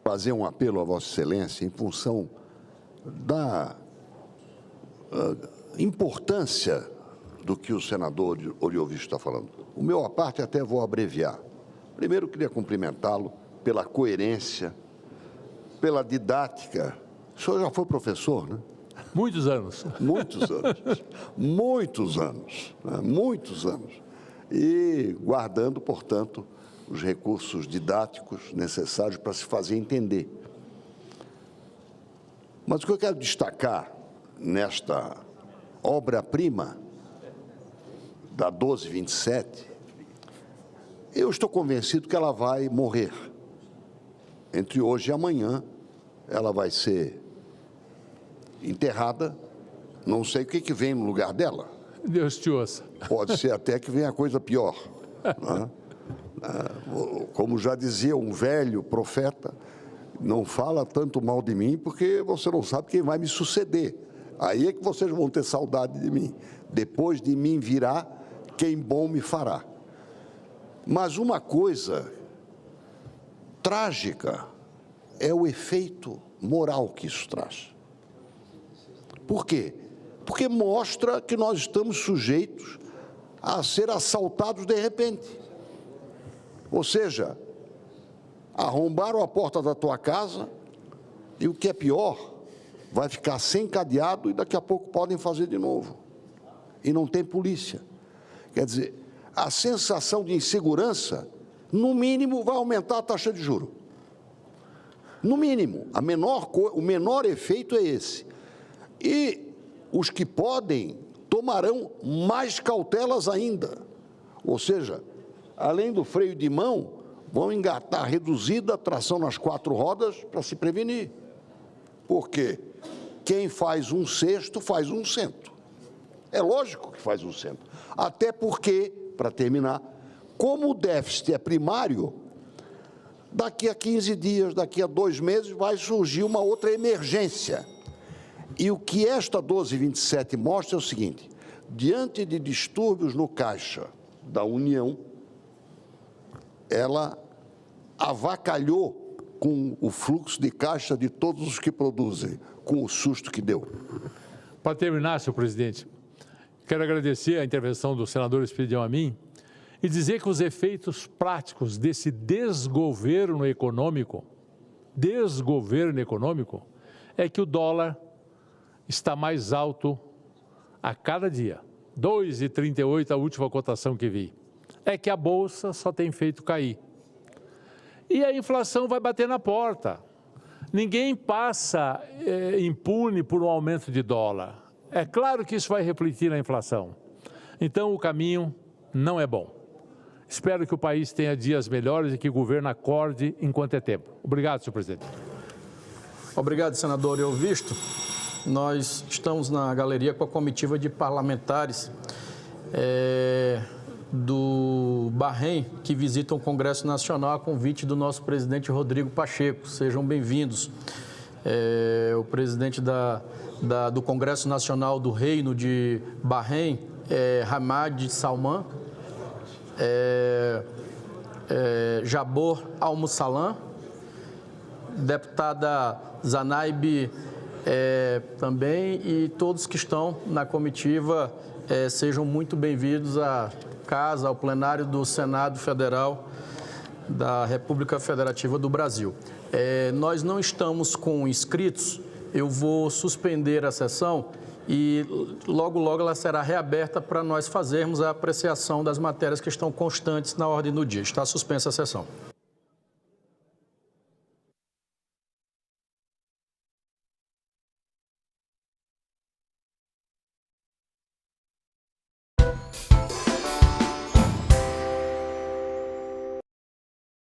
Fazer um apelo a Vossa Excelência em função da importância do que o senador Oriovisto está falando. O meu à parte até vou abreviar. Primeiro, queria cumprimentá-lo pela coerência, pela didática. O senhor já foi professor, né? Muitos anos. Muitos anos. Muitos anos. Né? Muitos anos. E guardando, portanto, os recursos didáticos necessários para se fazer entender. Mas o que eu quero destacar nesta obra-prima da 1227, eu estou convencido que ela vai morrer. Entre hoje e amanhã, ela vai ser enterrada. Não sei o que vem no lugar dela. Deus te ouça. Pode ser até que venha coisa pior. Né? Como já dizia um velho profeta, não fala tanto mal de mim porque você não sabe quem vai me suceder. Aí é que vocês vão ter saudade de mim. Depois de mim virá quem bom me fará. Mas uma coisa trágica é o efeito moral que isso traz. Por quê? Porque mostra que nós estamos sujeitos a ser assaltados de repente. Ou seja, arrombaram a porta da tua casa e, o que é pior, vai ficar sem cadeado e daqui a pouco podem fazer de novo. E não tem polícia. Quer dizer, a sensação de insegurança, no mínimo, vai aumentar a taxa de juros. No mínimo, o menor efeito é esse. E os que podem tomarão mais cautelas ainda. Ou seja, além do freio de mão, vão engatar reduzida a tração nas 4 rodas para se prevenir. Por quê? Quem faz 1/6 faz 1/100. É lógico que faz 1/100. Até porque, para terminar, como o déficit é primário, daqui a 15 dias, daqui a 2 meses, vai surgir uma outra emergência. E o que esta 1227 mostra é o seguinte: diante de distúrbios no caixa da União, ela avacalhou com o fluxo de caixa de todos os que produzem, com o susto que deu. Para terminar, senhor presidente, quero agradecer a intervenção do senador Espiridião Amin e dizer que os efeitos práticos desse desgoverno econômico é que o dólar está mais alto a cada dia. 2,38 a última cotação que vi. É que a Bolsa só tem feito cair. E a inflação vai bater na porta. Ninguém passa impune por um aumento de dólar. É claro que isso vai refletir na inflação. Então, o caminho não é bom. Espero que o país tenha dias melhores e que o governo acorde enquanto é tempo. Obrigado, senhor presidente. Obrigado, senador Oriovisto. Nós estamos na galeria com a comitiva de parlamentares do Bahrein, que visitam o Congresso Nacional a convite do nosso presidente Rodrigo Pacheco. Sejam bem-vindos. O presidente do Congresso Nacional do Reino de Bahrein, Hamad Salman, Jabor Al-Musallam, deputada Zanaib também, e todos que estão na comitiva sejam muito bem-vindos à casa, ao plenário do Senado Federal da República Federativa do Brasil. Nós não estamos com inscritos, eu vou suspender a sessão e logo ela será reaberta para nós fazermos a apreciação das matérias que estão constantes na ordem do dia. Está suspensa a sessão.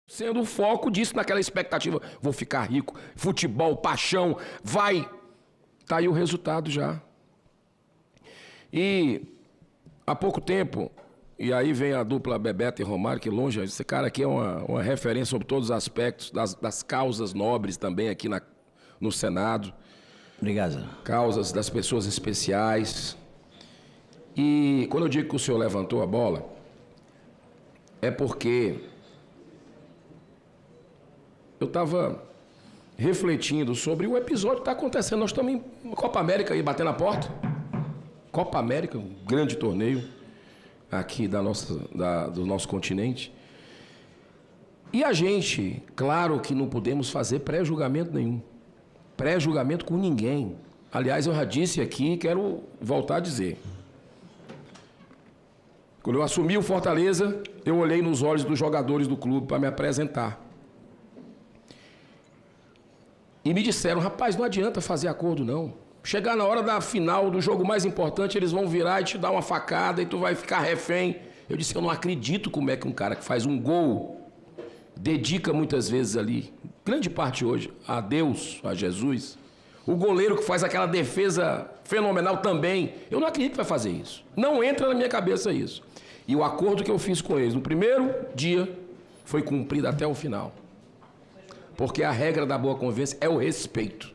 Sendo o foco disso, naquela expectativa, vou ficar rico, futebol, paixão, vai. Está aí o resultado já. E há pouco tempo, e aí vem a dupla Bebeto e Romário, que longe, esse cara aqui é uma referência sobre todos os aspectos das causas nobres também aqui no Senado. Obrigado. Causas das pessoas especiais. E quando eu digo que o senhor levantou a bola, é porque eu estava refletindo sobre o episódio que está acontecendo. Nós estamos em Copa América aí, batendo na porta. Copa América, um grande torneio aqui do nosso continente. E a gente, claro que não podemos fazer pré-julgamento nenhum. Pré-julgamento com ninguém. Aliás, eu já disse aqui e quero voltar a dizer. Quando eu assumi o Fortaleza, eu olhei nos olhos dos jogadores do clube para me apresentar. E me disseram, rapaz, não adianta fazer acordo, não. Chegar na hora da final do jogo mais importante, eles vão virar e te dar uma facada e tu vai ficar refém. Eu disse, eu não acredito como é que um cara que faz um gol, dedica muitas vezes ali, grande parte hoje, a Deus, a Jesus. O goleiro que faz aquela defesa fenomenal também. Eu não acredito que vai fazer isso. Não entra na minha cabeça isso. E o acordo que eu fiz com eles no primeiro dia foi cumprido até o final. Porque a regra da boa convivência é o respeito.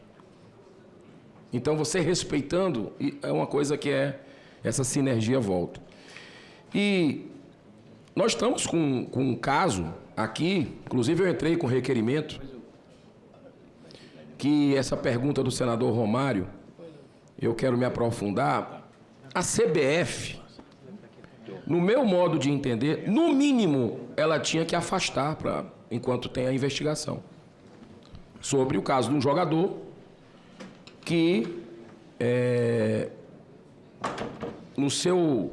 Então, você respeitando, é uma coisa que essa sinergia volta. E nós estamos com um caso aqui, inclusive eu entrei com requerimento, que essa pergunta do senador Romário, eu quero me aprofundar. A CBF, no meu modo de entender, no mínimo, ela tinha que afastar enquanto tem a investigação. Sobre o caso de um jogador que, no seu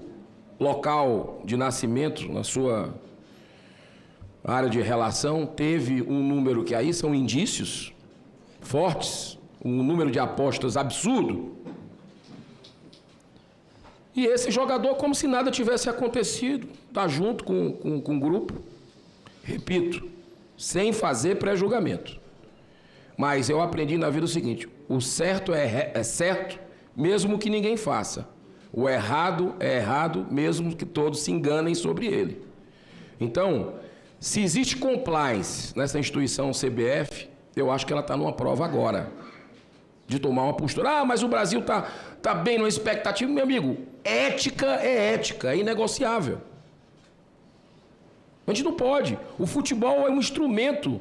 local de nascimento, na sua área de relação, teve um número que aí são indícios fortes, um número de apostas absurdo. E esse jogador, como se nada tivesse acontecido, está junto com o grupo, repito, sem fazer pré-julgamento. Mas eu aprendi na vida o seguinte, o certo é certo, mesmo que ninguém faça. O errado é errado, mesmo que todos se enganem sobre ele. Então, se existe compliance nessa instituição CBF, eu acho que ela está numa prova agora, de tomar uma postura. Ah, mas o Brasil tá bem numa expectativa. Meu amigo, ética, é inegociável. A gente não pode. O futebol é um instrumento,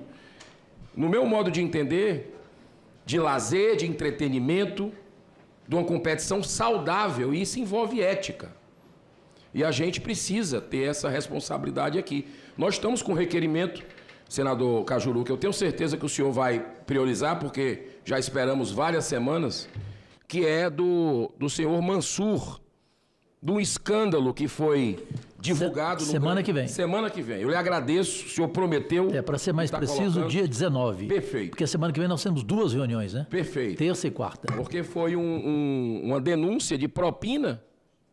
no meu modo de entender, de lazer, de entretenimento, de uma competição saudável, e isso envolve ética. E a gente precisa ter essa responsabilidade aqui. Nós estamos com requerimento, senador Cajuru, que eu tenho certeza que o senhor vai priorizar, porque já esperamos várias semanas, que é do senhor Mansur, de um escândalo que foi divulgado... Semana que vem. Semana que vem. Eu lhe ageço, o senhor prometeu... Para ser mais preciso, dia 19. Perfeito. Porque semana que vem nós temos 2 reuniões, né? Perfeito. Terça e quarta. Porque foi uma denúncia de propina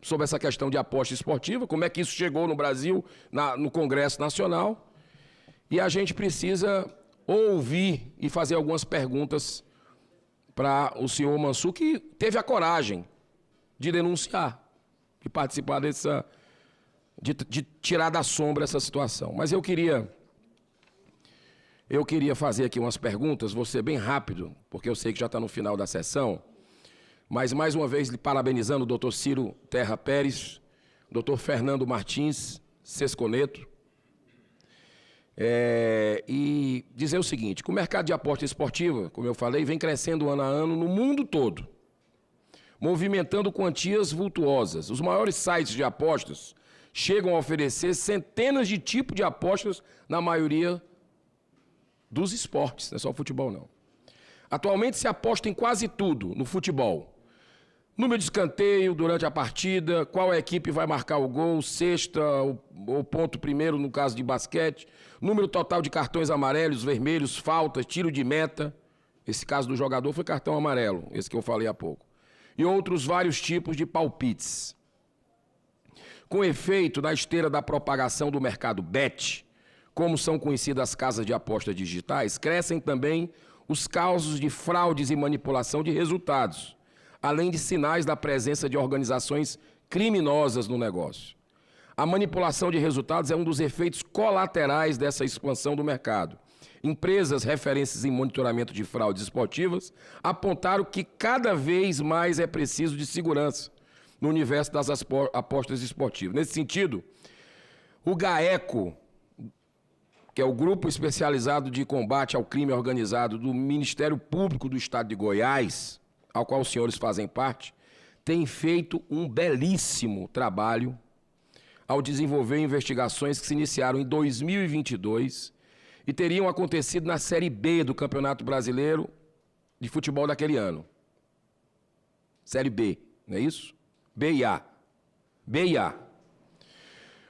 sobre essa questão de aposta esportiva, como é que isso chegou no Brasil, no Congresso Nacional. E a gente precisa ouvir e fazer algumas perguntas para o senhor Mansur, que teve a coragem de denunciar, de participar de tirar da sombra essa situação. Mas eu queria fazer aqui umas perguntas, vou ser bem rápido, porque eu sei que já está no final da sessão, mas mais uma vez lhe parabenizando o doutor Ciro Terra Pérez, doutor Fernando Martins Sesconeto, e dizer o seguinte, que o mercado de aposta esportiva, como eu falei, vem crescendo ano a ano no mundo todo, movimentando quantias vultuosas. Os maiores sites de apostas chegam a oferecer centenas de tipos de apostas na maioria dos esportes, não é só o futebol não. Atualmente se aposta em quase tudo no futebol. Número de escanteio durante a partida, qual equipe vai marcar o gol, cesta, o ponto primeiro no caso de basquete, número total de cartões amarelos, vermelhos, faltas, tiro de meta. Esse caso do jogador foi cartão amarelo, esse que eu falei há pouco. E outros vários tipos de palpites. Com efeito, na esteira da propagação do mercado bet, como são conhecidas as casas de apostas digitais, crescem também os casos de fraudes e manipulação de resultados, além de sinais da presença de organizações criminosas no negócio. A manipulação de resultados é um dos efeitos colaterais dessa expansão do mercado. Empresas referências em monitoramento de fraudes esportivas apontaram que cada vez mais é preciso de segurança no universo das apostas esportivas. Nesse sentido, o GAECO, que é o Grupo Especializado de Combate ao Crime Organizado do Ministério Público do Estado de Goiás, ao qual os senhores fazem parte, tem feito um belíssimo trabalho ao desenvolver investigações que se iniciaram em 2022 e teriam acontecido na Série B do Campeonato Brasileiro de Futebol daquele ano. Série B, não é isso? B e A. B e A.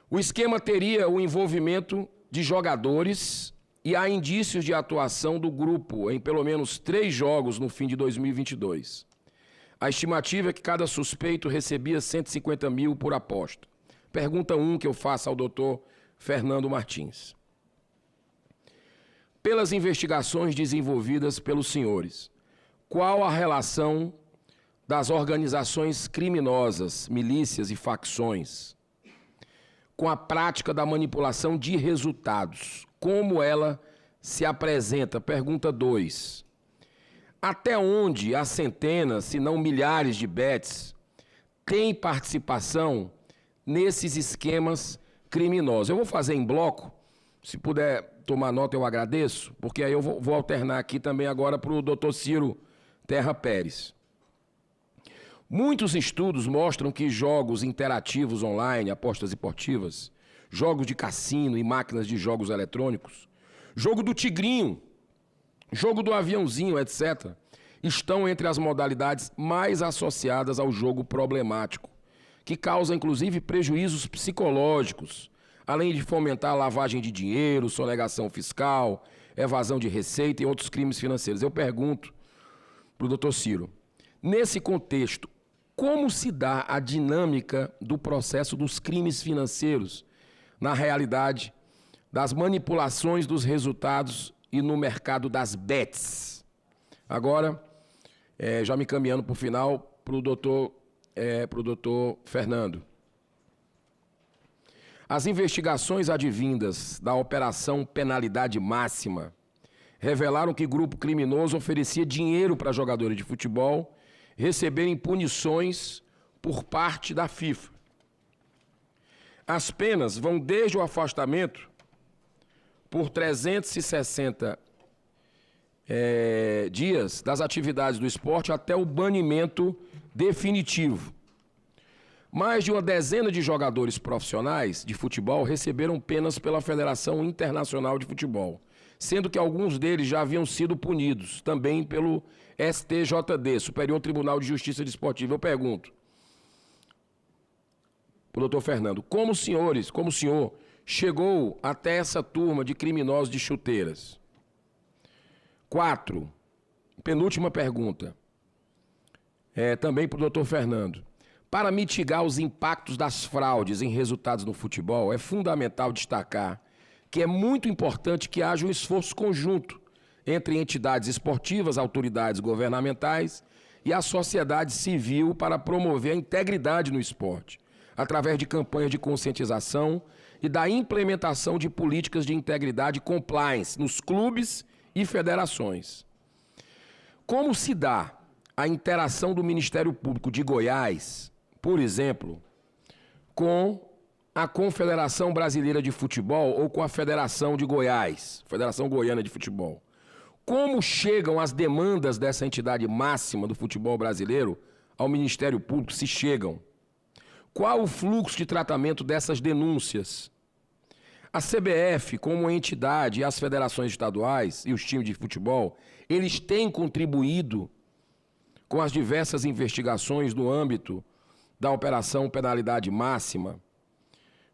O esquema teria o envolvimento de jogadores e há indícios de atuação do grupo em pelo menos 3 jogos no fim de 2022. A estimativa é que cada suspeito recebia 150 mil por aposta. Pergunta 1 que eu faço ao doutor Fernando Martins. Pelas investigações desenvolvidas pelos senhores, qual a relação das organizações criminosas, milícias e facções, com a prática da manipulação de resultados? Como ela se apresenta? Pergunta 2. Até onde as centenas, se não milhares de bets têm participação nesses esquemas criminosos? Eu vou fazer em bloco, se puder tomar nota eu agradeço, porque aí eu vou alternar aqui também agora para o doutor Ciro Terra Pérez. Muitos estudos mostram que jogos interativos online, apostas esportivas, jogos de cassino e máquinas de jogos eletrônicos, jogo do tigrinho, jogo do aviãozinho, etc., estão entre as modalidades mais associadas ao jogo problemático, que causa, inclusive, prejuízos psicológicos, além de fomentar a lavagem de dinheiro, sonegação fiscal, evasão de receita e outros crimes financeiros. Eu pergunto para o doutor Ciro, nesse contexto, como se dá a dinâmica do processo dos crimes financeiros na realidade das manipulações dos resultados e no mercado das bets? Agora, já me caminhando para o final, para o doutor Fernando. As investigações advindas da Operação Penalidade Máxima revelaram que o grupo criminoso oferecia dinheiro para jogadores de futebol receberem punições por parte da FIFA. As penas vão desde o afastamento por 360 dias das atividades do esporte até o banimento definitivo. Mais de uma dezena de jogadores profissionais de futebol receberam penas pela Federação Internacional de Futebol, sendo que alguns deles já haviam sido punidos, também pelo STJD, Superior Tribunal de Justiça Desportiva. Eu pergunto para o doutor Fernando, como o senhor chegou até essa turma de criminosos de chuteiras? 4, penúltima pergunta, também para o doutor Fernando. Para mitigar os impactos das fraudes em resultados no futebol, é fundamental destacar que é muito importante que haja um esforço conjunto entre entidades esportivas, autoridades governamentais e a sociedade civil para promover a integridade no esporte, através de campanhas de conscientização e da implementação de políticas de integridade e compliance nos clubes e federações. Como se dá a interação do Ministério Público de Goiás, por exemplo, com a Confederação Brasileira de Futebol ou com a Federação de Goiás, Federação Goiana de Futebol? Como chegam as demandas dessa entidade máxima do futebol brasileiro ao Ministério Público, se chegam? Qual o fluxo de tratamento dessas denúncias? A CBF, como entidade, e as federações estaduais e os times de futebol, eles têm contribuído com as diversas investigações no âmbito da Operação Penalidade Máxima?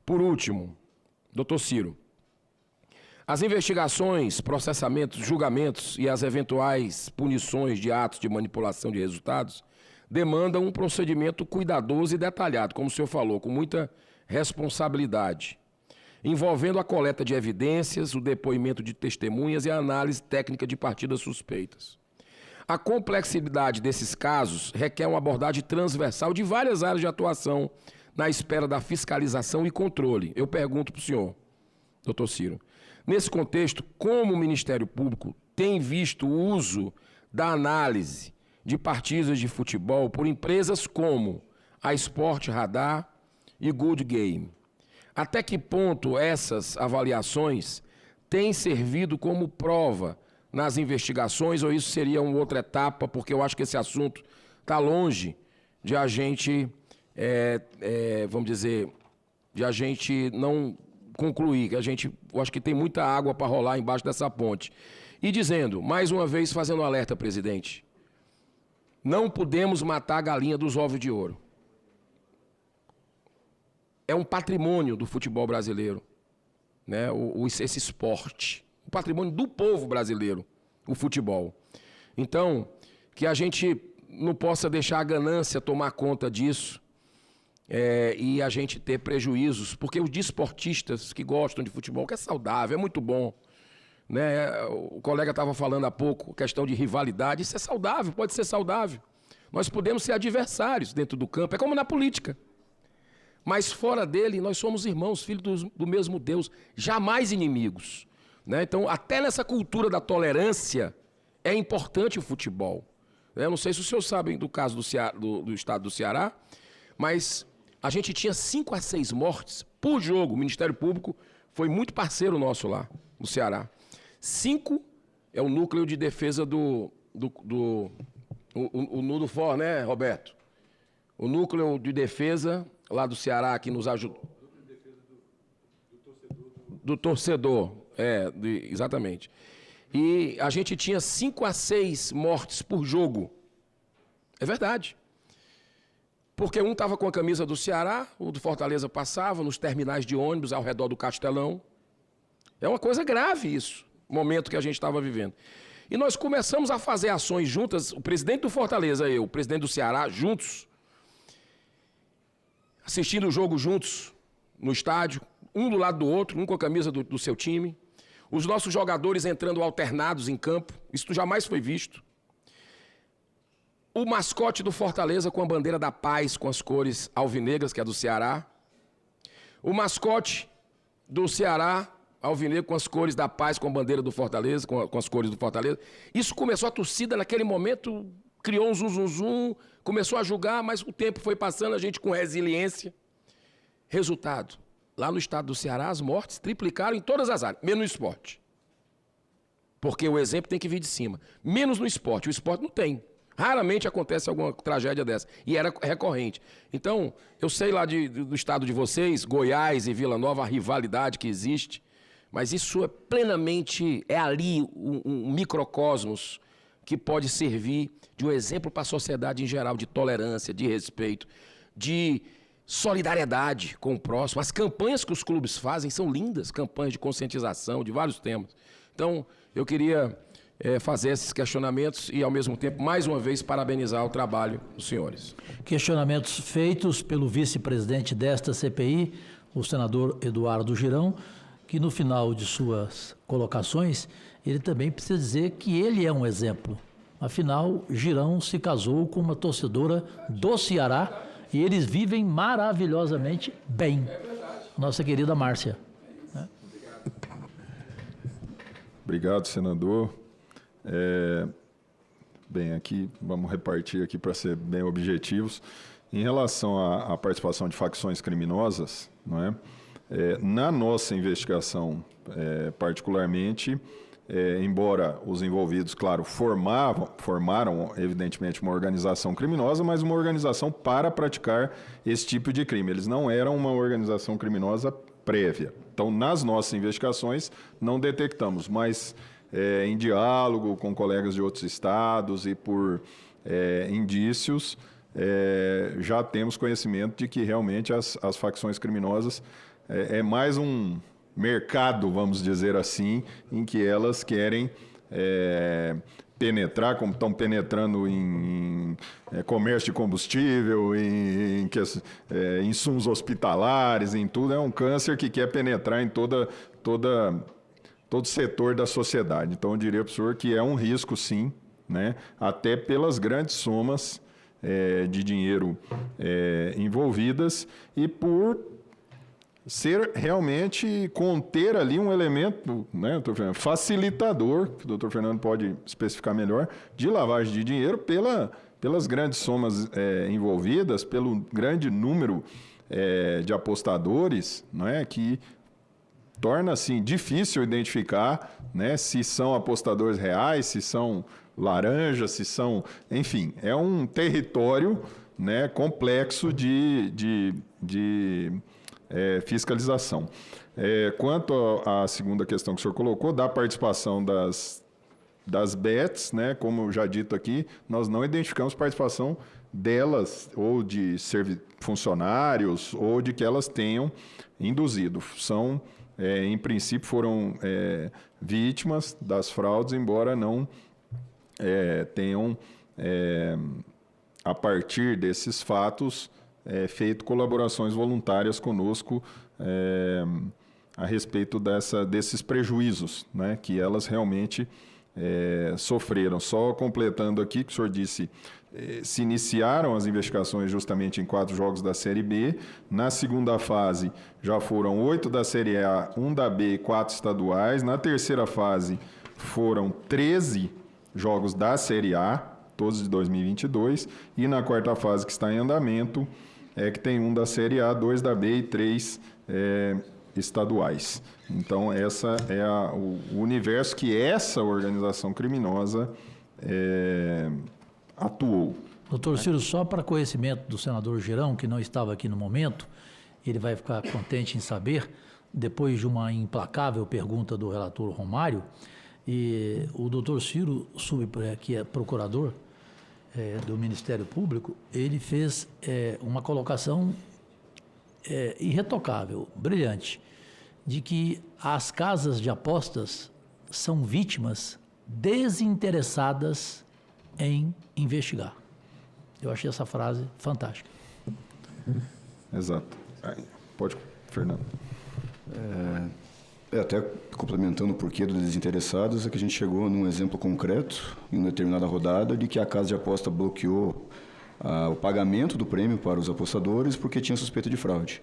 Por último, doutor Ciro, as investigações, processamentos, julgamentos e as eventuais punições de atos de manipulação de resultados demandam um procedimento cuidadoso e detalhado, como o senhor falou, com muita responsabilidade, envolvendo a coleta de evidências, o depoimento de testemunhas e a análise técnica de partidas suspeitas. A complexidade desses casos requer uma abordagem transversal de várias áreas de atuação na espera da fiscalização e controle. Eu pergunto para o senhor, doutor Ciro, nesse contexto, como o Ministério Público tem visto o uso da análise de partidas de futebol por empresas como a Sport Radar e Good Game? Até que ponto essas avaliações têm servido como prova nas investigações, ou isso seria uma outra etapa, porque eu acho que esse assunto está longe de a gente, vamos dizer, de a gente não concluir, que eu acho que tem muita água para rolar embaixo dessa ponte. E dizendo, mais uma vez fazendo um alerta, presidente, não podemos matar a galinha dos ovos de ouro. É um patrimônio do futebol brasileiro, né? Esse esporte. O patrimônio do povo brasileiro, o futebol. Então, que a gente não possa deixar a ganância tomar conta disso e a gente ter prejuízos, porque os desportistas que gostam de futebol, que é saudável, é muito bom, né? O colega estava falando há pouco, questão de rivalidade, isso é saudável, pode ser saudável. Nós podemos ser adversários dentro do campo, é como na política. Mas fora dele, nós somos irmãos, filhos do mesmo Deus, jamais inimigos, né? Então, até nessa cultura da tolerância, é importante o futebol. Eu não sei se os senhores sabem do caso do estado do Ceará, mas a gente tinha 5 a 6 mortes por jogo. O Ministério Público foi muito parceiro nosso lá, no Ceará. 5 é o núcleo de defesa o Nudo For, né, Roberto? O núcleo de defesa lá do Ceará que nos ajudou. Do torcedor, exatamente. E a gente tinha 5 a 6 mortes por jogo. É verdade. Porque um estava com a camisa do Ceará, o do Fortaleza passava nos terminais de ônibus ao redor do Castelão. É uma coisa grave isso, o momento que a gente estava vivendo. E nós começamos a fazer ações juntas, o presidente do Fortaleza e eu, o presidente do Ceará, juntos, assistindo o jogo juntos, no estádio, um do lado do outro, um com a camisa do seu time. Os nossos jogadores entrando alternados em campo, isso jamais foi visto. O mascote do Fortaleza com a bandeira da paz, com as cores alvinegras, que é do Ceará. O mascote do Ceará, alvinegro, com as cores da paz, com a bandeira do Fortaleza, com as cores do Fortaleza. Isso começou, a torcida naquele momento criou um zum, começou a julgar, mas o tempo foi passando, a gente com resiliência. Resultado, lá no estado do Ceará, as mortes triplicaram em todas as áreas, menos no esporte. Porque o exemplo tem que vir de cima. Menos no esporte, o esporte não tem. Raramente acontece alguma tragédia dessa. E era recorrente. Então, eu sei lá do estado de vocês, Goiás e Vila Nova, a rivalidade que existe, mas isso é plenamente, é ali um microcosmos que pode servir de um exemplo para a sociedade em geral, de tolerância, de respeito, de solidariedade com o próximo. As campanhas que os clubes fazem são lindas, campanhas de conscientização, de vários temas. Então, eu queria fazer esses questionamentos e, ao mesmo tempo, mais uma vez, parabenizar o trabalho dos senhores. Questionamentos feitos pelo vice-presidente desta CPI, o senador Eduardo Girão, que no final de suas colocações, ele também precisa dizer que ele é um exemplo. Afinal, Girão se casou com uma torcedora do Ceará e eles vivem maravilhosamente bem. Nossa querida Márcia. Obrigado, senador. Bem, aqui vamos repartir aqui para ser bem objetivos. Em relação à participação de facções criminosas, não é? Na nossa investigação, particularmente, embora os envolvidos, claro, formaram, evidentemente, uma organização criminosa, mas uma organização para praticar esse tipo de crime. Eles não eram uma organização criminosa prévia. Então, nas nossas investigações, não detectamos, mas em diálogo com colegas de outros estados e por indícios, já temos conhecimento de que realmente as facções criminosas é mais um mercado, vamos dizer assim, em que elas querem penetrar, como estão penetrando em comércio de combustível, em insumos hospitalares, em tudo. É um câncer que quer penetrar em todo setor da sociedade. Então, eu diria para o senhor que é um risco, sim, né? Até pelas grandes somas de dinheiro envolvidas e por ser realmente conter ali um elemento, né, doutor Fernando, facilitador, que o doutor Fernando pode especificar melhor, de lavagem de dinheiro pelas grandes somas envolvidas, pelo grande número de apostadores, não é, que torna assim difícil identificar, né, se são apostadores reais, se são laranjas, se são, enfim, é um território, né, complexo de fiscalização. Quanto à segunda questão que o senhor colocou, da participação das bets, né, como já dito aqui, nós não identificamos participação delas, ou de funcionários, ou de que elas tenham induzido. São, em princípio, foram vítimas das fraudes, embora não tenham, a partir desses fatos, feito colaborações voluntárias conosco a respeito desses prejuízos, né, que elas realmente sofreram. Só completando aqui, que o senhor disse, se iniciaram as investigações justamente em 4 jogos da Série B. Na segunda fase já foram 8 da Série A, 1 da B e 4 estaduais. Na terceira fase foram 13 jogos da Série A, todos de 2022. E na quarta fase, que está em andamento, que tem 1 da Série A, 2 da B e 3 estaduais. Então, essa é o universo que essa organização criminosa atuou. Doutor Ciro, só para conhecimento do senador Girão, que não estava aqui no momento, ele vai ficar contente em saber, depois de uma implacável pergunta do relator Romário, e o doutor Ciro, que é procurador do Ministério Público, ele fez uma colocação irretocável, brilhante, de que as casas de apostas são vítimas desinteressadas em investigar. Eu achei essa frase fantástica. Exato. Pode, Fernando. Até complementando o porquê dos desinteressados, é que a gente chegou num exemplo concreto, em uma determinada rodada, de que a casa de aposta bloqueou o pagamento do prêmio para os apostadores porque tinha suspeita de fraude.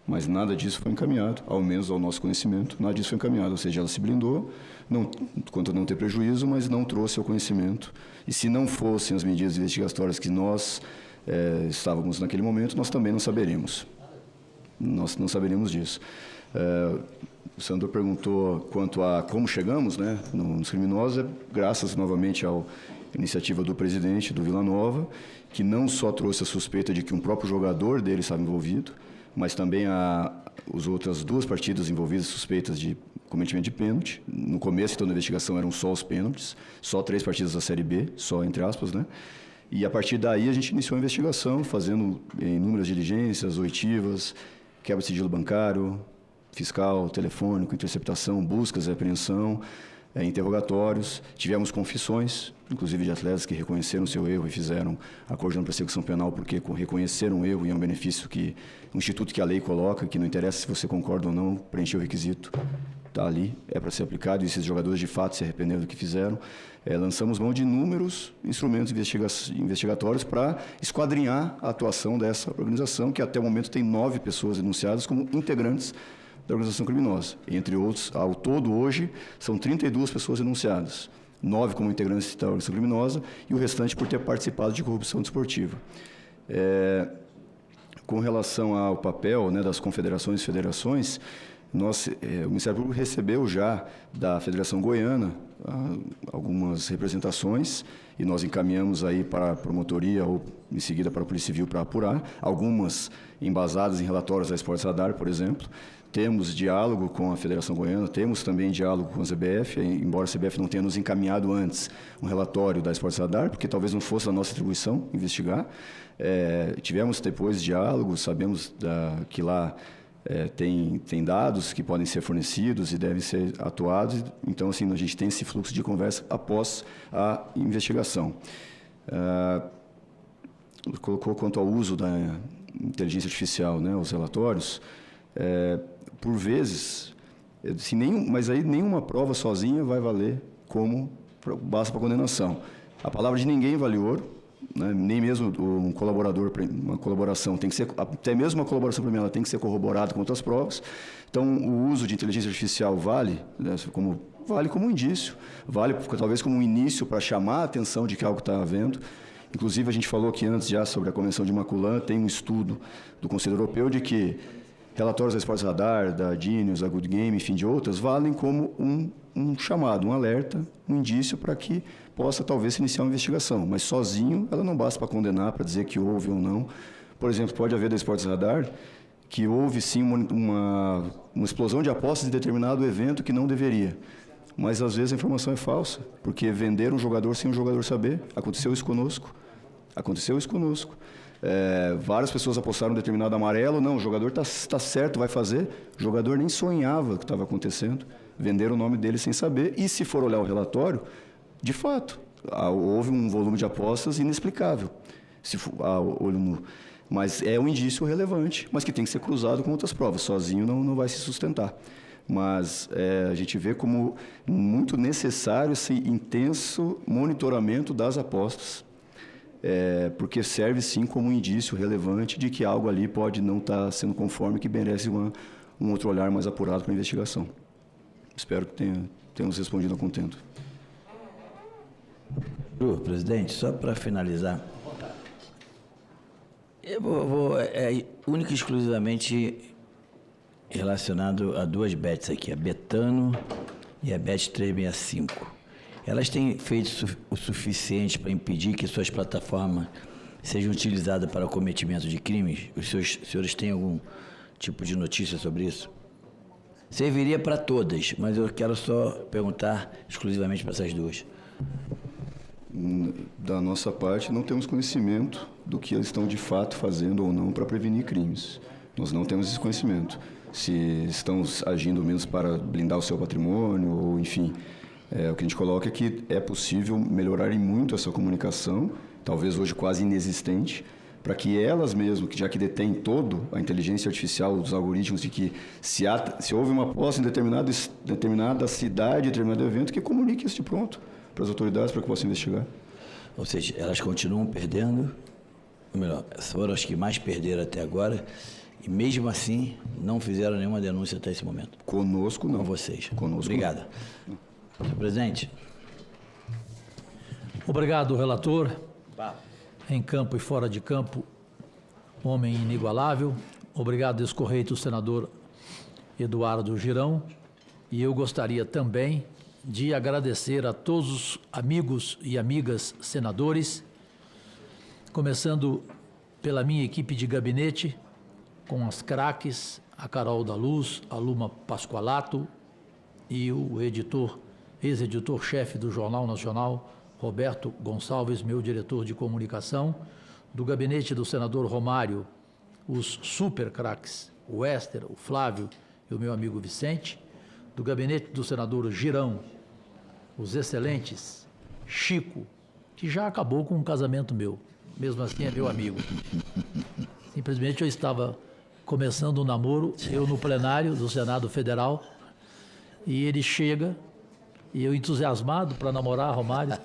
Mas nada disso foi encaminhado, ao menos ao nosso conhecimento, nada disso foi encaminhado. Ou seja, ela se blindou, quanto a não ter prejuízo, mas não trouxe ao conhecimento. E se não fossem as medidas investigatórias que nós estávamos naquele momento, nós também não saberíamos. Nós não saberíamos disso. O senador perguntou quanto a como chegamos, né, nos criminosos, graças novamente à iniciativa do presidente, do Vila Nova, que não só trouxe a suspeita de que um próprio jogador dele estava envolvido, mas também as outras 2 partidas envolvidas suspeitas de cometimento de pênalti. No começo, então, da investigação eram só os pênaltis, só 3 partidas da Série B, só entre aspas, né? E a partir daí a gente iniciou a investigação, fazendo inúmeras diligências, oitivas, quebra de sigilo bancário, fiscal, telefônico, interceptação, buscas, apreensão, interrogatórios. Tivemos confissões, inclusive de atletas que reconheceram seu erro e fizeram acordo de persecução penal porque reconheceram o erro e é um benefício que um instituto que a lei coloca, que não interessa se você concorda ou não, preencher o requisito, está ali, é para ser aplicado, e esses jogadores de fato se arrependeram do que fizeram. Lançamos mão de inúmeros instrumentos investigatórios para esquadrinhar a atuação dessa organização, que até o momento tem 9 pessoas denunciadas como integrantes da organização criminosa. Entre outros, ao todo hoje, são 32 pessoas denunciadas, 9 como integrantes da organização criminosa e o restante por ter participado de corrupção desportiva. Com relação ao papel, né, das confederações e federações, o Ministério Público recebeu já da Federação Goiana algumas representações e nós encaminhamos aí para a promotoria ou em seguida para a Polícia Civil para apurar, algumas embasadas em relatórios da Esportes Radar, por exemplo. Temos diálogo com a Federação Goiana, temos também diálogo com a CBF, embora a CBF não tenha nos encaminhado antes um relatório da Esportes Radar, porque talvez não fosse da nossa atribuição investigar. Tivemos depois diálogo, sabemos que lá tem dados que podem ser fornecidos e devem ser atuados, então assim, a gente tem esse fluxo de conversa após a investigação. Colocou quanto ao uso da inteligência artificial, né, os relatórios, por vezes, mas aí nenhuma prova sozinha vai valer como base para condenação. A palavra de ninguém vale ouro, né? Nem mesmo um colaborador, uma colaboração tem que ser, até mesmo uma colaboração premiada tem que ser corroborada com outras provas. Então, o uso de inteligência artificial vale, né, como um indício, vale talvez como um início para chamar a atenção de que algo está havendo. Inclusive, a gente falou aqui antes já sobre a Convenção de Maculan, tem um estudo do Conselho Europeu de que relatórios da Sports Radar, da Genius, da Good Game, enfim, de outras, valem como um chamado, um alerta, um indício para que possa talvez se iniciar uma investigação. Mas sozinho ela não basta para condenar, para dizer que houve ou não. Por exemplo, pode haver da Sports Radar que houve sim uma explosão de apostas em determinado evento que não deveria. Mas às vezes a informação é falsa, porque venderam um jogador sem o jogador saber. Aconteceu isso conosco. Várias pessoas apostaram em determinado amarelo. Não, o jogador está certo, vai fazer. O jogador nem sonhava o que estava acontecendo. Venderam o nome dele sem saber. E se for olhar o relatório, de fato, houve um volume de apostas inexplicável. Se for, olho nu. Mas é um indício relevante, mas que tem que ser cruzado com outras provas. Sozinho não vai se sustentar. Mas a gente vê como muito necessário esse intenso monitoramento das apostas, porque serve sim como um indício relevante de que algo ali pode não estar sendo conforme, que merece um outro olhar mais apurado para a investigação. Espero que tenhamos respondido a contento. Presidente, só para finalizar, eu vou única e exclusivamente relacionado a duas bets aqui, a Betano e a Bet 365. Elas têm feito o suficiente para impedir que suas plataformas sejam utilizadas para o cometimento de crimes? Os senhores têm algum tipo de notícia sobre isso? Serviria para todas, mas eu quero só perguntar exclusivamente para essas duas. Da nossa parte, não temos conhecimento do que eles estão de fato fazendo ou não para prevenir crimes. Nós não temos esse conhecimento. Se estão agindo menos para blindar o seu patrimônio, ou enfim, o que a gente coloca é que é possível melhorarem muito essa comunicação, talvez hoje quase inexistente, para que elas mesmas, que já que detêm todo a inteligência artificial, os algoritmos, de que se houve uma aposta em determinada cidade, determinado evento, que comunique isso de pronto para as autoridades, para que possam investigar. Ou seja, elas continuam perdendo, ou melhor, foram as que mais perderam até agora, e mesmo assim não fizeram nenhuma denúncia até esse momento. Conosco não. Com vocês. Conosco. Obrigado. Senhor presidente. Obrigado, relator. Em campo e fora de campo, homem inigualável. Obrigado, ex-correito, senador Eduardo Girão. E eu gostaria também de agradecer a todos os amigos e amigas senadores, começando pela minha equipe de gabinete, com as craques, a Carol da Luz, a Luma Pascoalato e o ex-editor-chefe do Jornal Nacional, Roberto Gonçalves, meu diretor de comunicação, do gabinete do senador Romário, os super craques, o Éster, o Flávio e o meu amigo Vicente, do gabinete do senador Girão, os excelentes Chico, que já acabou com um casamento meu, mesmo assim é meu amigo. Simplesmente eu estava começando um namoro, eu no plenário do Senado Federal, e ele chega, e eu entusiasmado para namorar Romário,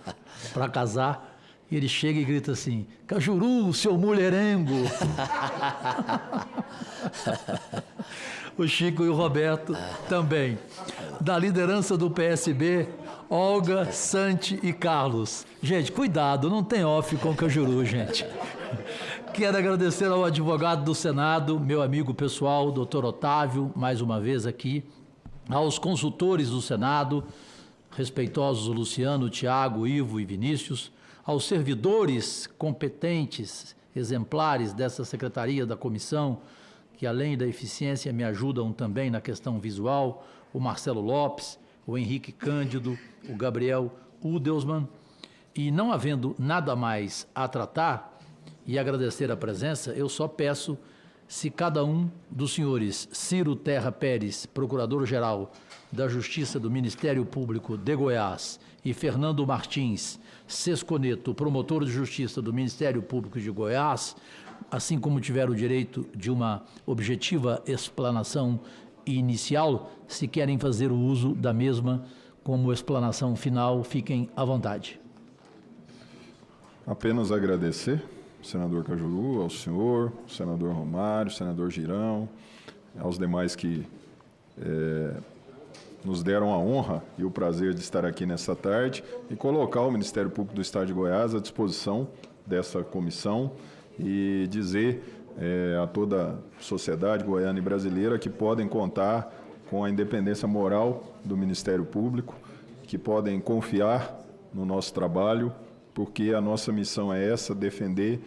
para casar, e ele chega e grita assim: Cajuru, seu mulherengo! O Chico e o Roberto também. Da liderança do PSB, Olga, Santi e Carlos. Gente, cuidado, não tem off com Cajuru, gente. Quero agradecer ao advogado do Senado, meu amigo pessoal, doutor Otávio, mais uma vez aqui, aos consultores do Senado, respeitosos Luciano, Tiago, Ivo e Vinícius, aos servidores competentes, exemplares dessa secretaria da comissão, que além da eficiência me ajudam também na questão visual, o Marcelo Lopes, o Henrique Cândido, o Gabriel Udelsman, e não havendo nada mais a tratar e agradecer a presença, eu só peço se cada um dos senhores Ciro Terra Pérez, Procurador-Geral da Justiça do Ministério Público de Goiás, e Fernando Martins Sesconeto, Promotor de Justiça do Ministério Público de Goiás, assim como tiver o direito de uma objetiva explanação inicial, se querem fazer o uso da mesma como explanação final, fiquem à vontade. apenas agradecer ao senador Cajuru, ao senhor, ao senador Romário, ao senador Girão, aos demais que nos deram a honra e o prazer de estar aqui nessa tarde e colocar o Ministério Público do Estado de Goiás à disposição dessa comissão e dizer a toda a sociedade goiana e brasileira que podem contar com a independência moral do Ministério Público, que podem confiar no nosso trabalho, porque a nossa missão é essa, defender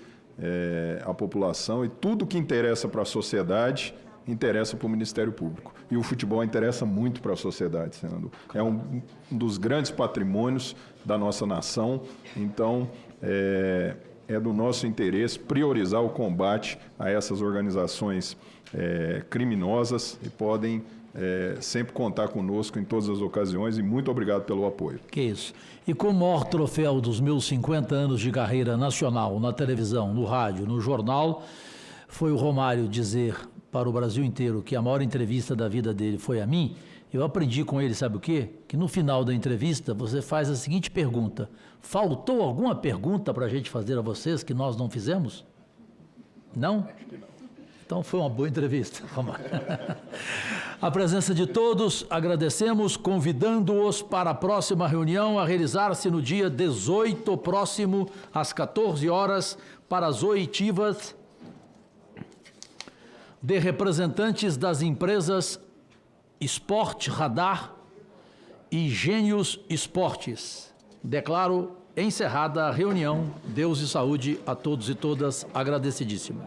a população, e tudo que interessa para a sociedade interessa para o Ministério Público. E o futebol interessa muito para a sociedade, senador. É um dos grandes patrimônios da nossa nação, então é do nosso interesse priorizar o combate a essas organizações criminosas e podem sempre contar conosco em todas as ocasiões, e muito obrigado pelo apoio. Que isso. E com o maior troféu dos meus 50 anos de carreira nacional, na televisão, no rádio, no jornal, foi o Romário dizer para o Brasil inteiro que a maior entrevista da vida dele foi a mim. Eu aprendi com ele, sabe o quê? Que no final da entrevista você faz a seguinte pergunta: faltou alguma pergunta para a gente fazer a vocês que nós não fizemos? Não? Então foi uma boa entrevista. A presença de todos, agradecemos, convidando-os para a próxima reunião a realizar-se no dia 18 próximo, às 14 horas, para as oitivas de representantes das empresas Sport Radar e Gênios Esportes. Declaro encerrada a reunião. Deus e saúde a todos e todas. Agradecidíssimo.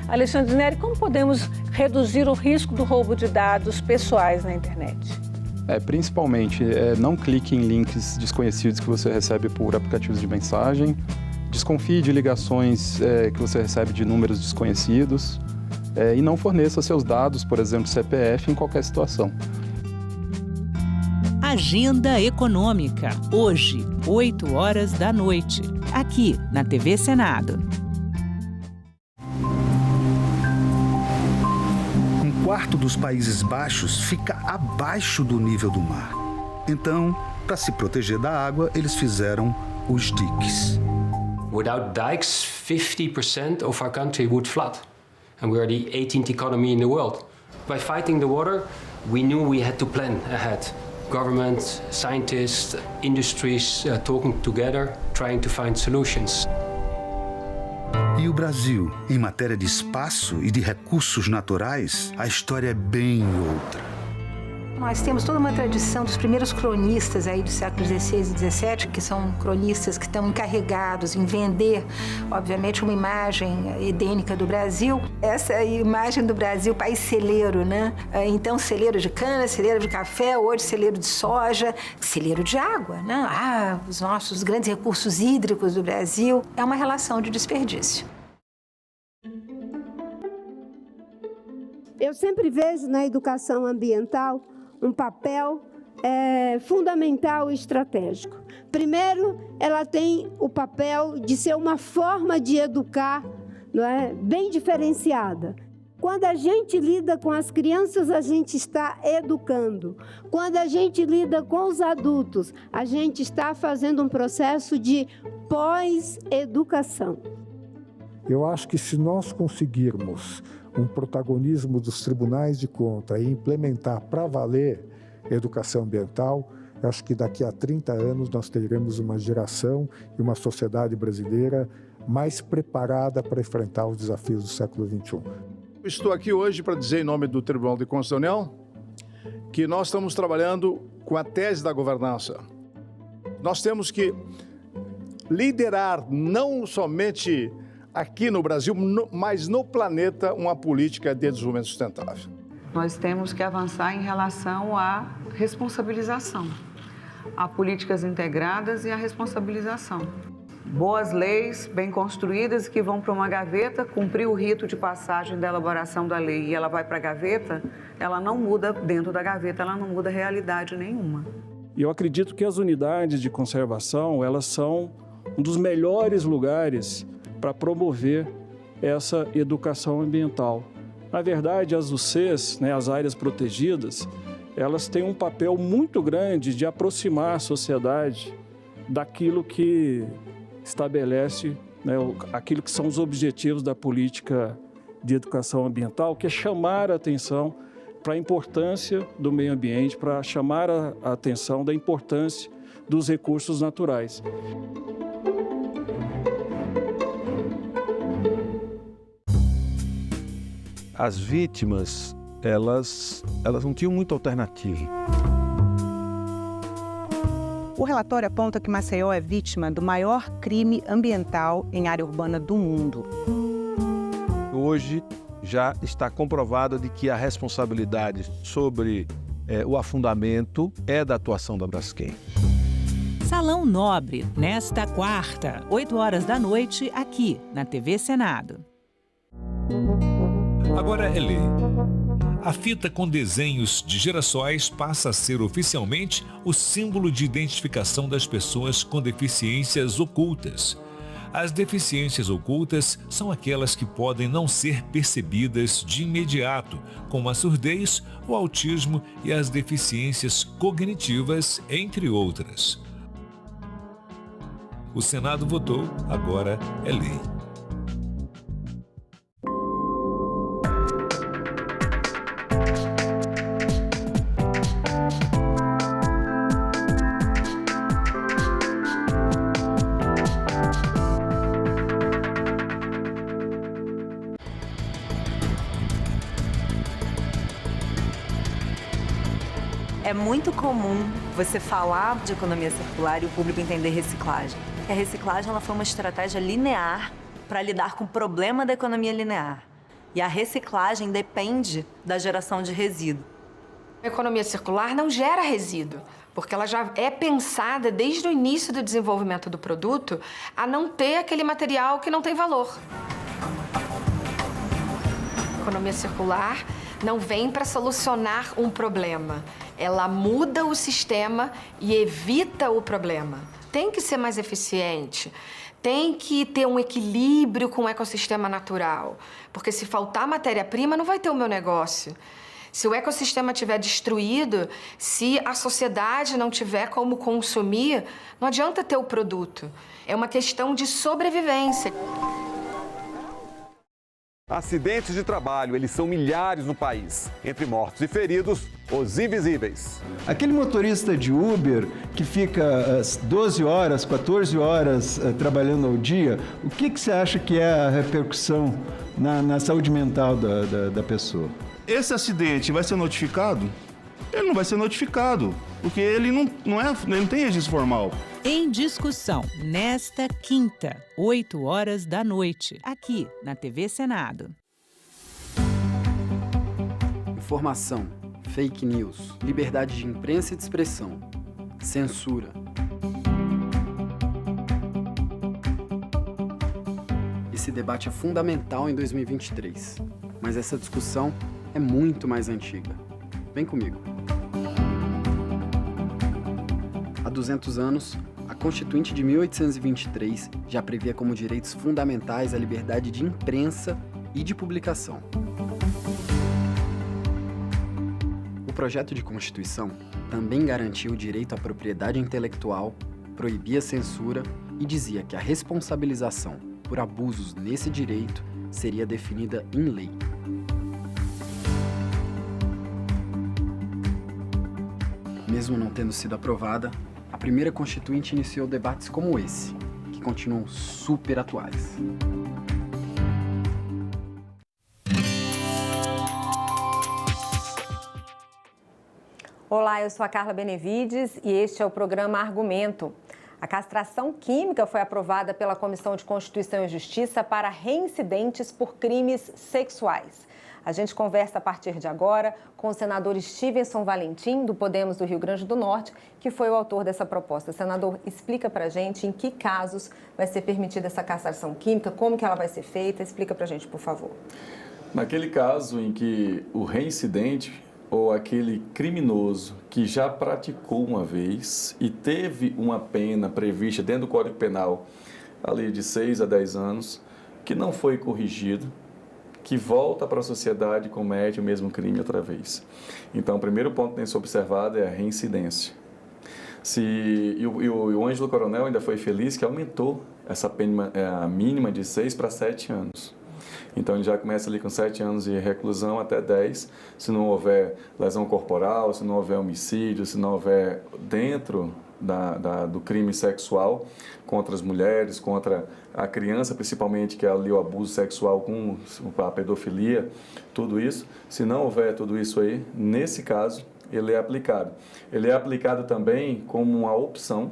Alexandre Neri, como podemos reduzir o risco do roubo de dados pessoais na internet? Principalmente, não clique em links desconhecidos que você recebe por aplicativos de mensagem, desconfie de ligações que você recebe de números desconhecidos e não forneça seus dados, por exemplo, CPF, em qualquer situação. Agenda Econômica, hoje, 8 horas da noite, aqui na TV Senado. Um quarto dos Países Baixos fica abaixo do nível do mar. Então, para se proteger da água, eles fizeram os diques. Without dikes, 50% of our country would flood. And we are the 18th economy in the world. By fighting the water, we knew we had to plan ahead. Government, scientists, industries talking together, trying to find solutions. E o Brasil, em matéria de espaço e de recursos naturais, a história é bem outra. Nós temos toda uma tradição dos primeiros cronistas aí do século XVI e XVII, que são cronistas que estão encarregados em vender, obviamente, uma imagem edênica do Brasil. Essa imagem do Brasil, país celeiro, né? Então, celeiro de cana, celeiro de café, hoje celeiro de soja, celeiro de água, né? Os nossos grandes recursos hídricos do Brasil. É uma relação de desperdício. Eu sempre vejo na educação ambiental um papel fundamental e estratégico. Primeiro, ela tem o papel de ser uma forma de educar, não é? Bem diferenciada. Quando a gente lida com as crianças, a gente está educando. Quando a gente lida com os adultos, a gente está fazendo um processo de pós-educação. Eu acho que se nós conseguirmos um protagonismo dos tribunais de conta e implementar para valer educação ambiental, acho que daqui a 30 anos nós teremos uma geração e uma sociedade brasileira mais preparada para enfrentar os desafios do século XXI. Estou aqui hoje para dizer em nome do Tribunal de Contas da União que nós estamos trabalhando com a tese da governança. Nós temos que liderar não somente aqui no Brasil, mas no planeta, uma política de desenvolvimento sustentável. Nós temos que avançar em relação à responsabilização, a políticas integradas e a responsabilização. Boas leis, bem construídas, que vão para uma gaveta, cumprir o rito de passagem da elaboração da lei e ela vai para a gaveta, ela não muda dentro da gaveta, ela não muda realidade nenhuma. E eu acredito que as unidades de conservação, elas são um dos melhores lugares para promover essa educação ambiental. Na verdade, as UCs, né, as áreas protegidas, elas têm um papel muito grande de aproximar a sociedade daquilo que estabelece, né, aquilo que são os objetivos da política de educação ambiental, que é chamar a atenção para a importância do meio ambiente, para chamar a atenção da importância dos recursos naturais. As vítimas, elas não tinham muita alternativa. O relatório aponta que Maceió é vítima do maior crime ambiental em área urbana do mundo. Hoje já está comprovado de que a responsabilidade sobre o afundamento é da atuação da Braskem. Salão Nobre, nesta quarta, 20h, aqui na TV Senado. Agora é lei. A fita com desenhos de girassóis passa a ser oficialmente o símbolo de identificação das pessoas com deficiências ocultas. As deficiências ocultas são aquelas que podem não ser percebidas de imediato, como a surdez, o autismo e as deficiências cognitivas, entre outras. O Senado votou, agora é lei. É muito comum você falar de economia circular e o público entender reciclagem. A reciclagem ela foi uma estratégia linear para lidar com o problema da economia linear. E a reciclagem depende da geração de resíduo. A economia circular não gera resíduo, porque ela já é pensada desde o início do desenvolvimento do produto a não ter aquele material que não tem valor. A economia circular não vem para solucionar um problema. Ela muda o sistema e evita o problema. Tem que ser mais eficiente, tem que ter um equilíbrio com o ecossistema natural, porque se faltar matéria-prima, não vai ter o meu negócio. Se o ecossistema estiver destruído, se a sociedade não tiver como consumir, não adianta ter o produto. É uma questão de sobrevivência. Acidentes de trabalho, eles são milhares no país. Entre mortos e feridos, os invisíveis. Aquele motorista de Uber que fica 12 horas, 14 horas trabalhando ao dia, o que você acha que é a repercussão na saúde mental da pessoa? Esse acidente vai ser notificado? Ele não vai ser notificado, porque ele não tem registro formal. Em discussão, nesta quinta, 20h, aqui na TV Senado. Informação, fake news, liberdade de imprensa e de expressão, censura. Esse debate é fundamental em 2023, mas essa discussão é muito mais antiga. Vem comigo. Há 200 anos, a Constituinte de 1823 já previa como direitos fundamentais a liberdade de imprensa e de publicação. O projeto de Constituição também garantia o direito à propriedade intelectual, proibia a censura e dizia que a responsabilização por abusos nesse direito seria definida em lei. Mesmo não tendo sido aprovada, a primeira Constituinte iniciou debates como esse, que continuam super atuais. Olá, eu sou a Carla Benevides e este é o programa Argumento. A castração química foi aprovada pela Comissão de Constituição e Justiça para reincidentes por crimes sexuais. A gente conversa a partir de agora com o senador Stevenson Valentim, do Podemos do Rio Grande do Norte, que foi o autor dessa proposta. Senador, explica pra gente em que casos vai ser permitida essa castração química, como que ela vai ser feita, explica pra gente, por favor. Naquele caso em que o reincidente ou aquele criminoso que já praticou uma vez e teve uma pena prevista dentro do Código Penal ali de 6 a 10 anos, que não foi corrigido, que volta para a sociedade e comete o mesmo crime outra vez. Então, o primeiro ponto que tem que ser observado é a reincidência. E o Ângelo Coronel ainda foi feliz que aumentou essa pena mínima de 6 para 7 anos. Então, ele já começa ali com 7 anos de reclusão até 10, se não houver lesão corporal, se não houver homicídio, se não houver dentro do crime sexual contra as mulheres, contra a criança, principalmente, que é ali o abuso sexual com a pedofilia, tudo isso. Se não houver tudo isso aí, nesse caso, ele é aplicado. Ele é aplicado também como uma opção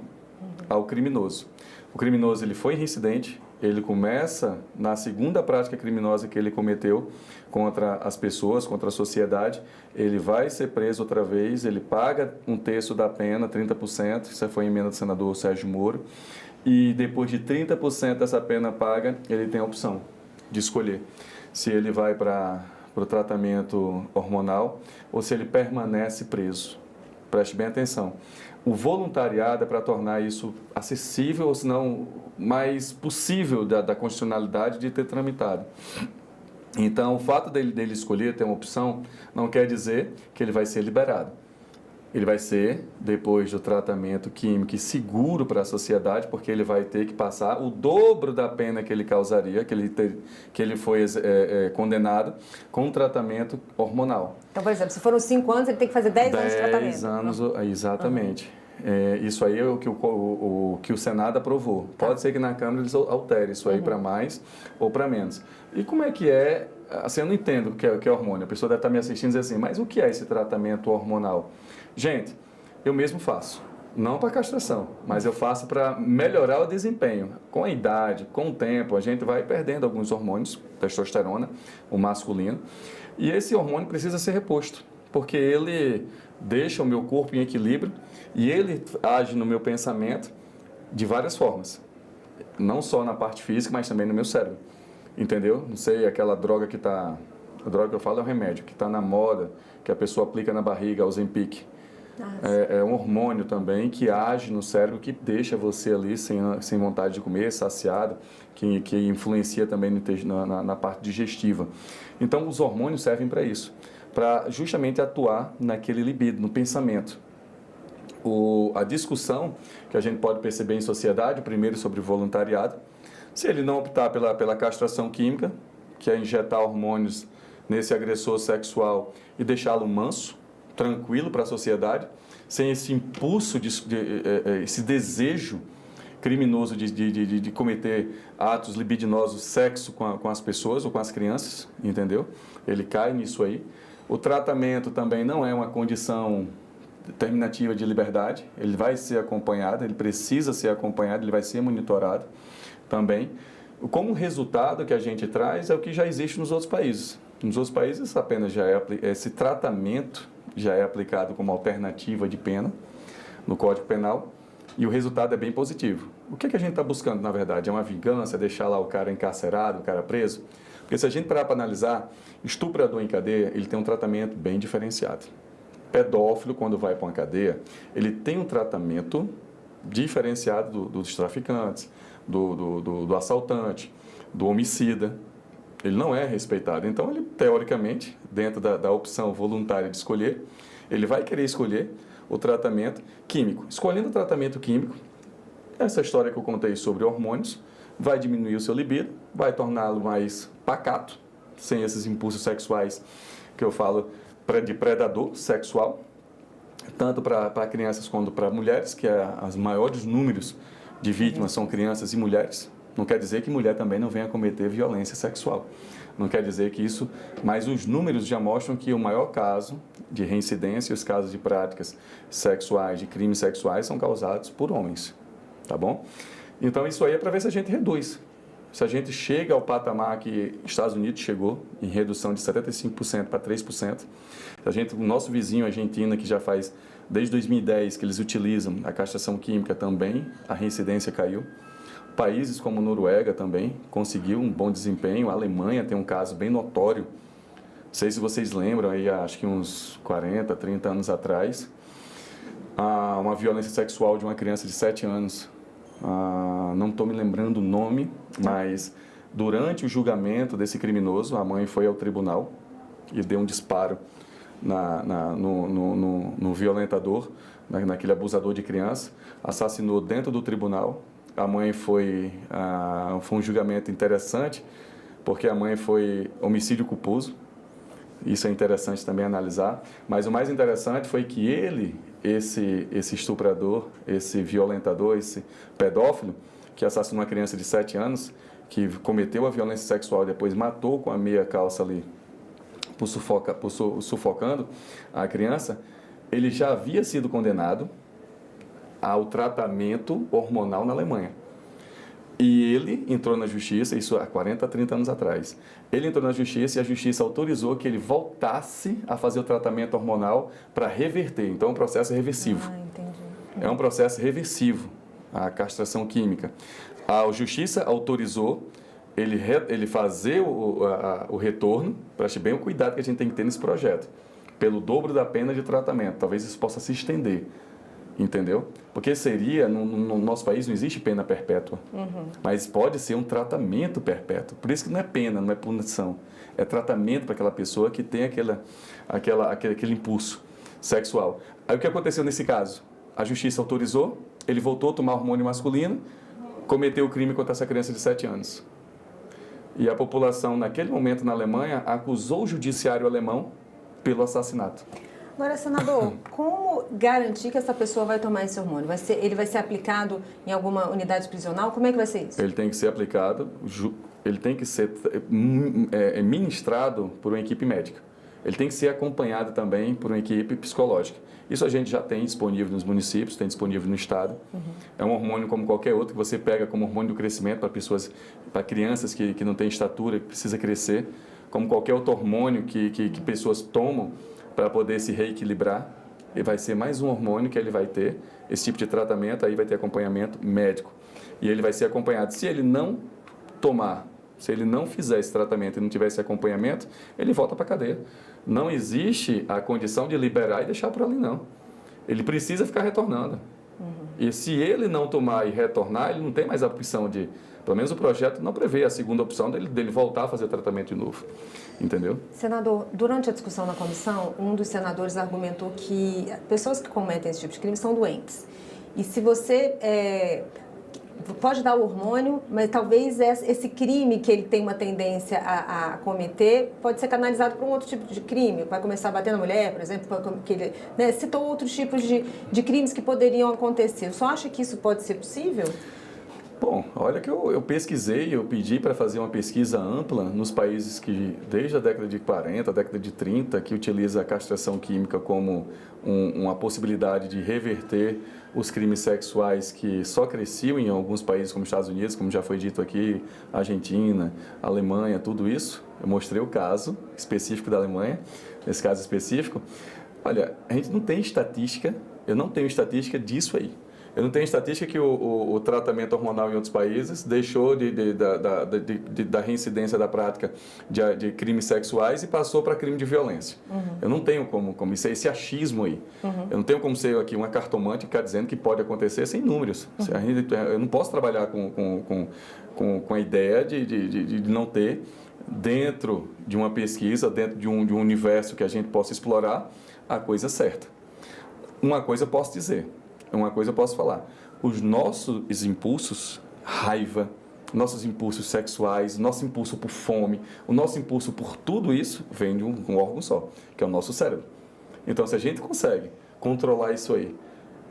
ao criminoso. O criminoso, ele foi reincidente, ele começa na segunda prática criminosa que ele cometeu contra as pessoas, contra a sociedade, ele vai ser preso outra vez, ele paga um terço da pena, 30%, isso foi a emenda do senador Sérgio Moro, e depois de 30% dessa pena paga, ele tem a opção de escolher se ele vai para o tratamento hormonal ou se ele permanece preso. Preste bem atenção. O voluntariado é para tornar isso acessível, ou se não mais possível da constitucionalidade de ter tramitado. Então, o fato dele escolher ter uma opção não quer dizer que ele vai ser liberado. Ele vai ser, depois do tratamento químico e seguro para a sociedade, porque ele vai ter que passar o dobro da pena que ele causaria, que ele foi condenado, com um tratamento hormonal. Então, por exemplo, se foram 5 anos, ele tem que fazer 10 anos de tratamento. 10 anos, exatamente. Isso aí é o que o Senado aprovou. Pode ser que na Câmara eles alterem isso aí para mais ou para menos. E como é que é? Assim, eu não entendo o que é hormônio. A pessoa deve estar me assistindo e dizer assim, mas o que é esse tratamento hormonal? Gente, eu mesmo faço. Não para castração, mas eu faço para melhorar o desempenho. Com a idade, com o tempo, a gente vai perdendo alguns hormônios, testosterona, o masculino, e esse hormônio precisa ser reposto, porque ele deixa o meu corpo em equilíbrio e ele age no meu pensamento de várias formas. Não só na parte física, mas também no meu cérebro. Entendeu? Não sei, aquela droga que está... A droga que eu falo é o remédio, que está na moda, que a pessoa aplica na barriga, o Ozempic. É um hormônio também que age no cérebro, que deixa você ali sem vontade de comer, saciado, que influencia também na parte digestiva. Então, os hormônios servem para isso, para justamente atuar naquele libido, no pensamento. A discussão que a gente pode perceber em sociedade, primeiro sobre voluntariado, se ele não optar pela castração química, que é injetar hormônios nesse agressor sexual e deixá-lo manso, tranquilo para a sociedade, sem esse impulso, esse desejo criminoso de cometer atos libidinosos, sexo com as pessoas ou com as crianças, entendeu? Ele cai nisso aí. O tratamento também não é uma condição terminativa de liberdade, ele vai ser acompanhado, ele precisa ser acompanhado, ele vai ser monitorado também. Como resultado que a gente traz é o que já existe nos outros países. Nos outros países, apenas esse tratamento já é aplicado como alternativa de pena no Código Penal e o resultado é bem positivo. O que a gente está buscando, na verdade? É uma vingança, deixar lá o cara encarcerado, o cara preso? Porque se a gente parar para analisar, estuprador em cadeia, ele tem um tratamento bem diferenciado. Pedófilo, quando vai para uma cadeia, ele tem um tratamento diferenciado dos traficantes, do assaltante, do homicida. Ele não é respeitado. Então, ele, teoricamente, dentro da opção voluntária de escolher, ele vai querer escolher o tratamento químico. Escolhendo o tratamento químico, essa história que eu contei sobre hormônios, vai diminuir o seu libido, vai torná-lo mais pacato, sem esses impulsos sexuais que eu falo de predador sexual, tanto para crianças quanto para mulheres, que os maiores números de vítimas são crianças e mulheres. Não quer dizer que mulher também não venha a cometer violência sexual. Não quer dizer que isso... Mas os números já mostram que o maior caso de reincidência e os casos de práticas sexuais, de crimes sexuais, são causados por homens. Tá bom? Então, isso aí é para ver se a gente reduz. Se a gente chega ao patamar que Estados Unidos chegou, em redução de 75% para 3%. O nosso vizinho, a Argentina, que já faz desde 2010 que eles utilizam a castração química também, a reincidência caiu. Países como Noruega também conseguiu um bom desempenho. A Alemanha tem um caso bem notório. Não sei se vocês lembram, aí, acho que uns 40, 30 anos atrás, uma violência sexual de uma criança de 7 anos. Não estou me lembrando o nome, mas Durante o julgamento desse criminoso, a mãe foi ao tribunal e deu um disparo no violentador, naquele abusador de criança, assassinou dentro do tribunal. A mãe foi um julgamento interessante, porque a mãe foi homicídio culposo. Isso é interessante também analisar. Mas o mais interessante foi que ele, esse estuprador, esse violentador, esse pedófilo, que assassinou uma criança de 7 anos, que cometeu a violência sexual e depois matou com a meia calça ali, sufocando a criança, ele já havia sido condenado ao tratamento hormonal na Alemanha. E ele entrou na justiça, isso há 40, 30 anos atrás. Ele entrou na justiça e a justiça autorizou que ele voltasse a fazer o tratamento hormonal para reverter. Então, é um processo reversivo. Entendi. É um processo reversivo, a castração química. A justiça autorizou ele fazer o retorno, preste bem o cuidado que a gente tem que ter nesse projeto, pelo dobro da pena de tratamento. Talvez isso possa se estender. Entendeu? Porque seria, no nosso país não existe pena perpétua, mas pode ser um tratamento perpétuo. Por isso que não é pena, não é punição. É tratamento para aquela pessoa que tem aquele impulso sexual. Aí o que aconteceu nesse caso? A justiça autorizou, ele voltou a tomar hormônio masculino, cometeu o crime contra essa criança de 7 anos. E a população, naquele momento na Alemanha, acusou o judiciário alemão pelo assassinato. Agora, senador, como garantir que essa pessoa vai tomar esse hormônio? Ele vai ser aplicado em alguma unidade prisional? Como é que vai ser isso? Ele tem que ser aplicado, ele tem que ser ministrado por uma equipe médica. Ele tem que ser acompanhado também por uma equipe psicológica. Isso a gente já tem disponível nos municípios, tem disponível no estado. É um hormônio como qualquer outro que você pega como hormônio do crescimento para crianças que não têm estatura, que precisa crescer, como qualquer outro hormônio que pessoas tomam para poder se reequilibrar. E vai ser mais um hormônio que ele vai ter, esse tipo de tratamento, aí vai ter acompanhamento médico. E ele vai ser acompanhado. Se ele não tomar, se ele não fizer esse tratamento e não tiver esse acompanhamento, ele volta para a cadeia. Não existe a condição de liberar e deixar por ali, não. Ele precisa ficar retornando. E se ele não tomar e retornar, ele não tem mais a opção de... Pelo menos o projeto não prevê a segunda opção dele voltar a fazer o tratamento de novo. Entendeu? Senador, durante a discussão na comissão, um dos senadores argumentou que pessoas que cometem esse tipo de crime são doentes. E se você pode dar o hormônio, mas talvez esse crime que ele tem uma tendência a cometer pode ser canalizado para um outro tipo de crime. Vai começar a bater na mulher, por exemplo, que ele citou outros tipos de crimes que poderiam acontecer. Você acha que isso pode ser possível? Bom, olha que eu pesquisei, eu pedi para fazer uma pesquisa ampla nos países que, desde a década de 40, a década de 30, que utiliza a castração química como uma possibilidade de reverter os crimes sexuais que só cresciam em alguns países como Estados Unidos, como já foi dito aqui, Argentina, Alemanha, tudo isso. Eu mostrei o caso específico da Alemanha, nesse caso específico. Olha, a gente não tem estatística, eu não tenho estatística disso aí. Eu não tenho estatística que o tratamento hormonal em outros países deixou da reincidência da prática de crimes sexuais e passou para crime de violência. Eu não tenho como isso é esse achismo aí. Eu não tenho como ser aqui uma cartomante que está dizendo que pode acontecer sem números. Eu não posso trabalhar com a ideia de não ter, dentro de uma pesquisa, dentro de um universo que a gente possa explorar, a coisa certa. Uma coisa eu posso dizer. Uma coisa eu posso falar, os nossos impulsos, raiva, nossos impulsos sexuais, nosso impulso por fome, o nosso impulso por tudo isso vem de um órgão só, que é o nosso cérebro. Então, se a gente consegue controlar isso aí,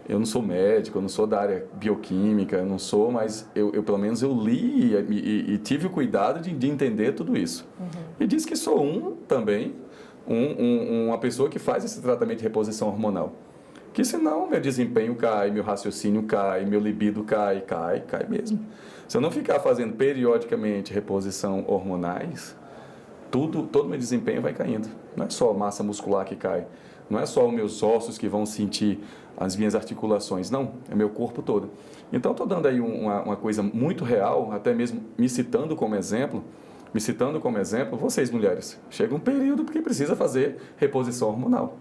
eu não sou médico, eu não sou da área bioquímica, eu não sou, mas eu pelo menos eu li e tive o cuidado de entender tudo isso. E diz que sou uma pessoa que faz esse tratamento de reposição hormonal. Que senão meu desempenho cai, meu raciocínio cai, meu libido cai mesmo. Se eu não ficar fazendo periodicamente reposição hormonais, todo meu desempenho vai caindo. Não é só a massa muscular que cai, não é só os meus ossos que vão sentir as minhas articulações, não, é meu corpo todo. Então estou dando aí uma coisa muito real, até mesmo me citando como exemplo, vocês mulheres, chega um período que precisa fazer reposição hormonal.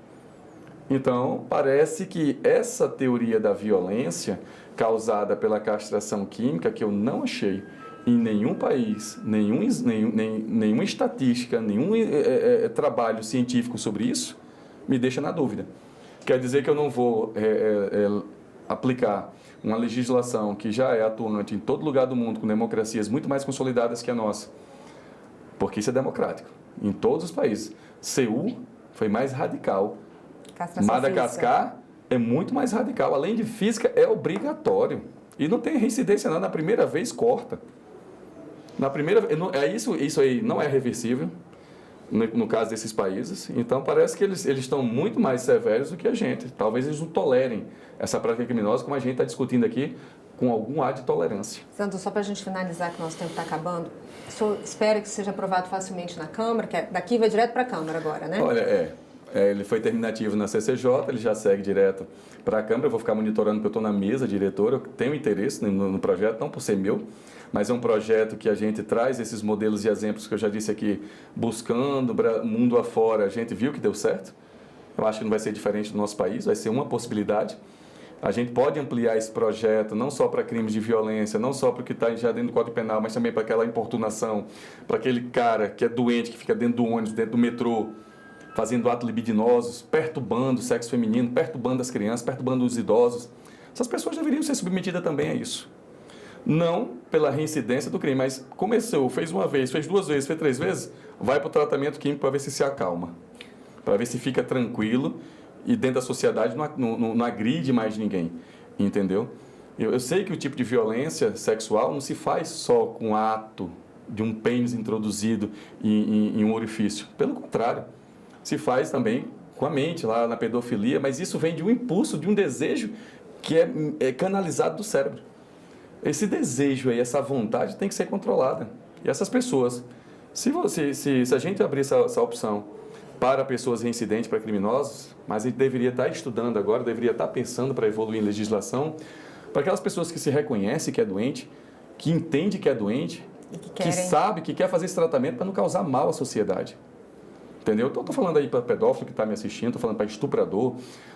Então, parece que essa teoria da violência causada pela castração química, que eu não achei em nenhum país, nenhuma estatística, nenhum trabalho científico sobre isso, me deixa na dúvida. Quer dizer que eu não vou aplicar uma legislação que já é atuante em todo lugar do mundo, com democracias muito mais consolidadas que a nossa, porque isso é democrático, em todos os países. Seul foi mais radical. Madagascar é muito mais radical. Além de física, é obrigatório. E não tem reincidência, não. Na primeira vez, corta. Na primeira, isso aí não é reversível, no caso desses países. Então, parece que eles estão muito mais severos do que a gente. Talvez eles não tolerem essa prática criminosa, como a gente está discutindo aqui, com algum ar de tolerância. Santos, só para a gente finalizar, que o nosso tempo está acabando, o senhor espera que seja aprovado facilmente na Câmara, que daqui vai direto para a Câmara agora, né? Olha, ele foi terminativo na CCJ, ele já segue direto para a Câmara. Eu vou ficar monitorando, porque eu estou na mesa diretora, eu tenho interesse no projeto, não por ser meu, mas é um projeto que a gente traz esses modelos e exemplos que eu já disse aqui, buscando mundo afora. A gente viu que deu certo. Eu acho que não vai ser diferente do nosso país, vai ser uma possibilidade. A gente pode ampliar esse projeto não só para crimes de violência, não só para o que está já dentro do Código Penal, mas também para aquela importunação, para aquele cara que é doente, que fica dentro do ônibus, dentro do metrô, fazendo atos libidinosos, perturbando o sexo feminino, perturbando as crianças, perturbando os idosos. Essas pessoas deveriam ser submetidas também a isso. Não pela reincidência do crime, mas começou, fez uma vez, fez 2 vezes, fez 3 vezes, vai para o tratamento químico para ver se acalma, para ver se fica tranquilo e dentro da sociedade não agride mais ninguém, entendeu? Eu sei que o tipo de violência sexual não se faz só com o ato de um pênis introduzido em um orifício. Pelo contrário, se faz também com a mente, lá na pedofilia, mas isso vem de um impulso, de um desejo que é canalizado do cérebro. Esse desejo aí, essa vontade tem que ser controlada. E essas pessoas, se a gente abrir essa opção para pessoas reincidentes, para criminosos, mas a gente deveria estar estudando agora, deveria estar pensando para evoluir em legislação, para aquelas pessoas que se reconhecem que é doente, que entende que é doente, que sabe que quer fazer esse tratamento para não causar mal à sociedade. Entendeu? Então, estou falando aí para pedófilo que está me assistindo, estou falando para estuprador,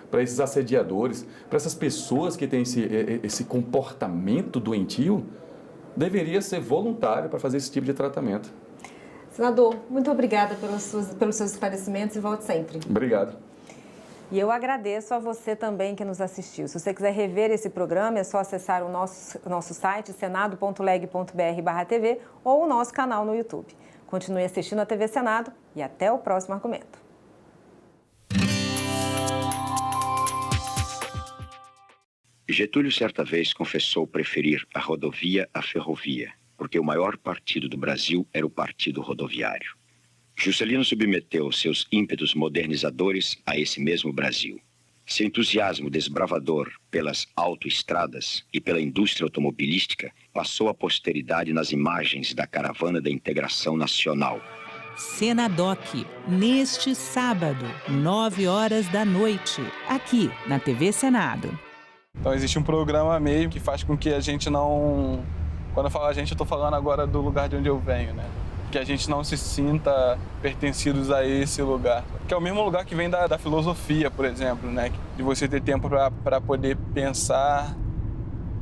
para esses assediadores, para essas pessoas que têm esse comportamento doentio, deveria ser voluntário para fazer esse tipo de tratamento. Senador, muito obrigada pelos seus esclarecimentos e volte sempre. Obrigado. E eu agradeço a você também que nos assistiu. Se você quiser rever esse programa, é só acessar o nosso site, senado.leg.br/TV, ou o nosso canal no YouTube. Continue assistindo a TV Senado e até o próximo argumento. Getúlio certa vez confessou preferir a rodovia à ferrovia, porque o maior partido do Brasil era o Partido Rodoviário. Juscelino submeteu seus ímpetos modernizadores a esse mesmo Brasil. Seu entusiasmo desbravador pelas autoestradas e pela indústria automobilística passou à posteridade nas imagens da Caravana da Integração Nacional. Senadoc, neste sábado, 21h, aqui na TV Senado. Então existe um programa meio que faz com que a gente não... Quando eu falo a gente, eu estou falando agora do lugar de onde eu venho, né? Que a gente não se sinta pertencidos a esse lugar. Que é o mesmo lugar que vem da filosofia, por exemplo, né? De você ter tempo para poder pensar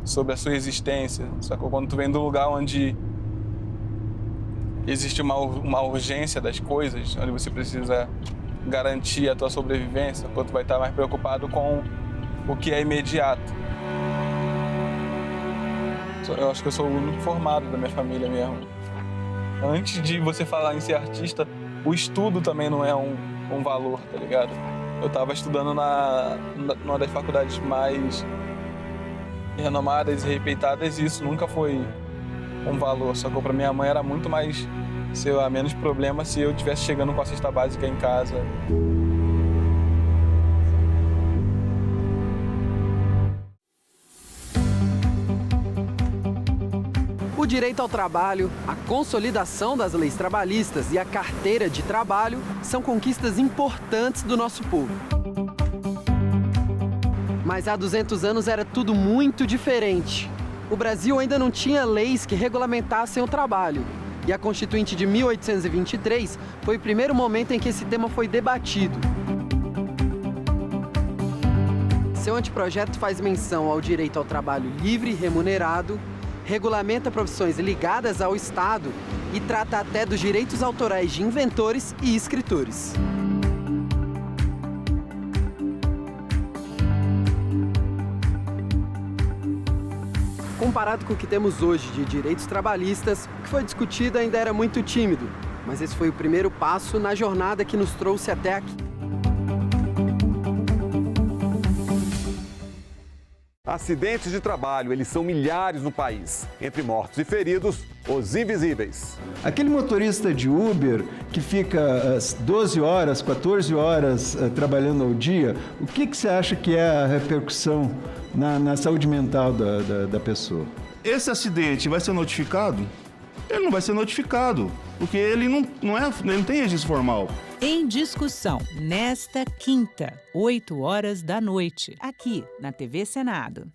sobre a sua existência. Só que quando tu vem do lugar onde existe uma urgência das coisas, onde você precisa garantir a tua sobrevivência, quando tu vai estar mais preocupado com o que é imediato. Eu acho que eu sou o único formado da minha família mesmo. Antes de você falar em ser artista, o estudo também não é um valor, tá ligado? Eu tava estudando numa das faculdades mais renomadas e respeitadas e isso nunca foi um valor. Só que pra minha mãe era muito mais, sei lá, menos problema se eu estivesse chegando com a cesta básica em casa. O direito ao trabalho, a consolidação das leis trabalhistas e a carteira de trabalho são conquistas importantes do nosso povo. Mas há 200 anos era tudo muito diferente. O Brasil ainda não tinha leis que regulamentassem o trabalho. E a Constituinte de 1823 foi o primeiro momento em que esse tema foi debatido. Seu anteprojeto faz menção ao direito ao trabalho livre e remunerado, regulamenta profissões ligadas ao Estado e trata até dos direitos autorais de inventores e escritores. Comparado com o que temos hoje de direitos trabalhistas, o que foi discutido ainda era muito tímido, mas esse foi o primeiro passo na jornada que nos trouxe até aqui. Acidentes de trabalho, eles são milhares no país. Entre mortos e feridos, os invisíveis. Aquele motorista de Uber que fica 12 horas, 14 horas trabalhando ao dia, o que você acha que é a repercussão na saúde mental da pessoa? Esse acidente vai ser notificado? Ele não vai ser notificado, porque ele não tem registro formal. Em discussão, nesta quinta, 8 horas da noite, aqui na TV Senado.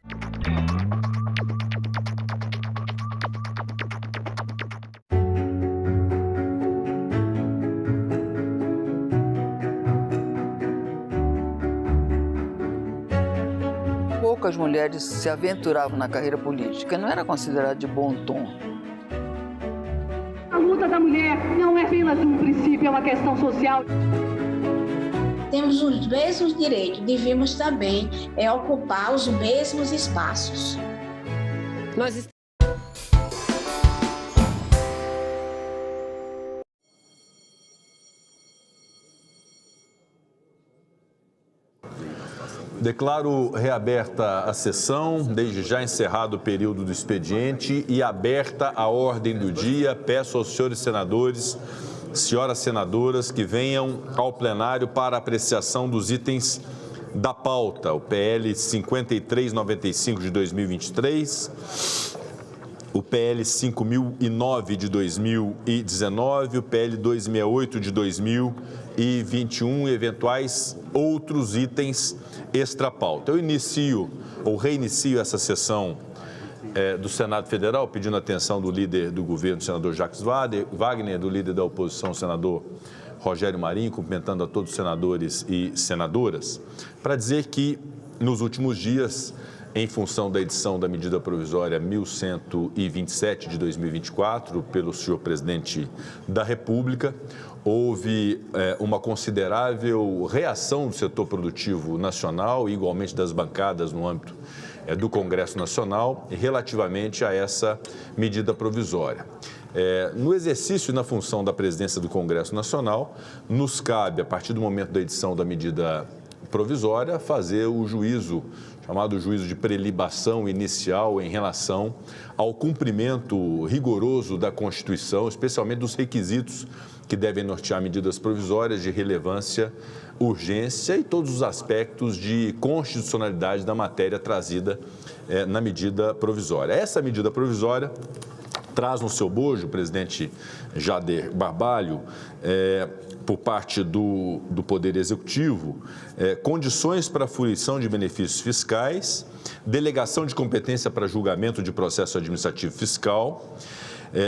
Poucas mulheres se aventuravam na carreira política, não era considerado de bom tom. A luta da mulher não é apenas um princípio, é uma questão social. Temos os mesmos direitos, devemos também ocupar os mesmos espaços. Declaro reaberta a sessão, desde já encerrado o período do expediente e aberta a ordem do dia. Peço aos senhores senadores, senhoras senadoras, que venham ao plenário para apreciação dos itens da pauta. O PL 5395 de 2023, o PL 5009 de 2019, o PL 268 de 2021 e eventuais outros itens extra-pauta. Eu reinicio essa sessão do Senado Federal, pedindo a atenção do líder do governo, senador Jacques Wagner, do líder da oposição, senador Rogério Marinho, cumprimentando a todos os senadores e senadoras, para dizer que, nos últimos dias, em função da edição da medida provisória 1127 de 2024, pelo senhor presidente da República, houve uma considerável reação do setor produtivo nacional e igualmente das bancadas no âmbito do Congresso Nacional relativamente a essa medida provisória. No exercício e na função da presidência do Congresso Nacional, nos cabe, a partir do momento da edição da medida provisória, fazer o juízo, chamado juízo de prelibação inicial em relação ao cumprimento rigoroso da Constituição, especialmente dos requisitos que devem nortear medidas provisórias de relevância, urgência e todos os aspectos de constitucionalidade da matéria trazida na medida provisória. Essa medida provisória traz no seu bojo, o presidente Jader Barbalho, por parte do Poder Executivo, condições para a fruição de benefícios fiscais, delegação de competência para julgamento de processo administrativo fiscal,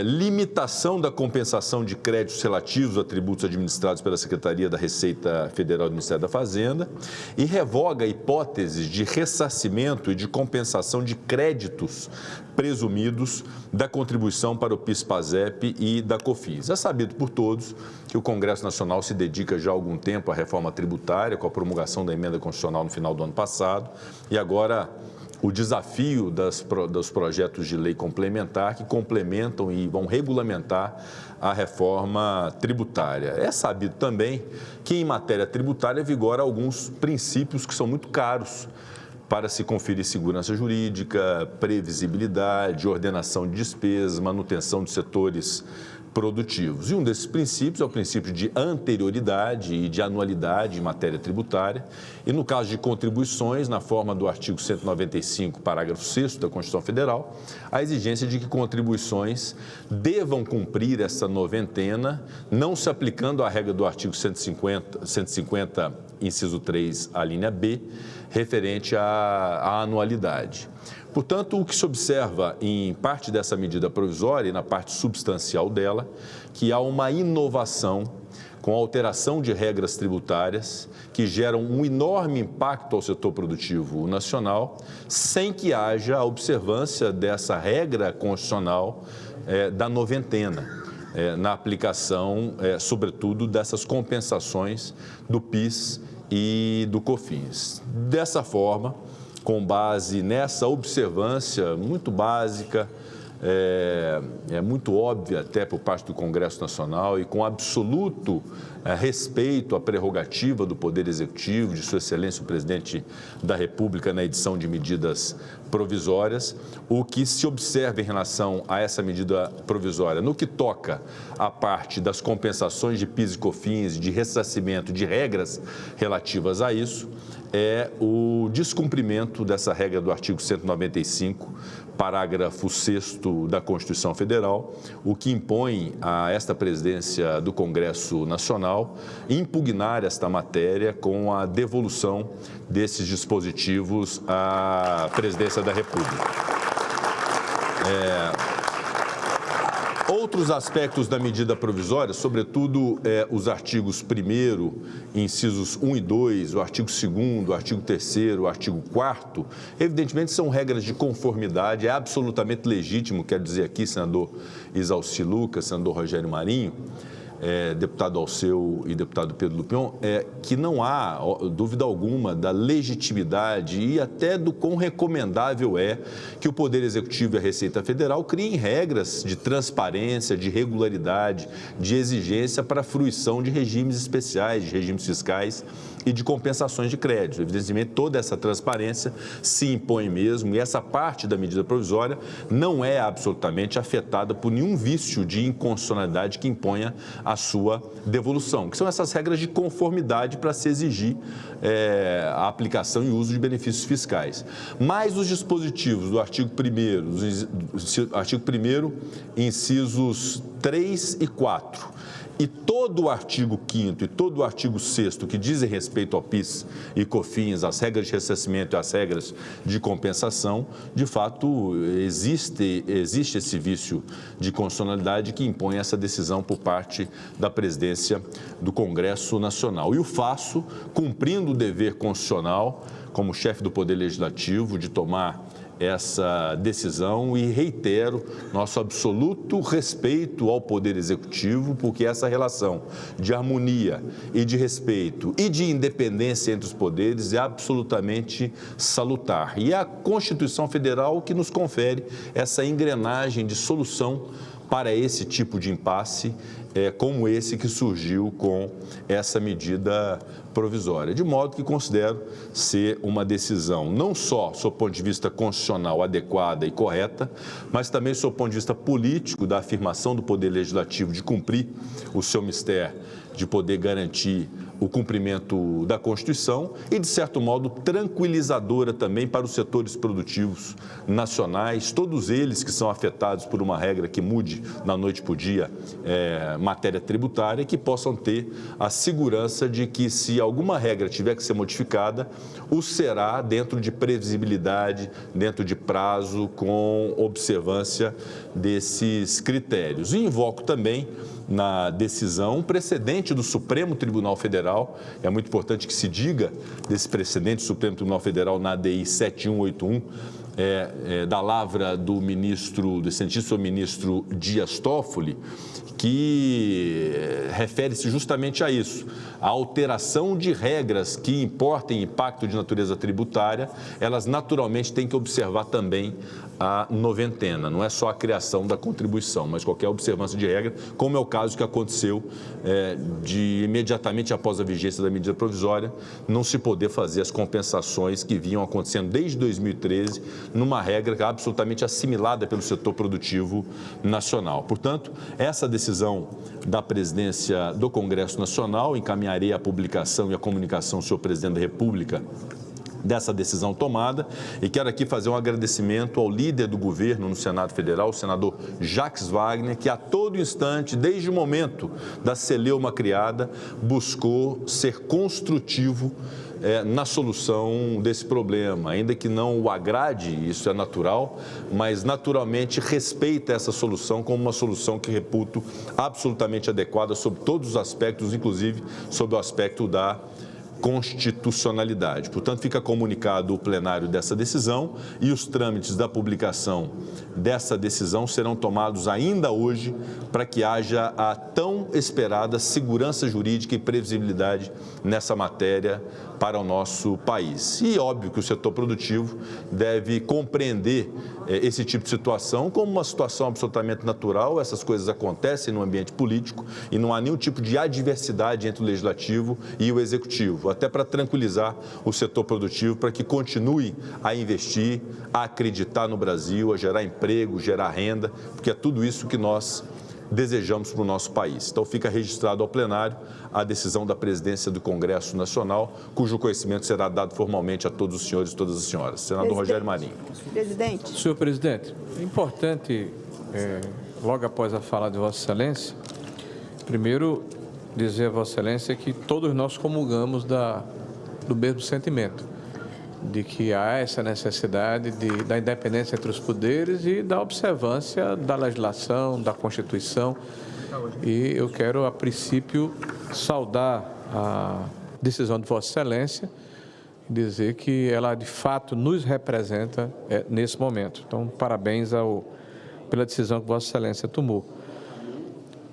limitação da compensação de créditos relativos a tributos administrados pela Secretaria da Receita Federal do Ministério da Fazenda e revoga hipóteses de ressarcimento e de compensação de créditos presumidos da contribuição para o PIS/PASEP e da COFINS. É sabido por todos que o Congresso Nacional se dedica já há algum tempo à reforma tributária, com a promulgação da emenda constitucional no final do ano passado, e agora o desafio dos projetos de lei complementar que complementam e vão regulamentar a reforma tributária. É sabido também que em matéria tributária vigora alguns princípios que são muito caros para se conferir segurança jurídica, previsibilidade, ordenação de despesas, manutenção de setores produtivos. E um desses princípios é o princípio de anterioridade e de anualidade em matéria tributária. E no caso de contribuições, na forma do artigo 195, parágrafo 6º da Constituição Federal, a exigência de que contribuições devam cumprir essa noventena, não se aplicando à regra do artigo 150, inciso 3, a linha B, referente à anualidade. Portanto, o que se observa em parte dessa medida provisória e na parte substancial dela, que há uma inovação com a alteração de regras tributárias que geram um enorme impacto ao setor produtivo nacional, sem que haja a observância dessa regra constitucional da noventena, na aplicação, sobretudo, dessas compensações do PIS e do COFINS. Dessa forma, com base nessa observância muito básica, muito óbvia até por parte do Congresso Nacional e com absoluto respeito à prerrogativa do Poder Executivo, de Sua Excelência o Presidente da República na edição de medidas provisórias, o que se observa em relação a essa medida provisória, no que toca à parte das compensações de PIS e COFINS, de ressarcimento de regras relativas a isso, é o descumprimento dessa regra do artigo 195, parágrafo 6º da Constituição Federal, o que impõe a esta presidência do Congresso Nacional impugnar esta matéria com a devolução desses dispositivos à presidência da República. Outros aspectos da medida provisória, sobretudo os artigos 1º, incisos 1 e 2, o artigo 2º, o artigo 3º, o artigo 4º, evidentemente são regras de conformidade, é absolutamente legítimo, quero dizer aqui, senador Isalci Lucas, senador Rogério Marinho, deputado Alceu e deputado Pedro Lupion, que não há dúvida alguma da legitimidade e até do quão recomendável é que o Poder Executivo e a Receita Federal criem regras de transparência, de regularidade, de exigência para a fruição de regimes especiais, de regimes fiscais e de compensações de crédito. Evidentemente, toda essa transparência se impõe mesmo e essa parte da medida provisória não é absolutamente afetada por nenhum vício de inconstitucionalidade que imponha a sua devolução, que são essas regras de conformidade para se exigir a aplicação e uso de benefícios fiscais. Mas os dispositivos do artigo 1º, incisos 3 e 4, e todo o artigo 5º e todo o artigo 6º que dizem respeito ao PIS e COFINS, as regras de ressarcimento e as regras de compensação, de fato, existe esse vício de constitucionalidade que impõe essa decisão por parte da presidência do Congresso Nacional. E o faço cumprindo o dever constitucional, como chefe do Poder Legislativo, de tomar essa decisão e reitero nosso absoluto respeito ao Poder Executivo, porque essa relação de harmonia e de respeito e de independência entre os poderes é absolutamente salutar. E é a Constituição Federal que nos confere essa engrenagem de solução para esse tipo de impasse, como esse que surgiu com essa medida provisória. De modo que considero ser uma decisão não só, sob o ponto de vista constitucional, adequada e correta, mas também sob o ponto de vista político, da afirmação do Poder Legislativo de cumprir o seu mistério, de poder garantir o cumprimento da Constituição e, de certo modo, tranquilizadora também para os setores produtivos nacionais, todos eles que são afetados por uma regra que mude da noite para o dia matéria tributária, que possam ter a segurança de que, se alguma regra tiver que ser modificada, o será dentro de previsibilidade, dentro de prazo, com observância desses critérios. E invoco também na decisão um precedente do Supremo Tribunal Federal. É muito importante que se diga desse precedente do Supremo Tribunal Federal na ADI 7181, da lavra do excelentíssimo ministro Dias Toffoli, que refere-se justamente a isso. A alteração de regras que importem impacto de natureza tributária, elas naturalmente têm que observar também a noventena. Não é só a criação da contribuição, mas qualquer observância de regra, como é o caso que aconteceu de imediatamente após a vigência da medida provisória, não se poder fazer as compensações que vinham acontecendo desde 2013, numa regra absolutamente assimilada pelo setor produtivo nacional. Portanto, essa decisão da presidência do Congresso Nacional, encaminharei a publicação e a comunicação ao senhor presidente da República dessa decisão tomada, e quero aqui fazer um agradecimento ao líder do governo no Senado Federal, o senador Jacques Wagner, que a todo instante, desde o momento da celeuma criada, buscou ser construtivo na solução desse problema, ainda que não o agrade, isso é natural, mas naturalmente respeita essa solução como uma solução que reputo absolutamente adequada sobre todos os aspectos, inclusive sobre o aspecto da constitucionalidade. Portanto, fica comunicado o plenário dessa decisão e os trâmites da publicação dessa decisão serão tomados ainda hoje para que haja a tão esperada segurança jurídica e previsibilidade nessa matéria para o nosso país. E óbvio que o setor produtivo deve compreender esse tipo de situação como uma situação absolutamente natural. Essas coisas acontecem no ambiente político e não há nenhum tipo de adversidade entre o legislativo e o executivo, até para tranquilizar o setor produtivo para que continue a investir, a acreditar no Brasil, a gerar emprego, gerar renda, porque é tudo isso que nós desejamos para o nosso país. Então fica registrado ao plenário a decisão da presidência do Congresso Nacional, cujo conhecimento será dado formalmente a todos os senhores e todas as senhoras. Senador Rogério Marinho. Presidente. Senhor presidente, é importante, logo após a fala de Vossa Excelência, primeiro dizer a Vossa Excelência que todos nós comungamos do mesmo sentimento, de que há essa necessidade da independência entre os poderes e da observância da legislação, da Constituição. E eu quero, a princípio, saudar a decisão de Vossa Excelência, dizer que ela, de fato, nos representa nesse momento. Então, parabéns pela decisão que Vossa Excelência tomou.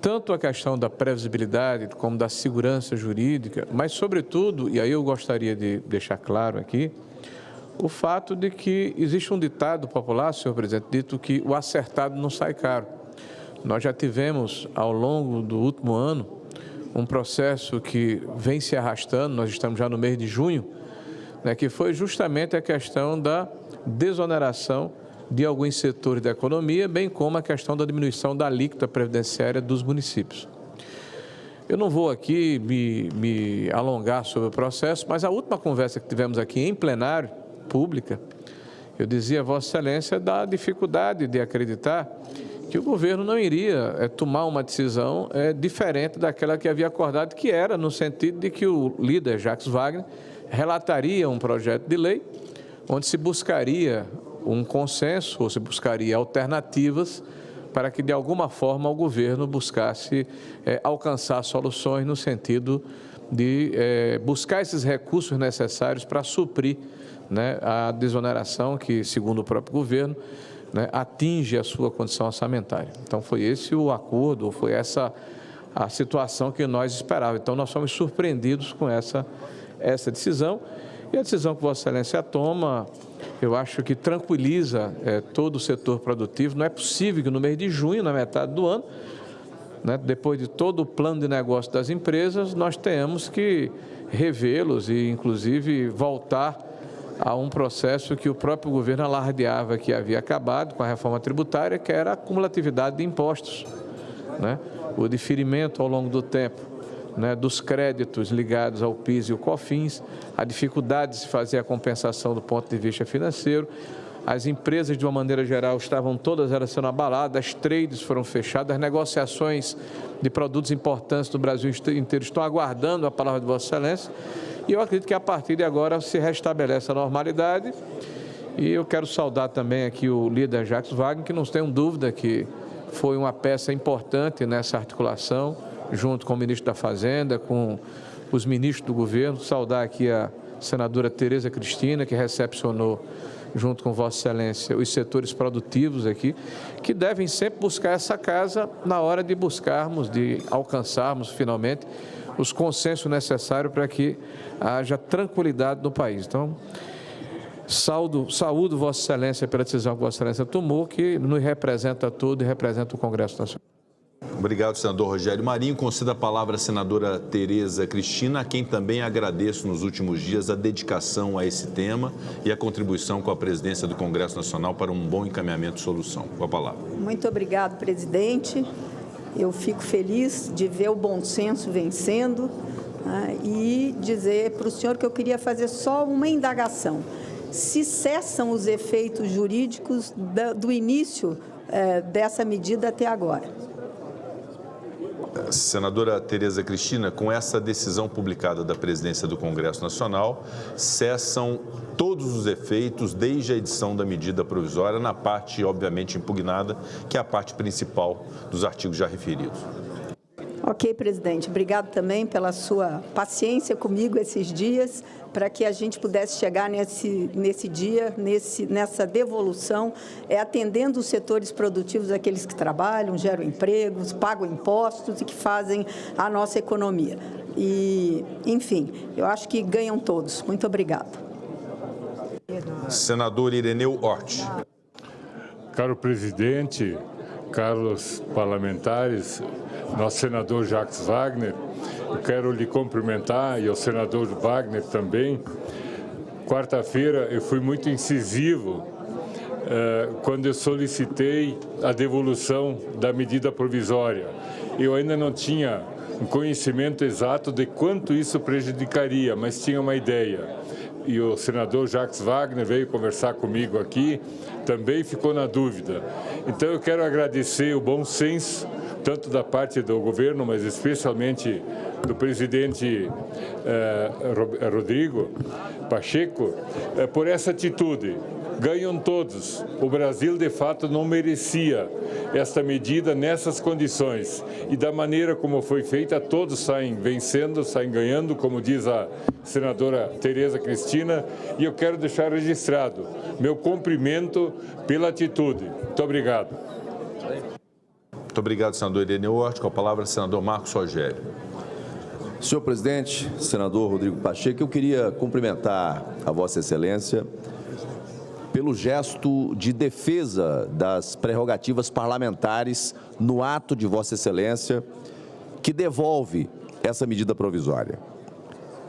Tanto a questão da previsibilidade como da segurança jurídica, mas, sobretudo, e aí eu gostaria de deixar claro aqui, o fato de que existe um ditado popular, senhor presidente, dito que o acertado não sai caro. Nós já tivemos, ao longo do último ano, um processo que vem se arrastando, nós estamos já no mês de junho, né, que foi justamente a questão da desoneração de alguns setores da economia, bem como a questão da diminuição da alíquota previdenciária dos municípios. Eu não vou aqui me alongar sobre o processo, mas a última conversa que tivemos aqui em plenário, pública, eu dizia a Vossa Excelência da dificuldade de acreditar que o governo não iria tomar uma decisão diferente daquela que havia acordado, que era no sentido de que o líder Jacques Wagner relataria um projeto de lei onde se buscaria um consenso ou se buscaria alternativas para que, de alguma forma, o governo buscasse alcançar soluções no sentido de buscar esses recursos necessários para suprir, né, a desoneração que, segundo o próprio governo, né, atinge a sua condição orçamentária. Então, foi esse o acordo, foi essa a situação que nós esperávamos. Então, nós fomos surpreendidos com essa decisão. E a decisão que Vossa Excelência toma, eu acho que tranquiliza todo o setor produtivo. Não é possível que no mês de junho, na metade do ano, né, depois de todo o plano de negócio das empresas, nós tenhamos que revê-los e, inclusive, voltar a um processo que o próprio governo alardeava que havia acabado com a reforma tributária, que era a cumulatividade de impostos, né? O diferimento ao longo do tempo, né, dos créditos ligados ao PIS e ao COFINS, a dificuldade de se fazer a compensação do ponto de vista financeiro. As empresas, de uma maneira geral, estavam todas elas sendo abaladas, as trades foram fechadas, as negociações de produtos importantes do Brasil inteiro estão aguardando a palavra de Vossa Excelência. E eu acredito que a partir de agora se restabelece a normalidade. E eu quero saudar também aqui o líder Jacques Wagner, que não tem dúvida que foi uma peça importante nessa articulação, junto com o ministro da Fazenda, com os ministros do governo. Saudar aqui a senadora Tereza Cristina, que recepcionou, junto com Vossa Excelência, os setores produtivos aqui, que devem sempre buscar essa casa na hora de buscarmos, de alcançarmos finalmente os consensos necessários para que haja tranquilidade no país. Então, saúdo Vossa Excelência pela decisão que Vossa Excelência tomou, que nos representa tudo e representa o Congresso Nacional. Obrigado, senador Rogério Marinho. Conceda a palavra à senadora Tereza Cristina, a quem também agradeço nos últimos dias a dedicação a esse tema e a contribuição com a presidência do Congresso Nacional para um bom encaminhamento de solução. Com a palavra. Muito obrigado, presidente. Eu fico feliz de ver o bom senso vencendo, né, e dizer para o senhor que eu queria fazer só uma indagação. Se cessam os efeitos jurídicos do início dessa medida até agora? Senadora Tereza Cristina, com essa decisão publicada da Presidência do Congresso Nacional, cessam todos os efeitos desde a edição da medida provisória na parte, obviamente, impugnada, que é a parte principal dos artigos já referidos. Ok, presidente. Obrigado também pela sua paciência comigo esses dias, para que a gente pudesse chegar nesse dia, nessa devolução, atendendo os setores produtivos, aqueles que trabalham, geram empregos, pagam impostos e que fazem a nossa economia. E, enfim, eu acho que ganham todos. Muito obrigado. Senador Ireneu Hort. Caro presidente, caros parlamentares, nosso senador Jacques Wagner, eu quero lhe cumprimentar e ao senador Wagner também. Quarta-feira eu fui muito incisivo quando eu solicitei a devolução da medida provisória. Eu ainda não tinha um conhecimento exato de quanto isso prejudicaria, mas tinha uma ideia. E o senador Jacques Wagner veio conversar comigo aqui, também ficou na dúvida. Então eu quero agradecer o bom senso, tanto da parte do governo, mas especialmente do presidente Rodrigo Pacheco, por essa atitude. Ganham todos. O Brasil, de fato, não merecia esta medida nessas condições. E da maneira como foi feita, todos saem vencendo, saem ganhando, como diz a senadora Tereza Cristina. E eu quero deixar registrado meu cumprimento pela atitude. Muito obrigado. Muito obrigado, senador Ireneu Hort. Com a palavra, senador Marcos Rogério. Senhor presidente, senador Rodrigo Pacheco, eu queria cumprimentar a Vossa Excelência pelo gesto de defesa das prerrogativas parlamentares no ato de Vossa Excelência, que devolve essa medida provisória.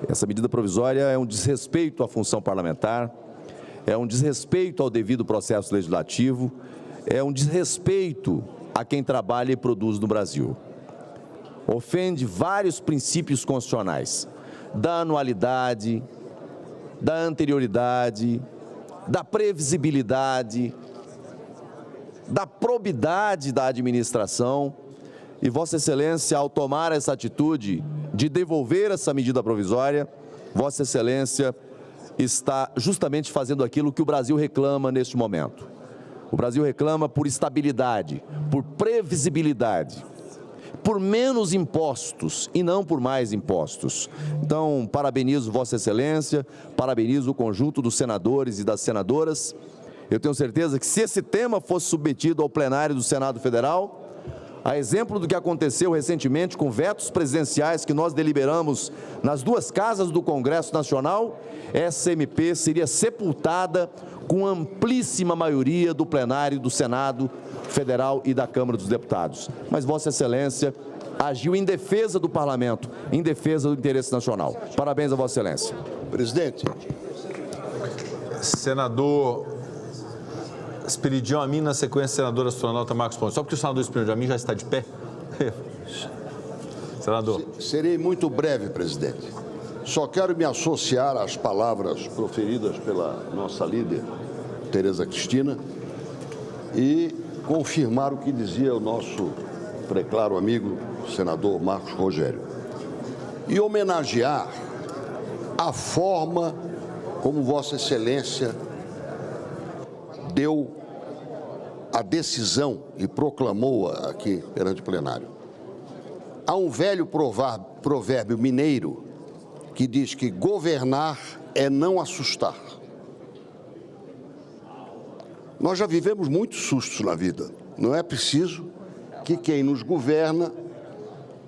Essa medida provisória é um desrespeito à função parlamentar, é um desrespeito ao devido processo legislativo, é um desrespeito a quem trabalha e produz no Brasil. Ofende vários princípios constitucionais, da anualidade, da anterioridade, da previsibilidade, da probidade da administração. E Vossa Excelência, ao tomar essa atitude de devolver essa medida provisória, Vossa Excelência está justamente fazendo aquilo que o Brasil reclama neste momento. O Brasil reclama por estabilidade, por previsibilidade, por menos impostos e não por mais impostos. Então, parabenizo Vossa Excelência, parabenizo o conjunto dos senadores e das senadoras. Eu tenho certeza que se esse tema fosse submetido ao plenário do Senado Federal, a exemplo do que aconteceu recentemente com vetos presidenciais que nós deliberamos nas duas casas do Congresso Nacional, essa MP seria sepultada com amplíssima maioria do plenário do Senado Federal e da Câmara dos Deputados. Mas Vossa Excelência agiu em defesa do Parlamento, em defesa do interesse nacional. Parabéns a Vossa Excelência. Presidente. Senador Esperidião Amin, na sequência, senadora astronauta Marcos Pontes. Só porque o senador Esperidião Amin já está de pé. Senador. Serei muito breve, presidente. Só quero me associar às palavras proferidas pela nossa líder, Tereza Cristina, e confirmar o que dizia o nosso preclaro amigo, senador Marcos Rogério. E homenagear a forma como Vossa Excelência deu a decisão e proclamou-a aqui perante o plenário. Há um velho provérbio mineiro que diz que governar é não assustar. Nós já vivemos muitos sustos na vida. Não é preciso que quem nos governa,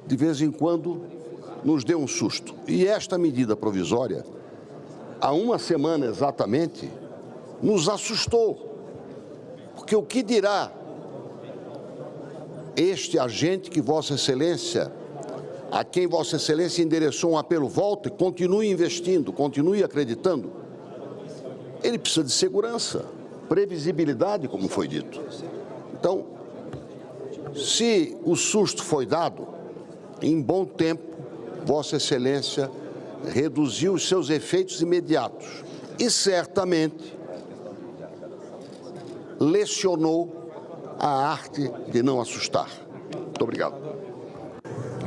de vez em quando, nos dê um susto. E esta medida provisória, há uma semana exatamente, nos assustou. Porque o que dirá este agente que Vossa Excelência, a quem Vossa Excelência endereçou um apelo, volte, continue investindo, continue acreditando? Ele precisa de segurança, previsibilidade, como foi dito. Então, se o susto foi dado, em bom tempo, Vossa Excelência reduziu os seus efeitos imediatos e certamente lecionou a arte de não assustar. Muito obrigado.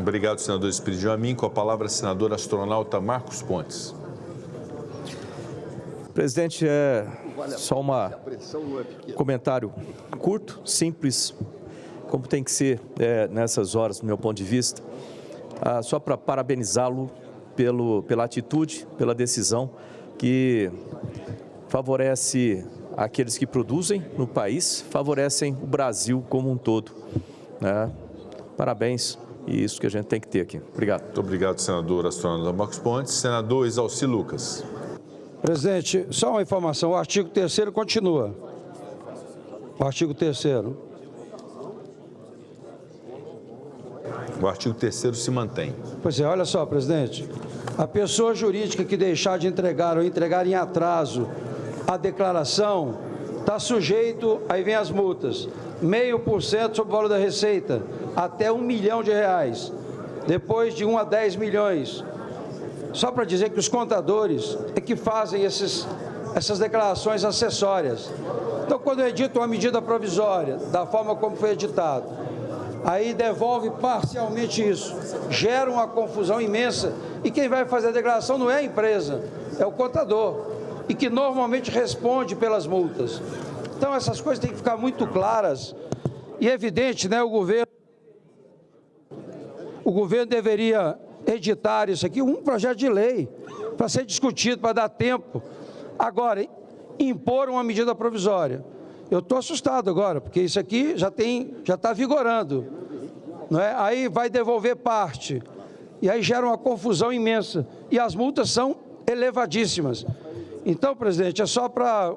Obrigado, senador Espírito Amin. Com a palavra, a senadora astronauta Marcos Pontes. Presidente, só um comentário curto, simples, como tem que ser nessas horas, do meu ponto de vista. Só para parabenizá-lo pela atitude, pela decisão que favorece aqueles que produzem no país, favorecem o Brasil como um todo, né? Parabéns, e isso que a gente tem que ter aqui. Obrigado. Muito obrigado, senador astronauta Marcos Pontes. Senador Exalci Lucas. Presidente, só uma informação, o artigo 3º continua. O artigo 3º. O artigo 3º se mantém. Pois é, olha só, presidente. A pessoa jurídica que deixar de entregar ou entregar em atraso a declaração está sujeito, aí vem as multas, 0,5% sobre o valor da receita, até R$1 milhão, depois de 1 a 10 milhões. Só para dizer que os contadores é que fazem essas declarações acessórias. Então, quando edita uma medida provisória, da forma como foi editado, aí devolve parcialmente isso, gera uma confusão imensa, e quem vai fazer a declaração não é a empresa, é o contador, e que normalmente responde pelas multas. Então, essas coisas têm que ficar muito claras, e é evidente, né, o governo deveria editar isso aqui, um projeto de lei, para ser discutido, para dar tempo. Agora, impor uma medida provisória. Eu estou assustado agora, porque isso aqui já está vigorando, não é? Aí vai devolver parte, e aí gera uma confusão imensa, e as multas são elevadíssimas. Então, presidente, é só para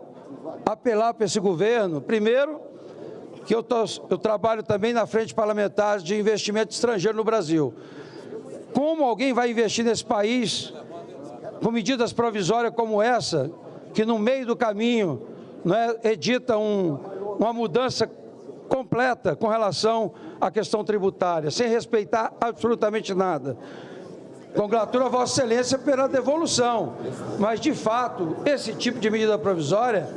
apelar para esse governo, primeiro, que eu trabalho também na frente parlamentar de investimento estrangeiro no Brasil. Como alguém vai investir nesse país com medidas provisórias como essa, que no meio do caminho, não é, edita uma mudança completa com relação à questão tributária, sem respeitar absolutamente nada? Congratulo a Vossa Excelência pela devolução, mas, de fato, esse tipo de medida provisória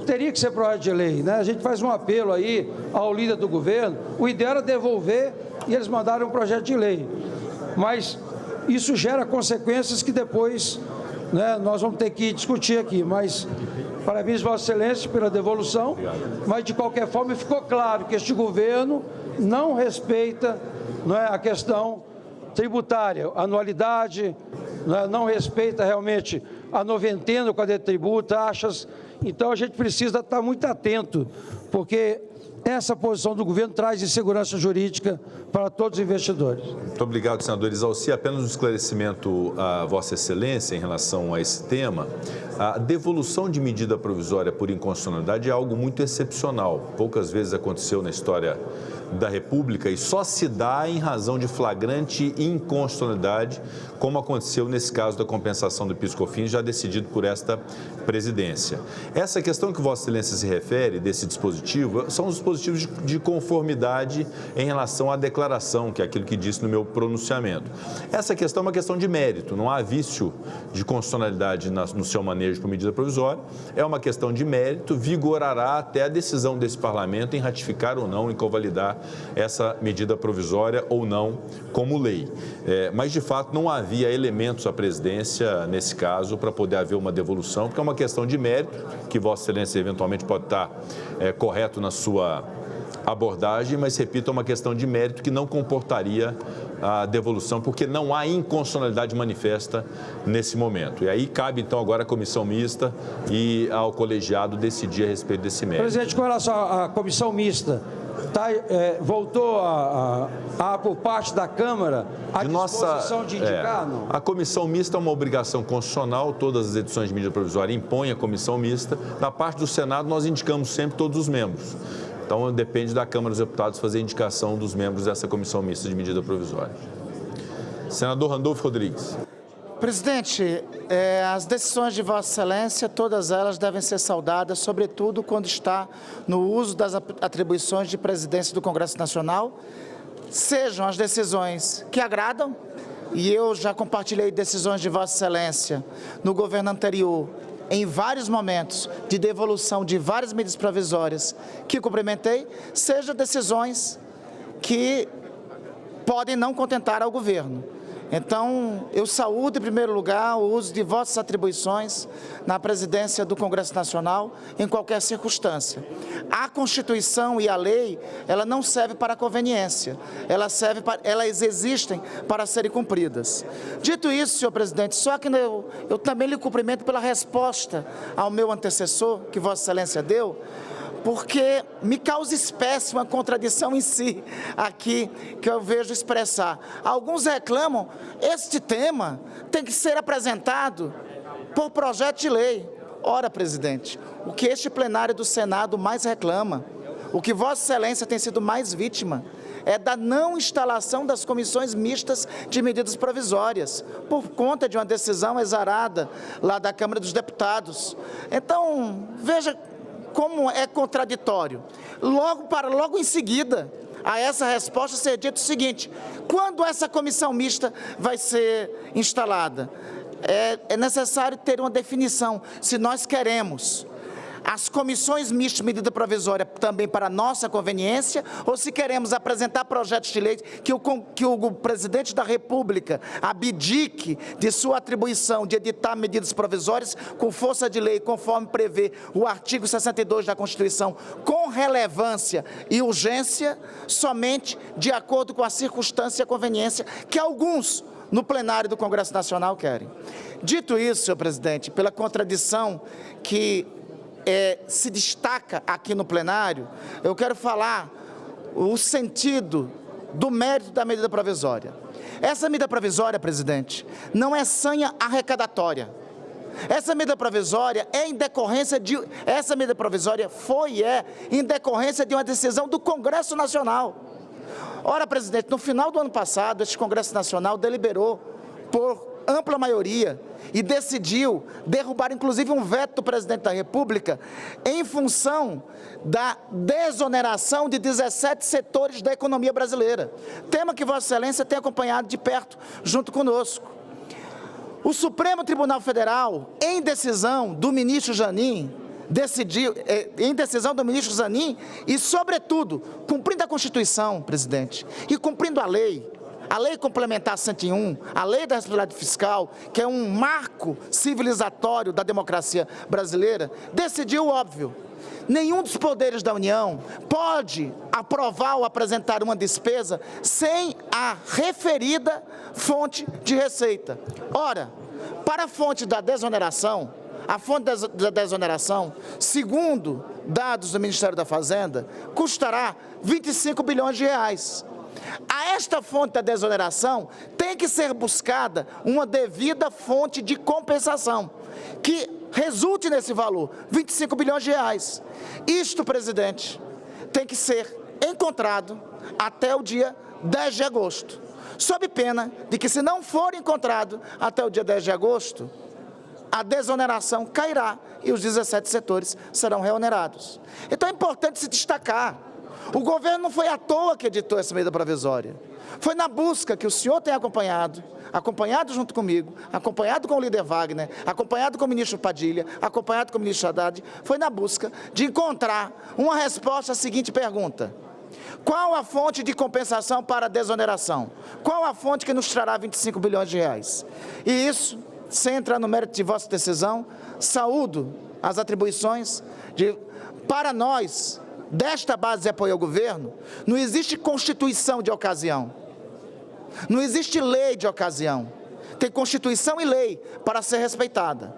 teria que ser projeto de lei, né? A gente faz um apelo aí ao líder do governo, o ideal era devolver e eles mandaram um projeto de lei. Mas isso gera consequências que depois, né, nós vamos ter que discutir aqui. Mas parabéns, Vossa Excelência, pela devolução. Mas, de qualquer forma, ficou claro que este governo não respeita, não é, a questão tributária, anualidade, não respeita realmente a noventena quando tributa, taxas. Então, a gente precisa estar muito atento, porque essa posição do governo traz insegurança jurídica para todos os investidores. Muito obrigado, senador Exalci. Apenas um esclarecimento a Vossa Excelência em relação a esse tema. A devolução de medida provisória por inconstitucionalidade é algo muito excepcional. Poucas vezes aconteceu na história da República e só se dá em razão de flagrante inconstitucionalidade, como aconteceu nesse caso da compensação do PIS/COFINS, já decidido por esta presidência. Essa questão que Vossa Excelência se refere, desse dispositivo, são os dispositivos de conformidade em relação à declaração, que é aquilo que disse no meu pronunciamento. Essa questão é uma questão de mérito, não há vício de constitucionalidade no seu manejo por medida provisória, é uma questão de mérito, vigorará até a decisão desse parlamento em ratificar ou não, em convalidar essa medida provisória ou não como lei. Mas, de fato, não havia elementos à presidência, nesse caso, para poder haver uma devolução, porque é uma questão de mérito, que Vossa Excelência eventualmente pode estar correto na sua abordagem, mas, repito, é uma questão de mérito que não comportaria a devolução, porque não há inconstitucionalidade manifesta nesse momento. E aí cabe, então, agora à comissão mista e ao colegiado decidir a respeito desse mérito. Presidente, com relação à comissão mista, voltou por parte da Câmara a disposição de indicar? Não? A comissão mista é uma obrigação constitucional, todas as edições de medida provisória impõem a comissão mista. Da parte do Senado, nós indicamos sempre todos os membros. Então, depende da Câmara dos Deputados fazer a indicação dos membros dessa comissão mista de medida provisória. Senador Randolfo Rodrigues. Presidente, as decisões de Vossa Excelência, todas elas devem ser saudadas, sobretudo quando está no uso das atribuições de presidência do Congresso Nacional, sejam as decisões que agradam, e eu já compartilhei decisões de Vossa Excelência no governo anterior, em vários momentos de devolução de várias medidas provisórias que cumprimentei, seja decisões que podem não contentar ao governo. Então, eu saúdo, em primeiro lugar, o uso de vossas atribuições na presidência do Congresso Nacional, em qualquer circunstância. A Constituição e a lei, ela não serve para conveniência, elas existem para serem cumpridas. Dito isso, senhor presidente, só que eu também lhe cumprimento pela resposta ao meu antecessor, que Vossa Excelência deu, porque me causa espécie uma contradição em si aqui que eu vejo expressar. Alguns reclamam, este tema tem que ser apresentado por projeto de lei. Ora, presidente, o que este plenário do Senado mais reclama, o que Vossa Excelência tem sido mais vítima, é da não instalação das comissões mistas de medidas provisórias, por conta de uma decisão exarada lá da Câmara dos Deputados. Então, veja como é contraditório. Logo em seguida a essa resposta ser dito o seguinte: quando essa comissão mista vai ser instalada? É necessário ter uma definição, se nós queremos as comissões mistas de medida provisória também para nossa conveniência, ou se queremos apresentar projetos de lei que o presidente da República abdique de sua atribuição de editar medidas provisórias com força de lei, conforme prevê o artigo 62 da Constituição, com relevância e urgência, somente de acordo com a circunstância e a conveniência que alguns no plenário do Congresso Nacional querem. Dito isso, senhor presidente, pela contradição que se destaca aqui no plenário, eu quero falar o sentido do mérito da medida provisória. Essa medida provisória, presidente, não é sanha arrecadatória. Essa medida provisória em decorrência de... Essa medida provisória em decorrência de uma decisão do Congresso Nacional. Ora, presidente, no final do ano passado, este Congresso Nacional deliberou por ampla maioria e decidiu derrubar, inclusive, um veto do presidente da República em função da desoneração de 17 setores da economia brasileira. Tema que Vossa Excelência tem acompanhado de perto, junto conosco. O Supremo Tribunal Federal, em decisão do ministro Zanin, e, sobretudo, cumprindo a Constituição, presidente, e cumprindo a Lei Complementar 101, a Lei da Responsabilidade Fiscal, que é um marco civilizatório da democracia brasileira, decidiu o óbvio: nenhum dos poderes da União pode aprovar ou apresentar uma despesa sem a referida fonte de receita. Ora, para a fonte da desoneração, segundo dados do Ministério da Fazenda, custará 25 bilhões de reais. A esta fonte da desoneração tem que ser buscada uma devida fonte de compensação, que resulte nesse valor, 25 bilhões de reais. Isto, presidente, tem que ser encontrado até o dia 10 de agosto, sob pena de que, se não for encontrado até o dia 10 de agosto, a desoneração cairá e os 17 setores serão reonerados. Então é importante se destacar: o governo não foi à toa que editou essa medida provisória. Foi na busca que o senhor tem acompanhado junto comigo, acompanhado com o líder Wagner, acompanhado com o ministro Padilha, acompanhado com o ministro Haddad, foi na busca de encontrar uma resposta à seguinte pergunta: qual a fonte de compensação para a desoneração? Qual a fonte que nos trará 25 bilhões de reais? E isso, sem entrar no mérito de vossa decisão, saúdo as atribuições para nós, desta base de apoio ao governo, não existe Constituição de ocasião, não existe lei de ocasião, tem Constituição e lei para ser respeitada.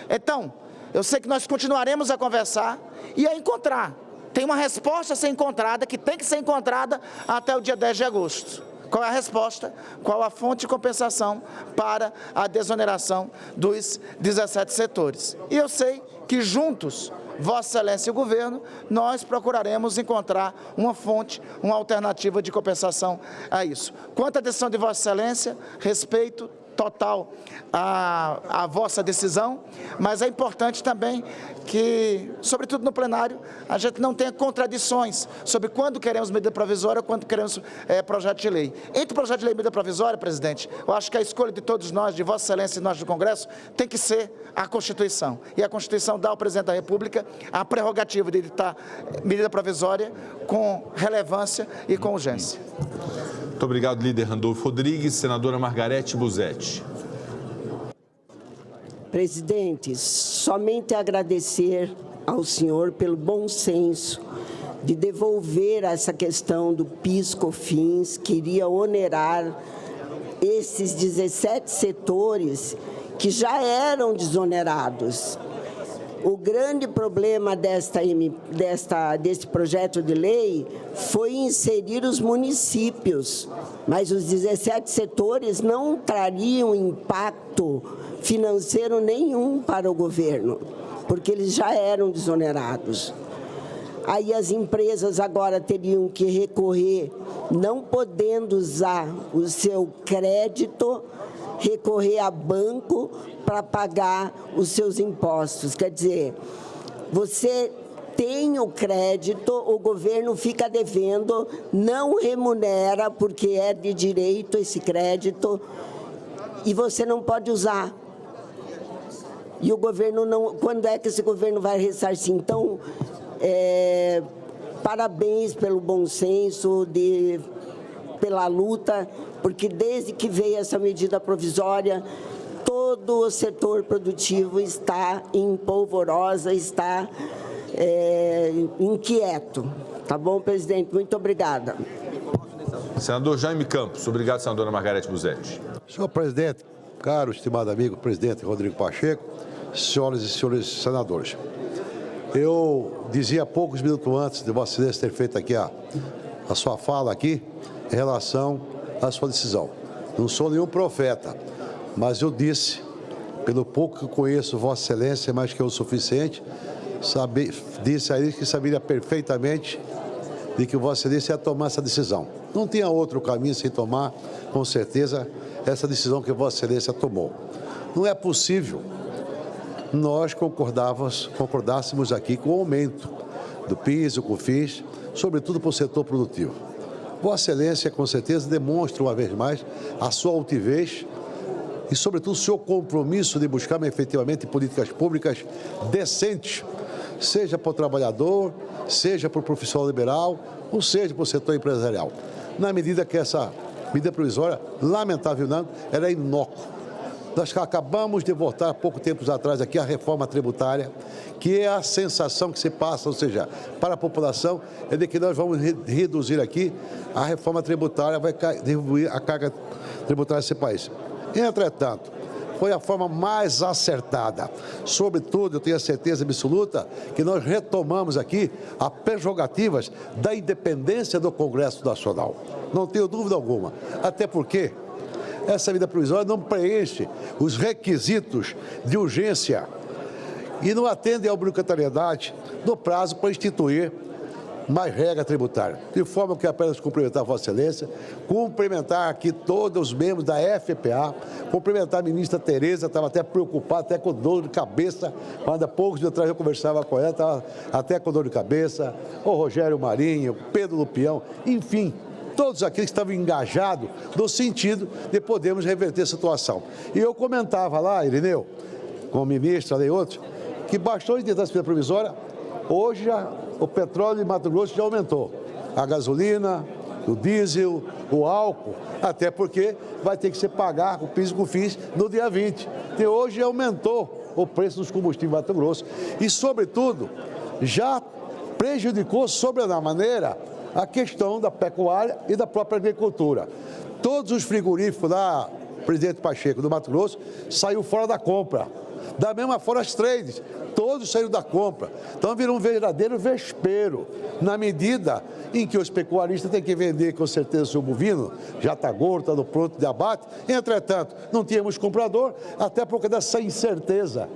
Então, eu sei que nós continuaremos a conversar e a encontrar, tem uma resposta a ser encontrada, que tem que ser encontrada até o dia 10 de agosto. Qual é a resposta? Qual a fonte de compensação para a desoneração dos 17 setores? E eu sei que juntos, Vossa Excelência e o governo, nós procuraremos encontrar uma fonte, uma alternativa de compensação a isso. Quanto à decisão de Vossa Excelência, respeito total a vossa decisão, mas é importante também que, sobretudo no plenário, a gente não tenha contradições sobre quando queremos medida provisória ou quando queremos projeto de lei. Entre projeto de lei e medida provisória, presidente, eu acho que a escolha de todos nós, de Vossa Excelência e nós do Congresso, tem que ser a Constituição. E a Constituição dá ao presidente da República a prerrogativa de editar medida provisória com relevância e com urgência. Muito obrigado, líder Randolfo Rodrigues. Senadora Margarete Busetti. Presidente, somente agradecer ao senhor pelo bom senso de devolver essa questão do PIS/COFINS, que iria onerar esses 17 setores que já eram desonerados. O grande problema desse projeto de lei foi inserir os municípios, mas os 17 setores não trariam impacto financeiro nenhum para o governo, porque eles já eram desonerados. Aí as empresas agora teriam que recorrer, não podendo usar o seu crédito, recorrer a banco para pagar os seus impostos. Quer dizer, você tem o crédito, o governo fica devendo, não remunera, porque é de direito esse crédito, e você não pode usar. E o governo não... Quando é que esse governo vai ressarcir? Então, parabéns pelo bom senso, pela luta, porque desde que veio essa medida provisória, todo o setor produtivo está em polvorosa, está inquieto. Tá bom, presidente? Muito obrigada. Senador Jaime Campos. Obrigado, senadora Margarete Busetti. Senhor presidente, caro, estimado amigo, presidente Rodrigo Pacheco, senhoras e senhores senadores. Eu dizia poucos minutos antes de Vossa Excelência ter feito aqui a sua fala aqui, em relação à sua decisão. Não sou nenhum profeta, mas eu disse, pelo pouco que conheço Vossa Excelência, mais que o suficiente, disse a ele que sabia perfeitamente de que Vossa Excelência ia tomar essa decisão. Não tinha outro caminho sem tomar, com certeza, essa decisão que Vossa Excelência tomou. Não é possível nós concordássemos aqui com o aumento do PIS, do COFINS, sobretudo para o setor produtivo. Vossa Excelência, com certeza, demonstra uma vez mais a sua altivez e, sobretudo, o seu compromisso de buscar efetivamente políticas públicas decentes, seja para o trabalhador, seja para o profissional liberal, ou seja para o setor empresarial. Na medida que essa medida provisória, lamentavelmente, era inócua. Nós acabamos de votar há pouco tempo atrás aqui a reforma tributária, que é a sensação que se passa, ou seja, para a população, é de que nós vamos reduzir aqui a reforma tributária, vai diminuir a carga tributária desse país. Entretanto, foi a forma mais acertada. Sobretudo, eu tenho a certeza absoluta que nós retomamos aqui as prerrogativas da independência do Congresso Nacional. Não tenho dúvida alguma. Até porque essa medida provisória não preenche os requisitos de urgência e não atende à obrigatoriedade do prazo para instituir mais regra tributária. De forma que apenas cumprimentar a Vossa Excelência, cumprimentar aqui todos os membros da FPA, cumprimentar a ministra Tereza, estava até preocupada, até com dor de cabeça, quando há poucos dias atrás eu conversava com ela, estava até com dor de cabeça, o Rogério Marinho, Pedro Lupião, enfim, todos aqueles que estavam engajados no sentido de podermos reverter a situação. E eu comentava lá, Irineu, com o ministro e outros, que bastou a entidade provisória, hoje já o petróleo em Mato Grosso já aumentou. A gasolina, o diesel, o álcool, até porque vai ter que se pagar o PIS e COFINS no dia 20. E hoje aumentou o preço dos combustíveis em Mato Grosso. E, sobretudo, já prejudicou sobremaneira a questão da pecuária e da própria agricultura. Todos os frigoríficos da presidente Pacheco do Mato Grosso saiu fora da compra. Da mesma forma as trades, todos saíram da compra. Então virou um verdadeiro vespeiro, na medida em que os pecuaristas têm que vender com certeza o seu bovino, já está gordo, está no pronto de abate. Entretanto, não tínhamos comprador, até por causa dessa incerteza.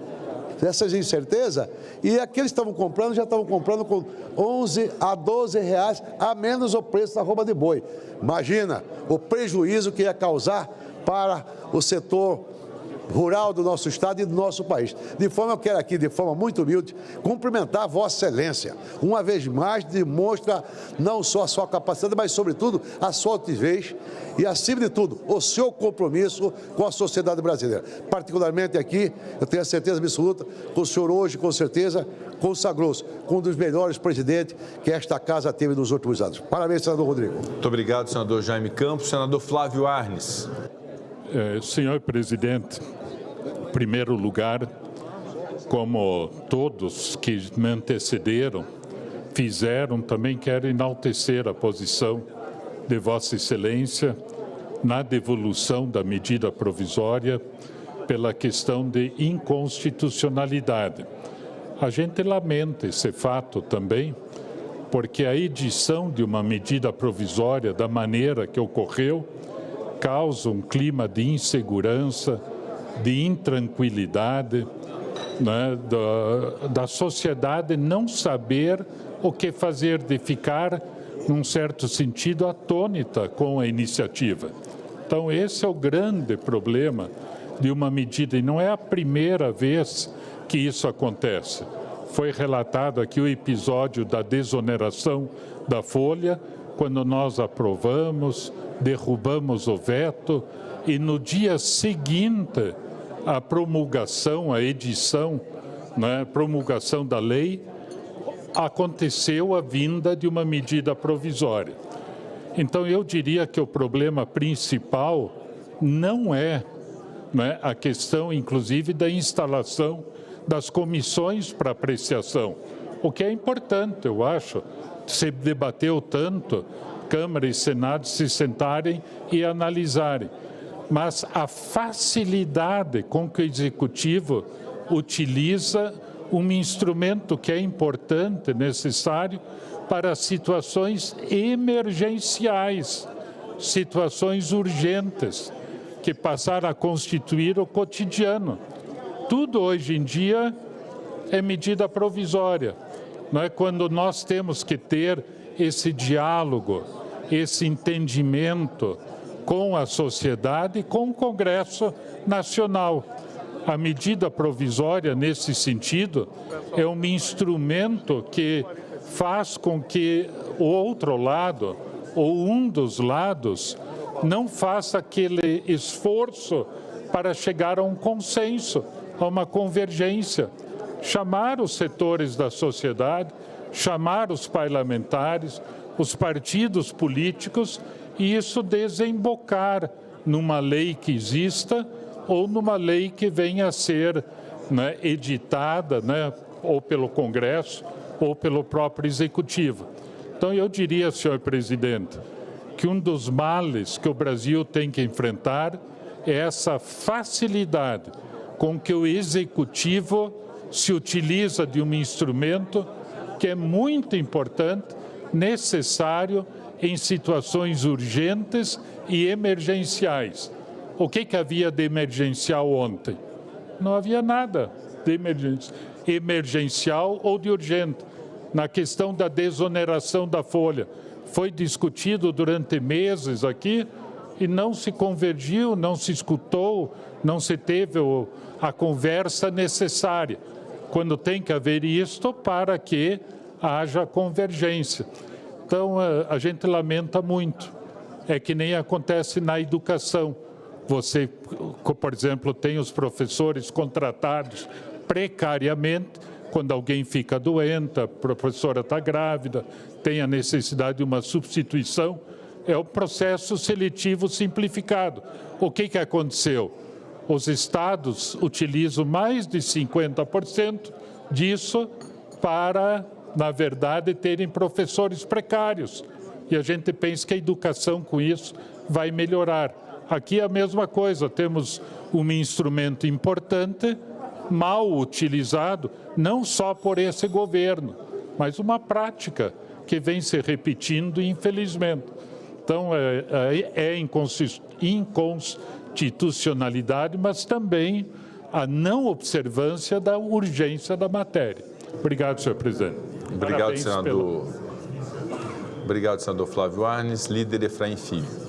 E aqueles que estavam comprando, já estavam comprando com 11 a 12 reais a menos o preço da arroba de boi. Imagina o prejuízo que ia causar para o setor rural do nosso estado e do nosso país. De forma, eu quero aqui, de forma muito humilde, cumprimentar Vossa Excelência. Uma vez mais, demonstra não só a sua capacidade, mas, sobretudo, a sua altivez e, acima de tudo, o seu compromisso com a sociedade brasileira. Particularmente aqui, eu tenho a certeza absoluta que o senhor hoje, com certeza, consagrou-se com um dos melhores presidentes que esta casa teve nos últimos anos. Parabéns, senador Rodrigo. Muito obrigado, senador Jaime Campos. Senador Flávio Arnes. Senhor presidente, em primeiro lugar, como todos que me antecederam fizeram, também quero enaltecer a posição de Vossa Excelência na devolução da medida provisória pela questão de inconstitucionalidade. A gente lamenta esse fato também, porque a edição de uma medida provisória da maneira que ocorreu causa um clima de insegurança, de intranquilidade, né, da sociedade não saber o que fazer, de ficar, num certo sentido, atônita com a iniciativa. Então, esse é o grande problema de uma medida, e não é a primeira vez que isso acontece. Foi relatado aqui o episódio da desoneração da folha, quando nós aprovamos, derrubamos o veto, e no dia seguinte, a promulgação, a edição, né, promulgação da lei, aconteceu a vinda de uma medida provisória. Então, eu diria que o problema principal não é, né, a questão, inclusive, da instalação das comissões para apreciação, o que é importante, eu acho. Se debateu tanto, Câmara e Senado se sentarem e analisarem. Mas a facilidade com que o Executivo utiliza um instrumento que é importante, necessário, para situações emergenciais, situações urgentes, que passaram a constituir o cotidiano. Tudo hoje em dia é medida provisória. Não é? Quando nós temos que ter esse diálogo, esse entendimento com a sociedade e com o Congresso Nacional. A medida provisória, nesse sentido, é um instrumento que faz com que o outro lado, ou um dos lados, não faça aquele esforço para chegar a um consenso, a uma convergência. Chamar os setores da sociedade, chamar os parlamentares, os partidos políticos, e isso desembocar numa lei que exista ou numa lei que venha a ser, né, editada, né, ou pelo Congresso ou pelo próprio Executivo. Então, eu diria, senhor presidente, que um dos males que o Brasil tem que enfrentar é essa facilidade com que o Executivo se utiliza de um instrumento que é muito importante, necessário em situações urgentes e emergenciais. O que havia de emergencial ontem? Não havia nada de emergencial ou de urgente. Na questão da desoneração da folha, foi discutido durante meses aqui e não se convergiu, não se escutou, não se teve a conversa necessária, quando tem que haver isto para que haja convergência. Então, a gente lamenta muito. É que nem acontece na educação. Você, por exemplo, tem os professores contratados precariamente, quando alguém fica doente, a professora está grávida, tem a necessidade de uma substituição, é o processo seletivo simplificado. O que aconteceu? Os estados utilizam mais de 50% disso para, na verdade, terem professores precários. E a gente pensa que a educação com isso vai melhorar. Aqui é a mesma coisa, temos um instrumento importante, mal utilizado, não só por esse governo, mas uma prática que vem se repetindo, infelizmente. Então, é inconstitucionalidade, mas também a não observância da urgência da matéria. Obrigado, senhor presidente. Obrigado, senador. Obrigado, senador Flávio Arnes. Líder Efraim Filho.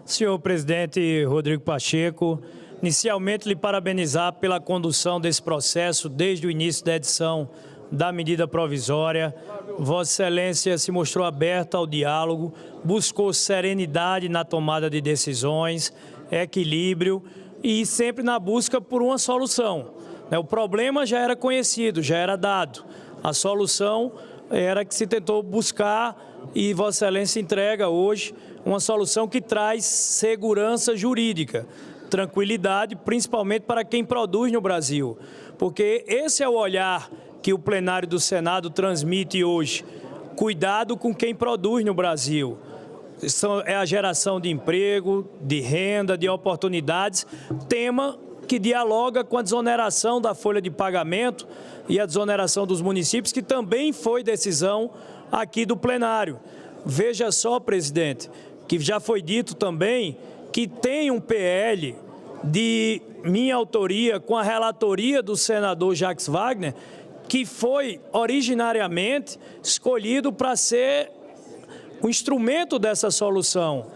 Senhor presidente Rodrigo Pacheco, inicialmente lhe parabenizar pela condução desse processo desde o início da edição da medida provisória. Vossa Excelência se mostrou aberta ao diálogo, buscou serenidade na tomada de decisões, equilíbrio e sempre na busca por uma solução. O problema já era conhecido, já era dado. A solução era que se tentou buscar e Vossa Excelência entrega hoje uma solução que traz segurança jurídica, tranquilidade, principalmente para quem produz no Brasil. Porque esse é o olhar que o plenário do Senado transmite hoje. Cuidado com quem produz no Brasil. É a geração de emprego, de renda, de oportunidades, tema que dialoga com a desoneração da folha de pagamento e a desoneração dos municípios, que também foi decisão aqui do plenário. Veja só, presidente, que já foi dito também que tem um PL de minha autoria com a relatoria do senador Jacques Wagner, que foi originariamente escolhido para ser o instrumento dessa solução.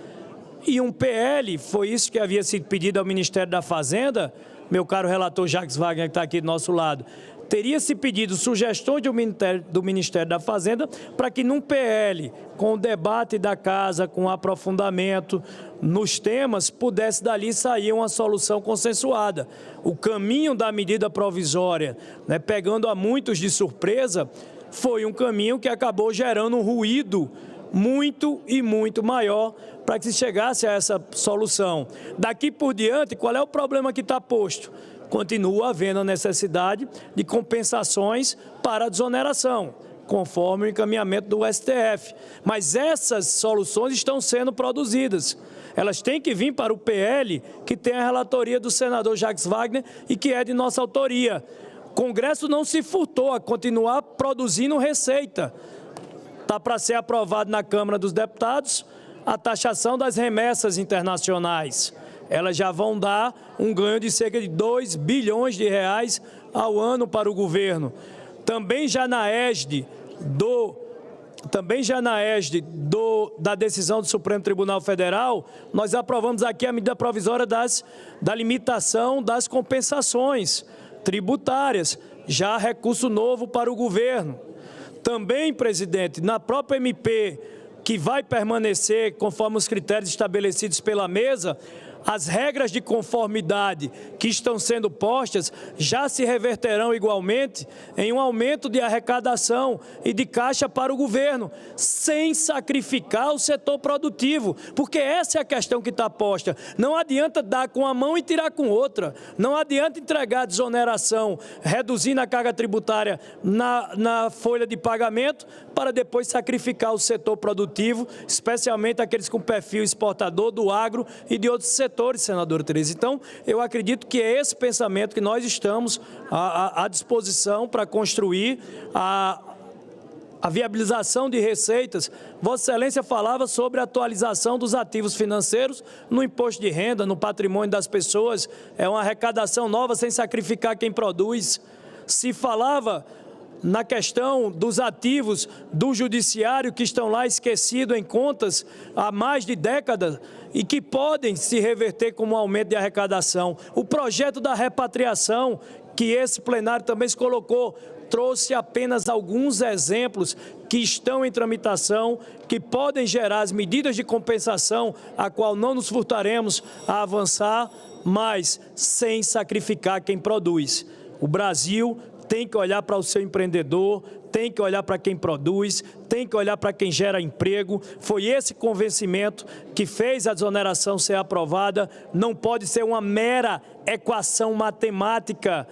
E um PL, foi isso que havia sido pedido ao Ministério da Fazenda, meu caro relator Jacques Wagner, que está aqui do nosso lado, teria se pedido sugestões do Ministério da Fazenda para que num PL, com o debate da casa, com aprofundamento nos temas, pudesse dali sair uma solução consensuada. O caminho da medida provisória, pegando a muitos de surpresa, foi um caminho que acabou gerando um ruído muito e muito maior para que se chegasse a essa solução. Daqui por diante, qual é o problema que está posto? Continua havendo a necessidade de compensações para a desoneração, conforme o encaminhamento do STF. Mas essas soluções estão sendo produzidas. Elas têm que vir para o PL, que tem a relatoria do senador Jacques Wagner e que é de nossa autoria. O Congresso não se furtou a continuar produzindo receita. Está para ser aprovado na Câmara dos Deputados a taxação das remessas internacionais. Elas já vão dar um ganho de cerca de 2 bilhões de reais ao ano para o governo. Também já na égide da decisão do Supremo Tribunal Federal, nós aprovamos aqui a medida provisória da limitação das compensações tributárias, já recurso novo para o governo. Também, presidente, na própria MP, que vai permanecer conforme os critérios estabelecidos pela mesa, as regras de conformidade que estão sendo postas já se reverterão igualmente em um aumento de arrecadação e de caixa para o governo, sem sacrificar o setor produtivo, porque essa é a questão que está posta. Não adianta dar com uma mão e tirar com outra, não adianta entregar a desoneração, reduzindo a carga tributária na folha de pagamento, para depois sacrificar o setor produtivo, especialmente aqueles com perfil exportador do agro e de outros setores, senadora Tereza. Então, eu acredito que é esse pensamento que nós estamos à disposição para construir a viabilização de receitas. Vossa Excelência falava sobre a atualização dos ativos financeiros no imposto de renda, no patrimônio das pessoas. É uma arrecadação nova sem sacrificar quem produz. Se falava na questão dos ativos do judiciário que estão lá esquecidos em contas há mais de décadas e que podem se reverter como um aumento de arrecadação. O projeto da repatriação, que esse plenário também se colocou, trouxe apenas alguns exemplos que estão em tramitação, que podem gerar as medidas de compensação, a qual não nos furtaremos a avançar, mas sem sacrificar quem produz. O Brasil tem que olhar para o seu empreendedor, tem que olhar para quem produz, tem que olhar para quem gera emprego. Foi esse convencimento que fez a desoneração ser aprovada. Não pode ser uma mera equação matemática,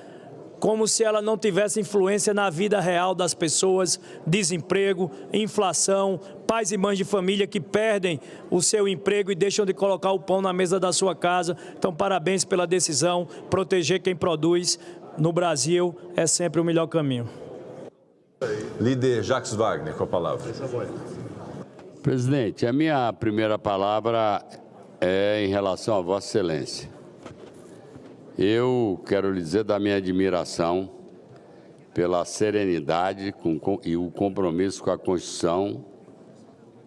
como se ela não tivesse influência na vida real das pessoas, desemprego, inflação, pais e mães de família que perdem o seu emprego e deixam de colocar o pão na mesa da sua casa. Então, parabéns pela decisão. Proteger quem produz no Brasil é sempre o melhor caminho. Líder Jacques Wagner, com a palavra. Presidente, a minha primeira palavra é em relação a Vossa Excelência. Eu quero lhe dizer da minha admiração pela serenidade e o compromisso com a Constituição,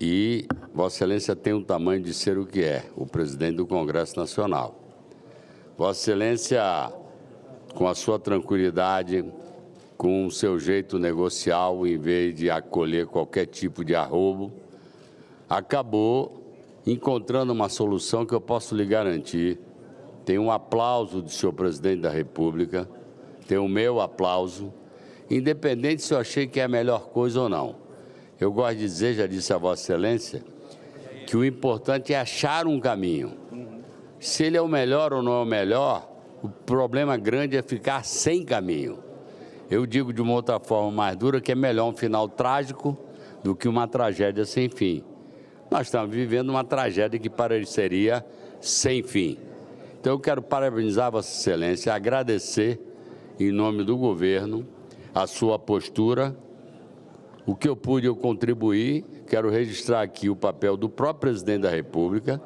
e Vossa Excelência tem o tamanho de ser o que é, o presidente do Congresso Nacional. Vossa Excelência, com a sua tranquilidade, com o seu jeito negocial, em vez de acolher qualquer tipo de arrobo, acabou encontrando uma solução que eu posso lhe garantir. Tem um aplauso do senhor presidente da República, tem o meu aplauso, independente se eu achei que é a melhor coisa ou não. Eu gosto de dizer, já disse a Vossa Excelência, que o importante é achar um caminho. Se ele é o melhor ou não é o melhor, o problema grande é ficar sem caminho. Eu digo de uma outra forma mais dura que é melhor um final trágico do que uma tragédia sem fim. Nós estamos vivendo uma tragédia que pareceria sem fim. Então eu quero parabenizar Vossa Excelência, agradecer em nome do governo a sua postura. O que eu pude eu contribuir, quero registrar aqui o papel do próprio presidente da República,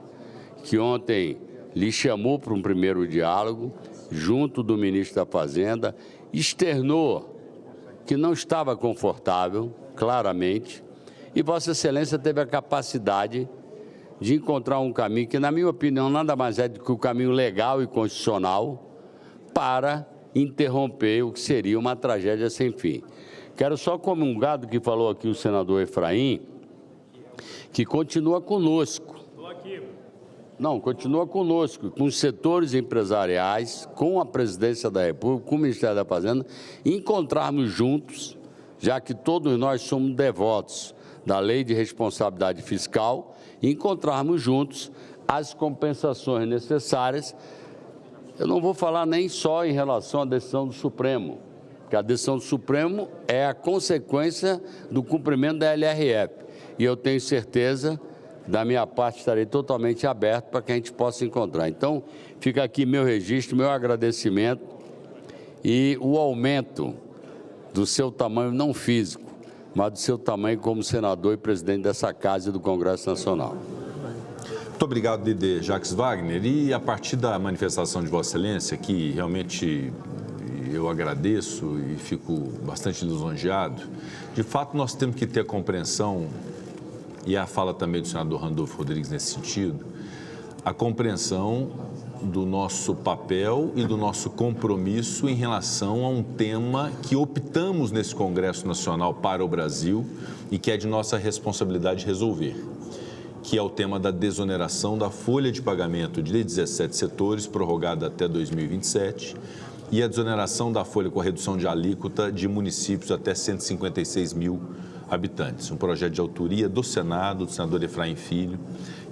que ontem lhe chamou para um primeiro diálogo, junto do ministro da Fazenda, externou que não estava confortável, claramente, e Vossa Excelência teve a capacidade de encontrar um caminho que, na minha opinião, nada mais é do que o caminho legal e constitucional para interromper o que seria uma tragédia sem fim. Quero só comungar do que falou aqui o senador Efraim, que continua conosco. Não, continua conosco, com os setores empresariais, com a Presidência da República, com o Ministério da Fazenda, encontrarmos juntos, já que todos nós somos devotos da Lei de Responsabilidade Fiscal, encontrarmos juntos as compensações necessárias. Eu não vou falar nem só em relação à decisão do Supremo, porque a decisão do Supremo é a consequência do cumprimento da LRF. E eu tenho certeza, da minha parte, estarei totalmente aberto para que a gente possa encontrar. Então, fica aqui meu registro, meu agradecimento e o aumento do seu tamanho, não físico, mas do seu tamanho como senador e presidente dessa Casa e do Congresso Nacional. Muito obrigado, Dede Jacques Wagner. E a partir da manifestação de Vossa Excelência, que realmente eu agradeço e fico bastante lisonjeado, de fato nós temos que ter a compreensão, e a fala também do senador Randolfo Rodrigues nesse sentido, a compreensão do nosso papel e do nosso compromisso em relação a um tema que optamos nesse Congresso Nacional para o Brasil e que é de nossa responsabilidade resolver, que é o tema da desoneração da folha de pagamento de 17 setores, prorrogada até 2027, e a desoneração da folha com a redução de alíquota de municípios até 156 mil habitantes. Um projeto de autoria do Senado, do senador Efraim Filho,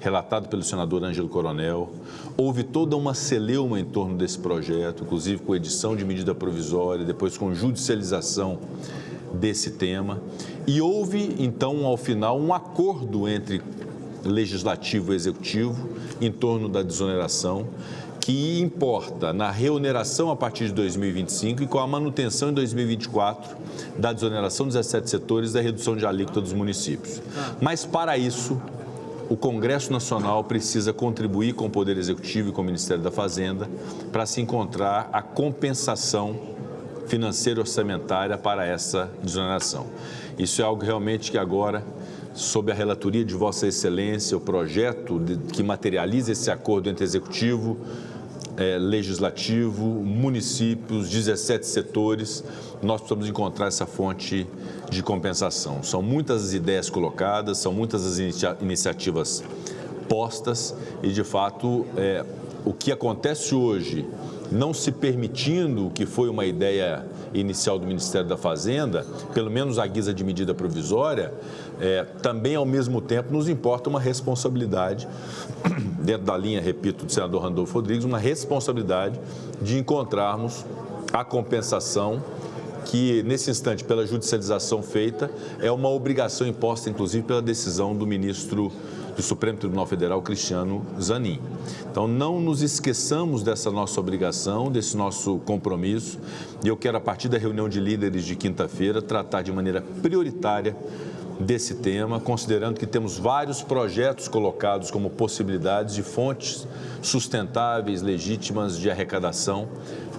relatado pelo senador Ângelo Coronel. Houve toda uma celeuma em torno desse projeto, inclusive com edição de medida provisória, depois com judicialização desse tema. E houve, então, ao final, um acordo entre legislativo e executivo em torno da desoneração, que importa na reoneração a partir de 2025 e com a manutenção em 2024 da desoneração dos 17 setores da redução de alíquota dos municípios. Mas, para isso, o Congresso Nacional precisa contribuir com o Poder Executivo e com o Ministério da Fazenda para se encontrar a compensação financeira e orçamentária para essa desoneração. Isso é algo realmente que agora, sob a relatoria de Vossa Excelência, o projeto que materializa esse acordo entre Executivo, Legislativo, municípios, 17 setores, nós precisamos encontrar essa fonte de compensação. São muitas as ideias colocadas, são muitas as iniciativas postas e, de fato, o que acontece hoje, não se permitindo o que foi uma ideia inicial do Ministério da Fazenda, pelo menos à guisa de medida provisória, também, ao mesmo tempo, nos importa uma responsabilidade, dentro da linha, repito, do senador Randolfo Rodrigues, uma responsabilidade de encontrarmos a compensação que, nesse instante, pela judicialização feita, é uma obrigação imposta, inclusive, pela decisão do ministro do Supremo Tribunal Federal, Cristiano Zanin. Então, não nos esqueçamos dessa nossa obrigação, desse nosso compromisso, e eu quero, a partir da reunião de líderes de quinta-feira, tratar de maneira prioritária desse tema, considerando que temos vários projetos colocados como possibilidades de fontes sustentáveis, legítimas de arrecadação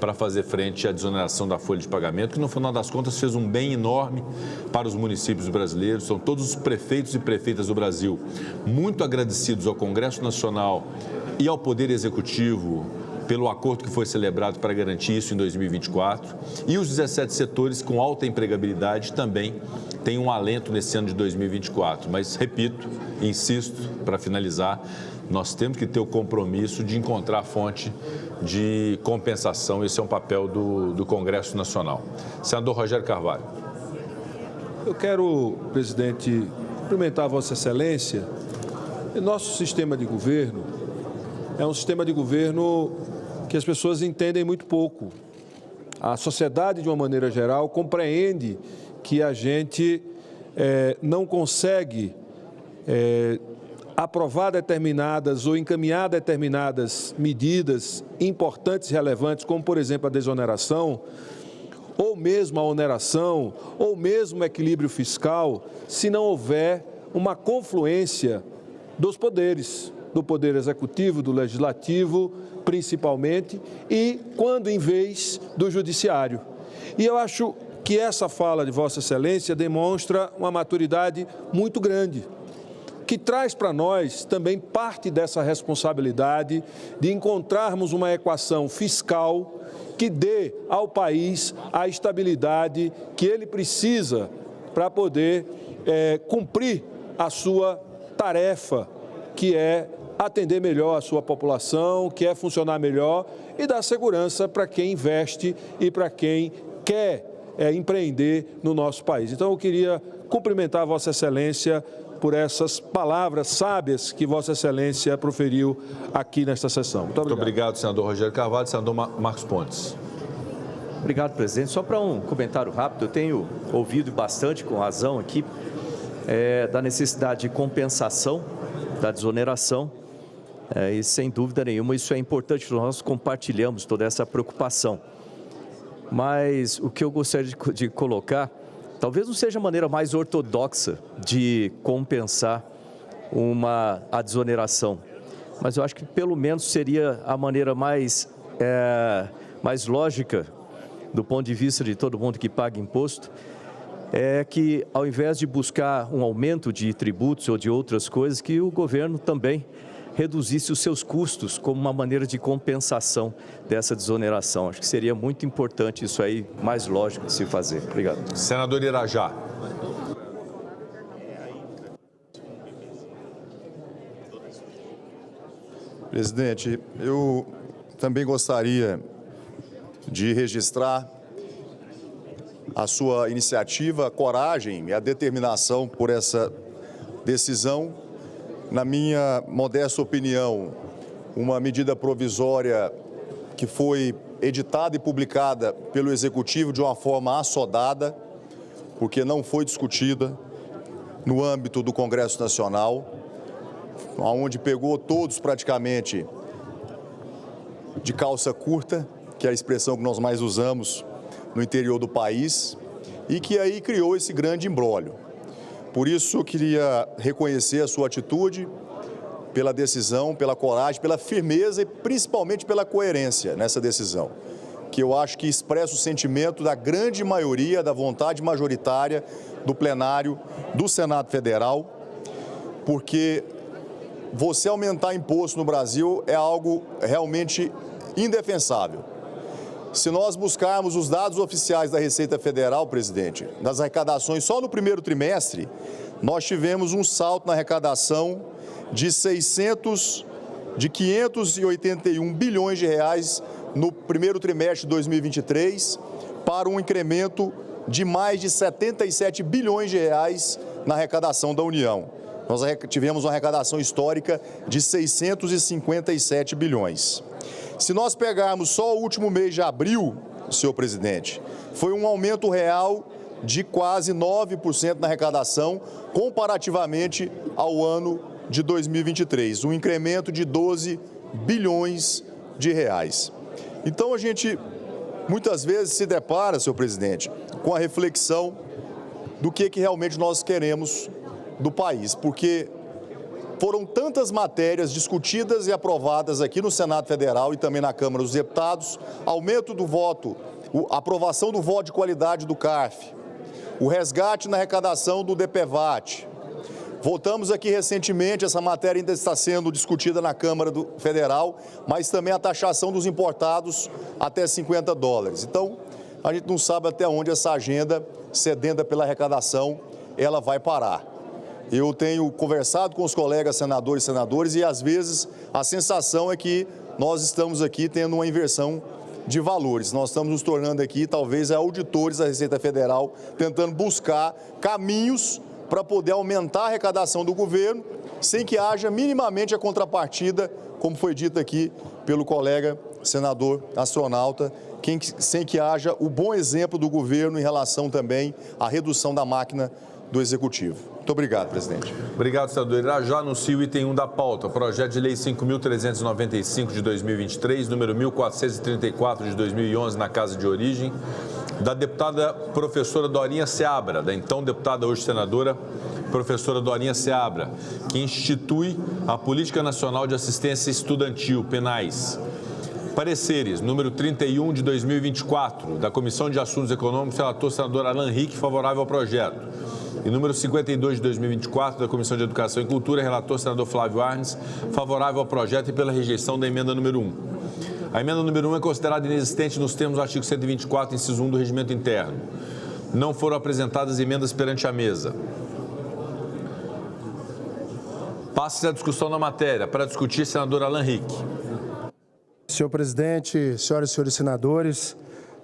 para fazer frente à desoneração da folha de pagamento, que no final das contas fez um bem enorme para os municípios brasileiros. São todos os prefeitos e prefeitas do Brasil muito agradecidos ao Congresso Nacional e ao Poder Executivo pelo acordo que foi celebrado para garantir isso em 2024. E os 17 setores com alta empregabilidade também têm um alento nesse ano de 2024. Mas, repito, insisto, para finalizar, nós temos que ter o compromisso de encontrar a fonte de compensação. Esse é um papel do Congresso Nacional. Senador Rogério Carvalho. Eu quero, presidente, cumprimentar Vossa Excelência. Nosso sistema de governo é um sistema de governo que as pessoas entendem muito pouco. A sociedade, de uma maneira geral, compreende que a gente não consegue aprovar determinadas ou encaminhar determinadas medidas importantes e relevantes, como, por exemplo, a desoneração, ou mesmo a oneração, ou mesmo o equilíbrio fiscal, se não houver uma confluência dos poderes, do Poder Executivo, do Legislativo, principalmente, e quando em vez do Judiciário. E eu acho que essa fala de Vossa Excelência demonstra uma maturidade muito grande, que traz para nós também parte dessa responsabilidade de encontrarmos uma equação fiscal que dê ao país a estabilidade que ele precisa para poder cumprir a sua tarefa, que é atender melhor a sua população, que é funcionar melhor e dar segurança para quem investe e para quem quer empreender no nosso país. Então, eu queria cumprimentar Vossa Excelência por essas palavras sábias que Vossa Excelência proferiu aqui nesta sessão. Muito obrigado. Muito obrigado, senador Rogério Carvalho. Senador Marcos Pontes. Obrigado, presidente. Só para um comentário rápido, eu tenho ouvido bastante, com razão aqui, da necessidade de compensação, da desoneração, e sem dúvida nenhuma isso é importante, nós compartilhamos toda essa preocupação. Mas o que eu gostaria de colocar, talvez não seja a maneira mais ortodoxa de compensar a desoneração, mas eu acho que pelo menos seria a maneira mais lógica, do ponto de vista de todo mundo que paga imposto, é que ao invés de buscar um aumento de tributos ou de outras coisas, que o governo também reduzisse os seus custos como uma maneira de compensação dessa desoneração. Acho que seria muito importante isso aí, mais lógico de se fazer. Obrigado. Senador Irajá. Presidente, eu também gostaria de registrar a sua iniciativa, a coragem e a determinação por essa decisão. Na minha modesta opinião, uma medida provisória que foi editada e publicada pelo Executivo de uma forma assodada, porque não foi discutida no âmbito do Congresso Nacional, onde pegou todos praticamente de calça curta, que é a expressão que nós mais usamos no interior do país, e que aí criou esse grande imbróglio. Por isso, eu queria reconhecer a sua atitude, pela decisão, pela coragem, pela firmeza e principalmente pela coerência nessa decisão, que eu acho que expressa o sentimento da grande maioria, da vontade majoritária do plenário do Senado Federal, porque você aumentar imposto no Brasil é algo realmente indefensável. Se nós buscarmos os dados oficiais da Receita Federal, presidente, das arrecadações só no primeiro trimestre, nós tivemos um salto na arrecadação de 581 bilhões de reais no primeiro trimestre de 2023, para um incremento de mais de 77 bilhões de reais na arrecadação da União. Nós tivemos uma arrecadação histórica de 657 bilhões. Se nós pegarmos só o último mês de abril, senhor presidente, foi um aumento real de quase 9% na arrecadação, comparativamente ao ano de 2023, um incremento de 12 bilhões de reais. Então, a gente muitas vezes se depara, senhor presidente, com a reflexão do que realmente nós queremos do país, porque foram tantas matérias discutidas e aprovadas aqui no Senado Federal e também na Câmara dos Deputados, aumento do voto, aprovação do voto de qualidade do CARF, o resgate na arrecadação do DPVAT, Votamos aqui recentemente, essa matéria ainda está sendo discutida na Câmara Federal, mas também a taxação dos importados até $50. Então, a gente não sabe até onde essa agenda, sedenta pela arrecadação, ela vai parar. Eu tenho conversado com os colegas senadores e senadoras e, às vezes, a sensação é que nós estamos aqui tendo uma inversão de valores. Nós estamos nos tornando aqui, talvez, auditores da Receita Federal, tentando buscar caminhos para poder aumentar a arrecadação do governo, sem que haja minimamente a contrapartida, como foi dito aqui pelo colega senador astronauta, sem que haja o bom exemplo do governo em relação também à redução da máquina do Executivo. Muito obrigado, presidente. Obrigado, senador. Já anuncio o item 1 da pauta, projeto de lei 5.395 de 2023, número 1.434 de 2011, na Casa de Origem, da deputada professora Dorinha Seabra, da então deputada, hoje senadora, professora Dorinha Seabra, que institui a Política Nacional de Assistência Estudantil, PENAES. Pareceres, número 31 de 2024, da Comissão de Assuntos Econômicos, relator senador Alan Rick, favorável ao projeto. E número 52 de 2024, da Comissão de Educação e Cultura, relator senador Flávio Arnes, favorável ao projeto e pela rejeição da emenda número 1. A emenda número 1 é considerada inexistente nos termos do artigo 124, inciso 1 do Regimento Interno. Não foram apresentadas emendas perante a mesa. Passa-se a discussão na matéria. Para discutir, senador Alan Rick. Senhor presidente, senhoras e senhores senadores,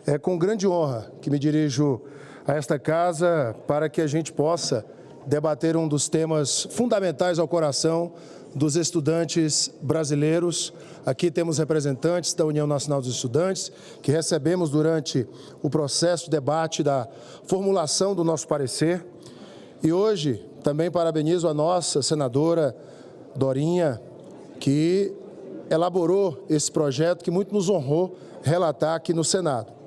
é com grande honra que me dirijo a esta casa para que a gente possa debater um dos temas fundamentais ao coração dos estudantes brasileiros. Aqui temos representantes da União Nacional dos Estudantes, que recebemos durante o processo de debate da formulação do nosso parecer. E hoje também parabenizo a nossa senadora Dorinha, que elaborou esse projeto que muito nos honrou relatar aqui no Senado.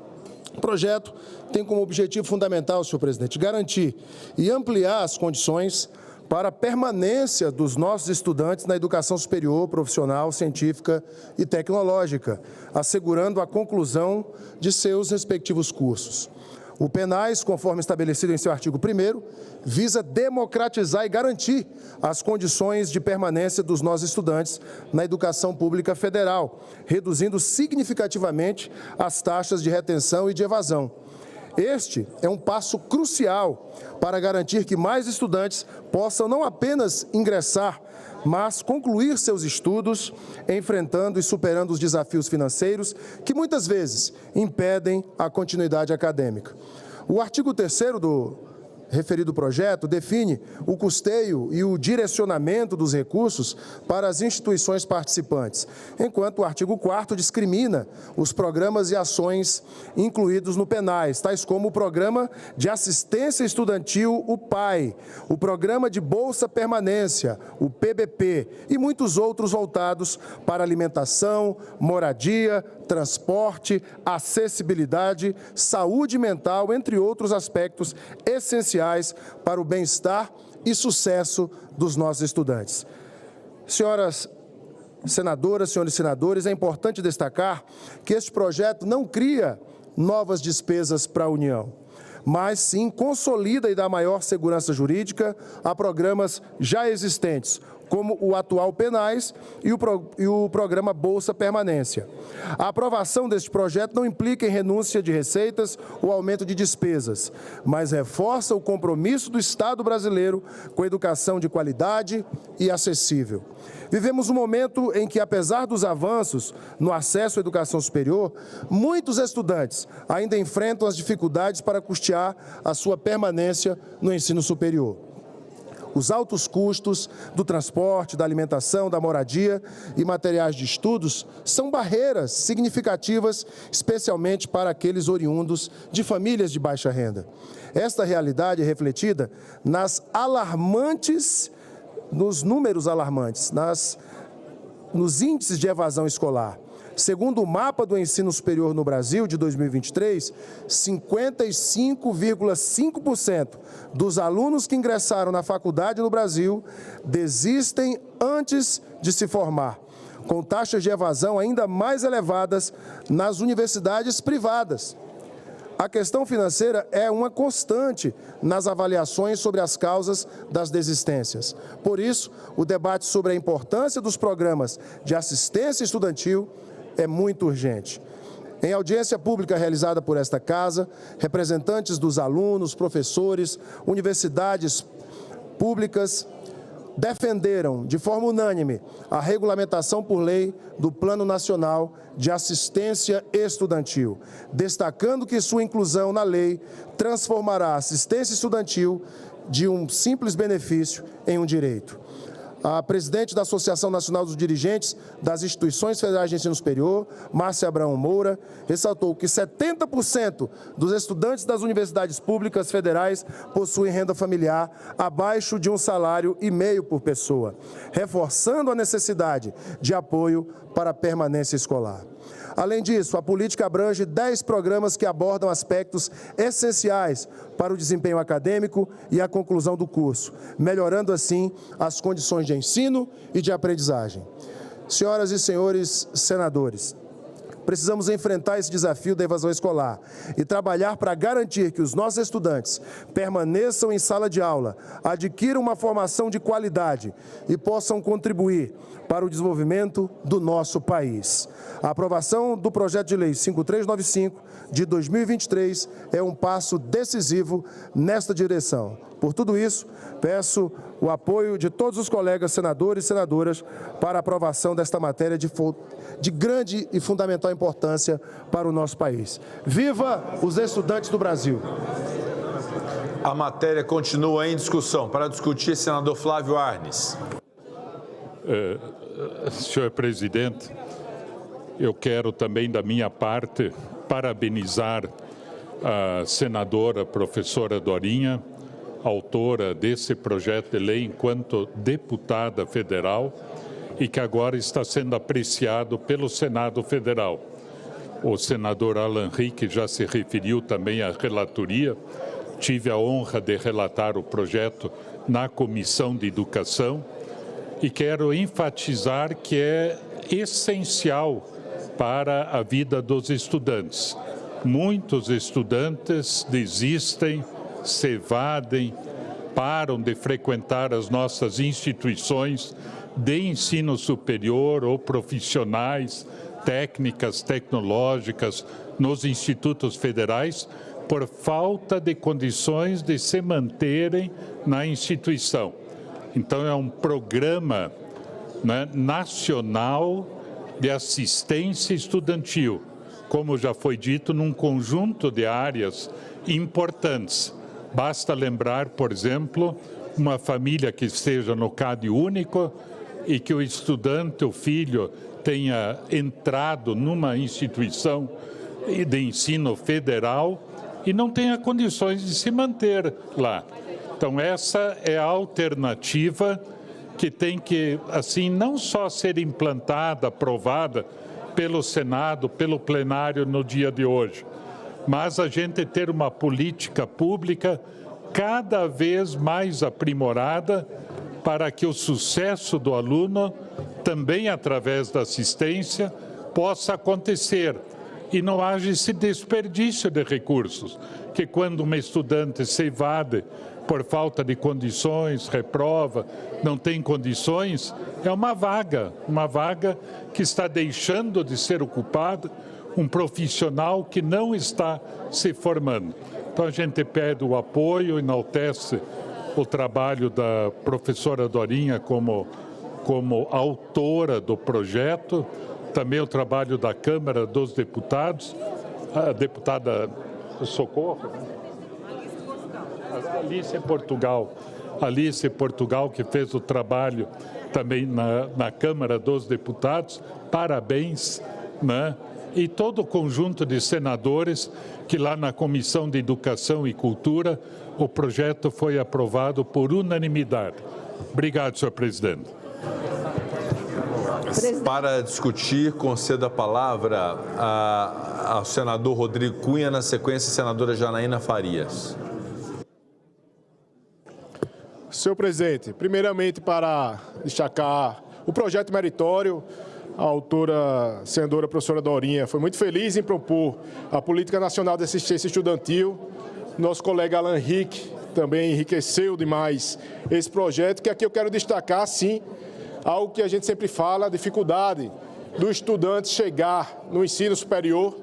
O projeto tem como objetivo fundamental, senhor presidente, garantir e ampliar as condições para a permanência dos nossos estudantes na educação superior, profissional, científica e tecnológica, assegurando a conclusão de seus respectivos cursos. O PENAES, conforme estabelecido em seu artigo 1º, visa democratizar e garantir as condições de permanência dos nossos estudantes na educação pública federal, reduzindo significativamente as taxas de retenção e de evasão. Este é um passo crucial para garantir que mais estudantes possam não apenas ingressar, mas concluir seus estudos, enfrentando e superando os desafios financeiros que muitas vezes impedem a continuidade acadêmica. O artigo 3º do referido projeto define o custeio e o direcionamento dos recursos para as instituições participantes, enquanto o artigo 4º discrimina os programas e ações incluídos no PENAES, tais como o Programa de Assistência Estudantil, o PAI, o Programa de Bolsa Permanência, o PBP, e muitos outros voltados para alimentação, moradia, transporte, acessibilidade, saúde mental, entre outros aspectos essenciais para o bem-estar e sucesso dos nossos estudantes. Senhoras senadoras, senhores senadores, é importante destacar que este projeto não cria novas despesas para a União, mas sim consolida e dá maior segurança jurídica a programas já existentes, como o atual PENAES e o programa Bolsa Permanência. A aprovação deste projeto não implica em renúncia de receitas ou aumento de despesas, mas reforça o compromisso do Estado brasileiro com a educação de qualidade e acessível. Vivemos um momento em que, apesar dos avanços no acesso à educação superior, muitos estudantes ainda enfrentam as dificuldades para custear a sua permanência no ensino superior. Os altos custos do transporte, da alimentação, da moradia e materiais de estudos são barreiras significativas, especialmente para aqueles oriundos de famílias de baixa renda. Esta realidade é refletida nos números alarmantes, nos índices de evasão escolar. Segundo o mapa do ensino superior no Brasil de 2023, 55,5% dos alunos que ingressaram na faculdade no Brasil desistem antes de se formar, com taxas de evasão ainda mais elevadas nas universidades privadas. A questão financeira é uma constante nas avaliações sobre as causas das desistências. Por isso, o debate sobre a importância dos programas de assistência estudantil é muito urgente. Em audiência pública realizada por esta Casa, representantes dos alunos, professores, universidades públicas defenderam de forma unânime a regulamentação por lei do Plano Nacional de Assistência Estudantil, destacando que sua inclusão na lei transformará a assistência estudantil de um simples benefício em um direito. A presidente da Associação Nacional dos Dirigentes das Instituições Federais de Ensino Superior, Márcia Abraão Moura, ressaltou que 70% dos estudantes das universidades públicas federais possuem renda familiar abaixo de 1,5 salário por pessoa, reforçando a necessidade de apoio para a permanência escolar. Além disso, a política abrange 10 programas que abordam aspectos essenciais para o desempenho acadêmico e a conclusão do curso, melhorando assim as condições de ensino e de aprendizagem. Senhoras e senhores senadores, precisamos enfrentar esse desafio da evasão escolar e trabalhar para garantir que os nossos estudantes permaneçam em sala de aula, adquiram uma formação de qualidade e possam contribuir para o desenvolvimento do nosso país. A aprovação do projeto de lei 5395 de 2023 é um passo decisivo nesta direção. Por tudo isso, peço o apoio de todos os colegas senadores e senadoras para a aprovação desta matéria de grande e fundamental importância para o nosso país. Viva os estudantes do Brasil! A matéria continua em discussão. Para discutir, senador Flávio Arnes. Senhor presidente, eu quero também, da minha parte, parabenizar a senadora professora Dorinha, autora desse projeto de lei enquanto deputada federal e que agora está sendo apreciado pelo Senado Federal. O senador Alan Rick já se referiu também à relatoria. Tive a honra de relatar o projeto na Comissão de Educação e quero enfatizar que é essencial para a vida dos estudantes. Muitos estudantes desistem, se evadem, param de frequentar as nossas instituições de ensino superior ou profissionais, técnicas, tecnológicas, nos institutos federais, por falta de condições de se manterem na instituição. Então, é um programa, né, nacional de assistência estudantil, como já foi dito, num conjunto de áreas importantes. Basta lembrar, por exemplo, uma família que esteja no CAD único e que o estudante, o filho, tenha entrado numa instituição de ensino federal e não tenha condições de se manter lá. Então, essa é a alternativa que tem que, assim, não só ser implantada, aprovada pelo Senado, pelo plenário no dia de hoje, mas a gente ter uma política pública cada vez mais aprimorada para que o sucesso do aluno, também através da assistência, possa acontecer e não haja esse desperdício de recursos, que quando uma estudante se evade por falta de condições, reprova, não tem condições, é uma vaga que está deixando de ser ocupada, um profissional que não está se formando. Então a gente pede o apoio, enaltece o trabalho da professora Dorinha como autora do projeto, também o trabalho da Câmara dos Deputados, a deputada Socorro, Alice Portugal, que fez o trabalho também na Câmara dos Deputados, parabéns, né? E todo o conjunto de senadores que lá na Comissão de Educação e Cultura o projeto foi aprovado por unanimidade. Obrigado, senhor presidente. Para discutir, conceda a palavra ao senador Rodrigo Cunha, na sequência, a senadora Janaína Farias. Senhor presidente, primeiramente para destacar o projeto meritório a autora, senadora professora Dorinha, foi muito feliz em propor a Política Nacional de Assistência Estudantil. Nosso colega Alan Henrique também enriqueceu demais esse projeto, que aqui eu quero destacar, sim, algo que a gente sempre fala, a dificuldade do estudante chegar no ensino superior,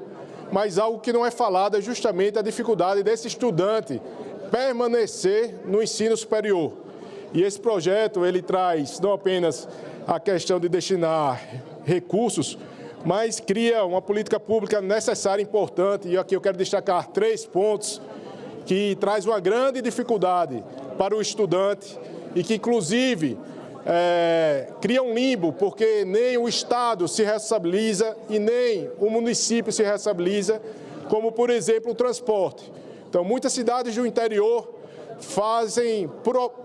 mas algo que não é falado é justamente a dificuldade desse estudante permanecer no ensino superior. E esse projeto, ele traz não apenas a questão de destinar recursos, mas cria uma política pública necessária e importante, e aqui eu quero destacar 3 pontos que traz uma grande dificuldade para o estudante e que, inclusive, cria um limbo, porque nem o Estado se responsabiliza e nem o município se responsabiliza, como, por exemplo, o transporte. Então, muitas cidades do interior fazem,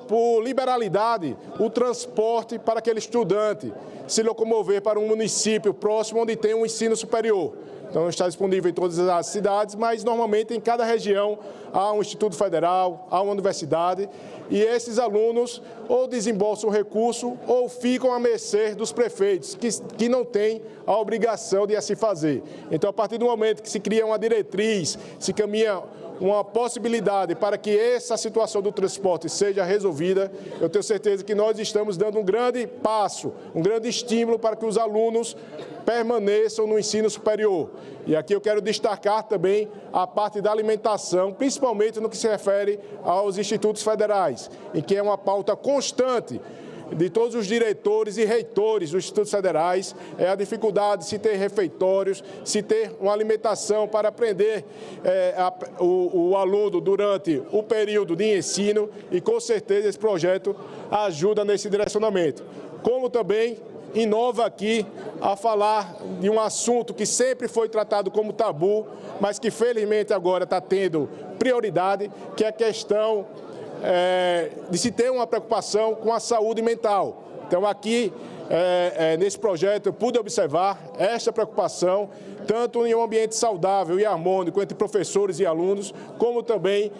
por liberalidade, o transporte para aquele estudante se locomover para um município próximo onde tem um ensino superior. Então, está disponível em todas as cidades, mas normalmente em cada região há um Instituto Federal, há uma universidade, e esses alunos ou desembolsam recurso ou ficam à mercê dos prefeitos, que não têm a obrigação de assim fazer. Então, a partir do momento que se cria uma diretriz, se caminha uma possibilidade para que essa situação do transporte seja resolvida, eu tenho certeza que nós estamos dando um grande passo, um grande estímulo para que os alunos permaneçam no ensino superior. E aqui eu quero destacar também a parte da alimentação, principalmente no que se refere aos institutos federais, em que é uma pauta constante de todos os diretores e reitores dos institutos federais, é a dificuldade de se ter refeitórios, se ter uma alimentação para aprender o aluno durante o período de ensino, e com certeza esse projeto ajuda nesse direcionamento. Como também inova aqui a falar de um assunto que sempre foi tratado como tabu, mas que felizmente agora está tendo prioridade, que é a questão de se ter uma preocupação com a saúde mental. Então, aqui, nesse projeto, eu pude observar esta preocupação, tanto em um ambiente saudável e harmônico entre professores e alunos, como também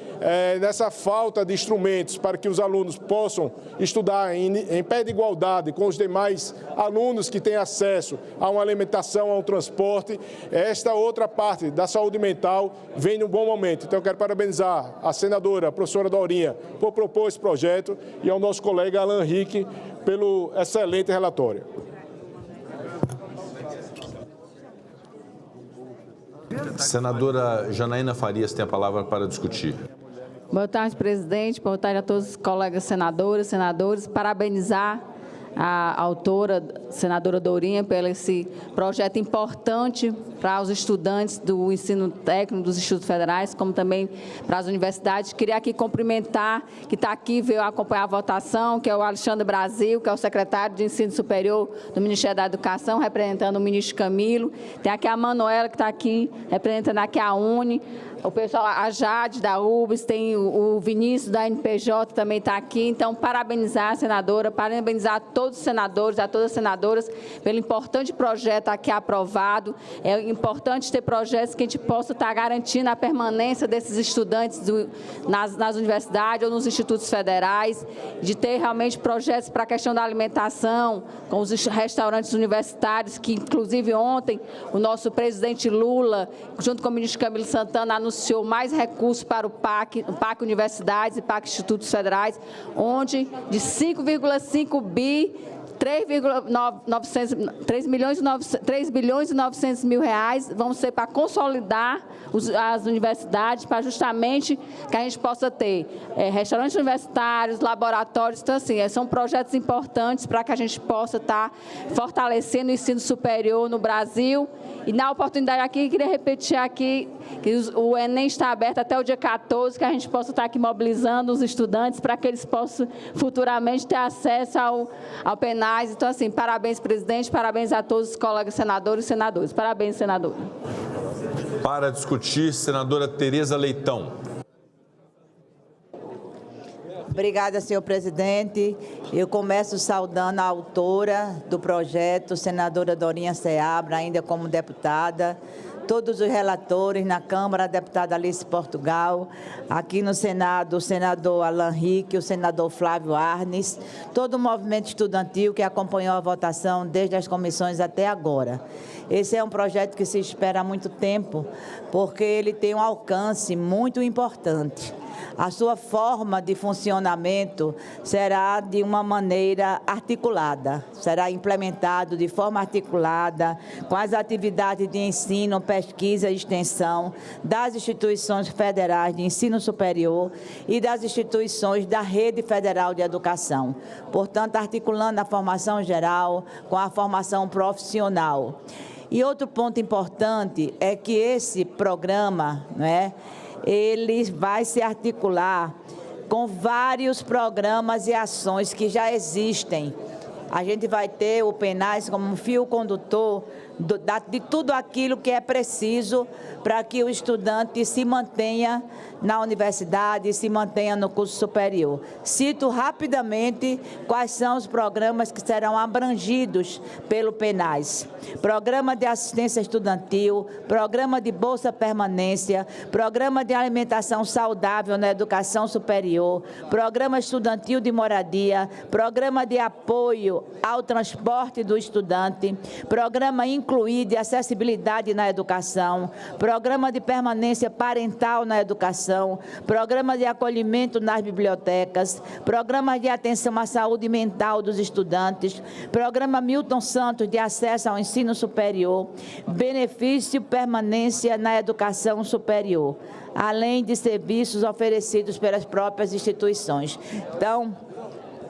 nessa falta de instrumentos para que os alunos possam estudar em pé de igualdade com os demais alunos que têm acesso a uma alimentação, a um transporte. Esta outra parte da saúde mental vem num bom momento. Então, eu quero parabenizar a senadora, a professora Dorinha, por propor esse projeto, e ao nosso colega Alan Henrique pelo excelente relatório. Senadora Janaína Farias tem a palavra para discutir. Boa tarde, presidente. Boa tarde a todos os colegas senadores. Parabenizar a autora, senadora Dorinha, pelo esse projeto importante para os estudantes do ensino técnico dos institutos federais, como também para as universidades. Queria aqui cumprimentar, que está aqui, veio acompanhar a votação, que é o Alexandre Brasil, que é o secretário de Ensino Superior do Ministério da Educação, representando o ministro Camilo. Tem aqui a Manuela, que está aqui, representando aqui a UNE. O pessoal, a Jade da UBS, tem o Vinícius da NPJ também está aqui. Então, parabenizar a senadora, parabenizar a todos os senadores, a todas as senadoras, pelo importante projeto aqui aprovado. É importante ter projetos que a gente possa estar garantindo a permanência desses estudantes nas universidades ou nos institutos federais, de ter realmente projetos para a questão da alimentação, com os restaurantes universitários, que, inclusive, ontem, o nosso presidente Lula, junto com o ministro Camilo Santana, anunciou mais recursos para o PAC Universidades e PAC Institutos Federais, onde de 5,5 bi, 3 bilhões e 900 mil reais vão ser para consolidar as universidades, para justamente que a gente possa ter restaurantes universitários, laboratórios. Então, assim, são projetos importantes para que a gente possa estar fortalecendo o ensino superior no Brasil. E, na oportunidade aqui, queria repetir aqui que o Enem está aberto até o dia 14, que a gente possa estar aqui mobilizando os estudantes para que eles possam futuramente ter acesso ao penais. Então, assim, parabéns, presidente, parabéns a todos os colegas senadores e senadoras. Parabéns, senadora. Para discutir, senadora Tereza Leitão. Obrigada, senhor presidente. Eu começo saudando a autora do projeto, senadora Dorinha Seabra, ainda como deputada. todos os relatores, na Câmara, a deputada Alice Portugal, aqui no Senado, o senador Alan Hick, o senador Flávio Arnes, todo o movimento estudantil que acompanhou a votação desde as comissões até agora. Esse é um projeto que se espera há muito tempo, porque ele tem um alcance muito importante. A sua forma de funcionamento será de uma maneira articulada, será implementado de forma articulada com as atividades de ensino, pesquisa e extensão das instituições federais de ensino superior e das instituições da Rede Federal de Educação. Portanto, articulando a formação geral com a formação profissional. E outro ponto importante é que esse programa, ele vai se articular com vários programas e ações que já existem. A gente vai ter o PENAS como um fio condutor de tudo aquilo que é preciso para que o estudante se mantenha na universidade, se mantenha no curso superior. Cito rapidamente quais são os programas que serão abrangidos pelo PENAS. Programa de assistência estudantil, programa de bolsa permanência, programa de alimentação saudável na educação superior, programa estudantil de moradia, programa de apoio ao transporte do estudante, programa incluir de acessibilidade na educação, programa de permanência parental na educação, programa de acolhimento nas bibliotecas, programa de atenção à saúde mental dos estudantes, programa Milton Santos de acesso ao ensino superior, benefício permanência na educação superior, além de serviços oferecidos pelas próprias instituições. Então,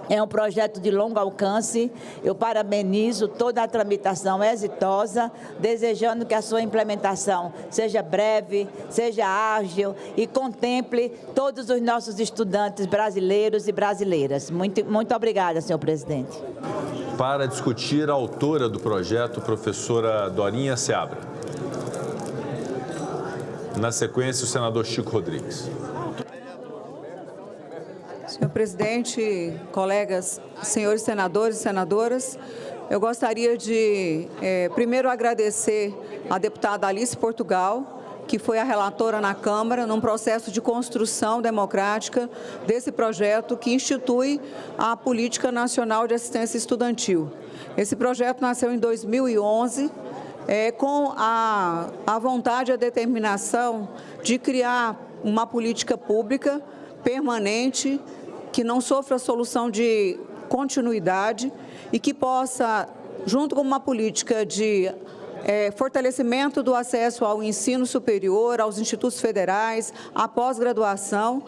é um projeto de longo alcance. Eu parabenizo toda a tramitação exitosa, desejando que a sua implementação seja breve, seja ágil e contemple todos os nossos estudantes brasileiros e brasileiras. Muito obrigada, senhor presidente. Para discutir, a autora do projeto, professora Dorinha Seabra. Na sequência, o senador Chico Rodrigues. Senhor presidente, colegas, senhores senadores e senadoras, eu gostaria de, primeiro, agradecer à deputada Alice Portugal, que foi a relatora na Câmara, num processo de construção democrática desse projeto que institui a Política Nacional de Assistência Estudantil. Esse projeto nasceu em 2011, com a vontade e a determinação de criar uma política pública permanente, que não sofra solução de continuidade e que possa, junto com uma política de fortalecimento do acesso ao ensino superior, aos institutos federais, à pós-graduação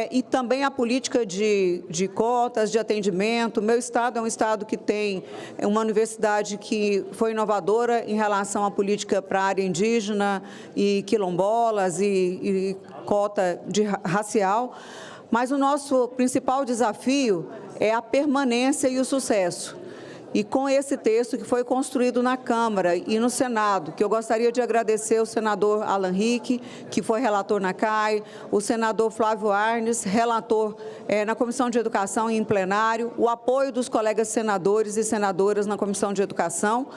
e também a política de cotas, de atendimento. Meu estado é um estado que tem uma universidade que foi inovadora em relação à política para a área indígena e quilombolas e cota racial. Mas o nosso principal desafio é a permanência e o sucesso. E com esse texto que foi construído na Câmara e no Senado, que eu gostaria de agradecer ao senador Alan Hick, que foi relator na CAI, o senador Flávio Arnes, relator na Comissão de Educação e em plenário, o apoio dos colegas senadores e senadoras na Comissão de Educação,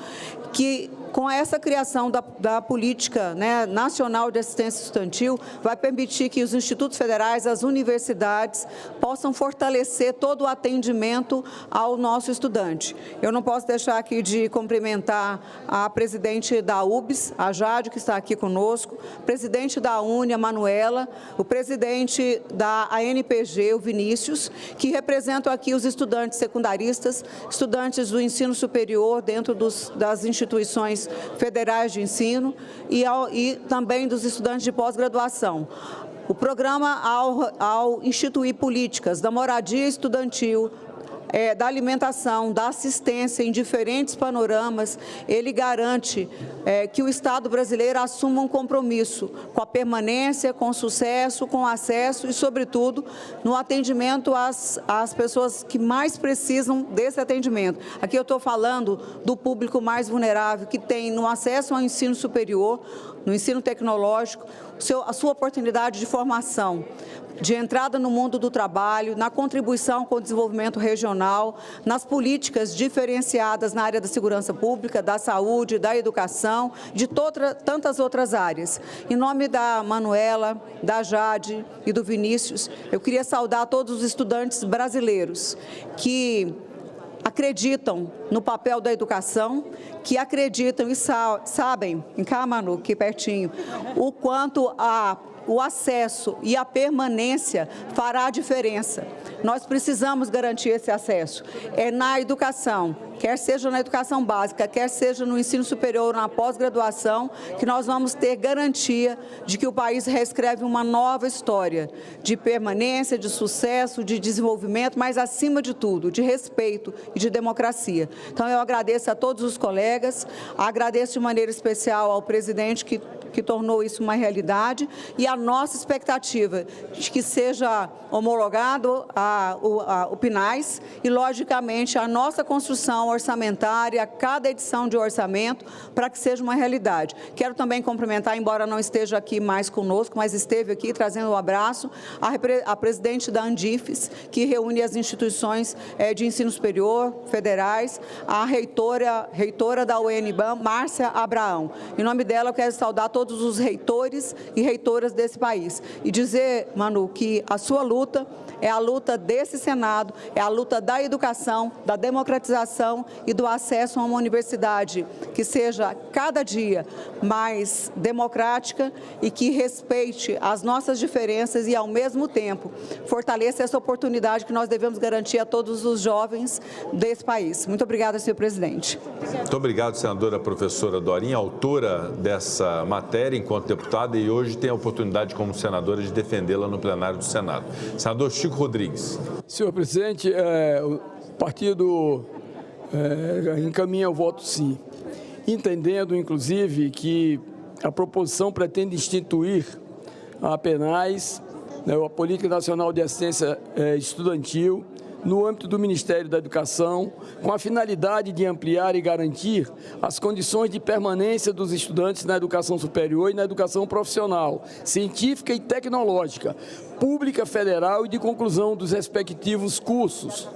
que com essa criação da Política Nacional de Assistência Estudantil, vai permitir que os institutos federais, as universidades, possam fortalecer todo o atendimento ao nosso estudante. Eu não posso deixar aqui de cumprimentar a presidente da UBS, a Jade, que está aqui conosco, presidente da UNE, a Manuela, o presidente da ANPG, o Vinícius, que representam aqui os estudantes secundaristas, estudantes do ensino superior dentro das instituições federais de ensino e também dos estudantes de pós-graduação. O programa, ao instituir políticas da moradia estudantil, da alimentação, da assistência em diferentes panoramas, ele garante que o Estado brasileiro assuma um compromisso com a permanência, com o sucesso, com o acesso e, sobretudo, no atendimento às pessoas que mais precisam desse atendimento. Aqui eu estou falando do público mais vulnerável, que tem no acesso ao ensino superior, no ensino tecnológico, a sua oportunidade de formação, de entrada no mundo do trabalho, na contribuição com o desenvolvimento regional, nas políticas diferenciadas na área da segurança pública, da saúde, da educação, de tantas outras áreas. Em nome da Manuela, da Jade e do Vinícius, eu queria saudar todos os estudantes brasileiros que acreditam no papel da educação, que acreditam e sabem, em cá, Manu, aqui pertinho, o quanto o acesso e a permanência fará a diferença. Nós precisamos garantir esse acesso. É na educação, quer seja na educação básica, quer seja no ensino superior, na pós-graduação, que nós vamos ter garantia de que o país reescreve uma nova história de permanência, de sucesso, de desenvolvimento, mas, acima de tudo, de respeito e de democracia. Então, eu agradeço a todos os colegas, agradeço de maneira especial ao presidente que tornou isso uma realidade, e a nossa expectativa de que seja homologado o PNAES e, logicamente, a nossa construção orçamentária, cada edição de orçamento, para que seja uma realidade. Quero também cumprimentar, embora não esteja aqui mais conosco, mas esteve aqui trazendo um abraço, a presidente da Andifes, que reúne as instituições de ensino superior federais, a reitora da UNBAM, Márcia Abraão. Em nome dela, eu quero saudar todos os reitores e reitoras desse país e dizer, Manu, que a sua luta é a luta desse Senado, é a luta da educação, da democratização e do acesso a uma universidade que seja cada dia mais democrática e que respeite as nossas diferenças e, ao mesmo tempo, fortaleça essa oportunidade que nós devemos garantir a todos os jovens desse país. Muito obrigada, senhor presidente. Muito obrigado, senadora professora Dorinha, autora dessa matéria enquanto deputada, e hoje tem a oportunidade como senadora de defendê-la no plenário do Senado. Senador Chico Rodrigues. Senhor presidente, o partido encaminha o voto sim, entendendo, inclusive, que a proposição pretende instituir a PNAES, a Política Nacional de Assistência Estudantil, no âmbito do Ministério da Educação, com a finalidade de ampliar e garantir as condições de permanência dos estudantes na educação superior e na educação profissional, científica e tecnológica, pública, federal e de conclusão dos respectivos cursos.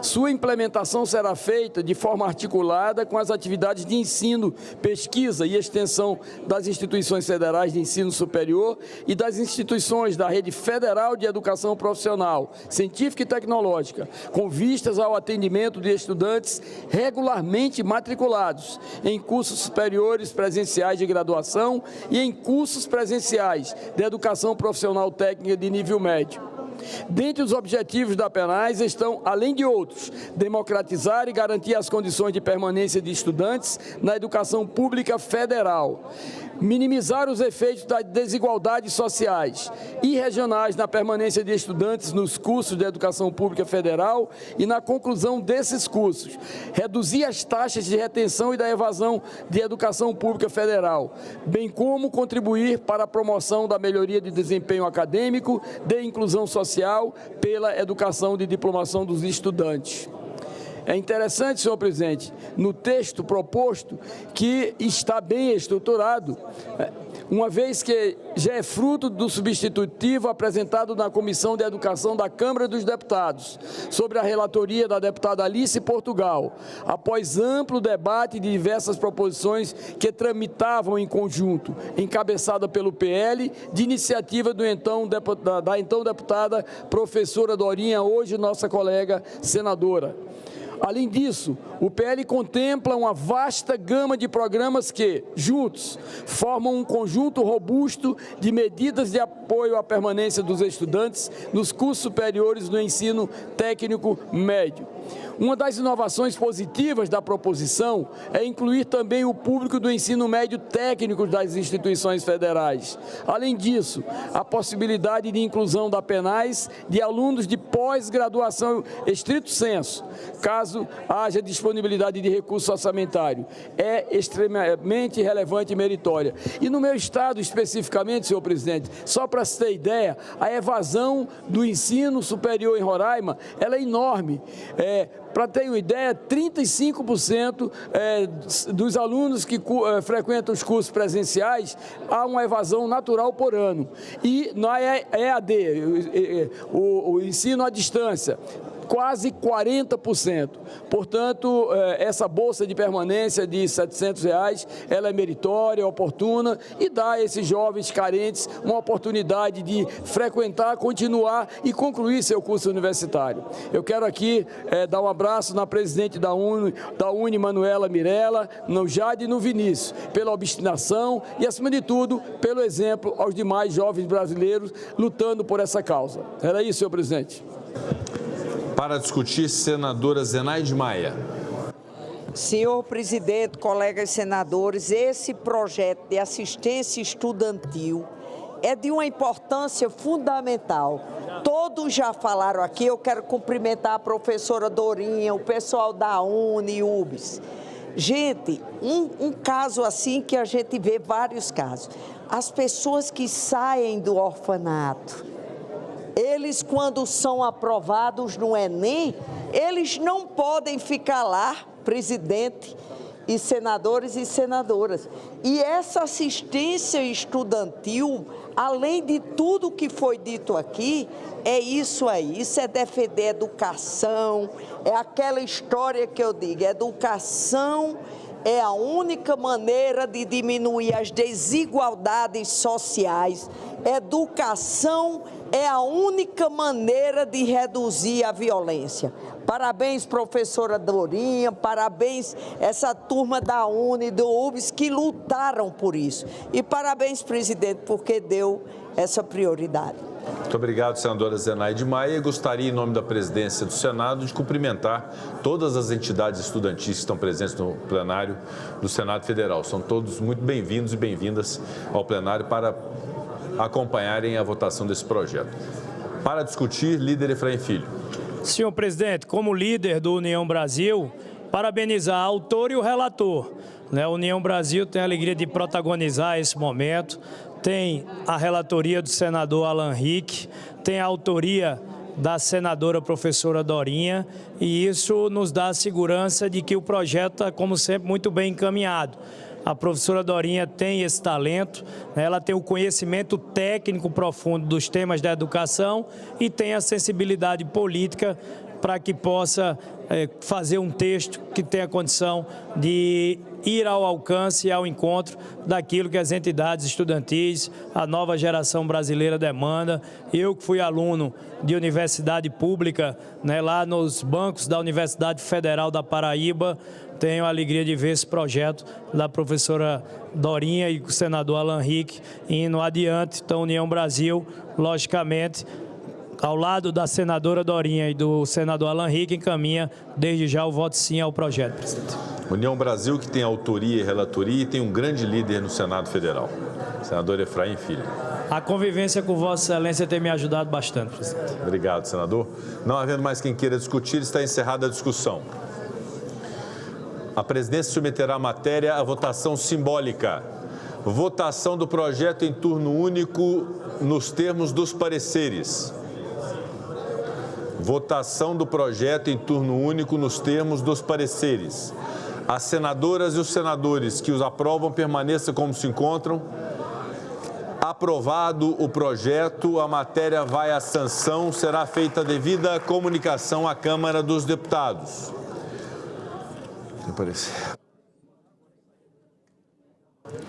Sua implementação será feita de forma articulada com as atividades de ensino, pesquisa e extensão das instituições federais de ensino superior e das instituições da Rede Federal de Educação Profissional, Científica e Tecnológica, com vistas ao atendimento de estudantes regularmente matriculados em cursos superiores presenciais de graduação e em cursos presenciais de educação profissional técnica de nível médio. Dentre os objetivos da PNAES estão, além de outros, democratizar e garantir as condições de permanência de estudantes na educação pública federal, minimizar os efeitos das desigualdades sociais e regionais na permanência de estudantes nos cursos de educação pública federal e na conclusão desses cursos, reduzir as taxas de retenção e da evasão de educação pública federal, bem como contribuir para a promoção da melhoria de desempenho acadêmico, de inclusão social pela educação de diplomação dos estudantes. É interessante, senhor presidente, no texto proposto, que está bem estruturado, uma vez que já é fruto do substitutivo apresentado na Comissão de Educação da Câmara dos Deputados, sobre a relatoria da deputada Alice Portugal, após amplo debate de diversas proposições que tramitavam em conjunto, encabeçada pelo PL, de iniciativa da então deputada professora Dorinha, hoje nossa colega senadora. Além disso, o PL contempla uma vasta gama de programas que, juntos, formam um conjunto robusto de medidas de apoio à permanência dos estudantes nos cursos superiores do ensino técnico médio. Uma das inovações positivas da proposição é incluir também o público do ensino médio técnico das instituições federais. Além disso, a possibilidade de inclusão da PNAES de alunos de pós-graduação estrito sensu, caso haja disponibilidade de recurso orçamentário, é extremamente relevante e meritória. E no meu estado, especificamente, senhor presidente, só para se ter ideia, a evasão do ensino superior em Roraima, ela é enorme. Para ter uma ideia, 35% dos alunos que frequentam os cursos presenciais, há uma evasão natural por ano. E na EAD, o ensino à distância, quase 40%. Portanto, essa bolsa de permanência de R$ 700, ela é meritória, oportuna e dá a esses jovens carentes uma oportunidade de frequentar, continuar e concluir seu curso universitário. Eu quero aqui dar um abraço na presidente da Uni, Manuela Mirella, no Jade e no Vinícius, pela obstinação e, acima de tudo, pelo exemplo aos demais jovens brasileiros lutando por essa causa. Era isso, senhor presidente. Para discutir, senadora Zenaide Maia. Senhor presidente, colegas senadores, esse projeto de assistência estudantil é de uma importância fundamental. Todos já falaram aqui, eu quero cumprimentar a professora Dorinha, o pessoal da Uni e UBS. Gente, um caso assim que a gente vê vários casos. As pessoas que saem do orfanato, eles, quando são aprovados no Enem, eles não podem ficar lá, presidente e senadores e senadoras. E essa assistência estudantil, além de tudo que foi dito aqui, é isso aí. Isso é defender educação, é aquela história que eu digo, educação é a única maneira de diminuir as desigualdades sociais. Educação é a única maneira de reduzir a violência. Parabéns, professora Dorinha, parabéns essa turma da Uni, do UBS, que lutaram por isso. E parabéns, presidente, porque deu essa prioridade. Muito obrigado, senadora Zenaide Maia. Gostaria, em nome da presidência do Senado, de cumprimentar todas as entidades estudantis que estão presentes no plenário do Senado Federal. São todos muito bem-vindos e bem-vindas ao plenário para acompanharem a votação desse projeto. Para discutir, líder Efraim Filho. Senhor presidente, como líder do União Brasil, parabenizar a autor e o relator. A União Brasil tem a alegria de protagonizar esse momento, tem a relatoria do senador Alan Rick, tem a autoria da senadora professora Dorinha, e isso nos dá a segurança de que o projeto está, como sempre, muito bem encaminhado. A professora Dorinha tem esse talento, ela tem o conhecimento técnico profundo dos temas da educação e tem a sensibilidade política para que possa fazer um texto que tenha condição de ir ao alcance e ao encontro daquilo que as entidades estudantis, a nova geração brasileira demanda. Eu que fui aluno de universidade pública, lá nos bancos da Universidade Federal da Paraíba, tenho a alegria de ver esse projeto da professora Dorinha e o senador Alan Rick indo adiante. Então, União Brasil, logicamente, ao lado da senadora Dorinha e do senador Alan Rick, encaminha desde já o voto sim ao projeto, presidente. União Brasil, que tem autoria e relatoria e tem um grande líder no Senado Federal, senador Efraim Filho. A convivência com Vossa Excelência tem me ajudado bastante, presidente. Obrigado, senador. Não havendo mais quem queira discutir, está encerrada a discussão. A presidência submeterá a matéria à votação simbólica. Votação do projeto em turno único nos termos dos pareceres. Votação do projeto em turno único nos termos dos pareceres. As senadoras e os senadores que os aprovam permaneçam como se encontram. Aprovado o projeto, a matéria vai à sanção, será feita a devida comunicação à Câmara dos Deputados.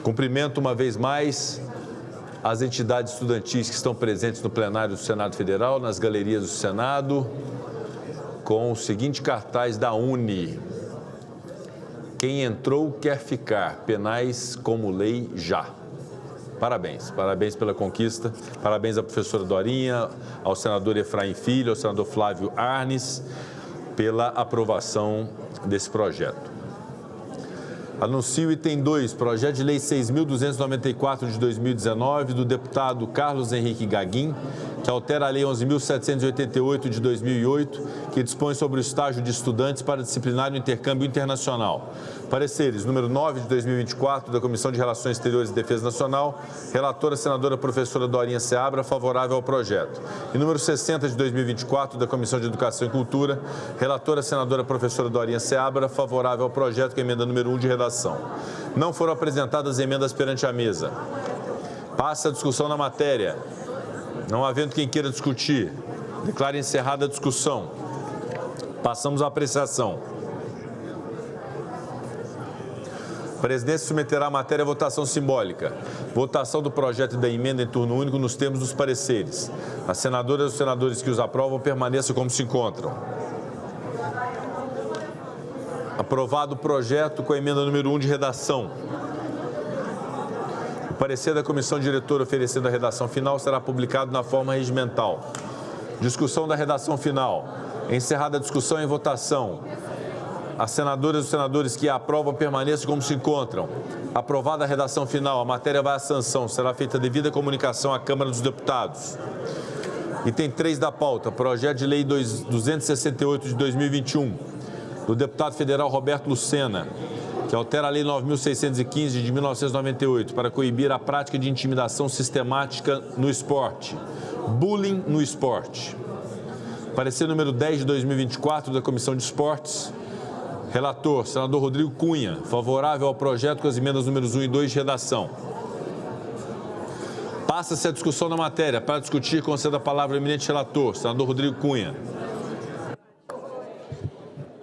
Cumprimento uma vez mais as entidades estudantis que estão presentes no plenário do Senado Federal, nas galerias do Senado, com o seguinte cartaz da Uni: quem entrou quer ficar, penais como lei já. Parabéns, parabéns pela conquista, parabéns à professora Dorinha, ao senador Efraim Filho, ao senador Flávio Arnes, pela aprovação desse projeto. Anuncio o item 2, projeto de lei 6.294 de 2019, do deputado Carlos Henrique Gaguin, que altera a lei 11.788 de 2008, que dispõe sobre o estágio de estudantes para disciplinar o intercâmbio internacional. Pareceres, número 9 de 2024, da Comissão de Relações Exteriores e Defesa Nacional, relatora senadora professora Dorinha Seabra, favorável ao projeto. E número 60 de 2024, da Comissão de Educação e Cultura, relatora senadora professora Dorinha Seabra, favorável ao projeto, com a emenda número 1 de redação. Não foram apresentadas emendas perante a mesa. Passa a discussão na matéria. Não havendo quem queira discutir, declaro encerrada a discussão. Passamos à apreciação. A presidência submeterá a matéria à votação simbólica. Votação do projeto e da emenda em turno único nos termos dos pareceres. As senadoras e os senadores que os aprovam permaneçam como se encontram. Aprovado o projeto com a emenda número 1 de redação. O parecer da comissão diretora oferecendo a redação final será publicado na forma regimental. Discussão da redação final. Encerrada a discussão em votação. As senadoras e os senadores que a aprovam permaneçam como se encontram. Aprovada a redação final, a matéria vai à sanção. Será feita devida comunicação à Câmara dos Deputados. Item 3 da pauta, projeto de lei 268 de 2021, do deputado federal Roberto Lucena, que altera a lei 9.615 de 1998 para coibir a prática de intimidação sistemática no esporte. Bullying no esporte. Parecer número 10 de 2024 da Comissão de Esportes. Relator, senador Rodrigo Cunha, favorável ao projeto com as emendas números 1 e 2 de redação. Passa-se a discussão na matéria. Para discutir, conceda a palavra ao eminente relator, senador Rodrigo Cunha.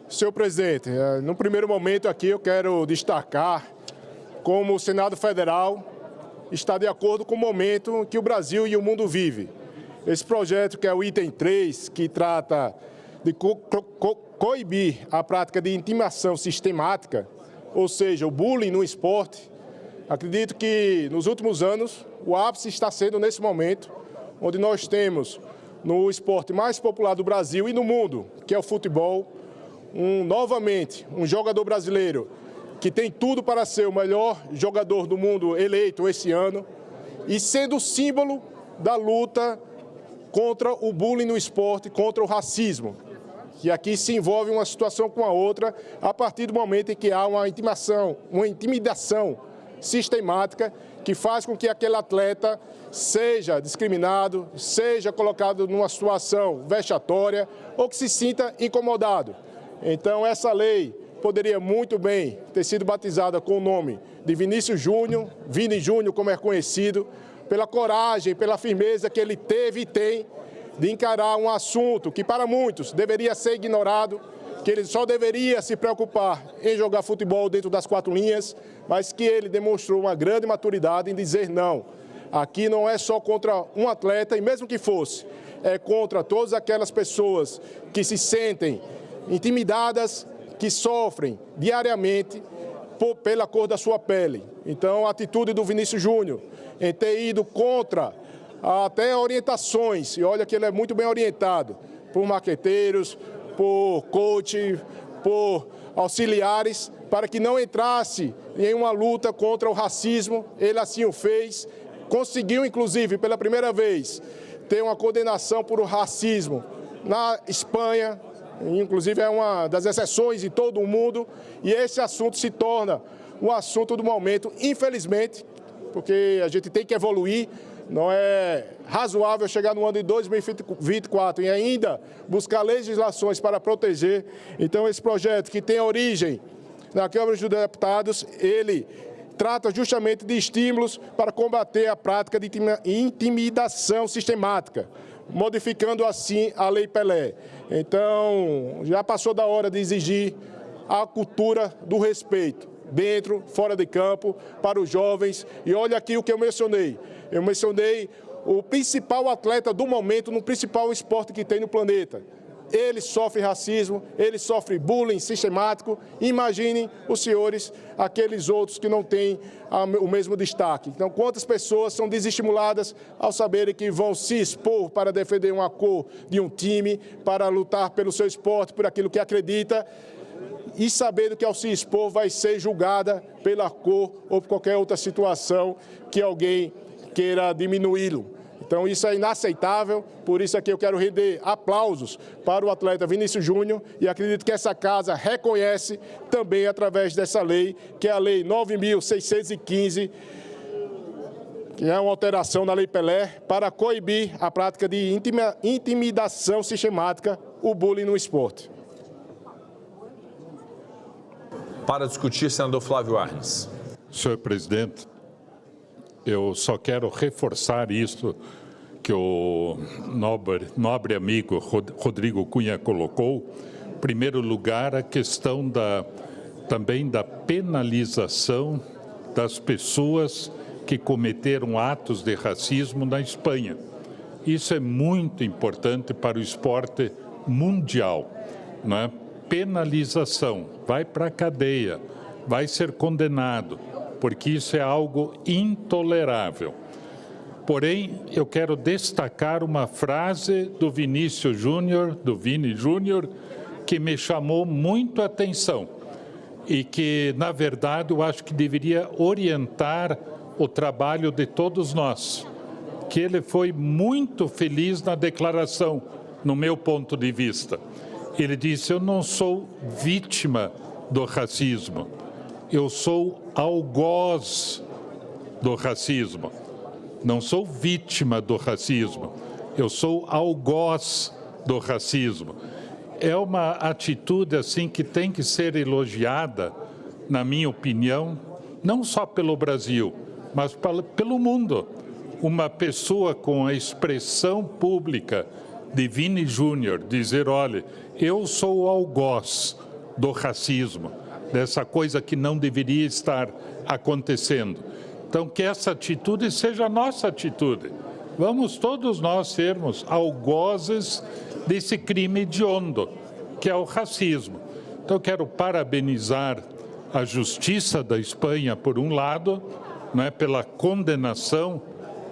Senhor presidente, no primeiro momento aqui eu quero destacar como o Senado Federal está de acordo com o momento que o Brasil e o mundo vivem. Esse projeto, que é o item 3, que trata de coibir a prática de intimidação sistemática, ou seja, o bullying no esporte, acredito que nos últimos anos o ápice está sendo nesse momento, onde nós temos no esporte mais popular do Brasil e no mundo, que é o futebol, novamente um jogador brasileiro que tem tudo para ser o melhor jogador do mundo eleito esse ano e sendo símbolo da luta contra o bullying no esporte, contra o racismo, que aqui se envolve uma situação com a outra a partir do momento em que há uma intimidação sistemática que faz com que aquele atleta seja discriminado, seja colocado numa situação vexatória ou que se sinta incomodado. Então, essa lei poderia muito bem ter sido batizada com o nome de Vinícius Júnior, Vini Júnior, como é conhecido, pela coragem, pela firmeza que ele teve e tem de encarar um assunto que para muitos deveria ser ignorado, que ele só deveria se preocupar em jogar futebol dentro das quatro linhas, mas que ele demonstrou uma grande maturidade em dizer não. Aqui não é só contra um atleta, e mesmo que fosse, é contra todas aquelas pessoas que se sentem intimidadas, que sofrem diariamente pela cor da sua pele. Então, a atitude do Vinícius Júnior em ter ido contra até orientações, e olha que ele é muito bem orientado por marqueteiros, por coach, por auxiliares, para que não entrasse em uma luta contra o racismo. Ele assim o fez, conseguiu inclusive pela primeira vez ter uma condenação por racismo na Espanha, inclusive é uma das exceções em todo o mundo, e esse assunto se torna um assunto do momento, infelizmente, porque a gente tem que evoluir. Não é razoável chegar no ano de 2024 e ainda buscar legislações para proteger. Então, esse projeto, que tem origem na Câmara dos Deputados, ele trata justamente de estímulos para combater a prática de intimidação sistemática, modificando assim a Lei Pelé. Então, já passou da hora de exigir a cultura do respeito, dentro, fora de campo, para os jovens. E olha aqui o que eu mencionei. Eu mencionei o principal atleta do momento no principal esporte que tem no planeta. Ele sofre racismo, ele sofre bullying sistemático. Imaginem os senhores, aqueles outros que não têm o mesmo destaque. Então, quantas pessoas são desestimuladas ao saberem que vão se expor para defender uma cor de um time, para lutar pelo seu esporte, por aquilo que acredita, e sabendo que ao se expor vai ser julgada pela cor ou por qualquer outra situação que alguém queira diminuí-lo. Então isso é inaceitável, por isso aqui eu quero render aplausos para o atleta Vinícius Júnior e acredito que essa casa reconhece também através dessa lei, que é a Lei 9.615, que é uma alteração na Lei Pelé, para coibir a prática de intimidação sistemática, o bullying no esporte. Para discutir, senador Flávio Arnes. Senhor presidente, eu só quero reforçar isso que o nobre amigo Rodrigo Cunha colocou. Em primeiro lugar, a questão também da penalização das pessoas que cometeram atos de racismo na Espanha. Isso é muito importante para o esporte mundial, né? Penalização, vai para a cadeia, vai ser condenado, porque isso é algo intolerável. Porém, eu quero destacar uma frase do Vinícius Júnior, do Vini Júnior, que me chamou muito a atenção e que, na verdade, eu acho que deveria orientar o trabalho de todos nós, que ele foi muito feliz na declaração, no meu ponto de vista. Ele disse: eu não sou vítima do racismo, eu sou algoz do racismo. Não sou vítima do racismo, eu sou algoz do racismo. É uma atitude assim que tem que ser elogiada, na minha opinião, não só pelo Brasil, mas pelo mundo. Uma pessoa com a expressão pública de Vini Júnior dizer: olha, eu sou algoz do racismo, dessa coisa que não deveria estar acontecendo. Então, que essa atitude seja a nossa atitude. Vamos todos nós sermos algozes desse crime hediondo, que é o racismo. Então, eu quero parabenizar a Justiça da Espanha, por um lado, né, pela condenação,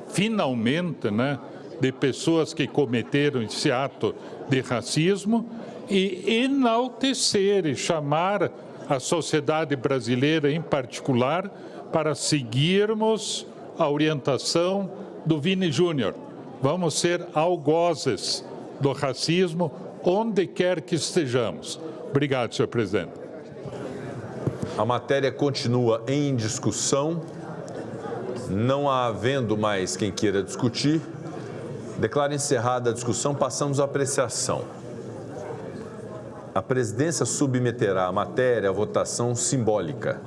finalmente, né, de pessoas que cometeram esse ato de racismo, e enaltecer e chamar a sociedade brasileira, em particular, para seguirmos a orientação do Vini Júnior. Vamos ser algozes do racismo onde quer que estejamos. Obrigado, senhor presidente. A matéria continua em discussão. Não havendo mais quem queira discutir, declaro encerrada a discussão. Passamos à apreciação. A presidência submeterá a matéria à votação simbólica.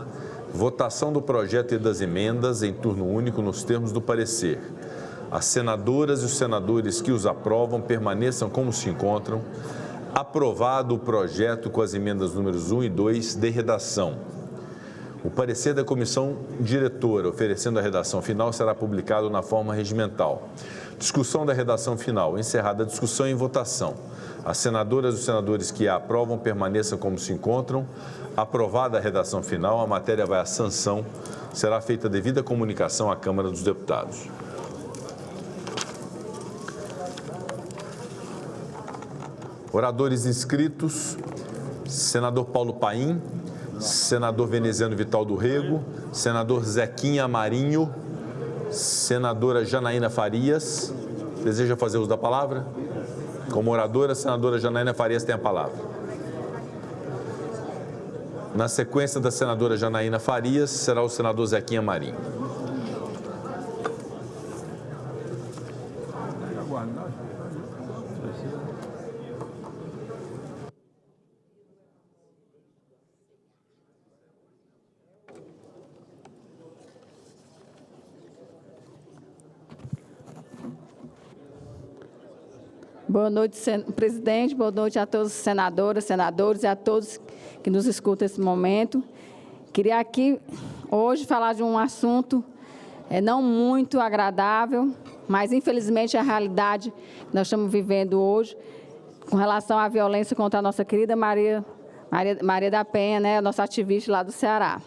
Votação do projeto e das emendas em turno único nos termos do parecer. As senadoras e os senadores que os aprovam permaneçam como se encontram. Aprovado o projeto com as emendas números 1 e 2 de redação. O parecer da comissão diretora, oferecendo a redação final, será publicado na forma regimental. Discussão da redação final. Encerrada a discussão em votação. As senadoras e os senadores que a aprovam permaneçam como se encontram. Aprovada a redação final, a matéria vai à sanção. Será feita devida comunicação à Câmara dos Deputados. Oradores inscritos: senador Paulo Paim, senador Veneziano Vital do Rego, senador Zequinha Marinho, senadora Janaína Farias. Deseja fazer uso da palavra? Como oradora, a senadora Janaína Farias tem a palavra. Na sequência da senadora Janaína Farias, será o senador Zequinha Marinho. Boa noite, presidente. Boa noite a todos os senadoras, senadores e a todos que nos escutam nesse momento. Queria aqui, hoje, falar de um assunto não muito agradável, mas, infelizmente, é a realidade que nós estamos vivendo hoje com relação à violência contra a nossa querida Maria da Penha, né, a nossa ativista lá do Ceará.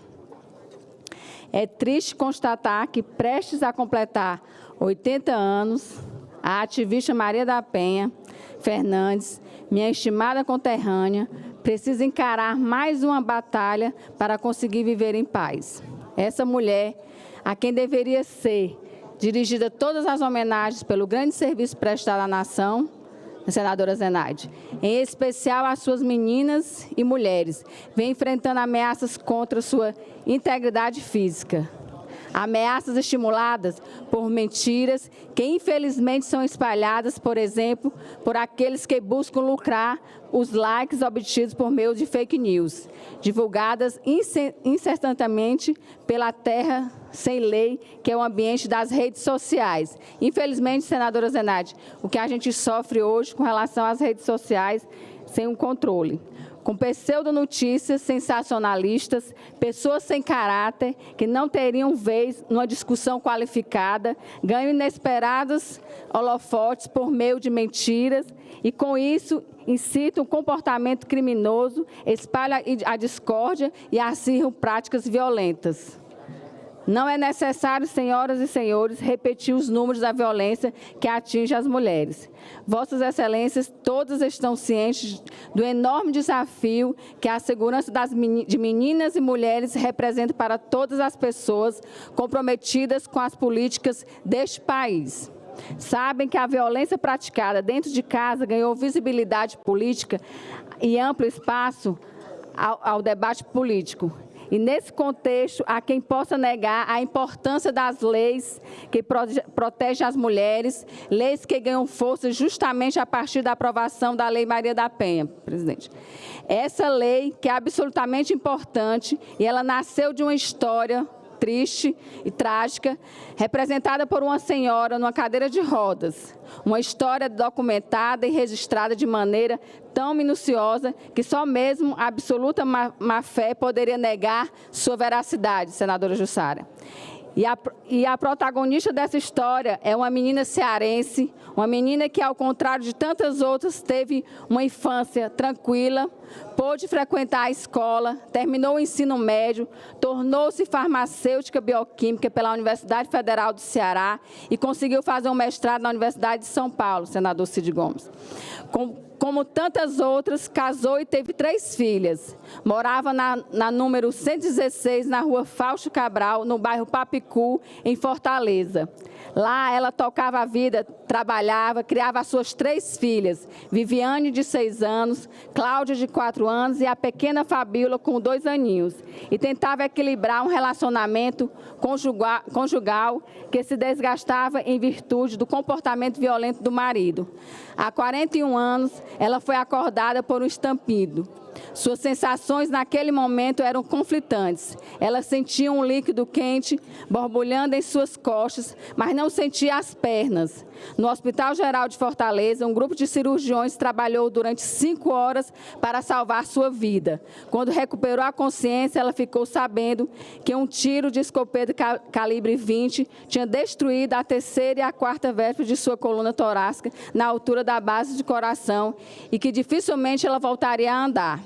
É triste constatar que, prestes a completar 80 anos, a ativista Maria da Penha Fernandes, minha estimada conterrânea, precisa encarar mais uma batalha para conseguir viver em paz. Essa mulher, a quem deveria ser dirigida todas as homenagens pelo grande serviço prestado à nação, a senadora Zenaide, em especial às suas meninas e mulheres, vem enfrentando ameaças contra sua integridade física. Ameaças estimuladas por mentiras que, infelizmente, são espalhadas, por exemplo, por aqueles que buscam lucrar os likes obtidos por meio de fake news, divulgadas incessantemente pela terra sem lei, que é o ambiente das redes sociais. Infelizmente, senadora Zenaide, o que a gente sofre hoje com relação às redes sociais sem um controle, com pseudonotícias sensacionalistas, pessoas sem caráter, que não teriam vez numa discussão qualificada, ganham inesperados holofotes por meio de mentiras e, com isso, incitam um comportamento criminoso, espalham a discórdia e acirram práticas violentas. Não é necessário, senhoras e senhores, repetir os números da violência que atinge as mulheres. Vossas Excelências todas estão cientes do enorme desafio que a segurança de meninas e mulheres representa para todas as pessoas comprometidas com as políticas deste país. Sabem que a violência praticada dentro de casa ganhou visibilidade política e amplo espaço ao debate político. E, nesse contexto, há quem possa negar a importância das leis que protegem as mulheres, leis que ganham força justamente a partir da aprovação da Lei Maria da Penha, presidente. Essa lei que é absolutamente importante e ela nasceu de uma história triste e trágica, representada por uma senhora numa cadeira de rodas. Uma história documentada e registrada de maneira tão minuciosa que só mesmo a absoluta má-fé poderia negar sua veracidade, senadora Jussara. E a protagonista dessa história é uma menina cearense, uma menina que, ao contrário de tantas outras, teve uma infância tranquila, pôde frequentar a escola, terminou o ensino médio, tornou-se farmacêutica bioquímica pela Universidade Federal do Ceará e conseguiu fazer um mestrado na Universidade de São Paulo, senador Cid Gomes. Como tantas outras, casou e teve 3 filhas. Morava na número 116, na rua Fausto Cabral, no bairro Papicu, em Fortaleza. Lá ela tocava a vida, trabalhava, criava as suas 3 filhas, Viviane, de 6 anos, Cláudia, de 4 anos, e a pequena Fabíola, com 2 aninhos. E tentava equilibrar um relacionamento conjugal que se desgastava em virtude do comportamento violento do marido. Há 41 anos, ela foi acordada por um estampido. Suas sensações naquele momento eram conflitantes. Ela sentia um líquido quente borbulhando em suas costas, mas não sentia as pernas. No Hospital Geral de Fortaleza, um grupo de cirurgiões trabalhou durante 5 horas para salvar sua vida. Quando recuperou a consciência, ela ficou sabendo que um tiro de escopeta calibre 20 tinha destruído a 3ª e a 4ª vértebra de sua coluna torácica, na altura da base de coração, e que dificilmente ela voltaria a andar.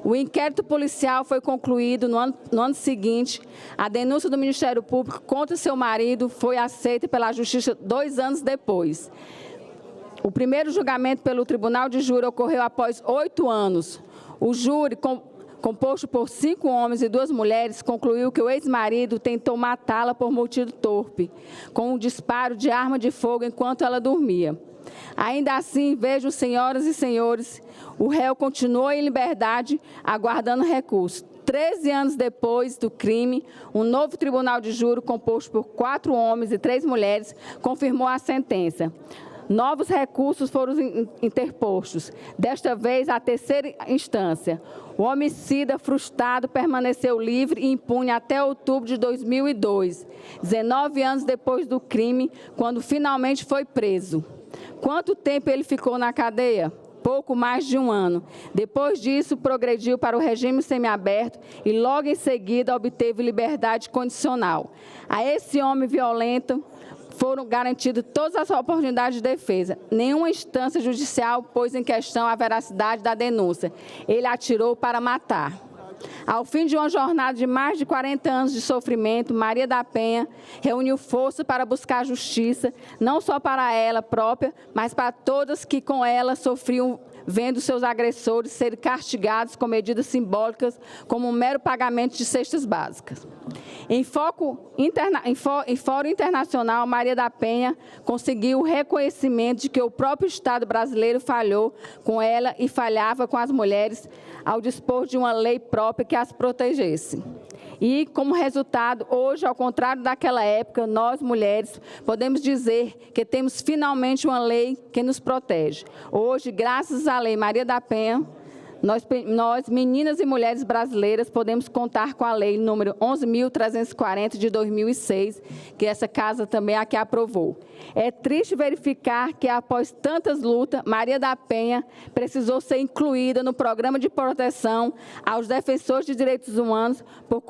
O inquérito policial foi concluído no ano seguinte. A denúncia do Ministério Público contra seu marido foi aceita pela Justiça 2 anos depois. O primeiro julgamento pelo Tribunal de Júri ocorreu após 8 anos. O júri, composto por 5 homens e 2 mulheres, concluiu que o ex-marido tentou matá-la por motivo torpe, com um disparo de arma de fogo enquanto ela dormia. Ainda assim, vejam, senhoras e senhores, o réu continuou em liberdade, aguardando recurso. 13 anos depois do crime, um novo tribunal de júri, composto por 4 homens e 3 mulheres, confirmou a sentença. Novos recursos foram interpostos, desta vez à 3ª instância. O homicida frustrado permaneceu livre e impune até outubro de 2002, 19 anos depois do crime, quando finalmente foi preso. Quanto tempo ele ficou na cadeia? Pouco mais de 1 ano. Depois disso, progrediu para o regime semiaberto e logo em seguida obteve liberdade condicional. A esse homem violento foram garantidas todas as oportunidades de defesa. Nenhuma instância judicial pôs em questão a veracidade da denúncia. Ele atirou para matar. Ao fim de uma jornada de mais de 40 anos de sofrimento, Maria da Penha reuniu força para buscar justiça, não só para ela própria, mas para todas que com ela sofriam vendo seus agressores serem castigados com medidas simbólicas como um mero pagamento de cestas básicas. Em fórum internacional, Maria da Penha conseguiu o reconhecimento de que o próprio Estado brasileiro falhou com ela e falhava com as mulheres ao dispor de uma lei própria que as protegesse. E, como resultado, hoje, ao contrário daquela época, nós, mulheres, podemos dizer que temos finalmente uma lei que nos protege. Hoje, graças à Lei Maria da Penha, nós, meninas e mulheres brasileiras, podemos contar com a lei número 11.340 de 2006, que essa casa também aqui aprovou. É triste verificar que, após tantas lutas, Maria da Penha precisou ser incluída no programa de proteção aos defensores de direitos humanos por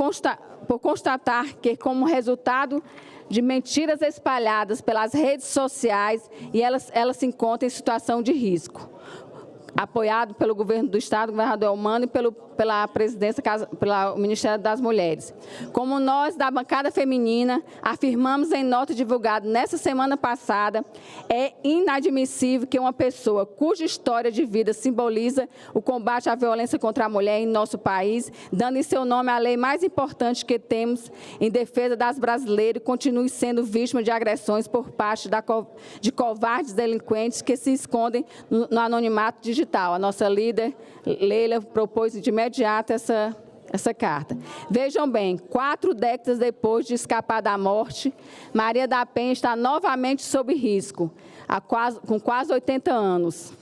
constatar que, como resultado de mentiras espalhadas pelas redes sociais, e ela se encontra em situação de risco. Apoiado pelo governo do Estado, o governador Elmano, e pela presidência, pelo Ministério das Mulheres. Como nós, da bancada feminina, afirmamos em nota divulgada nessa semana passada, é inadmissível que uma pessoa cuja história de vida simboliza o combate à violência contra a mulher em nosso país, dando em seu nome a lei mais importante que temos em defesa das brasileiras, continue sendo vítima de agressões por parte de covardes delinquentes que se escondem no anonimato digital. A nossa líder, Leila, propôs de imediato essa carta. Vejam bem, 4 décadas depois de escapar da morte, Maria da Penha está novamente sob risco, com quase 80 anos.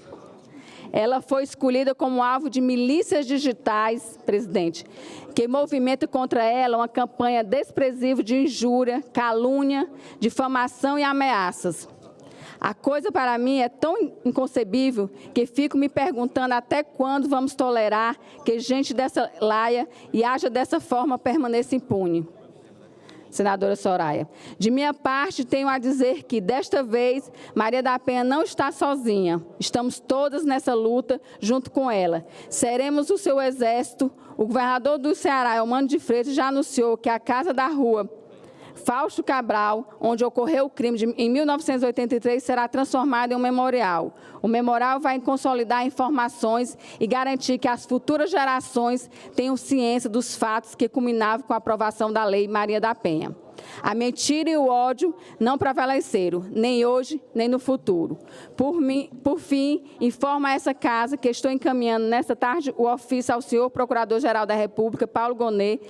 Ela foi escolhida como alvo de milícias digitais, presidente, que movimentam contra ela uma campanha desprezível de injúria, calúnia, difamação e ameaças. A coisa, para mim, é tão inconcebível que fico me perguntando até quando vamos tolerar que gente dessa laia e haja dessa forma permaneça impune. Senadora Soraya, de minha parte, tenho a dizer que, desta vez, Maria da Penha não está sozinha. Estamos todas nessa luta junto com ela. Seremos o seu exército. O governador do Ceará, Eumano de Freitas, já anunciou que a Casa da Rua Fausto Cabral, onde ocorreu o crime em 1983, será transformado em um memorial. O memorial vai consolidar informações e garantir que as futuras gerações tenham ciência dos fatos que culminavam com a aprovação da Lei Maria da Penha. A mentira e o ódio não prevaleceram, nem hoje, nem no futuro. Por fim, informo a essa casa que estou encaminhando nesta tarde o ofício ao senhor Procurador-Geral da República, Paulo Gonet,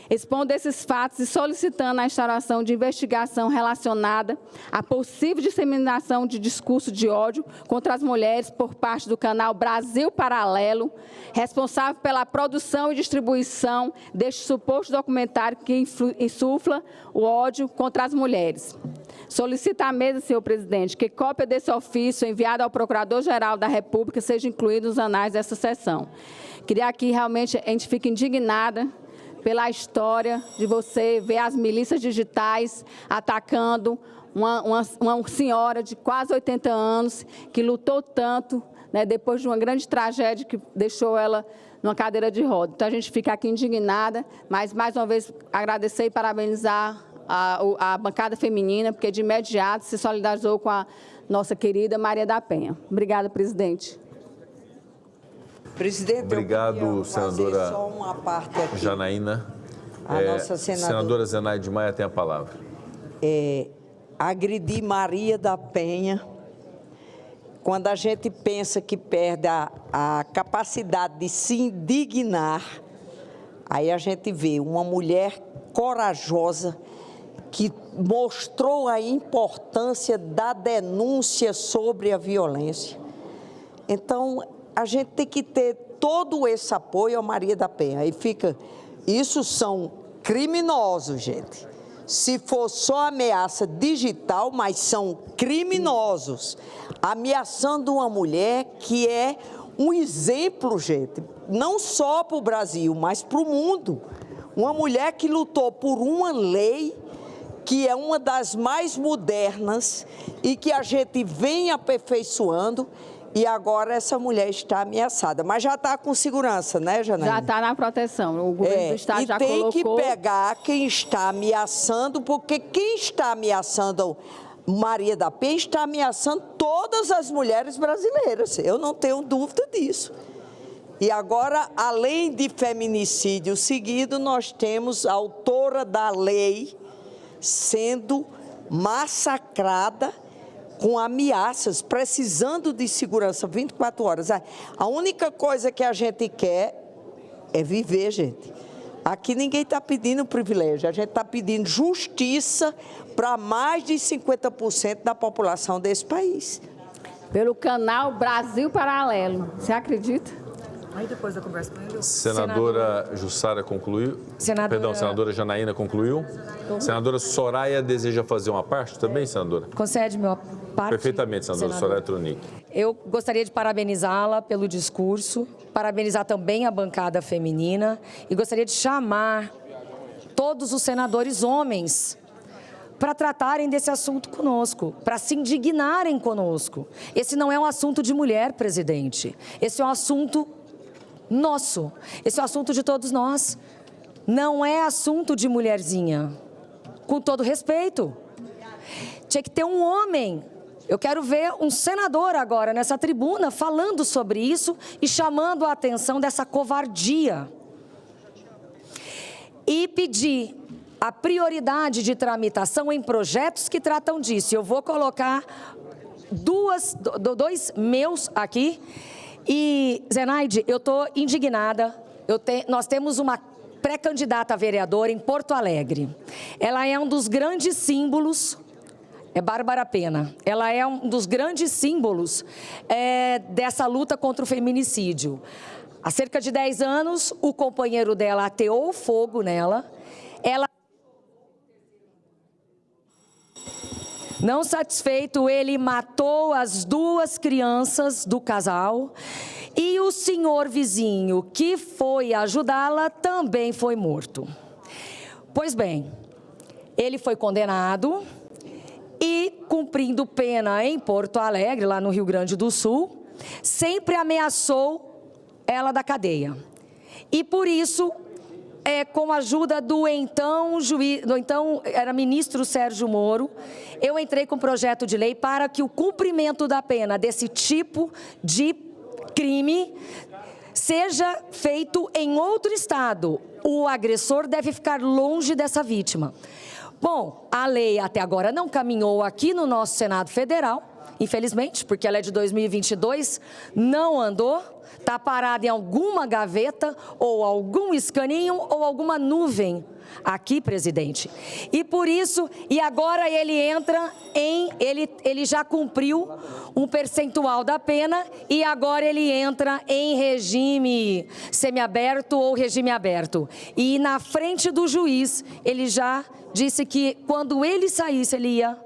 expondo esses fatos e solicitando a instauração de investigação relacionada à possível disseminação de discurso de ódio contra as mulheres por parte do canal Brasil Paralelo, responsável pela produção e distribuição deste suposto documentário que insufla o ódio contra as mulheres. Solicito à mesa, senhor presidente, que cópia desse ofício enviado ao Procurador-Geral da República seja incluído nos anais dessa sessão. Queria aqui, realmente, a gente fica indignada pela história de você ver as milícias digitais atacando uma senhora de quase 80 anos que lutou tanto, né, depois de uma grande tragédia que deixou ela numa cadeira de rodas. Então, a gente fica aqui indignada, mas, mais uma vez, agradecer e parabenizar a bancada feminina, porque de imediato se solidarizou com a nossa querida Maria da Penha. Obrigada, presidente. Presidente, obrigado, senadora só uma parte aqui. Janaína. A nossa senadora Zenaide Maia tem a palavra. Agredir Maria da Penha, quando a gente pensa que perde a capacidade de se indignar, aí a gente vê uma mulher corajosa que mostrou a importância da denúncia sobre a violência. Então, a gente tem que ter todo esse apoio a Maria da Penha. Aí fica, isso são criminosos, gente. Se for só ameaça digital, mas são criminosos, ameaçando uma mulher que é um exemplo, gente, não só para o Brasil, mas para o mundo. Uma mulher que lutou por uma lei que é uma das mais modernas e que a gente vem aperfeiçoando, e agora essa mulher está ameaçada. Mas já está com segurança, né, Janaína? Já está na proteção. O governo do Estado já colocou. E tem que pegar quem está ameaçando, porque quem está ameaçando Maria da Penha está ameaçando todas as mulheres brasileiras, eu não tenho dúvida disso. E agora, além de feminicídio seguido, nós temos a autora da lei sendo massacrada com ameaças, precisando de segurança 24 horas. A única coisa que a gente quer é viver, gente. Aqui ninguém está pedindo privilégio, a gente está pedindo justiça para mais de 50% da população desse país. Pelo canal Brasil Paralelo, você acredita? Aí depois da conversa com ele... Senadora Jussara concluiu? Perdão, senadora Janaína concluiu? Senadora Soraya deseja fazer uma parte também, senadora? Concede meu parte? Perfeitamente, senadora Soraya Tronic. Eu gostaria de parabenizá-la pelo discurso, parabenizar também a bancada feminina e gostaria de chamar todos os senadores homens para tratarem desse assunto conosco, para se indignarem conosco. Esse não é um assunto de mulher, presidente. Esse é um assunto nosso. Esse é um assunto de todos nós. Não é assunto de mulherzinha. Com todo respeito. Tinha que ter um homem. Eu quero ver um senador agora nessa tribuna falando sobre isso e chamando a atenção dessa covardia. E pedir a prioridade de tramitação em projetos que tratam disso. Eu vou colocar dois meus aqui. E, Zenaide, eu estou indignada. Nós temos uma pré-candidata a vereadora em Porto Alegre. Ela é um dos grandes símbolos, é Bárbara Pena, ela é um dos grandes símbolos dessa luta contra o feminicídio. Há cerca de 10 anos, o companheiro dela ateou fogo nela. Ela... Não satisfeito, ele matou as 2 crianças do casal e o senhor vizinho que foi ajudá-la também foi morto. Pois bem, ele foi condenado e, cumprindo pena em Porto Alegre, lá no Rio Grande do Sul, sempre ameaçou ela da cadeia. E por isso... com a ajuda do então era ministro Sérgio Moro, eu entrei com um projeto de lei para que o cumprimento da pena desse tipo de crime seja feito em outro estado. O agressor deve ficar longe dessa vítima. Bom, a lei até agora não caminhou aqui no nosso Senado Federal, infelizmente, porque ela é de 2022, não andou. Está parada em alguma gaveta, ou algum escaninho, ou alguma nuvem aqui, presidente. E por isso, e agora ele entra ele já cumpriu um percentual da pena, e agora ele entra em regime semiaberto ou regime aberto. E na frente do juiz, ele já disse que quando ele saísse, ele ia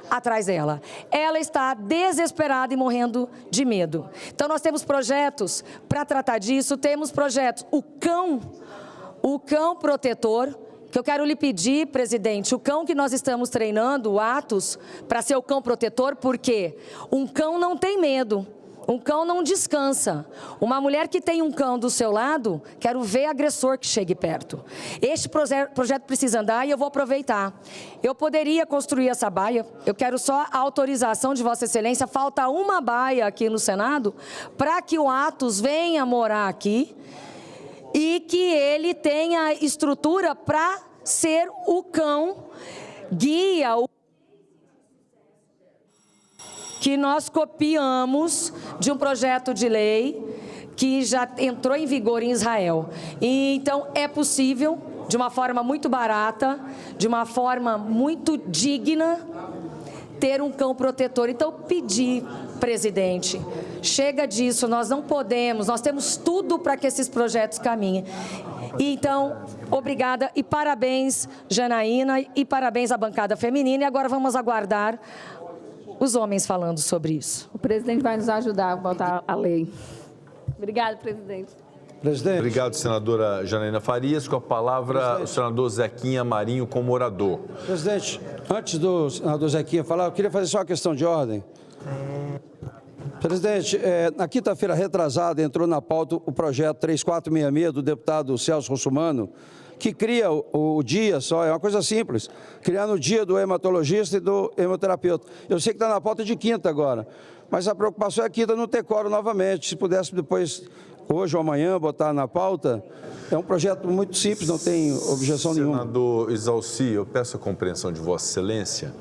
atrás dela. Ela está desesperada e morrendo de medo. Então nós temos projetos para tratar disso, temos projetos, o cão protetor, que eu quero lhe pedir, presidente, o cão que nós estamos treinando, o Atos, para ser o cão protetor, porque um cão não tem medo. Um cão não descansa. Uma mulher que tem um cão do seu lado, quero ver agressor que chegue perto. Este projeto precisa andar e eu vou aproveitar. Eu poderia construir essa baia, eu quero só a autorização de Vossa Excelência, falta uma baia aqui no Senado, para que o Atos venha morar aqui e que ele tenha estrutura para ser o cão guia, que nós copiamos de um projeto de lei que já entrou em vigor em Israel. E, então, é possível, de uma forma muito barata, de uma forma muito digna, ter um cão protetor. Então, pedir, presidente, chega disso, nós não podemos, nós temos tudo para que esses projetos caminhem. E, então, obrigada e parabéns, Janaína, e parabéns à bancada feminina. E agora vamos aguardar os homens falando sobre isso. O presidente vai nos ajudar a votar a lei. Obrigada, presidente. Presidente. Obrigado, senadora Janaína Farias. Com a palavra, o senador Zequinha Marinho, como orador. Presidente, antes do senador Zequinha falar, eu queria fazer só uma questão de ordem. Presidente, na quinta-feira retrasada entrou na pauta o projeto 3466 do deputado Celso Russumano, que cria o dia só, é uma coisa simples, criar no dia do hematologista e do hemoterapeuta. Eu sei que está na pauta de quinta agora, mas a preocupação é quinta não ter quórum novamente. Se pudesse depois, hoje ou amanhã, botar na pauta, é um projeto muito simples, não tem objeção nenhuma. Senador Exauci, eu peço a compreensão de Vossa Excelência.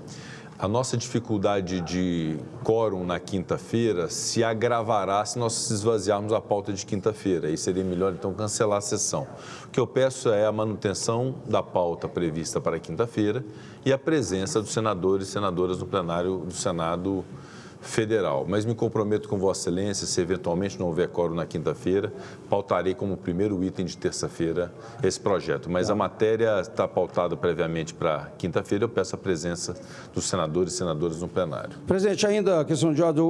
A nossa dificuldade de quórum na quinta-feira se agravará se nós esvaziarmos a pauta de quinta-feira. Aí seria melhor, então, cancelar a sessão. O que eu peço é a manutenção da pauta prevista para quinta-feira e a presença dos senadores e senadoras no plenário do Senado Federal. Mas me comprometo com Vossa Excelência, se eventualmente não houver quórum na quinta-feira, pautarei como primeiro item de terça-feira esse projeto. Mas a matéria está pautada previamente para quinta-feira, eu peço a presença dos senadores e senadoras no plenário. Presidente, ainda a questão de ordem,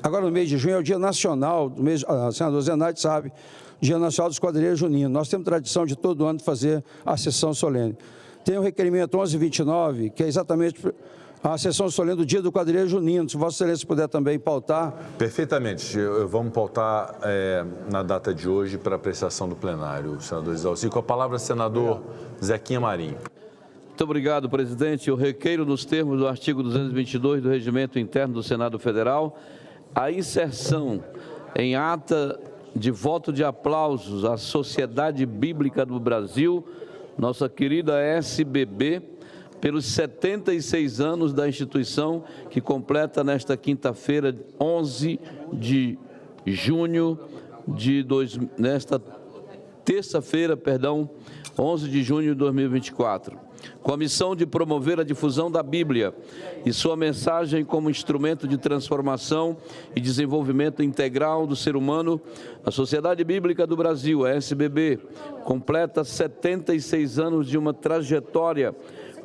agora no mês de junho é o Dia Nacional, a senadora Zenaide sabe, Dia Nacional dos Quadrilheiros Juninos. Nós temos tradição de todo ano de fazer a sessão solene. Tem o requerimento 1129, que é exatamente a sessão solene do Dia do Quadrilheiro Junino. Se Vossa Excelência puder também pautar. Perfeitamente. Vamos pautar na data de hoje para apreciação do plenário, senador Exauci. Com a palavra, senador Zequinha Marinho. Muito obrigado, presidente. Eu requeiro, nos termos do artigo 222 do Regimento Interno do Senado Federal, a inserção em ata de voto de aplausos à Sociedade Bíblica do Brasil, nossa querida SBB, pelos 76 anos da instituição, que completa nesta quinta-feira, 11 de junho nesta terça-feira, 11 de junho de 2024. Com a missão de promover a difusão da Bíblia e sua mensagem como instrumento de transformação e desenvolvimento integral do ser humano, a Sociedade Bíblica do Brasil, a SBB, completa 76 anos de uma trajetória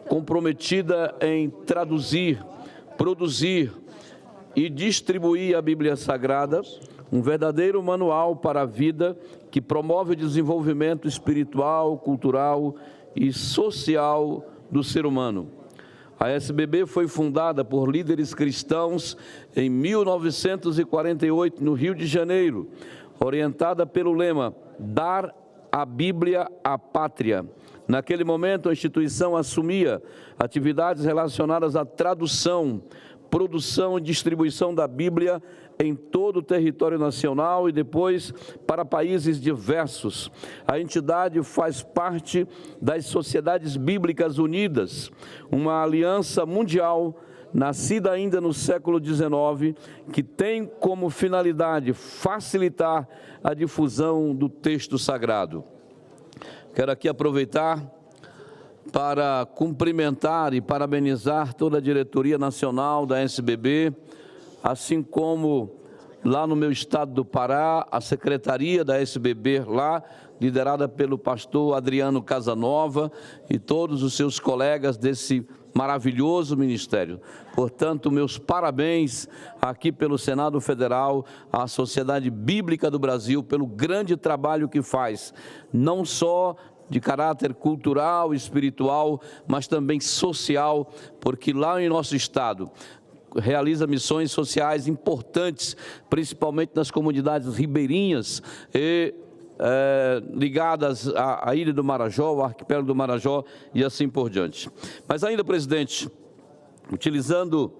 comprometida em traduzir, produzir e distribuir a Bíblia Sagrada, um verdadeiro manual para a vida que promove o desenvolvimento espiritual, cultural e social do ser humano. A SBB foi fundada por líderes cristãos em 1948, no Rio de Janeiro, orientada pelo lema "Dar a Bíblia à Pátria". Naquele momento, a instituição assumia atividades relacionadas à tradução, produção e distribuição da Bíblia em todo o território nacional e depois para países diversos. A entidade faz parte das Sociedades Bíblicas Unidas, uma aliança mundial nascida ainda no século XIX, que tem como finalidade facilitar a difusão do texto sagrado. Quero aqui aproveitar para cumprimentar e parabenizar toda a diretoria nacional da SBB, assim como lá no meu estado do Pará, a secretaria da SBB lá, liderada pelo pastor Adriano Casanova e todos os seus colegas desse maravilhoso ministério. Portanto, meus parabéns aqui pelo Senado Federal, à Sociedade Bíblica do Brasil, pelo grande trabalho que faz, não só de caráter cultural e espiritual, mas também social, porque lá em nosso estado realiza missões sociais importantes, principalmente nas comunidades ribeirinhas e ligadas à Ilha do Marajó, ao arquipélago do Marajó e assim por diante. Mas ainda, presidente, utilizando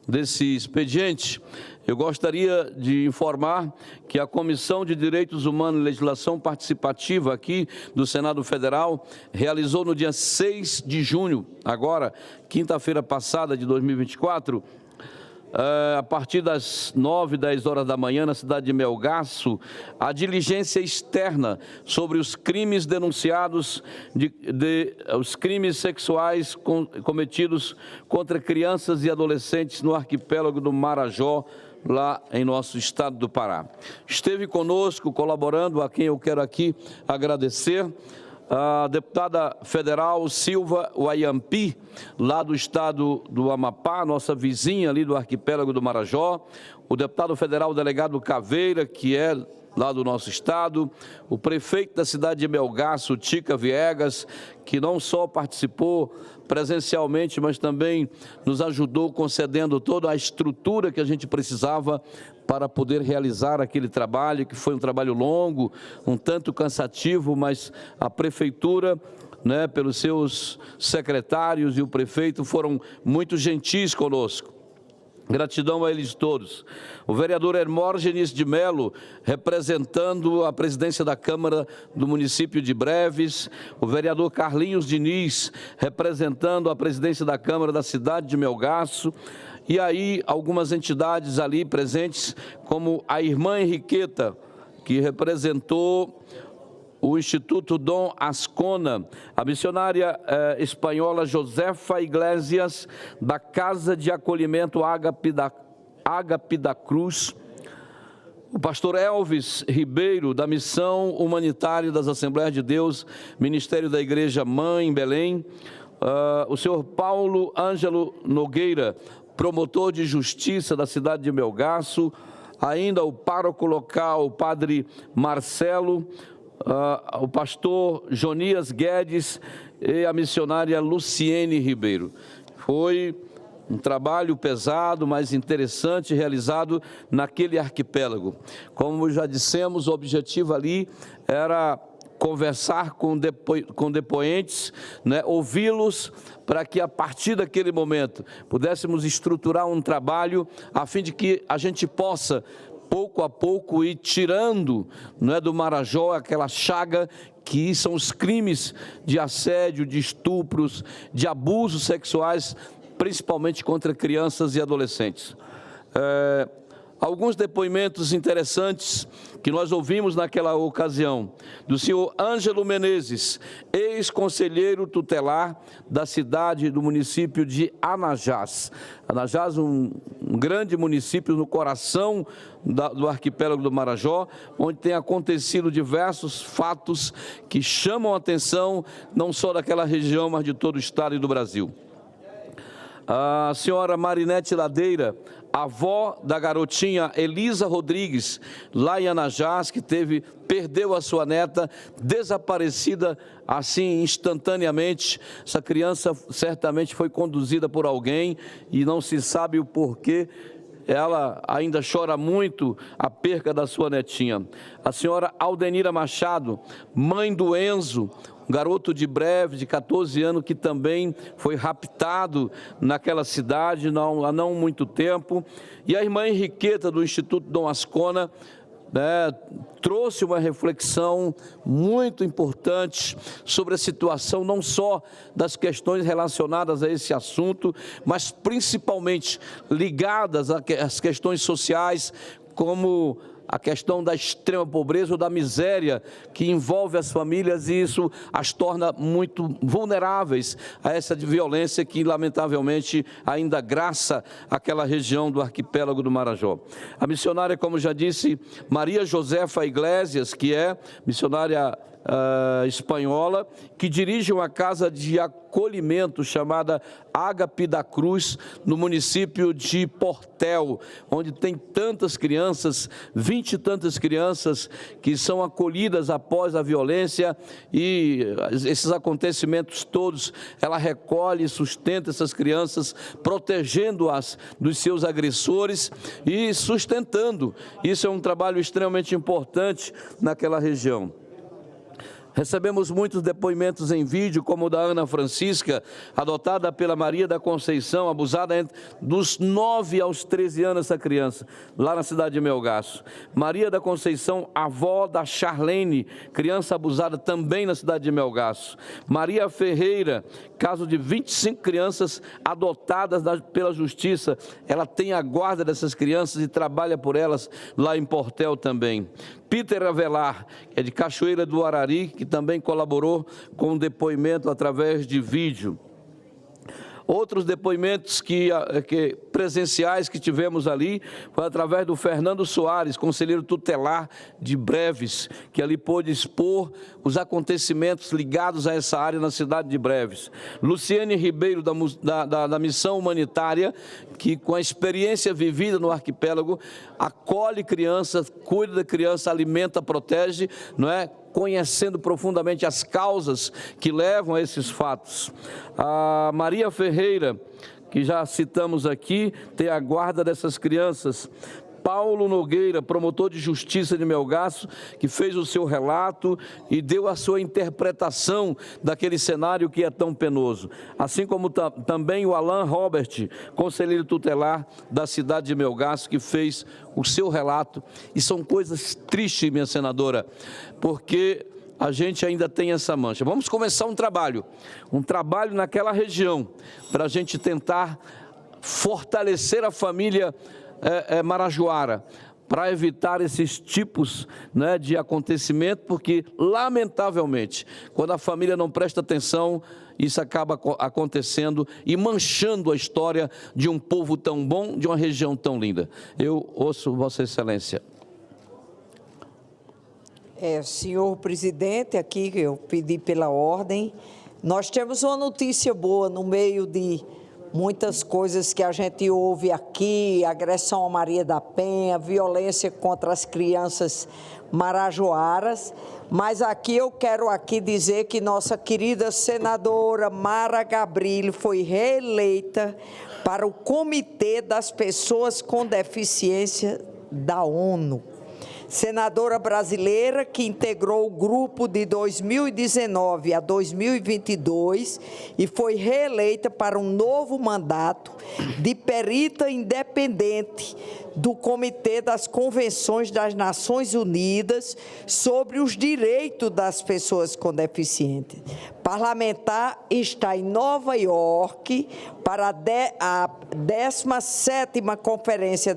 desse expediente, eu gostaria de informar que a Comissão de Direitos Humanos e Legislação Participativa aqui do Senado Federal realizou no dia 6 de junho, agora, quinta-feira passada de 2024, a partir das 9, 10 horas da manhã, na cidade de Melgaço, a diligência externa sobre os crimes denunciados, os crimes sexuais cometidos contra crianças e adolescentes no arquipélago do Marajó, lá em nosso estado do Pará. Esteve conosco, colaborando, a quem eu quero aqui agradecer, a deputada federal Silva Wayampi, lá do estado do Amapá, nossa vizinha ali do arquipélago do Marajó, o deputado federal delegado Caveira, que é lá do nosso estado, o prefeito da cidade de Melgaço, Tica Viegas, que não só participou presencialmente, mas também nos ajudou concedendo toda a estrutura que a gente precisava para poder realizar aquele trabalho, que foi um trabalho longo, um tanto cansativo, mas a prefeitura, pelos seus secretários e o prefeito foram muito gentis conosco. Gratidão a eles todos. O vereador Hermógenes de Melo, representando a presidência da Câmara do município de Breves. O vereador Carlinhos Diniz, representando a presidência da Câmara da cidade de Melgaço. E aí, algumas entidades ali presentes, como a irmã Henriqueta, que representou o Instituto Dom Ascona, a missionária espanhola Josefa Iglesias, da Casa de Acolhimento Ágape da Cruz, o pastor Elvis Ribeiro, da Missão Humanitária das Assembleias de Deus, Ministério da Igreja Mãe, em Belém, o senhor Paulo Ângelo Nogueira, promotor de justiça da cidade de Melgaço, ainda o pároco local, o padre Marcelo, o pastor Jonias Guedes e a missionária Luciene Ribeiro. Foi um trabalho pesado, mas interessante, realizado naquele arquipélago. Como já dissemos, o objetivo ali era conversar com depoentes, ouvi-los, para que a partir daquele momento pudéssemos estruturar um trabalho a fim de que a gente possa pouco a pouco ir tirando do Marajó aquela chaga que são os crimes de assédio, de estupros, de abusos sexuais, principalmente contra crianças e adolescentes. Alguns depoimentos interessantes que nós ouvimos naquela ocasião, do senhor Ângelo Menezes, ex-conselheiro tutelar da cidade do município de Anajás. Anajás, um grande município no coração do arquipélago do Marajó, onde tem acontecido diversos fatos que chamam a atenção não só daquela região, mas de todo o estado e do Brasil. A senhora Marinete Ladeira, avó da garotinha Elisa Rodrigues, lá em Anajás, que perdeu a sua neta, desaparecida assim instantaneamente. Essa criança certamente foi conduzida por alguém e não se sabe o porquê. Ela ainda chora muito a perca da sua netinha. A senhora Aldenira Machado, mãe do Enzo, um garoto de Breves, de 14 anos, que também foi raptado naquela cidade há não muito tempo. E a irmã Henriqueta, do Instituto Dom Ascona, trouxe uma reflexão muito importante sobre a situação, não só das questões relacionadas a esse assunto, mas principalmente ligadas às questões sociais, como a questão da extrema pobreza ou da miséria que envolve as famílias, e isso as torna muito vulneráveis a essa violência que, lamentavelmente, ainda graça aquela região do arquipélago do Marajó. A missionária, como já disse, Maria Josefa Iglesias, que é missionária espanhola, que dirige uma casa de acolhimento chamada Ágape da Cruz, no município de Portel, onde tem tantas crianças, 20 e tantas crianças que são acolhidas após a violência, e esses acontecimentos todos, ela recolhe e sustenta essas crianças, protegendo-as dos seus agressores e sustentando. Isso é um trabalho extremamente importante naquela região. Recebemos muitos depoimentos em vídeo, como o da Ana Francisca, adotada pela Maria da Conceição, abusada dos 9 aos 13 anos, essa criança, lá na cidade de Melgaço. Maria da Conceição, avó da Charlene, criança abusada também na cidade de Melgaço. Maria Ferreira, caso de 25 crianças adotadas pela Justiça. Ela tem a guarda dessas crianças e trabalha por elas lá em Portel também. Peter Avelar, que é de Cachoeira do Arari, que também colaborou com o depoimento através de vídeo. Outros depoimentos presenciais que tivemos ali foi através do Fernando Soares, conselheiro tutelar de Breves, que ali pôde expor os acontecimentos ligados a essa área na cidade de Breves. Luciane Ribeiro, da Missão Humanitária, que com a experiência vivida no arquipélago, acolhe crianças, cuida da criança, alimenta, protege, não é? Conhecendo profundamente as causas que levam a esses fatos. A Maria Ferreira, que já citamos aqui, tem a guarda dessas crianças. Paulo Nogueira, promotor de justiça de Melgaço, que fez o seu relato e deu a sua interpretação daquele cenário que é tão penoso. Assim como também o Alan Robert, conselheiro tutelar da cidade de Melgaço, que fez o seu relato. E são coisas tristes, minha senadora, porque a gente ainda tem essa mancha. Vamos começar um trabalho naquela região, para a gente tentar fortalecer a família marajoara, para evitar esses tipos, né, de acontecimento, porque, lamentavelmente, quando a família não presta atenção, isso acaba acontecendo e manchando a história de um povo tão bom, de uma região tão linda. Eu ouço Vossa Excelência. Senhor presidente, aqui eu pedi pela ordem, nós temos uma notícia boa no meio de muitas coisas que a gente ouve aqui, agressão a Maria da Penha, violência contra as crianças marajoaras, mas aqui eu quero dizer que nossa querida senadora Mara Gabrilli foi reeleita para o Comitê das Pessoas com Deficiência da ONU. Senadora brasileira que integrou o grupo de 2019 a 2022 e foi reeleita para um novo mandato de perita independente do Comitê das Convenções das Nações Unidas sobre os Direitos das Pessoas com Deficiência. Parlamentar está em Nova York para a 17ª Conferência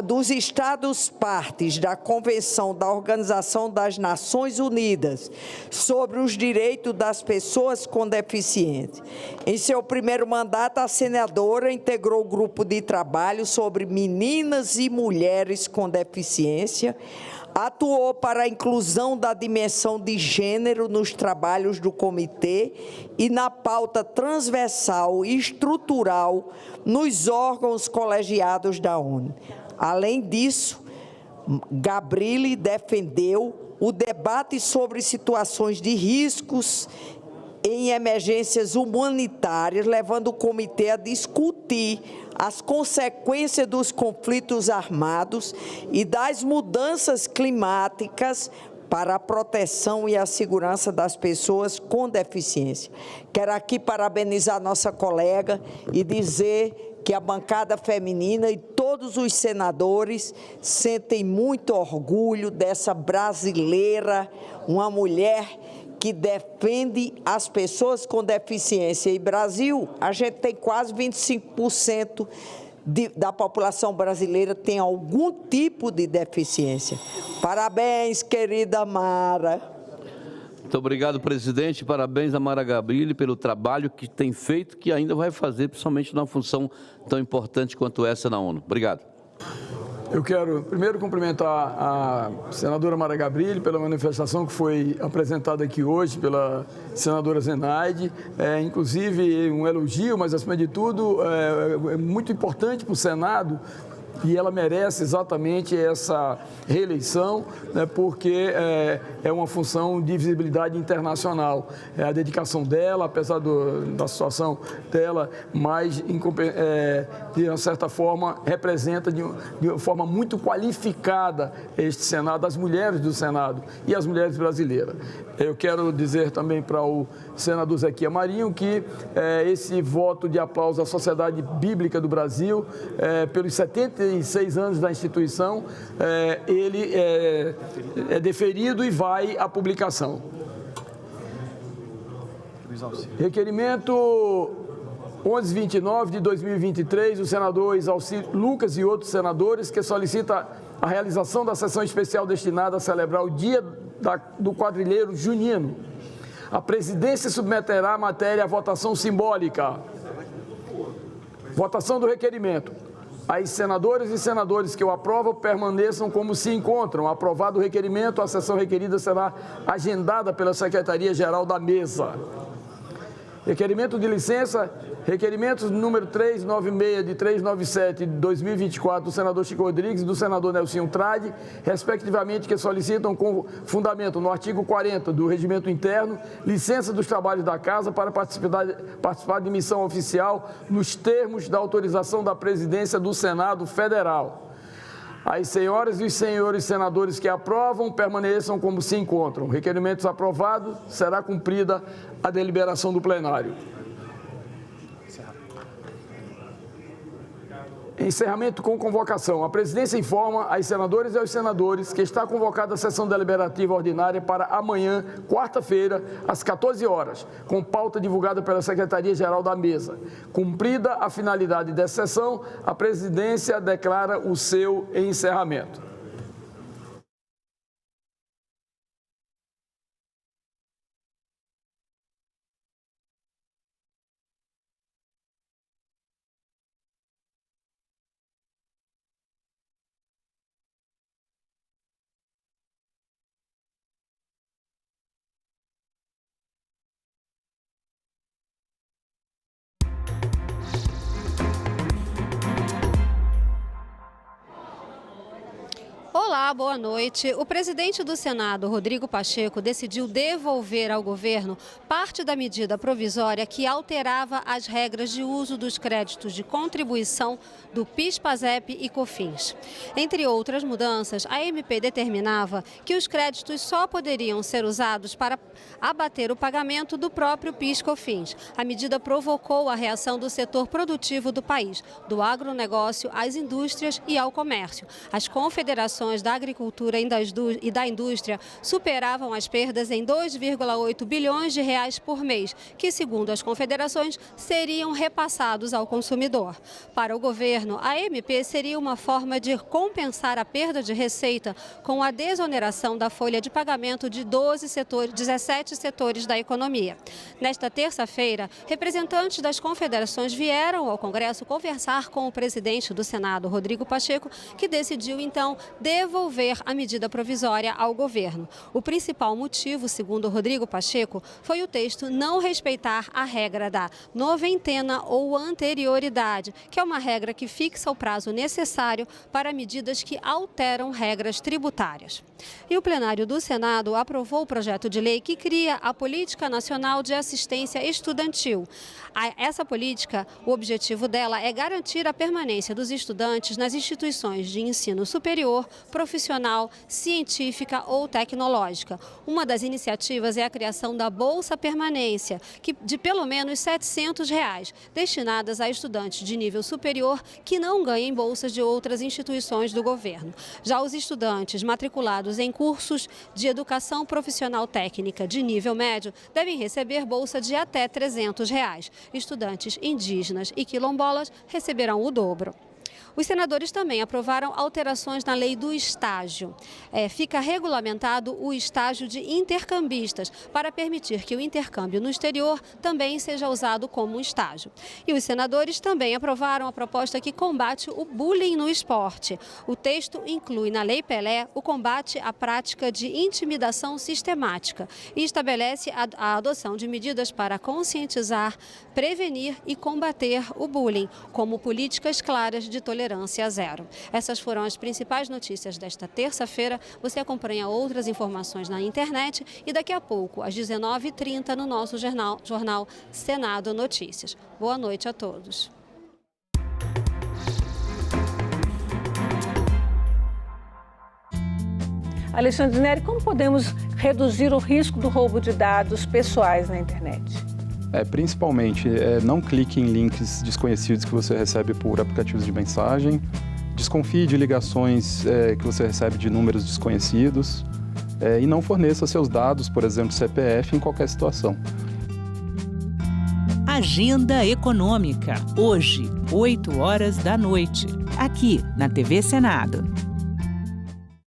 dos Estados-Partes da Convenção da Organização das Nações Unidas sobre os Direitos das Pessoas com Deficiência. Em seu primeiro mandato, a senadora integrou o grupo de trabalho sobre meninas e mulheres com deficiência, atuou para a inclusão da dimensão de gênero nos trabalhos do comitê e na pauta transversal e estrutural nos órgãos colegiados da ONU. Além disso, Gabrilli defendeu o debate sobre situações de riscos em emergências humanitárias, levando o comitê a discutir as consequências dos conflitos armados e das mudanças climáticas para a proteção e a segurança das pessoas com deficiência. Quero aqui parabenizar nossa colega e dizer que a bancada feminina e todos os senadores sentem muito orgulho dessa brasileira, uma mulher que defende as pessoas com deficiência. E Brasil, a gente tem quase 25% da população brasileira tem algum tipo de deficiência. Parabéns, querida Mara. Muito obrigado, presidente. Parabéns a Mara Gabrilli pelo trabalho que tem feito, que ainda vai fazer, principalmente numa função tão importante quanto essa na ONU. Obrigado. Eu quero primeiro cumprimentar a senadora Mara Gabrilli pela manifestação que foi apresentada aqui hoje pela senadora Zenaide, inclusive um elogio, mas acima de tudo é muito importante para o Senado e ela merece exatamente essa reeleição, né, porque é uma função de visibilidade internacional. A dedicação dela, apesar da situação dela, mas de uma certa forma representa de uma forma muito qualificada este Senado, as mulheres do Senado e as mulheres brasileiras. Eu quero dizer também para o senador Zequia Marinho que esse voto de aplauso à Sociedade Bíblica do Brasil, pelos 76 anos da instituição, ele é deferido e vai à publicação. Requerimento 1129 de 2023, o senador Exalci Lucas e outros senadores que solicita a realização da sessão especial destinada a celebrar o Dia do Quadrilheiro Junino. A presidência submeterá a matéria à votação simbólica. Votação do requerimento. As senadoras e senadores que o aprovam permaneçam como se encontram. Aprovado o requerimento, a sessão requerida será agendada pela Secretaria-Geral da Mesa. Requerimento de licença, requerimentos número 396 de 397 de 2024 do senador Chico Rodrigues e do senador Nelsinho Trade, respectivamente, que solicitam com fundamento no artigo 40 do Regimento Interno, licença dos trabalhos da Casa para participar de missão oficial nos termos da autorização da Presidência do Senado Federal. As senhoras e os senhores senadores que aprovam permaneçam como se encontram. Requerimentos aprovados, será cumprida a deliberação do plenário. Encerramento com convocação. A presidência informa às senadoras e aos senadores que está convocada a sessão deliberativa ordinária para amanhã, quarta-feira, às 14 horas, com pauta divulgada pela Secretaria-Geral da Mesa. Cumprida a finalidade dessa sessão, a presidência declara o seu encerramento. Olá, boa noite. O presidente do Senado, Rodrigo Pacheco, decidiu devolver ao governo parte da medida provisória que alterava as regras de uso dos créditos de contribuição do PIS, PASEP e COFINS. Entre outras mudanças, a MP determinava que os créditos só poderiam ser usados para abater o pagamento do próprio PIS, COFINS. A medida provocou a reação do setor produtivo do país, do agronegócio às indústrias e ao comércio. As confederações da agricultura e da indústria superavam as perdas em 2,8 bilhões de reais por mês, que, segundo as confederações, seriam repassados ao consumidor. Para o governo, a MP seria uma forma de compensar a perda de receita com a desoneração da folha de pagamento de 17 setores da economia. Nesta terça-feira, representantes das confederações vieram ao Congresso conversar com o presidente do Senado, Rodrigo Pacheco, que decidiu, então, devolver a medida provisória ao governo. O principal motivo, segundo Rodrigo Pacheco, foi o texto não respeitar a regra da noventena ou anterioridade, que é uma regra que fixa o prazo necessário para medidas que alteram regras tributárias. E o plenário do Senado aprovou o projeto de lei que cria a Política Nacional de Assistência Estudantil. Essa política, o objetivo dela é garantir a permanência dos estudantes nas instituições de ensino superior, profissional, científica ou tecnológica. Uma das iniciativas é a criação da Bolsa Permanência, de pelo menos R$ 700, destinadas a estudantes de nível superior que não ganhem bolsas de outras instituições do governo. Já os estudantes matriculados em cursos de educação profissional técnica de nível médio devem receber bolsa de até R$ 300. Estudantes indígenas e quilombolas receberão o dobro. Os senadores também aprovaram alterações na lei do estágio. Fica regulamentado o estágio de intercambistas para permitir que o intercâmbio no exterior também seja usado como estágio. E os senadores também aprovaram a proposta que combate o bullying no esporte. O texto inclui na Lei Pelé o combate à prática de intimidação sistemática e estabelece a adoção de medidas para conscientizar, prevenir e combater o bullying, como políticas claras de tolerância zero. Essas foram as principais notícias desta terça-feira. Você acompanha outras informações na internet e daqui a pouco, às 19h30, no nosso jornal Senado Notícias. Boa noite a todos. Alexandre Neri, como podemos reduzir o risco do roubo de dados pessoais na internet? Principalmente, não clique em links desconhecidos que você recebe por aplicativos de mensagem, desconfie de ligações que você recebe de números desconhecidos e não forneça seus dados, por exemplo, CPF, em qualquer situação. Agenda Econômica, hoje, 20h, aqui na TV Senado.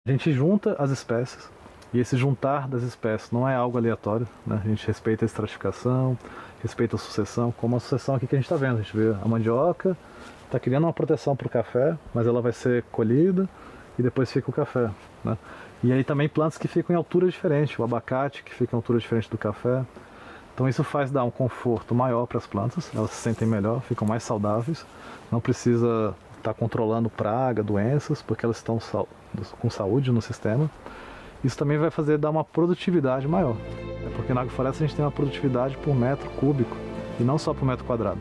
A gente junta as espécies. E esse juntar das espécies não é algo aleatório, né? A gente respeita a estratificação, respeito à sucessão, como a sucessão aqui que a gente está vendo. A gente vê a mandioca, está criando uma proteção para o café, mas ela vai ser colhida e depois fica o café, né? E aí também plantas que ficam em altura diferente, o abacate que fica em altura diferente do café. Então isso faz dar um conforto maior para as plantas, elas se sentem melhor, ficam mais saudáveis, não precisa estar controlando praga, doenças, porque elas estão com saúde no sistema. Isso também vai fazer dar uma produtividade maior, porque na agrofloresta a gente tem uma produtividade por metro cúbico e não só por metro quadrado.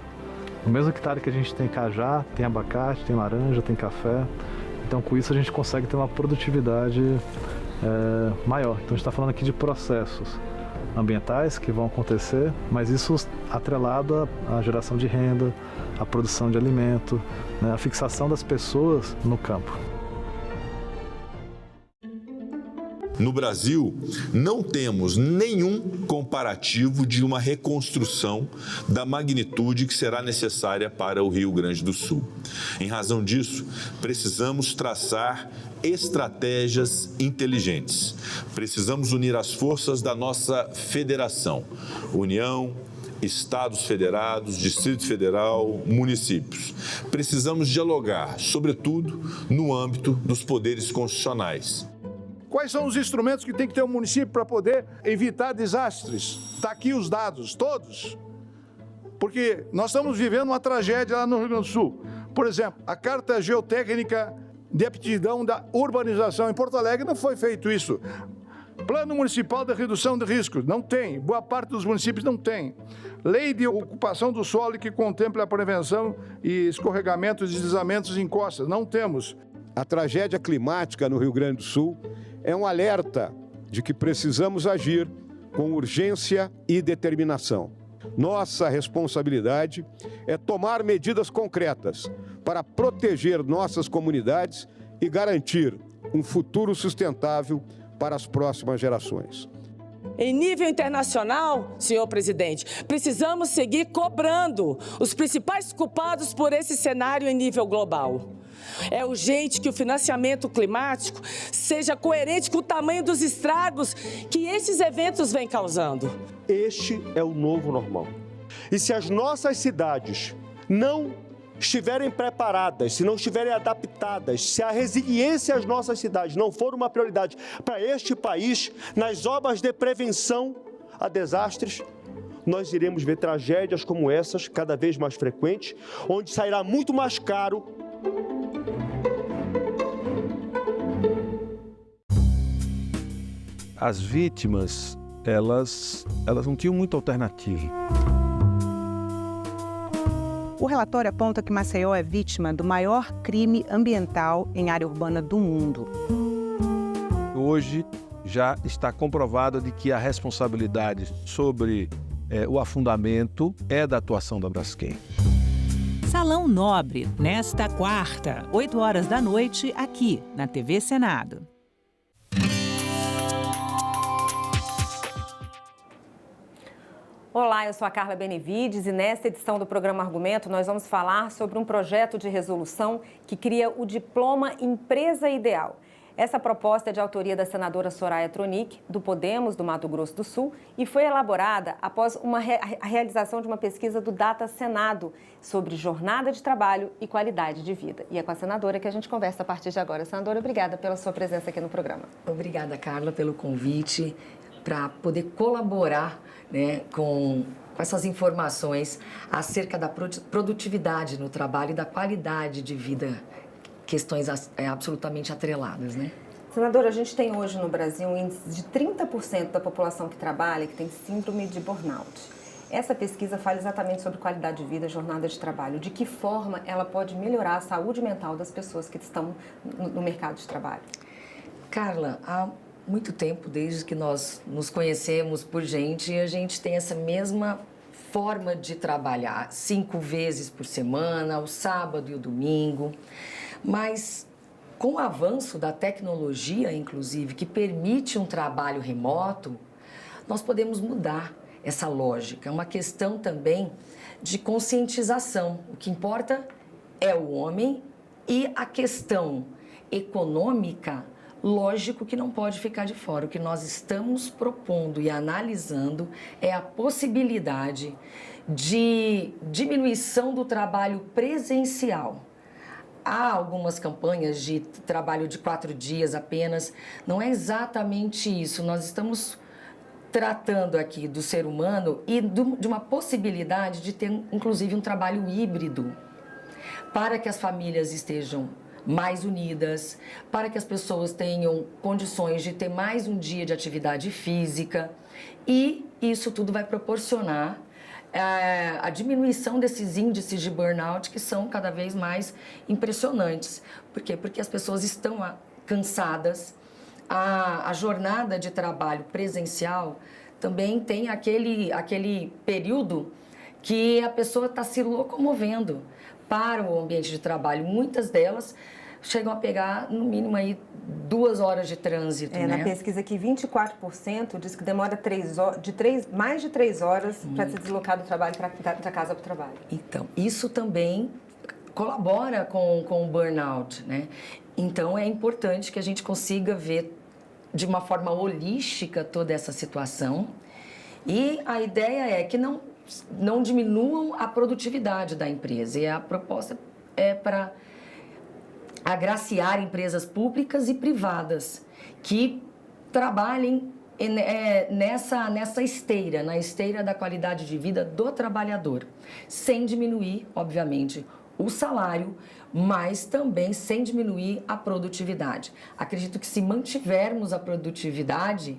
No mesmo hectare que a gente tem cajá, tem abacate, tem laranja, tem café, então com isso a gente consegue ter uma produtividade maior. Então a gente está falando aqui de processos ambientais que vão acontecer, mas isso atrelado à geração de renda, à produção de alimento, né, a fixação das pessoas no campo. No Brasil, não temos nenhum comparativo de uma reconstrução da magnitude que será necessária para o Rio Grande do Sul. Em razão disso, precisamos traçar estratégias inteligentes. Precisamos unir as forças da nossa federação, União, Estados federados, Distrito Federal, municípios. Precisamos dialogar, sobretudo, no âmbito dos poderes constitucionais. Quais são os instrumentos que tem que ter o município para poder evitar desastres? Está aqui os dados, todos. Porque nós estamos vivendo uma tragédia lá no Rio Grande do Sul. Por exemplo, a Carta Geotécnica de Aptidão da Urbanização em Porto Alegre não foi feito isso. Plano Municipal de Redução de Riscos, não tem. Boa parte dos municípios não tem. Lei de Ocupação do Solo que contempla a prevenção e escorregamentos e deslizamentos em encostas, não temos. A tragédia climática no Rio Grande do Sul é um alerta de que precisamos agir com urgência e determinação. Nossa responsabilidade é tomar medidas concretas para proteger nossas comunidades e garantir um futuro sustentável para as próximas gerações. Em nível internacional, senhor presidente, precisamos seguir cobrando os principais culpados por esse cenário em nível global. É urgente que o financiamento climático seja coerente com o tamanho dos estragos que esses eventos vêm causando. Este é o novo normal. E se as nossas cidades não estiverem preparadas, se não estiverem adaptadas, se a resiliência às nossas cidades não for uma prioridade para este país, nas obras de prevenção a desastres, nós iremos ver tragédias como essas cada vez mais frequentes, onde sairá muito mais caro. As vítimas, elas não tinham muita alternativa. O relatório aponta que Maceió é vítima do maior crime ambiental em área urbana do mundo. Hoje já está comprovado de que a responsabilidade sobre o afundamento é da atuação da Braskem. Salão Nobre, nesta quarta, 8 horas da noite, aqui na TV Senado. Olá, eu sou a Carla Benevides e nesta edição do programa Argumento nós vamos falar sobre um projeto de resolução que cria o Diploma Empresa Ideal. Essa proposta é de autoria da senadora Soraya Tronic, do Podemos, do Mato Grosso do Sul, e foi elaborada após a realização de uma pesquisa do Data Senado sobre jornada de trabalho e qualidade de vida. E é com a senadora que a gente conversa a partir de agora. Senadora, obrigada pela sua presença aqui no programa. Obrigada, Carla, pelo convite para poder colaborar, né, com essas informações acerca da produtividade no trabalho e da qualidade de vida, questões absolutamente atreladas, né? Senadora, a gente tem hoje no Brasil um índice de 30% da população que trabalha que tem síndrome de burnout. Essa pesquisa fala exatamente sobre qualidade de vida, jornada de trabalho. De que forma ela pode melhorar a saúde mental das pessoas que estão no mercado de trabalho? Carla, há muito tempo, desde que nós nos conhecemos por gente, a gente tem essa mesma forma de trabalhar, 5 vezes por semana, o sábado e o domingo. Mas com o avanço da tecnologia, inclusive, que permite um trabalho remoto, nós podemos mudar essa lógica. É uma questão também de conscientização. O que importa é o homem e a questão econômica Lógico que não pode ficar de fora. O que nós estamos propondo e analisando é a possibilidade de diminuição do trabalho presencial. Há algumas campanhas de trabalho de 4 dias apenas. Não é exatamente isso. Nós estamos tratando aqui do ser humano e de uma possibilidade de ter, inclusive, um trabalho híbrido para que as famílias estejam mais unidas, para que as pessoas tenham condições de ter mais um dia de atividade física, e isso tudo vai proporcionar a diminuição desses índices de burnout que são cada vez mais impressionantes. Por quê? Porque as pessoas estão cansadas. A jornada de trabalho presencial também tem aquele período que a pessoa está se locomovendo para o ambiente de trabalho. Muitas delas chegam a pegar, no mínimo, aí 2 horas de trânsito. Na pesquisa aqui, 24% diz que demora mais de 3 horas para se deslocar do trabalho para casa para o trabalho. Então, isso também colabora com o burnout, né? Então, é importante que a gente consiga ver de uma forma holística toda essa situação. E a ideia é que não diminuam a produtividade da empresa. E a proposta é para agraciar empresas públicas e privadas que trabalhem nessa esteira, na esteira da qualidade de vida do trabalhador, sem diminuir, obviamente, o salário, mas também sem diminuir a produtividade. Acredito que se mantivermos a produtividade,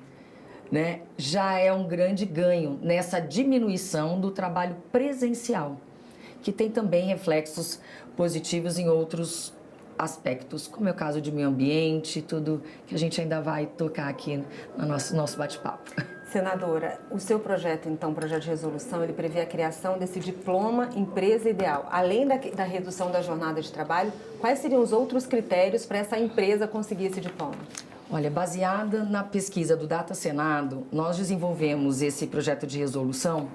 né, já é um grande ganho nessa diminuição do trabalho presencial, que tem também reflexos positivos em outros aspectos, como é o caso de meio ambiente, tudo que a gente ainda vai tocar aqui no nosso bate-papo. Senadora, o seu projeto, então, projeto de resolução, ele prevê a criação desse diploma empresa ideal. Além da redução da jornada de trabalho, quais seriam os outros critérios para essa empresa conseguir esse diploma? Olha, baseada na pesquisa do Data Senado, nós desenvolvemos esse projeto de resolução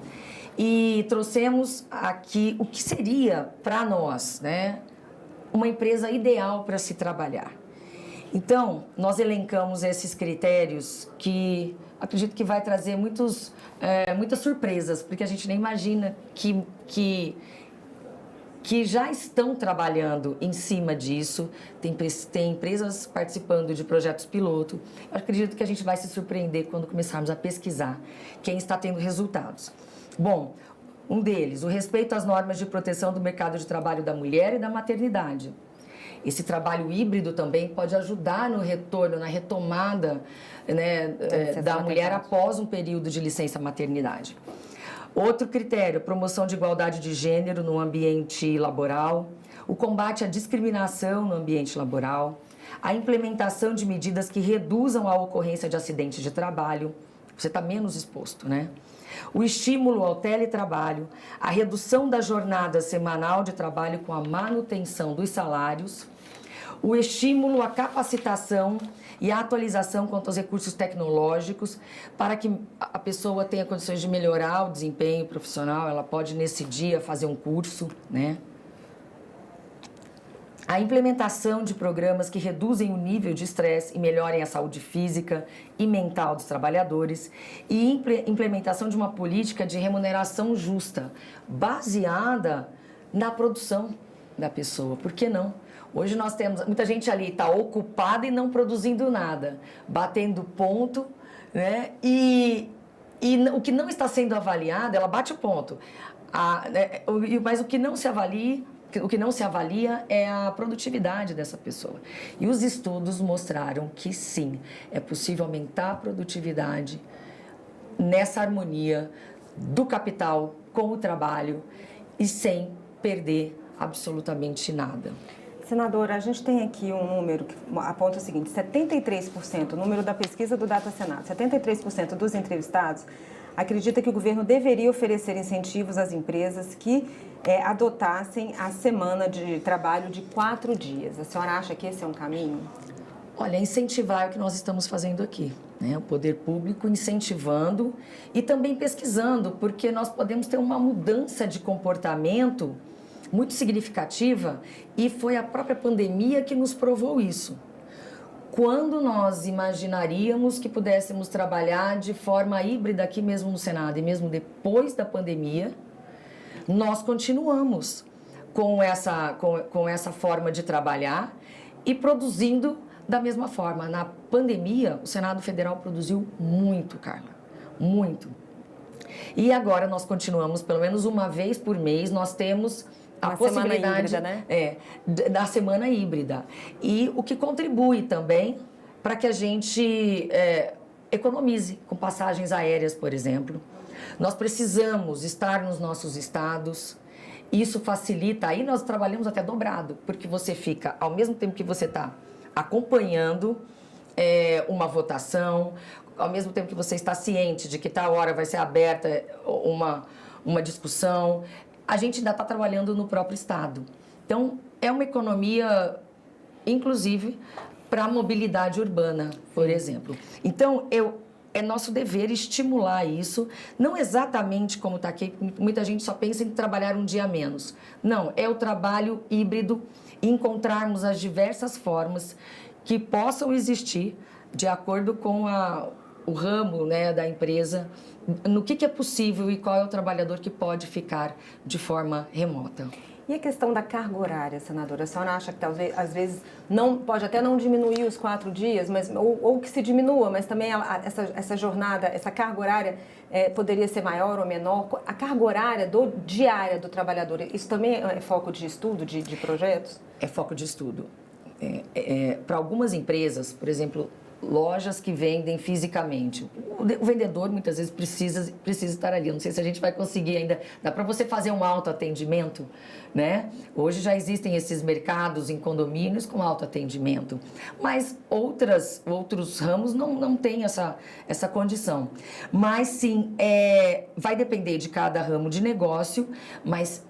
e trouxemos aqui o que seria para nós, né, uma empresa ideal para se trabalhar. Então, nós elencamos esses critérios que acredito que vai trazer muitas surpresas, porque a gente nem imagina que já estão trabalhando em cima disso. Tem empresas participando de projetos piloto. Eu acredito que a gente vai se surpreender quando começarmos a pesquisar quem está tendo resultados. Bom, um deles, o respeito às normas de proteção do mercado de trabalho da mulher e da maternidade. Esse trabalho híbrido também pode ajudar no retorno, na retomada, né, da mulher após um período de licença maternidade. Outro critério, promoção de igualdade de gênero no ambiente laboral, o combate à discriminação no ambiente laboral, a implementação de medidas que reduzam a ocorrência de acidentes de trabalho, você está menos exposto, né? O estímulo ao teletrabalho, a redução da jornada semanal de trabalho com a manutenção dos salários, o estímulo à capacitação e à atualização quanto aos recursos tecnológicos para que a pessoa tenha condições de melhorar o desempenho profissional. Ela pode, nesse dia, fazer um curso, né? A implementação de programas que reduzem o nível de estresse e melhorem a saúde física e mental dos trabalhadores e implementação de uma política de remuneração justa, baseada na produção da pessoa. Por que não? Hoje nós temos muita gente ali está ocupada e não produzindo nada, batendo ponto, né? E o que não está sendo avaliado, ela bate o ponto. Mas o que não se avalia é a produtividade dessa pessoa. E os estudos mostraram que sim, é possível aumentar a produtividade nessa harmonia do capital com o trabalho e sem perder absolutamente nada. Senadora, a gente tem aqui um número que aponta o seguinte: 73%, o número da pesquisa do Data Senado, 73% dos entrevistados acredita que o governo deveria oferecer incentivos às empresas que adotassem a semana de trabalho de 4 dias. A senhora acha que esse é um caminho? Olha, incentivar é o que nós estamos fazendo aqui, né? O poder público incentivando e também pesquisando, porque nós podemos ter uma mudança de comportamento muito significativa e foi a própria pandemia que nos provou isso. quando nós imaginaríamos que pudéssemos trabalhar de forma híbrida aqui mesmo no Senado, e mesmo depois da pandemia, nós continuamos com essa forma de trabalhar e produzindo da mesma forma. Na pandemia, o Senado Federal produziu muito, Carla, muito. E agora nós continuamos, pelo menos uma vez por mês, nós temos a possibilidade semana híbrida, né? Da semana híbrida. E o que contribui também para que a gente economize com passagens aéreas, por exemplo. Nós precisamos estar nos nossos estados. Isso facilita, aí nós trabalhamos até dobrado, porque você fica, ao mesmo tempo que você está acompanhando uma votação, ao mesmo tempo que você está ciente de que tal hora vai ser aberta uma discussão, a gente ainda está trabalhando no próprio estado. Então, é uma economia, inclusive, para a mobilidade urbana, por exemplo. Então, é nosso dever estimular isso, não exatamente como está aqui, muita gente só pensa em trabalhar um dia a menos. Não, é o trabalho híbrido, encontrarmos as diversas formas que possam existir de acordo com o ramo, né, da empresa, no que é possível e qual é o trabalhador que pode ficar de forma remota. E a questão da carga horária, senadora? A senhora acha que talvez, às vezes, pode até não diminuir os 4 dias, ou que se diminua, mas também essa jornada, essa carga horária poderia ser maior ou menor? A carga horária diária do trabalhador, isso também é foco de estudo, de projetos? É foco de estudo. Para algumas empresas, por exemplo, lojas que vendem fisicamente. O vendedor, muitas vezes, precisa estar ali. Eu não sei se a gente vai conseguir ainda. Dá para você fazer um autoatendimento, né? Hoje já existem esses mercados em condomínios com autoatendimento. Mas outros ramos não têm essa condição. Mas, sim, vai depender de cada ramo de negócio, mas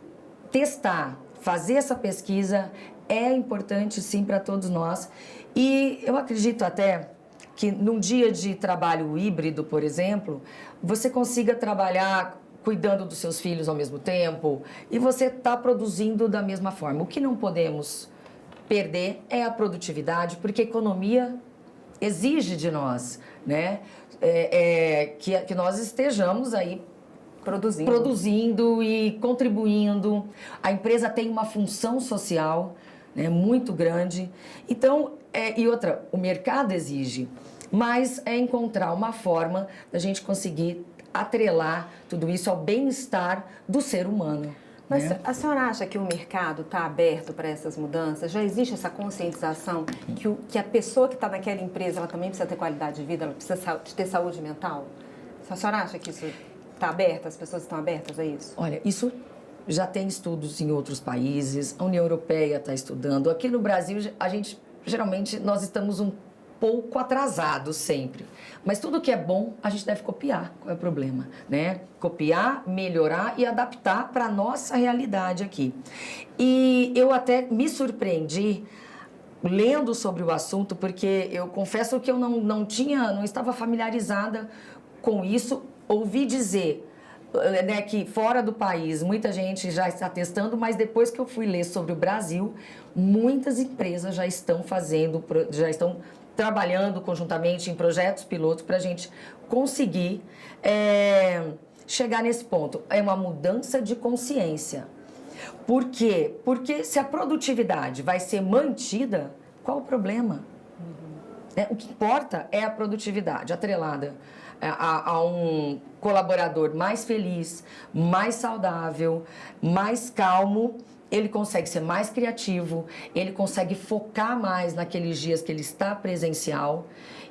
testar, fazer essa pesquisa é importante, sim, para todos nós. E eu acredito até que num dia de trabalho híbrido, por exemplo, você consiga trabalhar cuidando dos seus filhos ao mesmo tempo e você está produzindo da mesma forma. O que não podemos perder é a produtividade, porque a economia exige de nós, né? Que nós estejamos aí produzindo e contribuindo. A empresa tem uma função social, né, muito grande. Então, e outra, o mercado exige, mas é encontrar uma forma da gente conseguir atrelar tudo isso ao bem-estar do ser humano. Mas a senhora acha que o mercado está aberto para essas mudanças? Já existe essa conscientização que a pessoa que está naquela empresa, ela também precisa ter qualidade de vida, ela precisa ter saúde mental? A senhora acha que isso está aberto, as pessoas estão abertas a isso? Olha, isso já tem estudos em outros países, a União Europeia está estudando. Aqui no Brasil, geralmente, nós estamos um pouco atrasados sempre. Mas tudo que é bom, a gente deve copiar. Qual é o problema? Né? Copiar, melhorar e adaptar para a nossa realidade aqui. E eu até me surpreendi lendo sobre o assunto, porque eu confesso que eu não estava familiarizada com isso. Ouvi dizer, né, que fora do país muita gente já está testando, mas depois que eu fui ler sobre o Brasil, muitas empresas já estão trabalhando conjuntamente em projetos pilotos para a gente conseguir chegar nesse ponto. É uma mudança de consciência. Por quê? Porque se a produtividade vai ser mantida, qual o problema? O que importa é a produtividade atrelada a um colaborador mais feliz, mais saudável, mais calmo. Ele consegue ser mais criativo, ele consegue focar mais naqueles dias que ele está presencial,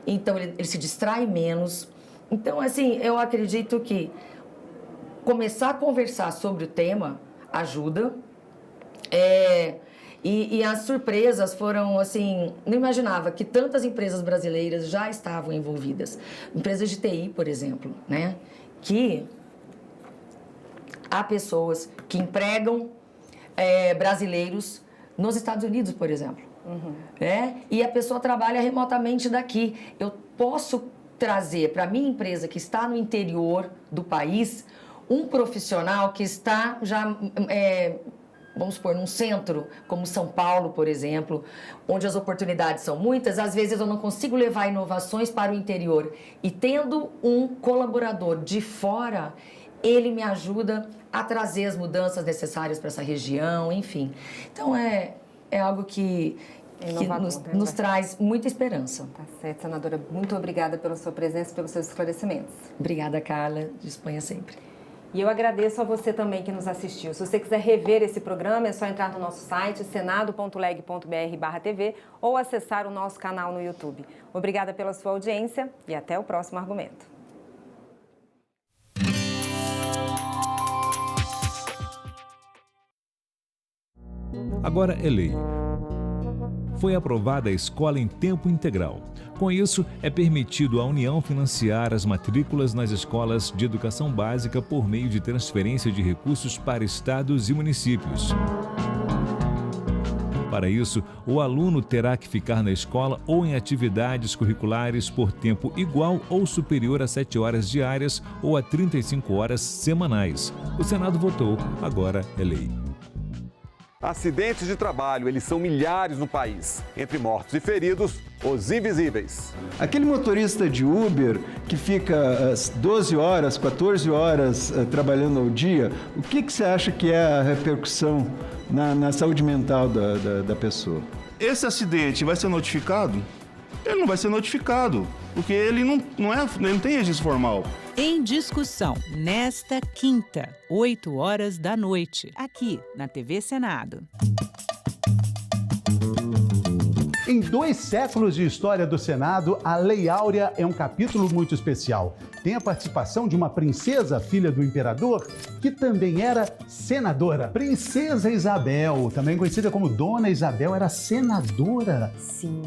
então ele se distrai menos. Então, assim, eu acredito que começar a conversar sobre o tema ajuda. E as surpresas foram, assim, não imaginava que tantas empresas brasileiras já estavam envolvidas. Empresas de TI, por exemplo, né? Que há pessoas que empregam brasileiros nos Estados Unidos, por exemplo. E a pessoa trabalha remotamente daqui. Eu posso trazer para a minha empresa que está no interior do país um profissional que está já vamos supor, num centro como São Paulo, por exemplo, onde as oportunidades são muitas, às vezes eu não consigo levar inovações para o interior. E tendo um colaborador de fora, ele me ajuda a trazer as mudanças necessárias para essa região, enfim. Então, é algo que nos traz muita esperança. Tá certo, senadora. Muito obrigada pela sua presença e pelos seus esclarecimentos. Obrigada, Carla. Disponha sempre. E eu agradeço a você também que nos assistiu. Se você quiser rever esse programa, é só entrar no nosso site, senado.leg.br/TV, ou acessar o nosso canal no YouTube. Obrigada pela sua audiência e até o próximo argumento. Agora é lei. Foi aprovada a escola em tempo integral. Com isso, é permitido à União financiar as matrículas nas escolas de educação básica por meio de transferência de recursos para estados e municípios. Para isso, o aluno terá que ficar na escola ou em atividades curriculares por tempo igual ou superior a 7 horas diárias ou a 35 horas semanais. O Senado votou, agora é lei. Acidentes de trabalho, eles são milhares no país. Entre mortos e feridos, os invisíveis. Aquele motorista de Uber que fica às 12 horas, 14 horas trabalhando ao dia, o que você acha que é a repercussão na saúde mental da pessoa? Esse acidente vai ser notificado? Ele não vai ser notificado, porque ele não tem registro formal. Em discussão, nesta quinta, 8 horas da noite, aqui na TV Senado. Em 2 séculos de história do Senado, a Lei Áurea é um capítulo muito especial. Tem a participação de uma princesa, filha do imperador, que também era senadora. Princesa Isabel, também conhecida como Dona Isabel, era senadora. Sim.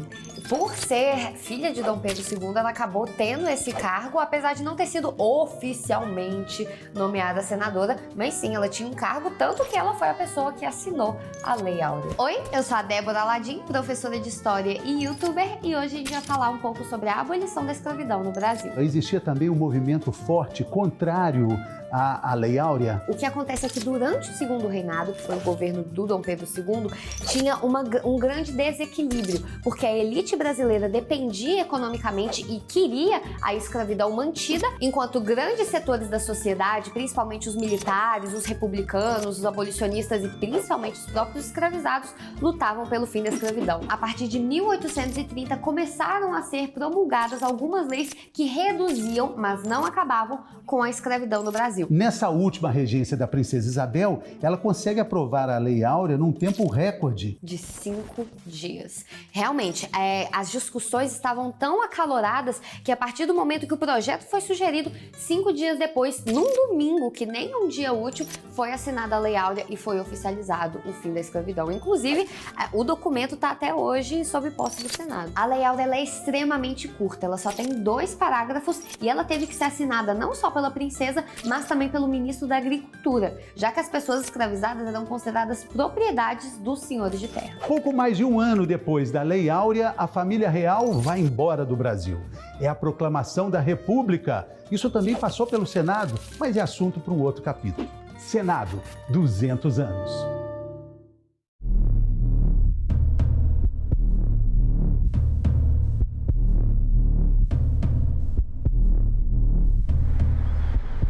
Por ser filha de Dom Pedro II, ela acabou tendo esse cargo, apesar de não ter sido oficialmente nomeada senadora, mas sim, ela tinha um cargo, tanto que ela foi a pessoa que assinou a Lei Áurea. Oi, eu sou a Débora Aladim, professora de História e youtuber, e hoje a gente vai falar um pouco sobre a abolição da escravidão no Brasil. Existia também um movimento forte contrário à Lei Áurea. O que acontece é que durante o segundo reinado, que foi o governo do Dom Pedro II, tinha um grande desequilíbrio, porque a elite brasileira dependia economicamente e queria a escravidão mantida, enquanto grandes setores da sociedade, principalmente os militares, os republicanos, os abolicionistas e principalmente os próprios escravizados, lutavam pelo fim da escravidão. A partir de 1830, começaram a ser promulgadas algumas leis que reduziam, mas não acabavam, com a escravidão no Brasil. Nessa última regência da princesa Isabel, ela consegue aprovar a Lei Áurea num tempo recorde. De 5 dias. Realmente, as discussões estavam tão acaloradas que a partir do momento que o projeto foi sugerido, 5 dias depois, num domingo, que nem um dia útil, foi assinada a Lei Áurea e foi oficializado o fim da escravidão. Inclusive, o documento está até hoje sob posse do Senado. A Lei Áurea é extremamente curta, ela só tem 2 parágrafos e ela teve que ser assinada não só pela princesa, mas também pelo ministro da Agricultura, já que as pessoas escravizadas eram consideradas propriedades dos senhores de terra. Pouco mais de 1 ano depois da Lei Áurea, a família real vai embora do Brasil. É a proclamação da República. Isso também passou pelo Senado, mas é assunto para um outro capítulo. Senado, 200 anos.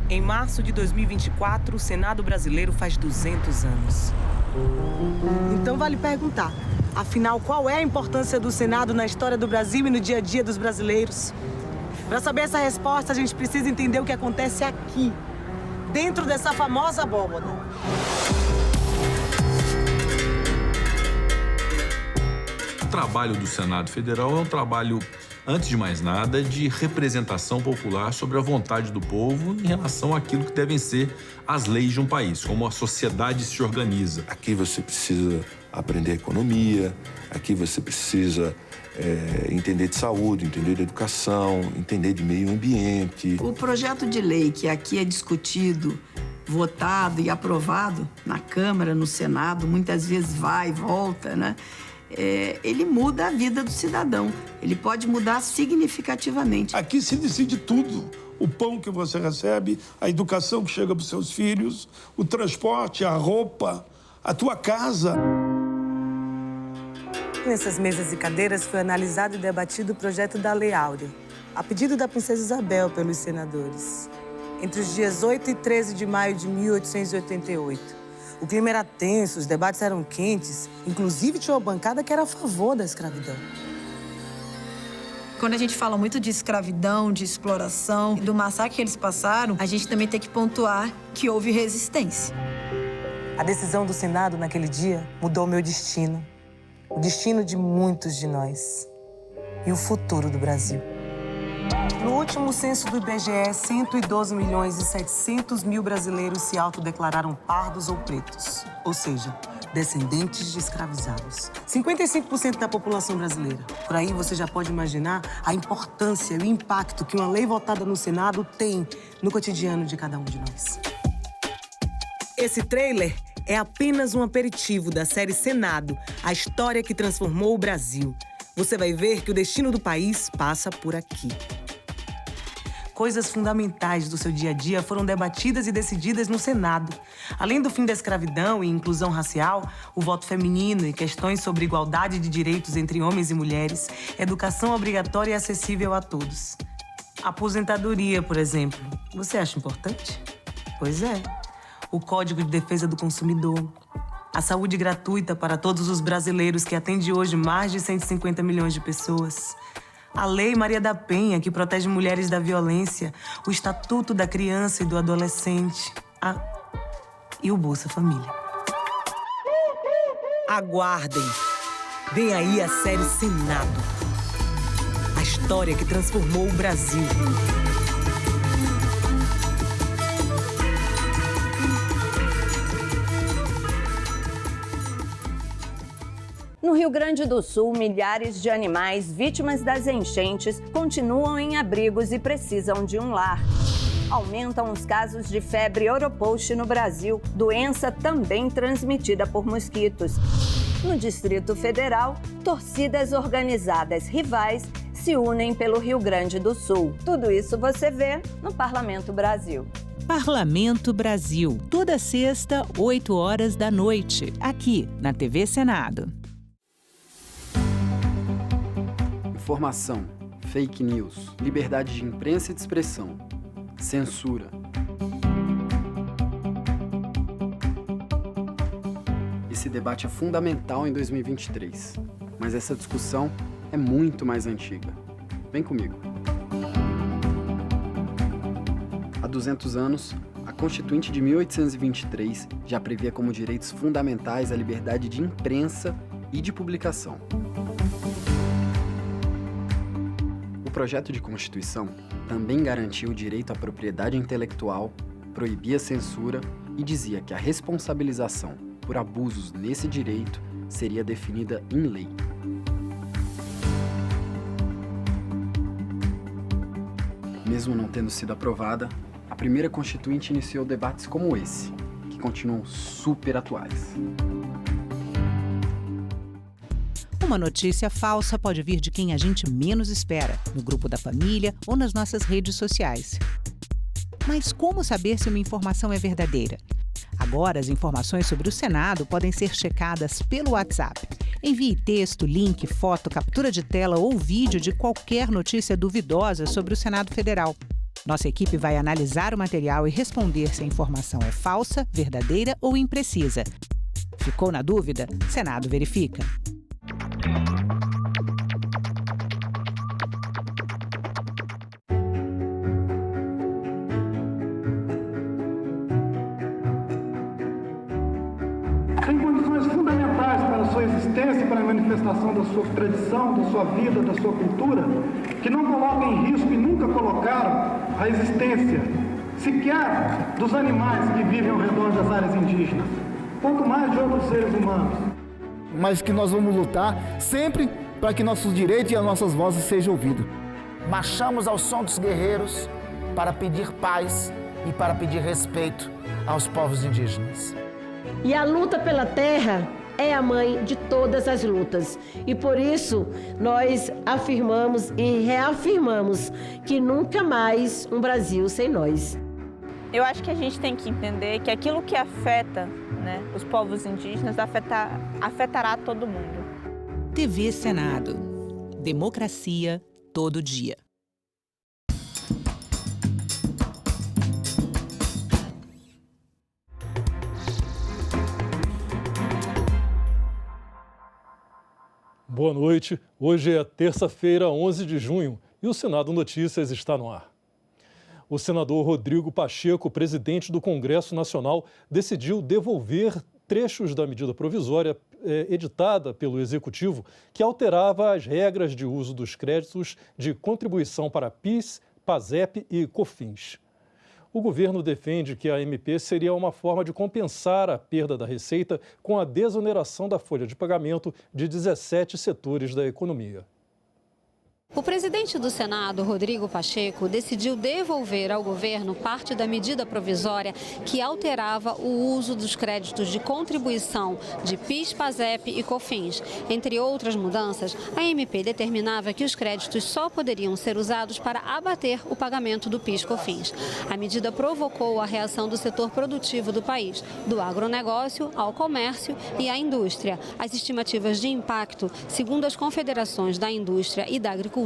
Em março de 2024, o Senado brasileiro faz 200 anos. Então vale perguntar, afinal, qual é a importância do Senado na história do Brasil e no dia a dia dos brasileiros? Para saber essa resposta, a gente precisa entender o que acontece aqui, dentro dessa famosa abóbada. O trabalho do Senado Federal é um trabalho, antes de mais nada, de representação popular sobre a vontade do povo em relação àquilo que devem ser as leis de um país, como a sociedade se organiza. Aqui você precisa aprender economia, aqui você precisa entender de saúde, entender de educação, entender de meio ambiente. O projeto de lei que aqui é discutido, votado e aprovado na Câmara, no Senado, muitas vezes vai e volta, né? Ele muda a vida do cidadão. Ele pode mudar significativamente. Aqui se decide tudo. O pão que você recebe, a educação que chega para os seus filhos, o transporte, a roupa, a tua casa. Nessas mesas e cadeiras foi analisado e debatido o projeto da Lei Áurea, a pedido da princesa Isabel pelos senadores, entre os dias 8 e 13 de maio de 1888. O clima era tenso, os debates eram quentes, inclusive tinha uma bancada que era a favor da escravidão. Quando a gente fala muito de escravidão, de exploração, do massacre que eles passaram, a gente também tem que pontuar que houve resistência. A decisão do Senado naquele dia mudou o meu destino, o destino de muitos de nós e o futuro do Brasil. No último censo do IBGE, 112.700.000 brasileiros se autodeclararam pardos ou pretos, ou seja, descendentes de escravizados. 55% da população brasileira. Por aí você já pode imaginar a importância e o impacto que uma lei votada no Senado tem no cotidiano de cada um de nós. Esse trailer é apenas um aperitivo da série Senado, a história que transformou o Brasil. Você vai ver que o destino do país passa por aqui. Coisas fundamentais do seu dia a dia foram debatidas e decididas no Senado. Além do fim da escravidão e inclusão racial, o voto feminino e questões sobre igualdade de direitos entre homens e mulheres, educação obrigatória e acessível a todos. Aposentadoria, por exemplo. Você acha importante? Pois é. O Código de Defesa do Consumidor. A saúde gratuita para todos os brasileiros, que atende hoje mais de 150 milhões de pessoas. A Lei Maria da Penha, que protege mulheres da violência. O Estatuto da Criança e do Adolescente. E o Bolsa Família. Aguardem. Vem aí a série Senado. A história que transformou o Brasil. No Rio Grande do Sul, milhares de animais vítimas das enchentes continuam em abrigos e precisam de um lar. Aumentam os casos de febre Europost no Brasil, doença também transmitida por mosquitos. No Distrito Federal, torcidas organizadas rivais se unem pelo Rio Grande do Sul. Tudo isso você vê no Parlamento Brasil. Parlamento Brasil, toda sexta, 8 horas da noite, aqui na TV Senado. Informação, fake news, liberdade de imprensa e de expressão, censura. Esse debate é fundamental em 2023, mas essa discussão é muito mais antiga. Vem comigo. Há 200 anos, a Constituinte de 1823 já previa como direitos fundamentais a liberdade de imprensa e de publicação. O projeto de Constituição também garantia o direito à propriedade intelectual, proibia a censura e dizia que a responsabilização por abusos nesse direito seria definida em lei. Mesmo não tendo sido aprovada, a primeira Constituinte iniciou debates como esse, que continuam super atuais. Uma notícia falsa pode vir de quem a gente menos espera, no grupo da família ou nas nossas redes sociais. Mas como saber se uma informação é verdadeira? Agora, as informações sobre o Senado podem ser checadas pelo WhatsApp. Envie texto, link, foto, captura de tela ou vídeo de qualquer notícia duvidosa sobre o Senado Federal. Nossa equipe vai analisar o material e responder se a informação é falsa, verdadeira ou imprecisa. Ficou na dúvida? Senado verifica. Tem condições fundamentais para a sua existência e para a manifestação da sua tradição, da sua vida, da sua cultura, que não colocam em risco e nunca colocaram a existência sequer dos animais que vivem ao redor das áreas indígenas, quanto mais de outros seres humanos. Mas que nós vamos lutar sempre para que nossos direitos e as nossas vozes sejam ouvidos. Marchamos ao som dos guerreiros para pedir paz e para pedir respeito aos povos indígenas. E a luta pela terra é a mãe de todas as lutas. E por isso nós afirmamos e reafirmamos que nunca mais um Brasil sem nós. Eu acho que a gente tem que entender que aquilo que afeta, né, os povos indígenas afetará todo mundo. TV Senado. Democracia todo dia. Boa noite. Hoje é terça-feira, 11 de junho, e o Senado Notícias está no ar. O senador Rodrigo Pacheco, presidente do Congresso Nacional, decidiu devolver trechos da medida provisória editada pelo Executivo que alterava as regras de uso dos créditos de contribuição para PIS, PASEP e COFINS. O governo defende que a MP seria uma forma de compensar a perda da receita com a desoneração da folha de pagamento de 17 setores da economia. O presidente do Senado, Rodrigo Pacheco, decidiu devolver ao governo parte da medida provisória que alterava o uso dos créditos de contribuição de PIS, PASEP e COFINS. Entre outras mudanças, a MP determinava que os créditos só poderiam ser usados para abater o pagamento do PIS/COFINS. A medida provocou a reação do setor produtivo do país, do agronegócio ao comércio e à indústria. As estimativas de impacto, segundo as confederações da indústria e da agricultura,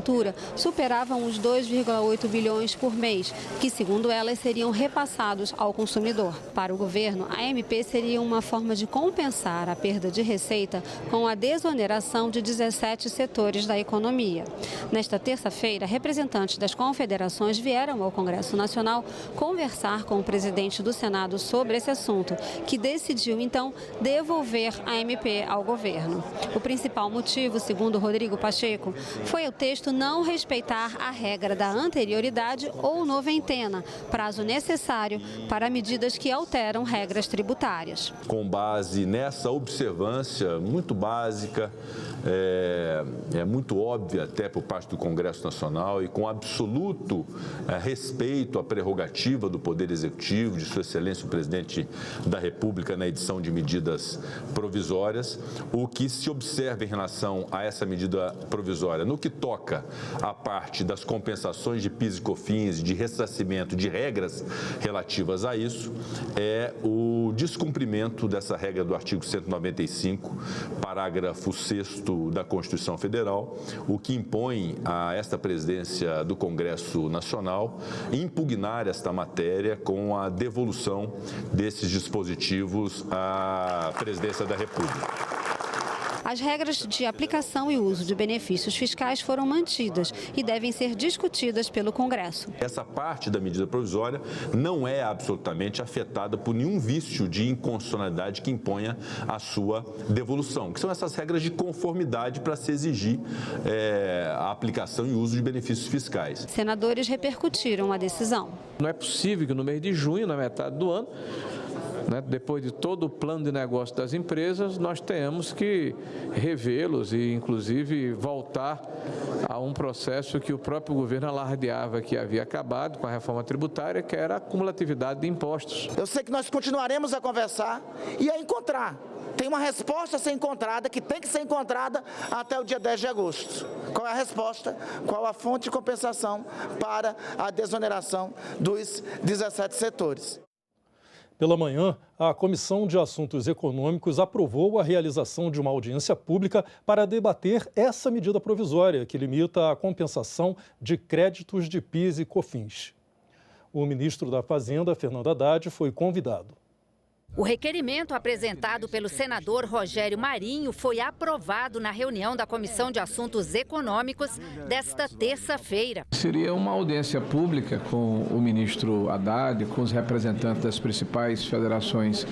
superavam os 2,8 bilhões por mês, que, segundo elas, seriam repassados ao consumidor. Para o governo, a MP seria uma forma de compensar a perda de receita com a desoneração de 17 setores da economia. Nesta terça-feira, representantes das confederações vieram ao Congresso Nacional conversar com o presidente do Senado sobre esse assunto, que decidiu, então, devolver a MP ao governo. O principal motivo, segundo Rodrigo Pacheco, foi o texto não respeitar a regra da anterioridade ou noventena, prazo necessário para medidas que alteram regras tributárias. Com base nessa observância muito básica, muito óbvia até por parte do Congresso Nacional e com absoluto respeito à prerrogativa do Poder Executivo, de Sua Excelência o Presidente da República na edição de medidas provisórias, o que se observa em relação a essa medida provisória, no que toca a parte das compensações de PIS e COFINS, de ressarcimento de regras relativas a isso, é o descumprimento dessa regra do artigo 195, parágrafo 6º da Constituição Federal, o que impõe a esta presidência do Congresso Nacional impugnar esta matéria com a devolução desses dispositivos à presidência da República. As regras de aplicação e uso de benefícios fiscais foram mantidas e devem ser discutidas pelo Congresso. Essa parte da medida provisória não é absolutamente afetada por nenhum vício de inconstitucionalidade que imponha a sua devolução, que são essas regras de conformidade para se exigir a aplicação e uso de benefícios fiscais. Senadores repercutiram a decisão. Não é possível que no mês de junho, na metade do ano, depois de todo o plano de negócio das empresas, nós tenhamos que revê-los e, inclusive, voltar a um processo que o próprio governo alardeava que havia acabado com a reforma tributária, que era a cumulatividade de impostos. Eu sei que nós continuaremos a conversar e a encontrar. Tem uma resposta a ser encontrada, que tem que ser encontrada até o dia 10 de agosto. Qual é a resposta? Qual a fonte de compensação para a desoneração dos 17 setores? Pela manhã, a Comissão de Assuntos Econômicos aprovou a realização de uma audiência pública para debater essa medida provisória que limita a compensação de créditos de PIS e COFINS. O ministro da Fazenda, Fernando Haddad, foi convidado. O requerimento apresentado pelo senador Rogério Marinho foi aprovado na reunião da Comissão de Assuntos Econômicos desta terça-feira. Seria uma audiência pública com o ministro Haddad, com os representantes das principais federações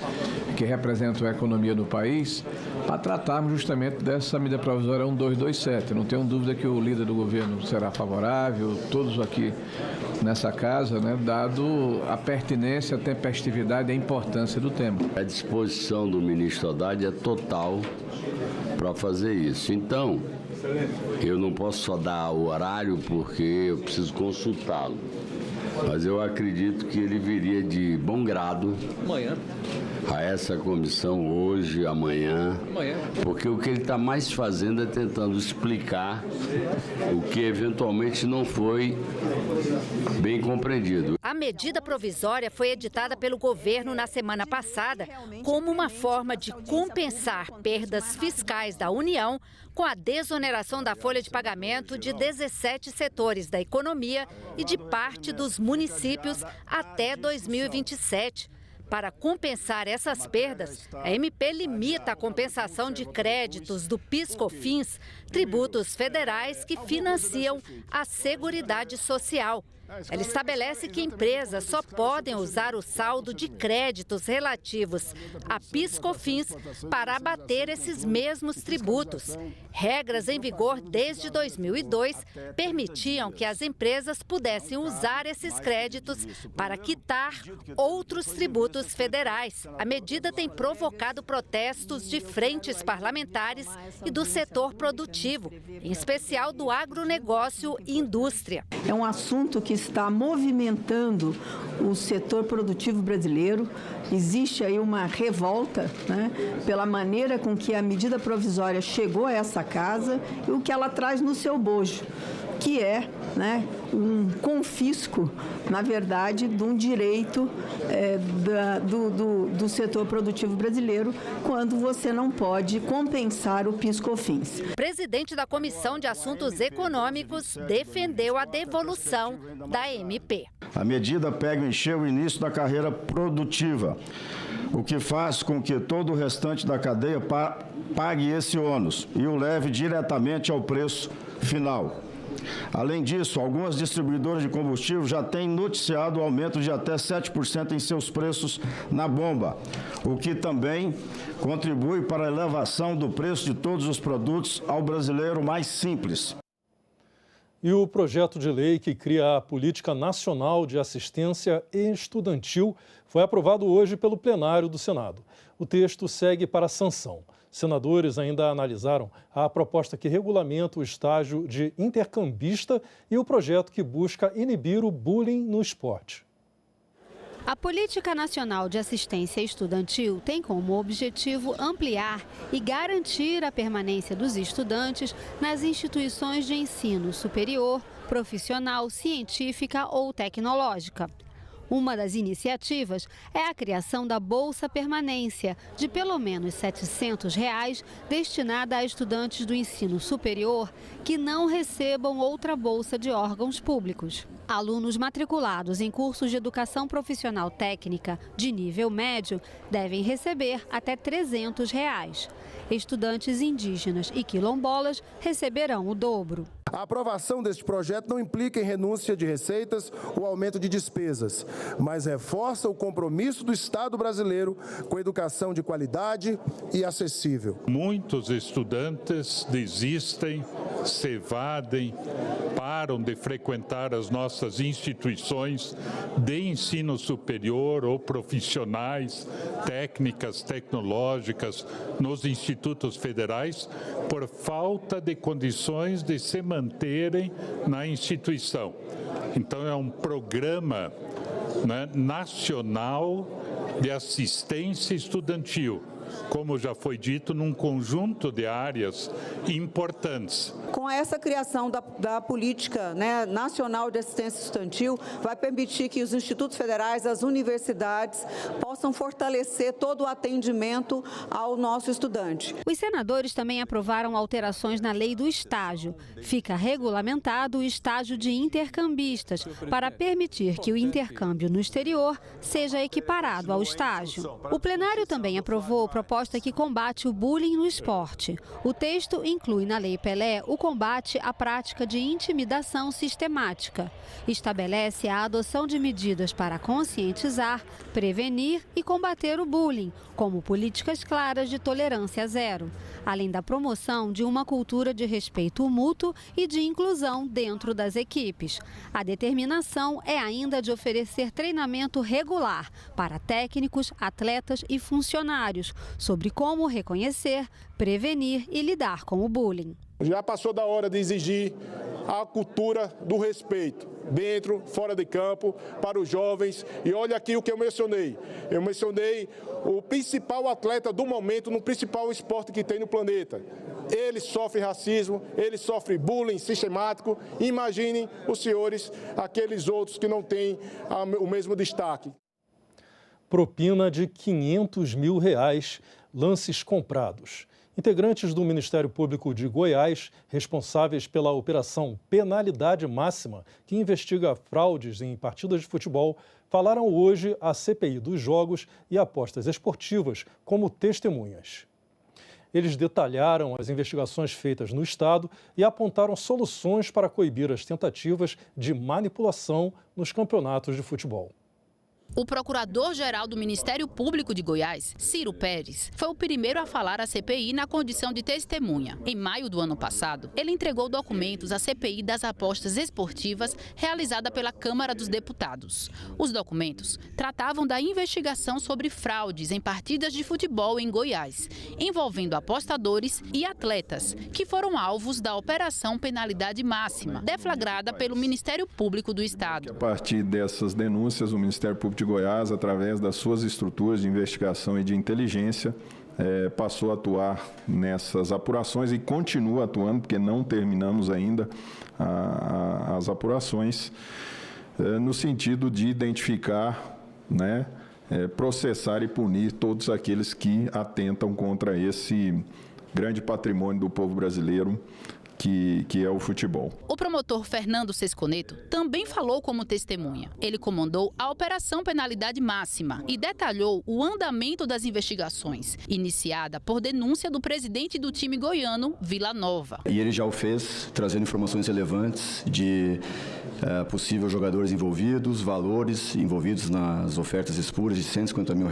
que representam a economia do país, para tratarmos justamente dessa medida provisória 1227. Não tenho dúvida que o líder do governo será favorável, todos aqui nessa casa, dado a pertinência, a tempestividade e a importância do tema. A disposição do ministro Haddad é total para fazer isso. Então, eu não posso só dar o horário porque eu preciso consultá-lo. Mas eu acredito que ele viria de bom grado a essa comissão hoje, amanhã, porque o que ele está mais fazendo é tentando explicar o que eventualmente não foi bem compreendido. A medida provisória foi editada pelo governo na semana passada como uma forma de compensar perdas fiscais da União com a desoneração da folha de pagamento de 17 setores da economia e de parte dos municípios até 2027. Para compensar essas perdas, a MP limita a compensação de créditos do PIS/COFINS, tributos federais que financiam a Seguridade Social. Ela estabelece que empresas só podem usar o saldo de créditos relativos a PIS/COFINS para abater esses mesmos tributos. Regras em vigor desde 2002 permitiam que as empresas pudessem usar esses créditos para quitar outros tributos federais. A medida tem provocado protestos de frentes parlamentares e do setor produtivo, em especial do agronegócio e indústria. É um assunto que está movimentando o setor produtivo brasileiro. Existe aí uma revolta, né, pela maneira com que a medida provisória chegou a essa casa e o que ela traz no seu bojo, que é, né, um confisco, na verdade, de um direito do setor produtivo brasileiro, quando você não pode compensar o PIS/COFINS. O presidente da Comissão de Assuntos Econômicos defendeu a devolução da MP. A medida pega em cheio o início da carreira produtiva, o que faz com que todo o restante da cadeia pague esse ônus e o leve diretamente ao preço final. Além disso, algumas distribuidoras de combustível já têm noticiado o aumento de até 7% em seus preços na bomba, o que também contribui para a elevação do preço de todos os produtos ao brasileiro mais simples. E o projeto de lei que cria a Política Nacional de Assistência Estudantil foi aprovado hoje pelo plenário do Senado. O texto segue para sanção. Senadores ainda analisaram a proposta que regulamenta o estágio de intercambista e o projeto que busca inibir o bullying no esporte. A Política Nacional de Assistência Estudantil tem como objetivo ampliar e garantir a permanência dos estudantes nas instituições de ensino superior, profissional, científica ou tecnológica. Uma das iniciativas é a criação da Bolsa Permanência, de pelo menos R$ 700, destinada a estudantes do ensino superior que não recebam outra bolsa de órgãos públicos. Alunos matriculados em cursos de educação profissional técnica de nível médio devem receber até R$ 300. Estudantes indígenas e quilombolas receberão o dobro. A aprovação deste projeto não implica em renúncia de receitas ou aumento de despesas, mas reforça o compromisso do Estado brasileiro com a educação de qualidade e acessível. Muitos estudantes desistem, se evadem, param de frequentar as nossas instituições de ensino superior ou profissionais, técnicas, tecnológicas, nos institutos federais, por falta de condições de se manterem na instituição. Então, é um programa, né, nacional de assistência estudantil, como já foi dito, num conjunto de áreas importantes. Com essa criação da política, né, nacional de assistência estudantil, vai permitir que os institutos federais, as universidades, possam fortalecer todo o atendimento ao nosso estudante. Os senadores também aprovaram alterações na lei do estágio. Fica regulamentado o estágio de intercambistas, para permitir que o intercâmbio no exterior seja equiparado ao estágio. O plenário também aprovou proposta que combate o bullying no esporte. O texto inclui na Lei Pelé o combate à prática de intimidação sistemática. Estabelece a adoção de medidas para conscientizar, prevenir e combater o bullying, como políticas claras de tolerância zero, além da promoção de uma cultura de respeito mútuo e de inclusão dentro das equipes. A determinação é ainda de oferecer treinamento regular para técnicos, atletas e funcionários sobre como reconhecer, prevenir e lidar com o bullying. Já passou da hora de exigir a cultura do respeito, dentro, fora de campo, para os jovens. E olha aqui o que eu mencionei. Eu mencionei o principal atleta do momento no principal esporte que tem no planeta. Ele sofre racismo, ele sofre bullying sistemático. Imaginem os senhores, aqueles outros que não têm o mesmo destaque. Propina de R$500 mil, lances comprados. Integrantes do Ministério Público de Goiás, responsáveis pela Operação Penalidade Máxima, que investiga fraudes em partidas de futebol, falaram hoje à CPI dos jogos e apostas esportivas como testemunhas. Eles detalharam as investigações feitas no Estado e apontaram soluções para coibir as tentativas de manipulação nos campeonatos de futebol. O procurador-geral do Ministério Público de Goiás, Ciro Pérez, foi o primeiro a falar à CPI na condição de testemunha. Em maio do ano passado, ele entregou documentos à CPI das apostas esportivas realizada pela Câmara dos Deputados. Os documentos tratavam da investigação sobre fraudes em partidas de futebol em Goiás, envolvendo apostadores e atletas, que foram alvos da Operação Penalidade Máxima, deflagrada pelo Ministério Público do Estado. A partir dessas denúncias, o Ministério Público de Goiás, através das suas estruturas de investigação e de inteligência, passou a atuar nessas apurações e continua atuando, porque não terminamos ainda as apurações, no sentido de identificar, processar e punir todos aqueles que atentam contra esse grande patrimônio do povo brasileiro, que é o futebol. O promotor Fernando Sesconeto também falou como testemunha. Ele comandou a Operação Penalidade Máxima e detalhou o andamento das investigações, iniciada por denúncia do presidente do time goiano, Vila Nova. E ele já o fez, trazendo informações relevantes de possíveis jogadores envolvidos, valores envolvidos nas ofertas espúrias de R$150 mil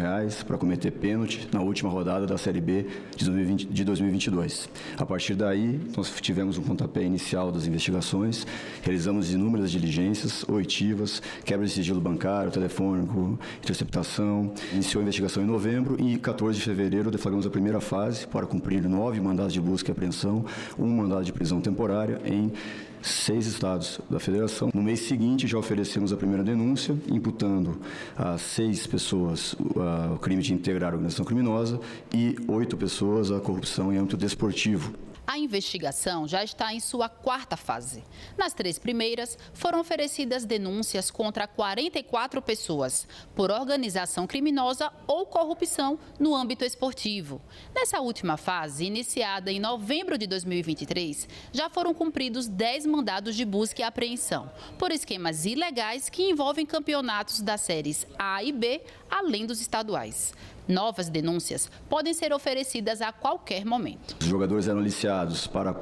para cometer pênalti na última rodada da Série B de 2022. A partir daí, nós tivemos um pontapé inicial das investigações, realizamos inúmeras diligências, oitivas, quebra de sigilo bancário, telefônico, interceptação. Iniciou a investigação em novembro e 14 de fevereiro deflagramos a primeira fase para cumprir 9 mandados de busca e apreensão, 1 mandado de prisão temporária em 6 estados da federação. No mês seguinte, já oferecemos a primeira denúncia, imputando a 6 pessoas o crime de integrar a organização criminosa e 8 pessoas a corrupção em âmbito desportivo. A investigação já está em sua 4ª fase. Nas 3 primeiras, foram oferecidas denúncias contra 44 pessoas por organização criminosa ou corrupção no âmbito esportivo. Nessa última fase, iniciada em novembro de 2023, já foram cumpridos 10 mandados de busca e apreensão por esquemas ilegais que envolvem campeonatos das séries A e B, além dos estaduais. Novas denúncias podem ser oferecidas a qualquer momento. Os jogadores eram aliciados para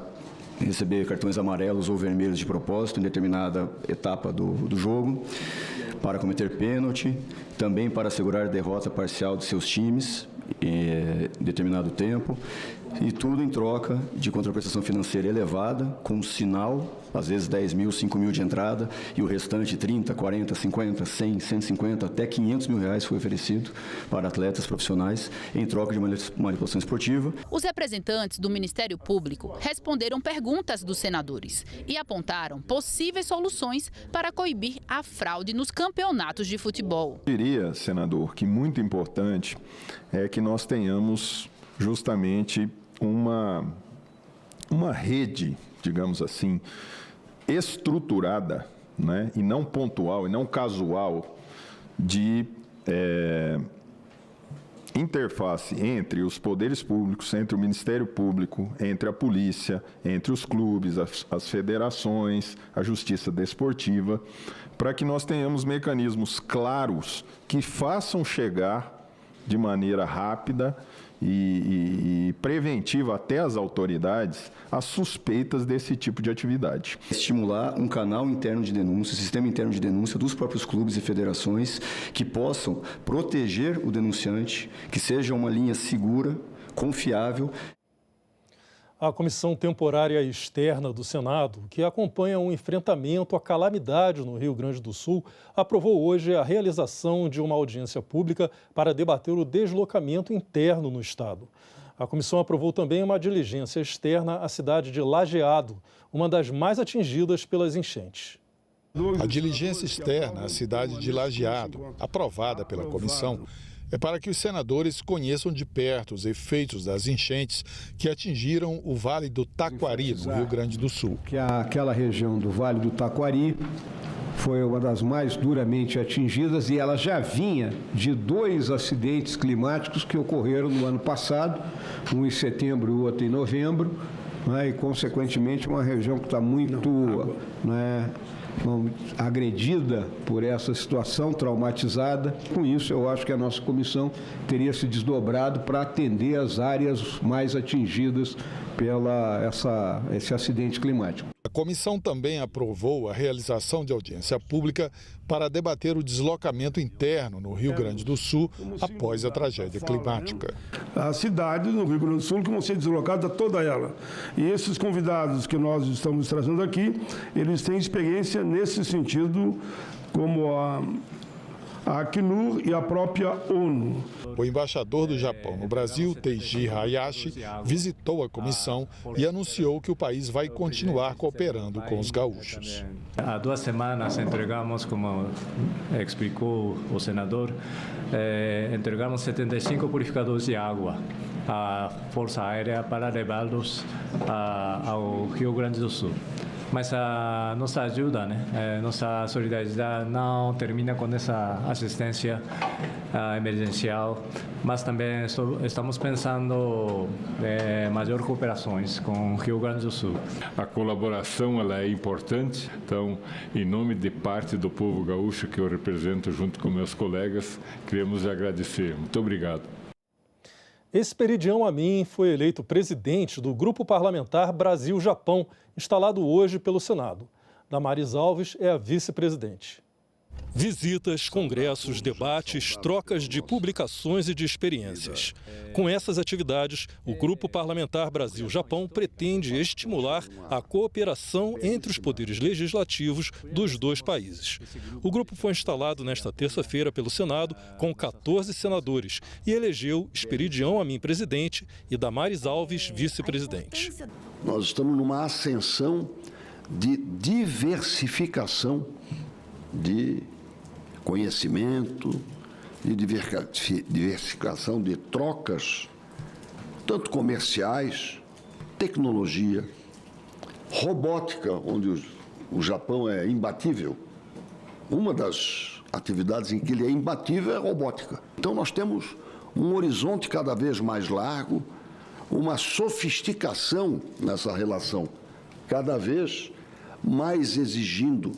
receber cartões amarelos ou vermelhos de propósito em determinada etapa do jogo, para cometer pênalti, também para assegurar a derrota parcial de seus times em determinado tempo, e tudo em troca de contraprestação financeira elevada, com um sinal, às vezes 10 mil, 5 mil de entrada, e o restante 30, 40, 50, 100, 150, até 500 mil reais foi oferecido para atletas profissionais em troca de manipulação esportiva. Os representantes do Ministério Público responderam perguntas dos senadores e apontaram possíveis soluções para coibir a fraude nos campeonatos de futebol. Eu diria, senador, que muito importante é que nós tenhamos justamente uma rede, digamos assim, estruturada, e não pontual, e não casual, de interface entre os poderes públicos, entre o Ministério Público, entre a polícia, entre os clubes, as federações, a justiça desportiva, para que nós tenhamos mecanismos claros que façam chegar de maneira rápida e preventiva até as autoridades as suspeitas desse tipo de atividade. Estimular um canal interno de denúncia, um sistema interno de denúncia dos próprios clubes e federações que possam proteger o denunciante, que seja uma linha segura, confiável. A Comissão Temporária Externa do Senado, que acompanha o enfrentamento à calamidade no Rio Grande do Sul, aprovou hoje a realização de uma audiência pública para debater o deslocamento interno no Estado. A comissão aprovou também uma diligência externa à cidade de Lajeado, uma das mais atingidas pelas enchentes. A diligência externa à cidade de Lajeado, aprovada pela comissão, é para que os senadores conheçam de perto os efeitos das enchentes que atingiram o Vale do Taquari, no Rio Grande do Sul. Aquela região do Vale do Taquari foi uma das mais duramente atingidas e ela já vinha de 2 acidentes climáticos que ocorreram no ano passado, um em setembro e o outro em novembro, né, e, consequentemente, uma região que está muito agredida por essa situação, traumatizada. Com isso, eu acho que a nossa comissão teria se desdobrado para atender as áreas mais atingidas esse acidente climático. A comissão também aprovou a realização de audiência pública para debater o deslocamento interno no Rio Grande do Sul após a tragédia climática. As cidades no Rio Grande do Sul que vão ser deslocadas toda ela. E esses convidados que nós estamos trazendo aqui, eles têm experiência nesse sentido, como a Acnur e a própria ONU. O embaixador do Japão no Brasil, Teiji Hayashi, visitou a comissão e anunciou que o país vai continuar cooperando com os gaúchos. Há 2 semanas entregamos, como explicou o senador, entregamos 75 purificadores de água à Força Aérea para levá-los ao Rio Grande do Sul. Mas a nossa ajuda, nossa solidariedade não termina com essa assistência emergencial, mas também estamos pensando em maior cooperações com o Rio Grande do Sul. A colaboração ela é importante, então, em nome de parte do povo gaúcho que eu represento junto com meus colegas, queremos agradecer. Muito obrigado. Esperidião Amin foi eleito presidente do Grupo Parlamentar Brasil-Japão, instalado hoje pelo Senado. Damares Alves é a vice-presidente. Visitas, congressos, debates, trocas de publicações e de experiências. Com essas atividades, o Grupo Parlamentar Brasil-Japão pretende estimular a cooperação entre os poderes legislativos dos 2 países. O grupo foi instalado nesta terça-feira pelo Senado com 14 senadores e elegeu Esperidião Amin presidente e Damares Alves vice-presidente. Nós estamos numa ascensão de diversificação de conhecimento, de diversificação de trocas, tanto comerciais, tecnologia, robótica, onde o Japão é imbatível. Uma das atividades em que ele é imbatível é a robótica. Então nós temos um horizonte cada vez mais largo, uma sofisticação nessa relação, cada vez mais exigindo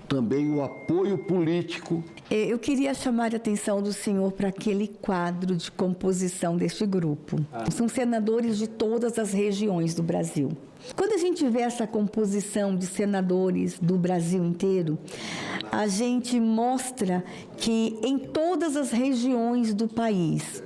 também o apoio político. Eu queria chamar a atenção do senhor para aquele quadro de composição deste grupo. São senadores de todas as regiões do Brasil. Quando a gente vê essa composição de senadores do Brasil inteiro, a gente mostra que em todas as regiões do país,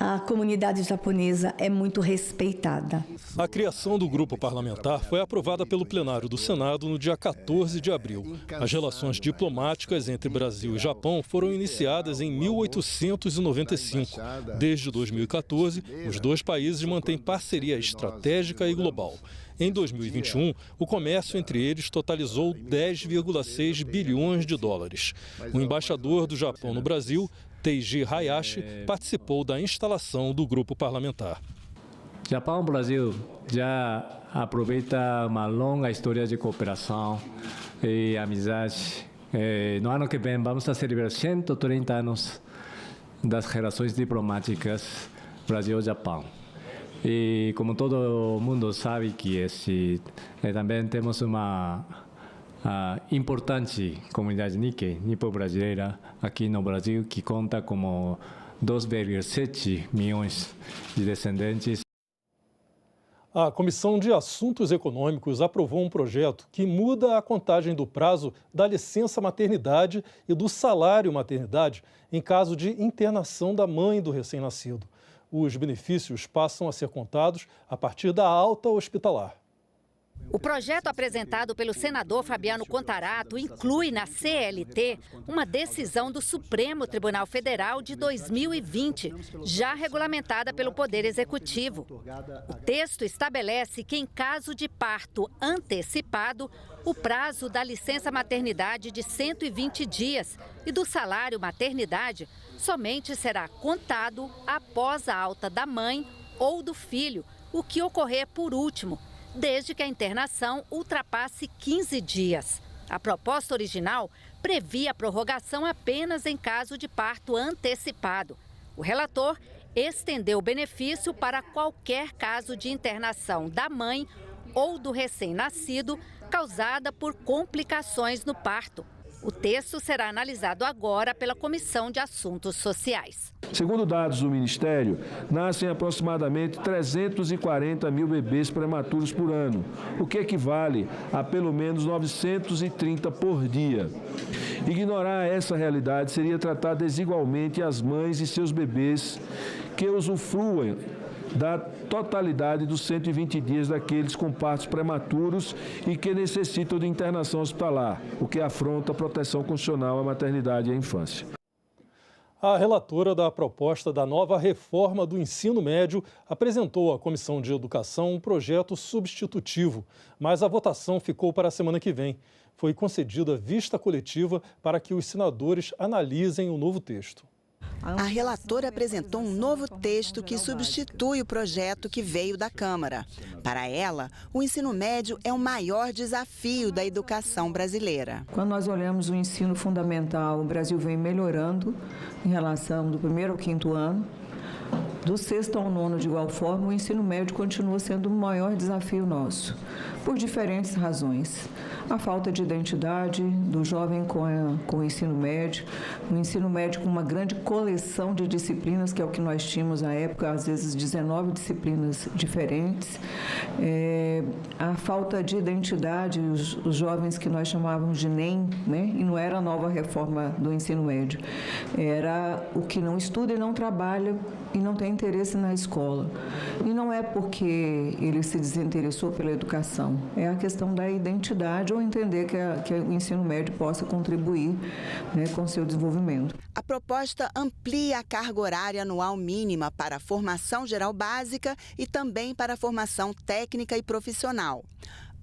a comunidade japonesa é muito respeitada. A criação do grupo parlamentar foi aprovada pelo plenário do Senado no dia 14 de abril. As relações diplomáticas entre Brasil e Japão foram iniciadas em 1895. Desde 2014, os 2 países mantêm parceria estratégica e global. Em 2021, o comércio entre eles totalizou 10,6 bilhões de dólares. O embaixador do Japão no Brasil, Teiji Hayashi, participou da instalação do grupo parlamentar. Japão e Brasil já aproveita uma longa história de cooperação e amizade. No ano que vem vamos a celebrar 130 anos das relações diplomáticas Brasil-Japão. E como todo mundo sabe que também temos uma importante comunidade Nikkei, nipo-brasileira, aqui no Brasil, que conta como 2,7 milhões de descendentes. A Comissão de Assuntos Econômicos aprovou um projeto que muda a contagem do prazo da licença maternidade e do salário maternidade em caso de internação da mãe do recém-nascido. Os benefícios passam a ser contados a partir da alta hospitalar. O projeto apresentado pelo senador Fabiano Contarato inclui na CLT uma decisão do Supremo Tribunal Federal de 2020, já regulamentada pelo Poder Executivo. O texto estabelece que, em caso de parto antecipado, o prazo da licença maternidade de 120 dias e do salário maternidade somente será contado após a alta da mãe ou do filho, o que ocorrer por último, desde que a internação ultrapasse 15 dias. A proposta original previa a prorrogação apenas em caso de parto antecipado. O relator estendeu o benefício para qualquer caso de internação da mãe ou do recém-nascido causada por complicações no parto. O texto será analisado agora pela Comissão de Assuntos Sociais. Segundo dados do Ministério, nascem aproximadamente 340 mil bebês prematuros por ano, o que equivale a pelo menos 930 por dia. Ignorar essa realidade seria tratar desigualmente as mães e seus bebês que usufruem da totalidade dos 120 dias daqueles com partos prematuros e que necessitam de internação hospitalar, o que afronta a proteção constitucional à maternidade e à infância. A relatora da proposta da nova reforma do ensino médio apresentou à Comissão de Educação um projeto substitutivo, mas a votação ficou para a semana que vem. Foi concedida vista coletiva para que os senadores analisem o novo texto. A relatora apresentou um novo texto que substitui o projeto que veio da Câmara. Para ela, o ensino médio é o maior desafio da educação brasileira. Quando nós olhamos o ensino fundamental, o Brasil vem melhorando em relação do 1º ao 5º ano. Do 6º ao 9º, de igual forma, o ensino médio continua sendo o maior desafio nosso, por diferentes razões. A falta de identidade do jovem com o ensino médio com uma grande coleção de disciplinas, que é o que nós tínhamos na época, às vezes 19 disciplinas diferentes. A falta de identidade, os jovens que nós chamávamos de NEM, né? E não era a nova reforma do ensino médio, era o que não estuda e não trabalha e não tem interesse na escola. E não é porque ele se desinteressou pela educação, é a questão da identidade ou entender que o ensino médio possa contribuir, né, com o seu desenvolvimento. A proposta amplia a carga horária anual mínima para a formação geral básica e também para a formação técnica e profissional.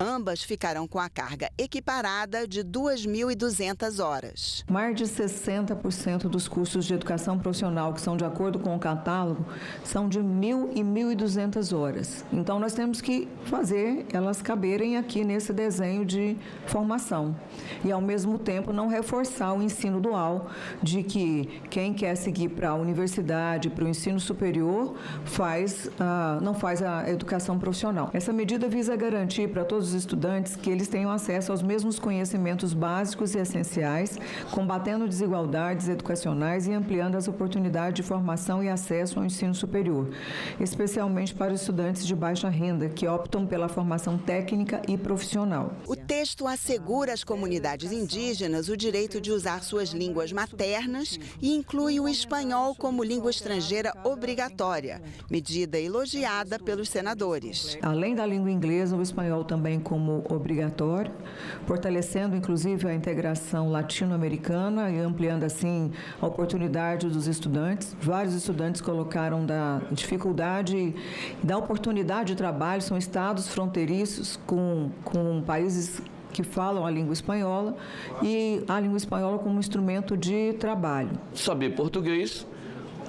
Ambas ficarão com a carga equiparada de 2.200 horas. Mais de 60% dos cursos de educação profissional que são de acordo com o catálogo são de 1.000 e 1.200 horas. Então, nós temos que fazer elas caberem aqui nesse desenho de formação. E, ao mesmo tempo, não reforçar o ensino dual de que quem quer seguir para a universidade, para o ensino superior, não faz a educação profissional. Essa medida visa garantir para todos os estudantes que eles tenham acesso aos mesmos conhecimentos básicos e essenciais, combatendo desigualdades educacionais e ampliando as oportunidades de formação e acesso ao ensino superior, especialmente para os estudantes de baixa renda, que optam pela formação técnica e profissional. O texto assegura às comunidades indígenas o direito de usar suas línguas maternas e inclui o espanhol como língua estrangeira obrigatória, medida elogiada pelos senadores. Além da língua inglesa, o espanhol também como obrigatório, fortalecendo inclusive a integração latino-americana e ampliando assim a oportunidade dos estudantes. Vários estudantes colocaram da dificuldade da oportunidade de trabalho, são estados fronteiriços com países que falam a língua espanhola e a língua espanhola como instrumento de trabalho. Saber português,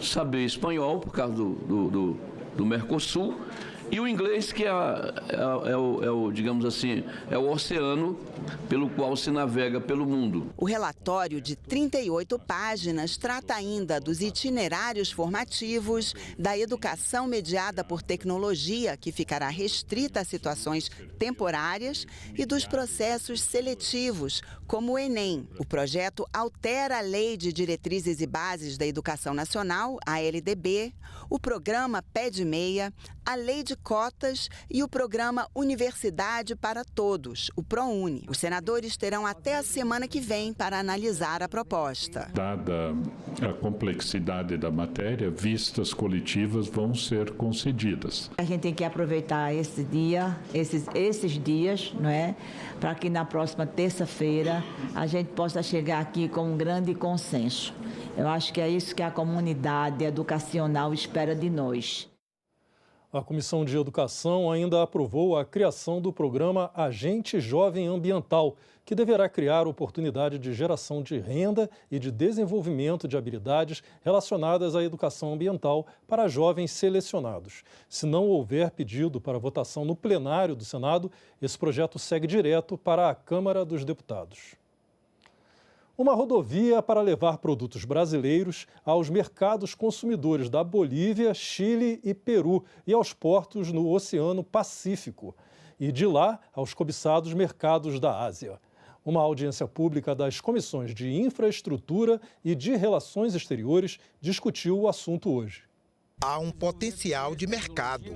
saber espanhol por causa do Mercosul, e o inglês, que digamos assim, é o oceano pelo qual se navega pelo mundo. O relatório de 38 páginas trata ainda dos itinerários formativos, da educação mediada por tecnologia, que ficará restrita a situações temporárias, e dos processos seletivos, como o Enem. O projeto altera a Lei de Diretrizes e Bases da Educação Nacional, a LDB, o programa PED-6, a Lei de cotas e o programa Universidade para Todos, o ProUni. Os senadores terão até a semana que vem para analisar a proposta. Dada a complexidade da matéria, vistas coletivas vão ser concedidas. A gente tem que aproveitar esse dia, esses dias, não é? Para que na próxima terça-feira a gente possa chegar aqui com um grande consenso. Eu acho que é isso que a comunidade educacional espera de nós. A Comissão de Educação ainda aprovou a criação do programa Agente Jovem Ambiental, que deverá criar oportunidade de geração de renda e de desenvolvimento de habilidades relacionadas à educação ambiental para jovens selecionados. Se não houver pedido para votação no plenário do Senado, esse projeto segue direto para a Câmara dos Deputados. Uma rodovia para levar produtos brasileiros aos mercados consumidores da Bolívia, Chile e Peru e aos portos no Oceano Pacífico. E de lá aos cobiçados mercados da Ásia. Uma audiência pública das Comissões de Infraestrutura e de Relações Exteriores discutiu o assunto hoje. Há um potencial de mercado